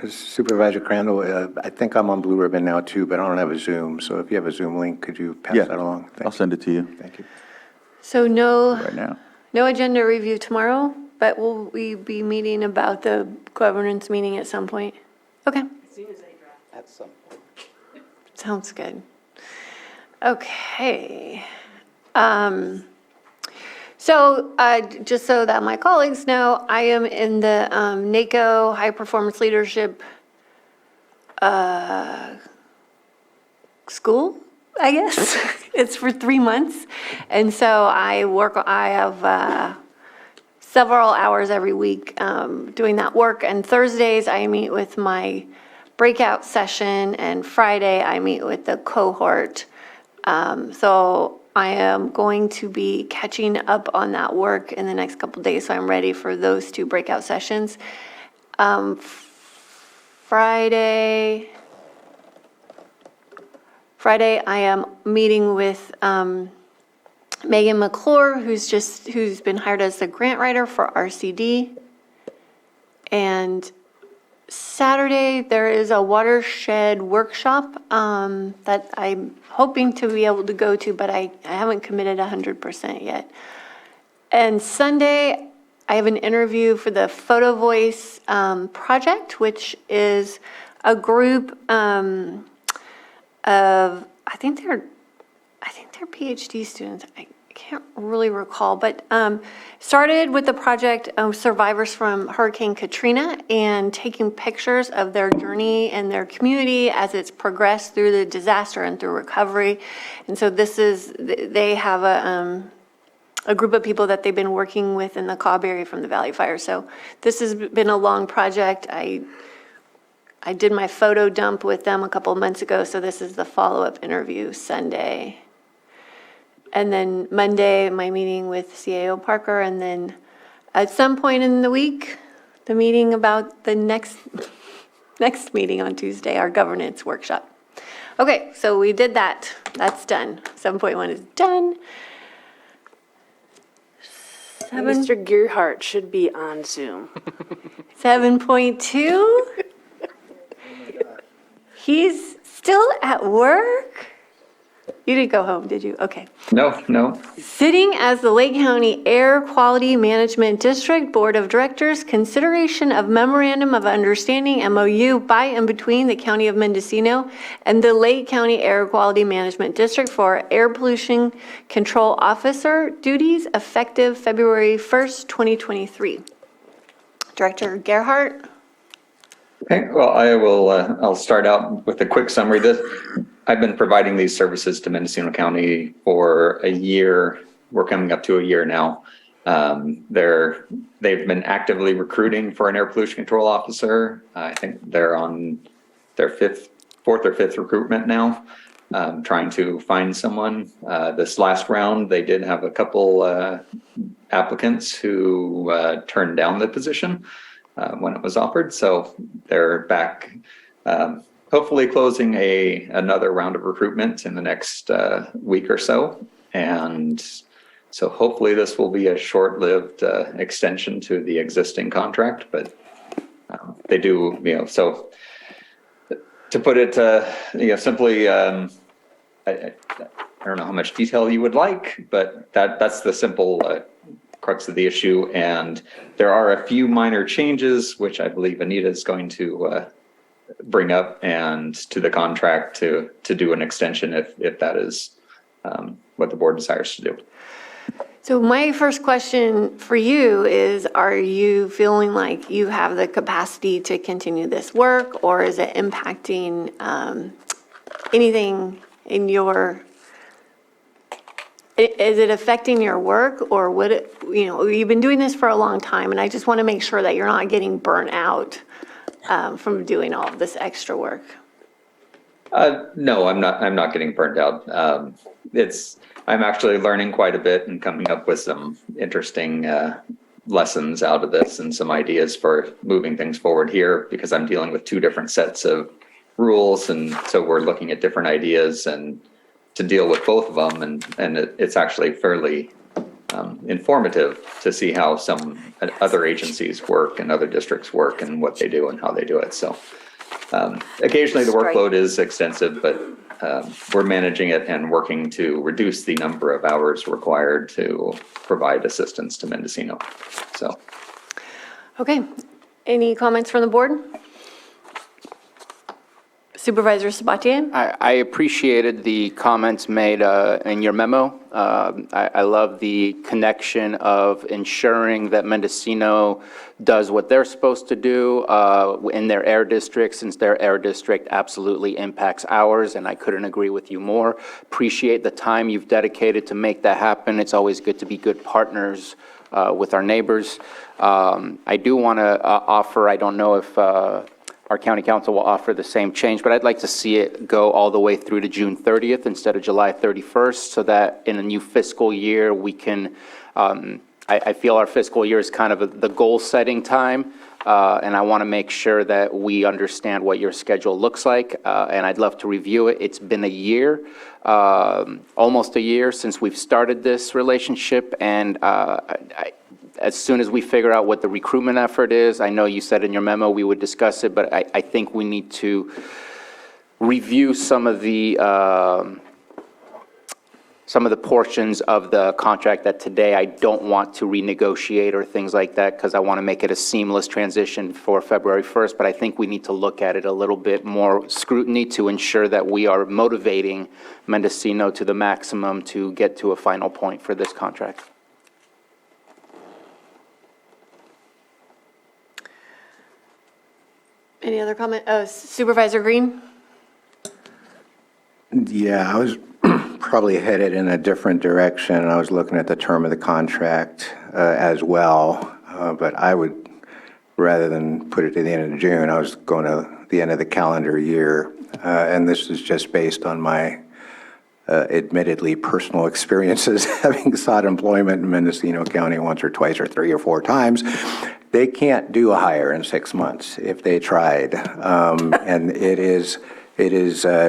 Supervisor Crandall, I think I'm on Blue Ribbon now too, but I don't have a Zoom. So if you have a Zoom link, could you pass that along? I'll send it to you. Thank you. So Right now. no agenda review tomorrow, but will we be meeting about the governance meeting at some point? Okay. As soon as they draft. At some point. Sounds good. Okay. So just so that my colleagues know, I am in the NACO High Performance Leadership school, I guess. It's for 3 months. And so I have several hours every week doing that work. And Thursdays I meet with my breakout session, and Friday I meet with the cohort. So I am going to be catching up on that work in the next couple of days, so I'm ready for those 2 breakout sessions. Friday I am meeting with Megan McClure, who's been hired as the grant writer for RCD. And Saturday, there is a watershed workshop that I'm hoping to be able to go to, but I haven't committed 100% yet. And Sunday, I have an interview for the Photo Voice project, which is a group of, I think they're PhD students. I can't really recall, but started with the project Survivors from Hurricane Katrina and taking pictures of their journey and their community as it's progressed through the disaster and through recovery. And so they have a group of people that they've been working with in the Cobb area from the Valley Fire. So this has been a long project. I did my photo dump with them a couple of months ago, so this is the follow-up interview Sunday. And then Monday, my meeting with CAO Parker, and then at some point in the week, the meeting about the next meeting on Tuesday, our governance workshop. Okay, so we did that. That's done. 7.1 is done. Mr. Gearhart should be on Zoom. 7.2. He's still at work? You didn't go home, did you? Okay. No. Sitting as the Lake County Air Quality Management District Board of Directors, consideration of Memorandum of Understanding, MOU, by and between the County of Mendocino and the Lake County Air Quality Management District for Air Pollution Control Officer duties effective February 1st, 2023. Director Gerhart. Okay, well, I'll start out with a quick summary. I've been providing these services to Mendocino County for a year. We're coming up to a year now. They've been actively recruiting for an air pollution control officer. I think they're on their fourth or fifth recruitment now, trying to find someone. This last round, they did have a couple applicants who turned down the position when it was offered. So they're back, hopefully closing another round of recruitment in the next week or so. And so hopefully this will be a short-lived extension to the existing contract, but they do, so to put it, simply, I don't know how much detail you would like, but that's the simple crux of the issue. And there are a few minor changes, which I believe Anita is going to bring up and to the contract to do an extension if that is what the board desires to do. So my first question for you is, are you feeling like you have the capacity to continue this work, or is it impacting anything in your, is it affecting your work, or would it, you've been doing this for a long time, and I just want to make sure that you're not getting burnt out from doing all of this extra work. No, I'm not getting burned out. I'm actually learning quite a bit and coming up with some interesting lessons out of this and some ideas for moving things forward here, because I'm dealing with two different sets of rules, and so we're looking at different ideas and to deal with both of them, and it's actually fairly informative to see how some other agencies work and other districts work and what they do and how they do it. So occasionally the workload is extensive, but we're managing it and working to reduce the number of hours required to provide assistance to Mendocino. So. Okay, any comments from the board? Supervisor Sabatier? I appreciated the comments made in your memo. I love the connection of ensuring that Mendocino does what they're supposed to do in their air district, since their air district absolutely impacts ours, and I couldn't agree with you more. Appreciate the time you've dedicated to make that happen. It's always good to be good partners with our neighbors. I do want to offer, I don't know if our county council will offer the same change, but I'd like to see it go all the way through to June 30th instead of July 31st, so that in a new fiscal year, we can, I feel our fiscal year is kind of the goal-setting time, and I want to make sure that we understand what your schedule looks like, and I'd love to review it. It's been a year, almost a year since we've started this relationship, and as soon as we figure out what the recruitment effort is, I know you said in your memo we would discuss it, but I think we need to review some of the portions of the contract that today I don't want to renegotiate or things like that, because I want to make it a seamless transition for February 1st, but I think we need to look at it a little bit more scrutiny to ensure that we are motivating Mendocino to the maximum to get to a final point for this contract. Any other comment? Supervisor Green? Yeah, I was probably headed in a different direction. I was looking at the term of the contract as well, but I would, rather than put it to the end of June, I was going to the end of the calendar year, and this is just based on my admittedly personal experiences having sought employment in Mendocino County once or twice or 3 or 4 times. They can't do a hire in 6 months if they tried, and it is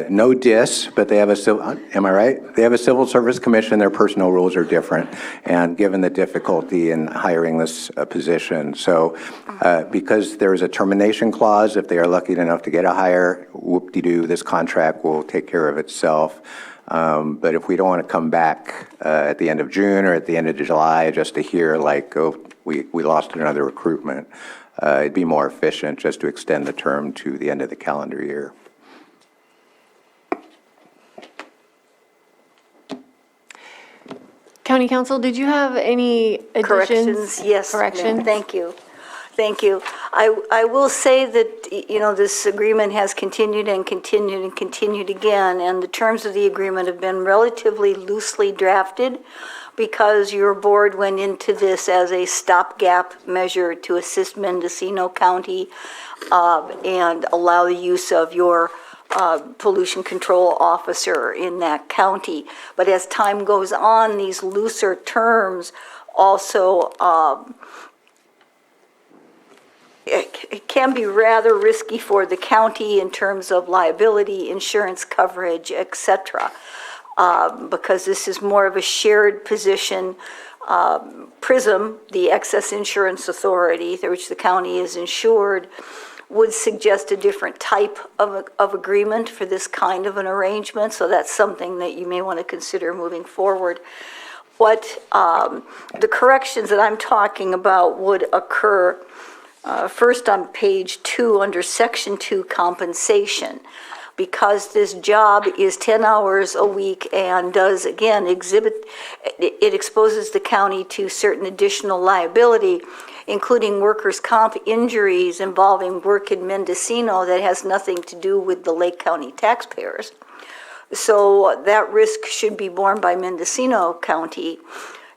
no diss, but they have a civil. Am I right? They have a civil service commission. Their personnel rules are different, and given the difficulty in hiring this position, so because there is a termination clause, if they are lucky enough to get a hire, whoop-de-doo, this contract will take care of itself. But if we don't want to come back at the end of June or at the end of July just to hear like, oh, we lost another recruitment, it'd be more efficient just to extend the term to the end of the calendar year. County Council, did you have any additions? Corrections? Yes. Corrections? Ma'am. Thank you. Thank you. I will say that, this agreement has continued and continued and continued again, and the terms of the agreement have been relatively loosely drafted because your board went into this as a stopgap measure to assist Mendocino County and allow the use of your pollution control officer in that county. But as time goes on, these looser terms also it can be rather risky for the county in terms of liability, insurance coverage, etc. Because this is more of a shared position. PRISM, the excess insurance authority through which the county is insured, would suggest a different type of agreement for this kind of an arrangement. So that's something that you may want to consider moving forward. What the corrections that I'm talking about would occur first on page 2 under section 2 compensation, because this job is 10 hours a week and does again it exposes the county to certain additional liability, including workers' comp injuries involving work in Mendocino that has nothing to do with the Lake County taxpayers. So that risk should be borne by Mendocino County.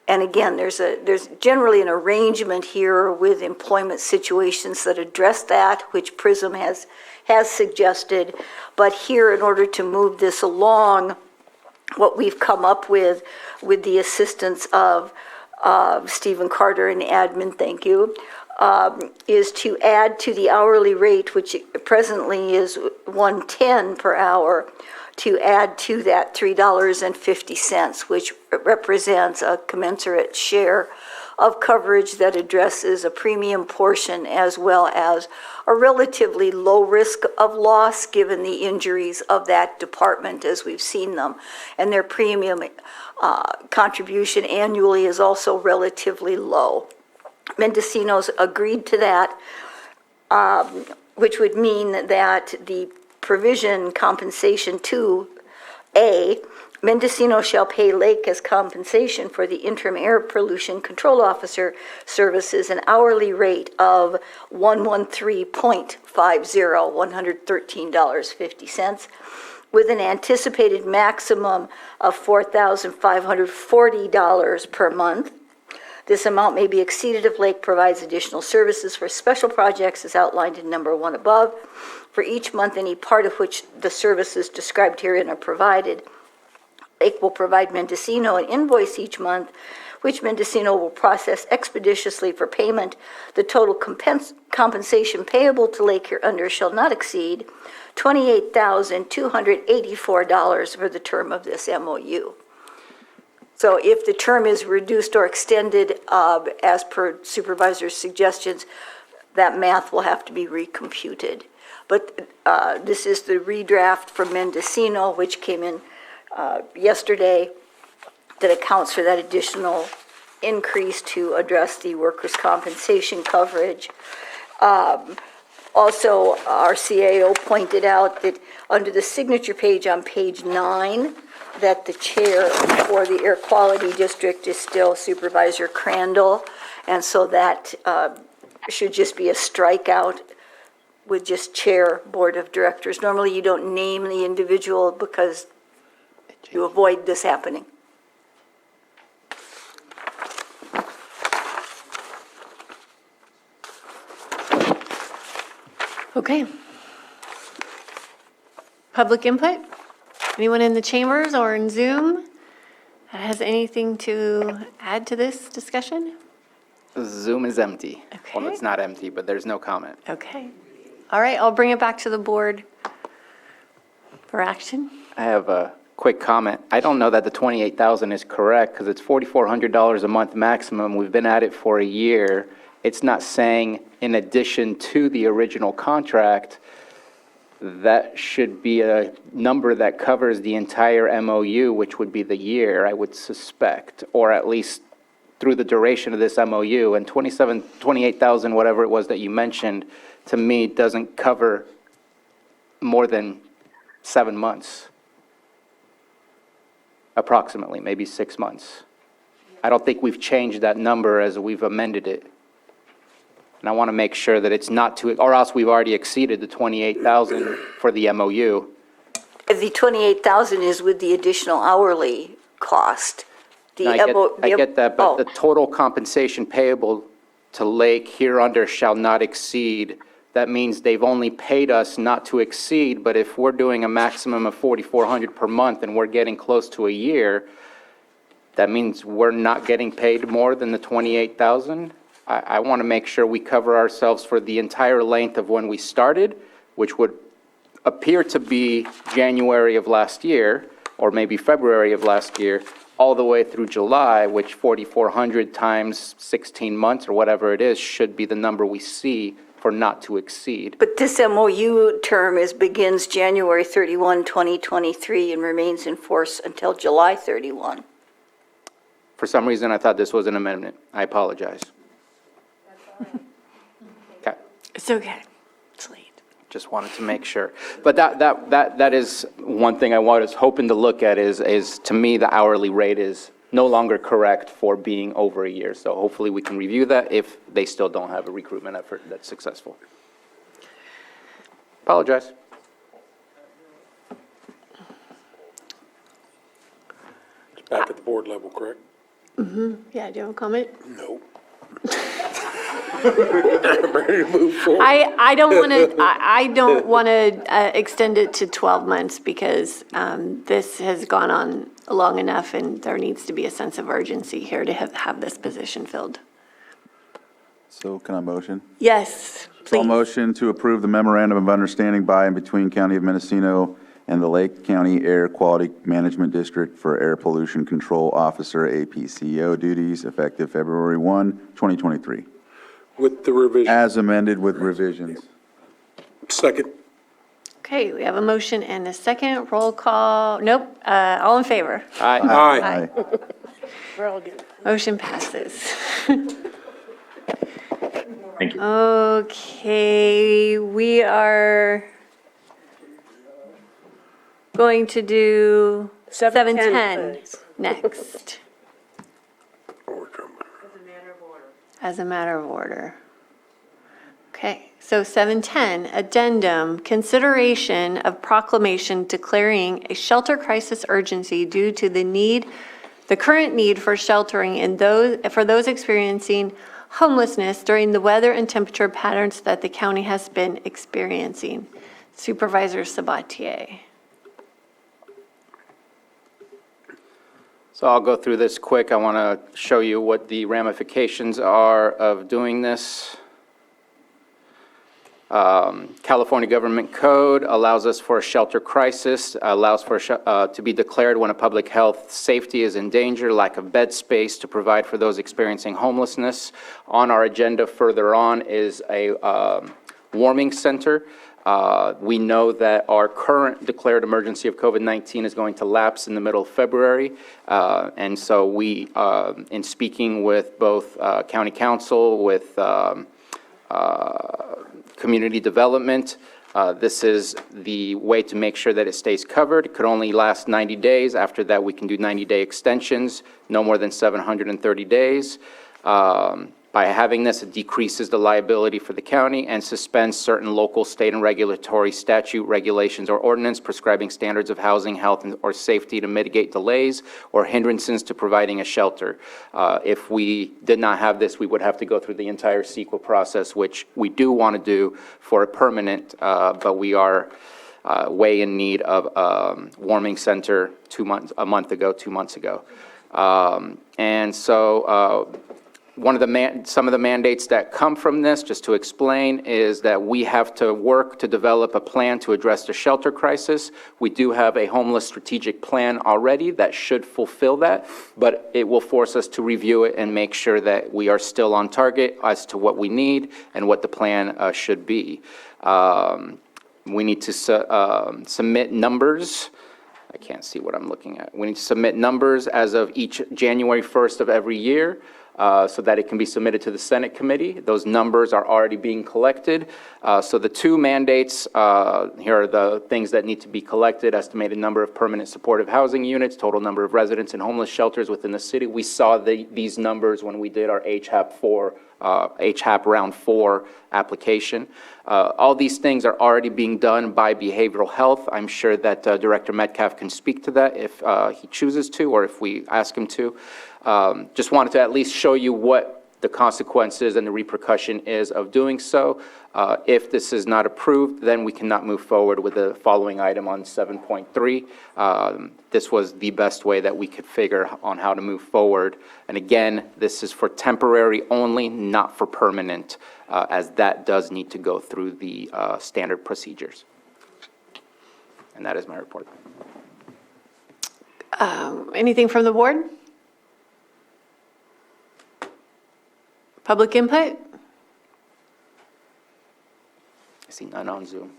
And again, there's generally an arrangement here with employment situations that address that, which PRISM has suggested. But here, in order to move this along, what we've come up with the assistance of Stephen Carter and admin, thank you, is to add to the hourly rate, which presently is $1.10 per hour, to add to that $3.50, which represents a commensurate share of coverage that addresses a premium portion as well as a relatively low risk of loss given the injuries of that department as we've seen them. And their premium contribution annually is also relatively low. Mendocino's agreed to that, which would mean that the provision compensation 2A, Mendocino shall pay Lake as compensation for the interim air pollution control officer services an hourly rate of $113.50, $113.50, with an anticipated maximum of $4,540 per month. This amount may be exceeded if Lake provides additional services for special projects as outlined in number 1 above. For each month, any part of which the services described herein are provided, Lake will provide Mendocino an invoice each month, which Mendocino will process expeditiously for payment. The total compensation payable to Lake hereunder shall not exceed $28,284 for the term of this MOU. So if the term is reduced or extended as per supervisor's suggestions, that math will have to be recomputed. But this is the redraft from Mendocino, which came in yesterday, that accounts for that additional increase to address the workers' compensation coverage. Also, our CAO pointed out that under the signature page on page 9, that the chair for the Air Quality District is still Supervisor Crandall, and so that should just be a strikeout with just chair, board of directors. Normally, you don't name the individual because you avoid this happening. Okay. Public input? Anyone in the chambers or in Zoom that has anything to add to this discussion? Zoom is empty. Well, Okay. it's not empty, but there's no comment. Okay. All right, I'll bring it back to the board for action. I have a quick comment. I don't know that the 28,000 is correct because it's $4,400 a month maximum. We've been at it for a year. It's not saying in addition to the original contract. That should be a number that covers the entire MOU, which would be the year, I would suspect, or at least through the duration of this MOU. And 28,000, whatever it was that you mentioned, to me, doesn't cover more than 7 months. Approximately, maybe 6 months. I don't think we've changed that number as we've amended it. And I want to make sure that it's not too, or else we've already exceeded the 28,000 for the MOU. The 28,000 is with the additional hourly cost. The I get that, but the total compensation payable to Lake hereunder shall not exceed. That means they've only paid us not to exceed, but if we're doing a maximum of $4,400 per month and we're getting close to a year, that means we're not getting paid more than the 28,000? I want to make sure we cover ourselves for the entire length of when we started, which would appear to be January of last year, or maybe February of last year, all the way through July, which 4,400 times 16 months or whatever it is should be the number we see for not to exceed. But this MOU term begins January 31, 2023 and remains in force until July 31. For some reason, I thought this was an amendment. I apologize. Okay. It's okay. It's late. Just wanted to make sure. But that is one thing I was hoping to look at is to me, the hourly rate is no longer correct for being over a year. So hopefully we can review that if they still don't have a recruitment effort that's successful. Apologize. It's back at the board level, correct? Yeah, do you have a comment? No. Ready to move forward. I don't want to, I don't want to extend it to 12 months because this has gone on long enough and there needs to be a sense of urgency here to have this position filled. So can I motion? Yes, So I'll please. motion to approve the memorandum of understanding by and between County of Mendocino and the Lake County Air Quality Management District for Air Pollution Control Officer APCO duties effective February 1, 2023. With the revision. As amended with revisions. Second. Okay, we have a motion and a second. Roll call. Nope. All in favor? Aye. Aye. We're all good. Motion passes. Thank you. Okay, we are going to do 7:10 next. As a matter of order. Okay, so 7:10, addendum, consideration of proclamation declaring a shelter crisis urgency due to the current need for sheltering for those experiencing homelessness during the weather and temperature patterns that the county has been experiencing. Supervisor Sabatier. So I'll go through this quick. I want to show you what the ramifications are of doing this. California Government Code allows us for a shelter crisis, allows for to be declared when a public health safety is in danger, lack of bed space to provide for those experiencing homelessness. On our agenda further on is a warming center. We know that our current declared emergency of COVID-19 is going to lapse in the middle of February. And so we, in speaking with both county council, with community development, this is the way to make sure that it stays covered. It could only last 90 days. After that, we can do 90-day extensions, no more than 730 days. By having this, it decreases the liability for the county and suspends certain local, state, and regulatory statute, regulations, or ordinance prescribing standards of housing, health, or safety to mitigate delays or hindrances to providing a shelter. If we did not have this, we would have to go through the entire CEQA process, which we do want to do for a permanent, but we are way in need of a warming center 2 months ago. And so some of the mandates that come from this, just to explain, is that we have to work to develop a plan to address the shelter crisis. We do have a homeless strategic plan already that should fulfill that, but it will force us to review it and make sure that we are still on target as to what we need and what the plan should be. We need to submit numbers. I can't see what I'm looking at. We need to submit numbers as of each January 1st of every year. So that it can be submitted to the Senate committee. Those numbers are already being collected. So the two mandates, here are the things that need to be collected: estimated number of permanent supportive housing units, total number of residents in homeless shelters within the city. We saw these numbers when we did our HHAP round 4 application. All these things are already being done by behavioral health. I'm sure that Director Metcalf can speak to that if he chooses to, or if we ask him to. Just wanted to at least show you what the consequences and the repercussion is of doing so. If this is not approved, then we cannot move forward with the following item on 7.3. This was the best way that we could figure on how to move forward. And again, this is for temporary only, not for permanent, as that does need to go through the standard procedures. And that is my report. Anything from the board? Public input? I see none on Zoom.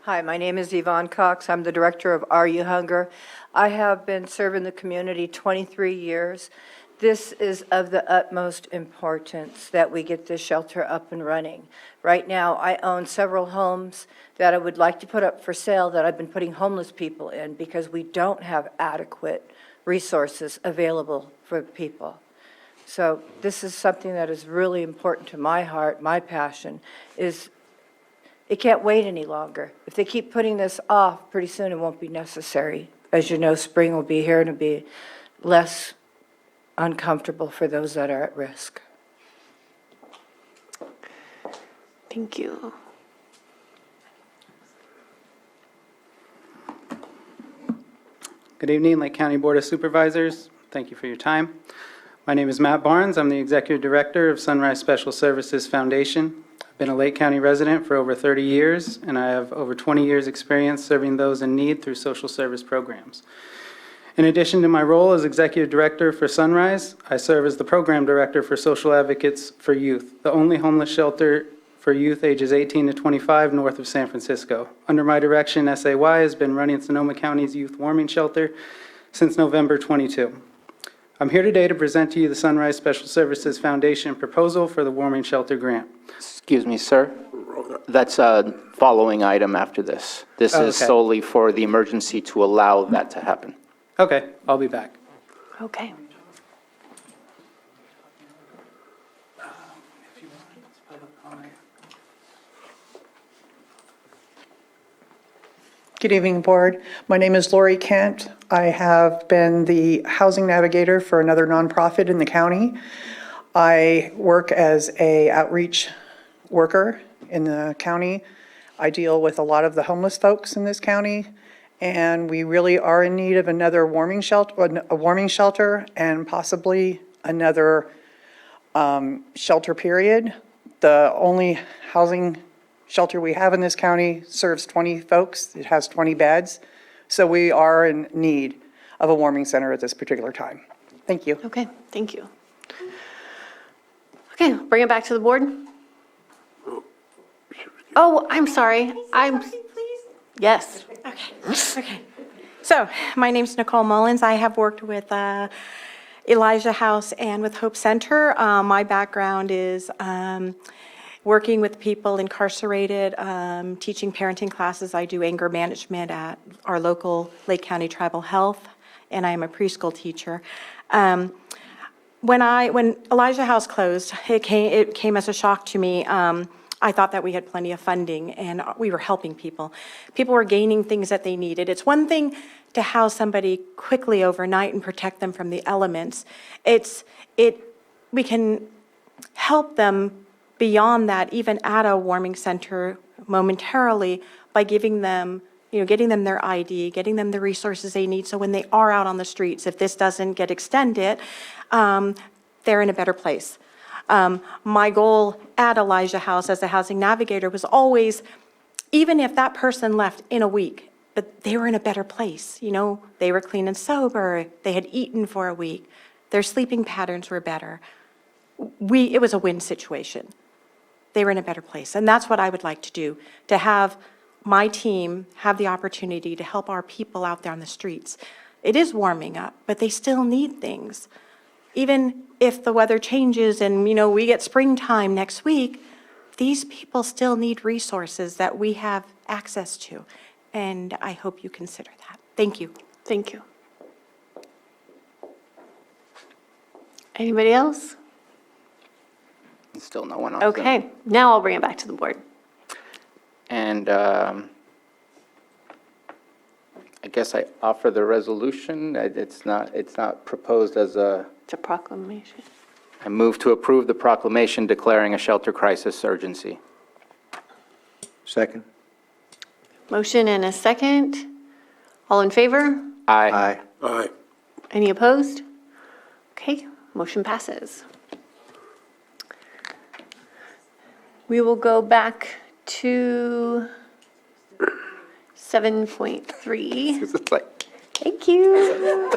Hi, my name is Yvonne Cox. I'm the director of Are You Hunger? I have been serving the community 23 years. This is of the utmost importance that we get this shelter up and running. Right now, I own several homes that I would like to put up for sale that I've been putting homeless people in because we don't have adequate resources available for people. So this is something that is really important to my heart, my passion, is it can't wait any longer. If they keep putting this off, pretty soon it won't be necessary. As you know, spring will be here and it'll be less uncomfortable for those that are at risk. Thank you. Good evening, Lake County Board of Supervisors. Thank you for your time. My name is Matt Barnes. I'm the Executive Director of Sunrise Special Services Foundation. I've been a Lake County resident for over 30 years, and I have over 20 years' experience serving those in need through social service programs. In addition to my role as Executive Director for Sunrise, I serve as the Program Director for Social Advocates for Youth, the only homeless shelter for youth ages 18 to 25 north of San Francisco. Under my direction, SAY has been running Sonoma County's youth warming shelter since November 22. I'm here today to present to you the Sunrise Special Services Foundation proposal for the warming shelter grant. Excuse me, sir. That's a following item after this. This is Okay. solely for the emergency to allow that to happen. Okay, I'll be back. Okay. Good evening, Board. My name is Lori Kent. I have been the housing navigator for another nonprofit in the county. I work as an outreach worker in the county. I deal with a lot of the homeless folks in this county, and we really are in need of another warming shelter, and possibly another shelter period. The only housing shelter we have in this county serves 20 folks. It has 20 beds. So we are in need of a warming center at this particular time. Thank you. Okay, thank you. Okay, bring it back to the board. Oh, I'm sorry. Yes. Okay. So, my name's Nicole Mullins. I have worked with Elijah House and with Hope Center. My background is working with people incarcerated, teaching parenting classes. I do anger management at our local Lake County Tribal Health, and I am a preschool teacher. When Elijah House closed, it came as a shock to me. I thought that we had plenty of funding and we were helping people. People were gaining things that they needed. It's one thing to house somebody quickly overnight and protect them from the elements. We can help them beyond that, even at a warming center momentarily, by giving them, getting them their ID, getting them the resources they need, so when they are out on the streets, if this doesn't get extended, they're in a better place. My goal at Elijah House as a housing navigator was always, even if that person left in a week, but they were in a better place, they were clean and sober, they had eaten for a week, their sleeping patterns were better. It was a win situation. They were in a better place. And that's what I would like to do, to have my team have the opportunity to help our people out there on the streets. It is warming up, but they still need things. Even if the weather changes and, we get springtime next week, these people still need resources that we have access to. And I hope you consider that. Thank you. Thank you. Anybody else? Still no one on. Okay, now I'll bring it back to the board. And I guess I offer the resolution. It's not proposed as a... It's a proclamation. I move to approve the proclamation declaring a shelter crisis urgency. Second. Motion and a second. All in favor? Aye. Aye. Any opposed? Okay, motion passes. We will go back to 7.3. It's like, Thank you.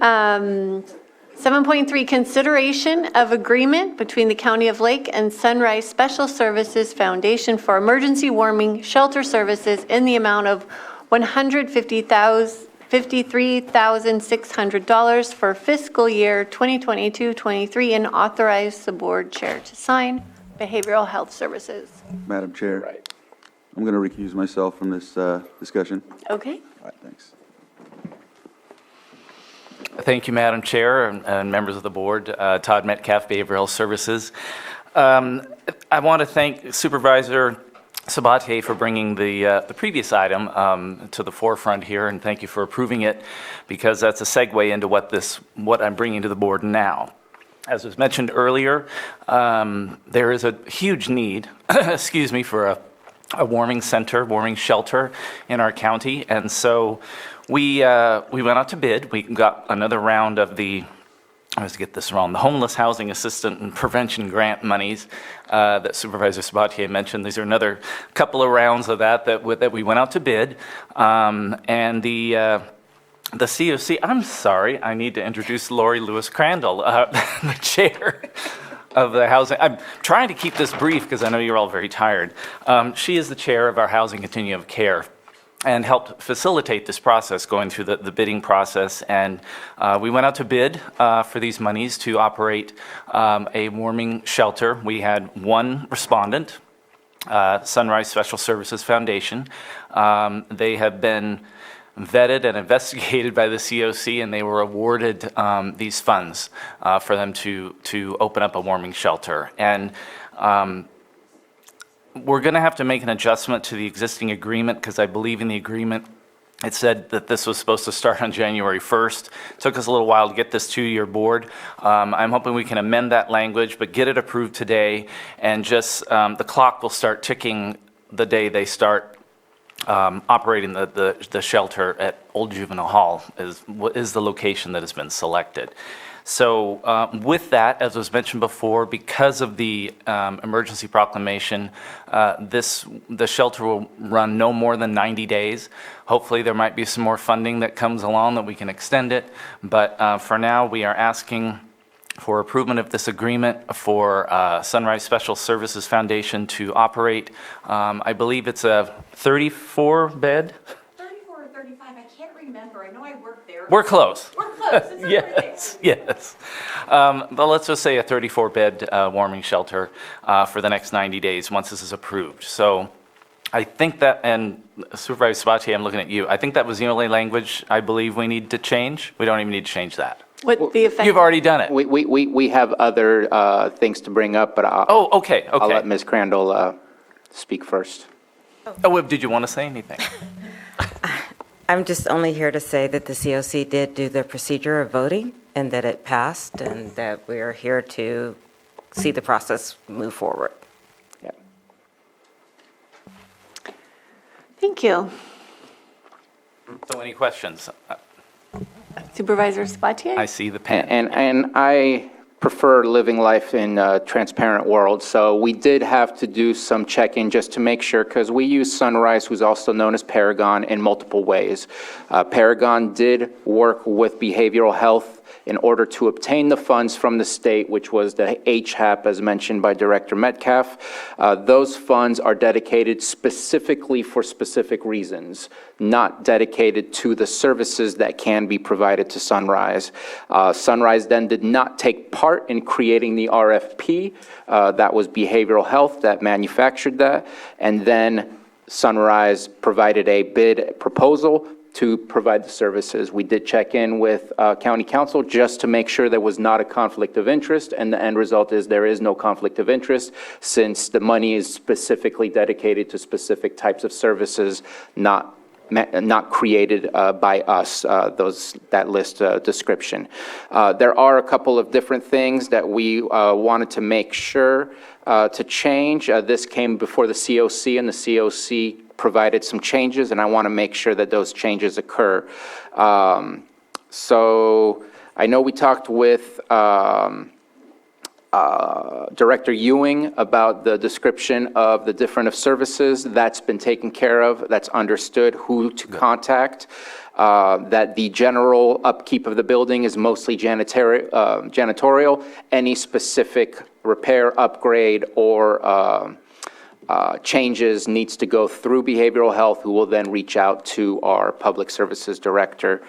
7.3, consideration of agreement between the County of Lake and Sunrise Special Services Foundation for emergency warming shelter services in the amount of $153,600 for fiscal year 2022-23 and authorize the board chair to sign. Behavioral Health Services. Madam Chair, I'm going to recuse myself from this discussion. Okay. All right, thanks. Thank you, Madam Chair and members of the board. Todd Metcalf, Behavioral Health Services. I want to thank Supervisor Sabatier for bringing the previous item to the forefront here, and thank you for approving it, because that's a segue into what I'm bringing to the board now. As was mentioned earlier, there is a huge need, excuse me, for a warming center, warming shelter in our county, and so we went out to bid. We got another round of the, I always get this wrong, the Homeless Housing Assistance and Prevention Grant monies that Supervisor Sabatier mentioned. These are another couple of rounds of that we went out to bid, and the COC, I'm sorry, I need to introduce Lori Lewis Crandall, the chair of the housing. I'm trying to keep this brief because I know you're all very tired. She is the chair of our Housing Continuum of Care and helped facilitate this process, going through the bidding process. And we went out to bid for these monies to operate a warming shelter. We had one respondent, Sunrise Special Services Foundation. They have been vetted and investigated by the COC, and they were awarded these funds for them to open up a warming shelter. And we're going to have to make an adjustment to the existing agreement, because I believe in the agreement it said that this was supposed to start on January 1st. It took us a little while to get this to your board. I'm hoping we can amend that language, but get it approved today, and just the clock will start ticking the day they start operating the shelter at Old Juvenile Hall is the location that has been selected. So with that, as was mentioned before, because of the emergency proclamation, the shelter will run no more than 90 days. Hopefully there might be some more funding that comes along that we can extend it. But for now, we are asking for approval of this agreement for Sunrise Special Services Foundation to operate. I believe it's a 34-bed. 34 or 35, I can't remember. I know I worked there. We're close. We're close. It's over there. Yes. But let's just say a 34-bed warming shelter for the next 90 days once this is approved. So I think that, and Supervisor Sabatier, I'm looking at you, I think that was the only language I believe we need to change. We don't even need to change that. What the effect? You've already done it. We have other things to bring up, but okay. I'll let Ms. Crandall speak first. Oh, did you want to say anything? I'm just only here to say that the COC did do the procedure of voting and that it passed, and that we're here to see the process move forward. Yeah. Thank you. So any questions? Supervisor Sabatier? I see the pen. And I prefer living life in a transparent world, so we did have to do some checking just to make sure, because we use Sunrise, who's also known as Paragon, in multiple ways. Paragon did work with behavioral health in order to obtain the funds from the state, which was the HAP, as mentioned by Director Metcalf. Those funds are dedicated specifically for specific reasons, not dedicated to the services that can be provided to Sunrise. Sunrise then did not take part in creating the RFP. That was behavioral health that manufactured that. And then Sunrise provided a bid proposal to provide the services. We did check in with County Council just to make sure there was not a conflict of interest, and the end result is there is no conflict of interest, since the money is specifically dedicated to specific types of services, not created by us, that list description. There are a couple of different things that we wanted to make sure to change. This came before the COC, and the COC provided some changes, and I want to make sure that those changes occur. So I know we talked with Director Ewing about the description of the different of services. That's been taken care of. That's understood who to contact. That the general upkeep of the building is mostly janitorial. Any specific repair, upgrade, or changes needs to go through behavioral health, who will then reach out to our public services director.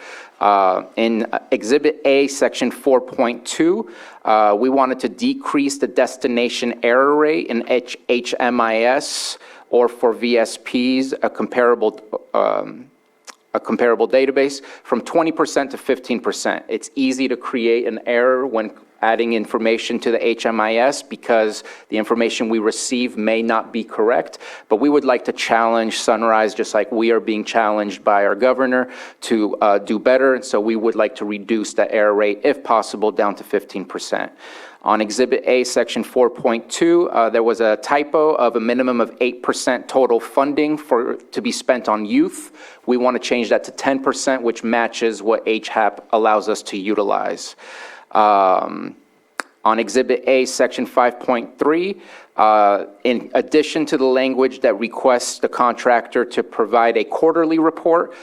In Exhibit A, Section 4.2, we wanted to decrease the destination error rate in HMIS, or for VSPs, a comparable database, from 20% to 15%. It's easy to create an error when adding information to the HMIS because the information we receive may not be correct. But we would like to challenge Sunrise, just like we are being challenged by our governor, to do better. And so we would like to reduce the error rate, if possible, down to 15%. On Exhibit A, Section 4.2, there was a typo of a minimum of 8% total funding to be spent on youth. We want to change that to 10%, which matches what HHAP allows us to utilize. On Exhibit A, Section 5.3, in addition to the language that requests the contractor to provide a quarterly report,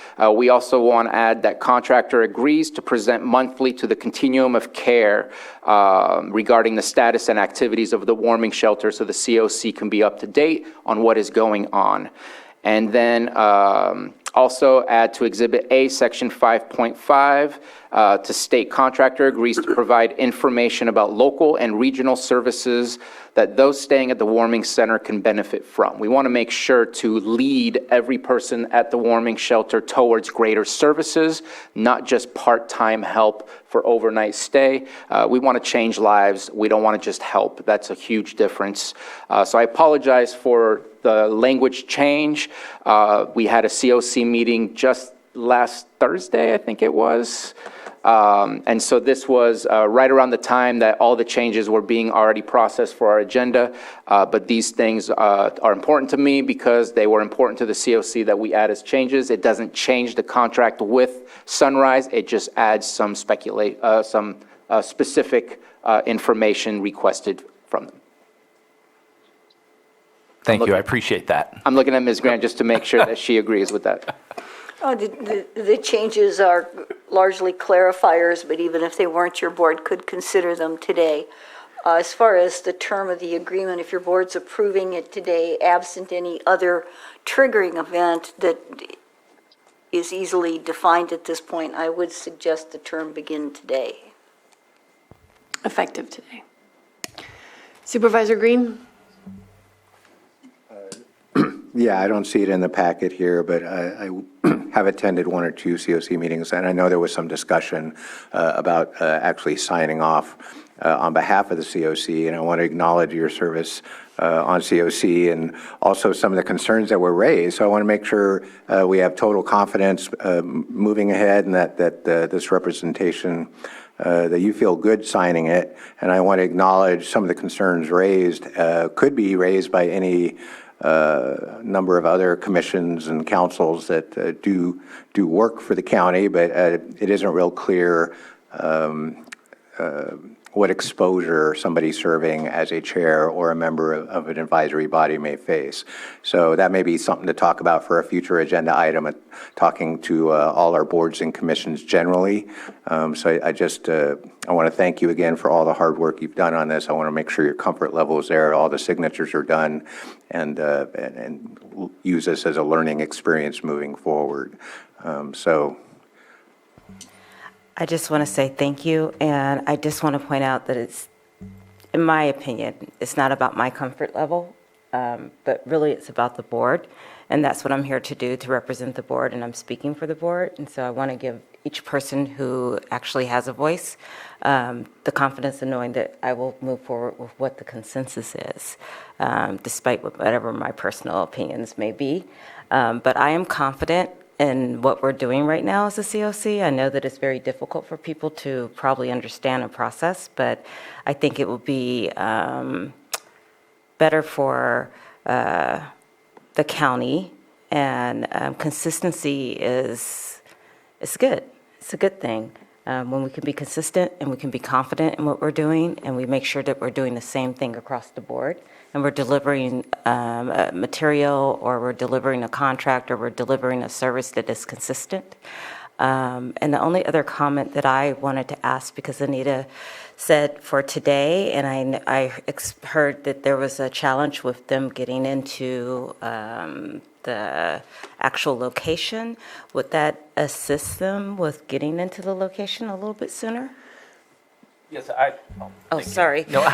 we also want to add that contractor agrees to present monthly to the continuum of care regarding the status and activities of the warming shelter so the COC can be up to date on what is going on. And then also add to Exhibit A, Section 5.5, to state contractor agrees to provide information about local and regional services that those staying at the warming center can benefit from. We want to make sure to lead every person at the warming shelter towards greater services, not just part-time help for overnight stay. We want to change lives. We don't want to just help. That's a huge difference. So I apologize for the language change. We had a COC meeting just last Thursday, I think it was. And so this was right around the time that all the changes were being already processed for our agenda. But these things are important to me because they were important to the COC that we add as changes. It doesn't change the contract with Sunrise. It just adds some specific information requested from them. Thank you. I appreciate that. I'm looking at Ms. Grant just to make sure that she agrees with that. Oh, the changes are largely clarifiers, but even if they weren't, your board could consider them today. As far as the term of the agreement, if your board's approving it today, absent any other triggering event that is easily defined at this point, I would suggest the term begin today. Effective today. Supervisor Green? Yeah, I don't see it in the packet here, but I have attended one or two COC meetings, and I know there was some discussion about actually signing off on behalf of the COC, and I want to acknowledge your service on COC and also some of the concerns that were raised. So I want to make sure we have total confidence moving ahead and that this representation, that you feel good signing it. And I want to acknowledge some of the concerns raised could be raised by any number of other commissions and councils that do work for the county, but it isn't real clear what exposure somebody serving as a chair or a member of an advisory body may face. So that may be something to talk about for a future agenda item, talking to all our boards and commissions generally. So I want to thank you again for all the hard work you've done on this. I want to make sure your comfort level is there, all the signatures are done, and use this as a learning experience moving forward. I just want to say thank you, and I just want to point out that it's, in my opinion, it's not about my comfort level, but really it's about the board, and that's what I'm here to do, to represent the board, and I'm speaking for the board, and so I want to give each person who actually has a voice the confidence in knowing that I will move forward with what the consensus is, despite whatever my personal opinions may be. But I am confident in what we're doing right now as a COC. I know that it's very difficult for people to probably understand and process, but I think it will be better for the county, and consistency is good. It's a good thing. When we can be consistent and we can be confident in what we're doing, and we make sure that we're doing the same thing across the board, and we're delivering material, or we're delivering a contract, or we're delivering a service that is consistent. And the only other comment that I wanted to ask, because Anita said for today, and I heard that there was a challenge with them getting into the actual location. Would that assist them with getting into the location a little bit sooner? Yes, Oh, sorry. No,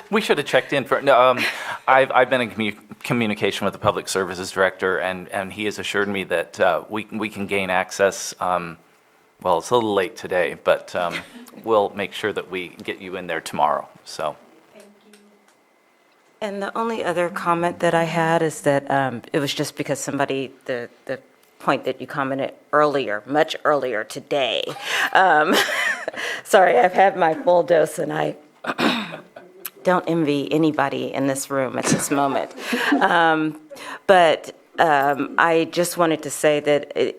we should have checked in for. No, I've been in communication with the Public Services Director, and he has assured me that we can gain access, well, it's a little late today, but we'll make sure that we get you in there tomorrow, so. And the only other comment that I had is that it was just because somebody, the point that you commented earlier, much earlier today. Sorry, I've had my full dose and I don't envy anybody in this room at this moment. But I just wanted to say that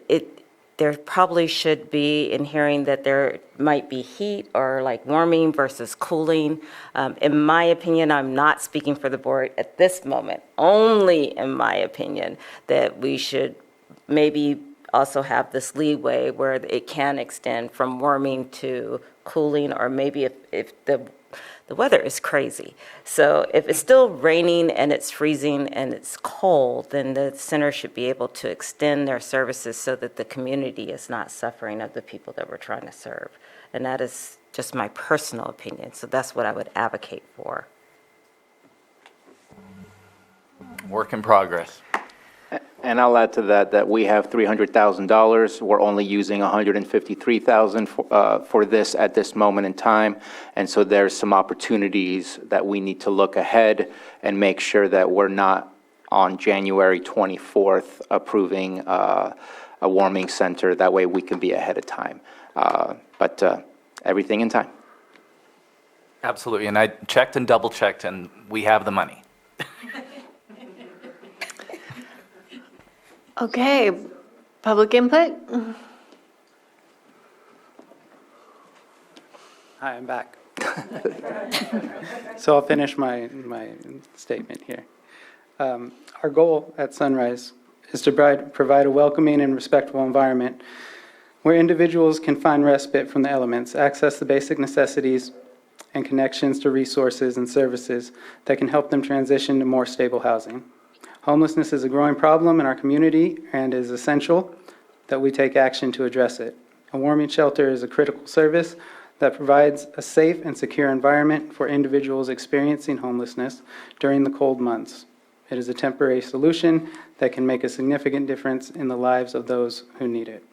there probably should be, in hearing that there might be heat or like warming versus cooling. In my opinion, I'm not speaking for the board at this moment, only in my opinion, that we should maybe also have this leeway where it can extend from warming to cooling, or maybe if the weather is crazy. So if it's still raining and it's freezing and it's cold, then the center should be able to extend their services so that the community is not suffering of the people that we're trying to serve. And that is just my personal opinion. So that's what I would advocate for. Work in progress. And I'll add to that we have $300,000. We're only using $153,000 for this at this moment in time. And so there's some opportunities that we need to look ahead and make sure that we're not on January 24th approving a warming center. That way we can be ahead of time. But everything in time. Absolutely, and I checked and double checked, and we have the money. Okay, public input? Hi, I'm back. So I'll finish my statement here. Our goal at Sunrise is to provide a welcoming and respectful environment where individuals can find respite from the elements, access the basic necessities, and connections to resources and services that can help them transition to more stable housing. Homelessness is a growing problem in our community and is essential that we take action to address it. A warming shelter is a critical service that provides a safe and secure environment for individuals experiencing homelessness during the cold months. It is a temporary solution that can make a significant difference in the lives of those who need it.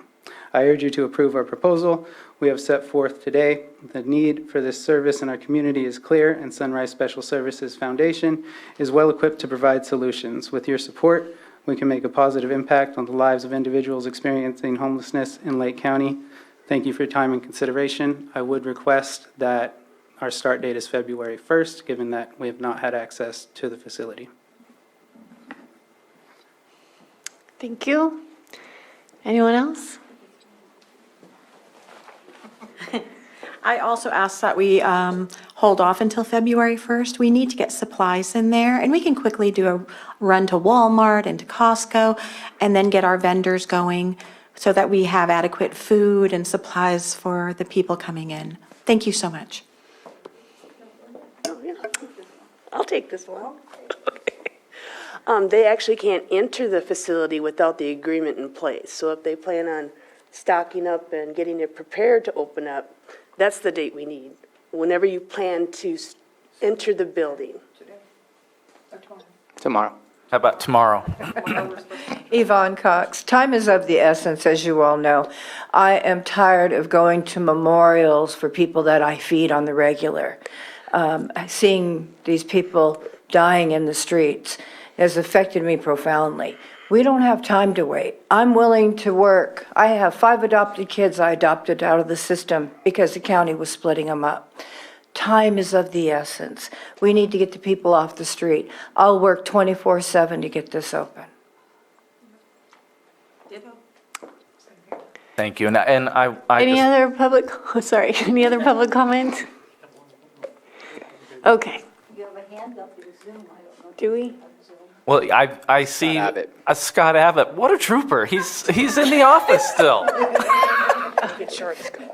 I urge you to approve our proposal we have set forth today. The need for this service in our community is clear, and Sunrise Special Services Foundation is well equipped to provide solutions. With your support, we can make a positive impact on the lives of individuals experiencing homelessness in Lake County. Thank you for your time and consideration. I would request that our start date is February 1st, given that we have not had access to the facility. Thank you. Anyone else? I also ask that we hold off until February 1st. We need to get supplies in there, and we can quickly do a run to Walmart and to Costco, and then get our vendors going so that we have adequate food and supplies for the people coming in. Thank you so much. I'll take this one. They actually can't enter the facility without the agreement in place. So if they plan on stocking up and getting it prepared to open up, that's the date we need. Whenever you plan to enter the building. Tomorrow. How about tomorrow? Yvonne Cox, time is of the essence, as you all know. I am tired of going to memorials for people that I feed on the regular. Seeing these people dying in the streets has affected me profoundly. We don't have time to wait. I'm willing to work. I have 5 adopted kids I adopted out of the system because the county was splitting them up. Time is of the essence. We need to get the people off the street. I'll work 24/7 to get this open. Thank you, and I Any just, other public, sorry, any other public comment? Okay. You have a hand up in Zoom, I don't know. Do we? well, I see Scott Abbott. What a trooper! He's in the office still.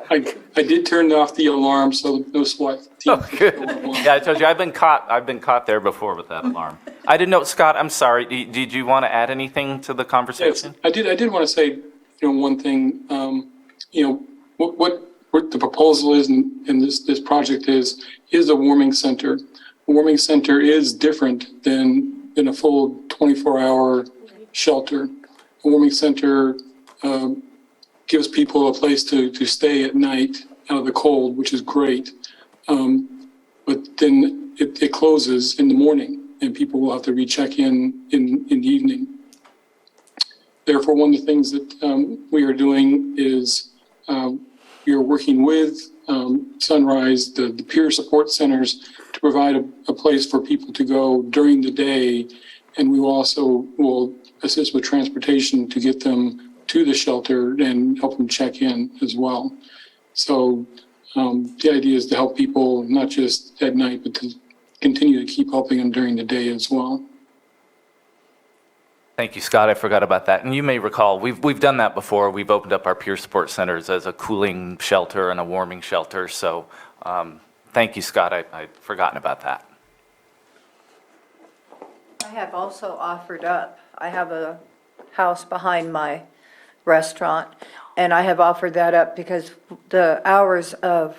I did turn off the alarm, so no SWAT team. Oh, good. Yeah, I told you I've been caught there before with that alarm. I didn't know, Scott. I'm sorry. Did you want to add anything to the conversation? Yes, I did want to say, one thing. What the proposal is in this project is a warming center. A warming center is different than a full 24-hour shelter. A warming center gives people a place to stay at night out of the cold, which is great. But then it closes in the morning, and people will have to recheck in the evening. Therefore, one of the things that we are doing is we are working with Sunrise, the peer support centers, to provide a place for people to go during the day, and we also will assist with transportation to get them to the shelter and help them check in as well. So the idea is to help people not just at night, but to continue to keep helping them during the day as well. Thank you, Scott. I forgot about that. And you may recall, we've done that before. We've opened up our peer support centers as a cooling shelter and a warming shelter. So thank you, Scott. I'd forgotten about that. I have also offered up, I have a house behind my restaurant, and I have offered that up because the hours of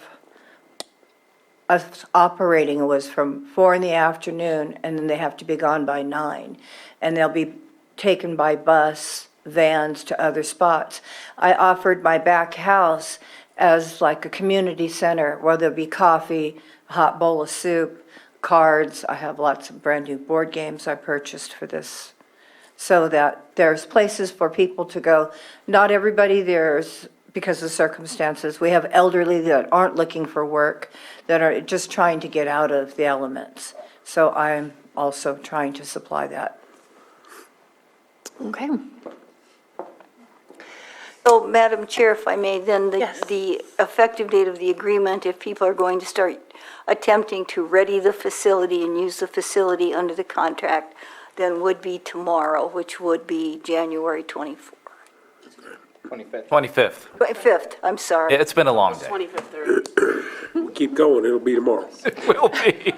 us operating was from 4 in the afternoon, and then they have to be gone by 9, and they'll be taken by bus, vans to other spots. I offered my back house as like a community center where there'll be coffee, a hot bowl of soup, cards. I have lots of brand new board games I purchased for this, so that there's places for people to go. Not everybody there's because of circumstances. We have elderly that aren't looking for work, that are just trying to get out of the elements. So I'm also trying to supply that. Okay. So, Madam Chair, if I may, then the effective date of the agreement, if people are going to start attempting to ready the facility and use the facility under the contract, then would be tomorrow, which would be January 24th. 25th. 25th, I'm sorry. It's been a long day. 25th. We'll keep going, it'll be tomorrow. It will be.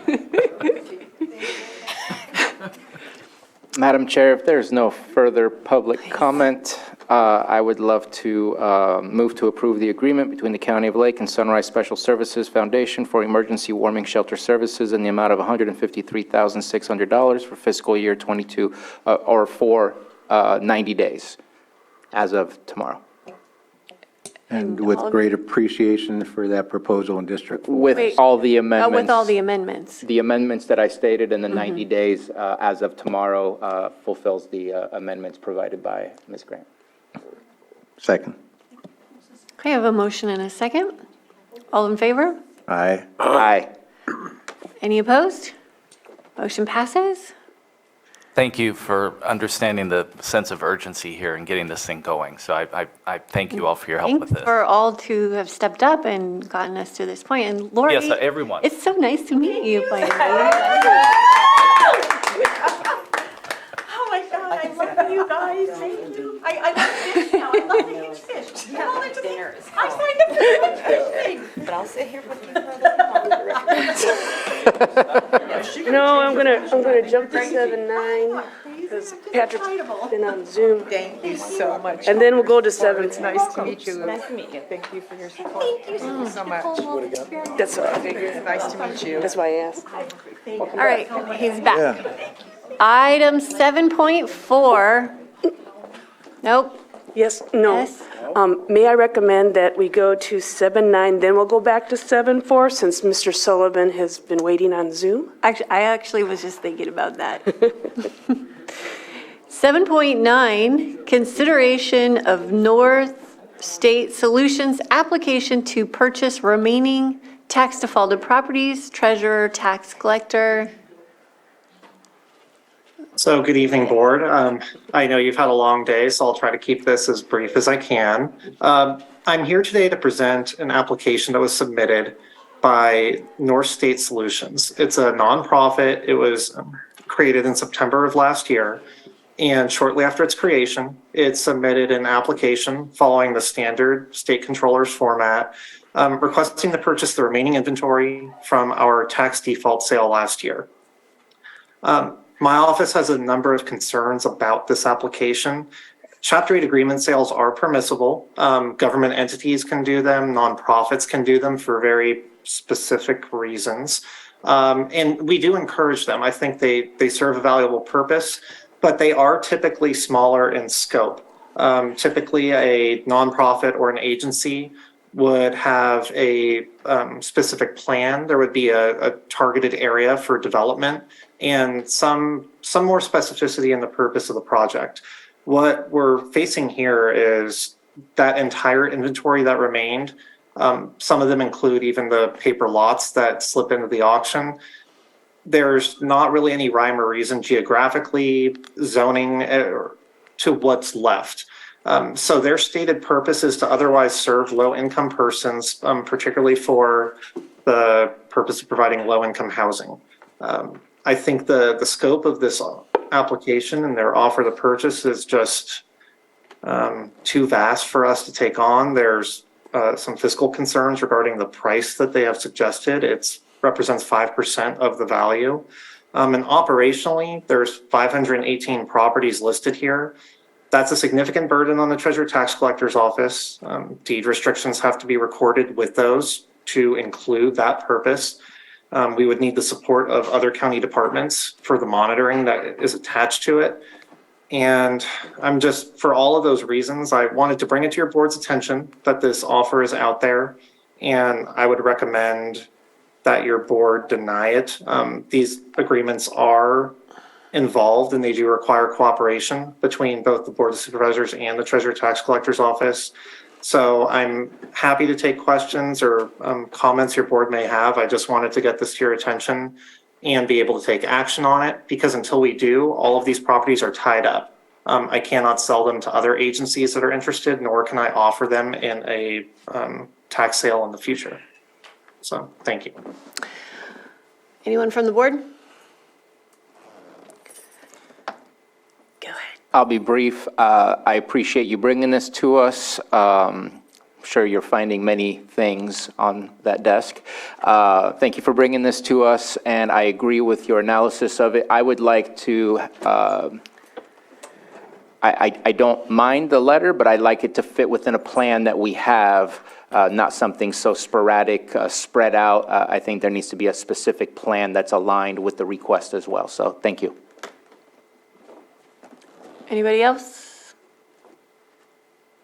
Madam Chair, if there's no further public comment, I would love to move to approve the agreement between the County of Lake and Sunrise Special Services Foundation for emergency warming shelter services in the amount of $153,600 for fiscal year 22, or for 90 days, as of tomorrow. And with great appreciation for that proposal in District 4. With all the amendments. With all the amendments. The amendments that I stated in the 90 days as of tomorrow fulfills the amendments provided by Ms. Grant. Second. Okay, I have a motion and a second. All in favor? Aye. Aye. Any opposed? Motion passes. Thank you for understanding the sense of urgency here and getting this thing going. So I thank you all for your help with Thanks this. for all to have stepped up and gotten us to this point. And Lori, Yes, everyone. it's so nice to meet you finally. Oh my God, I love you guys. Thank you. I love fish now. I love to eat fish. I signed up for the fish thing. But I'll sit here with you. No, I'm gonna jump to 7-9 because Patrick's been on Zoom. Thank you so much. And then we'll go to 7. It's nice to meet you. Nice to meet you. Thank you for your support. Thank you so much. That's what I figured. It's nice to meet you. That's why I asked. All right, he's back. Item 7.4. Nope. Yes, no. Yes. May I recommend that we go to 7-9, then we'll go back to 7-4 since Mr. Sullivan has been waiting on Zoom? I actually was just thinking about that. 7.9, consideration of North State Solutions application to purchase remaining tax defaulted properties, treasurer, tax collector. So good evening, board. I know you've had a long day, so I'll try to keep this as brief as I can. I'm here today to present an application that was submitted by North State Solutions. It's a nonprofit. It was created in September of last year. And shortly after its creation, it submitted an application following the standard state controller's format, requesting to purchase the remaining inventory from our tax default sale last year. My office has a number of concerns about this application. Chapter 8 agreement sales are permissible. Government entities can do them, nonprofits can do them for very specific reasons. And we do encourage them. I think they serve a valuable purpose, but they are typically smaller in scope. Typically, a nonprofit or an agency would have a specific plan. There would be a targeted area for development and some more specificity in the purpose of the project. What we're facing here is that entire inventory that remained. Some of them include even the paper lots that slip into the auction. There's not really any rhyme or reason geographically, zoning to what's left. So their stated purpose is to otherwise serve low-income persons, particularly for the purpose of providing low-income housing. I think the scope of this application and their offer to purchase is just too vast for us to take on. There's some fiscal concerns regarding the price that they have suggested. It represents 5% of the value. And operationally, there's 518 properties listed here. That's a significant burden on the Treasurer Tax Collector's Office. Deed restrictions have to be recorded with those to include that purpose. We would need the support of other county departments for the monitoring that is attached to it. And for all of those reasons, I wanted to bring it to your board's attention that this offer is out there. And I would recommend that your board deny it. These agreements are involved and they do require cooperation between both the Board of Supervisors and the Treasurer Tax Collector's Office. So I'm happy to take questions or comments your board may have. I just wanted to get this to your attention and be able to take action on it, because until we do, all of these properties are tied up. I cannot sell them to other agencies that are interested, nor can I offer them in a tax sale in the future. So thank you. Anyone from the board? I'll be brief. I appreciate you bringing this to us. I'm sure you're finding many things on that desk. Thank you for bringing this to us, and I agree with your analysis of it. I would like to, I don't mind the letter, but I'd like it to fit within a plan that we have, not something so sporadic, spread out. I think there needs to be a specific plan that's aligned with the request as well. So thank you. Anybody else?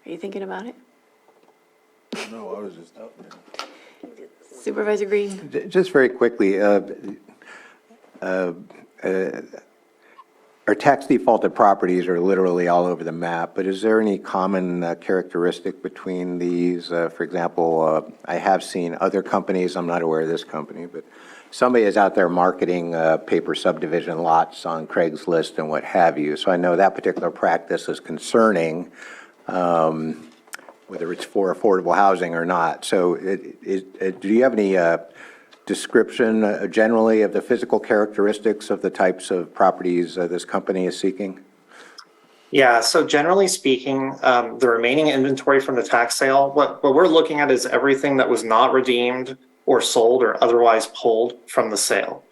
Are you thinking about it? No, I was just. Supervisor Green? Just very quickly, our tax defaulted properties are literally all over the map, but is there any common characteristic between these? For example, I have seen other companies, I'm not aware of this company, but somebody is out there marketing paper subdivision lots on Craigslist and what have you. So I know that particular practice is concerning, whether it's for affordable housing or not. So do you have any description generally of the physical characteristics of the types of properties this company is seeking? Yeah, so generally speaking, the remaining inventory from the tax sale, what we're looking at is everything that was not redeemed or sold or otherwise pulled from the sale.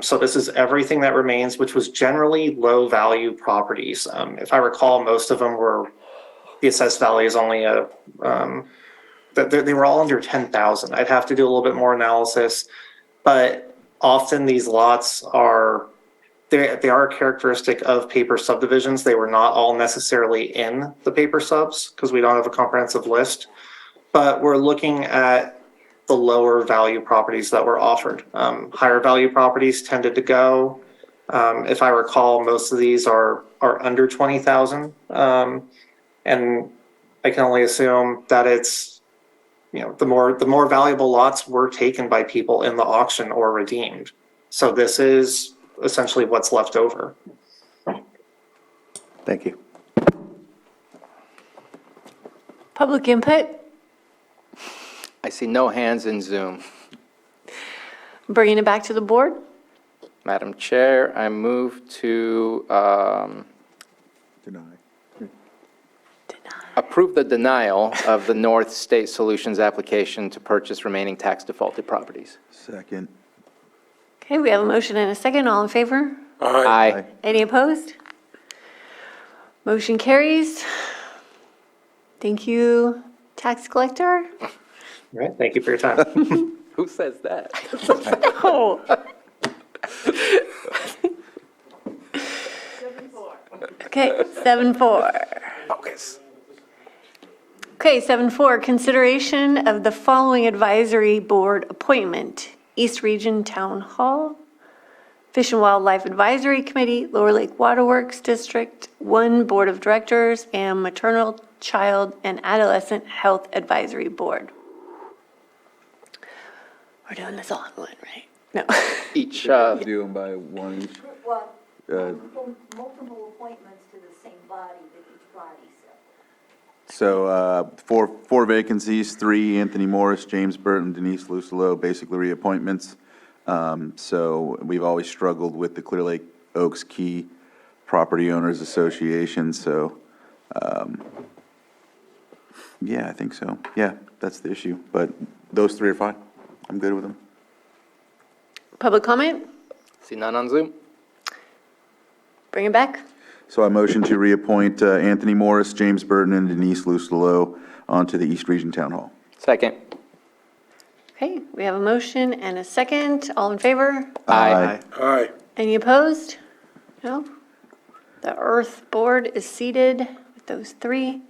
So this is everything that remains, which was generally low value properties. If I recall, most of them were, the assessed value is only they were all under 10,000. I'd have to do a little bit more analysis, but often these lots they are characteristic of paper subdivisions. They were not all necessarily in the paper subs because we don't have a comprehensive list, but we're looking at the lower value properties that were offered. Higher value properties tended to go. If I recall, most of these are under 20,000. And I can only assume that it's, the more valuable lots were taken by people in the auction or redeemed. So this is essentially what's left over. Thank you. Public input? I see no hands in Zoom. Bringing it back to the board? Madam Chair, I move to approve the denial of the North State Solutions application to purchase remaining tax defaulted properties. Second. Okay, we have a motion and a second. All in favor? Aye. Any opposed? Motion carries. Thank you, tax collector. All right, thank you for your time. Who says that? Oh. Okay, 7-4. Focus. Okay, 7.4, consideration of the following advisory board appointment: East Region Town Hall, Fish and Wildlife Advisory Committee, Lower Lake Waterworks District 1 Board of Directors, and Maternal, Child, and Adolescent Health Advisory Board. We're doing this all in one, right? No. Each, Do them by one each. Well, Uh, multiple appointments to the same body, but each body separate. So four vacancies, 3 Anthony Morris, James Burton, Denise Lucelo, basically reappointments. So we've always struggled with the Clear Lake Oaks Key Property Owners Association, so yeah, I think so. Yeah, that's the issue, but those 3 are fine. I'm good with them. Public comment? See none on Zoom? Bring it back. So I motion to reappoint Anthony Morris, James Burton, and Denise Lucelo onto the East Region Town Hall. Second. Okay, we have a motion and a second. All in favor? Aye. Aye. Any opposed? No? The Earth Board is seated with those 3.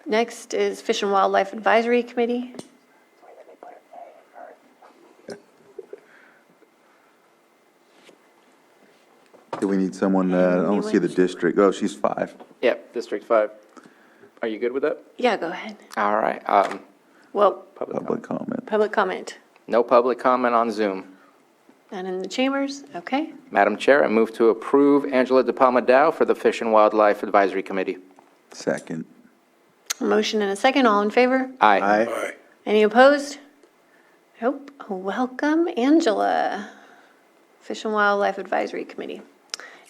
Next is Fish and Wildlife Advisory Committee. Do we need someone, I don't see the district, oh, she's 5. Yep, District 5. Are you good with that? Yeah, go ahead. All right. Well, Public comment. public comment. No public comment on Zoom. None in the chambers? Okay. Madam Chair, I move to approve Angela De Palma Dow for the Fish and Wildlife Advisory Committee. Second. A motion and a second. All in favor? Aye. Aye. Any opposed? Nope. Welcome, Angela. Fish and Wildlife Advisory Committee.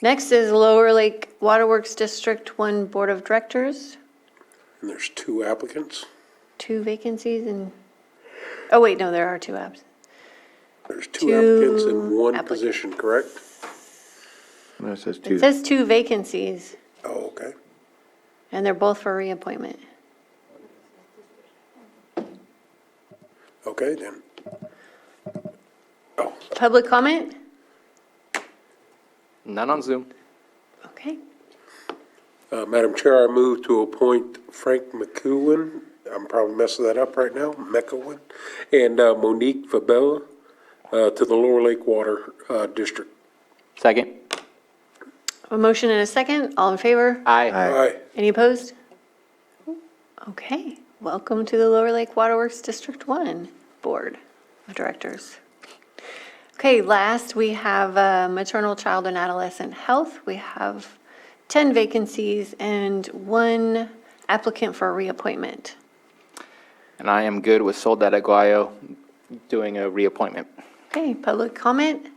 Next is Lower Lake Waterworks District 1 Board of Directors. And there's 2 applicants. 2 vacancies and, oh wait, no, there are 2 apps. There's 2 Two applicants and 1 applicants. position, correct? No, it says It 2. says 2 vacancies, Oh, okay. and they're both for reappointment. Okay, then. Oh, Public comment? None on Zoom. Okay. Madam Chair, I move to appoint Frank McEwen, I'm probably messing that up right now, McEwen, and Monique Fabella to the Lower Lake Water District. Second. A motion and a second. All in favor? Aye. Aye. Any opposed? Okay. Welcome to the Lower Lake Waterworks District 1 Board of Directors. Okay, last we have Maternal, Child, and Adolescent Health. We have 10 vacancies and 1 applicant for reappointment. And I am good with Soledad Aguayo doing a reappointment. Okay, public comment?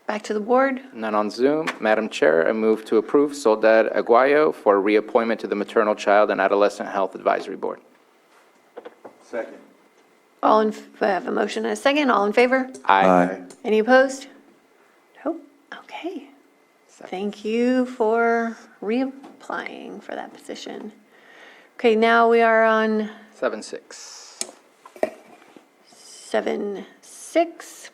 Back to the board. None on Zoom. Madam Chair, I move to approve Soledad Aguayo for reappointment to the Maternal, Child, and Adolescent Health Advisory Board. Second. I have a motion and a second. All in favor? Aye. Any opposed? Nope. Okay. Thank you for reapplying for that position. Okay, now we are on 7-6. 7.6.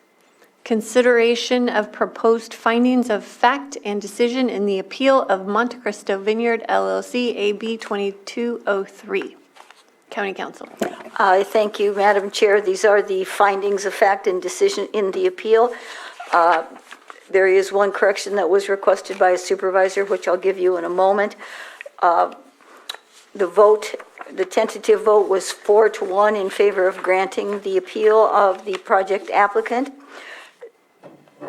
Consideration of proposed findings of fact and decision in the appeal of Monte Cristo Vineyard LLC AB 2203. County Council. Thank you, Madam Chair. These are the findings of fact and decision in the appeal. There is one correction that was requested by a supervisor, which I'll give you in a moment. The tentative vote was 4-1 in favor of granting the appeal of the project applicant.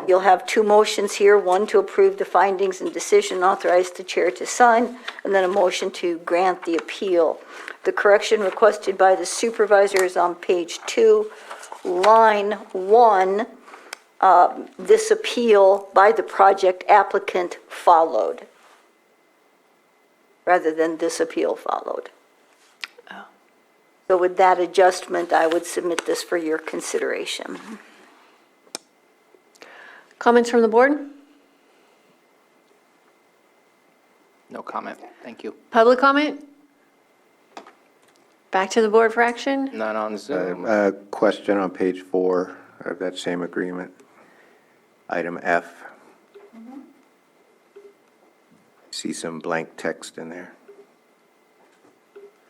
You'll have 2 motions here, one to approve the findings and decision, authorize the chair to sign, and then a motion to grant the appeal. The correction requested by the supervisor is on page 2, line 1. This appeal by the project applicant followed, rather than this appeal followed. Oh. So with that adjustment, I would submit this for your consideration. Comments from the board? No comment. Thank you. Public comment? Back to the board for action? None on Zoom. Question on page 4 of that same agreement. Item F. see some blank text in there.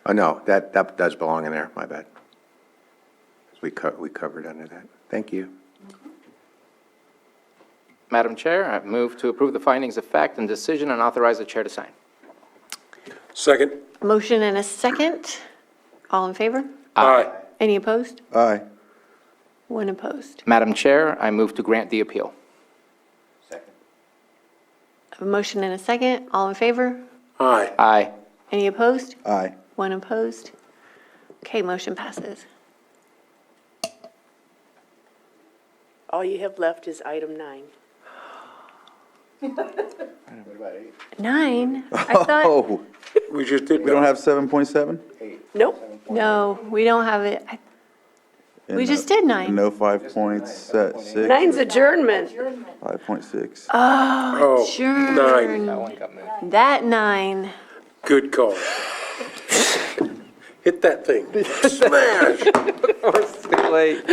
Oh, no, that does belong in there, my bad. We covered under that. Thank you. Madam Chair, I move to approve the findings of fact and decision and authorize the chair to sign. Second. Motion and a second. All in favor? Aye. Any opposed? Aye. One opposed. Madam Chair, I move to grant the appeal. A motion and a second. All in favor? Aye. Aye. Any opposed? Aye. One opposed. Okay, motion passes. All you have left is item 9. 9? I thought, Oh, We just did. we don't have 7.7? Nope. no, we don't have it. We just did 9. No 5.6, 9's adjournment. 5.6. Oh, Oh, adjourn. 9. That 9. Good call. Hit that thing. Smash. Too late.